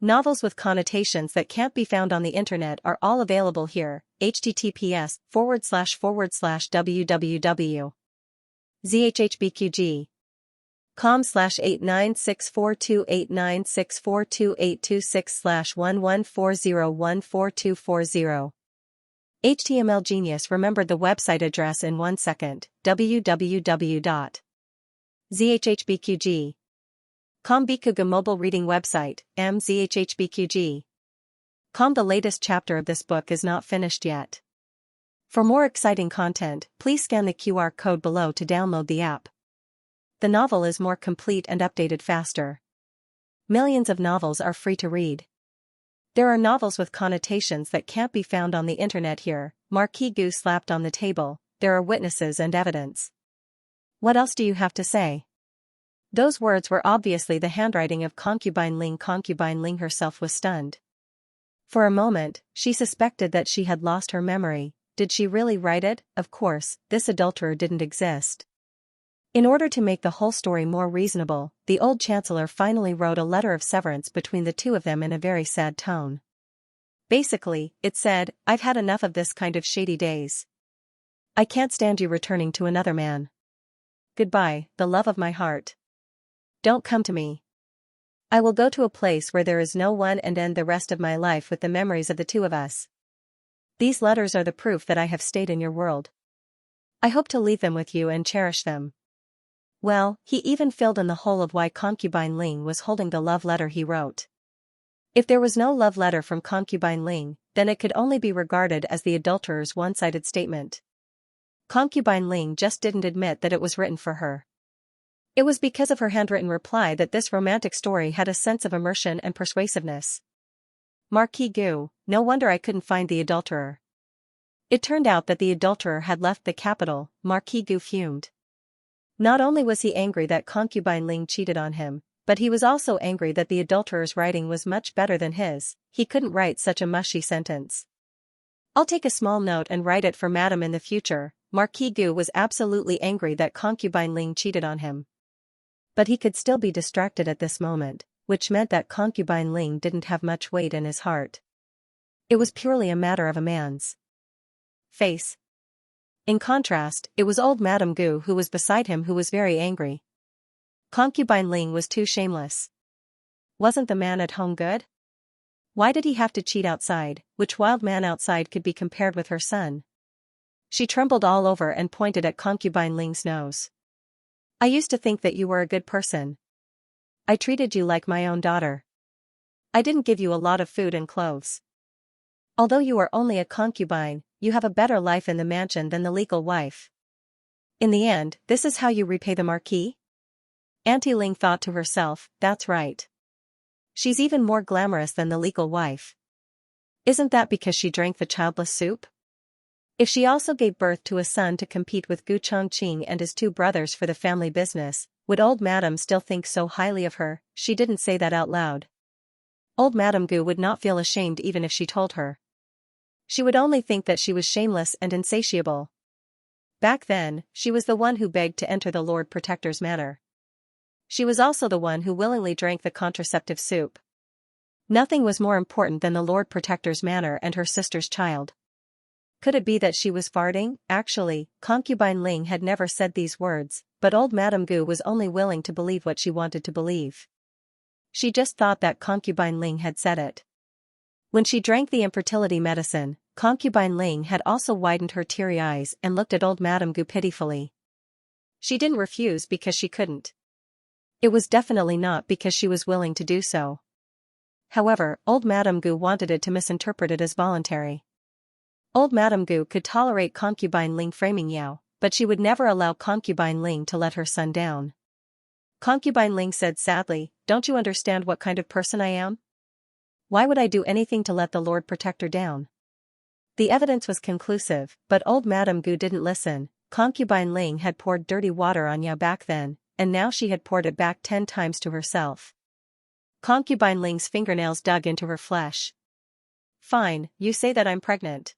Novels with connotations that can't be found on the internet are all available here. https://www.zhbqg.com/896428964286/114014240. HTML Genius remembered the website address in 1 second. www.zhbqg. Bikuga mobile reading website, mzhhbqg. The latest chapter of this book is not finished yet. For more exciting content, please scan the QR code below to download the app. The novel is more complete and updated faster. Millions of novels are free to read. There are novels with connotations that can't be found on the internet here. Marquis Gu slapped on the table. There are witnesses and evidence. What else do you have to say? Those words were obviously the handwriting of concubine Ling. Concubine Ling herself was stunned. For a moment, she suspected that she had lost her memory. Did she really write it? Of course, this adulterer didn't exist. In order to make the whole story more reasonable, the old chancellor finally wrote a letter of severance between the two of them in a very sad tone. Basically, it said, I've had enough of this kind of shady days. I can't stand you returning to another man. Goodbye, the love of my heart. Don't come to me. I will go to a place where there is no one and end the rest of my life with the memories of the two of us. These letters are the proof that I have stayed in your world. I hope to leave them with you and cherish them. Well, he even filled in the hole of why concubine Ling was holding the love letter he wrote. If there was no love letter from concubine Ling, then it could only be regarded as the adulterer's one-sided statement. Concubine Ling just didn't admit that it was written for her. It was because of her handwritten reply that this romantic story had a sense of immersion and persuasiveness. Marquis Gu, no wonder I couldn't find the adulterer. It turned out that the adulterer had left the capital. Marquis Gu fumed. Not only was he angry that concubine Ling cheated on him, but he was also angry that the adulterer's writing was much better than his. He couldn't write such a mushy sentence. "I'll take a small note and write it for Madame in the future." Marquis Gu was absolutely angry that concubine Ling cheated on him. But he could still be distracted at this moment, which meant that concubine Ling didn't have much weight in his heart. It was purely a matter of a man's face. In contrast, it was old Madame Gu who was beside him who was very angry. Concubine Ling was too shameless. Wasn't the man at home good? Why did he have to cheat outside? Which wild man outside could be compared with her son? She trembled all over and pointed at concubine Ling's nose. "I used to think that you were a good person. I treated you like my own daughter. I didn't give you a lot of food and clothes. Although you are only a concubine, you have a better life in the mansion than the legal wife. In the end, this is how you repay the Marquis?" Auntie Ling thought to herself, "That's right. She's even more glamorous than the legal wife. Isn't that because she drank the childless soup? If she also gave birth to a son to compete with Gu Chongqing and his two brothers for the family business, would old Madame still think so highly of her?" She didn't say that out loud. Old Madame Gu would not feel ashamed even if she told her. She would only think that she was shameless and insatiable. Back then, she was the one who begged to enter the Lord Protector's manor. She was also the one who willingly drank the contraceptive soup. Nothing was more important than the Lord Protector's manor and her sister's child. Could it be that she was farting? Actually, concubine Ling had never said these words, but old Madame Gu was only willing to believe what she wanted to believe. She just thought that concubine Ling had said it. When she drank the infertility medicine, concubine Ling had also widened her teary eyes and looked at old Madame Gu pitifully. She didn't refuse because she couldn't. It was definitely not because she was willing to do so. However, old Madame Gu wanted it to misinterpret it as voluntary. Old Madame Gu could tolerate concubine Ling framing Yao, but she would never allow concubine Ling to let her son down. Concubine Ling said sadly, "Don't you understand what kind of person I am? Why would I do anything to let the Lord Protector down?" The evidence was conclusive, but old Madame Gu didn't listen. Concubine Ling had poured dirty water on Yao back then, and now she had poured it back 10 times to herself. Concubine Ling's fingernails dug into her flesh. "Fine, you say that I'm pregnant.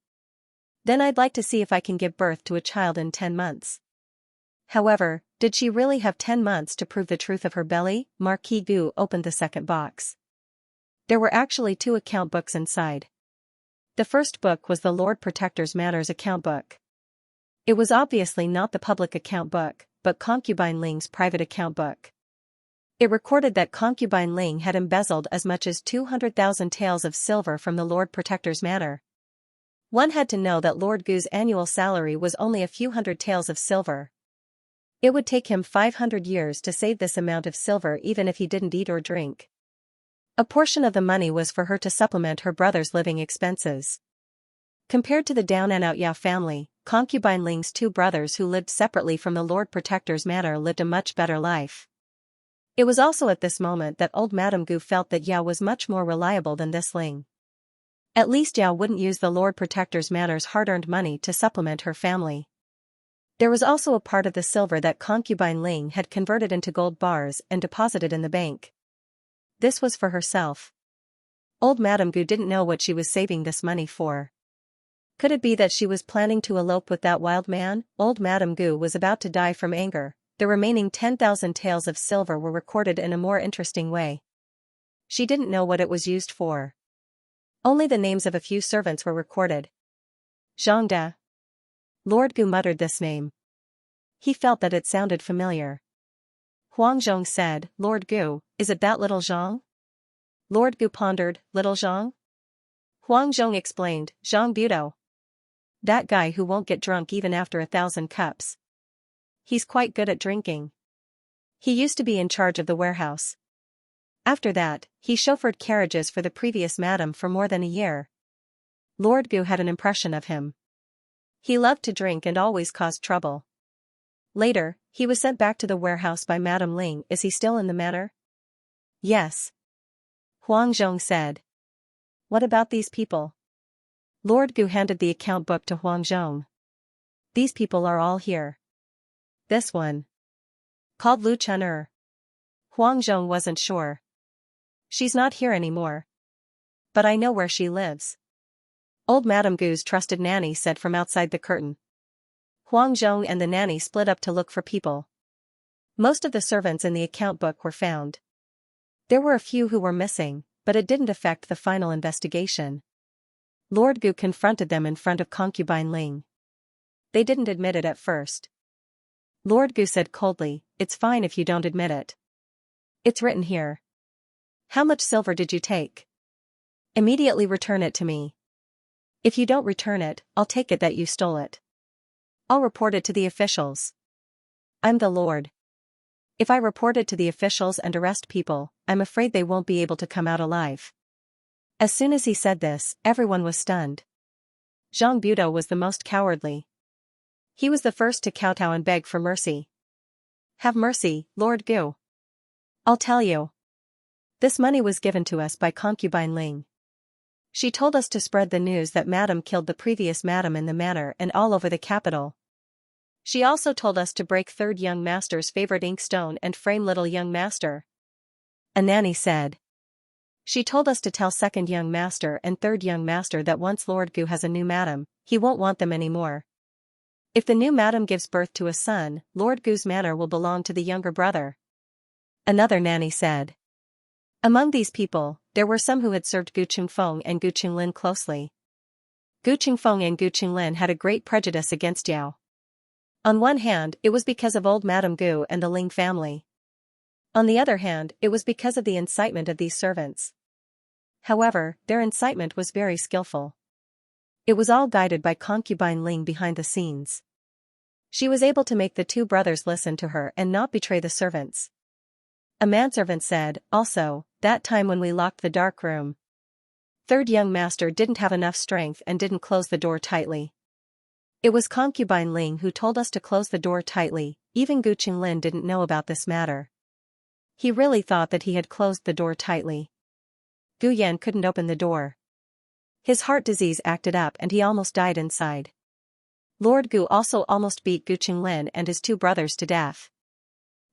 Then I'd like to see if I can give birth to a child in 10 months. However, did she really have 10 months to prove the truth of her belly? Marquis Gu opened the second box. There were actually 2 account books inside. The first book was the Lord Protector's Manor's account book. It was obviously not the public account book, but concubine Ling's private account book. It recorded that concubine Ling had embezzled as much as 200,000 taels of silver from the Lord Protector's manor. One had to know that Lord Gu's annual salary was only a few hundred taels of silver. It would take him 500 years to save this amount of silver even if he didn't eat or drink. A portion of the money was for her to supplement her brother's living expenses. Compared to the down and out Yao family, concubine Ling's 2 brothers who lived separately from the Lord Protector's manor lived a much better life. It was also at this moment that old Madame Gu felt that Yao was much more reliable than this Ling. At least Yao wouldn't use the Lord Protector's manor's hard-earned money to supplement her family. There was also a part of the silver that concubine Ling had converted into gold bars and deposited in the bank. This was for herself. Old Madame Gu didn't know what she was saving this money for. Could it be that she was planning to elope with that wild man? Old Madame Gu was about to die from anger. The remaining 10,000 taels of silver were recorded in a more interesting way. She didn't know what it was used for. Only the names of a few servants were recorded. Xianxia. Lord Gu muttered this name. He felt that it sounded familiar. Huang Zhong said, "Lord Gu, is it that little Zhang?" Lord Gu pondered, "Little Zhang?" Huang Zhong explained, "Zhang Budo. That guy who won't get drunk even after 1,000 cups. He's quite good at drinking. He used to be in charge of the warehouse. After that, he chauffeured carriages for the previous madam for more than a year." Lord Gu had an impression of him. He loved to drink and always caused trouble. Later, he was sent back to the warehouse by Madame Ling. "Is he still in the manor?" "Yes," Huang Zhong said. "What about these people?" Lord Gu handed the account book to Huang Zhong. These people are all here. This one. Called Lu Chun'er. Huang Zhong wasn't sure. She's not here anymore. But I know where she lives. Old Madame Gu's trusted nanny said from outside the curtain. Huang Zhong and the nanny split up to look for people. Most of the servants in the account book were found. There were a few who were missing, but it didn't affect the final investigation. Lord Gu confronted them in front of concubine Ling. They didn't admit it at first. Lord Gu said coldly, "It's fine if you don't admit it. It's written here. How much silver did you take? Immediately return it to me. If you don't return it, I'll take it that you stole it. I'll report it to the officials. I'm the Lord. If I report it to the officials and arrest people, I'm afraid they won't be able to come out alive." As soon as he said this, everyone was stunned. Zhang Budo was the most cowardly. He was the first to kowtow and beg for mercy. "Have mercy, Lord Gu. I'll tell you. This money was given to us by concubine Ling. She told us to spread the news that Madame killed the previous Madame in the manor and all over the capital. She also told us to break third young master's favorite inkstone and frame little young master." A nanny said. "She told us to tell second young master and third young master that once Lord Gu has a new Madame, he won't want them anymore. If the new Madame gives birth to a son, Lord Gu's manor will belong to the younger brother." Another nanny said. Among these people, there were some who had served Gu Qingfeng and Gu Qinglin closely. Gu Qingfeng and Gu Qinglin had a great prejudice against Yao. On one hand, it was because of old Madame Gu and the Ling family. On the other hand, it was because of the incitement of these servants. However, their incitement was very skillful. It was all guided by concubine Ling behind the scenes. She was able to make the two brothers listen to her and not betray the servants. A manservant said, "Also, that time when we locked the dark room. Third young master didn't have enough strength and didn't close the door tightly. It was concubine Ling who told us to close the door tightly, even Gu Qinglin didn't know about this matter. He really thought that he had closed the door tightly. Gu Yan couldn't open the door. His heart disease acted up and he almost died inside. Lord Gu also almost beat Gu Qinglin and his two brothers to death.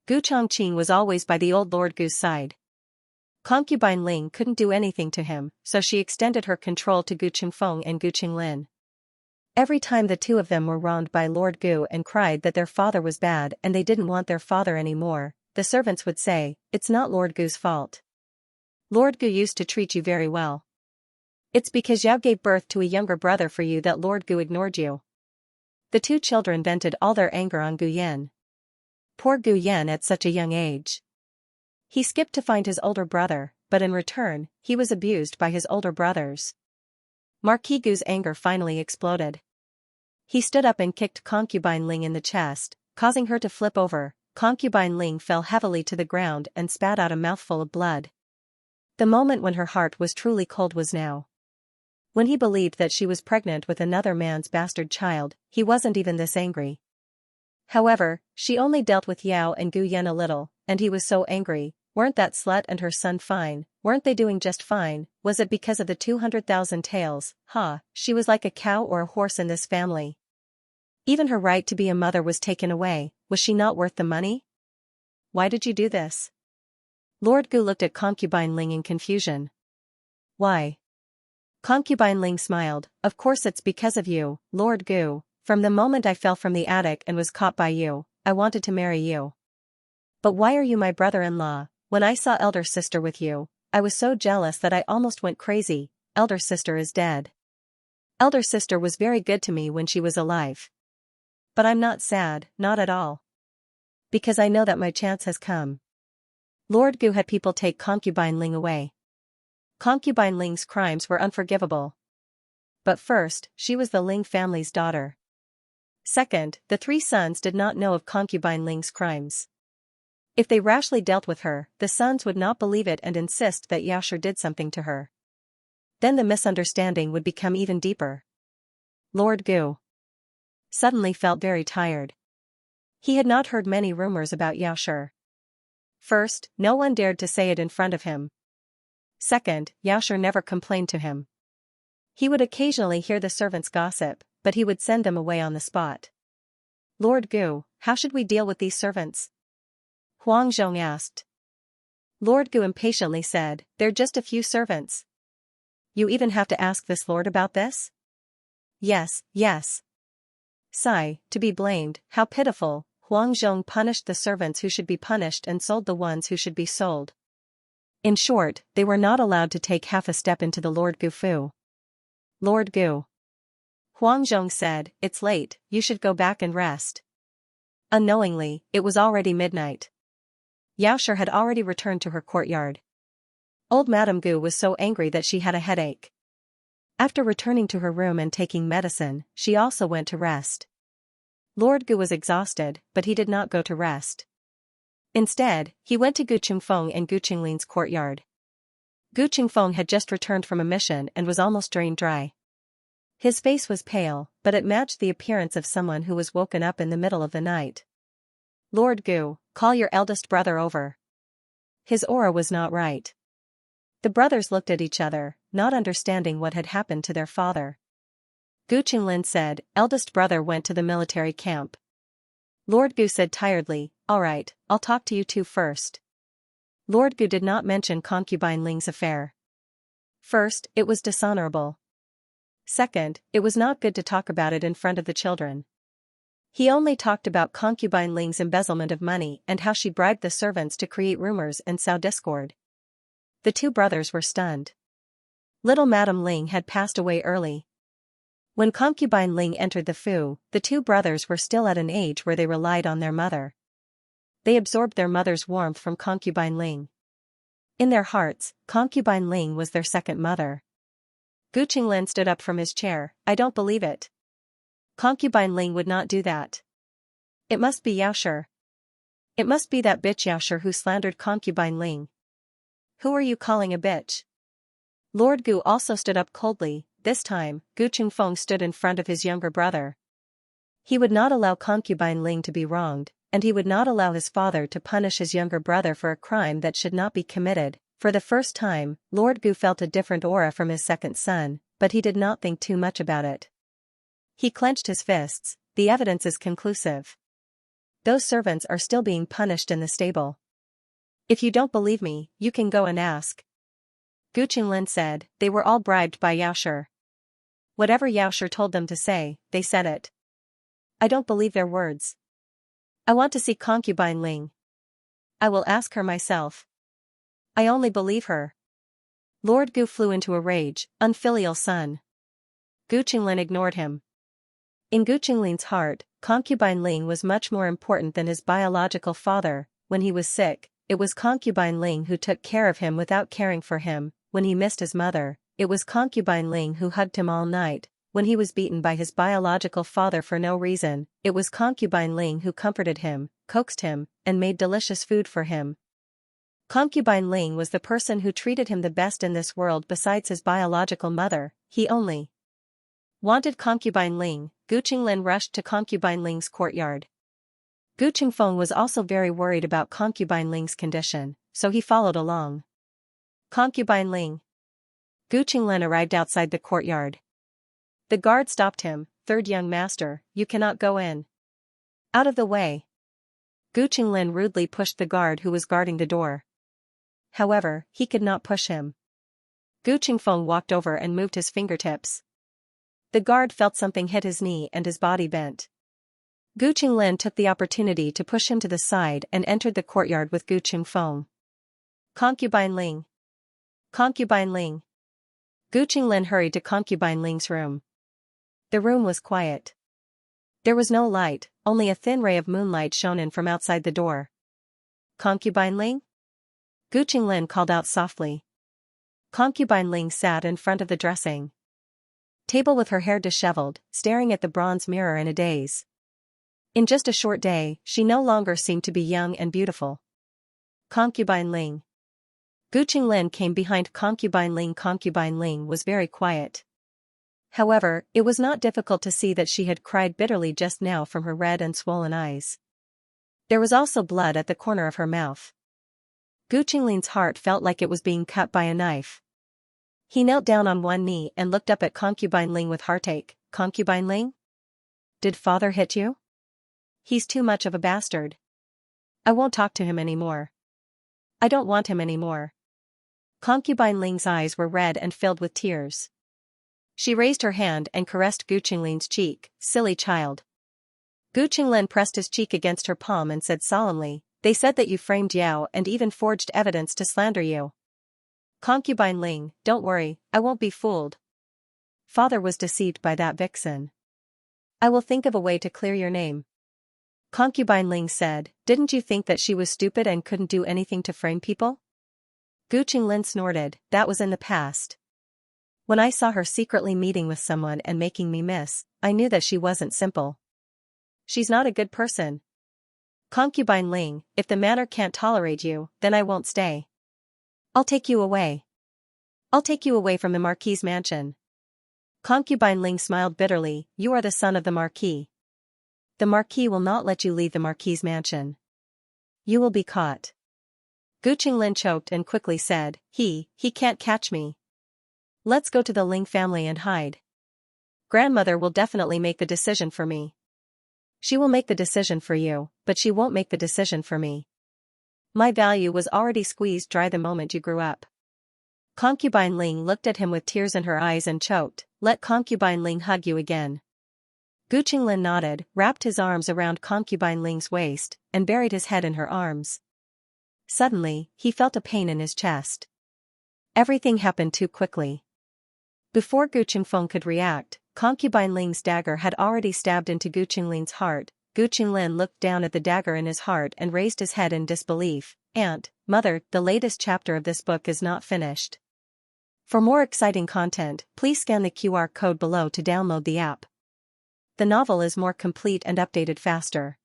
Gu Chongqing was always by the old Lord Gu's side. Concubine Ling couldn't do anything to him, so she extended her control to Gu Qingfeng and Gu Qinglin. Every time the two of them were wronged by Lord Gu and cried that their father was bad and they didn't want their father anymore, the servants would say, "It's not Lord Gu's fault. Lord Gu used to treat you very well. It's because Yao gave birth to a younger brother for you that Lord Gu ignored you." The two children vented all their anger on Gu Yan. Poor Gu Yan at such a young age. He skipped to find his older brother, but in return, he was abused by his older brothers. Marquis Gu's anger finally exploded. He stood up and kicked concubine Ling in the chest, causing her to flip over. Concubine Ling fell heavily to the ground and spat out a mouthful of blood. The moment when her heart was truly cold was now. When he believed that she was pregnant with another man's bastard child, he wasn't even this angry. However, she only dealt with Yao and Gu Yan a little, and he was so angry. Weren't that slut and her son fine? Weren't they doing just fine? Was it because of the 200,000 taels? She was like a cow or a horse in this family. Even her right to be a mother was taken away. Was she not worth the money? Why did you do this? Lord Gu looked at concubine Ling in confusion. Why? Concubine Ling smiled. Of course it's because of you, Lord Gu. From the moment I fell from the attic and was caught by you, I wanted to marry you. But why are you my brother-in-law? When I saw elder sister with you, I was so jealous that I almost went crazy. Elder sister is dead. Elder sister was very good to me when she was alive. But I'm not sad, not at all. Because I know that my chance has come. Lord Gu had people take concubine Ling away. Concubine Ling's crimes were unforgivable. But first, she was the Ling family's daughter. Second, the three sons did not know of concubine Ling's crimes. If they rashly dealt with her, the sons would not believe it and insist that Yasher did something to her. Then the misunderstanding would become even deeper. Lord Gu suddenly felt very tired. He had not heard many rumors about Yasher. First, no one dared to say it in front of him. Second, Yasher never complained to him. He would occasionally hear the servants gossip, but he would send them away on the spot. Lord Gu, how should we deal with these servants? Huang Zhong asked. Lord Gu impatiently said, they're just a few servants. You even have to ask this lord about this? Yes, yes. Sigh, to be blamed, how pitiful. Huang Zhong punished the servants who should be punished and sold the ones who should be sold. In short, they were not allowed to take half a step into the Lord Gu fu. Lord Gu. Huang Zhong said, it's late, you should go back and rest. Unknowingly, it was already midnight. Yaoshi had already returned to her courtyard. Old Madame Gu was so angry that she had a headache. After returning to her room and taking medicine, she also went to rest. Lord Gu was exhausted, but he did not go to rest. Instead, he went to Gu Qingfeng and Gu Qinglin's courtyard. Gu Qingfeng had just returned from a mission and was almost drained dry. His face was pale, but it matched the appearance of someone who was woken up in the middle of the night. Lord Gu, call your eldest brother over. His aura was not right. The brothers looked at each other, not understanding what had happened to their father. Gu Qinglin said, eldest brother went to the military camp. Lord Gu said tiredly, all right, I'll talk to you two first. Lord Gu did not mention concubine Ling's affair. First, it was dishonorable. Second, it was not good to talk about it in front of the children. He only talked about concubine Ling's embezzlement of money and how she bribed the servants to create rumors and sow discord. The two brothers were stunned. Little Madame Ling had passed away early. When concubine Ling entered the Fu, the two brothers were still at an age where they relied on their mother. They absorbed their mother's warmth from concubine Ling. In their hearts, concubine Ling was their second mother. Gu Qinglin stood up from his chair, I don't believe it. Concubine Ling would not do that. It must be Yaoshi. It must be that bitch Yaoshi who slandered concubine Ling. Who are you calling a bitch? Lord Gu also stood up coldly. This time, Gu Qingfeng stood in front of his younger brother. He would not allow concubine Ling to be wronged, and he would not allow his father to punish his younger brother for a crime that should not be committed. For the first time, Lord Gu felt a different aura from his second son, but he did not think too much about it. He clenched his fists, the evidence is conclusive. Those servants are still being punished in the stable. If you don't believe me, you can go and ask. Gu Qinglin said, they were all bribed by Yaoshi. Whatever Yaoshi told them to say, they said it. I don't believe their words. I want to see concubine Ling. I will ask her myself. I only believe her. Lord Gu flew into a rage, unfilial son. Gu Qinglin ignored him. In Gu Qinglin's heart, concubine Ling was much more important than his biological father. When he was sick, it was concubine Ling who took care of him without caring for him. When he missed his mother, it was concubine Ling who hugged him all night. When he was beaten by his biological father for no reason, it was concubine Ling who comforted him, coaxed him, and made delicious food for him. Concubine Ling was the person who treated him the best in this world besides his biological mother. He only wanted concubine Ling. Gu Qinglin rushed to concubine Ling's courtyard. Gu Qingfeng was also very worried about concubine Ling's condition, so he followed along. Concubine Ling. Gu Qinglin arrived outside the courtyard. The guard stopped him, third young master, you cannot go in. Out of the way. Gu Qinglin rudely pushed the guard who was guarding the door. However, he could not push him. Gu Qingfeng walked over and moved his fingertips. The guard felt something hit his knee and his body bent. Gu Qinglin took the opportunity to push him to the side and entered the courtyard with Gu Qingfeng. Concubine Ling. Concubine Ling. Gu Qinglin hurried to concubine Ling's room. The room was quiet. There was no light, only a thin ray of moonlight shone in from outside the door. Concubine Ling? Gu Qinglin called out softly. Concubine Ling sat in front of the dressing table with her hair disheveled, staring at the bronze mirror in a daze. In just a short day, she no longer seemed to be young and beautiful. Concubine Ling. Gu Qinglin came behind concubine Ling. Concubine Ling was very quiet. However, it was not difficult to see that she had cried bitterly just now from her red and swollen eyes. There was also blood at the corner of her mouth. Gu Qinglin's heart felt like it was being cut by a knife. He knelt down on one knee and looked up at Concubine Ling with heartache. Concubine Ling? Did father hit you? He's too much of a bastard. I won't talk to him anymore. I don't want him anymore. Concubine Ling's eyes were red and filled with tears. She raised her hand and caressed Gu Qinglin's cheek. Silly child. Gu Qinglin pressed his cheek against her palm and said solemnly, they said that you framed Yao and even forged evidence to slander you. Concubine Ling, don't worry, I won't be fooled. Father was deceived by that vixen. I will think of a way to clear your name. Concubine Ling said, didn't you think that she was stupid and couldn't do anything to frame people? Gu Qinglin snorted, that was in the past. When I saw her secretly meeting with someone and making me miss, I knew that she wasn't simple. She's not a good person. Concubine Ling, if the manor can't tolerate you, then I won't stay. I'll take you away. I'll take you away from the Marquis's mansion. Concubine Ling smiled bitterly, you are the son of the Marquis. The Marquis will not let you leave the Marquis's mansion. You will be caught. Gu Qinglin choked and quickly said, he can't catch me. Let's go to the Ling family and hide. Grandmother will definitely make the decision for me. She will make the decision for you, but she won't make the decision for me. My value was already squeezed dry the moment you grew up. Concubine Ling looked at him with tears in her eyes and choked, let Concubine Ling hug you again. Gu Qinglin nodded, wrapped his arms around Concubine Ling's waist, and buried his head in her arms. Suddenly, he felt a pain in his chest. Everything happened too quickly. Before Gu Qingfeng could react, Concubine Ling's dagger had already stabbed into Gu Qinglin's heart. Gu Qinglin looked down at the dagger in his heart and raised his head in disbelief. Aunt, Mother, the latest chapter of this book is not finished. For more exciting content, please scan the QR code below to download the app. The novel is more complete and updated faster.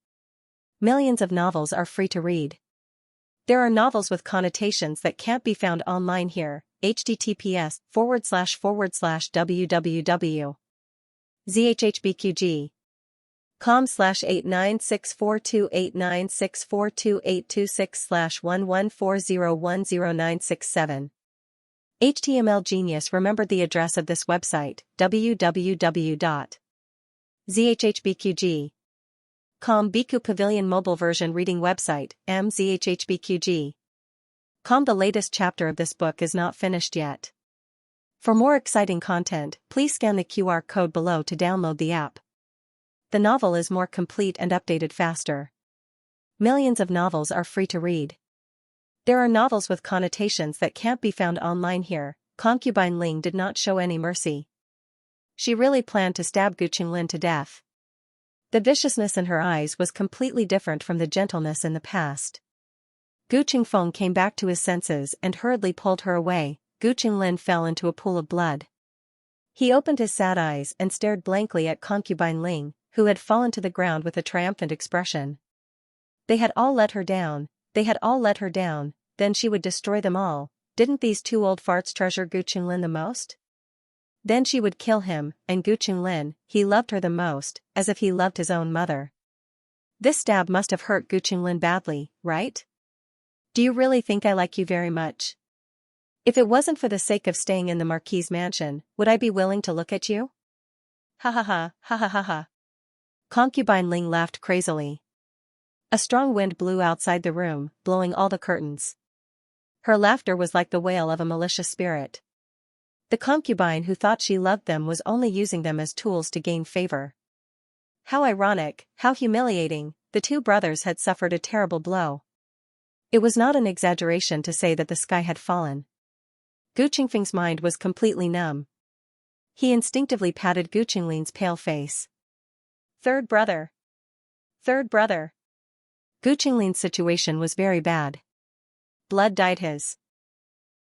Millions of novels are free to read. There are novels with connotations that can't be found online here. https://www.zhhbqg.com/89642896428626/114010967. HTML Genius remembered the address of this website, www.zhhbqg.com. Biku Pavilion mobile version reading website, mzhhbqg.com. The latest chapter of this book is not finished yet. For more exciting content, please scan the QR code below to download the app. The novel is more complete and updated faster. Millions of novels are free to read. There are novels with connotations that can't be found online here. Concubine Ling did not show any mercy. She really planned to stab Gu Qinglin to death. The viciousness in her eyes was completely different from the gentleness in the past. Gu Qingfeng came back to his senses and hurriedly pulled her away. Gu Qinglin fell into a pool of blood. He opened his sad eyes and stared blankly at Concubine Ling, who had fallen to the ground with a triumphant expression. They had all let her down. Then she would destroy them all. Didn't these two old farts treasure Gu Qinglin the most? Then she would kill him, and Gu Qinglin, he loved her the most, as if he loved his own mother. This stab must have hurt Gu Qinglin badly, right? Do you really think I like you very much? If it wasn't for the sake of staying in the Marquis's mansion, would I be willing to look at you? Ha ha ha, ha ha ha ha. Concubine Ling laughed crazily. A strong wind blew outside the room, blowing all the curtains. Her laughter was like the wail of a malicious spirit. The concubine who thought she loved them was only using them as tools to gain favor. How ironic, how humiliating, the two brothers had suffered a terrible blow. It was not an exaggeration to say that the sky had fallen. Gu Qingfeng's mind was completely numb. He instinctively patted Gu Qinglin's pale face. Third brother. Third brother. Gu Qinglin's situation was very bad. Blood dyed his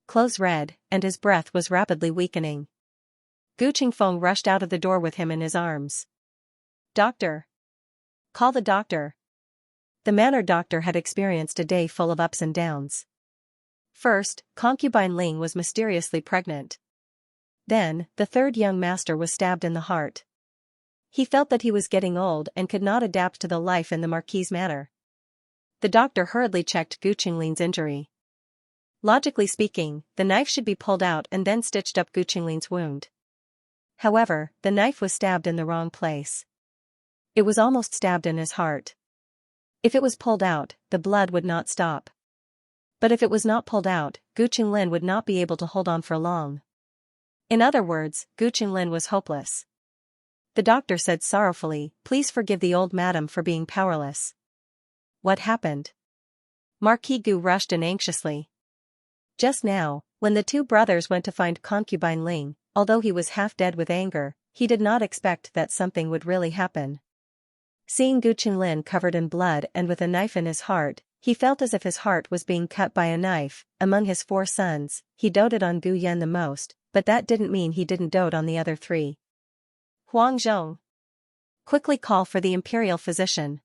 clothes red, and his breath was rapidly weakening. Gu Qingfeng rushed out of the door with him in his arms. Doctor! Call the doctor! The manor doctor had experienced a day full of ups and downs. First, Concubine Ling was mysteriously pregnant. Then, the third young master was stabbed in the heart. He felt that he was getting old and could not adapt to the life in the Marquis's manor. The doctor hurriedly checked Gu Qinglin's injury. Logically speaking, the knife should be pulled out and then stitched up Gu Qinglin's wound. However, the knife was stabbed in the wrong place. It was almost stabbed in his heart. If it was pulled out, the blood would not stop. But if it was not pulled out, Gu Qinglin would not be able to hold on for long. In other words, Gu Qinglin was hopeless. The doctor said sorrowfully, "Please forgive the old madam for being powerless." What happened? Marquis Gu rushed in anxiously. Just now, when the two brothers went to find concubine Ling, although he was half dead with anger, he did not expect that something would really happen. Seeing Gu Qinglin covered in blood and with a knife in his heart, he felt as if his heart was being cut by a knife. Among his 4 sons, he doted on Gu Yan the most, but that didn't mean he didn't dote on the other 3. Huang Zhong. Quickly call for the imperial physician.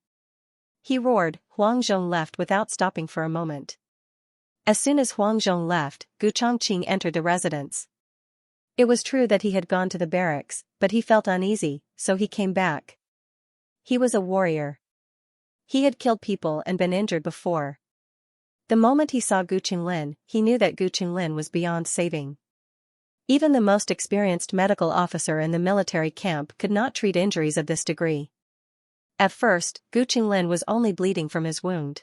He roared. Huang Zhong left without stopping for a moment. As soon as Huang Zhong left, Gu Chongqing entered the residence. It was true that he had gone to the barracks, but he felt uneasy, so he came back. He was a warrior. He had killed people and been injured before. The moment he saw Gu Qinglin, he knew that Gu Qinglin was beyond saving. Even the most experienced medical officer in the military camp could not treat injuries of this degree. At first, Gu Qinglin was only bleeding from his wound.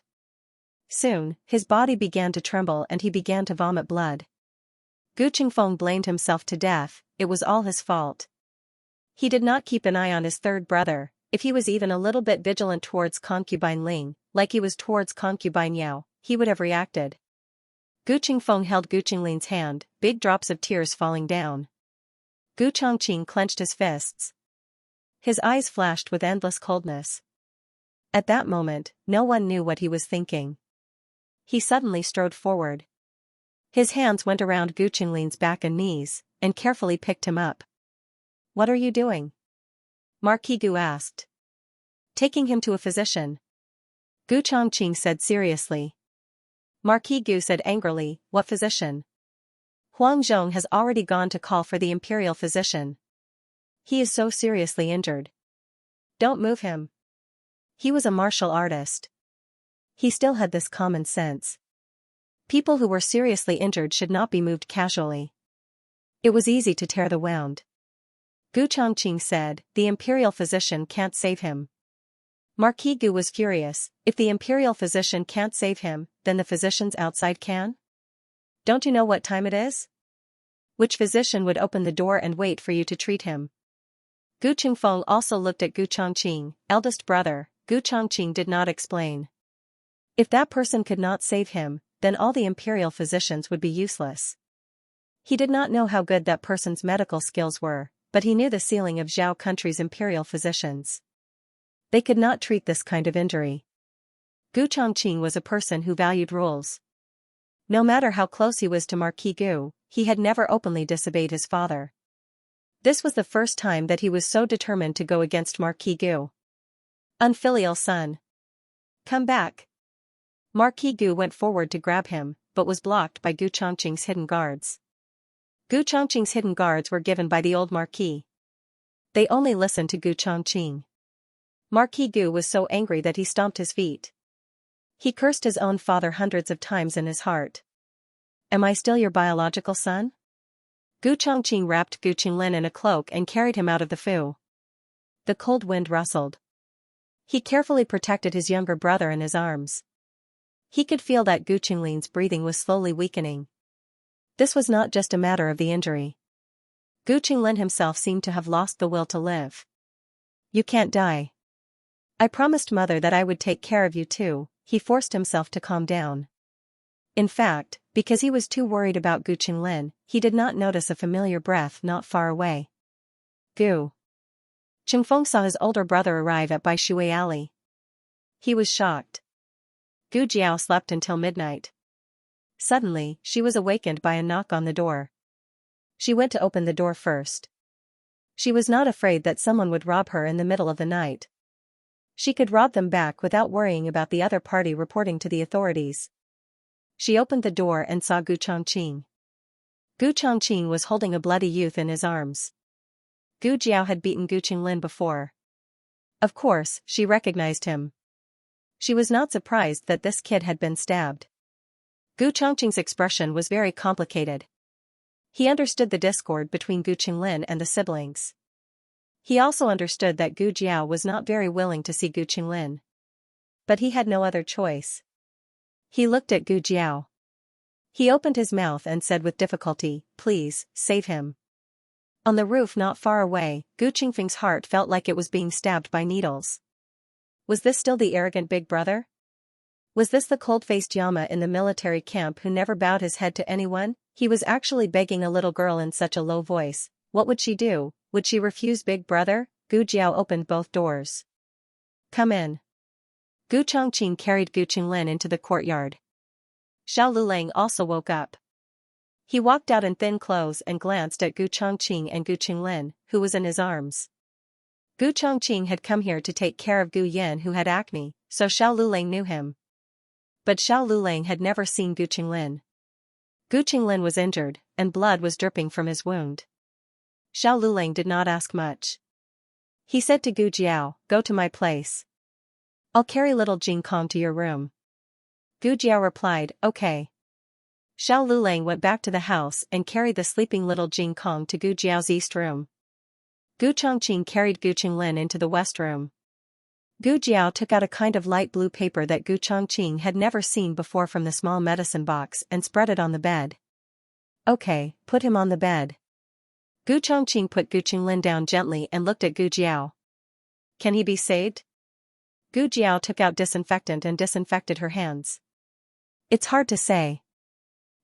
Soon, his body began to tremble and he began to vomit blood. Gu Qingfeng blamed himself to death. It was all his fault. He did not keep an eye on his third brother. If he was even a little bit vigilant towards concubine Ling, like he was towards concubine Yao, he would have reacted. Gu Qingfeng held Gu Qinglin's hand, big drops of tears falling down. Gu Chongqing clenched his fists. His eyes flashed with endless coldness. At that moment, no one knew what he was thinking. He suddenly strode forward. His hands went around Gu Qinglin's back and knees, and carefully picked him up. "What are you doing?" Marquis Gu asked. "Taking him to a physician." Gu Chongqing said seriously. Marquis Gu said angrily, "What physician?" "Huang Zhong has already gone to call for the imperial physician. He is so seriously injured. Don't move him." He was a martial artist. He still had this common sense. People who were seriously injured should not be moved casually. It was easy to tear the wound. Gu Chongqing said, "The imperial physician can't save him." Marquis Gu was furious. If the imperial physician can't save him, then the physicians outside can? Don't you know what time it is? Which physician would open the door and wait for you to treat him? Gu Qingfeng also looked at Gu Chongqing, eldest brother. Gu Chongqing did not explain. If that person could not save him, then all the imperial physicians would be useless. He did not know how good that person's medical skills were, but he knew the ceiling of Zhao country's imperial physicians. They could not treat this kind of injury. Gu Chongqing was a person who valued rules. No matter how close he was to Marquis Gu, he had never openly disobeyed his father. This was the first time that he was so determined to go against Marquis Gu. Unfilial son. Come back. Marquis Gu went forward to grab him, but was blocked by Gu Chongqing's hidden guards. Gu Chongqing's hidden guards were given by the old Marquis. They only listened to Gu Chongqing. Marquis Gu was so angry that he stomped his feet. He cursed his own father hundreds of times in his heart. "Am I still your biological son?" Gu Chongqing wrapped Gu Qinglin in a cloak and carried him out of the fu. The cold wind rustled. He carefully protected his younger brother in his arms. He could feel that Gu Qinglin's breathing was slowly weakening. This was not just a matter of the injury. Gu Qinglin himself seemed to have lost the will to live. "You can't die. I promised mother that I would take care of you too." He forced himself to calm down. In fact, because he was too worried about Gu Qinglin, he did not notice a familiar breath not far away. Gu. Qingfeng saw his older brother arrive at Bai Shui Alley. He was shocked. Gu Jiao slept until midnight. Suddenly, she was awakened by a knock on the door. She went to open the door first. She was not afraid that someone would rob her in the middle of the night. She could rob them back without worrying about the other party reporting to the authorities. She opened the door and saw Gu Chongqing. Gu Chongqing was holding a bloody youth in his arms. Gu Jiao had beaten Gu Qinglin before. Of course, she recognized him. She was not surprised that this kid had been stabbed. Gu Chongqing's expression was very complicated. He understood the discord between Gu Qinglin and the siblings. He also understood that Gu Jiao was not very willing to see Gu Qinglin. But he had no other choice. He looked at Gu Jiao. He opened his mouth and said with difficulty, "Please, save him." On the roof not far away, Gu Qingfeng's heart felt like it was being stabbed by needles. Was this still the arrogant big brother? Was this the cold-faced Yama in the military camp who never bowed his head to anyone? He was actually begging a little girl in such a low voice. What would she do? Would she refuse big brother? Gu Jiao opened both doors. "Come in." Gu Chongqing carried Gu Qinglin into the courtyard. Xiao Lulang also woke up. He walked out in thin clothes and glanced at Gu Chongqing and Gu Qinglin, who was in his arms. Gu Chongqing had come here to take care of Gu Yan who had acne, so Xiao Lulang knew him. But Xiao Lulang had never seen Gu Qinglin. Gu Qinglin was injured, and blood was dripping from his wound. Xiao Lulang did not ask much. He said to Gu Jiao, "Go to my place. I'll carry little Jing Kong to your room." Gu Jiao replied, "Okay." Xiao Lulang went back to the house and carried the sleeping little Jing Kong to Gu Jiao's east room. Gu Chongqing carried Gu Qinglin into the west room. Gu Jiao took out a kind of light blue paper that Gu Chongqing had never seen before from the small medicine box and spread it on the bed. "Okay, put him on the bed." Gu Chongqing put Gu Qinglin down gently and looked at Gu Jiao. "Can he be saved?" Gu Jiao took out disinfectant and disinfected her hands. "It's hard to say."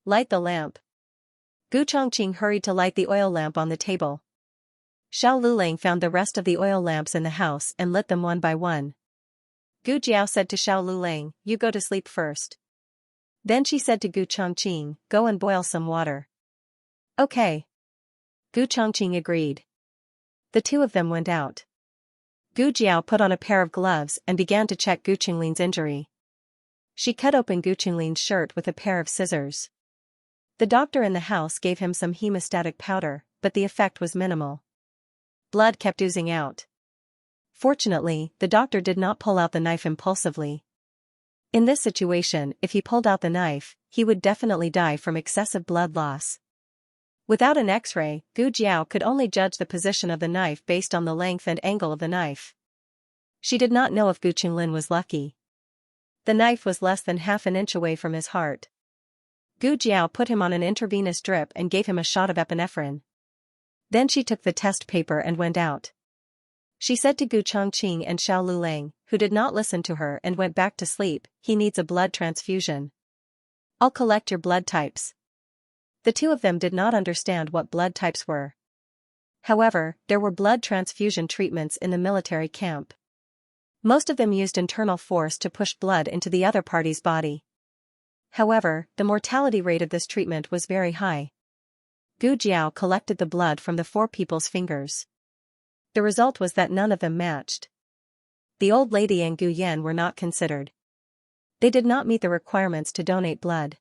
"Light the lamp." Gu Chongqing hurried to light the oil lamp on the table. Xiao Lulang found the rest of the oil lamps in the house and lit them one by one. Gu Jiao said to Xiao Lulang, "You go to sleep first." Then she said to Gu Chongqing, "Go and boil some water." "Okay." Gu Chongqing agreed. The two of them went out. Gu Jiao put on a pair of gloves and began to check Gu Qinglin's injury. She cut open Gu Qinglin's shirt with a pair of scissors. The doctor in the house gave him some hemostatic powder, but the effect was minimal. Blood kept oozing out. Fortunately, the doctor did not pull out the knife impulsively. In this situation, if he pulled out the knife, he would definitely die from excessive blood loss. Without an X-ray, Gu Jiao could only judge the position of the knife based on the length and angle of the knife. She did not know if Gu Qinglin was lucky. The knife was less than half an inch away from his heart. Gu Jiao put him on an intravenous drip and gave him a shot of epinephrine. Then she took the test paper and went out. She said to Gu Chongqing and Xiao Lulang, who did not listen to her and went back to sleep, "He needs a blood transfusion. I'll collect your blood types." The two of them did not understand what blood types were. However, there were blood transfusion treatments in the military camp. Most of them used internal force to push blood into the other party's body. However, the mortality rate of this treatment was very high. Gu Jiao collected the blood from the four people's fingers. The result was that none of them matched. The old lady and Gu Yan were not considered. They did not meet the requirements to donate blood.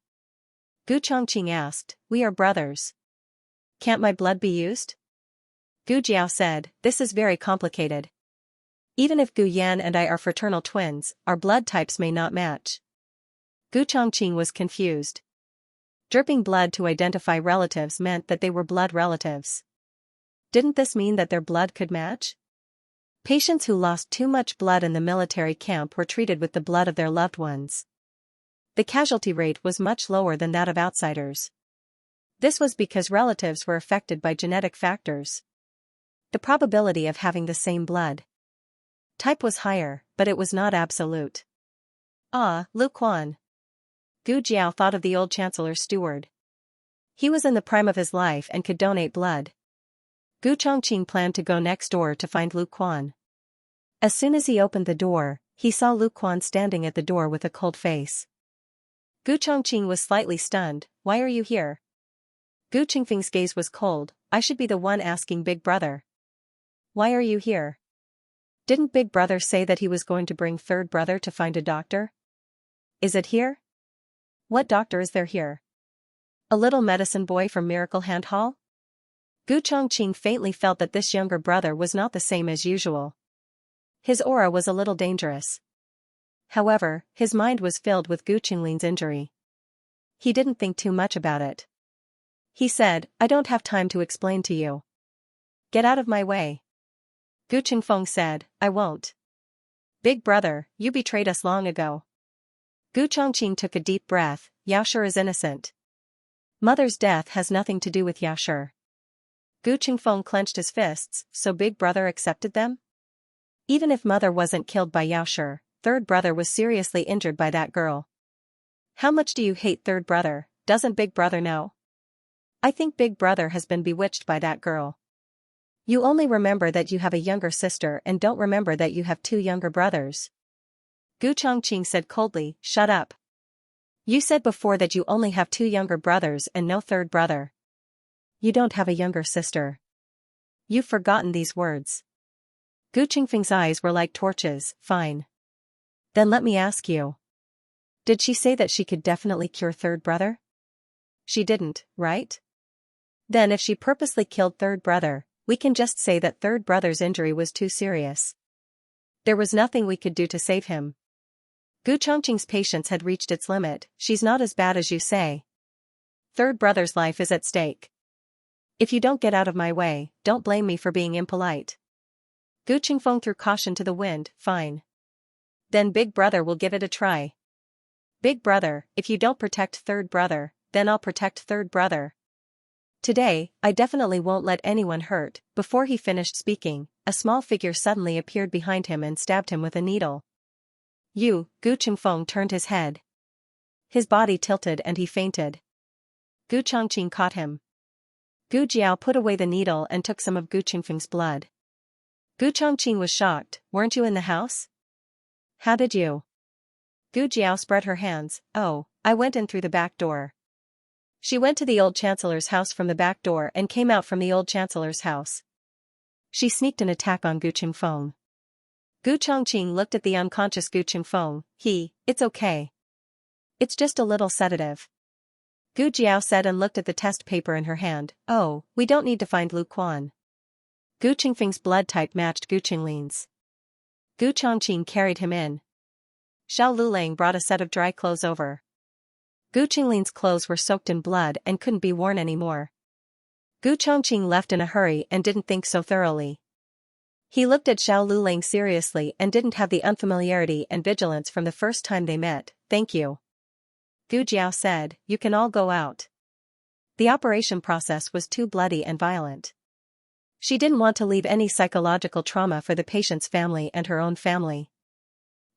Gu Chongqing asked, "We are brothers. Can't my blood be used?" Gu Jiao said, "This is very complicated. Even if Gu Yan and I are fraternal twins, our blood types may not match." Gu Chongqing was confused. Dripping blood to identify relatives meant that they were blood relatives. Didn't this mean that their blood could match? Patients who lost too much blood in the military camp were treated with the blood of their loved ones. The casualty rate was much lower than that of outsiders. This was because relatives were affected by genetic factors. The probability of having the same blood type was higher, but it was not absolute. Ah, Lu Quan. Gu Jiao thought of the old chancellor's steward. He was in the prime of his life and could donate blood. Gu Chongqing planned to go next door to find Lu Quan. As soon as he opened the door, he saw Lu Quan standing at the door with a cold face. Gu Chongqing was slightly stunned. "Why are you here?" Gu Qingfeng's gaze was cold. "I should be the one asking Big Brother. Why are you here? Didn't Big Brother say that he was going to bring third brother to find a doctor? Is it here? What doctor is there here? A little medicine boy from Miracle Hand Hall?" Gu Chongqing faintly felt that this younger brother was not the same as usual. His aura was a little dangerous. However, his mind was filled with Gu Qinglin's injury. He didn't think too much about it. He said, I don't have time to explain to you. Get out of my way. Gu Qingfeng said, I won't. Big brother, you betrayed us long ago. Gu Chongqing took a deep breath. Yaoshi is innocent. Mother's death has nothing to do with Yaoshi. Gu Qingfeng clenched his fists, so big brother accepted them? Even if mother wasn't killed by Yaoshi, third brother was seriously injured by that girl. How much do you hate third brother? Doesn't big brother know? I think big brother has been bewitched by that girl. You only remember that you have a younger sister and don't remember that you have 2 younger brothers. Gu Chongqing said coldly, shut up. You said before that you only have 2 younger brothers and no third brother. You don't have a younger sister. You've forgotten these words. Gu Qingfeng's eyes were like torches. Fine. Then let me ask you. Did she say that she could definitely cure third brother? She didn't, right? Then if she purposely killed third brother, we can just say that third brother's injury was too serious. There was nothing we could do to save him. Gu Chongqing's patience had reached its limit. She's not as bad as you say. Third brother's life is at stake. If you don't get out of my way, don't blame me for being impolite. Gu Qingfeng threw caution to the wind. Fine. Then big brother will give it a try. Big brother, if you don't protect third brother, then I'll protect third brother. Today, I definitely won't let anyone hurt. Before he finished speaking, a small figure suddenly appeared behind him and stabbed him with a needle. Gu Qingfeng turned his head. His body tilted and he fainted. Gu Chongqing caught him. Gu Jiao put away the needle and took some of Gu Qingfeng's blood. Gu Chongqing was shocked. Weren't you in the house? How did you? Gu Jiao spread her hands. Oh, I went in through the back door. She went to the old chancellor's house from the back door and came out from the old chancellor's house. She sneaked an attack on Gu Qingfeng. Gu Chongqing looked at the unconscious Gu Qingfeng. It's okay. It's just a little sedative. Gu Jiao said and looked at the test paper in her hand. Oh, we don't need to find Lu Quan. Gu Qingfeng's blood type matched Gu Qinglin's. Gu Chongqing carried him in. Xiao Lulang brought a set of dry clothes over. Gu Qinglin's clothes were soaked in blood and couldn't be worn anymore. Gu Chongqing left in a hurry and didn't think so thoroughly. He looked at Xiao Lulang seriously and didn't have the unfamiliarity and vigilance from the first time they met. Thank you. Gu Jiao said, you can all go out. The operation process was too bloody and violent. She didn't want to leave any psychological trauma for the patient's family and her own family.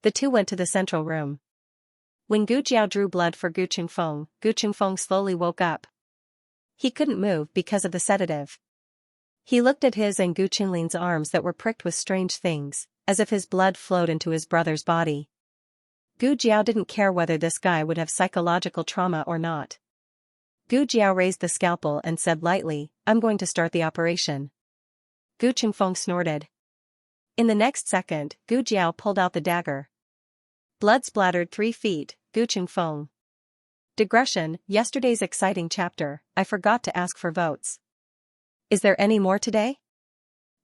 The 2 went to the central room. When Gu Jiao drew blood for Gu Qingfeng slowly woke up. He couldn't move because of the sedative. He looked at his and Gu Qinglin's arms that were pricked with strange things, as if his blood flowed into his brother's body. Gu Jiao didn't care whether this guy would have psychological trauma or not. Gu Jiao raised the scalpel and said lightly, I'm going to start the operation. Gu Qingfeng snorted. In the next second, Gu Jiao pulled out the dagger. Blood splattered 3 feet. Gu Qingfeng. Digression, yesterday's exciting chapter, I forgot to ask for votes. Is there any more today?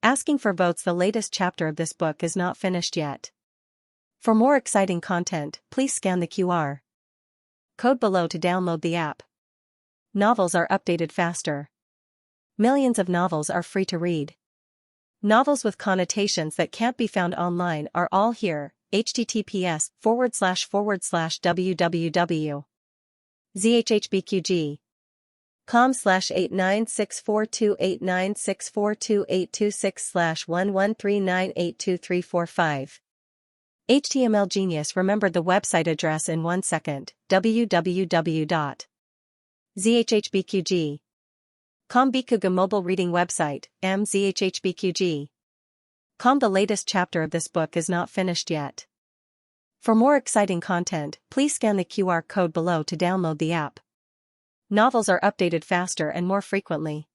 Asking for votes. The latest chapter of this book is not finished yet. For more exciting content, please scan the QR code below to download the app. Novels are updated faster. Millions of novels are free to read. Novels with connotations that can't be found online are all here. https://www.zhhbqg.com/8964289642826/11398235. HTML genius remembered the website address in 1 second. www.zhhbqg.com. Bikuga mobile reading website, mzhhbqg.com. The latest chapter of this book is not finished yet. For more exciting content, please scan the QR code below to download the app. Novels are updated faster and more frequently.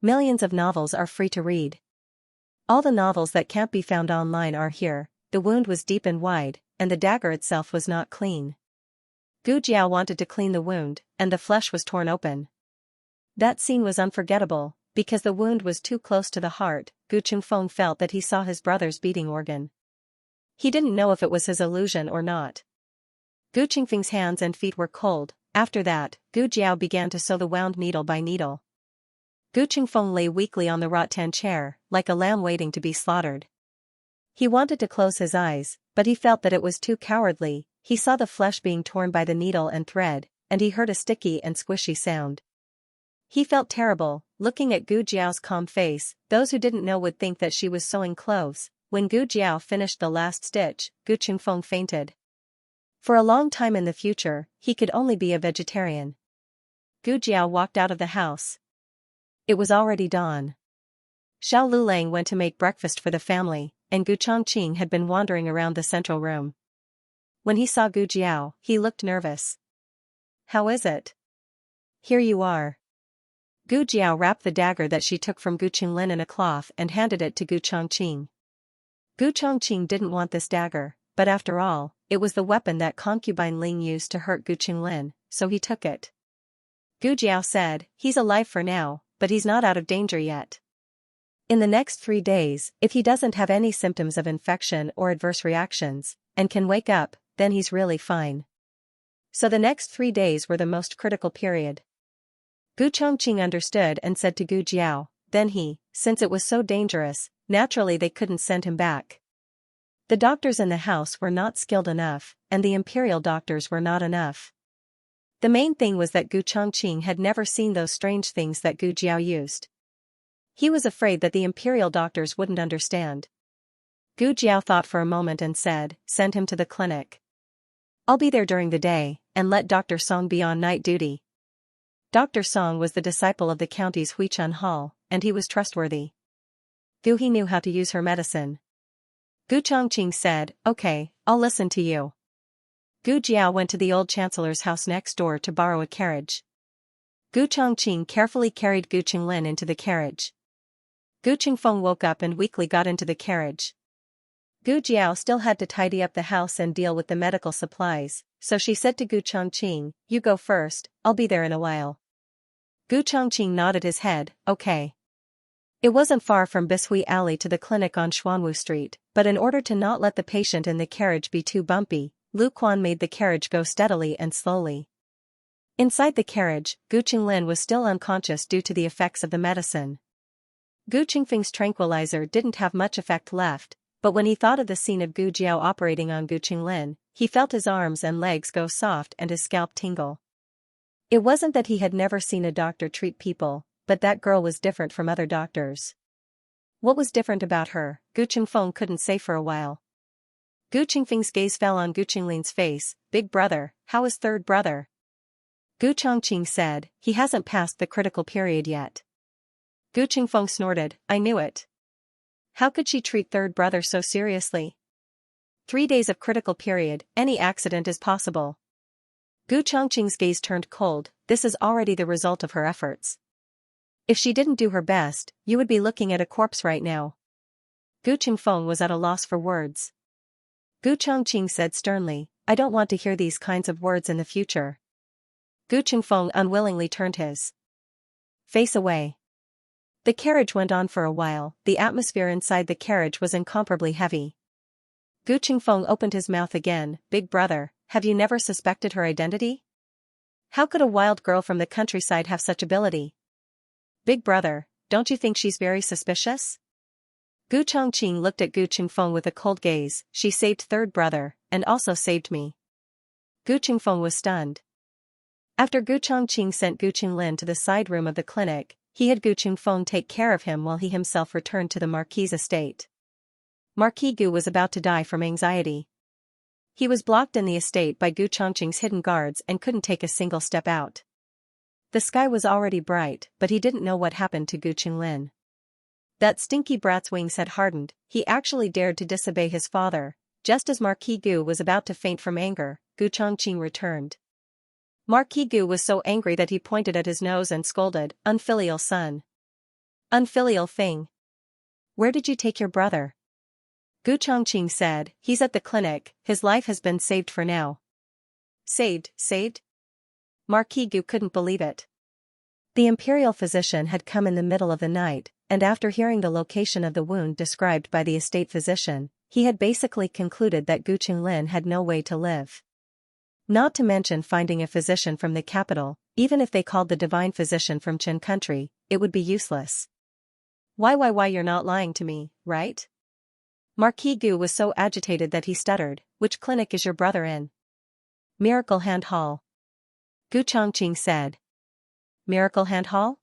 Millions of novels are free to read. All the novels that can't be found online are here. The wound was deep and wide, and the dagger itself was not clean. Gu Jiao wanted to clean the wound, and the flesh was torn open. That scene was unforgettable, because the wound was too close to the heart. Gu Qingfeng felt that he saw his brother's beating organ. He didn't know if it was his illusion or not. Gu Qingfeng's hands and feet were cold, After that, Gu Jiao began to sew the wound needle by needle. Gu Qingfeng lay weakly on the rattan chair, like a lamb waiting to be slaughtered. He wanted to close his eyes, but he felt that it was too cowardly. He saw the flesh being torn by the needle and thread, and he heard a sticky and squishy sound. He felt terrible, looking at Gu Jiao's calm face. Those who didn't know would think that she was sewing clothes. When Gu Jiao finished the last stitch, Gu Qingfeng fainted. For a long time in the future, he could only be a vegetarian. Gu Jiao walked out of the house. It was already dawn. Xiao Lulang went to make breakfast for the family, and Gu Chongqing had been wandering around the central room. When he saw Gu Jiao, he looked nervous. "How is it?" "Here you are." Gu Jiao wrapped the dagger that she took from Gu Qinglin in a cloth and handed it to Gu Chongqing. Gu Chongqing didn't want this dagger, but after all, it was the weapon that concubine Ling used to hurt Gu Qinglin, so he took it. Gu Jiao said, "He's alive for now, but he's not out of danger yet. In the next 3 days, if he doesn't have any symptoms of infection or adverse reactions, and can wake up, then he's really fine." So the next 3 days were the most critical period. Gu Chongqing understood and said to Gu Jiao, then since it was so dangerous, naturally they couldn't send him back. The doctors in the house were not skilled enough, and the imperial doctors were not enough. The main thing was that Gu Chongqing had never seen those strange things that Gu Jiao used. He was afraid that the imperial doctors wouldn't understand. Gu Jiao thought for a moment and said, "Send him to the clinic. I'll be there during the day, and let Dr. Song be on night duty." Dr. Song was the disciple of the county's Huichun Hall, and he was trustworthy. Gu He knew how to use her medicine. Gu Chongqing said, "Okay, I'll listen to you." Gu Jiao went to the old chancellor's house next door to borrow a carriage. Gu Chongqing carefully carried Gu Qinglin into the carriage. Gu Qingfeng woke up and weakly got into the carriage. Gu Jiao still had to tidy up the house and deal with the medical supplies, so she said to Gu Chongqing, "You go first, I'll be there in a while." Gu Chongqing nodded his head, "Okay." It wasn't far from Bishui Alley to the clinic on Xuanwu Street, but in order to not let the patient in the carriage be too bumpy, Lu Quan made the carriage go steadily and slowly. Inside the carriage, Gu Qinglin was still unconscious due to the effects of the medicine. Gu Qingfeng's tranquilizer didn't have much effect left, but when he thought of the scene of Gu Jiao operating on Gu Qinglin, he felt his arms and legs go soft and his scalp tingle. It wasn't that he had never seen a doctor treat people, but that girl was different from other doctors. What was different about her, Gu Qingfeng couldn't say for a while. Gu Qingfeng's gaze fell on Gu Qinglin's face. "Big brother, how is third brother?" Gu Chongqing said, "He hasn't passed the critical period yet." Gu Qingfeng snorted, "I knew it. How could she treat third brother so seriously? 3 days of critical period, any accident is possible." Gu Chongqing's gaze turned cold. "This is already the result of her efforts. If she didn't do her best, you would be looking at a corpse right now." Gu Qingfeng was at a loss for words. Gu Chongqing said sternly, "I don't want to hear these kinds of words in the future." Gu Qingfeng unwillingly turned his face away. The carriage went on for a while. The atmosphere inside the carriage was incomparably heavy. Gu Qingfeng opened his mouth again. "Big brother, have you never suspected her identity? How could a wild girl from the countryside have such ability? Big brother, don't you think she's very suspicious?" Gu Chongqing looked at Gu Qingfeng with a cold gaze. "She saved third brother, and also saved me." Gu Qingfeng was stunned. After Gu Chongqing sent Gu Qinglin to the side room of the clinic, he had Gu Qingfeng take care of him while he himself returned to the Marquis' estate. Marquis Gu was about to die from anxiety. He was blocked in the estate by Gu Chongqing's hidden guards and couldn't take a single step out. The sky was already bright, but he didn't know what happened to Gu Qinglin. That stinky brat's wings had hardened. He actually dared to disobey his father. Just as Marquis Gu was about to faint from anger, Gu Chongqing returned. Marquis Gu was so angry that he pointed at his nose and scolded, "Unfilial son. Unfilial thing. Where did you take your brother?" Gu Chongqing said, "He's at the clinic, his life has been saved for now." Saved? Marquis Gu couldn't believe it. The imperial physician had come in the middle of the night, and after hearing the location of the wound described by the estate physician, he had basically concluded that Gu Qinglin had no way to live. Not to mention finding a physician from the capital, even if they called the divine physician from Qin country, it would be useless. Why you're not lying to me, right? Marquis Gu was so agitated that he stuttered, which clinic is your brother in? Miracle Hand Hall. Gu Chongqing said. Miracle Hand Hall?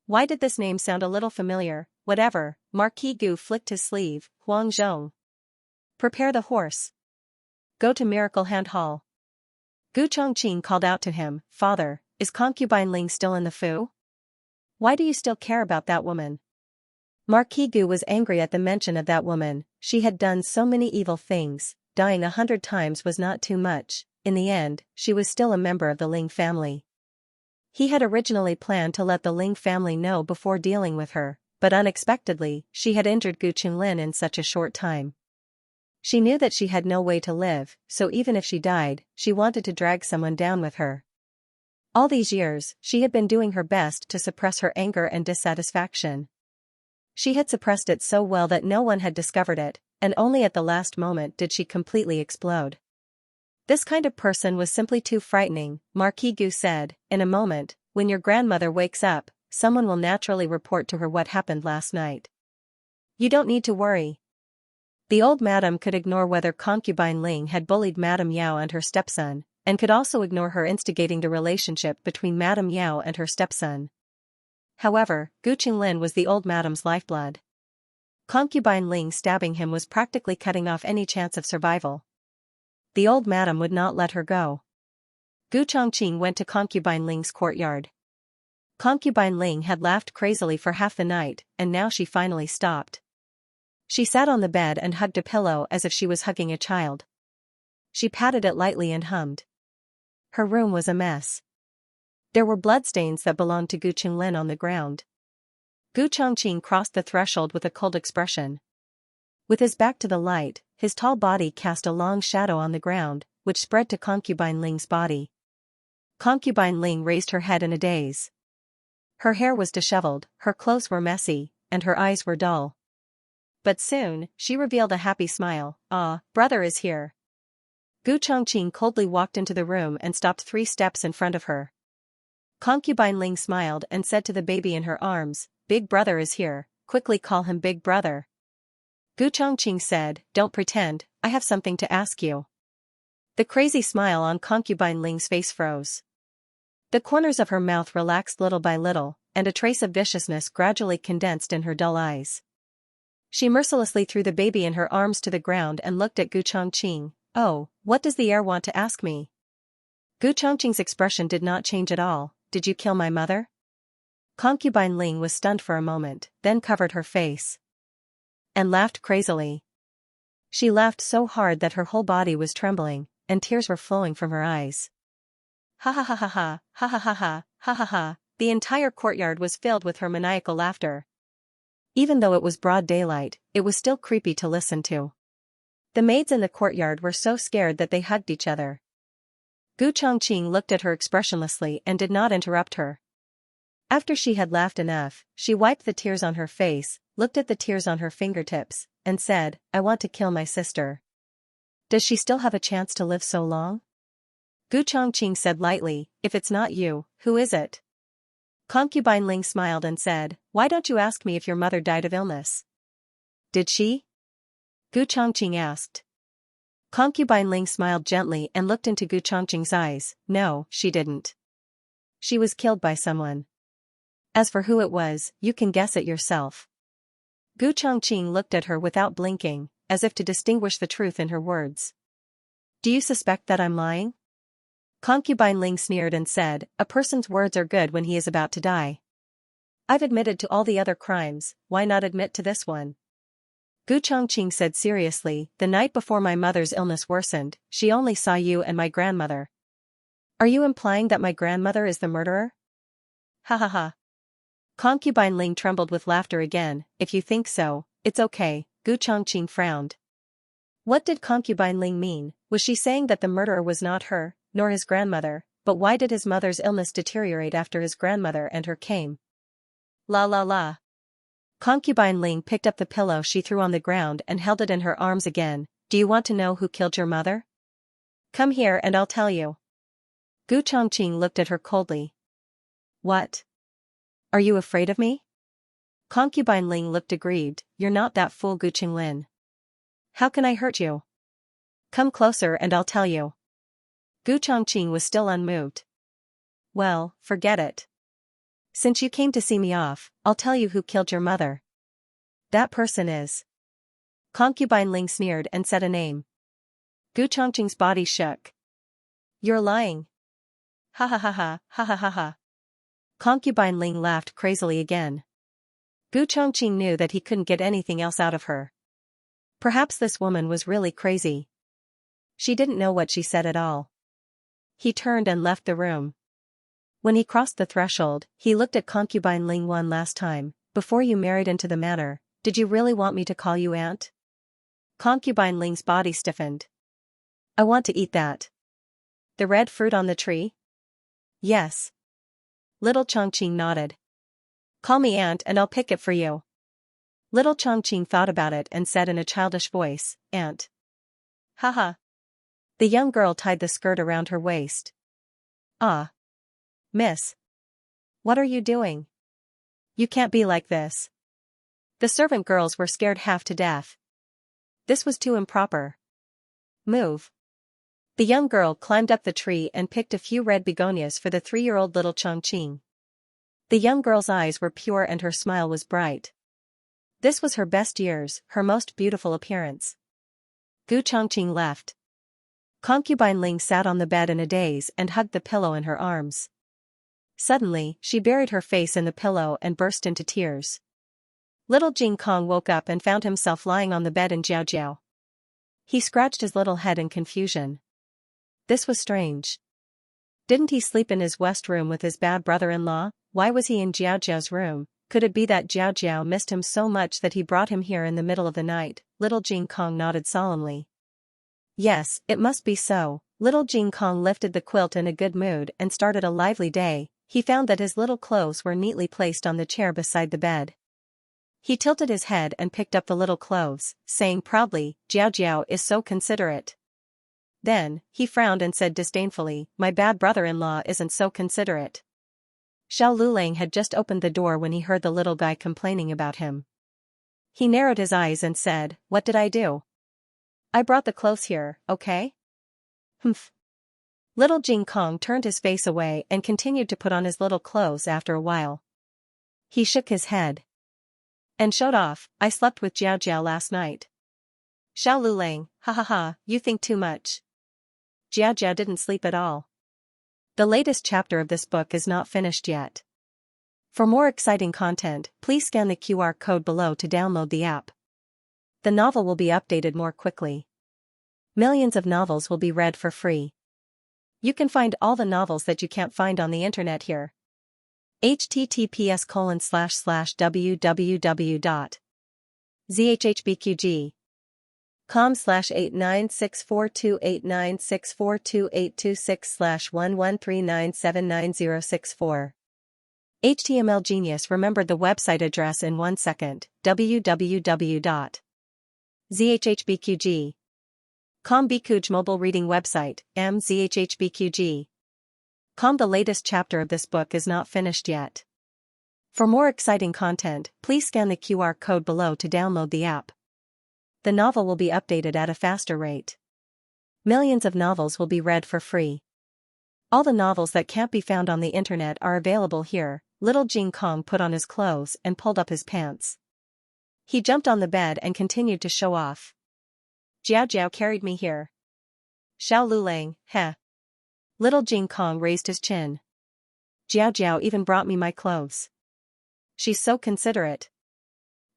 Why did this name sound a little familiar? Whatever, Marquis Gu flicked his sleeve. Huang Zhong. Prepare the horse. Go to Miracle Hand Hall. Gu Chongqing called out to him, Father, is concubine Ling still in the Fu? Why do you still care about that woman? Marquis Gu was angry at the mention of that woman. She had done so many evil things, dying 100 times was not too much. In the end, she was still a member of the Ling family. He had originally planned to let the Ling family know before dealing with her, but unexpectedly, she had injured Gu Qinglin in such a short time. She knew that she had no way to live, so even if she died, she wanted to drag someone down with her. All these years, she had been doing her best to suppress her anger and dissatisfaction. She had suppressed it so well that no one had discovered it, and only at the last moment did she completely explode. This kind of person was simply too frightening, Marquis Gu said. In a moment, when your grandmother wakes up, someone will naturally report to her what happened last night. You don't need to worry. The old madam could ignore whether concubine Ling had bullied Madame Yao and her stepson, and could also ignore her instigating the relationship between Madame Yao and her stepson. However, Gu Qinglin was the old madam's lifeblood. Concubine Ling stabbing him was practically cutting off any chance of survival. The old madam would not let her go. Gu Chongqing went to concubine Ling's courtyard. Concubine Ling had laughed crazily for half the night, and now she finally stopped. She sat on the bed and hugged a pillow as if she was hugging a child. She patted it lightly and hummed. Her room was a mess. There were bloodstains that belonged to Gu Qinglin on the ground. Gu Chongqing crossed the threshold with a cold expression. With his back to the light, his tall body cast a long shadow on the ground, which spread to concubine Ling's body. Concubine Ling raised her head in a daze. Her hair was disheveled, her clothes were messy, and her eyes were dull. But soon, she revealed a happy smile. Ah, brother is here. Gu Chongqing coldly walked into the room and stopped 3 steps in front of her. Concubine Ling smiled and said to the baby in her arms, Big brother is here, quickly call him big brother. Gu Chongqing said, Don't pretend, I have something to ask you. The crazy smile on concubine Ling's face froze. The corners of her mouth relaxed little by little, and a trace of viciousness gradually condensed in her dull eyes. She mercilessly threw the baby in her arms to the ground and looked at Gu Chongqing. Oh, what does the heir want to ask me? Gu Chongqing's expression did not change at all. Did you kill my mother? Concubine Ling was stunned for a moment, then covered her face. And laughed crazily. She laughed so hard that her whole body was trembling, and tears were flowing from her eyes. Ha ha ha ha ha, ha ha ha ha, ha ha ha. The entire courtyard was filled with her maniacal laughter. Even though it was broad daylight, it was still creepy to listen to. The maids in the courtyard were so scared that they hugged each other. Gu Chongqing looked at her expressionlessly and did not interrupt her. After she had laughed enough, she wiped the tears on her face, looked at the tears on her fingertips, and said, I want to kill my sister. Does she still have a chance to live so long? Gu Chongqing said lightly, If it's not you, who is it? Concubine Ling smiled and said, Why don't you ask me if your mother died of illness? Did she? Gu Chongqing asked. Concubine Ling smiled gently and looked into Gu Chongqing's eyes. No, she didn't. She was killed by someone. As for who it was, you can guess it yourself. Gu Chongqing looked at her without blinking, as if to distinguish the truth in her words. Do you suspect that I'm lying? Concubine Ling sneered and said, A person's words are good when he is about to die. I've admitted to all the other crimes, why not admit to this one? Gu Chongqing said seriously, The night before my mother's illness worsened, she only saw you and my grandmother. Are you implying that my grandmother is the murderer? Ha ha ha. Concubine Ling trembled with laughter again. If you think so, it's okay. Gu Chongqing frowned. What did Concubine Ling mean? Was she saying that the murderer was not her, nor his grandmother, but why did his mother's illness deteriorate after his grandmother and her came? La la la. Concubine Ling picked up the pillow she threw on the ground and held it in her arms again. Do you want to know who killed your mother? Come here and I'll tell you. Gu Chongqing looked at her coldly. What? Are you afraid of me? Concubine Ling looked aggrieved. You're not that fool, Gu Qinglin. How can I hurt you? Come closer and I'll tell you. Gu Chongqing was still unmoved. Well, forget it. Since you came to see me off, I'll tell you who killed your mother. That person is. Concubine Ling sneered and said a name. Gu Chongqing's body shook. You're lying. Ha ha ha ha, ha ha ha ha. Concubine Ling laughed crazily again. Gu Chongqing knew that he couldn't get anything else out of her. Perhaps this woman was really crazy. She didn't know what she said at all. He turned and left the room. When he crossed the threshold, he looked at Concubine Ling one last time. Before you married into the manor, did you really want me to call you aunt? Concubine Ling's body stiffened. I want to eat that. The red fruit on the tree? Yes. Little Chongqing nodded. Call me aunt and I'll pick it for you. Little Chongqing thought about it and said in a childish voice, Aunt. Haha. The young girl tied the skirt around her waist. Ah. Miss. What are you doing? You can't be like this. The servant girls were scared half to death. This was too improper. Move. The young girl climbed up the tree and picked a few red begonias for the 3-year-old little Chongqing. The young girl's eyes were pure and her smile was bright. This was her best years, her most beautiful appearance. Gu Chongqing left. Concubine Ling sat on the bed in a daze and hugged the pillow in her arms. Suddenly, she buried her face in the pillow and burst into tears. Little Jing Kong woke up and found himself lying on the bed in Jiaojiao. He scratched his little head in confusion. This was strange. Didn't he sleep in his west room with his bad brother-in-law? Why was he in Jiaojiao's room? Could it be that Jiaojiao missed him so much that he brought him here in the middle of the night? Little Jing Kong nodded solemnly. Yes, it must be so. Little Jing Kong lifted the quilt in a good mood and started a lively day. He found that his little clothes were neatly placed on the chair beside the bed. He tilted his head and picked up the little clothes, saying proudly, Jiaojiao is so considerate. Then, he frowned and said disdainfully, my bad brother-in-law isn't so considerate. Xiao Lulang had just opened the door when he heard the little guy complaining about him. He narrowed his eyes and said, what did I do? I brought the clothes here, okay? Humph. Little Jing Kong turned his face away and continued to put on his little clothes after a while. He shook his head. And showed off, I slept with Jiaojiao last night. Xiao Lulang, ha ha ha, you think too much. Jiaojiao didn't sleep at all. The latest chapter of this book is not finished yet. For more exciting content, please scan the QR code below to download the app. The novel will be updated more quickly. Millions of novels will be read for free. You can find all the novels that you can't find on the internet here. https://www.zhhbqg.com/89642896428226/1139799064. HTML Genius remembered the website address in 1 second. www.zhhbqg.com Bikuj mobile reading website, mzhhbqg.com. The latest chapter of this book is not finished yet. For more exciting content, please scan the QR code below to download the app. The novel will be updated at a faster rate. Millions of novels will be read for free. All the novels that can't be found on the internet are available here. Little Jing Kong put on his clothes and pulled up his pants. He jumped on the bed and continued to show off. Jiaojiao carried me here. Xiao Lulang, heh. Little Jing Kong raised his chin. Jiaojiao even brought me my clothes. She's so considerate.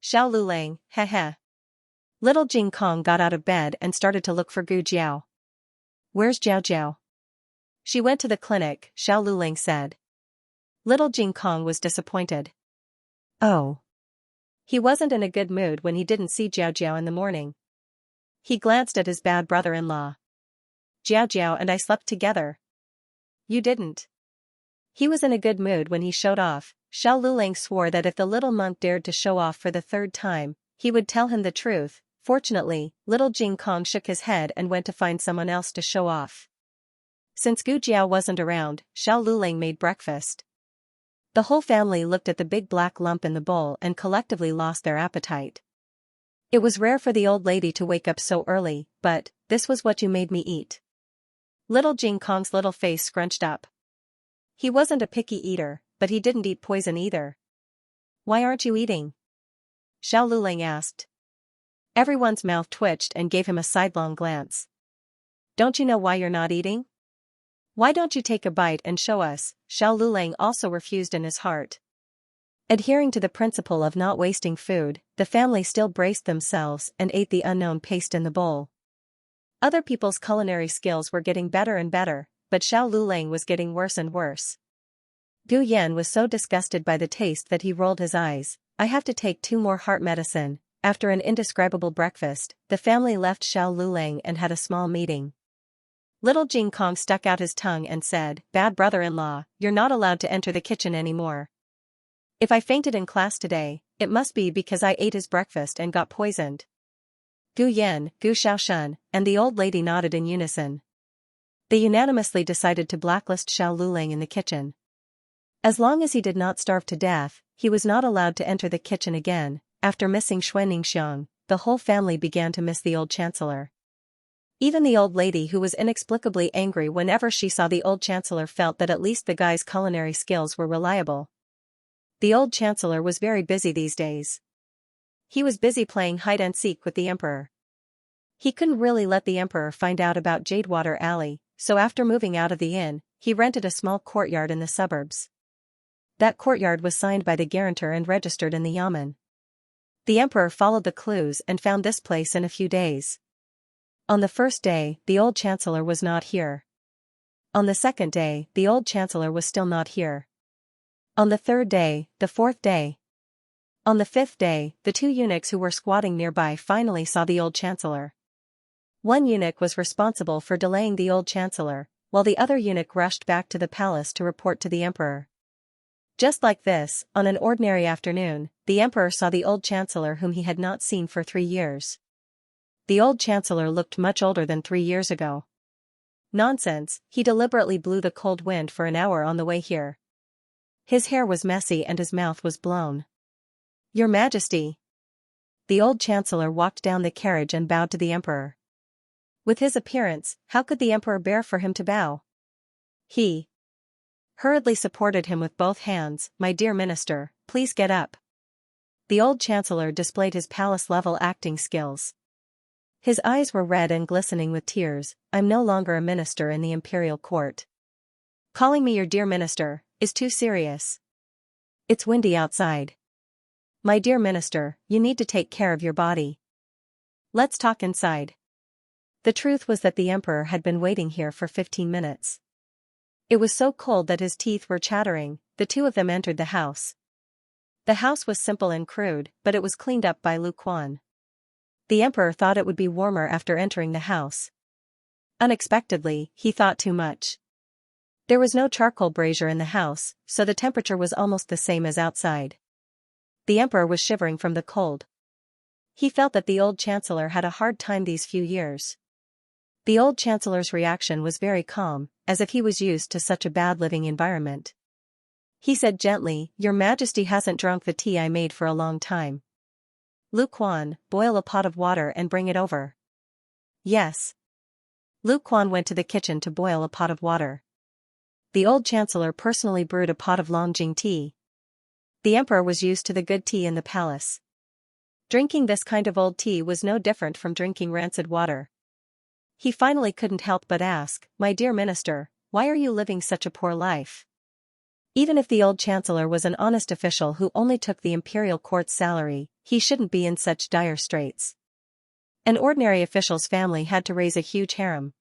Xiao Lulang, heh heh. Little Jing Kong got out of bed and started to look for Gu Jiao. Where's Jiaojiao? She went to the clinic, Xiao Lulang said. Little Jing Kong was disappointed. Oh. He wasn't in a good mood when he didn't see Jiaojiao in the morning. He glanced at his bad brother-in-law. Jiaojiao and I slept together. You didn't. He was in a good mood when he showed off. Xiao Lulang swore that if the little monk dared to show off for the 3rd time, he would tell him the truth. Fortunately, little Jing Kong shook his head and went to find someone else to show off. Since Gu Jiao wasn't around, Xiao Lulang made breakfast. The whole family looked at the big black lump in the bowl and collectively lost their appetite. It was rare for the old lady to wake up so early, but, this was what you made me eat. Little Jing Kong's little face scrunched up. He wasn't a picky eater, but he didn't eat poison either. Why aren't you eating? Xiao Lulang asked. Everyone's mouth twitched and gave him a sidelong glance. Don't you know why you're not eating? Why don't you take a bite and show us? Xiao Lulang also refused in his heart. Adhering to the principle of not wasting food, the family still braced themselves and ate the unknown paste in the bowl. Other people's culinary skills were getting better and better, but Xiao Lulang was getting worse and worse. Gu Yan was so disgusted by the taste that he rolled his eyes. I have to take 2 more heart medicine. After an indescribable breakfast, the family left Xiao Lulang and had a small meeting. Little Jing Kong stuck out his tongue and said, "Bad brother-in-law, you're not allowed to enter the kitchen anymore. If I fainted in class today, it must be because I ate his breakfast and got poisoned." Gu Yan, Gu Xiaoshun, and the old lady nodded in unison. They unanimously decided to blacklist Xiao Lulang in the kitchen. As long as he did not starve to death, he was not allowed to enter the kitchen again. After missing Xuanxia, the whole family began to miss the old chancellor. Even the old lady, who was inexplicably angry whenever she saw the old chancellor, felt that at least the guy's culinary skills were reliable. The old chancellor was very busy these days. He was busy playing hide-and-seek with the emperor. He couldn't really let the emperor find out about Jadewater Alley, so after moving out of the inn, he rented a small courtyard in the suburbs. That courtyard was signed by the guarantor and registered in the yamen. The emperor followed the clues and found this place in a few days. On the first day, the old chancellor was not here. On the second day, the old chancellor was still not here. On the third day, the fourth day. On the fifth day, the 2 eunuchs who were squatting nearby finally saw the old chancellor. One eunuch was responsible for delaying the old chancellor, while the other eunuch rushed back to the palace to report to the emperor. Just like this, on an ordinary afternoon, the emperor saw the old chancellor whom he had not seen for 3 years. The old chancellor looked much older than 3 years ago. Nonsense, he deliberately blew the cold wind for an hour on the way here. His hair was messy and his mouth was blown. Your Majesty. The old chancellor walked down the carriage and bowed to the emperor. With his appearance, how could the emperor bear for him to bow? He hurriedly supported him with both hands. My dear minister, please get up. The old chancellor displayed his palace-level acting skills. His eyes were red and glistening with tears. I'm no longer a minister in the imperial court. Calling me your dear minister is too serious. It's windy outside. My dear minister, you need to take care of your body. Let's talk inside. The truth was that the emperor had been waiting here for 15 minutes. It was so cold that his teeth were chattering. The 2 of them entered the house. The house was simple and crude, but it was cleaned up by Lu Quan. The emperor thought it would be warmer after entering the house. Unexpectedly, he thought too much. There was no charcoal brazier in the house, so the temperature was almost the same as outside. The emperor was shivering from the cold. He felt that the old chancellor had a hard time these few years. The old chancellor's reaction was very calm, as if he was used to such a bad living environment. He said gently, Your Majesty hasn't drunk the tea I made for a long time. Lu Quan, boil a pot of water and bring it over. Yes. Lu Quan went to the kitchen to boil a pot of water. The old chancellor personally brewed a pot of Longjing tea. The emperor was used to the good tea in the palace. Drinking this kind of old tea was no different from drinking rancid water. He finally couldn't help but ask, My dear minister, why are you living such a poor life? Even if the old chancellor was an honest official who only took the imperial court's salary, he shouldn't be in such dire straits. An ordinary official's family had to raise a huge harem.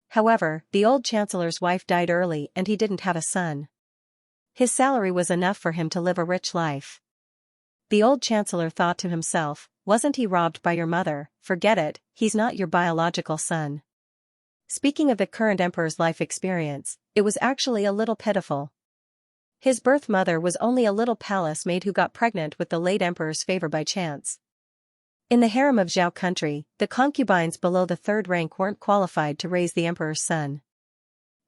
However, the old chancellor's wife died early and he didn't have a son. His salary was enough for him to live a rich life. The old chancellor thought to himself, Wasn't he robbed by your mother? Forget it, he's not your biological son. Speaking of the current emperor's life experience, it was actually a little pitiful. His birth mother was only a little palace maid who got pregnant with the late emperor's favor by chance. In the harem of Zhao country, the concubines below the third rank weren't qualified to raise the emperor's son.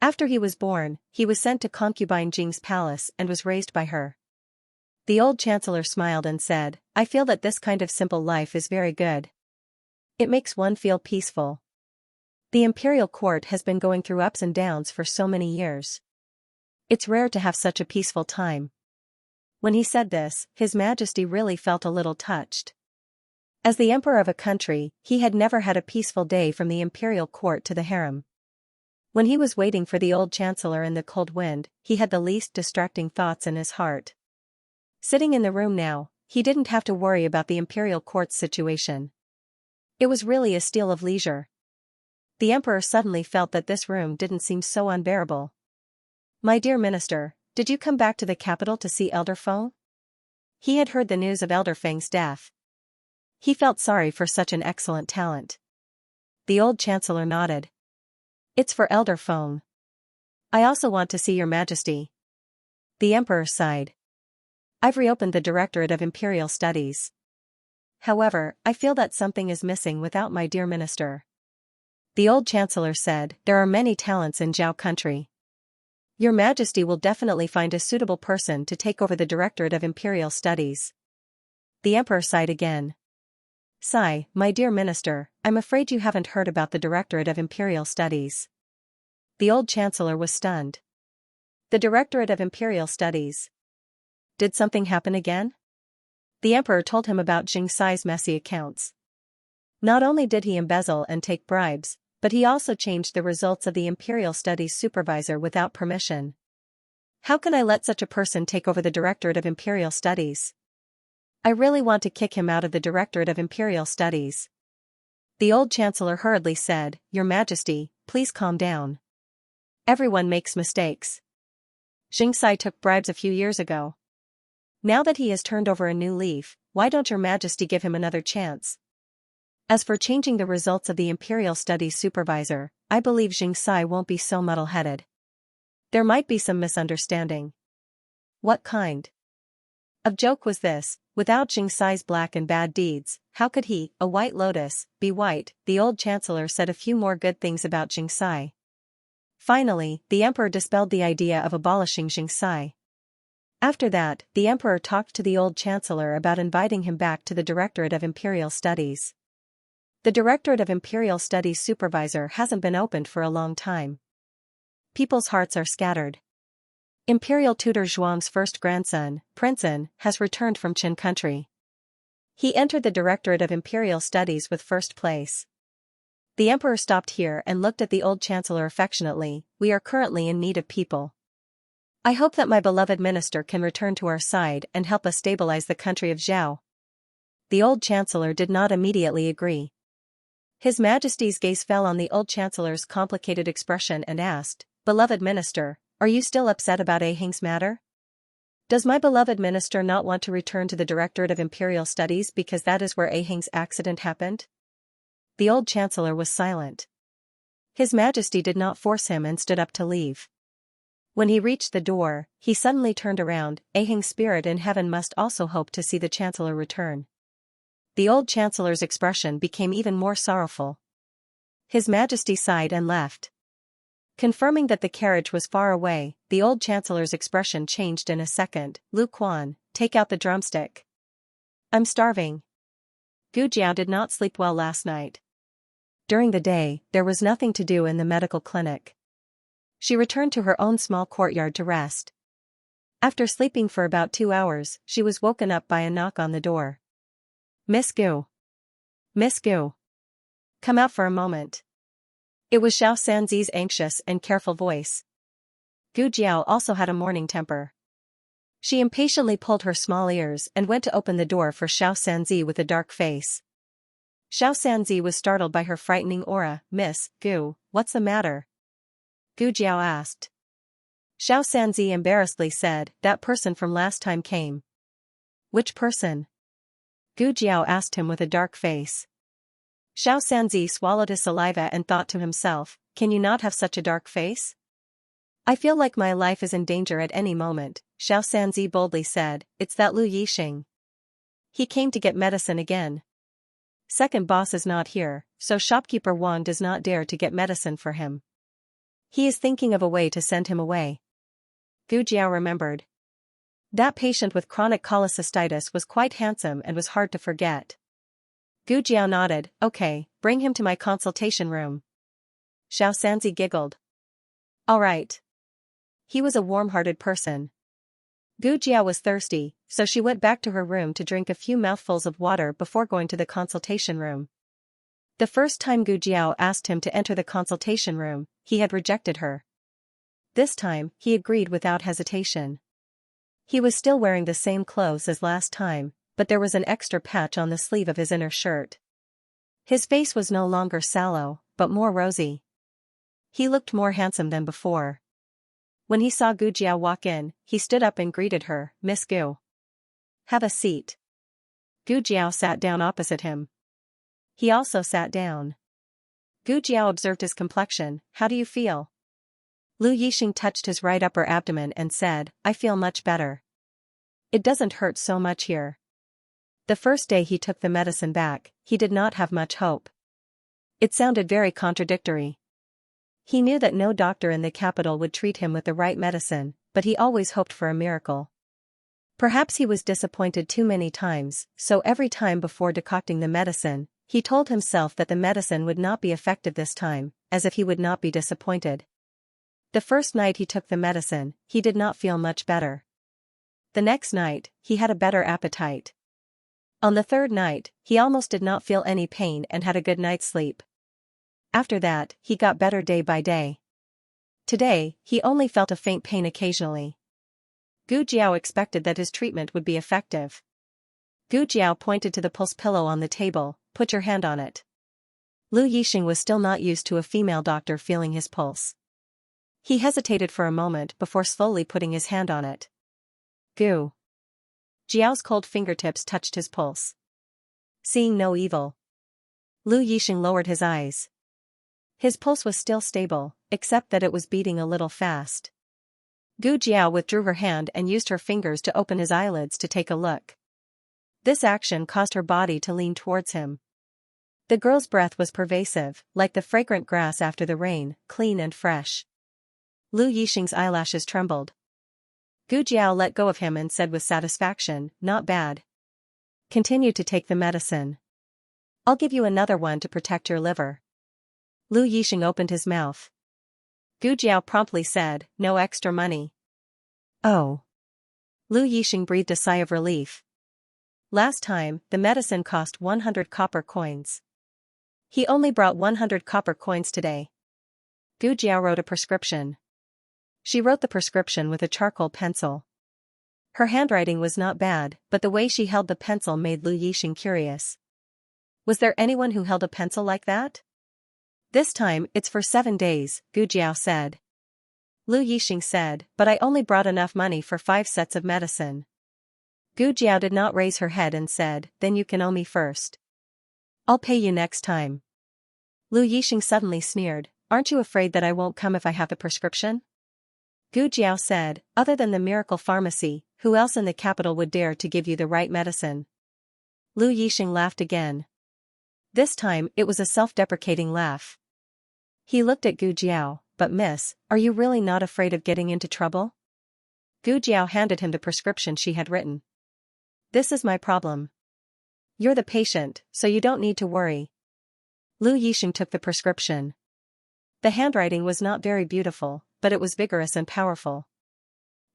After he was born, he was sent to concubine Jing's palace and was raised by her. The old chancellor smiled and said, "I feel that this kind of simple life is very good. It makes one feel peaceful. The imperial court has been going through ups and downs for so many years. It's rare to have such a peaceful time." When he said this, His Majesty really felt a little touched. As the emperor of a country, he had never had a peaceful day from the imperial court to the harem. When he was waiting for the old chancellor in the cold wind, he had the least distracting thoughts in his heart. Sitting in the room now, he didn't have to worry about the imperial court's situation. It was really a steal of leisure. The emperor suddenly felt that this room didn't seem so unbearable. "My dear minister, did you come back to the capital to see Elder Feng?" He had heard the news of Elder Feng's death. He felt sorry for such an excellent talent. The old chancellor nodded. "It's for Elder Feng. I also want to see your majesty." The emperor sighed. "I've reopened the Directorate of Imperial Studies. However, I feel that something is missing without my dear minister." The old chancellor said, "There are many talents in Zhao country. Your majesty will definitely find a suitable person to take over the Directorate of Imperial Studies." The emperor sighed again. "Sigh, my dear minister, I'm afraid you haven't heard about the Directorate of Imperial Studies." The old chancellor was stunned. The Directorate of Imperial Studies. Did something happen again? The emperor told him about Xianxia's messy accounts. Not only did he embezzle and take bribes, but he also changed the results of the Imperial Studies supervisor without permission. "How can I let such a person take over the Directorate of Imperial Studies? I really want to kick him out of the Directorate of Imperial Studies." The old chancellor hurriedly said, "Your Majesty, please calm down. Everyone makes mistakes. Xianxia took bribes a few years ago. Now that he has turned over a new leaf, why don't your Majesty give him another chance? As for changing the results of the Imperial Studies supervisor, I believe Xianxia won't be so muddle-headed. There might be some misunderstanding." What kind of joke was this? Without Xianxia's black and bad deeds, how could he, a white lotus, be white? The old chancellor said a few more good things about Xianxia. Finally, the emperor dispelled the idea of abolishing Xianxia. After that, the emperor talked to the old chancellor about inviting him back to the Directorate of Imperial Studies. The Directorate of Imperial Studies supervisor hasn't been opened for a long time. People's hearts are scattered. Imperial tutor Zhuang's first grandson, Princeton, has returned from Qin country. He entered the Directorate of Imperial Studies with first place. The emperor stopped here and looked at the old chancellor affectionately. "We are currently in need of people. I hope that my beloved minister can return to our side and help us stabilize the country of Zhao." The old chancellor did not immediately agree. His Majesty's gaze fell on the old chancellor's complicated expression and asked, "Beloved minister, are you still upset about Aheng's matter? Does my beloved minister not want to return to the Directorate of Imperial Studies because that is where Aheng's accident happened?" The old chancellor was silent. His Majesty did not force him and stood up to leave. When he reached the door, he suddenly turned around. Aheng's spirit in heaven must also hope to see the chancellor return. The old chancellor's expression became even more sorrowful. His Majesty sighed and left. Confirming that the carriage was far away, the old chancellor's expression changed in a second. "Lu Quan, take out the drumstick. I'm starving." Gu Jiao did not sleep well last night. During the day, there was nothing to do in the medical clinic. She returned to her own small courtyard to rest. After sleeping for about 2 hours, she was woken up by a knock on the door. "Miss Gu. Miss Gu. Come out for a moment." It was Xianxia's anxious and careful voice. Gu Jiao also had a morning temper. She impatiently pulled her small ears and went to open the door for Xianxia with a dark face. Xianxia was startled by her frightening aura. "Miss Gu, what's the matter?" Gu Jiao asked. Xianxia embarrassedly said, "That person from last time came." "Which person?" Gu Jiao asked him with a dark face. Xianxia swallowed his saliva and thought to himself, "Can you not have such a dark face? I feel like my life is in danger at any moment." Xianxia boldly said, "It's that Lu Yixing. He came to get medicine again." Second boss is not here, so shopkeeper Wang does not dare to get medicine for him. He is thinking of a way to send him away. Gu Jiao remembered. That patient with chronic cholecystitis was quite handsome and was hard to forget. Gu Jiao nodded. Okay, bring him to my consultation room. Xianxia giggled. All right. He was a warm-hearted person. Gu Jiao was thirsty, so she went back to her room to drink a few mouthfuls of water before going to the consultation room. The first time Gu Jiao asked him to enter the consultation room, he had rejected her. This time, he agreed without hesitation. He was still wearing the same clothes as last time, but there was an extra patch on the sleeve of his inner shirt. His face was no longer sallow, but more rosy. He looked more handsome than before. When he saw Gu Jiao walk in, he stood up and greeted her, Miss Gu. Have a seat. Gu Jiao sat down opposite him. He also sat down. Gu Jiao observed his complexion. How do you feel? Lu Yixing touched his right upper abdomen and said, I feel much better. It doesn't hurt so much here. The first day he took the medicine back, he did not have much hope. It sounded very contradictory. He knew that no doctor in the capital would treat him with the right medicine, but he always hoped for a miracle. Perhaps he was disappointed too many times, so every time before decocting the medicine, he told himself that the medicine would not be effective this time, as if he would not be disappointed. The first night he took the medicine, he did not feel much better. The next night, he had a better appetite. On the third night, he almost did not feel any pain and had a good night's sleep. After that, he got better day by day. Today, he only felt a faint pain occasionally. Gu Jiao expected that his treatment would be effective. Gu Jiao pointed to the pulse pillow on the table. Put your hand on it. Lu Yixing was still not used to a female doctor feeling his pulse. He hesitated for a moment before slowly putting his hand on it. Gu Jiao's cold fingertips touched his pulse. Seeing no evil, Lu Yixing lowered his eyes. His pulse was still stable, except that it was beating a little fast. Gu Jiao withdrew her hand and used her fingers to open his eyelids to take a look. This action caused her body to lean towards him. The girl's breath was pervasive, like the fragrant grass after the rain, clean and fresh. Lu Yixing's eyelashes trembled. Gu Jiao let go of him and said with satisfaction, not bad. Continue to take the medicine. I'll give you another one to protect your liver. Lu Yixing opened his mouth. Gu Jiao promptly said, no extra money. Oh. Lu Yixing breathed a sigh of relief. Last time, the medicine cost 100 copper coins. He only brought 100 copper coins today. Gu Jiao wrote a prescription. She wrote the prescription with a charcoal pencil. Her handwriting was not bad, but the way she held the pencil made Lu Yixing curious. Was there anyone who held a pencil like that? This time, it's for 7 days, Gu Jiao said. Lu Yixing said, but I only brought enough money for 5 sets of medicine. Gu Jiao did not raise her head and said, then you can owe me first. I'll pay you next time. Lu Yixing suddenly sneered, aren't you afraid that I won't come if I have the prescription? Gu Jiao said, other than the miracle pharmacy, who else in the capital would dare to give you the right medicine? Lu Yixing laughed again. This time, it was a self-deprecating laugh. He looked at Gu Jiao, but miss, are you really not afraid of getting into trouble? Gu Jiao handed him the prescription she had written. This is my problem. You're the patient, so you don't need to worry. Lu Yixing took the prescription. The handwriting was not very beautiful, but it was vigorous and powerful.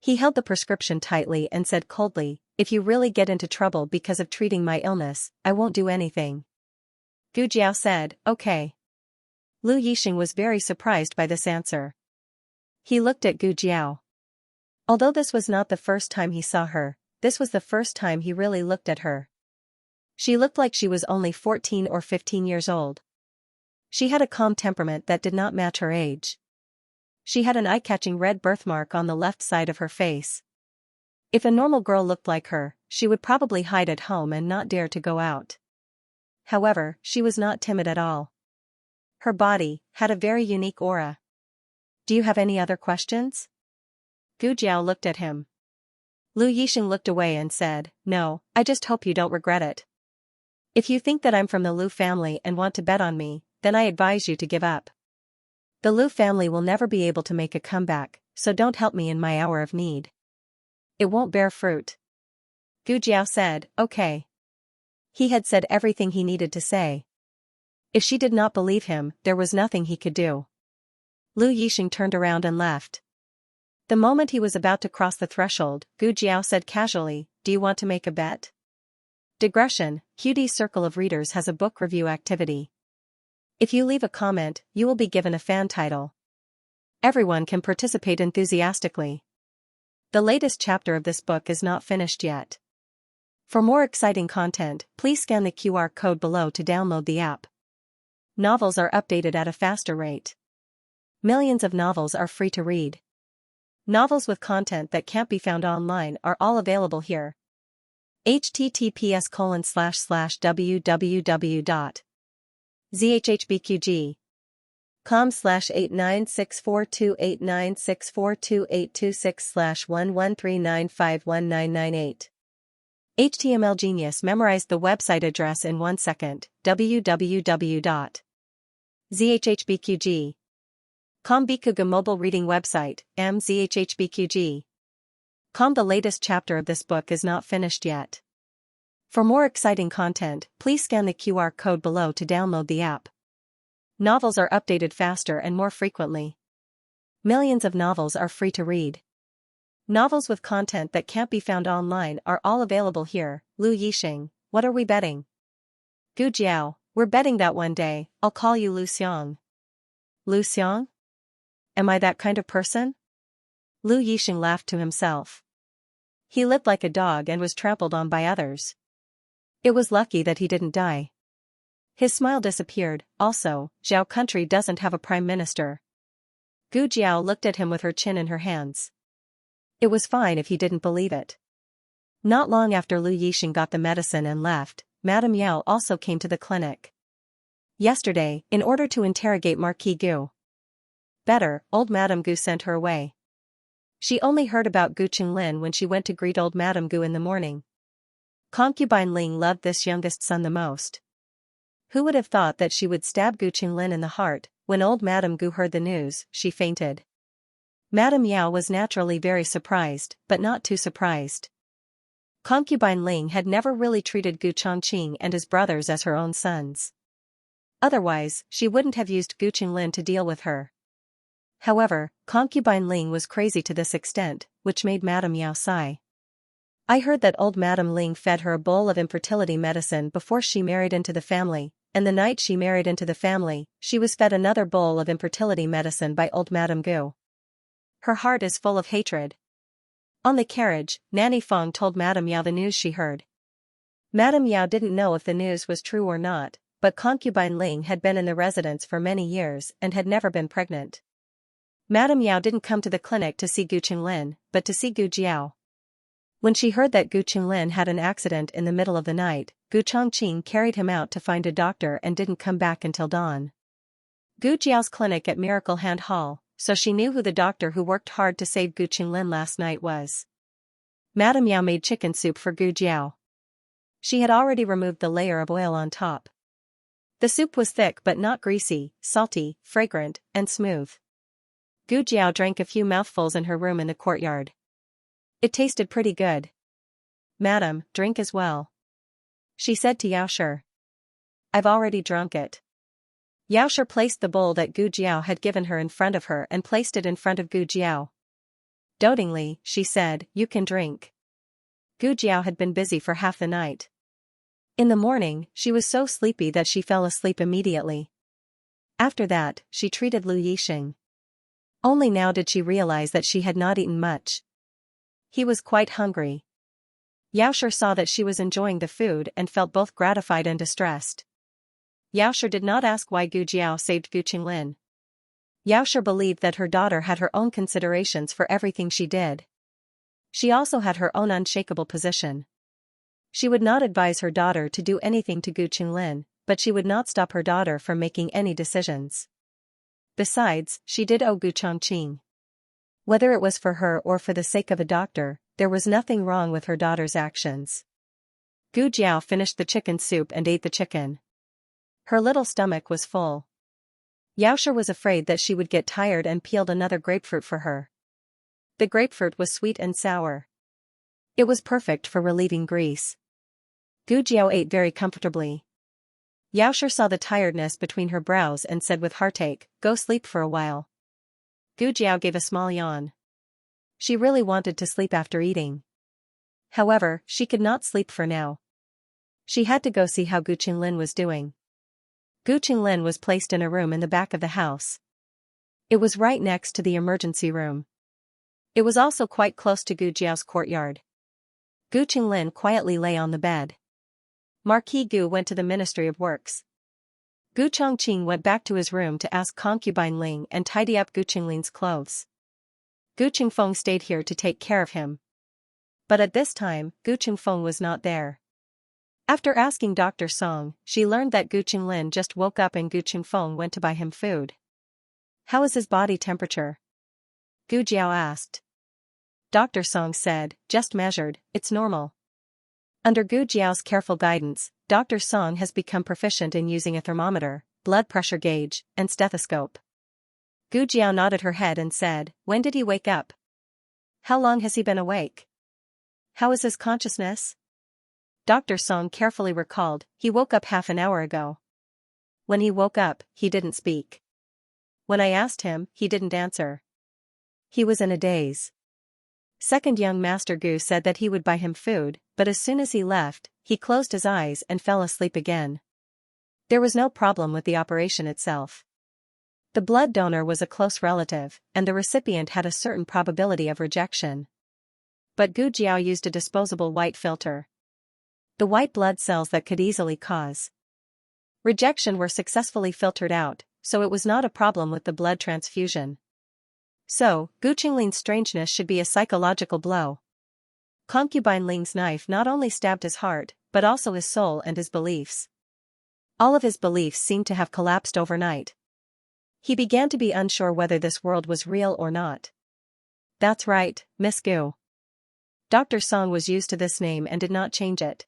He held the prescription tightly and said coldly, if you really get into trouble because of treating my illness, I won't do anything. Gu Jiao said, okay. Lu Yixing was very surprised by this answer. He looked at Gu Jiao. Although this was not the first time he saw her, this was the first time he really looked at her. She looked like she was only 14 or 15 years old. She had a calm temperament that did not match her age. She had an eye-catching red birthmark on the left side of her face. If a normal girl looked like her, she would probably hide at home and not dare to go out. However, she was not timid at all. Her body had a very unique aura. Do you have any other questions? Gu Jiao looked at him. Lu Yixing looked away and said, no, I just hope you don't regret it. If you think that I'm from the Liu family and want to bet on me, then I advise you to give up. The Liu family will never be able to make a comeback, so don't help me in my hour of need. It won't bear fruit. Gu Jiao said, okay. He had said everything he needed to say. If she did not believe him, there was nothing he could do. Lu Yixing turned around and left. The moment he was about to cross the threshold, Gu Jiao said casually, do you want to make a bet? Digression, QD's Circle of Readers has a book review activity. If you leave a comment, you will be given a fan title. Everyone can participate enthusiastically. The latest chapter of this book is not finished yet. For more exciting content, please scan the QR code below to download the app. Novels are updated at a faster rate. Millions of novels are free to read. Novels with content that can't be found online are all available here. https://www.zhhbqg.com/89642896428226/1139519998. HTML Genius memorized the website address in 1 second. www.zhhbqg.com Bikuga mobile reading website, mzhhbqg.com. The latest chapter of this book is not finished yet. For more exciting content, please scan the QR code below to download the app. Novels are updated faster and more frequently. Millions of novels are free to read. Novels with content that can't be found online are all available here. Lu Yixing, what are we betting? Gu Jiao, we're betting that one day, I'll call you Lu Xiang. Lu Xiang? Am I that kind of person? Lu Yixing laughed to himself. He lived like a dog and was trampled on by others. It was lucky that he didn't die. His smile disappeared. Also, Zhao country doesn't have a prime minister. Gu Jiao looked at him with her chin in her hands. It was fine if he didn't believe it. Not long after Lu Yixing got the medicine and left, Madame Yao also came to the clinic. Yesterday, in order to interrogate Marquis Gu. Better, old Madame Gu sent her away. She only heard about Gu Qinglin when she went to greet old Madame Gu in the morning. Concubine Ling loved this youngest son the most. Who would have thought that she would stab Gu Qinglin in the heart? When old Madame Gu heard the news, she fainted. Madame Yao was naturally very surprised, but not too surprised. Concubine Ling had never really treated Gu Chongqing and his brothers as her own sons. Otherwise, she wouldn't have used Gu Qinglin to deal with her. However, Concubine Ling was crazy to this extent, which made Madame Yao sigh. I heard that old Madame Ling fed her a bowl of infertility medicine before she married into the family, and the night she married into the family, she was fed another bowl of infertility medicine by old Madame Gu. Her heart is full of hatred. On the carriage, Nanny Feng told Madame Yao the news she heard. Madame Yao didn't know if the news was true or not, but Concubine Ling had been in the residence for many years and had never been pregnant. Madame Yao didn't come to the clinic to see Gu Qinglin, but to see Gu Jiao. When she heard that Gu Qinglin had an accident in the middle of the night, Gu Chongqing carried him out to find a doctor and didn't come back until dawn. Gu Jiao's clinic at Miracle Hand Hall, so she knew who the doctor who worked hard to save Gu Qinglin last night was. Madame Yao made chicken soup for Gu Jiao. She had already removed the layer of oil on top. The soup was thick but not greasy, salty, fragrant, and smooth. Gu Jiao drank a few mouthfuls in her room in the courtyard. It tasted pretty good. Madam, drink as well. She said to Yaoshi. I've already drunk it. Yaoshi placed the bowl that Gu Jiao had given her in front of her and placed it in front of Gu Jiao. Dotingly, she said, you can drink. Gu Jiao had been busy for half the night. In the morning, she was so sleepy that she fell asleep immediately. After that, she treated Lu Yixing. Only now did she realize that she had not eaten much. He was quite hungry. Yaoshi saw that she was enjoying the food and felt both gratified and distressed. Yaoshi did not ask why Gu Jiao saved Gu Qinglin. Yaoshi believed that her daughter had her own considerations for everything she did. She also had her own unshakable position. She would not advise her daughter to do anything to Gu Qinglin, but she would not stop her daughter from making any decisions. Besides, she did owe Gu Chongqing. Whether it was for her or for the sake of a doctor, there was nothing wrong with her daughter's actions. Gu Jiao finished the chicken soup and ate the chicken. Her little stomach was full. Xianxia was afraid that she would get tired and peeled another grapefruit for her. The grapefruit was sweet and sour. It was perfect for relieving grease. Gu Jiao ate very comfortably. Xianxia saw the tiredness between her brows and said with heartache, "Go sleep for a while." Gu Jiao gave a small yawn. She really wanted to sleep after eating. However, she could not sleep for now. She had to go see how Gu Qinglin was doing. Gu Qinglin was placed in a room in the back of the house. It was right next to the emergency room. It was also quite close to Gu Jiao's courtyard. Gu Qinglin quietly lay on the bed. Marquis Gu went to the Ministry of Works. Gu Chongqing went back to his room to ask concubine Ling and tidy up Gu Qinglin's clothes. Gu Qingfeng stayed here to take care of him. But at this time, Gu Qingfeng was not there. After asking Dr. Song, she learned that Gu Qinglin just woke up and Gu Qingfeng went to buy him food. "How is his body temperature?" Gu Jiao asked. Dr. Song said, "Just measured, it's normal." Under Gu Jiao's careful guidance, Dr. Song has become proficient in using a thermometer, blood pressure gauge, and stethoscope. Gu Jiao nodded her head and said, "When did he wake up? How long has he been awake? How is his consciousness?" Dr. Song carefully recalled, "He woke up half an hour ago. When he woke up, he didn't speak. When I asked him, he didn't answer. He was in a daze." Second young Master Gu said that he would buy him food, but as soon as he left, he closed his eyes and fell asleep again. There was no problem with the operation itself. The blood donor was a close relative, and the recipient had a certain probability of rejection. But Gu Jiao used a disposable white filter. The white blood cells that could easily cause rejection were successfully filtered out, so it was not a problem with the blood transfusion. So, Gu Qinglin's strangeness should be a psychological blow. Concubine Ling's knife not only stabbed his heart, but also his soul and his beliefs. All of his beliefs seemed to have collapsed overnight. He began to be unsure whether this world was real or not. "That's right, Miss Gu." Dr. Song was used to this name and did not change it.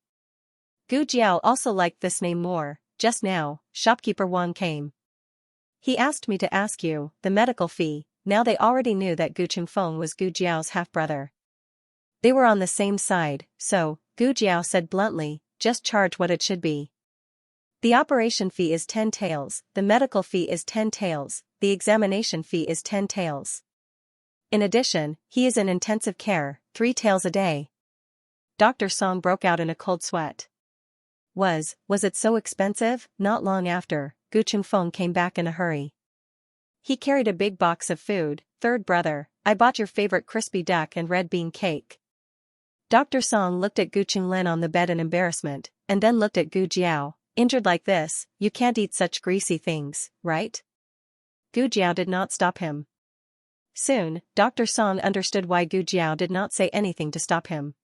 Gu Jiao also liked this name more. Just now, shopkeeper Wang came. He asked me to ask you the medical fee. Now they already knew that Gu Qingfeng was Gu Jiao's half-brother. They were on the same side, so, Gu Jiao said bluntly, "Just charge what it should be. The operation fee is 10 taels, the medical fee is 10 taels, the examination fee is 10 taels. In addition, he is in intensive care, 3 taels a day." Dr. Song broke out in a cold sweat. Was it so expensive? Not long after, Gu Qingfeng came back in a hurry. He carried a big box of food. "Third brother, I bought your favorite crispy duck and red bean cake." Dr. Song looked at Gu Qinglin on the bed in embarrassment, and then looked at Gu Jiao. "Injured like this, you can't eat such greasy things, right?" Gu Jiao did not stop him. Soon, Dr. Song understood why Gu Jiao did not say anything to stop him.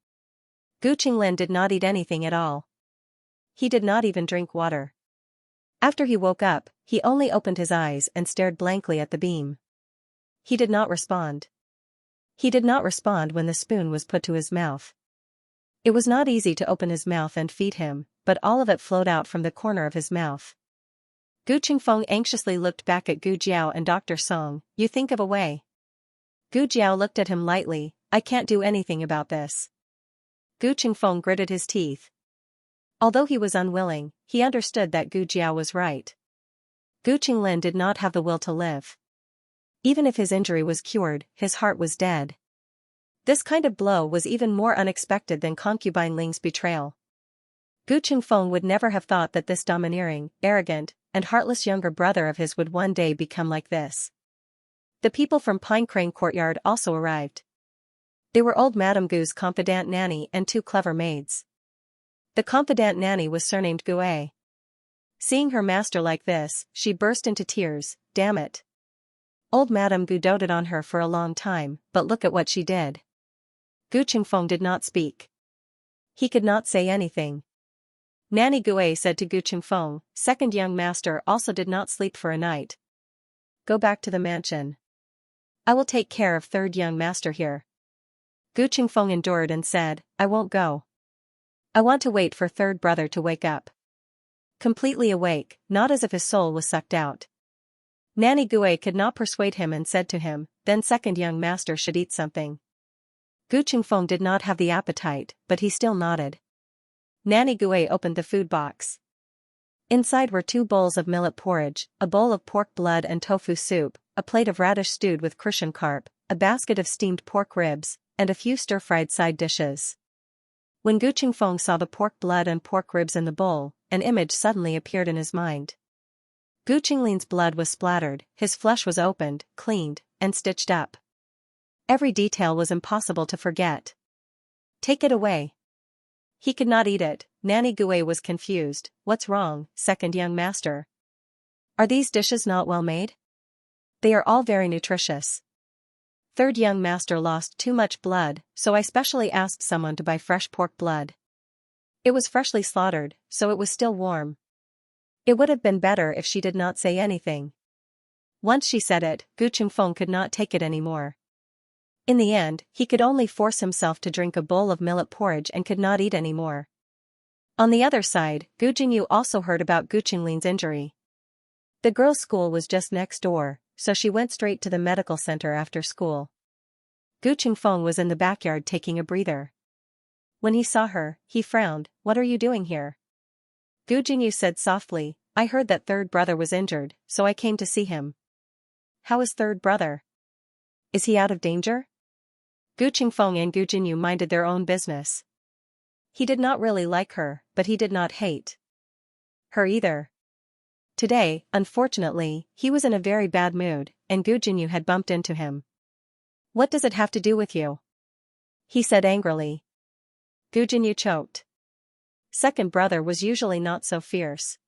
Gu Qinglin did not eat anything at all. He did not even drink water. After he woke up, he only opened his eyes and stared blankly at the beam. He did not respond. He did not respond when the spoon was put to his mouth. It was not easy to open his mouth and feed him, but all of it flowed out from the corner of his mouth. Gu Qingfeng anxiously looked back at Gu Jiao and Dr. Song. "You think of a way." Gu Jiao looked at him lightly. "I can't do anything about this." Gu Qingfeng gritted his teeth. Although he was unwilling, he understood that Gu Jiao was right. Gu Qinglin did not have the will to live. Even if his injury was cured, his heart was dead. This kind of blow was even more unexpected than concubine Ling's betrayal. Gu Qingfeng would never have thought that this domineering, arrogant, and heartless younger brother of his would one day become like this. The people from Pine Crane Courtyard also arrived. They were old Madame Gu's confidant nanny and 2 clever maids. The confidant nanny was surnamed Gue. Seeing her master like this, she burst into tears. "Damn it." Old Madame Gu doted on her for a long time, but look at what she did. Gu Qingfeng did not speak. He could not say anything. Nanny Gue said to Gu Qingfeng, "Second young master also did not sleep for a night. Go back to the mansion. I will take care of third young master here." Gu Qingfeng endured and said, "I won't go." I want to wait for third brother to wake up. Completely awake, not as if his soul was sucked out. Nanny Gui could not persuade him and said to him, then second young master should eat something. Gu Qingfeng did not have the appetite, but he still nodded. Nanny Gui opened the food box. Inside were 2 bowls of millet porridge, a bowl of pork blood and tofu soup, a plate of radish stewed with crucian carp, a basket of steamed pork ribs, and a few stir-fried side dishes. When Gu Qingfeng saw the pork blood and pork ribs in the bowl, an image suddenly appeared in his mind. Gu Qinglin's blood was splattered, his flesh was opened, cleaned, and stitched up. Every detail was impossible to forget. Take it away. He could not eat it. Nanny Gui was confused. What's wrong, second young master? Are these dishes not well made? They are all very nutritious. Third young master lost too much blood, so I specially asked someone to buy fresh pork blood. It was freshly slaughtered, so it was still warm. It would have been better if she did not say anything. Once she said it, Gu Qingfeng could not take it anymore. In the end, he could only force himself to drink a bowl of millet porridge and could not eat any more. On the other side, Gu Jingyu also heard about Gu Qinglin's injury. The girls' school was just next door, so she went straight to the medical center after school. Gu Qingfeng was in the backyard taking a breather. When he saw her, he frowned. What are you doing here? Gu Jingyu said softly, I heard that third brother was injured, so I came to see him. How is third brother? Is he out of danger? Gu Qingfeng and Gu Jingyu minded their own business. He did not really like her, but he did not hate her either. Today, unfortunately, he was in a very bad mood, and Gu Jingyu had bumped into him. What does it have to do with you? He said angrily. Gu Jingyu choked. Second brother was usually not so fierce.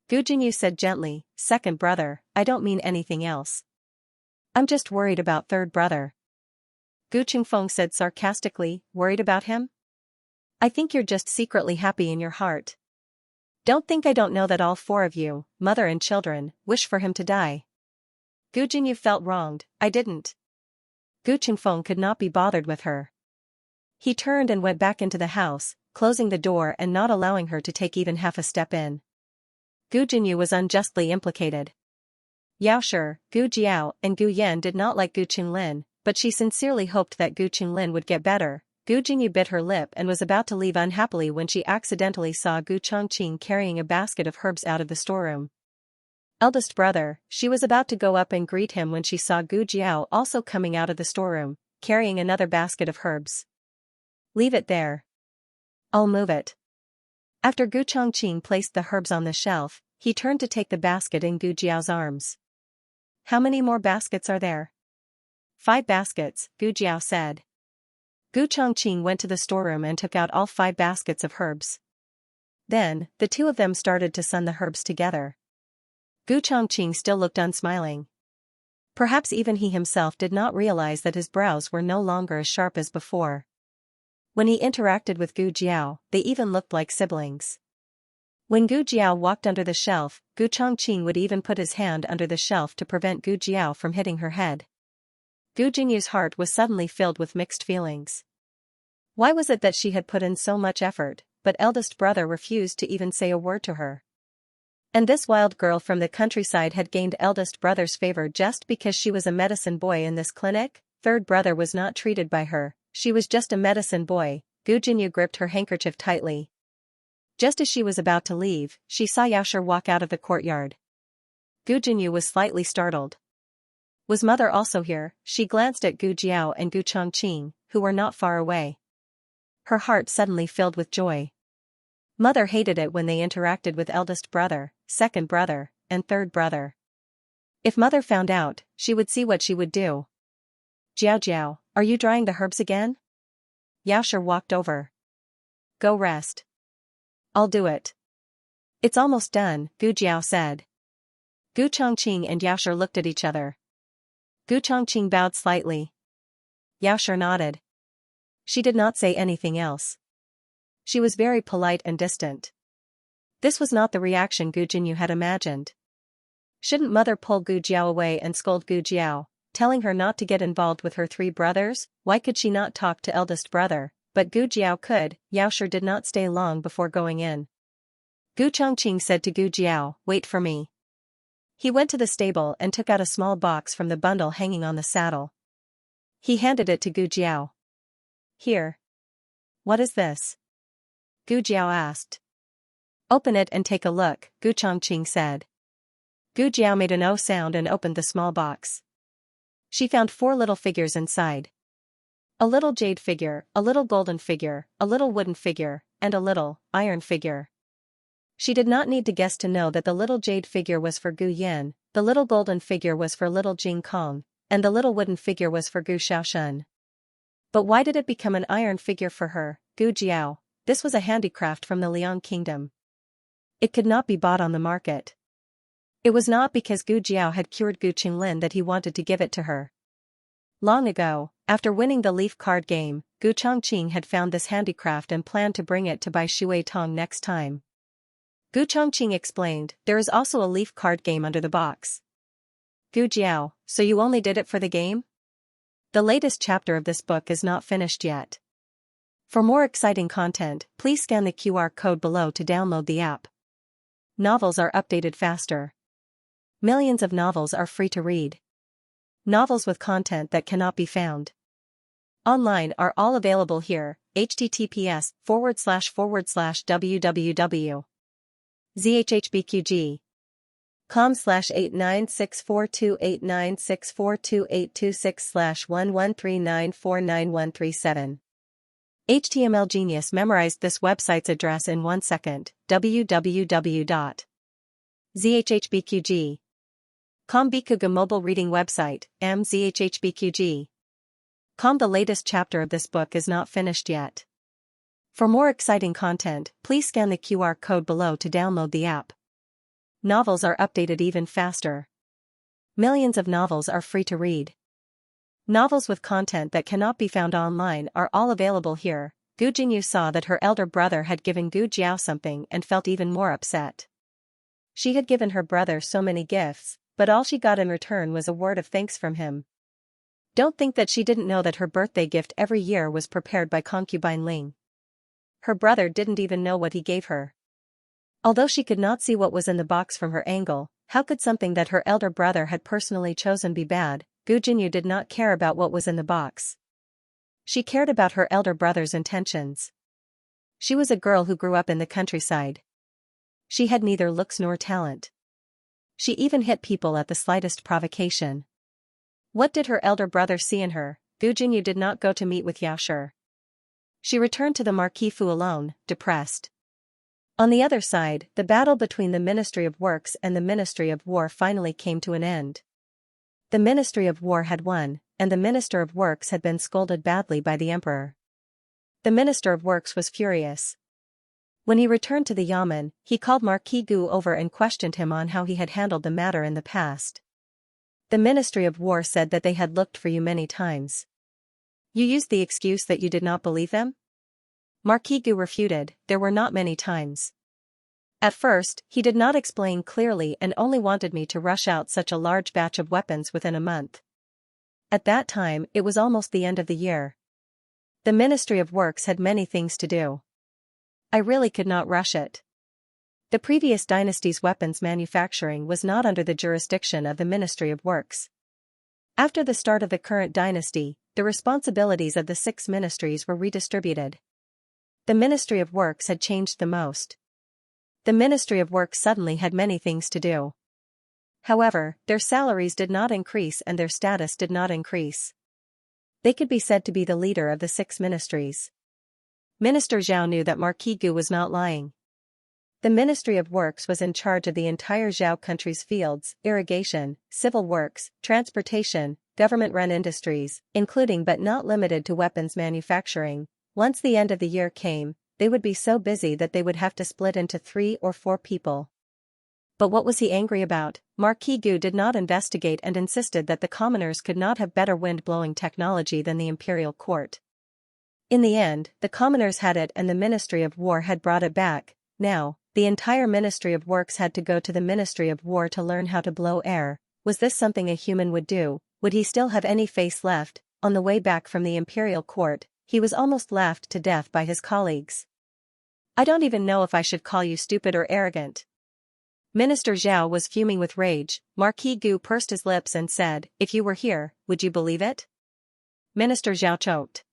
Gu Jingyu said gently, second brother, I don't mean anything else. I'm just worried about third brother. Gu Qingfeng said sarcastically, worried about him? I think you're just secretly happy in your heart. Don't think I don't know that all 4 of you, mother and children, wish for him to die. Gu Jingyu felt wronged. I didn't. Gu Qingfeng could not be bothered with her. He turned and went back into the house, closing the door and not allowing her to take even half a step in. Gu Jingyu was unjustly implicated. Yao Shi, Gu Jiao, and Gu Yan did not like Gu Qinglin, but she sincerely hoped that Gu Qinglin would get better. Gu Jingyu bit her lip and was about to leave unhappily when she accidentally saw Gu Chongqing carrying a basket of herbs out of the storeroom. Eldest brother, she was about to go up and greet him when she saw Gu Jiao also coming out of the storeroom, carrying another basket of herbs. Leave it there. I'll move it. After Gu Chongqing placed the herbs on the shelf, he turned to take the basket in Gu Jiao's arms. How many more baskets are there? 5 baskets, Gu Jiao said. Gu Chongqing went to the storeroom and took out all 5 baskets of herbs. Then, the 2 of them started to sun the herbs together. Gu Chongqing still looked unsmiling. Perhaps even he himself did not realize that his brows were no longer as sharp as before. When he interacted with Gu Jiao, they even looked like siblings. When Gu Jiao walked under the shelf, Gu Chongqing would even put his hand under the shelf to prevent Gu Jiao from hitting her head. Gu Jingyu's heart was suddenly filled with mixed feelings. Why was it that she had put in so much effort, but eldest brother refused to even say a word to her? And this wild girl from the countryside had gained eldest brother's favor just because she was a medicine boy in this clinic? Third brother was not treated by her, she was just a medicine boy. Gu Jingyu gripped her handkerchief tightly. Just as she was about to leave, she saw Yao Shi walk out of the courtyard. Gu Jingyu was slightly startled. Was mother also here? She glanced at Gu Jiao and Gu Chongqing, who were not far away. Her heart suddenly filled with joy. Mother hated it when they interacted with eldest brother, second brother, and third brother. If mother found out, she would see what she would do. Jiao Jiao, are you drying the herbs again? Yao Shi walked over. Go rest. I'll do it. It's almost done, Gu Jiao said. Gu Chongqing and Yao Shi looked at each other. Gu Chongqing bowed slightly. Yao Shi nodded. She did not say anything else. She was very polite and distant. This was not the reaction Gu Jingyu had imagined. Shouldn't mother pull Gu Jiao away and scold Gu Jiao, telling her not to get involved with her 3 brothers? Why could she not talk to eldest brother? but Gu Jiao could. Yaoshi did not stay long before going in. Gu Chongqing said to Gu Jiao, "Wait for me." He went to the stable and took out a small box from the bundle hanging on the saddle. He handed it to Gu Jiao. "Here. What is this?" Gu Jiao asked. "Open it and take a look," Gu Chongqing said. Gu Jiao made an "oh" sound and opened the small box. She found 4 little figures inside. A little jade figure, a little golden figure, a little wooden figure, and a little iron figure. She did not need to guess to know that the little jade figure was for Gu Yin, the little golden figure was for little Jing Kong, and the little wooden figure was for Gu Xiaoshen. But why did it become an iron figure for her, Gu Jiao? This was a handicraft from the Liang Kingdom. It could not be bought on the market. It was not because Gu Jiao had cured Gu Qinglin that he wanted to give it to her. Long ago, after winning the leaf card game, Gu Chongqing had found this handicraft and planned to bring it to Bai Shui Tong next time. Gu Chongqing explained, "There is also a leaf card game under the box." Gu Jiao, "So you only did it for the game?" The latest chapter of this book is not finished yet. For more exciting content, please scan the QR code below to download the app. Novels are updated faster. Millions of novels are free to read. Novels with content that cannot be found online are all available here. https://www.zhhbqg.com/89642896428226/1139499137. HTML Genius memorized this website's address in 1 second. www.zhhbqg.com Bikuga mobile reading website, mzhhbqg.com. The latest chapter of this book is not finished yet. For more exciting content, please scan the QR code below to download the app. Novels are updated even faster. Millions of novels are free to read. Novels with content that cannot be found online are all available here. Gu Jingyu saw that her elder brother had given Gu Jiao something and felt even more upset. She had given her brother so many gifts, but all she got in return was a word of thanks from him. Don't think that she didn't know that her birthday gift every year was prepared by concubine Ling. Her brother didn't even know what he gave her. Although she could not see what was in the box from her angle, how could something that her elder brother had personally chosen be bad? Gu Jinyu did not care about what was in the box. She cared about her elder brother's intentions. She was a girl who grew up in the countryside. She had neither looks nor talent. She even hit people at the slightest provocation. What did her elder brother see in her? Gu Jinyu did not go to meet with Yaoshi. She returned to the Marquis Fu alone, depressed. On the other side, the battle between the Ministry of Works and the Ministry of War finally came to an end. The Ministry of War had won, and the Minister of Works had been scolded badly by the Emperor. The Minister of Works was furious. When he returned to the Yamen, he called Marquis Gu over and questioned him on how he had handled the matter in the past. The Ministry of War said that they had looked for you many times. You used the excuse that you did not believe them? Marquis Gu refuted, there were not many times. At first, he did not explain clearly and only wanted me to rush out such a large batch of weapons within a month. At that time, it was almost the end of the year. The Ministry of Works had many things to do. I really could not rush it. The previous dynasty's weapons manufacturing was not under the jurisdiction of the Ministry of Works. After the start of the current dynasty, the responsibilities of the 6 ministries were redistributed. The Ministry of Works had changed the most. The Ministry of Works suddenly had many things to do. However, their salaries did not increase and their status did not increase. They could be said to be the leader of the 6 ministries. Minister Zhao knew that Marquis Gu was not lying. The Ministry of Works was in charge of the entire Zhao country's fields, irrigation, civil works, transportation, government-run industries, including but not limited to weapons manufacturing. Once the end of the year came, they would be so busy that they would have to split into 3 or 4 people. But what was he angry about? Marquis Gu did not investigate and insisted that the commoners could not have better wind-blowing technology than the imperial court. In the end, the commoners had it and the Ministry of War had brought it back. Now, the entire Ministry of Works had to go to the Ministry of War to learn how to blow air. Was this something a human would do? Would he still have any face left? On the way back from the imperial court, he was almost laughed to death by his colleagues. I don't even know if I should call you stupid or arrogant. Minister Zhao was fuming with rage. Marquis Gu pursed his lips and said, if you were here, would you believe it? Minister Zhao choked.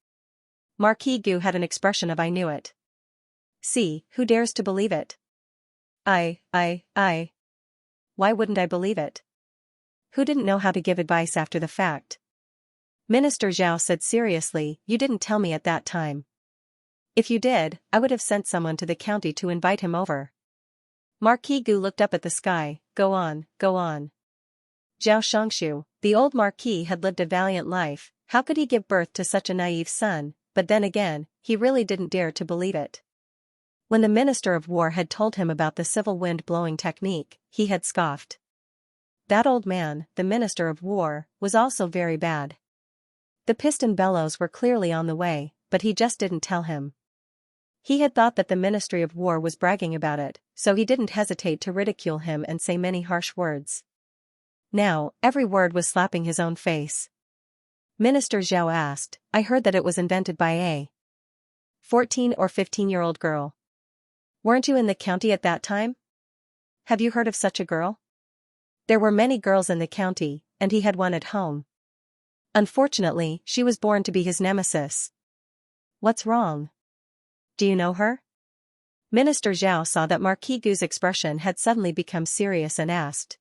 Marquis Gu had an expression of I knew it. See, who dares to believe it? I. Why wouldn't I believe it? Who didn't know how to give advice after the fact? Minister Zhao said seriously, you didn't tell me at that time. If you did, I would have sent someone to the county to invite him over. Marquis Gu looked up at the sky, go on. Zhao Xianxia, the old marquis had lived a valiant life, how could he give birth to such a naive son, but then again, he really didn't dare to believe it. When the Minister of War had told him about the civil wind blowing technique, he had scoffed. That old man, the Minister of War, was also very bad. The piston bellows were clearly on the way, but he just didn't tell him. He had thought that the Ministry of War was bragging about it, so he didn't hesitate to ridicule him and say many harsh words. Now, every word was slapping his own face. Minister Zhao asked, I heard that it was invented by a 14 or 15-year-old girl. Weren't you in the county at that time? Have you heard of such a girl? There were many girls in the county, and he had one at home. Unfortunately, she was born to be his nemesis. What's wrong? Do you know her? Minister Zhao saw that Marquis Gu's expression had suddenly become serious and asked.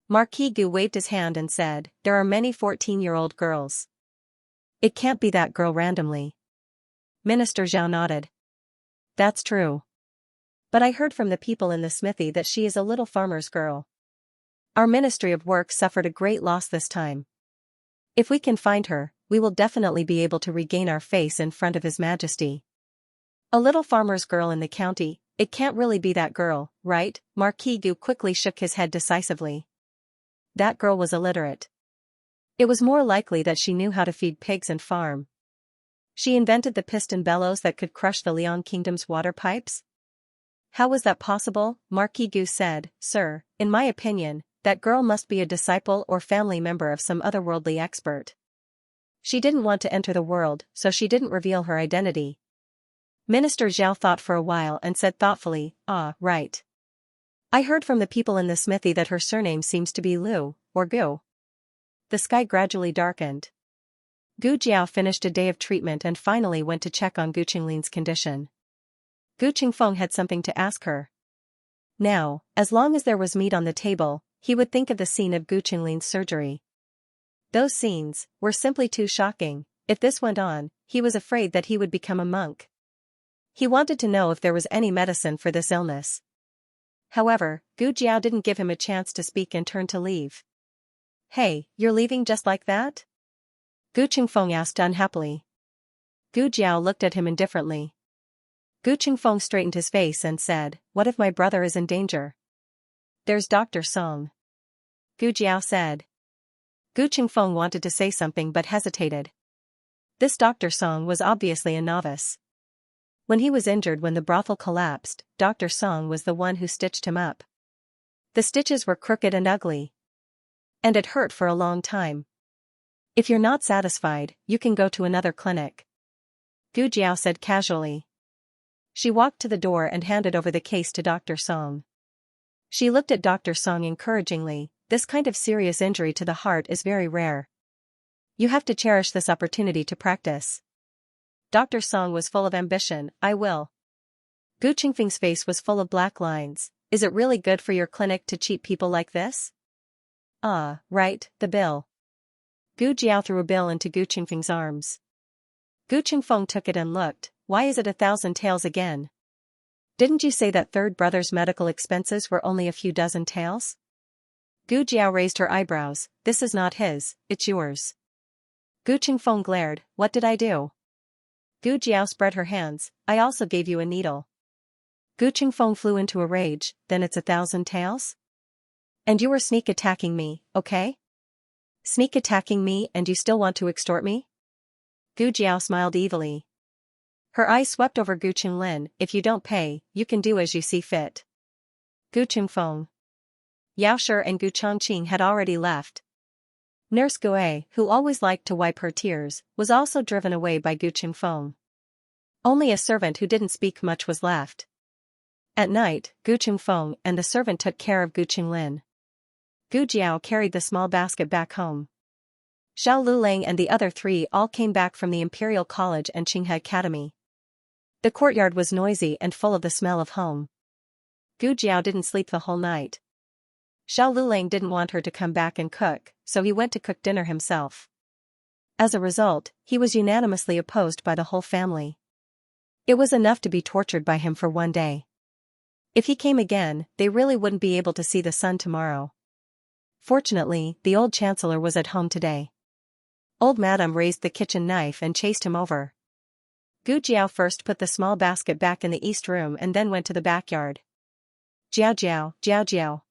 Marquis Gu waved his hand and said, there are many 14-year-old girls. It can't be that girl randomly. Minister Zhao nodded. That's true. But I heard from the people in the smithy that she is a little farmer's girl. Our Ministry of Work suffered a great loss this time. If we can find her, we will definitely be able to regain our face in front of His Majesty. A little farmer's girl in the county, it can't really be that girl, right? Marquis Gu quickly shook his head decisively. That girl was illiterate. It was more likely that she knew how to feed pigs and farm. She invented the piston bellows that could crush the Liang Kingdom's water pipes? How was that possible? Marquis Gu said, Sir, in my opinion, that girl must be a disciple or family member of some otherworldly expert. She didn't want to enter the world, so she didn't reveal her identity. Minister Zhao thought for a while and said thoughtfully, right. I heard from the people in the smithy that her surname seems to be Liu, or Gu. The sky gradually darkened. Gu Jiao finished a day of treatment and finally went to check on Gu Qingling's condition. Gu Qingfeng had something to ask her. Now, as long as there was meat on the table, he would think of the scene of Gu Qingling's surgery. Those scenes were simply too shocking. If this went on, he was afraid that he would become a monk. He wanted to know if there was any medicine for this illness. However, Gu Jiao didn't give him a chance to speak and turned to leave. Hey, you're leaving just like that? Gu Qingfeng asked unhappily. Gu Jiao looked at him indifferently. Gu Qingfeng straightened his face and said, what if my brother is in danger? There's Dr. Song. Gu Jiao said. Gu Qingfeng wanted to say something but hesitated. This Dr. Song was obviously a novice. When he was injured when the brothel collapsed, Dr. Song was the one who stitched him up. The stitches were crooked and ugly. And it hurt for a long time. If you're not satisfied, you can go to another clinic. Gu Jiao said casually. She walked to the door and handed over the case to Dr. Song. She looked at Dr. Song encouragingly. This kind of serious injury to the heart is very rare. You have to cherish this opportunity to practice. Dr. Song was full of ambition. I will. Gu Qingfeng's face was full of black lines. Is it really good for your clinic to cheat people like this? Right, the bill. Gu Jiao threw a bill into Gu Qingfeng's arms. Gu Qingfeng took it and looked. Why is it 1,000 taels again? Didn't you say that third brother's medical expenses were only a few dozen taels? Gu Jiao raised her eyebrows. This is not his, it's yours. Gu Qingfeng glared. What did I do? Gu Jiao spread her hands. I also gave you a needle. Gu Qingfeng flew into a rage. Then it's 1,000 taels? And you were sneak attacking me, okay? Sneak attacking me and you still want to extort me? Gu Jiao smiled evilly. Her eyes swept over Gu Qinglin. If you don't pay, you can do as you see fit. Gu Qingfeng. Yao Shi and Gu Chongqing had already left. Nurse Gue, who always liked to wipe her tears, was also driven away by Gu Qingfeng. Only a servant who didn't speak much was left. At night, Gu Qingfeng and the servant took care of Gu Qinglin. Gu Jiao carried the small basket back home. Xiao Lulang and the other three all came back from the Imperial College and Qinghe Academy. The courtyard was noisy and full of the smell of home. Gu Jiao didn't sleep the whole night. Xiao Lulang didn't want her to come back and cook, so he went to cook dinner himself. As a result, he was unanimously opposed by the whole family. It was enough to be tortured by him for one day. If he came again, they really wouldn't be able to see the sun tomorrow. Fortunately, the old chancellor was at home today. Old Madame raised the kitchen knife and chased him over. Gu Jiao first put the small basket back in the east room and then went to the backyard. Jiao Jiao, Jiao Jiao.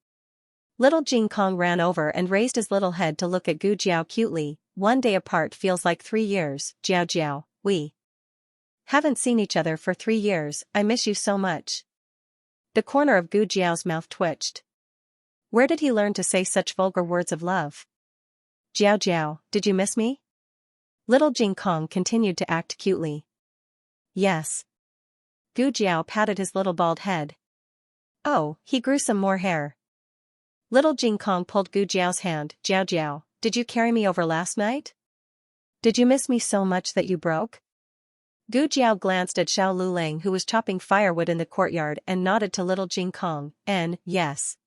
Little Jing Kong ran over and raised his little head to look at Gu Jiao cutely. 1 day apart feels like 3 years, Jiao Jiao, we haven't seen each other for 3 years, I miss you so much. The corner of Gu Jiao's mouth twitched. Where did he learn to say such vulgar words of love? Jiao Jiao, did you miss me? Little Jing Kong continued to act cutely. Yes. Gu Jiao patted his little bald head. Oh, he grew some more hair. Little Jing Kong pulled Gu Jiao's hand. Jiao Jiao, did you carry me over last night? Did you miss me so much that you broke? Gu Jiao glanced at Xiao Lulang who was chopping firewood in the courtyard and nodded to little Jing Kong, yes.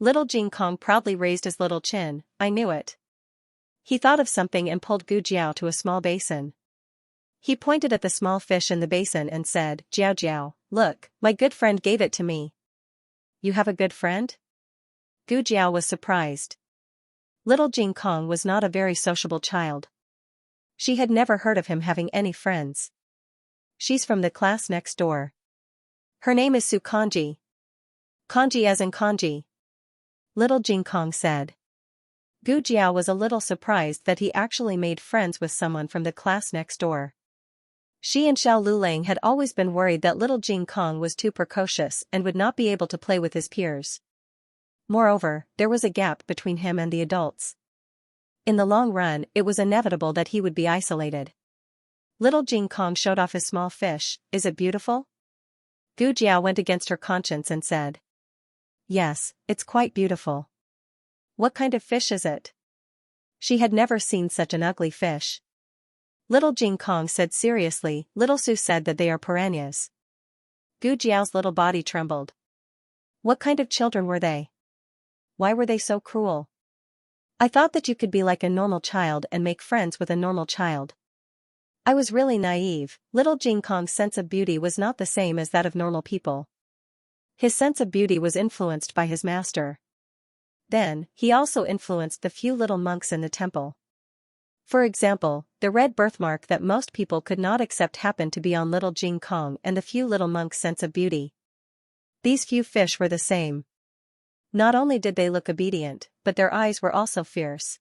Little Jing Kong proudly raised his little chin, I knew it. He thought of something and pulled Gu Jiao to a small basin. He pointed at the small fish in the basin and said, Jiao Jiao, look, my good friend gave it to me. You have a good friend? Gu Jiao was surprised. Little Jing Kong was not a very sociable child. She had never heard of him having any friends. She's from the class next door. Her name is Su Kanji. Kanji as in kanji. Little Jing Kong said. Gu Jiao was a little surprised that he actually made friends with someone from the class next door. She and Xiao Lulang had always been worried that little Jing Kong was too precocious and would not be able to play with his peers. Moreover, there was a gap between him and the adults. In the long run, it was inevitable that he would be isolated. Little Jing Kong showed off his small fish. Is it beautiful? Gu Jiao went against her conscience and said. Yes, it's quite beautiful. What kind of fish is it? She had never seen such an ugly fish. Little Jing Kong said seriously. Little Su said that they are piranhas. Gu Jiao's little body trembled. What kind of children were they? Why were they so cruel? I thought that you could be like a normal child and make friends with a normal child. I was really naive. Little Jing Kong's sense of beauty was not the same as that of normal people. His sense of beauty was influenced by his master. Then, he also influenced the few little monks in the temple. For example, the red birthmark that most people could not accept happened to be on little Jing Kong and the few little monks' sense of beauty. These few fish were the same. Not only did they look obedient, but their eyes were also fierce.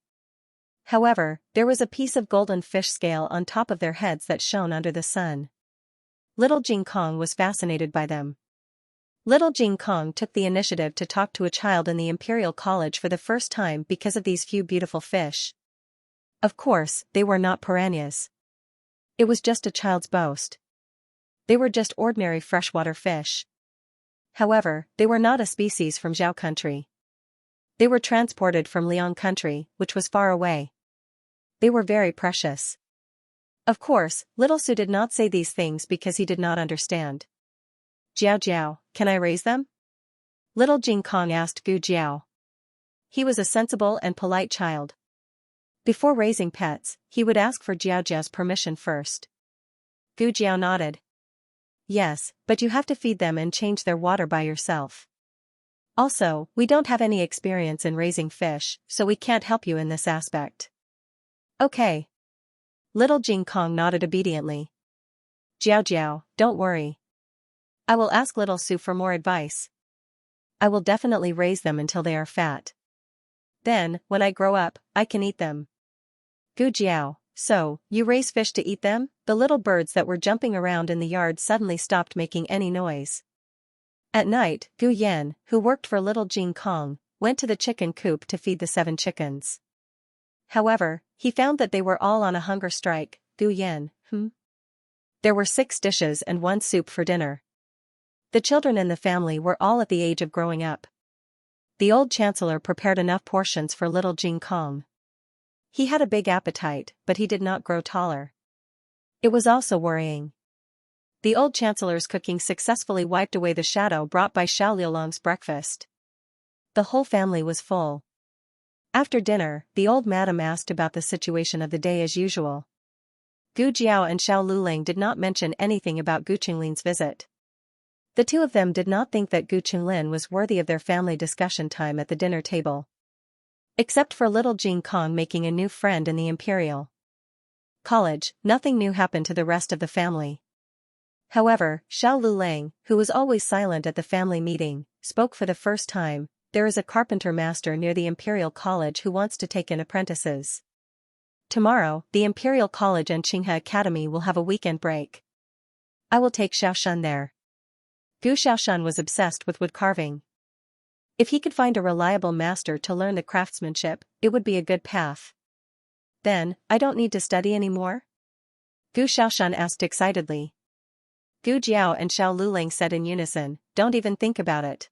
However, there was a piece of golden fish scale on top of their heads that shone under the sun. Little Jing Kong was fascinated by them. Little Jing Kong took the initiative to talk to a child in the Imperial College for the first time because of these few beautiful fish. Of course, they were not piranhas. It was just a child's boast. They were just ordinary freshwater fish. However, they were not a species from Zhao country. They were transported from Liang country, which was far away. They were very precious. Of course, Little Su did not say these things because he did not understand. Jiao Jiao, can I raise them? Little Jing Kong asked Gu Jiao. He was a sensible and polite child. Before raising pets, he would ask for Jiao Jiao's permission first. Gu Jiao nodded. Yes, but you have to feed them and change their water by yourself. Also, we don't have any experience in raising fish, so we can't help you in this aspect. Okay. Little Jing Kong nodded obediently. Jiao Jiao, don't worry. I will ask Little Su for more advice. I will definitely raise them until they are fat. Then, when I grow up, I can eat them. Gu Jiao, so, you raise fish to eat them? The little birds that were jumping around in the yard suddenly stopped making any noise. At night, Gu Yan, who worked for little Jing Kong, went to the chicken coop to feed the 7 chickens. However, he found that they were all on a hunger strike. Gu Yan. There were 6 dishes and 1 soup for dinner. The children in the family were all at the age of growing up. The old chancellor prepared enough portions for little Jing Kong. He had a big appetite, but he did not grow taller. It was also worrying. The old chancellor's cooking successfully wiped away the shadow brought by Xiao Liulong's breakfast. The whole family was full. After dinner, the old madam asked about the situation of the day as usual. Gu Jiao and Xiao Luling did not mention anything about Gu Qinglin's visit. The two of them did not think that Gu Qinglin was worthy of their family discussion time at the dinner table. Except for little Jing Kong making a new friend in the Imperial College, nothing new happened to the rest of the family. However, Xiao Luling, who was always silent at the family meeting, spoke for the first time. There is a carpenter master near the Imperial College who wants to take in apprentices. Tomorrow, the Imperial College and Qinghe Academy will have a weekend break. I will take Xiaoshan there. Gu Xiaoshan was obsessed with wood carving. If he could find a reliable master to learn the craftsmanship, it would be a good path. Then, I don't need to study anymore? Gu Xiaoshan asked excitedly. Gu Jiao and Xiao Luling said in unison, don't even think about it.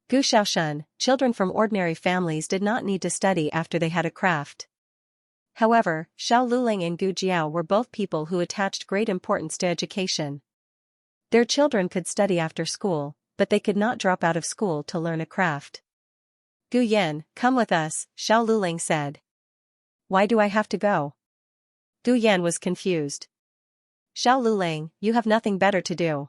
Gu Xiaoshan, children from ordinary families did not need to study after they had a craft. However, Xiao Luling and Gu Jiao were both people who attached great importance to education. Their children could study after school, but they could not drop out of school to learn a craft. Gu Yan, come with us, Xiao Luling said. Why do I have to go? Gu Yan was confused. Xiao Luling, you have nothing better to do.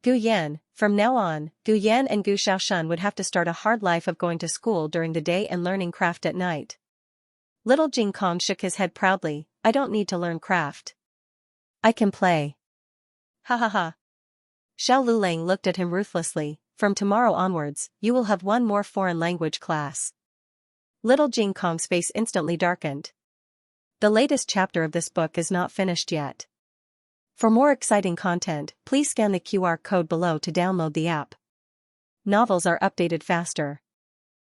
Gu Yan, from now on, Gu Yan and Gu Xiaoshan would have to start a hard life of going to school during the day and learning craft at night. Little Jing Kong shook his head proudly, I don't need to learn craft. I can play. Ha ha ha. Xiao Luling looked at him ruthlessly, from tomorrow onwards, you will have 1 more foreign language class. Little Jing Kong's face instantly darkened. The latest chapter of this book is not finished yet. For more exciting content, please scan the QR code below to download the app. Novels are updated faster.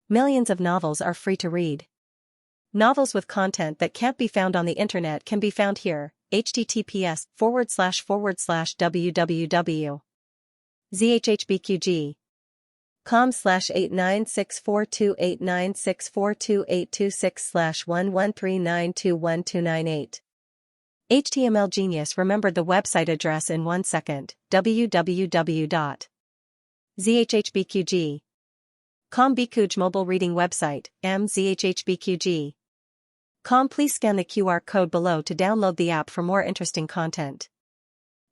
Millions of novels are free to read. Novels with content that can't be found on the internet can be found here. https://www.zhhbqg.com/89642896428226/11392128. HTML Genius remembered the website address in 1 second. www.zhhbqg.com Bikuj mobile reading website, mzhhbqg.com. Please scan the QR code below to download the app for more interesting content.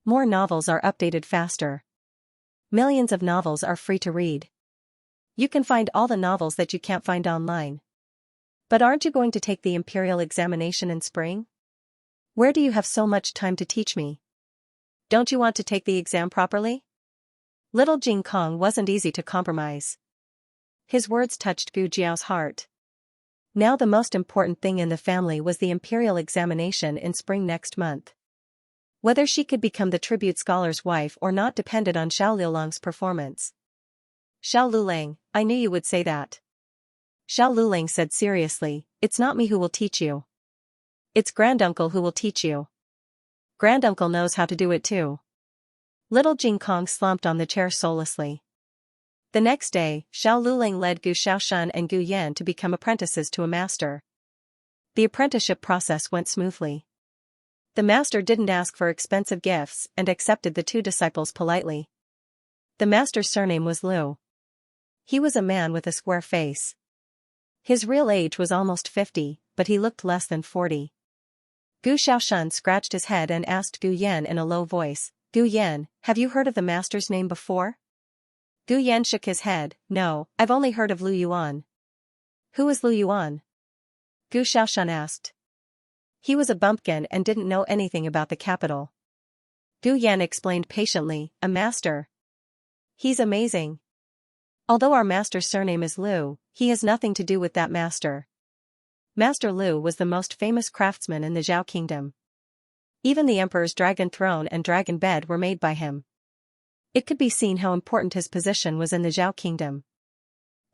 More novels are updated faster. Millions of novels are free to read. You can find all the novels that you can't find online. But aren't you going to take the Imperial examination in spring? Where do you have so much time to teach me? Don't you want to take the exam properly? Little Jing Kong wasn't easy to compromise. His words touched Gu Jiao's heart. Now the most important thing in the family was the Imperial examination in spring next month. Whether she could become the tribute scholar's wife or not depended on Xiao Liulong's performance. Xiao Luling, I knew you would say that. Xiao Luling said seriously, it's not me who will teach you. It's granduncle who will teach you. Granduncle knows how to do it too. Little Jing Kong slumped on the chair soullessly. The next day, Xiao Luling led Gu Xiaoshan and Gu Yan to become apprentices to a master. The apprenticeship process went smoothly. The master didn't ask for expensive gifts and accepted the 2 disciples politely. The master's surname was Liu. He was a man with a square face. His real age was almost 50, but he looked less than 40. Gu Xiaoshan scratched his head and asked Gu Yan in a low voice, Gu Yan, have you heard of the master's name before? Gu Yan shook his head, no, I've only heard of Lu Yuan. Who is Lu Yuan? Gu Xiaoshan asked. He was a bumpkin and didn't know anything about the capital. Gu Yan explained patiently, a master. He's amazing. Although our master's surname is Liu, he has nothing to do with that master. Master Liu was the most famous craftsman in the Zhao kingdom. Even the emperor's dragon throne and dragon bed were made by him. It could be seen how important his position was in the Zhao kingdom.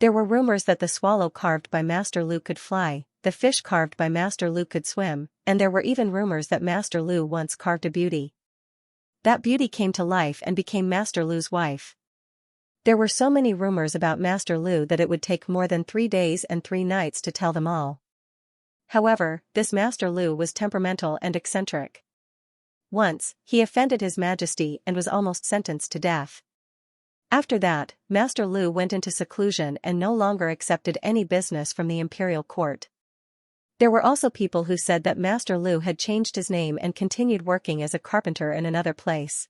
There were rumors that the swallow carved by Master Liu could fly, the fish carved by Master Lu could swim, and there were even rumors that Master Lu once carved a beauty. That beauty came to life and became Master Lu's wife. There were so many rumors about Master Lu that it would take more than 3 days and 3 nights to tell them all. However, this Master Lu was temperamental and eccentric. Once, he offended His Majesty and was almost sentenced to death. After that, Master Lu went into seclusion and no longer accepted any business from the imperial court. There were also people who said that Master Lu had changed his name and continued working as a carpenter in another place.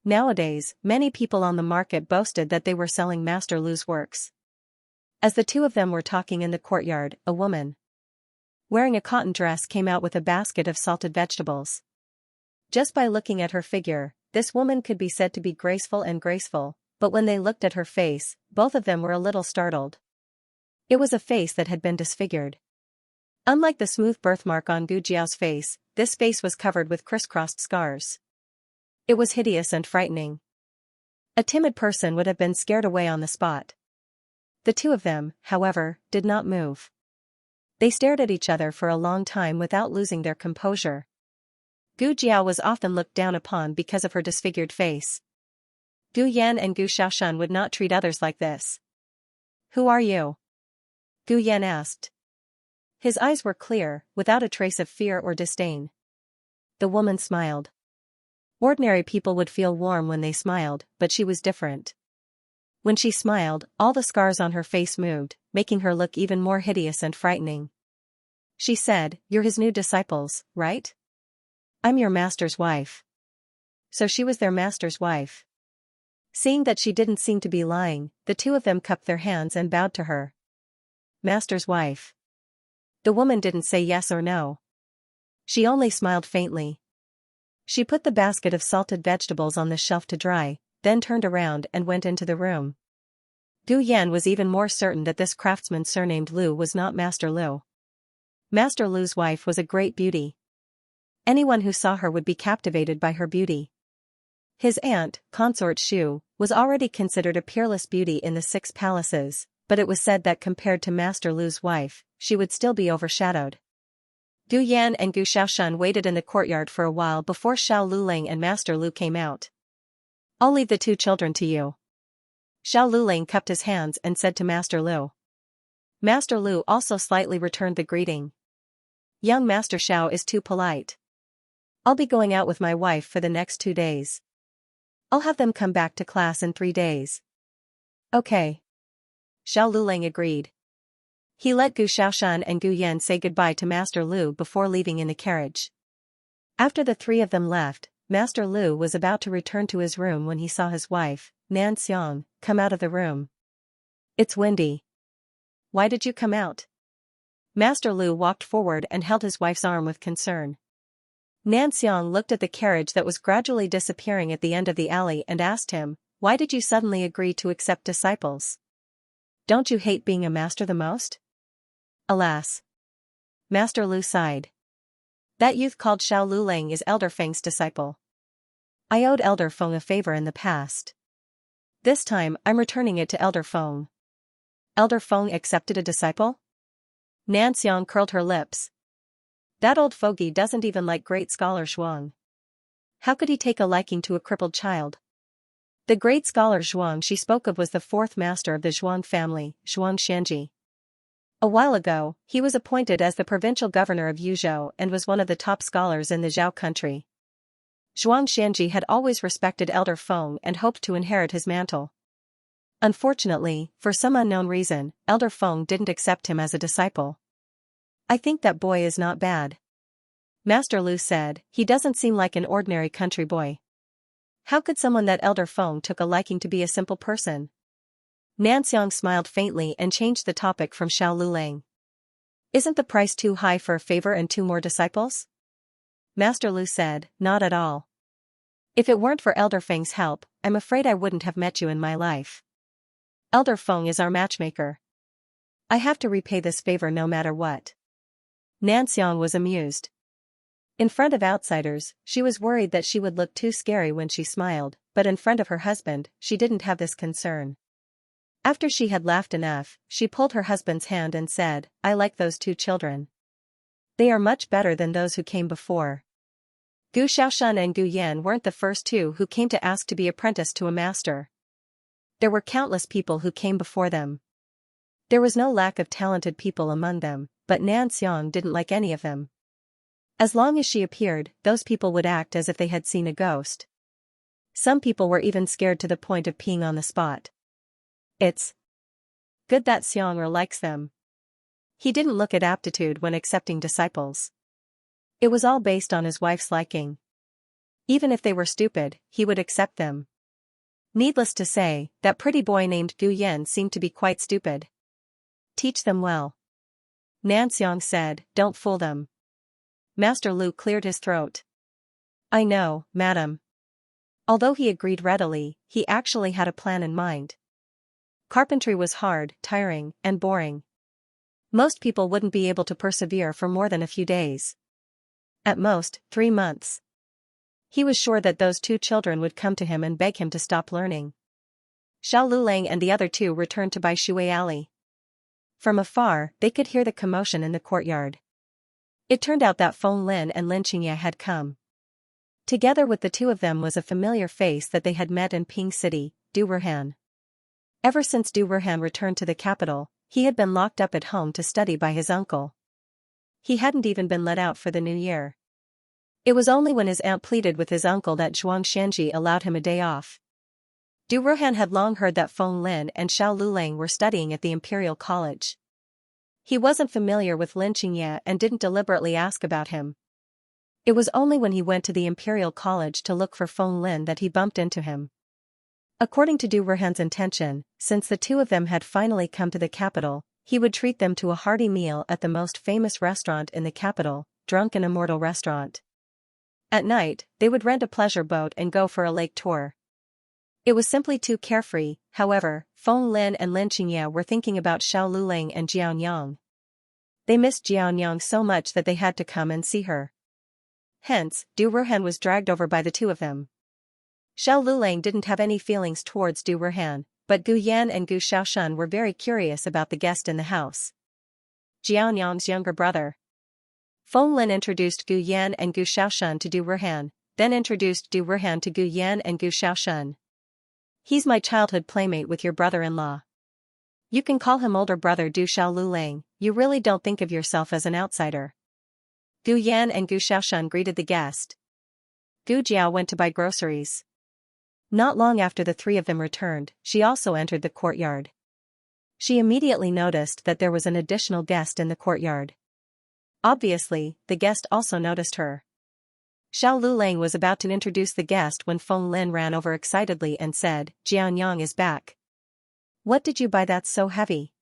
Nowadays, many people on the market boasted that they were selling Master Lu's works. As the two of them were talking in the courtyard, a woman wearing a cotton dress came out with a basket of salted vegetables. Just by looking at her figure, this woman could be said to be graceful, but when they looked at her face, both of them were a little startled. It was a face that had been disfigured. Unlike the smooth birthmark on Gu Jiao's face, this face was covered with crisscrossed scars. It was hideous and frightening. A timid person would have been scared away on the spot. The two of them, however, did not move. They stared at each other for a long time without losing their composure. Gu Jiao was often looked down upon because of her disfigured face. Gu Yan and Gu Xiaoshan would not treat others like this. "Who are you?" Gu Yan asked. His eyes were clear, without a trace of fear or disdain. The woman smiled. Ordinary people would feel warm when they smiled, but she was different. When she smiled, all the scars on her face moved, making her look even more hideous and frightening. She said, "You're his new disciples, right?" "I'm your master's wife." So she was their master's wife. Seeing that she didn't seem to be lying, the two of them cupped their hands and bowed to her. Master's wife. The woman didn't say yes or no. She only smiled faintly. She put the basket of salted vegetables on the shelf to dry, then turned around and went into the room. Gu Yan was even more certain that this craftsman surnamed Lu was not Master Lu. Master Lu's wife was a great beauty. Anyone who saw her would be captivated by her beauty. His aunt, Consort Shu, was already considered a peerless beauty in the 6 palaces, but it was said that compared to Master Lu's wife, she would still be overshadowed. Gu Yan and Gu Xiaoshan waited in the courtyard for a while before Xiao Luling and Master Lu came out. "I'll leave the 2 children to you." Xiao Luling cupped his hands and said to Master Lu. Master Lu also slightly returned the greeting. "Young Master Xiao is too polite. I'll be going out with my wife for the next 2 days. I'll have them come back to class in 3 days." "Okay." Xiao Luling agreed. He let Gu Xiaoshan and Gu Yan say goodbye to Master Lu before leaving in the carriage. After the 3 of them left, Master Lu was about to return to his room when he saw his wife, Nan Xiang, come out of the room. "It's windy. Why did you come out?" Master Lu walked forward and held his wife's arm with concern. Nan Xiang looked at the carriage that was gradually disappearing at the end of the alley and asked him, "Why did you suddenly agree to accept disciples? Don't you hate being a master the most?" "Alas." Master Lu sighed. "That youth called Xiao Luling is Elder Feng's disciple. I owed Elder Feng a favor in the past. This time I'm returning it to Elder Feng." "Elder Feng accepted a disciple?" Nan Xiang curled her lips. "That old fogey doesn't even like great scholar Zhuang. How could he take a liking to a crippled child?" The great scholar Zhuang she spoke of was the 4th master of the Zhuang family, Zhuang Xianxia. A while ago, he was appointed as the provincial governor of Yuzhou and was one of the top scholars in the Zhao country. Zhuang Xianxia had always respected Elder Feng and hoped to inherit his mantle. Unfortunately, for some unknown reason, Elder Feng didn't accept him as a disciple. "I think that boy is not bad," Master Lu said. "He doesn't seem like an ordinary country boy. How could someone that Elder Feng took a liking to be a simple person?" Nan Xiang smiled faintly and changed the topic from Xiao Luling. "Isn't the price too high for a favor and 2 more disciples?" Master Lu said, "Not at all. If it weren't for Elder Feng's help, I'm afraid I wouldn't have met you in my life. Elder Feng is our matchmaker. I have to repay this favor no matter what." Nan Xiang was amused. In front of outsiders, she was worried that she would look too scary when she smiled, but in front of her husband, she didn't have this concern. After she had laughed enough, she pulled her husband's hand and said, "I like those two children. They are much better than those who came before." Gu Xiaoshan and Gu Yan weren't the first two who came to ask to be apprenticed to a master. There were countless people who came before them. There was no lack of talented people among them, but Xianxia didn't like any of them. As long as she appeared, those people would act as if they had seen a ghost. Some people were even scared to the point of peeing on the spot. It's good that Xianxia likes them. He didn't look at aptitude when accepting disciples. It was all based on his wife's liking. Even if they were stupid, he would accept them. Needless to say, that pretty boy named Gu Yan seemed to be quite stupid. Teach them well. Nanxiang said, "Don't fool them." Master Lu cleared his throat. "I know, madam." Although he agreed readily, he actually had a plan in mind. Carpentry was hard, tiring, and boring. Most people wouldn't be able to persevere for more than a few days. At most, 3 months. He was sure that those two children would come to him and beg him to stop learning. Xiao Lulang and the other two returned to Bai Shui Alley. From afar, they could hear the commotion in the courtyard. It turned out that Feng Lin and Lin Xianxia had come. Together with the two of them was a familiar face that they had met in Ping City, Du Ruhan. Ever since Du Ruhan returned to the capital, he had been locked up at home to study by his uncle. He hadn't even been let out for the new year. It was only when his aunt pleaded with his uncle that Zhuang Shenji allowed him a day off. Du Ruhan had long heard that Feng Lin and Xiao Lulang were studying at the Imperial College. He wasn't familiar with Lin Xianxia and didn't deliberately ask about him. It was only when he went to the Imperial College to look for Feng Lin that he bumped into him. According to Du Ruhan's intention, since the two of them had finally come to the capital, he would treat them to a hearty meal at the most famous restaurant in the capital, Drunken Immortal Restaurant. At night, they would rent a pleasure boat and go for a lake tour. It was simply too carefree. However, Feng Lin and Lin Xianxia were thinking about Xiao Lulang and Jianyang. They missed Jianyang so much that they had to come and see her. Hence, Du Ruhan was dragged over by the two of them. Xiao Lulang didn't have any feelings towards Du Ruhan, but Gu Yan and Gu Xiaoshan were very curious about the guest in the house. Jianyang's younger brother. Feng Lin introduced Gu Yan and Gu Xiaoshan to Du Ruhan, then introduced Du Ruhan to Gu Yan and Gu Xiaoshan. "He's my childhood playmate with your brother-in-law. You can call him older brother Du Xiao Lulang, you really don't think of yourself as an outsider." Gu Yan and Gu Xiaoshan greeted the guest. Gu Jiao went to buy groceries. Not long after the three of them returned, she also entered the courtyard. She immediately noticed that there was an additional guest in the courtyard. Obviously, the guest also noticed her. Xiao Lulang was about to introduce the guest when Feng Lin ran over excitedly and said, "Jianyang is back. What did you buy that's so heavy?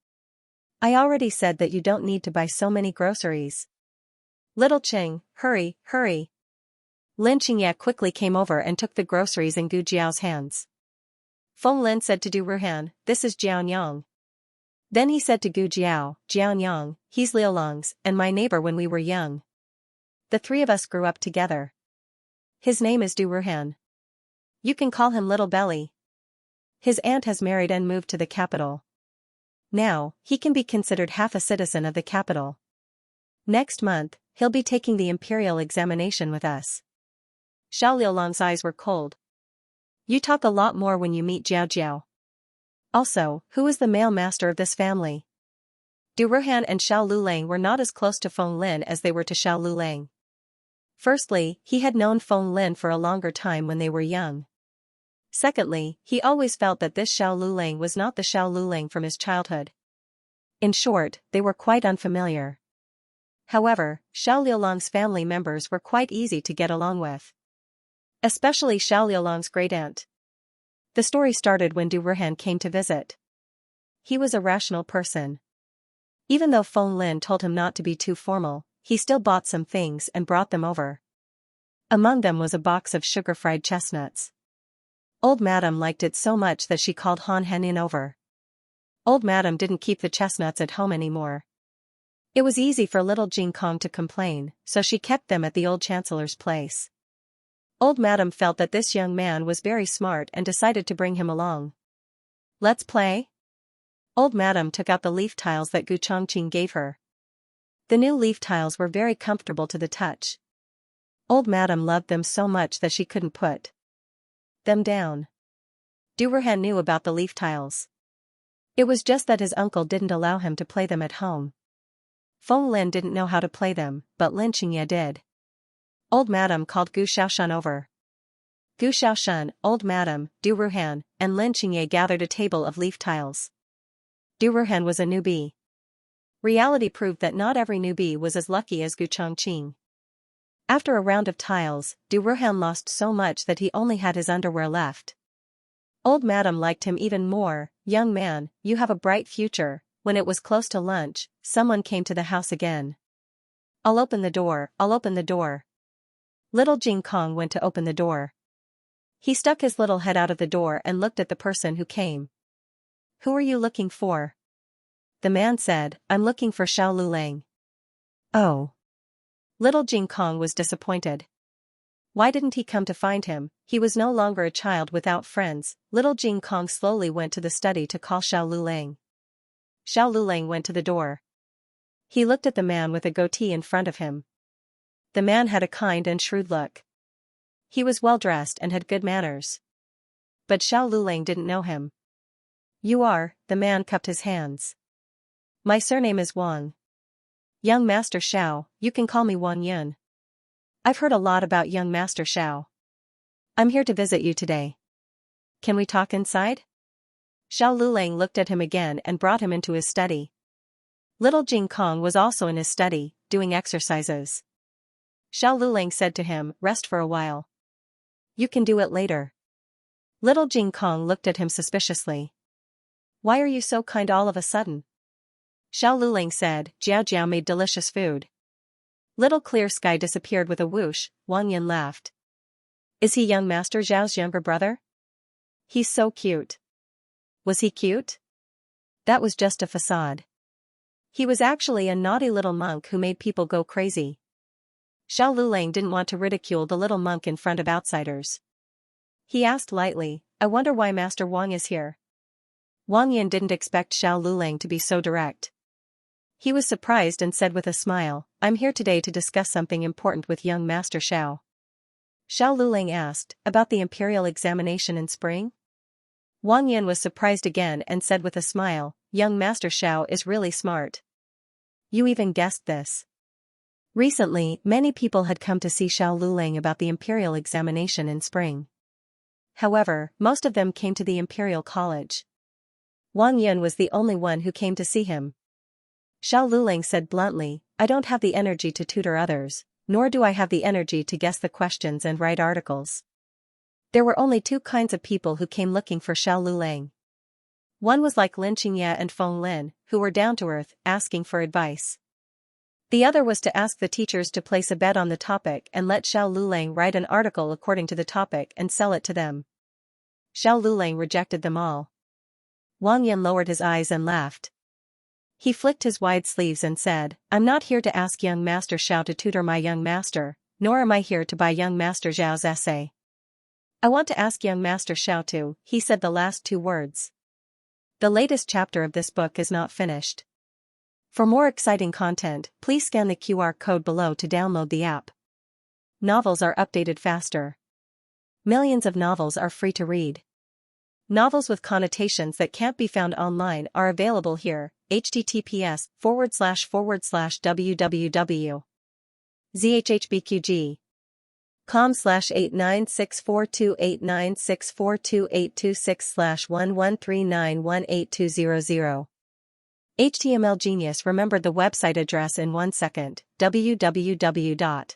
I already said that you don't need to buy so many groceries. Little Ching, hurry, hurry." Lin Xianxia quickly came over and took the groceries in Gu Jiao's hands. Feng Lin said to Du Ruhan, "This is Jianyang." Then he said to Gu Jiao, "Jianyang, he's Liulang's and my neighbor when we were young. The three of us grew up together. His name is Du Ruhan. You can call him Little Belly. His aunt has married and moved to the capital. Now, he can be considered half a citizen of the capital. Next month, he'll be taking the imperial examination with us." Xiao Liulang's eyes were cold. "You talk a lot more when you meet Jiao Jiao. Also, who is the male master of this family?" Du Ruhan and Xiao Lulang were not as close to Feng Lin as they were to Xiao Lulang. Firstly, he had known Feng Lin for a longer time when they were young. Secondly, he always felt that this Xiao Lulang was not the Xiao Lulang from his childhood. In short, they were quite unfamiliar. However, Xiao Liulang's family members were quite easy to get along with. Especially Xiao Liulang's great-aunt. The story started when Du Ruhan came to visit. He was a rational person. Even though Feng Lin told him not to be too formal, he still bought some things and brought them over. Among them was a box of sugar-fried chestnuts. Old Madam liked it so much that she called Han Henin over. Old Madam didn't keep the chestnuts at home anymore. It was easy for little Jing Kong to complain, so she kept them at the old chancellor's place. Old Madam felt that this young man was very smart and decided to bring him along. "Let's play?" Old Madam took out the leaf tiles that Gu Chongqing gave her. The new leaf tiles were very comfortable to the touch. Old Madam loved them so much that she couldn't put them down. Du Ruhan knew about the leaf tiles. It was just that his uncle didn't allow him to play them at home. Feng Lin didn't know how to play them, but Lin Xianxia did. Old Madam called Gu Xiaoshan over. Gu Xiaoshan, Old Madam, Du Ruhan, and Lin Xianxia gathered a table of leaf tiles. Du Ruhan was a newbie. Reality proved that not every newbie was as lucky as Gu Chongqing. After a round of tiles, Du Ruhan lost so much that he only had his underwear left. Old Madam liked him even more. Young man, you have a bright future. When it was close to lunch, someone came to the house again. I'll open the door, I'll open the door. Little Jing Kong went to open the door. He stuck his little head out of the door and looked at the person who came. Who are you looking for? The man said, I'm looking for Xiao Lulang. Oh. Little Jing Kong was disappointed. Why didn't he come to find him? He was no longer a child without friends. Little Jing Kong slowly went to the study to call Xiao Lulang. Xiao Lulang went to the door. He looked at the man with a goatee in front of him. The man had a kind and shrewd look. He was well dressed and had good manners. But Xiao Lulang didn't know him. You are, the man cupped his hands. My surname is Wang. Young Master Xiao, you can call me Wang Yun. I've heard a lot about young Master Xiao. I'm here to visit you today. Can we talk inside? Xiao Lulang looked at him again and brought him into his study. Little Jing Kong was also in his study, doing exercises. Xiao Lulang said to him, rest for a while. You can do it later. Little Jing Kong looked at him suspiciously. Why are you so kind all of a sudden? Xiao Lulang said, Jiao Jiao made delicious food. Little Clear Sky disappeared with a whoosh. Wang Yin laughed. Is he young Master Zhao's younger brother? He's so cute. Was he cute? That was just a facade. He was actually a naughty little monk who made people go crazy. Xiao Lulang didn't want to ridicule the little monk in front of outsiders. He asked lightly, I wonder why Master Wang is here. Wang Yin didn't expect Xiao Lulang to be so direct. He was surprised and said with a smile, I'm here today to discuss something important with young Master Xiao. Xiao Lulang asked, about the imperial examination in spring? Wang Yin was surprised again and said with a smile, young Master Xiao is really smart. You even guessed this. Recently, many people had come to see Xiao Lulang about the imperial examination in spring. However, most of them came to the imperial college. Wang Yin was the only one who came to see him. Xiao Lulang said bluntly, I don't have the energy to tutor others, nor do I have the energy to guess the questions and write articles. There were only two kinds of people who came looking for Xiao Lulang. One was like Lin Xianxia and Feng Lin, who were down to earth, asking for advice. The other was to ask the teachers to place a bet on the topic and let Xiao Lulang write an article according to the topic and sell it to them. Xiao Lulang rejected them all. Wang Yin lowered his eyes and laughed. He flicked his wide sleeves and said, I'm not here to ask young Master Xiao to tutor my young master, nor am I here to buy young Master Zhao's essay. I want to ask young Master Xiao to, he said the last two words. The latest chapter of this book is not finished. For more exciting content, please scan the QR code below to download the app. Novels are updated faster. Millions of novels are free to read. Novels with connotations that can't be found online are available here. https://www.zhhbqg.com/89642896428226/113918200. HTML Genius remembered the website address in 1 second. www.zhhbqg.com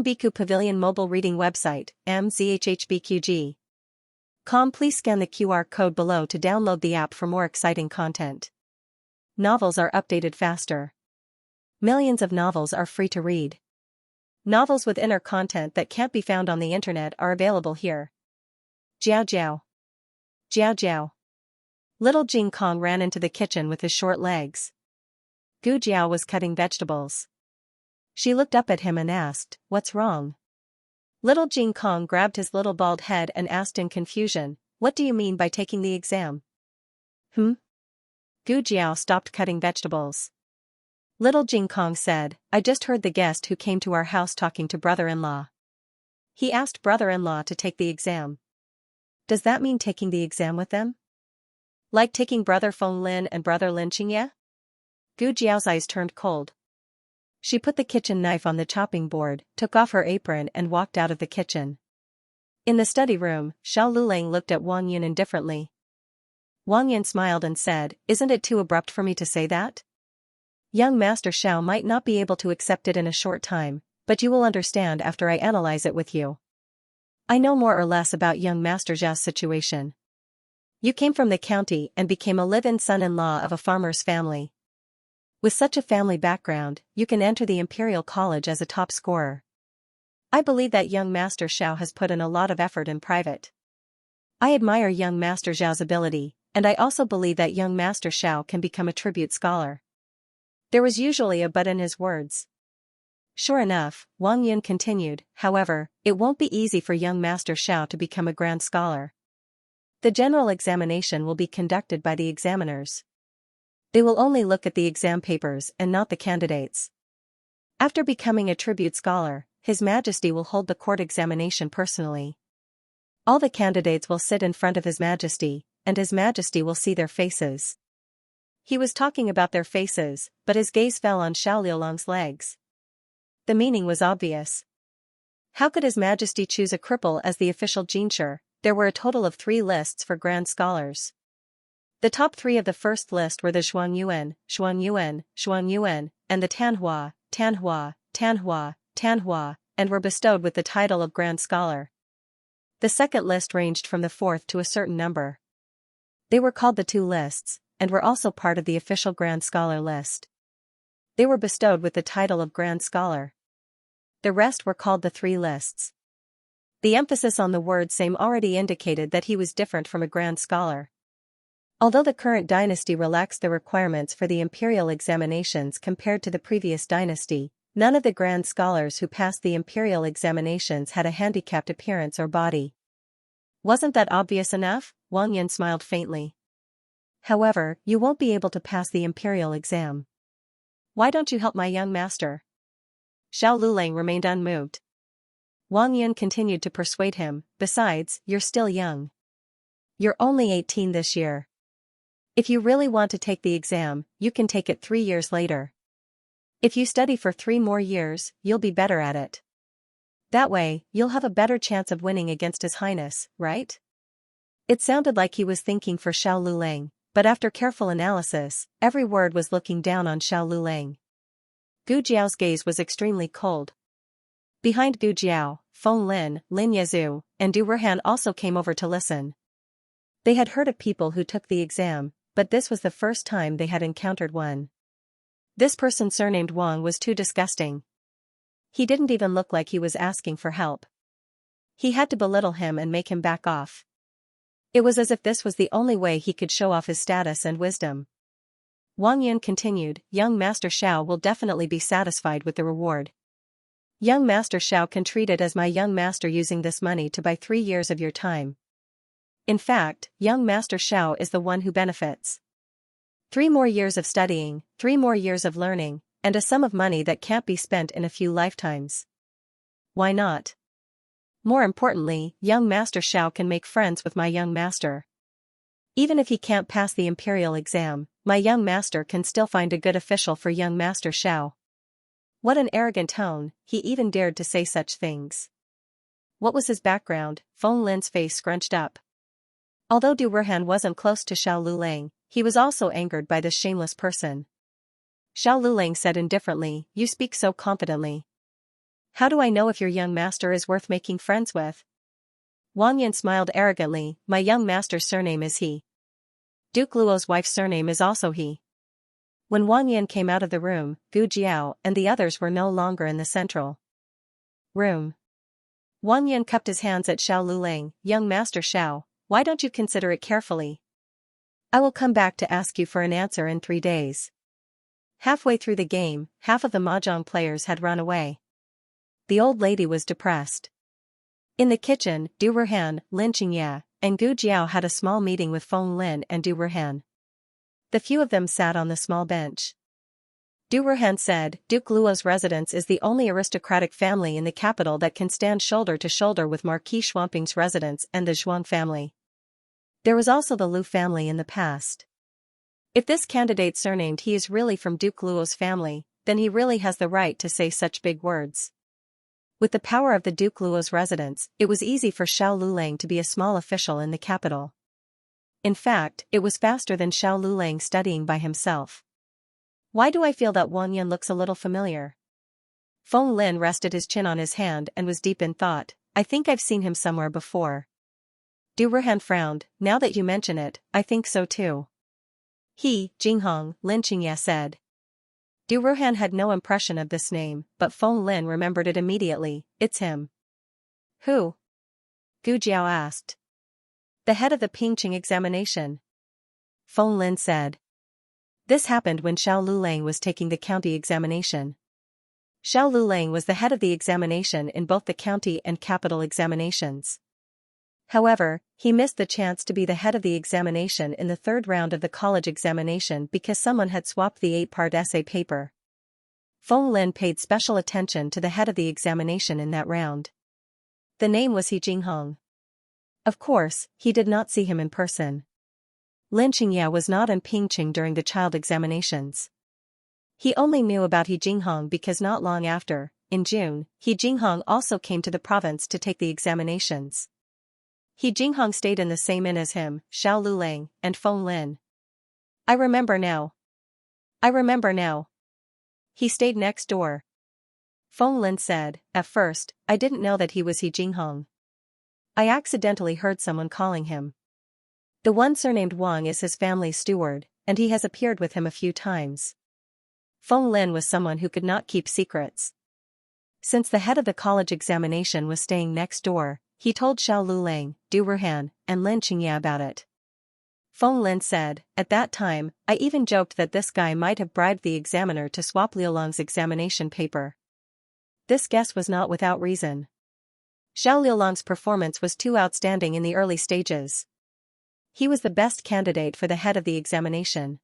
Biku Pavilion Mobile Reading Website, mzhhbqg. Please scan the QR code below to download the app for more exciting content. Novels are updated faster. Millions of novels are free to read. Novels with inner content that can't be found on the internet are available here. Jiao Jiao. Jiao Jiao. Little Jing Kong ran into the kitchen with his short legs. Gu Jiao was cutting vegetables. She looked up at him and asked, what's wrong? Little Jing Kong grabbed his little bald head and asked in confusion, what do you mean by taking the exam? Gu Jiao stopped cutting vegetables. Little Jing Kong said, I just heard the guest who came to our house talking to brother-in-law. He asked brother-in-law to take the exam. Does that mean taking the exam with them? Like taking brother Feng Lin and brother Lin Xianxia? Gu Jiao's eyes turned cold. She put the kitchen knife on the chopping board, took off her apron and walked out of the kitchen. In the study room, Xiao Lulang looked at Wang Yun indifferently. Wang Yun smiled and said, Isn't it too abrupt for me to say that? Young Master Xiao might not be able to accept it in a short time, but you will understand after I analyze it with you. I know more or less about young Master Zhao's situation. You came from the county and became a live-in son-in-law of a farmer's family. With such a family background, you can enter the Imperial College as a top scorer. I believe that young Master Xiao has put in a lot of effort in private. I admire young Master Zhao's ability, and I also believe that young Master Xiao can become a tribute scholar. There was usually a but in his words. Sure enough, Wang Yun continued, however, it won't be easy for young Master Xiao to become a grand scholar. The general examination will be conducted by the examiners. They will only look at the exam papers and not the candidates. After becoming a tribute scholar, His Majesty will hold the court examination personally. All the candidates will sit in front of His Majesty, and His Majesty will see their faces. He was talking about their faces, but his gaze fell on Xiao Liulang's legs. The meaning was obvious. How could His Majesty choose a cripple as the official jinshi? There were a total of 3 lists for grand scholars. The top 3 of the first list were the Zhuangyuan, and the Tanhua, and were bestowed with the title of grand scholar. The second list ranged from the 4th to a certain number. They were called the 2 lists, and were also part of the official grand scholar list. They were bestowed with the title of grand scholar. The rest were called the 3 lists. The emphasis on the word same already indicated that he was different from a grand scholar. Although the current dynasty relaxed the requirements for the imperial examinations compared to the previous dynasty, none of the grand scholars who passed the imperial examinations had a handicapped appearance or body. Wasn't that obvious enough? Wang Yun smiled faintly. However, you won't be able to pass the imperial exam. Why don't you help my young master? Xiao Lulang remained unmoved. Wang Yun continued to persuade him, besides, you're still young. You're only 18 this year. If you really want to take the exam, you can take it 3 years later. If you study for 3 more years, you'll be better at it. That way, you'll have a better chance of winning against His Highness, right? It sounded like he was thinking for Xiao Lulang, but after careful analysis, every word was looking down on Xiao Lulang. Gu Jiao's gaze was extremely cold. Behind Gu Jiao, Feng Lin, Lin Yazhu, and Du Erhan also came over to listen. They had heard of people who took the exam, but this was the first time they had encountered one. This person surnamed Wang was too disgusting. He didn't even look like he was asking for help. He had to belittle him and make him back off. It was as if this was the only way he could show off his status and wisdom. Wang Yun continued, Young Master Xiao will definitely be satisfied with the reward. Young Master Xiao can treat it as my young master using this money to buy 3 years of your time. In fact, young Master Xiao is the one who benefits. 3 more years of studying, 3 more years of learning, and a sum of money that can't be spent in a few lifetimes. Why not? More importantly, young Master Xiao can make friends with my young master. Even if he can't pass the imperial exam, my young master can still find a good official for young Master Xiao. What an arrogant tone, he even dared to say such things. What was his background? Feng Lin's face scrunched up. Although Du Erhan wasn't close to Xiao Lulang, he was also angered by this shameless person. Xiao Lulang said indifferently, You speak so confidently. How do I know if your young master is worth making friends with? Wang Yun smiled arrogantly, My young master's surname is He. Duke Luo's wife's surname is also He. When Wang Yun came out of the room, Gu Jiao and the others were no longer in the central room. Wang Yun cupped his hands at Xiao Lulang, Young Master Xiao, why don't you consider it carefully? I will come back to ask you for an answer in 3 days. Halfway through the game, half of the mahjong players had run away. The old lady was depressed. In the kitchen, Du Erhan, Lin Xianxia, and Gu Jiao had a small meeting with Feng Lin and Du Ruhan. The few of them sat on the small bench. Du Ruhan said, Duke Luo's residence is the only aristocratic family in the capital that can stand shoulder to shoulder with Marquis Shuangping's residence and the Zhuang family. There was also the Lu family in the past. If this candidate surnamed he is really from Duke Luo's family, then he really has the right to say such big words. With the power of the Duke Luo's residence, it was easy for Xiao Lulang to be a small official in the capital. In fact, it was faster than Xiao Lulang studying by himself. Why do I feel that Wang Yan looks a little familiar? Feng Lin rested his chin on his hand and was deep in thought. I think I've seen him somewhere before. Du Ruhan frowned. Now that you mention it, I think so too. He, Jinghong, Lin Xianxia said. Du Ruhan had no impression of this name, but Feng Lin remembered it immediately. It's him. Who? Gu Jiao asked. The head of the Pingqing examination. Feng Lin said. This happened when Xiao Lulang was taking the county examination. Xiao Lulang was the head of the examination in both the county and capital examinations. However, he missed the chance to be the head of the examination in the third round of the college examination because someone had swapped the 8-part essay paper. Feng Lin paid special attention to the head of the examination in that round. The name was He Jinghong. Of course, he did not see him in person. Lin Xianxia was not in Pingqing during the child examinations. He only knew about He Jinghong because not long after, in June, He Jinghong also came to the province to take the examinations. He Jinghong stayed in the same inn as him, Xiao Lulang, and Feng Lin. I remember now. He stayed next door. Feng Lin said, at first, I didn't know that he was He Jinghong. I accidentally heard someone calling him. The one surnamed Wang is his family's steward, and he has appeared with him a few times. Feng Lin was someone who could not keep secrets. Since the head of the college examination was staying next door, he told Xiao Lulang, Du Ruhan, and Lin Xianxia about it. Feng Lin said, at that time, I even joked that this guy might have bribed the examiner to swap Liulang's examination paper. This guess was not without reason. Xiao Liulang's performance was too outstanding in the early stages. He was the best candidate for the head of the examination.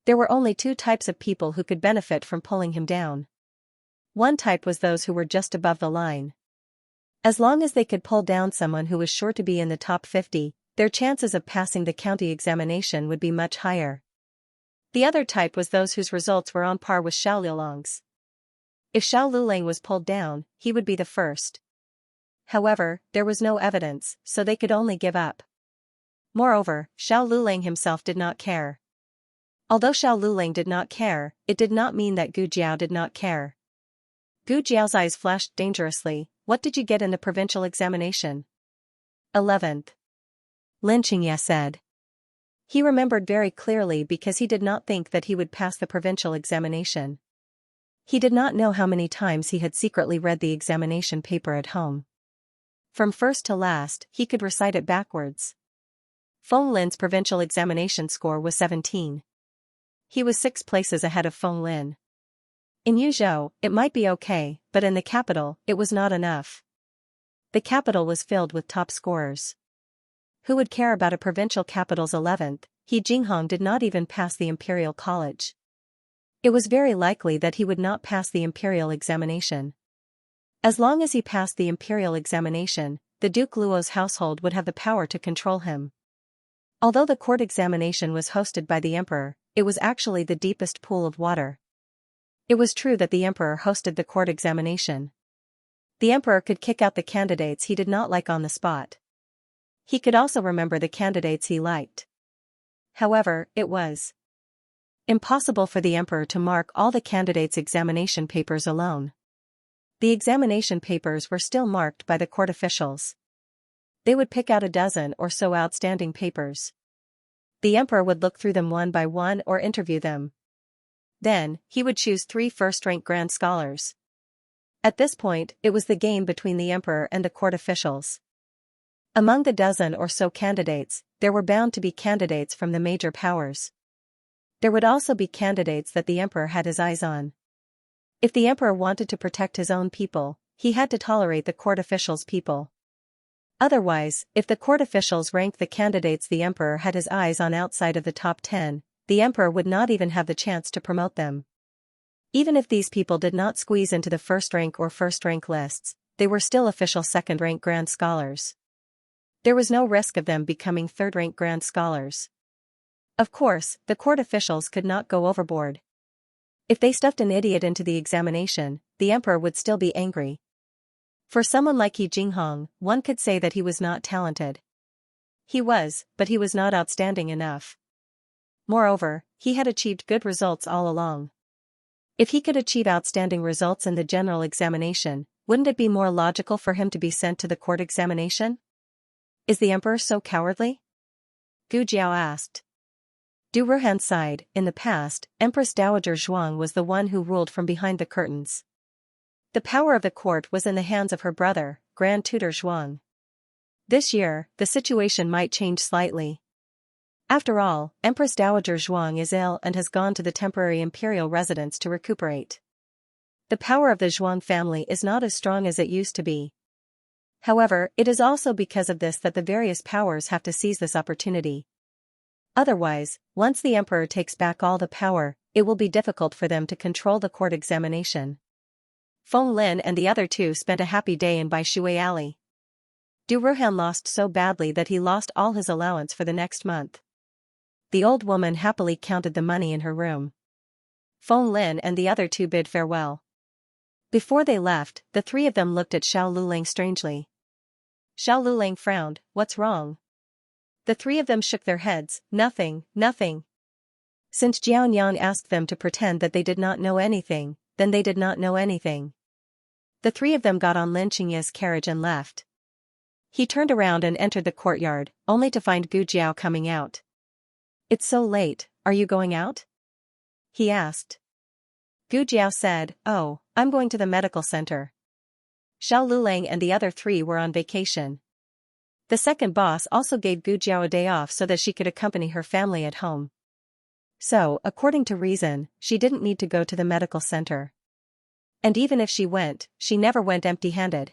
There were only two types of people who could benefit from pulling him down. One type was those who were just above the line. As long as they could pull down someone who was sure to be in the top 50, their chances of passing the county examination would be much higher. The other type was those whose results were on par with Xiao Liulang's. If Xiao Lulang was pulled down, he would be the first. However, there was no evidence, so they could only give up. Moreover, Xiao Lulang himself did not care. Although Xiao Lulang did not care, it did not mean that Gu Jiao did not care. Gu Jiao's eyes flashed dangerously. What did you get in the provincial examination? 11th. Lin Xianxia said. He remembered very clearly because he did not think that he would pass the provincial examination. He did not know how many times he had secretly read the examination paper at home. From first to last, he could recite it backwards. Feng Lin's provincial examination score was 17. He was 6 places ahead of Feng Lin. In Yuzhou, it might be okay, but in the capital, it was not enough. The capital was filled with top scorers. Who would care about a provincial capital's 11th? He Jinghong did not even pass the imperial college. It was very likely that he would not pass the imperial examination. As long as he passed the imperial examination, the Duke Luo's household would have the power to control him. Although the court examination was hosted by the emperor, it was actually the deepest pool of water. It was true that the emperor hosted the court examination. The emperor could kick out the candidates he did not like on the spot. He could also remember the candidates he liked. However, it was impossible for the emperor to mark all the candidates' examination papers alone. The examination papers were still marked by the court officials. They would pick out a dozen or so outstanding papers. The emperor would look through them one by one or interview them. Then, he would choose 3 first-rank grand scholars. At this point, it was the game between the emperor and the court officials. Among the dozen or so candidates, there were bound to be candidates from the major powers. There would also be candidates that the emperor had his eyes on. If the emperor wanted to protect his own people, he had to tolerate the court officials' people. Otherwise, if the court officials ranked the candidates the emperor had his eyes on outside of the top 10, the emperor would not even have the chance to promote them. Even if these people did not squeeze into the first rank or first rank lists, they were still official second-rank grand scholars. There was no risk of them becoming third-rank grand scholars. Of course, the court officials could not go overboard. If they stuffed an idiot into the examination, the emperor would still be angry. For someone like He Jinghong, one could say that he was not talented. He was, but he was not outstanding enough. Moreover, he had achieved good results all along. If he could achieve outstanding results in the general examination, wouldn't it be more logical for him to be sent to the court examination? Is the emperor so cowardly? Gu Jiao asked. Du Ruhan sighed. In the past, Empress Dowager Zhuang was the one who ruled from behind the curtains. The power of the court was in the hands of her brother, Grand Tutor Zhuang. This year, the situation might change slightly. After all, Empress Dowager Zhuang is ill and has gone to the temporary imperial residence to recuperate. The power of the Zhuang family is not as strong as it used to be. However, it is also because of this that the various powers have to seize this opportunity. Otherwise, once the emperor takes back all the power, it will be difficult for them to control the court examination. Feng Lin and the other two spent a happy day in Bai Shui Alley. Du Ruhan lost so badly that he lost all his allowance for the next month. The old woman happily counted the money in her room. Feng Lin and the other two bid farewell. Before they left, the three of them looked at Xiao Lulang strangely. Xiao Lulang frowned. What's wrong? The three of them shook their heads. Nothing, nothing. Since Jiaoyan asked them to pretend that they did not know anything, then they did not know anything. The three of them got on Lin Qingya's carriage and left. He turned around and entered the courtyard, only to find Gu Jiao coming out. It's so late, are you going out? He asked. Gu Jiao said, Oh, I'm going to the medical center. Xiao Lulang and the other three were on vacation. The second boss also gave Gu Jiao a day off so that she could accompany her family at home. So, according to reason, she didn't need to go to the medical center. And even if she went, she never went empty-handed.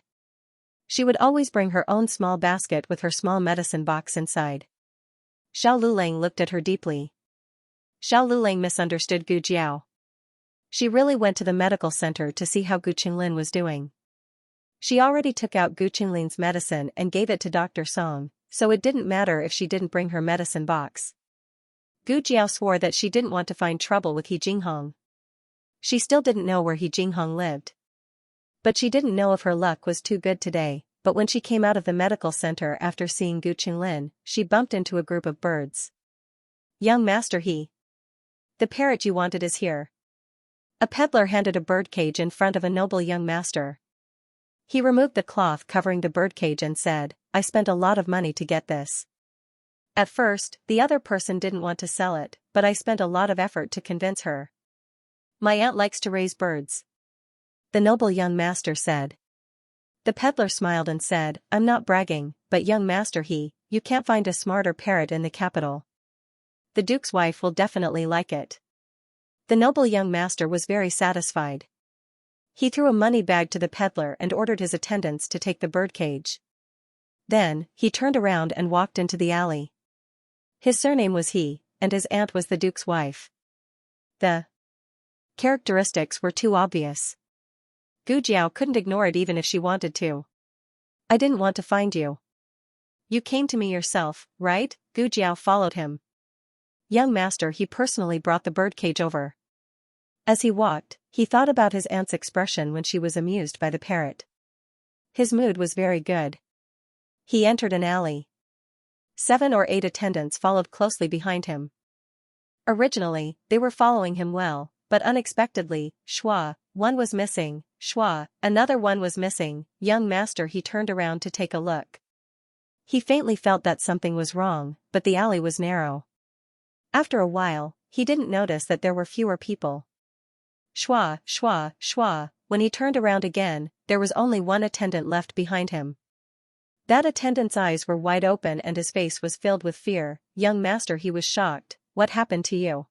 She would always bring her own small basket with her small medicine box inside. Xiao Lulang looked at her deeply. Xiao Lulang misunderstood Gu Jiao. She really went to the medical center to see how Gu Qinglin was doing. She already took out Gu Qinglin's medicine and gave it to Dr. Song, so it didn't matter if she didn't bring her medicine box. Gu Jiao swore that she didn't want to find trouble with He Jinghong. She still didn't know where He Jinghong lived. But she didn't know if her luck was too good today, but when she came out of the medical center after seeing Gu Qinglin, she bumped into a group of birds. Young Master He. The parrot you wanted is here. A peddler handed a birdcage in front of a noble young master. He removed the cloth covering the birdcage and said, I spent a lot of money to get this. At first, the other person didn't want to sell it, but I spent a lot of effort to convince her. My aunt likes to raise birds. The noble young master said. The peddler smiled and said, I'm not bragging, but young Master He, you can't find a smarter parrot in the capital. The duke's wife will definitely like it. The noble young master was very satisfied. He threw a money bag to the peddler and ordered his attendants to take the birdcage. Then, he turned around and walked into the alley. His surname was He, and his aunt was the duke's wife. The characteristics were too obvious. Gu Jiao couldn't ignore it even if she wanted to. I didn't want to find you. You came to me yourself, right? Gu Jiao followed him. Young master He personally brought the birdcage over. As he walked, he thought about his aunt's expression when she was amused by the parrot. His mood was very good. He entered an alley. 7 or 8 attendants followed closely behind him. Originally, they were following him well, but unexpectedly, Shua, one was missing, Shua, another one was missing. Young master He turned around to take a look. He faintly felt that something was wrong, but the alley was narrow. After a while, he didn't notice that there were fewer people. Shua, Shua, Shua, when he turned around again, there was only one attendant left behind him. That attendant's eyes were wide open and his face was filled with fear. Young master He was shocked. What happened to you?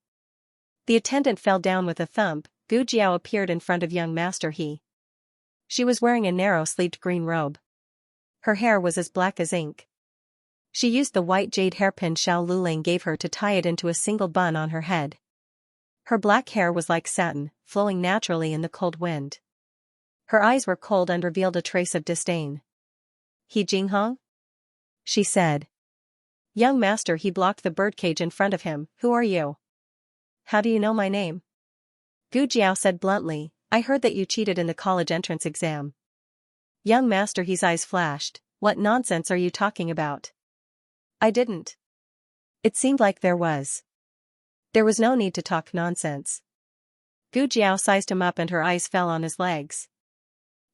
The attendant fell down with a thump. Gu Jiao appeared in front of young master He. She was wearing a narrow-sleeved green robe. Her hair was as black as ink. She used the white jade hairpin Xiao Lulang gave her to tie it into a single bun on her head. Her black hair was like satin, flowing naturally in the cold wind. Her eyes were cold and revealed a trace of disdain. "He Jinghong?" she said. "Young master," he blocked the birdcage in front of him. "Who are you? How do you know my name?" Gu Jiao said bluntly, "I heard that you cheated in the college entrance exam." Young master, his eyes flashed. "What nonsense are you talking about?" "I didn't." It seemed like there was. There was no need to talk nonsense. Gu Jiao sized him up and her eyes fell on his legs.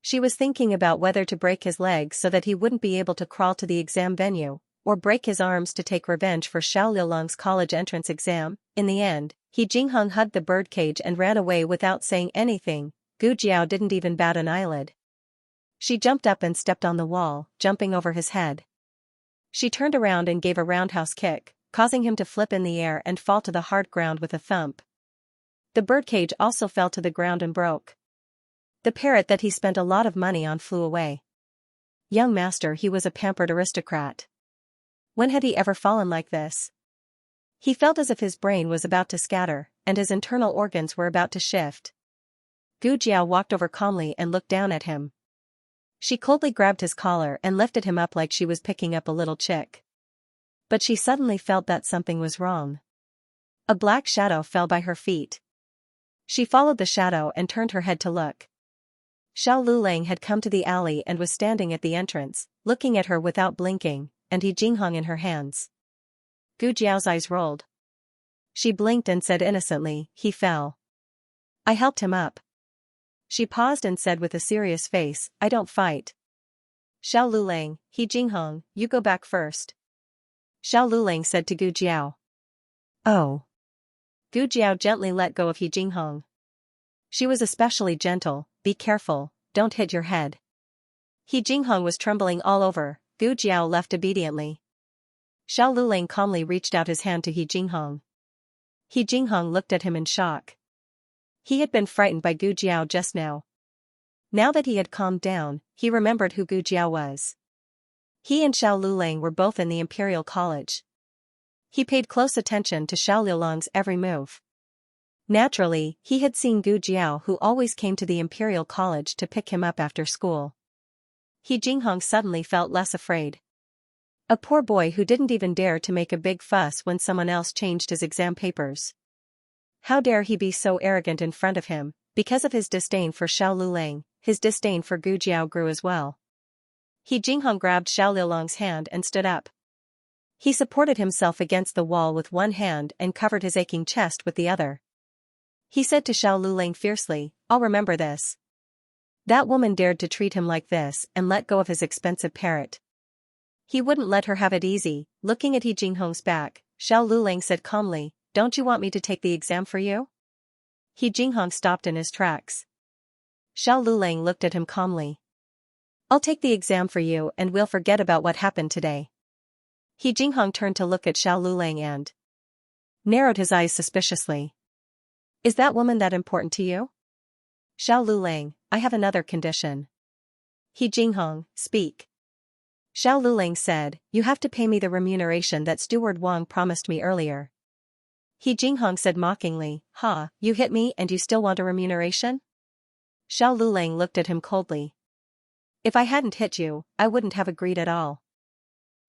She was thinking about whether to break his legs so that he wouldn't be able to crawl to the exam venue, or break his arms to take revenge for Xiao Liulang's college entrance exam. In the end, He Jinghong hugged the birdcage and ran away without saying anything. Gu Jiao didn't even bat an eyelid. She jumped up and stepped on the wall, jumping over his head. She turned around and gave a roundhouse kick, causing him to flip in the air and fall to the hard ground with a thump. The birdcage also fell to the ground and broke. The parrot that he spent a lot of money on flew away. Young master, he was a pampered aristocrat. When had he ever fallen like this? He felt as if his brain was about to scatter, and his internal organs were about to shift. Gu Jiao walked over calmly and looked down at him. She coldly grabbed his collar and lifted him up like she was picking up a little chick. But she suddenly felt that something was wrong. A black shadow fell by her feet. She followed the shadow and turned her head to look. Xiao Lulang had come to the alley and was standing at the entrance, looking at her without blinking, and He Jinghong in her hands. Gu Jiao's eyes rolled. She blinked and said innocently, "He fell. I helped him up." She paused and said with a serious face, "I don't fight." "Xiao Lulang, He Jinghong, you go back first." Xiao Lulang said to Gu Jiao. "Oh." Gu Jiao gently let go of He Jinghong. She was especially gentle. "Be careful, don't hit your head." He Jinghong was trembling all over. Gu Jiao left obediently. Xiao Lulang calmly reached out his hand to He Jinghong. He Jinghong looked at him in shock. He had been frightened by Gu Jiao just now. Now that he had calmed down, he remembered who Gu Jiao was. He and Xiao Lulang were both in the Imperial College. He paid close attention to Xiao Liulang's every move. Naturally, he had seen Gu Jiao, who always came to the Imperial College to pick him up after school. He Jinghong suddenly felt less afraid. A poor boy who didn't even dare to make a big fuss when someone else changed his exam papers. How dare he be so arrogant in front of him? Because of his disdain for Xiao Lulang, his disdain for Gu Jiao grew as well. He Jinghong grabbed Xiao Liulang's hand and stood up. He supported himself against the wall with one hand and covered his aching chest with the other. He said to Xiao Lulang fiercely, "I'll remember this." That woman dared to treat him like this and let go of his expensive parrot. He wouldn't let her have it easy. Looking at He Jinghong's back, Xiao Lulang said calmly, "Don't you want me to take the exam for you?" He Jinghong stopped in his tracks. Xiao Lulang looked at him calmly. "I'll take the exam for you and we'll forget about what happened today." He Jinghong turned to look at Xiao Lulang and narrowed his eyes suspiciously. "Is that woman that important to you?" "Xiao Lulang, I have another condition." He Jinghong, "Speak." Xiao Lulang said, "You have to pay me the remuneration that Steward Wang promised me earlier." He Jinghong said mockingly, "Ha, you hit me and you still want a remuneration?" Xiao Lulang looked at him coldly. "If I hadn't hit you, I wouldn't have agreed at all."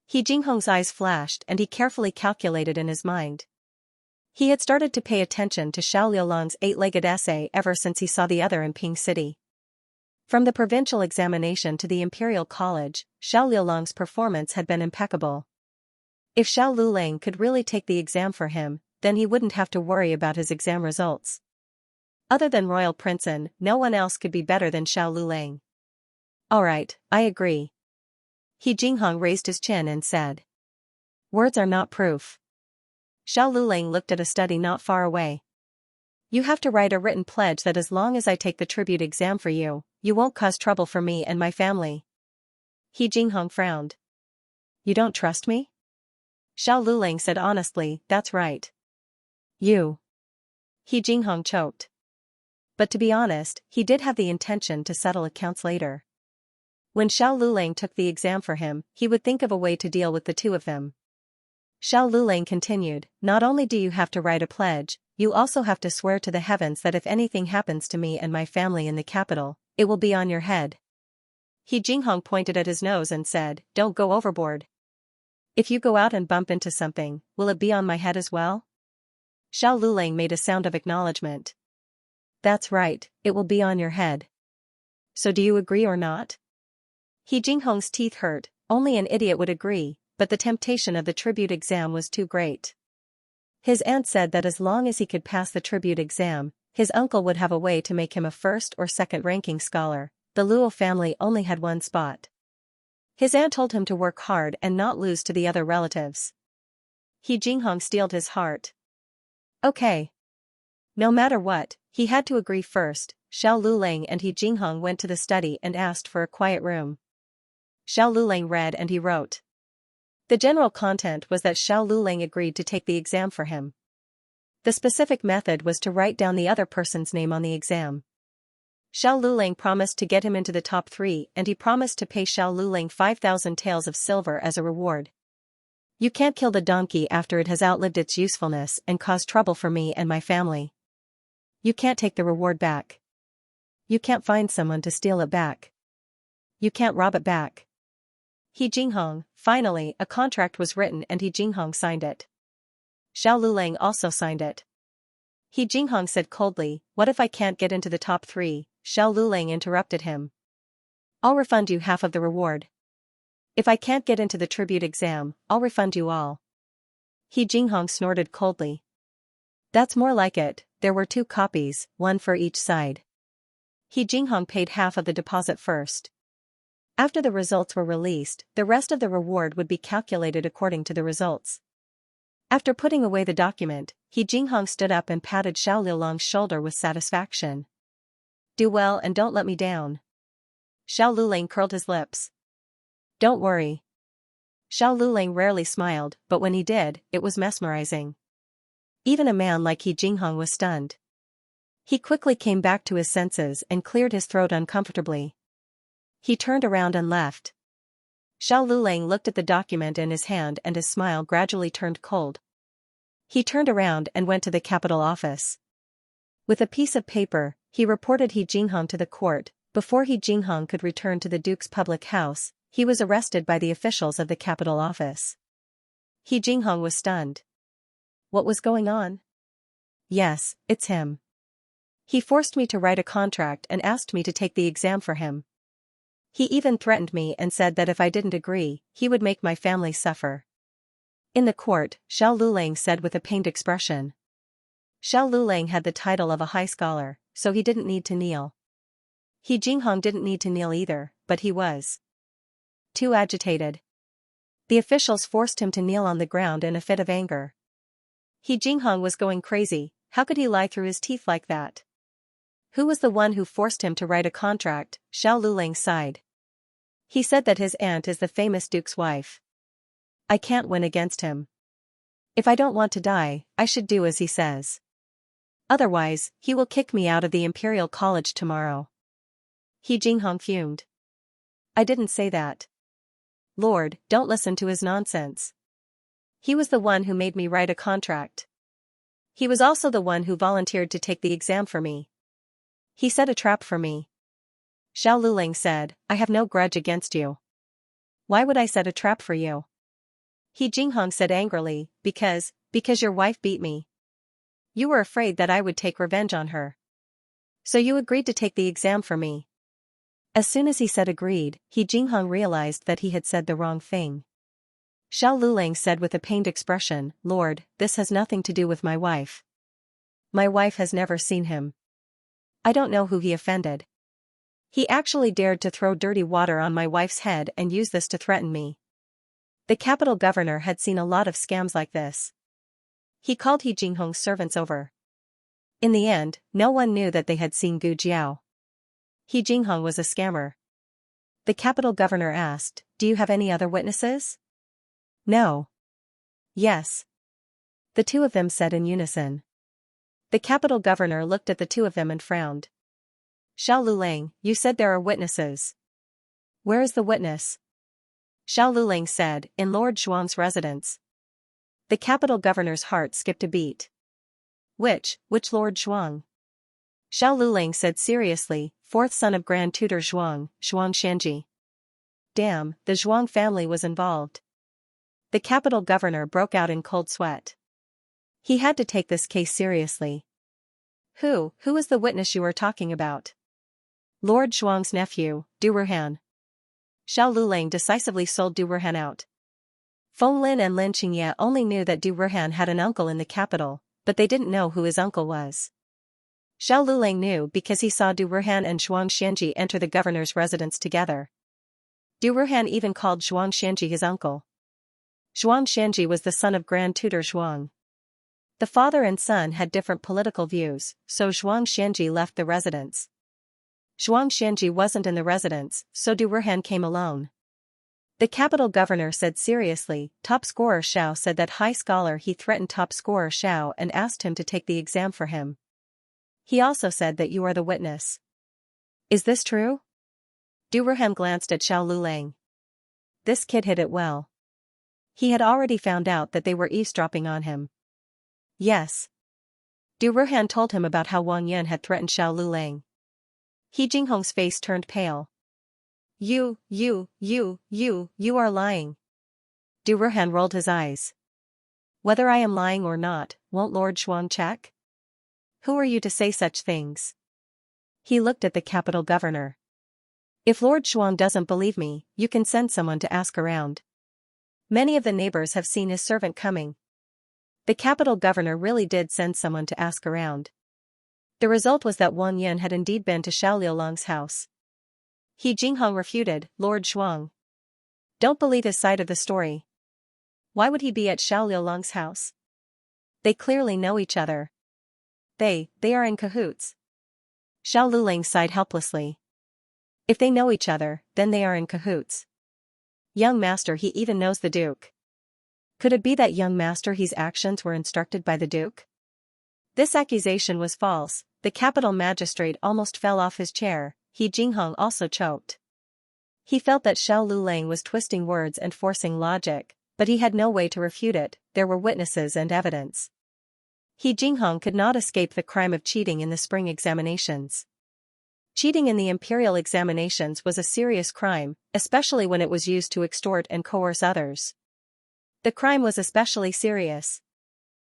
He Jinghong's eyes flashed and he carefully calculated in his mind. He had started to pay attention to Xiao Liulang's 8-legged essay ever since he saw the other in Ping City. From the provincial examination to the Imperial College, Xiao Liulang's performance had been impeccable. If Xiao Lulang could really take the exam for him, then he wouldn't have to worry about his exam results. Other than Royal Princeton, no one else could be better than Xiao Lulang. "Alright, I agree." He Jinghong raised his chin and said. "Words are not proof." Xiao Lulang looked at a study not far away. "You have to write a written pledge that as long as I take the tribute exam for you, you won't cause trouble for me and my family." He Jinghong frowned. "You don't trust me?" Xiao Lulang said honestly, "That's right." "You." He Jinghong choked. But to be honest, he did have the intention to settle accounts later. When Xiao Lulang took the exam for him, he would think of a way to deal with the two of them. Xiao Lulang continued, not only do you have to write a pledge, you also have to swear to the heavens that if anything happens to me and my family in the capital, it will be on your head. He Jinghong pointed at his nose and said, don't go overboard. If you go out and bump into something, will it be on my head as well? Xiao Lulang made a sound of acknowledgement. That's right, it will be on your head. So do you agree or not? He Jinghong's teeth hurt, only an idiot would agree, but the temptation of the tribute exam was too great. His aunt said that as long as he could pass the tribute exam, his uncle would have a way to make him a first or second ranking scholar. The Luo family only had one spot. His aunt told him to work hard and not lose to the other relatives. He Jinghong steeled his heart. Okay. No matter what, he had to agree first. Xiao Lulang and He Jinghong went to the study and asked for a quiet room. Xiao Lulang read and he wrote. The general content was that Xiao Lulang agreed to take the exam for him. The specific method was to write down the other person's name on the exam. Xiao Lulang promised to get him into the top 3 and he promised to pay Xiao Lulang 5,000 taels of silver as a reward. You can't kill the donkey after it has outlived its usefulness and caused trouble for me and my family. You can't take the reward back. You can't find someone to steal it back. You can't rob it back. He Jinghong, finally, a contract was written and He Jinghong signed it. Xiao Lulang also signed it. He Jinghong said coldly, what if I can't get into the top 3? Xiao Lulang interrupted him. I'll refund you half of the reward. If I can't get into the tribute exam, I'll refund you all. He Jinghong snorted coldly. That's more like it, there were 2 copies, one for each side. He Jinghong paid half of the deposit first. After the results were released, the rest of the reward would be calculated according to the results. After putting away the document, He Jinghong stood up and patted Xiao Lulang's shoulder with satisfaction. Do well and don't let me down. Xiao Lulang curled his lips. Don't worry. Xiao Lulang rarely smiled, but when he did, it was mesmerizing. Even a man like He Jinghong was stunned. He quickly came back to his senses and cleared his throat uncomfortably. He turned around and left. Xiao Lulang looked at the document in his hand and his smile gradually turned cold. He turned around and went to the capital office. With a piece of paper, he reported He Jinghong to the court. Before He Jinghong could return to the duke's public house, he was arrested by the officials of the capital office. He Jinghong was stunned. What was going on? Yes, it's him. He forced me to write a contract and asked me to take the exam for him. He even threatened me and said that if I didn't agree, he would make my family suffer. In the court, Xiao Lulang said with a pained expression. Xiao Lulang had the title of a high scholar, so he didn't need to kneel. He Jinghong didn't need to kneel either, but he was too agitated. The officials forced him to kneel on the ground in a fit of anger. He Jinghong was going crazy, how could he lie through his teeth like that? Who was the one who forced him to write a contract? Xiao Lulang sighed. He said that his aunt is the famous duke's wife. I can't win against him. If I don't want to die, I should do as he says. Otherwise, he will kick me out of the Imperial College tomorrow. He Jinghong fumed. I didn't say that. Lord, don't listen to his nonsense. He was the one who made me write a contract. He was also the one who volunteered to take the exam for me. He set a trap for me. Xiao Lulang said, I have no grudge against you. Why would I set a trap for you? He Jinghong said angrily, because your wife beat me. You were afraid that I would take revenge on her. So you agreed to take the exam for me. As soon as he said agreed, He Jinghong realized that he had said the wrong thing. Xiao Lulang said with a pained expression, Lord, this has nothing to do with my wife. My wife has never seen him. I don't know who he offended. He actually dared to throw dirty water on my wife's head and use this to threaten me. The capital governor had seen a lot of scams like this. He called He Jinghong's servants over. In the end, no one knew that they had seen Gu Jiao. He Jinghong was a scammer. The capital governor asked, do you have any other witnesses? No. Yes. The two of them said in unison. The capital governor looked at the two of them and frowned. Xiao Lulang, you said there are witnesses. Where is the witness? Xiao Lulang said, in Lord Zhuang's residence. The capital governor's heart skipped a beat. Which Lord Zhuang? Xiao Lulang said seriously, fourth son of Grand Tutor Zhuang, Xianxia. Damn, the Zhuang family was involved. The capital governor broke out in cold sweat. He had to take this case seriously. Who is the witness you are talking about? Lord Zhuang's nephew, Du Ruhan. Xiao Lulang decisively sold Du Ruhan out. Feng Lin and Lin Xianxia only knew that Du Ruhan had an uncle in the capital, but they didn't know who his uncle was. Xiao Lulang knew because he saw Du Ruhan and Xianxia enter the governor's residence together. Du Ruhan even called Xianxia his uncle. Xianxia was the son of Grand Tutor Zhuang. The father and son had different political views, so Xianxia left the residence. Xianxia wasn't in the residence, so Du Ruhan came alone. The capital governor said seriously, top scorer Xiao said that high scholar he threatened top scorer Xiao and asked him to take the exam for him. He also said that you are the witness. Is this true? Du Ruhan glanced at Xiao Lulang. This kid hid it well. He had already found out that they were eavesdropping on him. Yes. Du Ruhan told him about how Wang Yan had threatened Xiao Lulang. He Jinghong's face turned pale. You are lying. Du Ruhan rolled his eyes. Whether I am lying or not, won't Lord Zhuang check? Who are you to say such things? He looked at the capital governor. If Lord Zhuang doesn't believe me, you can send someone to ask around. Many of the neighbors have seen his servant coming. The capital governor really did send someone to ask around. The result was that Wang Yan had indeed been to Xiao Liulang's house. He Jinghong refuted, Lord Zhuang. Don't believe his side of the story. Why would he be at Xiao Liulang's house? They clearly know each other. They are in cahoots. Xiao Lulang sighed helplessly. If they know each other, then they are in cahoots. Young master, he even knows the Duke. Could it be that young master his actions were instructed by the Duke? This accusation was false. The capital magistrate almost fell off his chair. He Jinghong also choked. He felt that Xiao Lulang was twisting words and forcing logic, but he had no way to refute it. There were witnesses and evidence. He Jinghong could not escape the crime of cheating in the spring examinations. Cheating in the imperial examinations was a serious crime, especially when it was used to extort and coerce others. The crime was especially serious.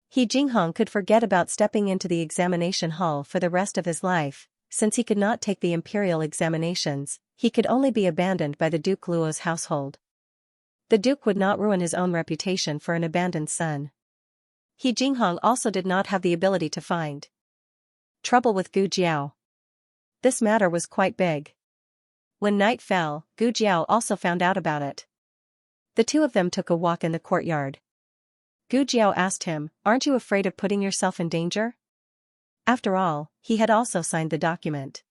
He Jinghong could forget about stepping into the examination hall for the rest of his life. Since he could not take the imperial examinations, he could only be abandoned by the Duke Luo's household. The Duke would not ruin his own reputation for an abandoned son. He Jinghong also did not have the ability to find trouble with Gu Jiao. This matter was quite big. When night fell, Gu Jiao also found out about it. The two of them took a walk in the courtyard. Gu Jiao asked him, "Aren't you afraid of putting yourself in danger?" After all, he had also signed the document.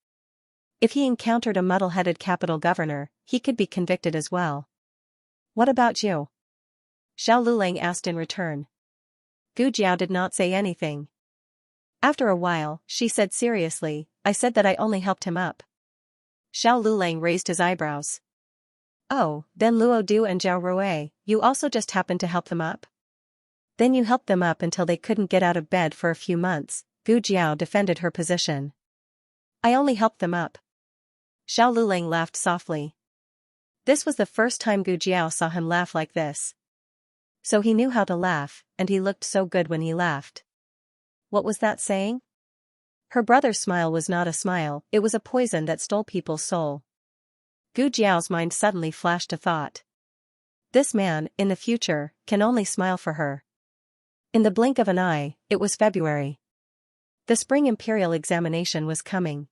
If he encountered a muddle-headed capital governor, he could be convicted as well. What about you? Xiao Lulang asked in return. Gu Jiao did not say anything. After a while, she said seriously, "I said that I only helped him up." Xiao Lulang raised his eyebrows. Oh, then Luo Du and Zhao Rui, you also just happened to help them up? Then you helped them up until they couldn't get out of bed for a few months. Gu Jiao defended her position. I only helped them up. Xiao Lulang laughed softly. This was the first time Gu Jiao saw him laugh like this. So he knew how to laugh, and he looked so good when he laughed. What was that saying? Her brother's smile was not a smile, it was a poison that stole people's soul. Gu Jiao's mind suddenly flashed a thought. This man, in the future, can only smile for her. In the blink of an eye, it was February. The spring imperial examination was coming.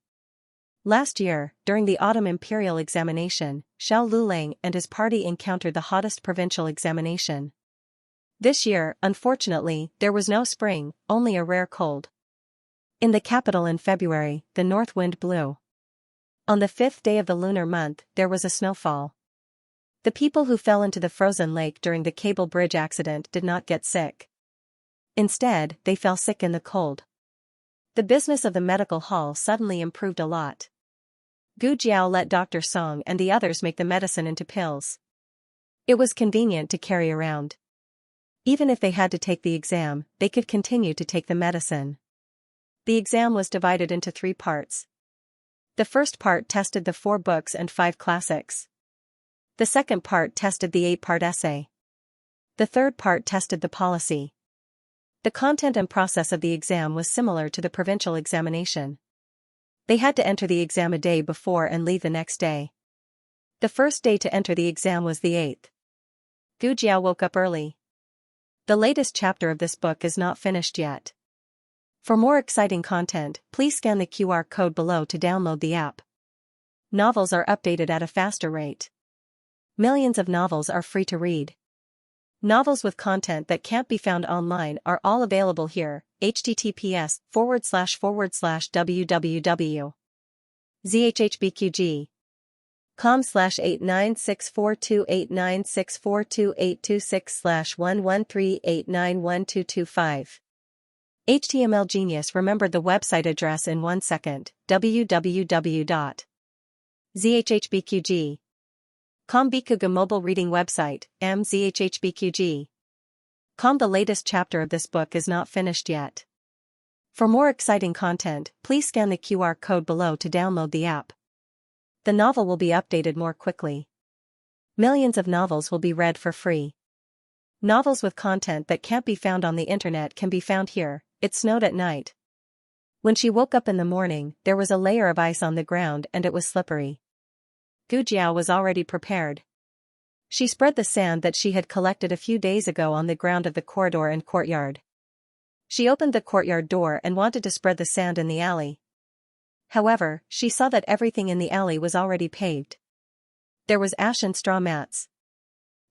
Last year, during the autumn imperial examination, Xiao Lulang and his party encountered the hottest provincial examination. This year, unfortunately, there was no spring, only a rare cold. In the capital in February, the north wind blew. On the 5th day of the lunar month, there was a snowfall. The people who fell into the frozen lake during the cable bridge accident did not get sick. Instead, they fell sick in the cold. The business of the medical hall suddenly improved a lot. Gu Jiao let Dr. Song and the others make the medicine into pills. It was convenient to carry around. Even if they had to take the exam, they could continue to take the medicine. The exam was divided into 3 parts. The first part tested the 4 books and 5 classics. The second part tested the 8-part essay. The third part tested the policy. The content and process of the exam was similar to the provincial examination. They had to enter the exam a day before and leave the next day. The first day to enter the exam was the 8th. Gu Jiao woke up early. The latest chapter of this book is not finished yet. For more exciting content, please scan the QR code below to download the app. Novels are updated at a faster rate. Millions of novels are free to read. Novels with content that can't be found online are all available here. https://www.zhhbqg.com/89642896428226/113891225. HTML Genius remembered the website address in 1 second. www.zhhbqg. Bikuga mobile reading website, mzhhbqg. The latest chapter of this book is not finished yet. For more exciting content, please scan the QR code below to download the app. The novel will be updated more quickly. Millions of novels will be read for free. Novels with content that can't be found on the internet can be found here. It snowed at night. When she woke up in the morning, there was a layer of ice on the ground and it was slippery. Gu Jiao was already prepared. She spread the sand that she had collected a few days ago on the ground of the corridor and courtyard. She opened the courtyard door and wanted to spread the sand in the alley. However, she saw that everything in the alley was already paved. There was ash and straw mats.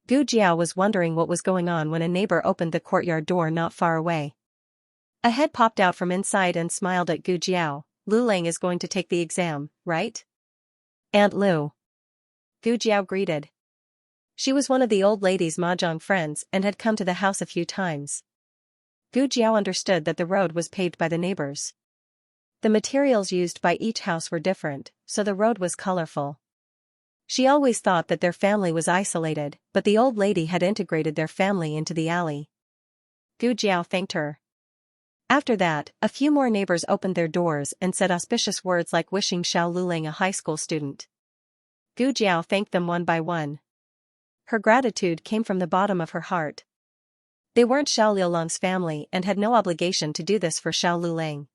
Gu Jiao was wondering what was going on when a neighbor opened the courtyard door not far away. A head popped out from inside and smiled at Gu Jiao. Lu Lang is going to take the exam, right? Aunt Lu. Gu Jiao greeted. She was one of the old lady's mahjong friends and had come to the house a few times. Gu Jiao understood that the road was paved by the neighbors. The materials used by each house were different, so the road was colorful. She always thought that their family was isolated, but the old lady had integrated their family into the alley. Gu Jiao thanked her. After that, a few more neighbors opened their doors and said auspicious words like wishing Xiao Luling a high school student. Gu Jiao thanked them one by one. Her gratitude came from the bottom of her heart. They weren't Xiao Liulang's family and had no obligation to do this for Xiao Luling.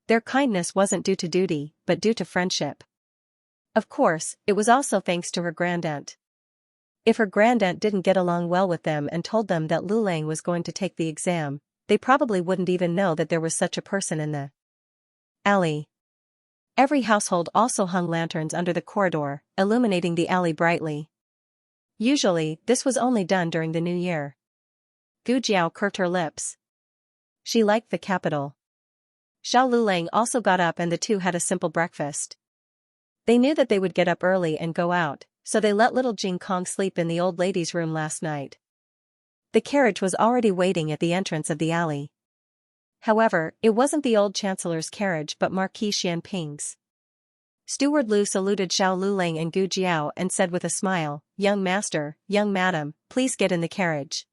Their kindness wasn't due to duty, but due to friendship. Of course, it was also thanks to her grandaunt. If her grandaunt didn't get along well with them and told them that Lu Lang was going to take the exam, they probably wouldn't even know that there was such a person in the alley. Every household also hung lanterns under the corridor, illuminating the alley brightly. Usually, this was only done during the New Year. Gu Jiao curved her lips. She liked the capital. Xiao Lulang also got up and the two had a simple breakfast. They knew that they would get up early and go out, so they let little Jing Kong sleep in the old lady's room last night. The carriage was already waiting at the entrance of the alley. However, it wasn't the old chancellor's carriage but Marquis Xianping's. Steward Lu saluted Xiao Lulang and Gu Jiao and said with a smile, "Young master, young madam, please get in the carriage."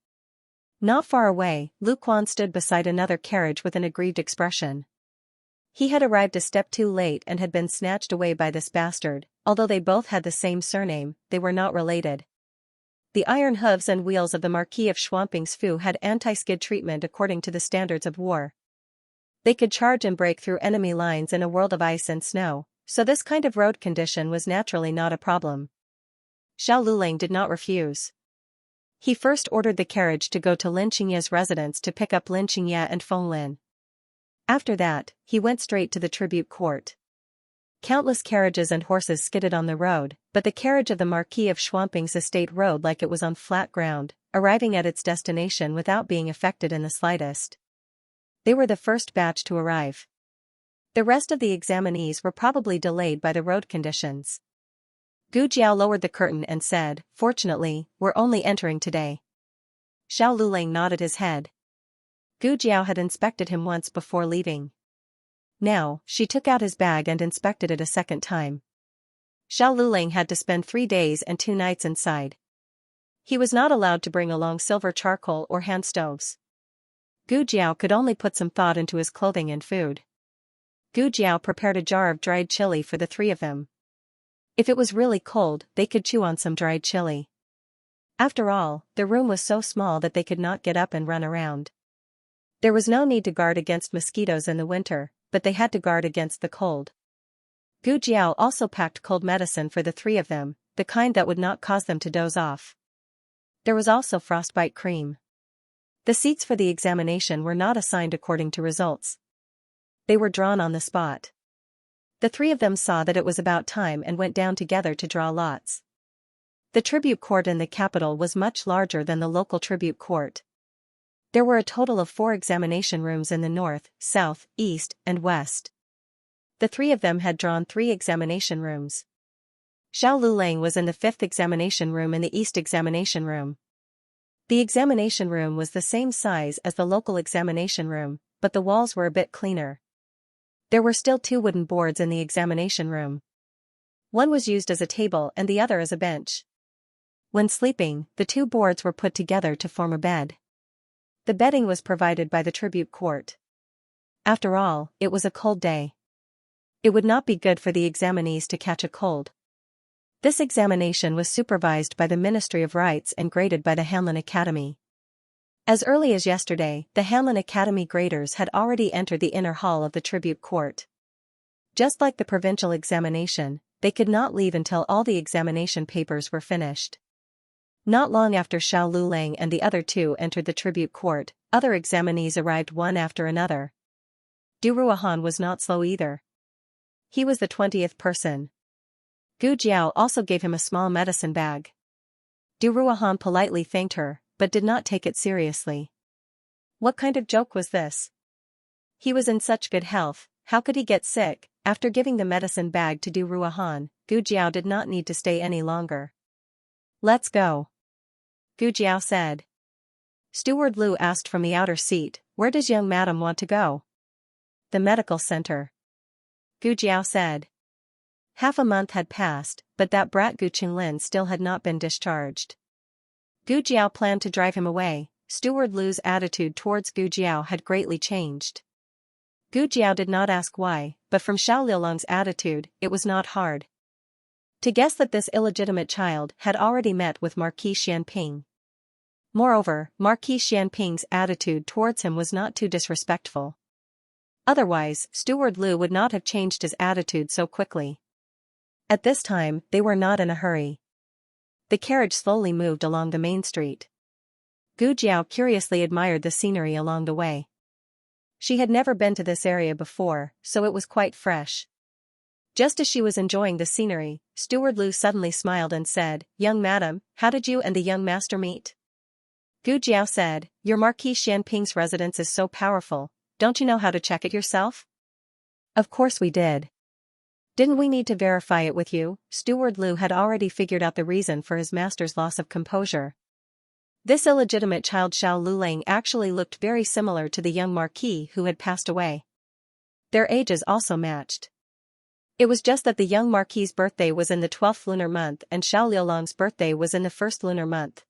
Not far away, Lu Quan stood beside another carriage with an aggrieved expression. He had arrived a step too late and had been snatched away by this bastard. Although they both had the same surname, they were not related. The iron hooves and wheels of the Marquis of Schwamping's Fu had anti-skid treatment according to the standards of war. They could charge and break through enemy lines in a world of ice and snow, so this kind of road condition was naturally not a problem. Xiao Lulang did not refuse. He first ordered the carriage to go to Lin Xingya's residence to pick up Lin Xingya and Feng Lin. After that, he went straight to the tribute court. Countless carriages and horses skidded on the road, but the carriage of the Marquis of Schwamping's estate rode like it was on flat ground, arriving at its destination without being affected in the slightest. They were the first batch to arrive. The rest of the examinees were probably delayed by the road conditions. Gu Jiao lowered the curtain and said, "Fortunately, we're only entering today." Xiao Lulang nodded his head. Gu Jiao had inspected him once before leaving. Now, she took out his bag and inspected it a second time. Xiao Lulang had to spend 3 days and 2 nights inside. He was not allowed to bring along silver charcoal or hand stoves. Gu Jiao could only put some thought into his clothing and food. Gu Jiao prepared a jar of dried chili for the 3 of them. If it was really cold, they could chew on some dried chili. After all, their room was so small that they could not get up and run around. There was no need to guard against mosquitoes in the winter, but they had to guard against the cold. Gu Jiao also packed cold medicine for the 3 of them, the kind that would not cause them to doze off. There was also frostbite cream. The seats for the examination were not assigned according to results. They were drawn on the spot. The 3 of them saw that it was about time and went down together to draw lots. The tribute court in the capital was much larger than the local tribute court. There were a total of 4 examination rooms in the north, south, east, and west. The 3 of them had drawn 3 examination rooms. Xiao Lulang was in the 5th examination room in the east examination room. The examination room was the same size as the local examination room, but the walls were a bit cleaner. There were still 2 wooden boards in the examination room. One was used as a table and the other as a bench. When sleeping, the 2 boards were put together to form a bed. The bedding was provided by the tribute court. After all, it was a cold day. It would not be good for the examinees to catch a cold. This examination was supervised by the Ministry of Rights and graded by the Hanlin Academy. As early as yesterday, the Hanlin Academy graders had already entered the inner hall of the tribute court. Just like the provincial examination, they could not leave until all the examination papers were finished. Not long after Xiao Lulang and the other 2 entered the tribute court, other examinees arrived one after another. Du Ruohan was not slow either. He was the 20th person. Gu Jiao also gave him a small medicine bag. Du Ruohan politely thanked her, but did not take it seriously. What kind of joke was this? He was in such good health, how could he get sick? After giving the medicine bag to Du Ruohan, Gu Jiao did not need to stay any longer. Let's go. Gu Jiao said. Steward Lu asked from the outer seat, where does young madam want to go? The medical center. Gu Jiao said. Half a month had passed, but that brat Gu Qinglin still had not been discharged. Gu Jiao planned to drive him away. Steward Lu's attitude towards Gu Jiao had greatly changed. Gu Jiao did not ask why, but from Xiao Liulang's attitude, it was not hard to guess that this illegitimate child had already met with Marquis Xianping. Moreover, Marquis Xianping's attitude towards him was not too disrespectful. Otherwise, Steward Lu would not have changed his attitude so quickly. At this time, they were not in a hurry. The carriage slowly moved along the main street. Gu Jiao curiously admired the scenery along the way. She had never been to this area before, so it was quite fresh. Just as she was enjoying the scenery, Steward Lu suddenly smiled and said, Young madam, how did you and the young master meet? Gu Jiao said, Your Marquis Xianping's residence is so powerful, don't you know how to check it yourself? Of course we did. Didn't we need to verify it with you? Steward Lu had already figured out the reason for his master's loss of composure. This illegitimate child Xiao Lulang actually looked very similar to the young marquis who had passed away. Their ages also matched. It was just that the young marquis's birthday was in the 12th lunar month and Xiao Liulang's birthday was in the 1st lunar month.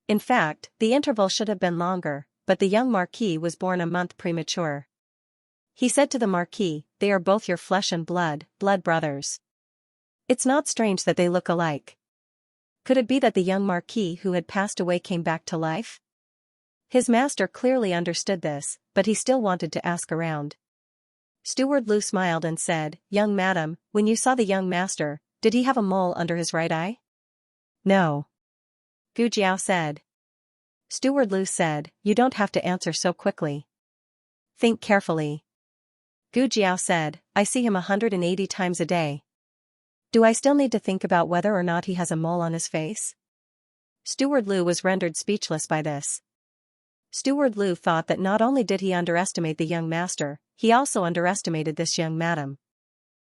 In fact, the interval should have been longer, but the young marquis was born a month premature. He said to the marquis, They are both your flesh and blood brothers. It's not strange that they look alike. Could it be that the young marquis who had passed away came back to life? His master clearly understood this, but he still wanted to ask around. Steward Lu smiled and said, Young madam, when you saw the young master, did he have a mole under his right eye? No. Gu Jiao said. Steward Lu said, You don't have to answer so quickly. Think carefully. Gu Jiao said, I see him 180 times a day. Do I still need to think about whether or not he has a mole on his face? Steward Lu was rendered speechless by this. Steward Lu thought that not only did he underestimate the young master, he also underestimated this young madam.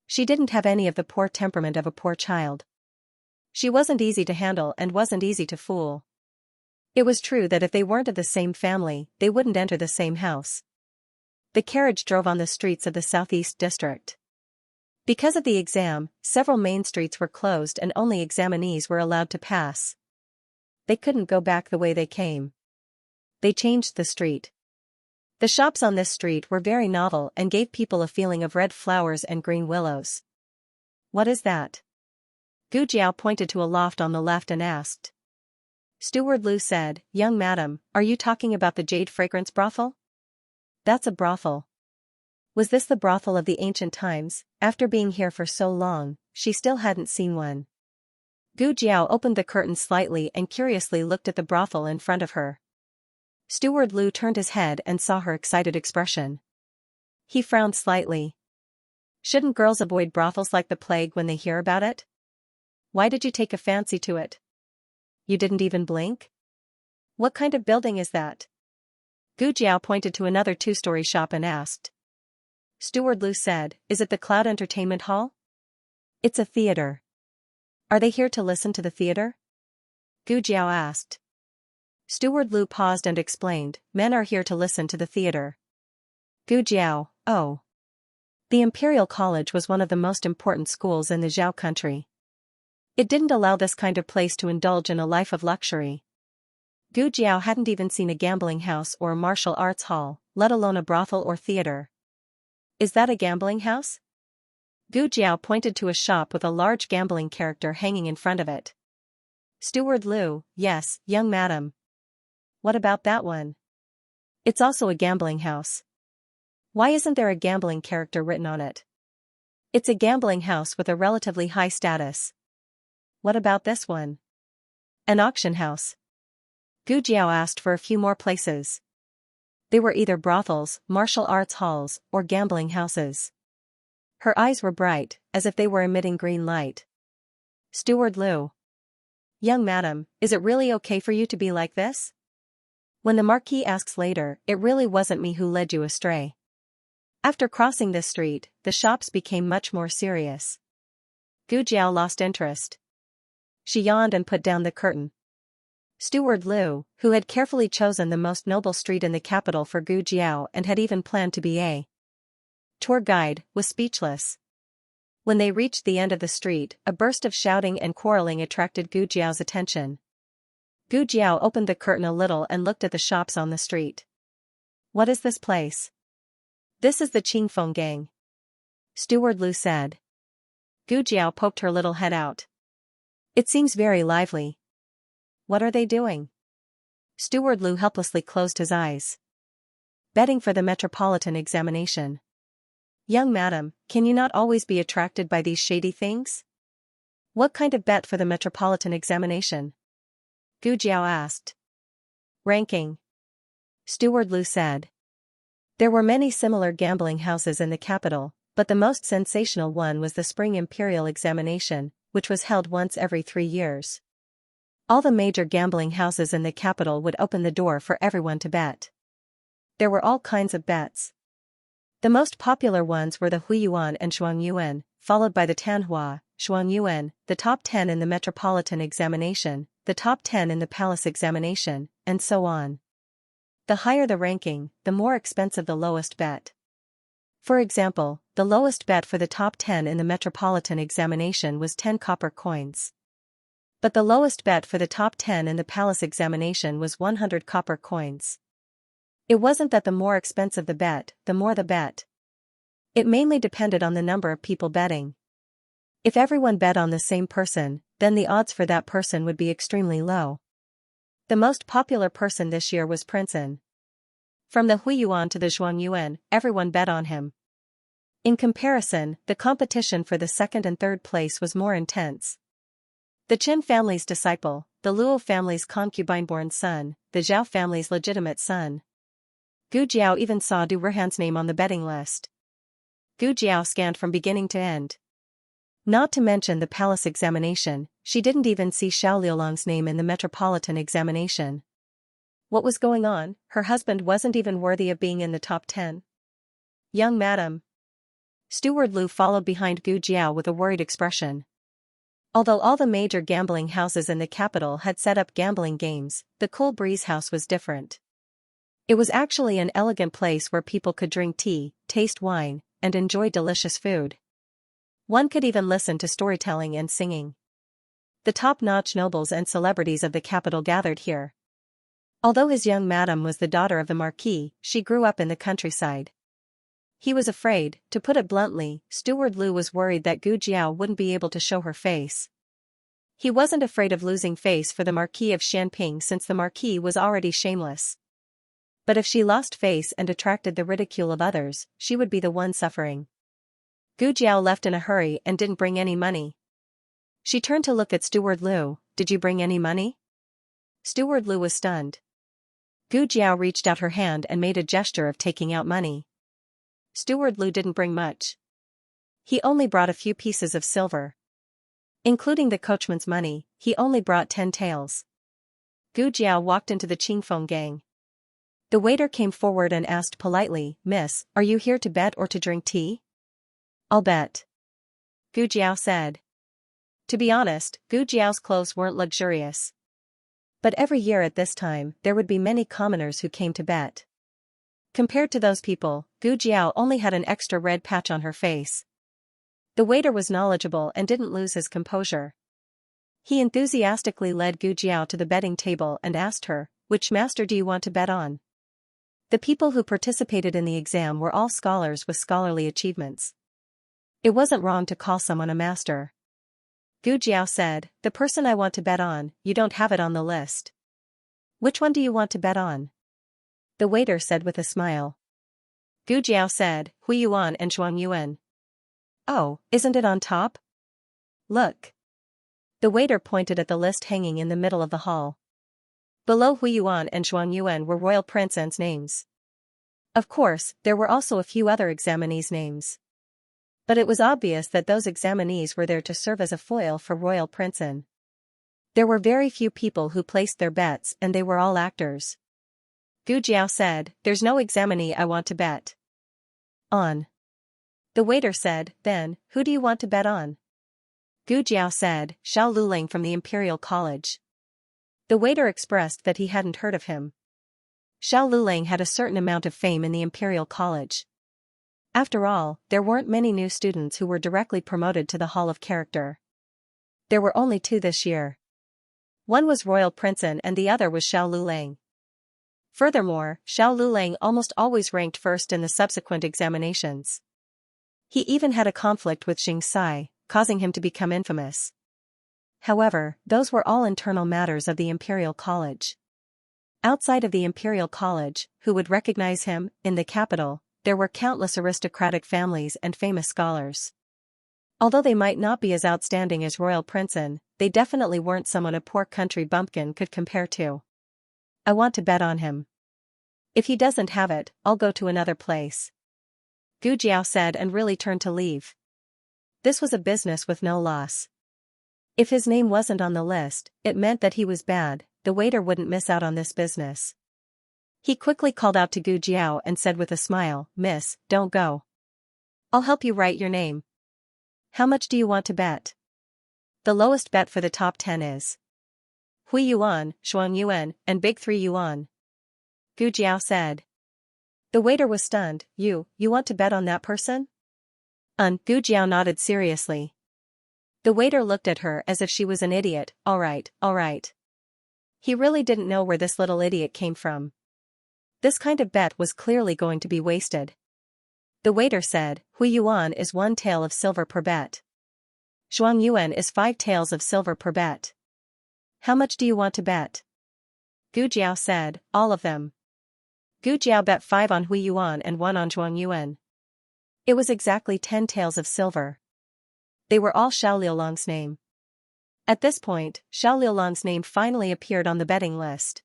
She didn't have any of the poor temperament of a poor child. She wasn't easy to handle and wasn't easy to fool. It was true that if they weren't of the same family, they wouldn't enter the same house. The carriage drove on the streets of the southeast district. Because of the exam, several main streets were closed and only examinees were allowed to pass. They couldn't go back the way they came. They changed the street. The shops on this street were very novel and gave people a feeling of red flowers and green willows. What is that? Gu Jiao pointed to a loft on the left and asked. Steward Lu said, Young madam, are you talking about the Jade Fragrance brothel? That's a brothel. Was this the brothel of the ancient times? After being here for so long, she still hadn't seen one. Gu Jiao opened the curtain slightly and curiously looked at the brothel in front of her. Steward Lu turned his head and saw her excited expression. He frowned slightly. Shouldn't girls avoid brothels like the plague when they hear about it? Why did you take a fancy to it? You didn't even blink? What kind of building is that? Gu Jiao pointed to another two-story shop and asked. Steward Lu said, Is it the Cloud Entertainment Hall? It's a theater. Are they here to listen to the theater? Gu Jiao asked. Steward Lu paused and explained, Men are here to listen to the theater. Gu Jiao, oh. The Imperial College was one of the most important schools in the Zhao country. It didn't allow this kind of place to indulge in a life of luxury. Gu Jiao hadn't even seen a gambling house or a martial arts hall, let alone a brothel or theater. Is that a gambling house? Gu Jiao pointed to a shop with a large gambling character hanging in front of it. Steward Lu, yes, young madam. What about that one? It's also a gambling house. Why isn't there a gambling character written on it? It's a gambling house with a relatively high status. What about this one? An auction house. Gu Jiao asked for a few more places. They were either brothels, martial arts halls, or gambling houses. Her eyes were bright, as if they were emitting green light. Steward Lu. Young madam, is it really okay for you to be like this? When the Marquis asks later, it really wasn't me who led you astray. After crossing this street, the shops became much more serious. Gu Jiao lost interest. She yawned and put down the curtain. Steward Lu, who had carefully chosen the most noble street in the capital for Gu Jiao and had even planned to be a tour guide, was speechless. When they reached the end of the street, a burst of shouting and quarreling attracted Gu Jiao's attention. Gu Jiao opened the curtain a little and looked at the shops on the street. What is this place? This is the Qingfeng gang. Steward Lu said. Gu Jiao poked her little head out. It seems very lively. What are they doing? Steward Lu helplessly closed his eyes. Betting for the metropolitan examination. Young madam, can you not always be attracted by these shady things? What kind of bet for the metropolitan examination? Gu Jiao asked. Ranking. Steward Lu said. There were many similar gambling houses in the capital, but the most sensational one was the Spring Imperial Examination, which was held once every 3 years. All the major gambling houses in the capital would open the door for everyone to bet. There were all kinds of bets. The most popular ones were the Huiyuan and Shuangyuan, followed by the Tanhua, Shuangyuan, the top 10 in the Metropolitan Examination, the top 10 in the Palace Examination, and so on. The higher the ranking, the more expensive the lowest bet. For example, the lowest bet for the top 10 in the Metropolitan Examination was 10 copper coins. But the lowest bet for the top 10 in the Palace Examination was 100 copper coins. It wasn't that the more expensive the bet, the more the bet. It mainly depended on the number of people betting. If everyone bet on the same person, then the odds for that person would be extremely low. The most popular person this year was Prince An. From the Huiyuan to the Zhuangyuan, everyone bet on him. In comparison, the competition for the second and third place was more intense. The Qin family's disciple, the Luo family's concubine-born son, the Zhao family's legitimate son. Gu Jiao even saw Du Rihan's name on the betting list. Gu Jiao scanned from beginning to end. Not to mention the palace examination, she didn't even see Xiao Liulong's name in the metropolitan examination. What was going on? Her husband wasn't even worthy of being in the top 10. Young madam. Steward Lu followed behind Gu Jiao with a worried expression. Although all the major gambling houses in the capital had set up gambling games, the Cool Breeze house was different. It was actually an elegant place where people could drink tea, taste wine, and enjoy delicious food. One could even listen to storytelling and singing. The top-notch nobles and celebrities of the capital gathered here. Although his young madam was the daughter of the marquis, she grew up in the countryside. He was afraid, to put it bluntly. Steward Lu was worried that Gu Jiao wouldn't be able to show her face. He wasn't afraid of losing face for the Marquis of Xianping since the Marquis was already shameless. But if she lost face and attracted the ridicule of others, she would be the one suffering. Gu Jiao left in a hurry and didn't bring any money. She turned to look at Steward Lu. Did you bring any money? Steward Lu was stunned. Gu Jiao reached out her hand and made a gesture of taking out money. Steward Lu didn't bring much. He only brought a few pieces of silver. Including the coachman's money, he only brought 10 taels. Gu Jiao walked into the Qingfeng gang. The waiter came forward and asked politely, "Miss, are you here to bet or to drink tea?" "I'll bet," Gu Jiao said. To be honest, Gu Jiao's clothes weren't luxurious. But every year at this time, there would be many commoners who came to bet. Compared to those people, Gu Jiao only had an extra red patch on her face. The waiter was knowledgeable and didn't lose his composure. He enthusiastically led Gu Jiao to the betting table and asked her, "Which master do you want to bet on?" The people who participated in the exam were all scholars with scholarly achievements. It wasn't wrong to call someone a master. Gu Jiao said, "The person I want to bet on, you don't have it on the list." "Which one do you want to bet on?" The waiter said with a smile. Gu Jiao said, "Hui Yuan and Zhuang Yuan." "Oh, isn't it on top?" "Look." The waiter pointed at the list hanging in the middle of the hall. Below Hui Yuan and Zhuang Yuan were royal princes' names. Of course, there were also a few other examinees' names. But it was obvious that those examinees were there to serve as a foil for royal princes. There were very few people who placed their bets and they were all actors. Gu Jiao said, "There's no examinee I want to bet on." The waiter said, "Then, who do you want to bet on?" Gu Jiao said, "Xiao Luling from the Imperial College." The waiter expressed that he hadn't heard of him. Xiao Luling had a certain amount of fame in the Imperial College. After all, there weren't many new students who were directly promoted to the Hall of Character. There were only 2 this year. One was Royal Princeton and the other was Xiao Luling. Furthermore, Xiao Luling almost always ranked first in the subsequent examinations. He even had a conflict with Xianxia, causing him to become infamous. However, those were all internal matters of the Imperial College. Outside of the Imperial College, who would recognize him, in the capital, there were countless aristocratic families and famous scholars. Although they might not be as outstanding as royal princes, they definitely weren't someone a poor country bumpkin could compare to. "I want to bet on him. If he doesn't have it, I'll go to another place," Gu Jiao said and really turned to leave. This was a business with no loss. If his name wasn't on the list, it meant that he was bad. The waiter wouldn't miss out on this business. He quickly called out to Gu Jiao and said with a smile, "Miss, don't go. I'll help you write your name. How much do you want to bet?" "The lowest bet for the top 10 is Hui Yuan, Zhuang Yuan, and Big 3 Yuan," Gu Jiao said. The waiter was stunned. You want to bet on that person?" Gu Jiao nodded seriously. The waiter looked at her as if she was an idiot. All right. He really didn't know where this little idiot came from. This kind of bet was clearly going to be wasted. The waiter said, "Hui Yuan is 1 tael of silver per bet. Zhuang Yuan is 5 taels of silver per bet. How much do you want to bet?" Gu Jiao said, "All of them." Gu Jiao bet 5 on Hui Yuan and 1 on Zhuang Yuan. It was exactly 10 taels of silver. They were all Xiao Liulong's name. At this point, Xiao Liulong's name finally appeared on the betting list.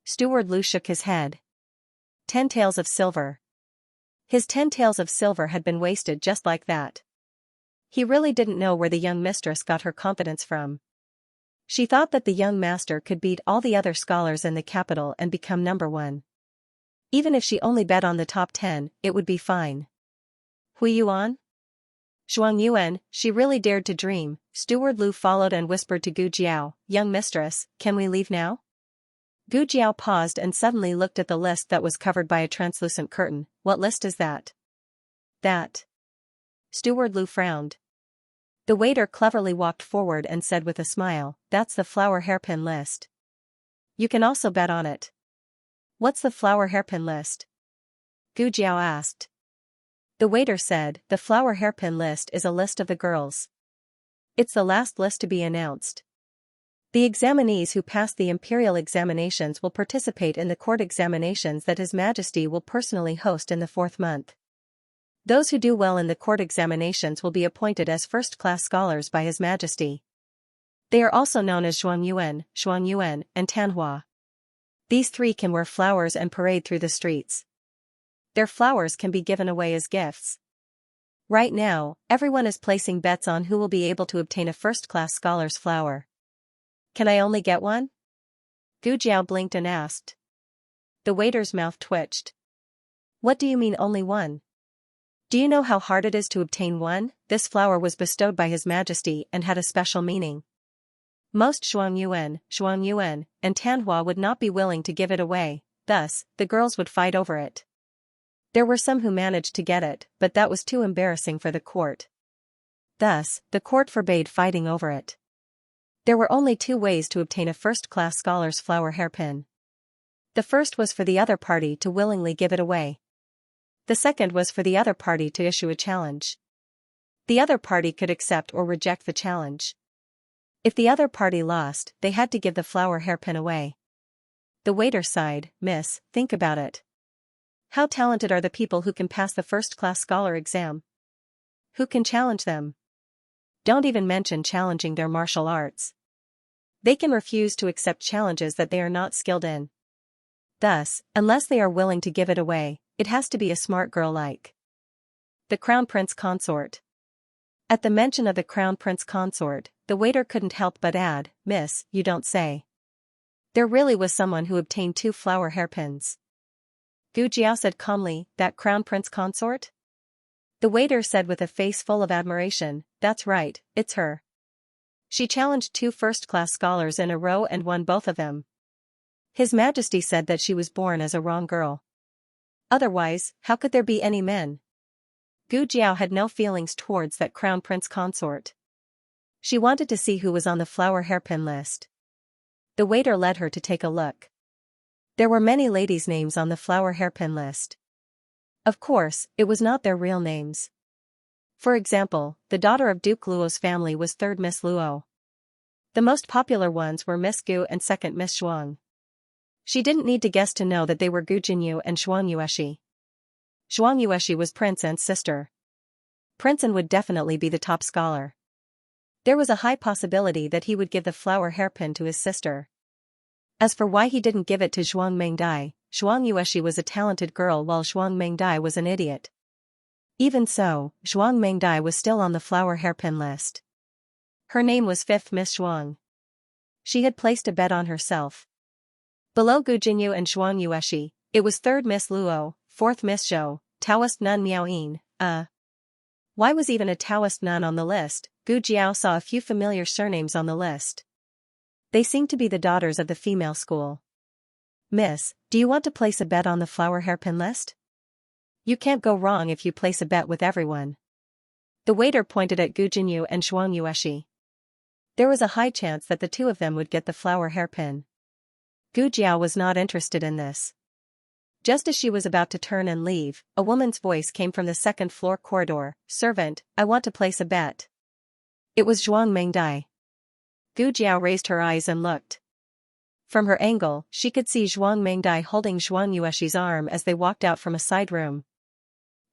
Steward Lu shook his head. 10 taels of silver. His 10 taels of silver had been wasted just like that. He really didn't know where the young mistress got her confidence from. She thought that the young master could beat all the other scholars in the capital and become number 1. Even if she only bet on the top 10, it would be fine. Hui Yuan? Zhuang Yuan, she really dared to dream. Steward Lu followed and whispered to Gu Jiao, "Young mistress, can we leave now?" Gu Jiao paused and suddenly looked at the list that was covered by a translucent curtain. "What list is that?" "That." Steward Lu frowned. The waiter cleverly walked forward and said with a smile, "That's the flower hairpin list. You can also bet on it." "What's the flower hairpin list?" Gu Jiao asked. The waiter said, "The flower hairpin list is a list of the girls. It's the last list to be announced. The examinees who pass the imperial examinations will participate in the court examinations that His Majesty will personally host in the 4th month. Those who do well in the court examinations will be appointed as first-class scholars by His Majesty. They are also known as Xuangyuan, and Tanhua. These 3 can wear flowers and parade through the streets. Their flowers can be given away as gifts. Right now, everyone is placing bets on who will be able to obtain a first-class scholar's flower. Can I only get one?" Gu Jiao blinked and asked. The waiter's mouth twitched. "What do you mean only one? Do you know how hard it is to obtain one?" This flower was bestowed by His Majesty and had a special meaning. Most Xuangyuan, and Tanhua would not be willing to give it away, thus, the girls would fight over it. There were some who managed to get it, but that was too embarrassing for the court. Thus, the court forbade fighting over it. There were only 2 ways to obtain a first-class scholar's flower hairpin. The first was for the other party to willingly give it away. The second was for the other party to issue a challenge. The other party could accept or reject the challenge. If the other party lost, they had to give the flower hairpin away. The waiter sighed, "Miss, think about it. How talented are the people who can pass the first-class scholar exam? Who can challenge them? Don't even mention challenging their martial arts. They can refuse to accept challenges that they are not skilled in. Thus, unless they are willing to give it away, it has to be a smart girl like the Crown Prince Consort." At the mention of the Crown Prince Consort, the waiter couldn't help but add, "Miss, you don't say. There really was someone who obtained 2 flower hairpins." Gu Jiao said calmly, "That Crown Prince Consort?" The waiter said with a face full of admiration, "That's right, it's her. She challenged 2 first-class scholars in a row and won both of them. His Majesty said that she was born as a wrong girl. Otherwise, how could there be any men?" Gu Jiao had no feelings towards that Crown Prince Consort. She wanted to see who was on the flower hairpin list. The waiter led her to take a look. There were many ladies' names on the flower hairpin list. Of course, it was not their real names. For example, the daughter of Duke Luo's family was 3rd Miss Luo. The most popular ones were Miss Gu and 2nd Miss Shuang. She didn't need to guess to know that they were Gu Jinyu and Shuangyueshi. Shuangyueshi was Prince An's sister. Prince An would definitely be the top scholar. There was a high possibility that he would give the flower hairpin to his sister. As for why he didn't give it to Zhuang Mengdai, Shuangyueshi was a talented girl while Zhuang Mengdai was an idiot. Even so, Zhuang Mengdai was still on the flower hairpin list. Her name was 5th Miss Shuang. She had placed a bet on herself. Below Gu Jinyu and Shuangyueshi, it was 3rd Miss Luo, 4th Miss Zhou, Taoist nun Miao Yin. Why was even a Taoist nun on the list? Gu Jiao saw a few familiar surnames on the list. They seemed to be the daughters of the female school. "Miss, do you want to place a bet on the flower hairpin list? You can't go wrong if you place a bet with everyone." The waiter pointed at Gu Jinyu and Shuangyueshi. There was a high chance that the 2 of them would get the flower hairpin. Gu Jiao was not interested in this. Just as she was about to turn and leave, a woman's voice came from the 2nd floor corridor, "Servant, I want to place a bet." It was Zhuang Mengdai. Gu Jiao raised her eyes and looked. From her angle, she could see Zhuang Mengdai holding Shuangyueshi's arm as they walked out from a side room.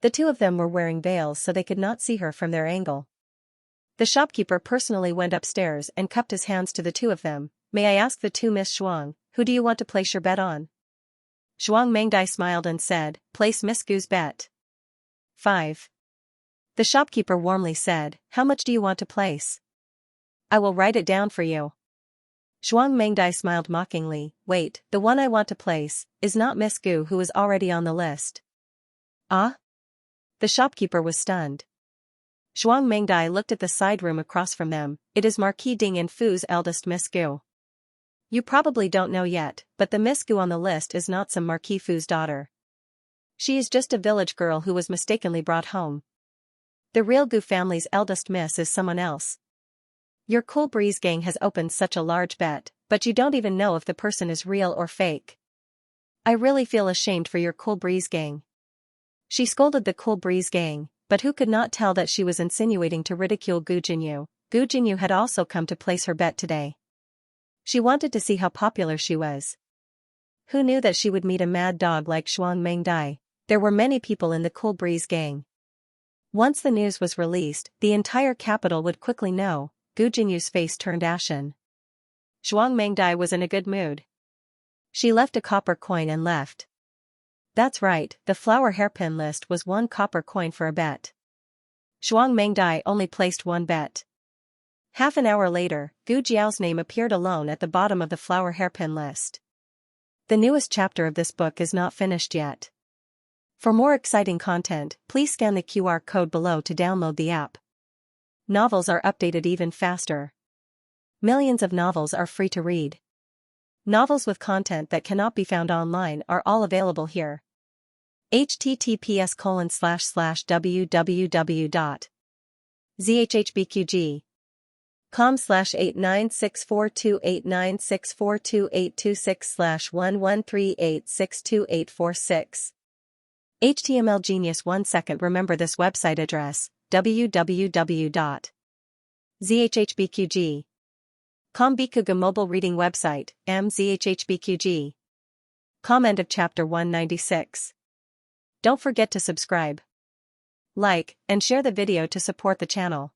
The 2 of them were wearing veils so they could not see her from their angle. The shopkeeper personally went upstairs and cupped his hands to the 2 of them. "May I ask the 2 Miss Shuang, who do you want to place your bet on?" Zhuang Mengdai smiled and said, "Place Miss Gu's bet." 5. The shopkeeper warmly said, "How much do you want to place?" "I will write it down for you." Zhuang Mengdai smiled mockingly, "Wait, the one I want to place is not Miss Gu who is already on the list." "Ah?" The shopkeeper was stunned. Zhuang Mengdai looked at the side room across from them. "It is Marquis Ding and Fu's eldest Miss Gu. You probably don't know yet, but the Miss Gu on the list is not some Marquis Fu's daughter. She is just a village girl who was mistakenly brought home." The real Gu family's eldest miss is someone else. Your Cool Breeze gang has opened such a large bet, but you don't even know if the person is real or fake. I really feel ashamed for your Cool Breeze gang. She scolded the Cool Breeze gang, but who could not tell that she was insinuating to ridicule Gu Jinyu? Gu Jinyu had also come to place her bet today. She wanted to see how popular she was. Who knew that she would meet a mad dog like Shuang Mengdai? There were many people in the Cool Breeze gang. Once the news was released, the entire capital would quickly know. Gu Jinyu's face turned ashen. Shuang Mengdai was in a good mood. She left a copper coin and left. That's right, the flower hairpin list was 1 copper coin for a bet. Shuang Mengdai only placed 1 bet. Half an hour later, Gu Jiao's name appeared alone at the bottom of the flower hairpin list. The newest chapter of this book is not finished yet. For more exciting content, please scan the QR code below to download the app. Novels are updated even faster. Millions of novels are free to read. Novels with content that cannot be found online are all available here. https://www.zhhbqg.com/89642896428226/1138628446. HTML Genius 1 second. Remember this website address, www.zhhbqg.com. Bikuga mobile reading website, mzhhbqg.com. End of chapter 196. Don't forget to subscribe, like, and share the video to support the channel.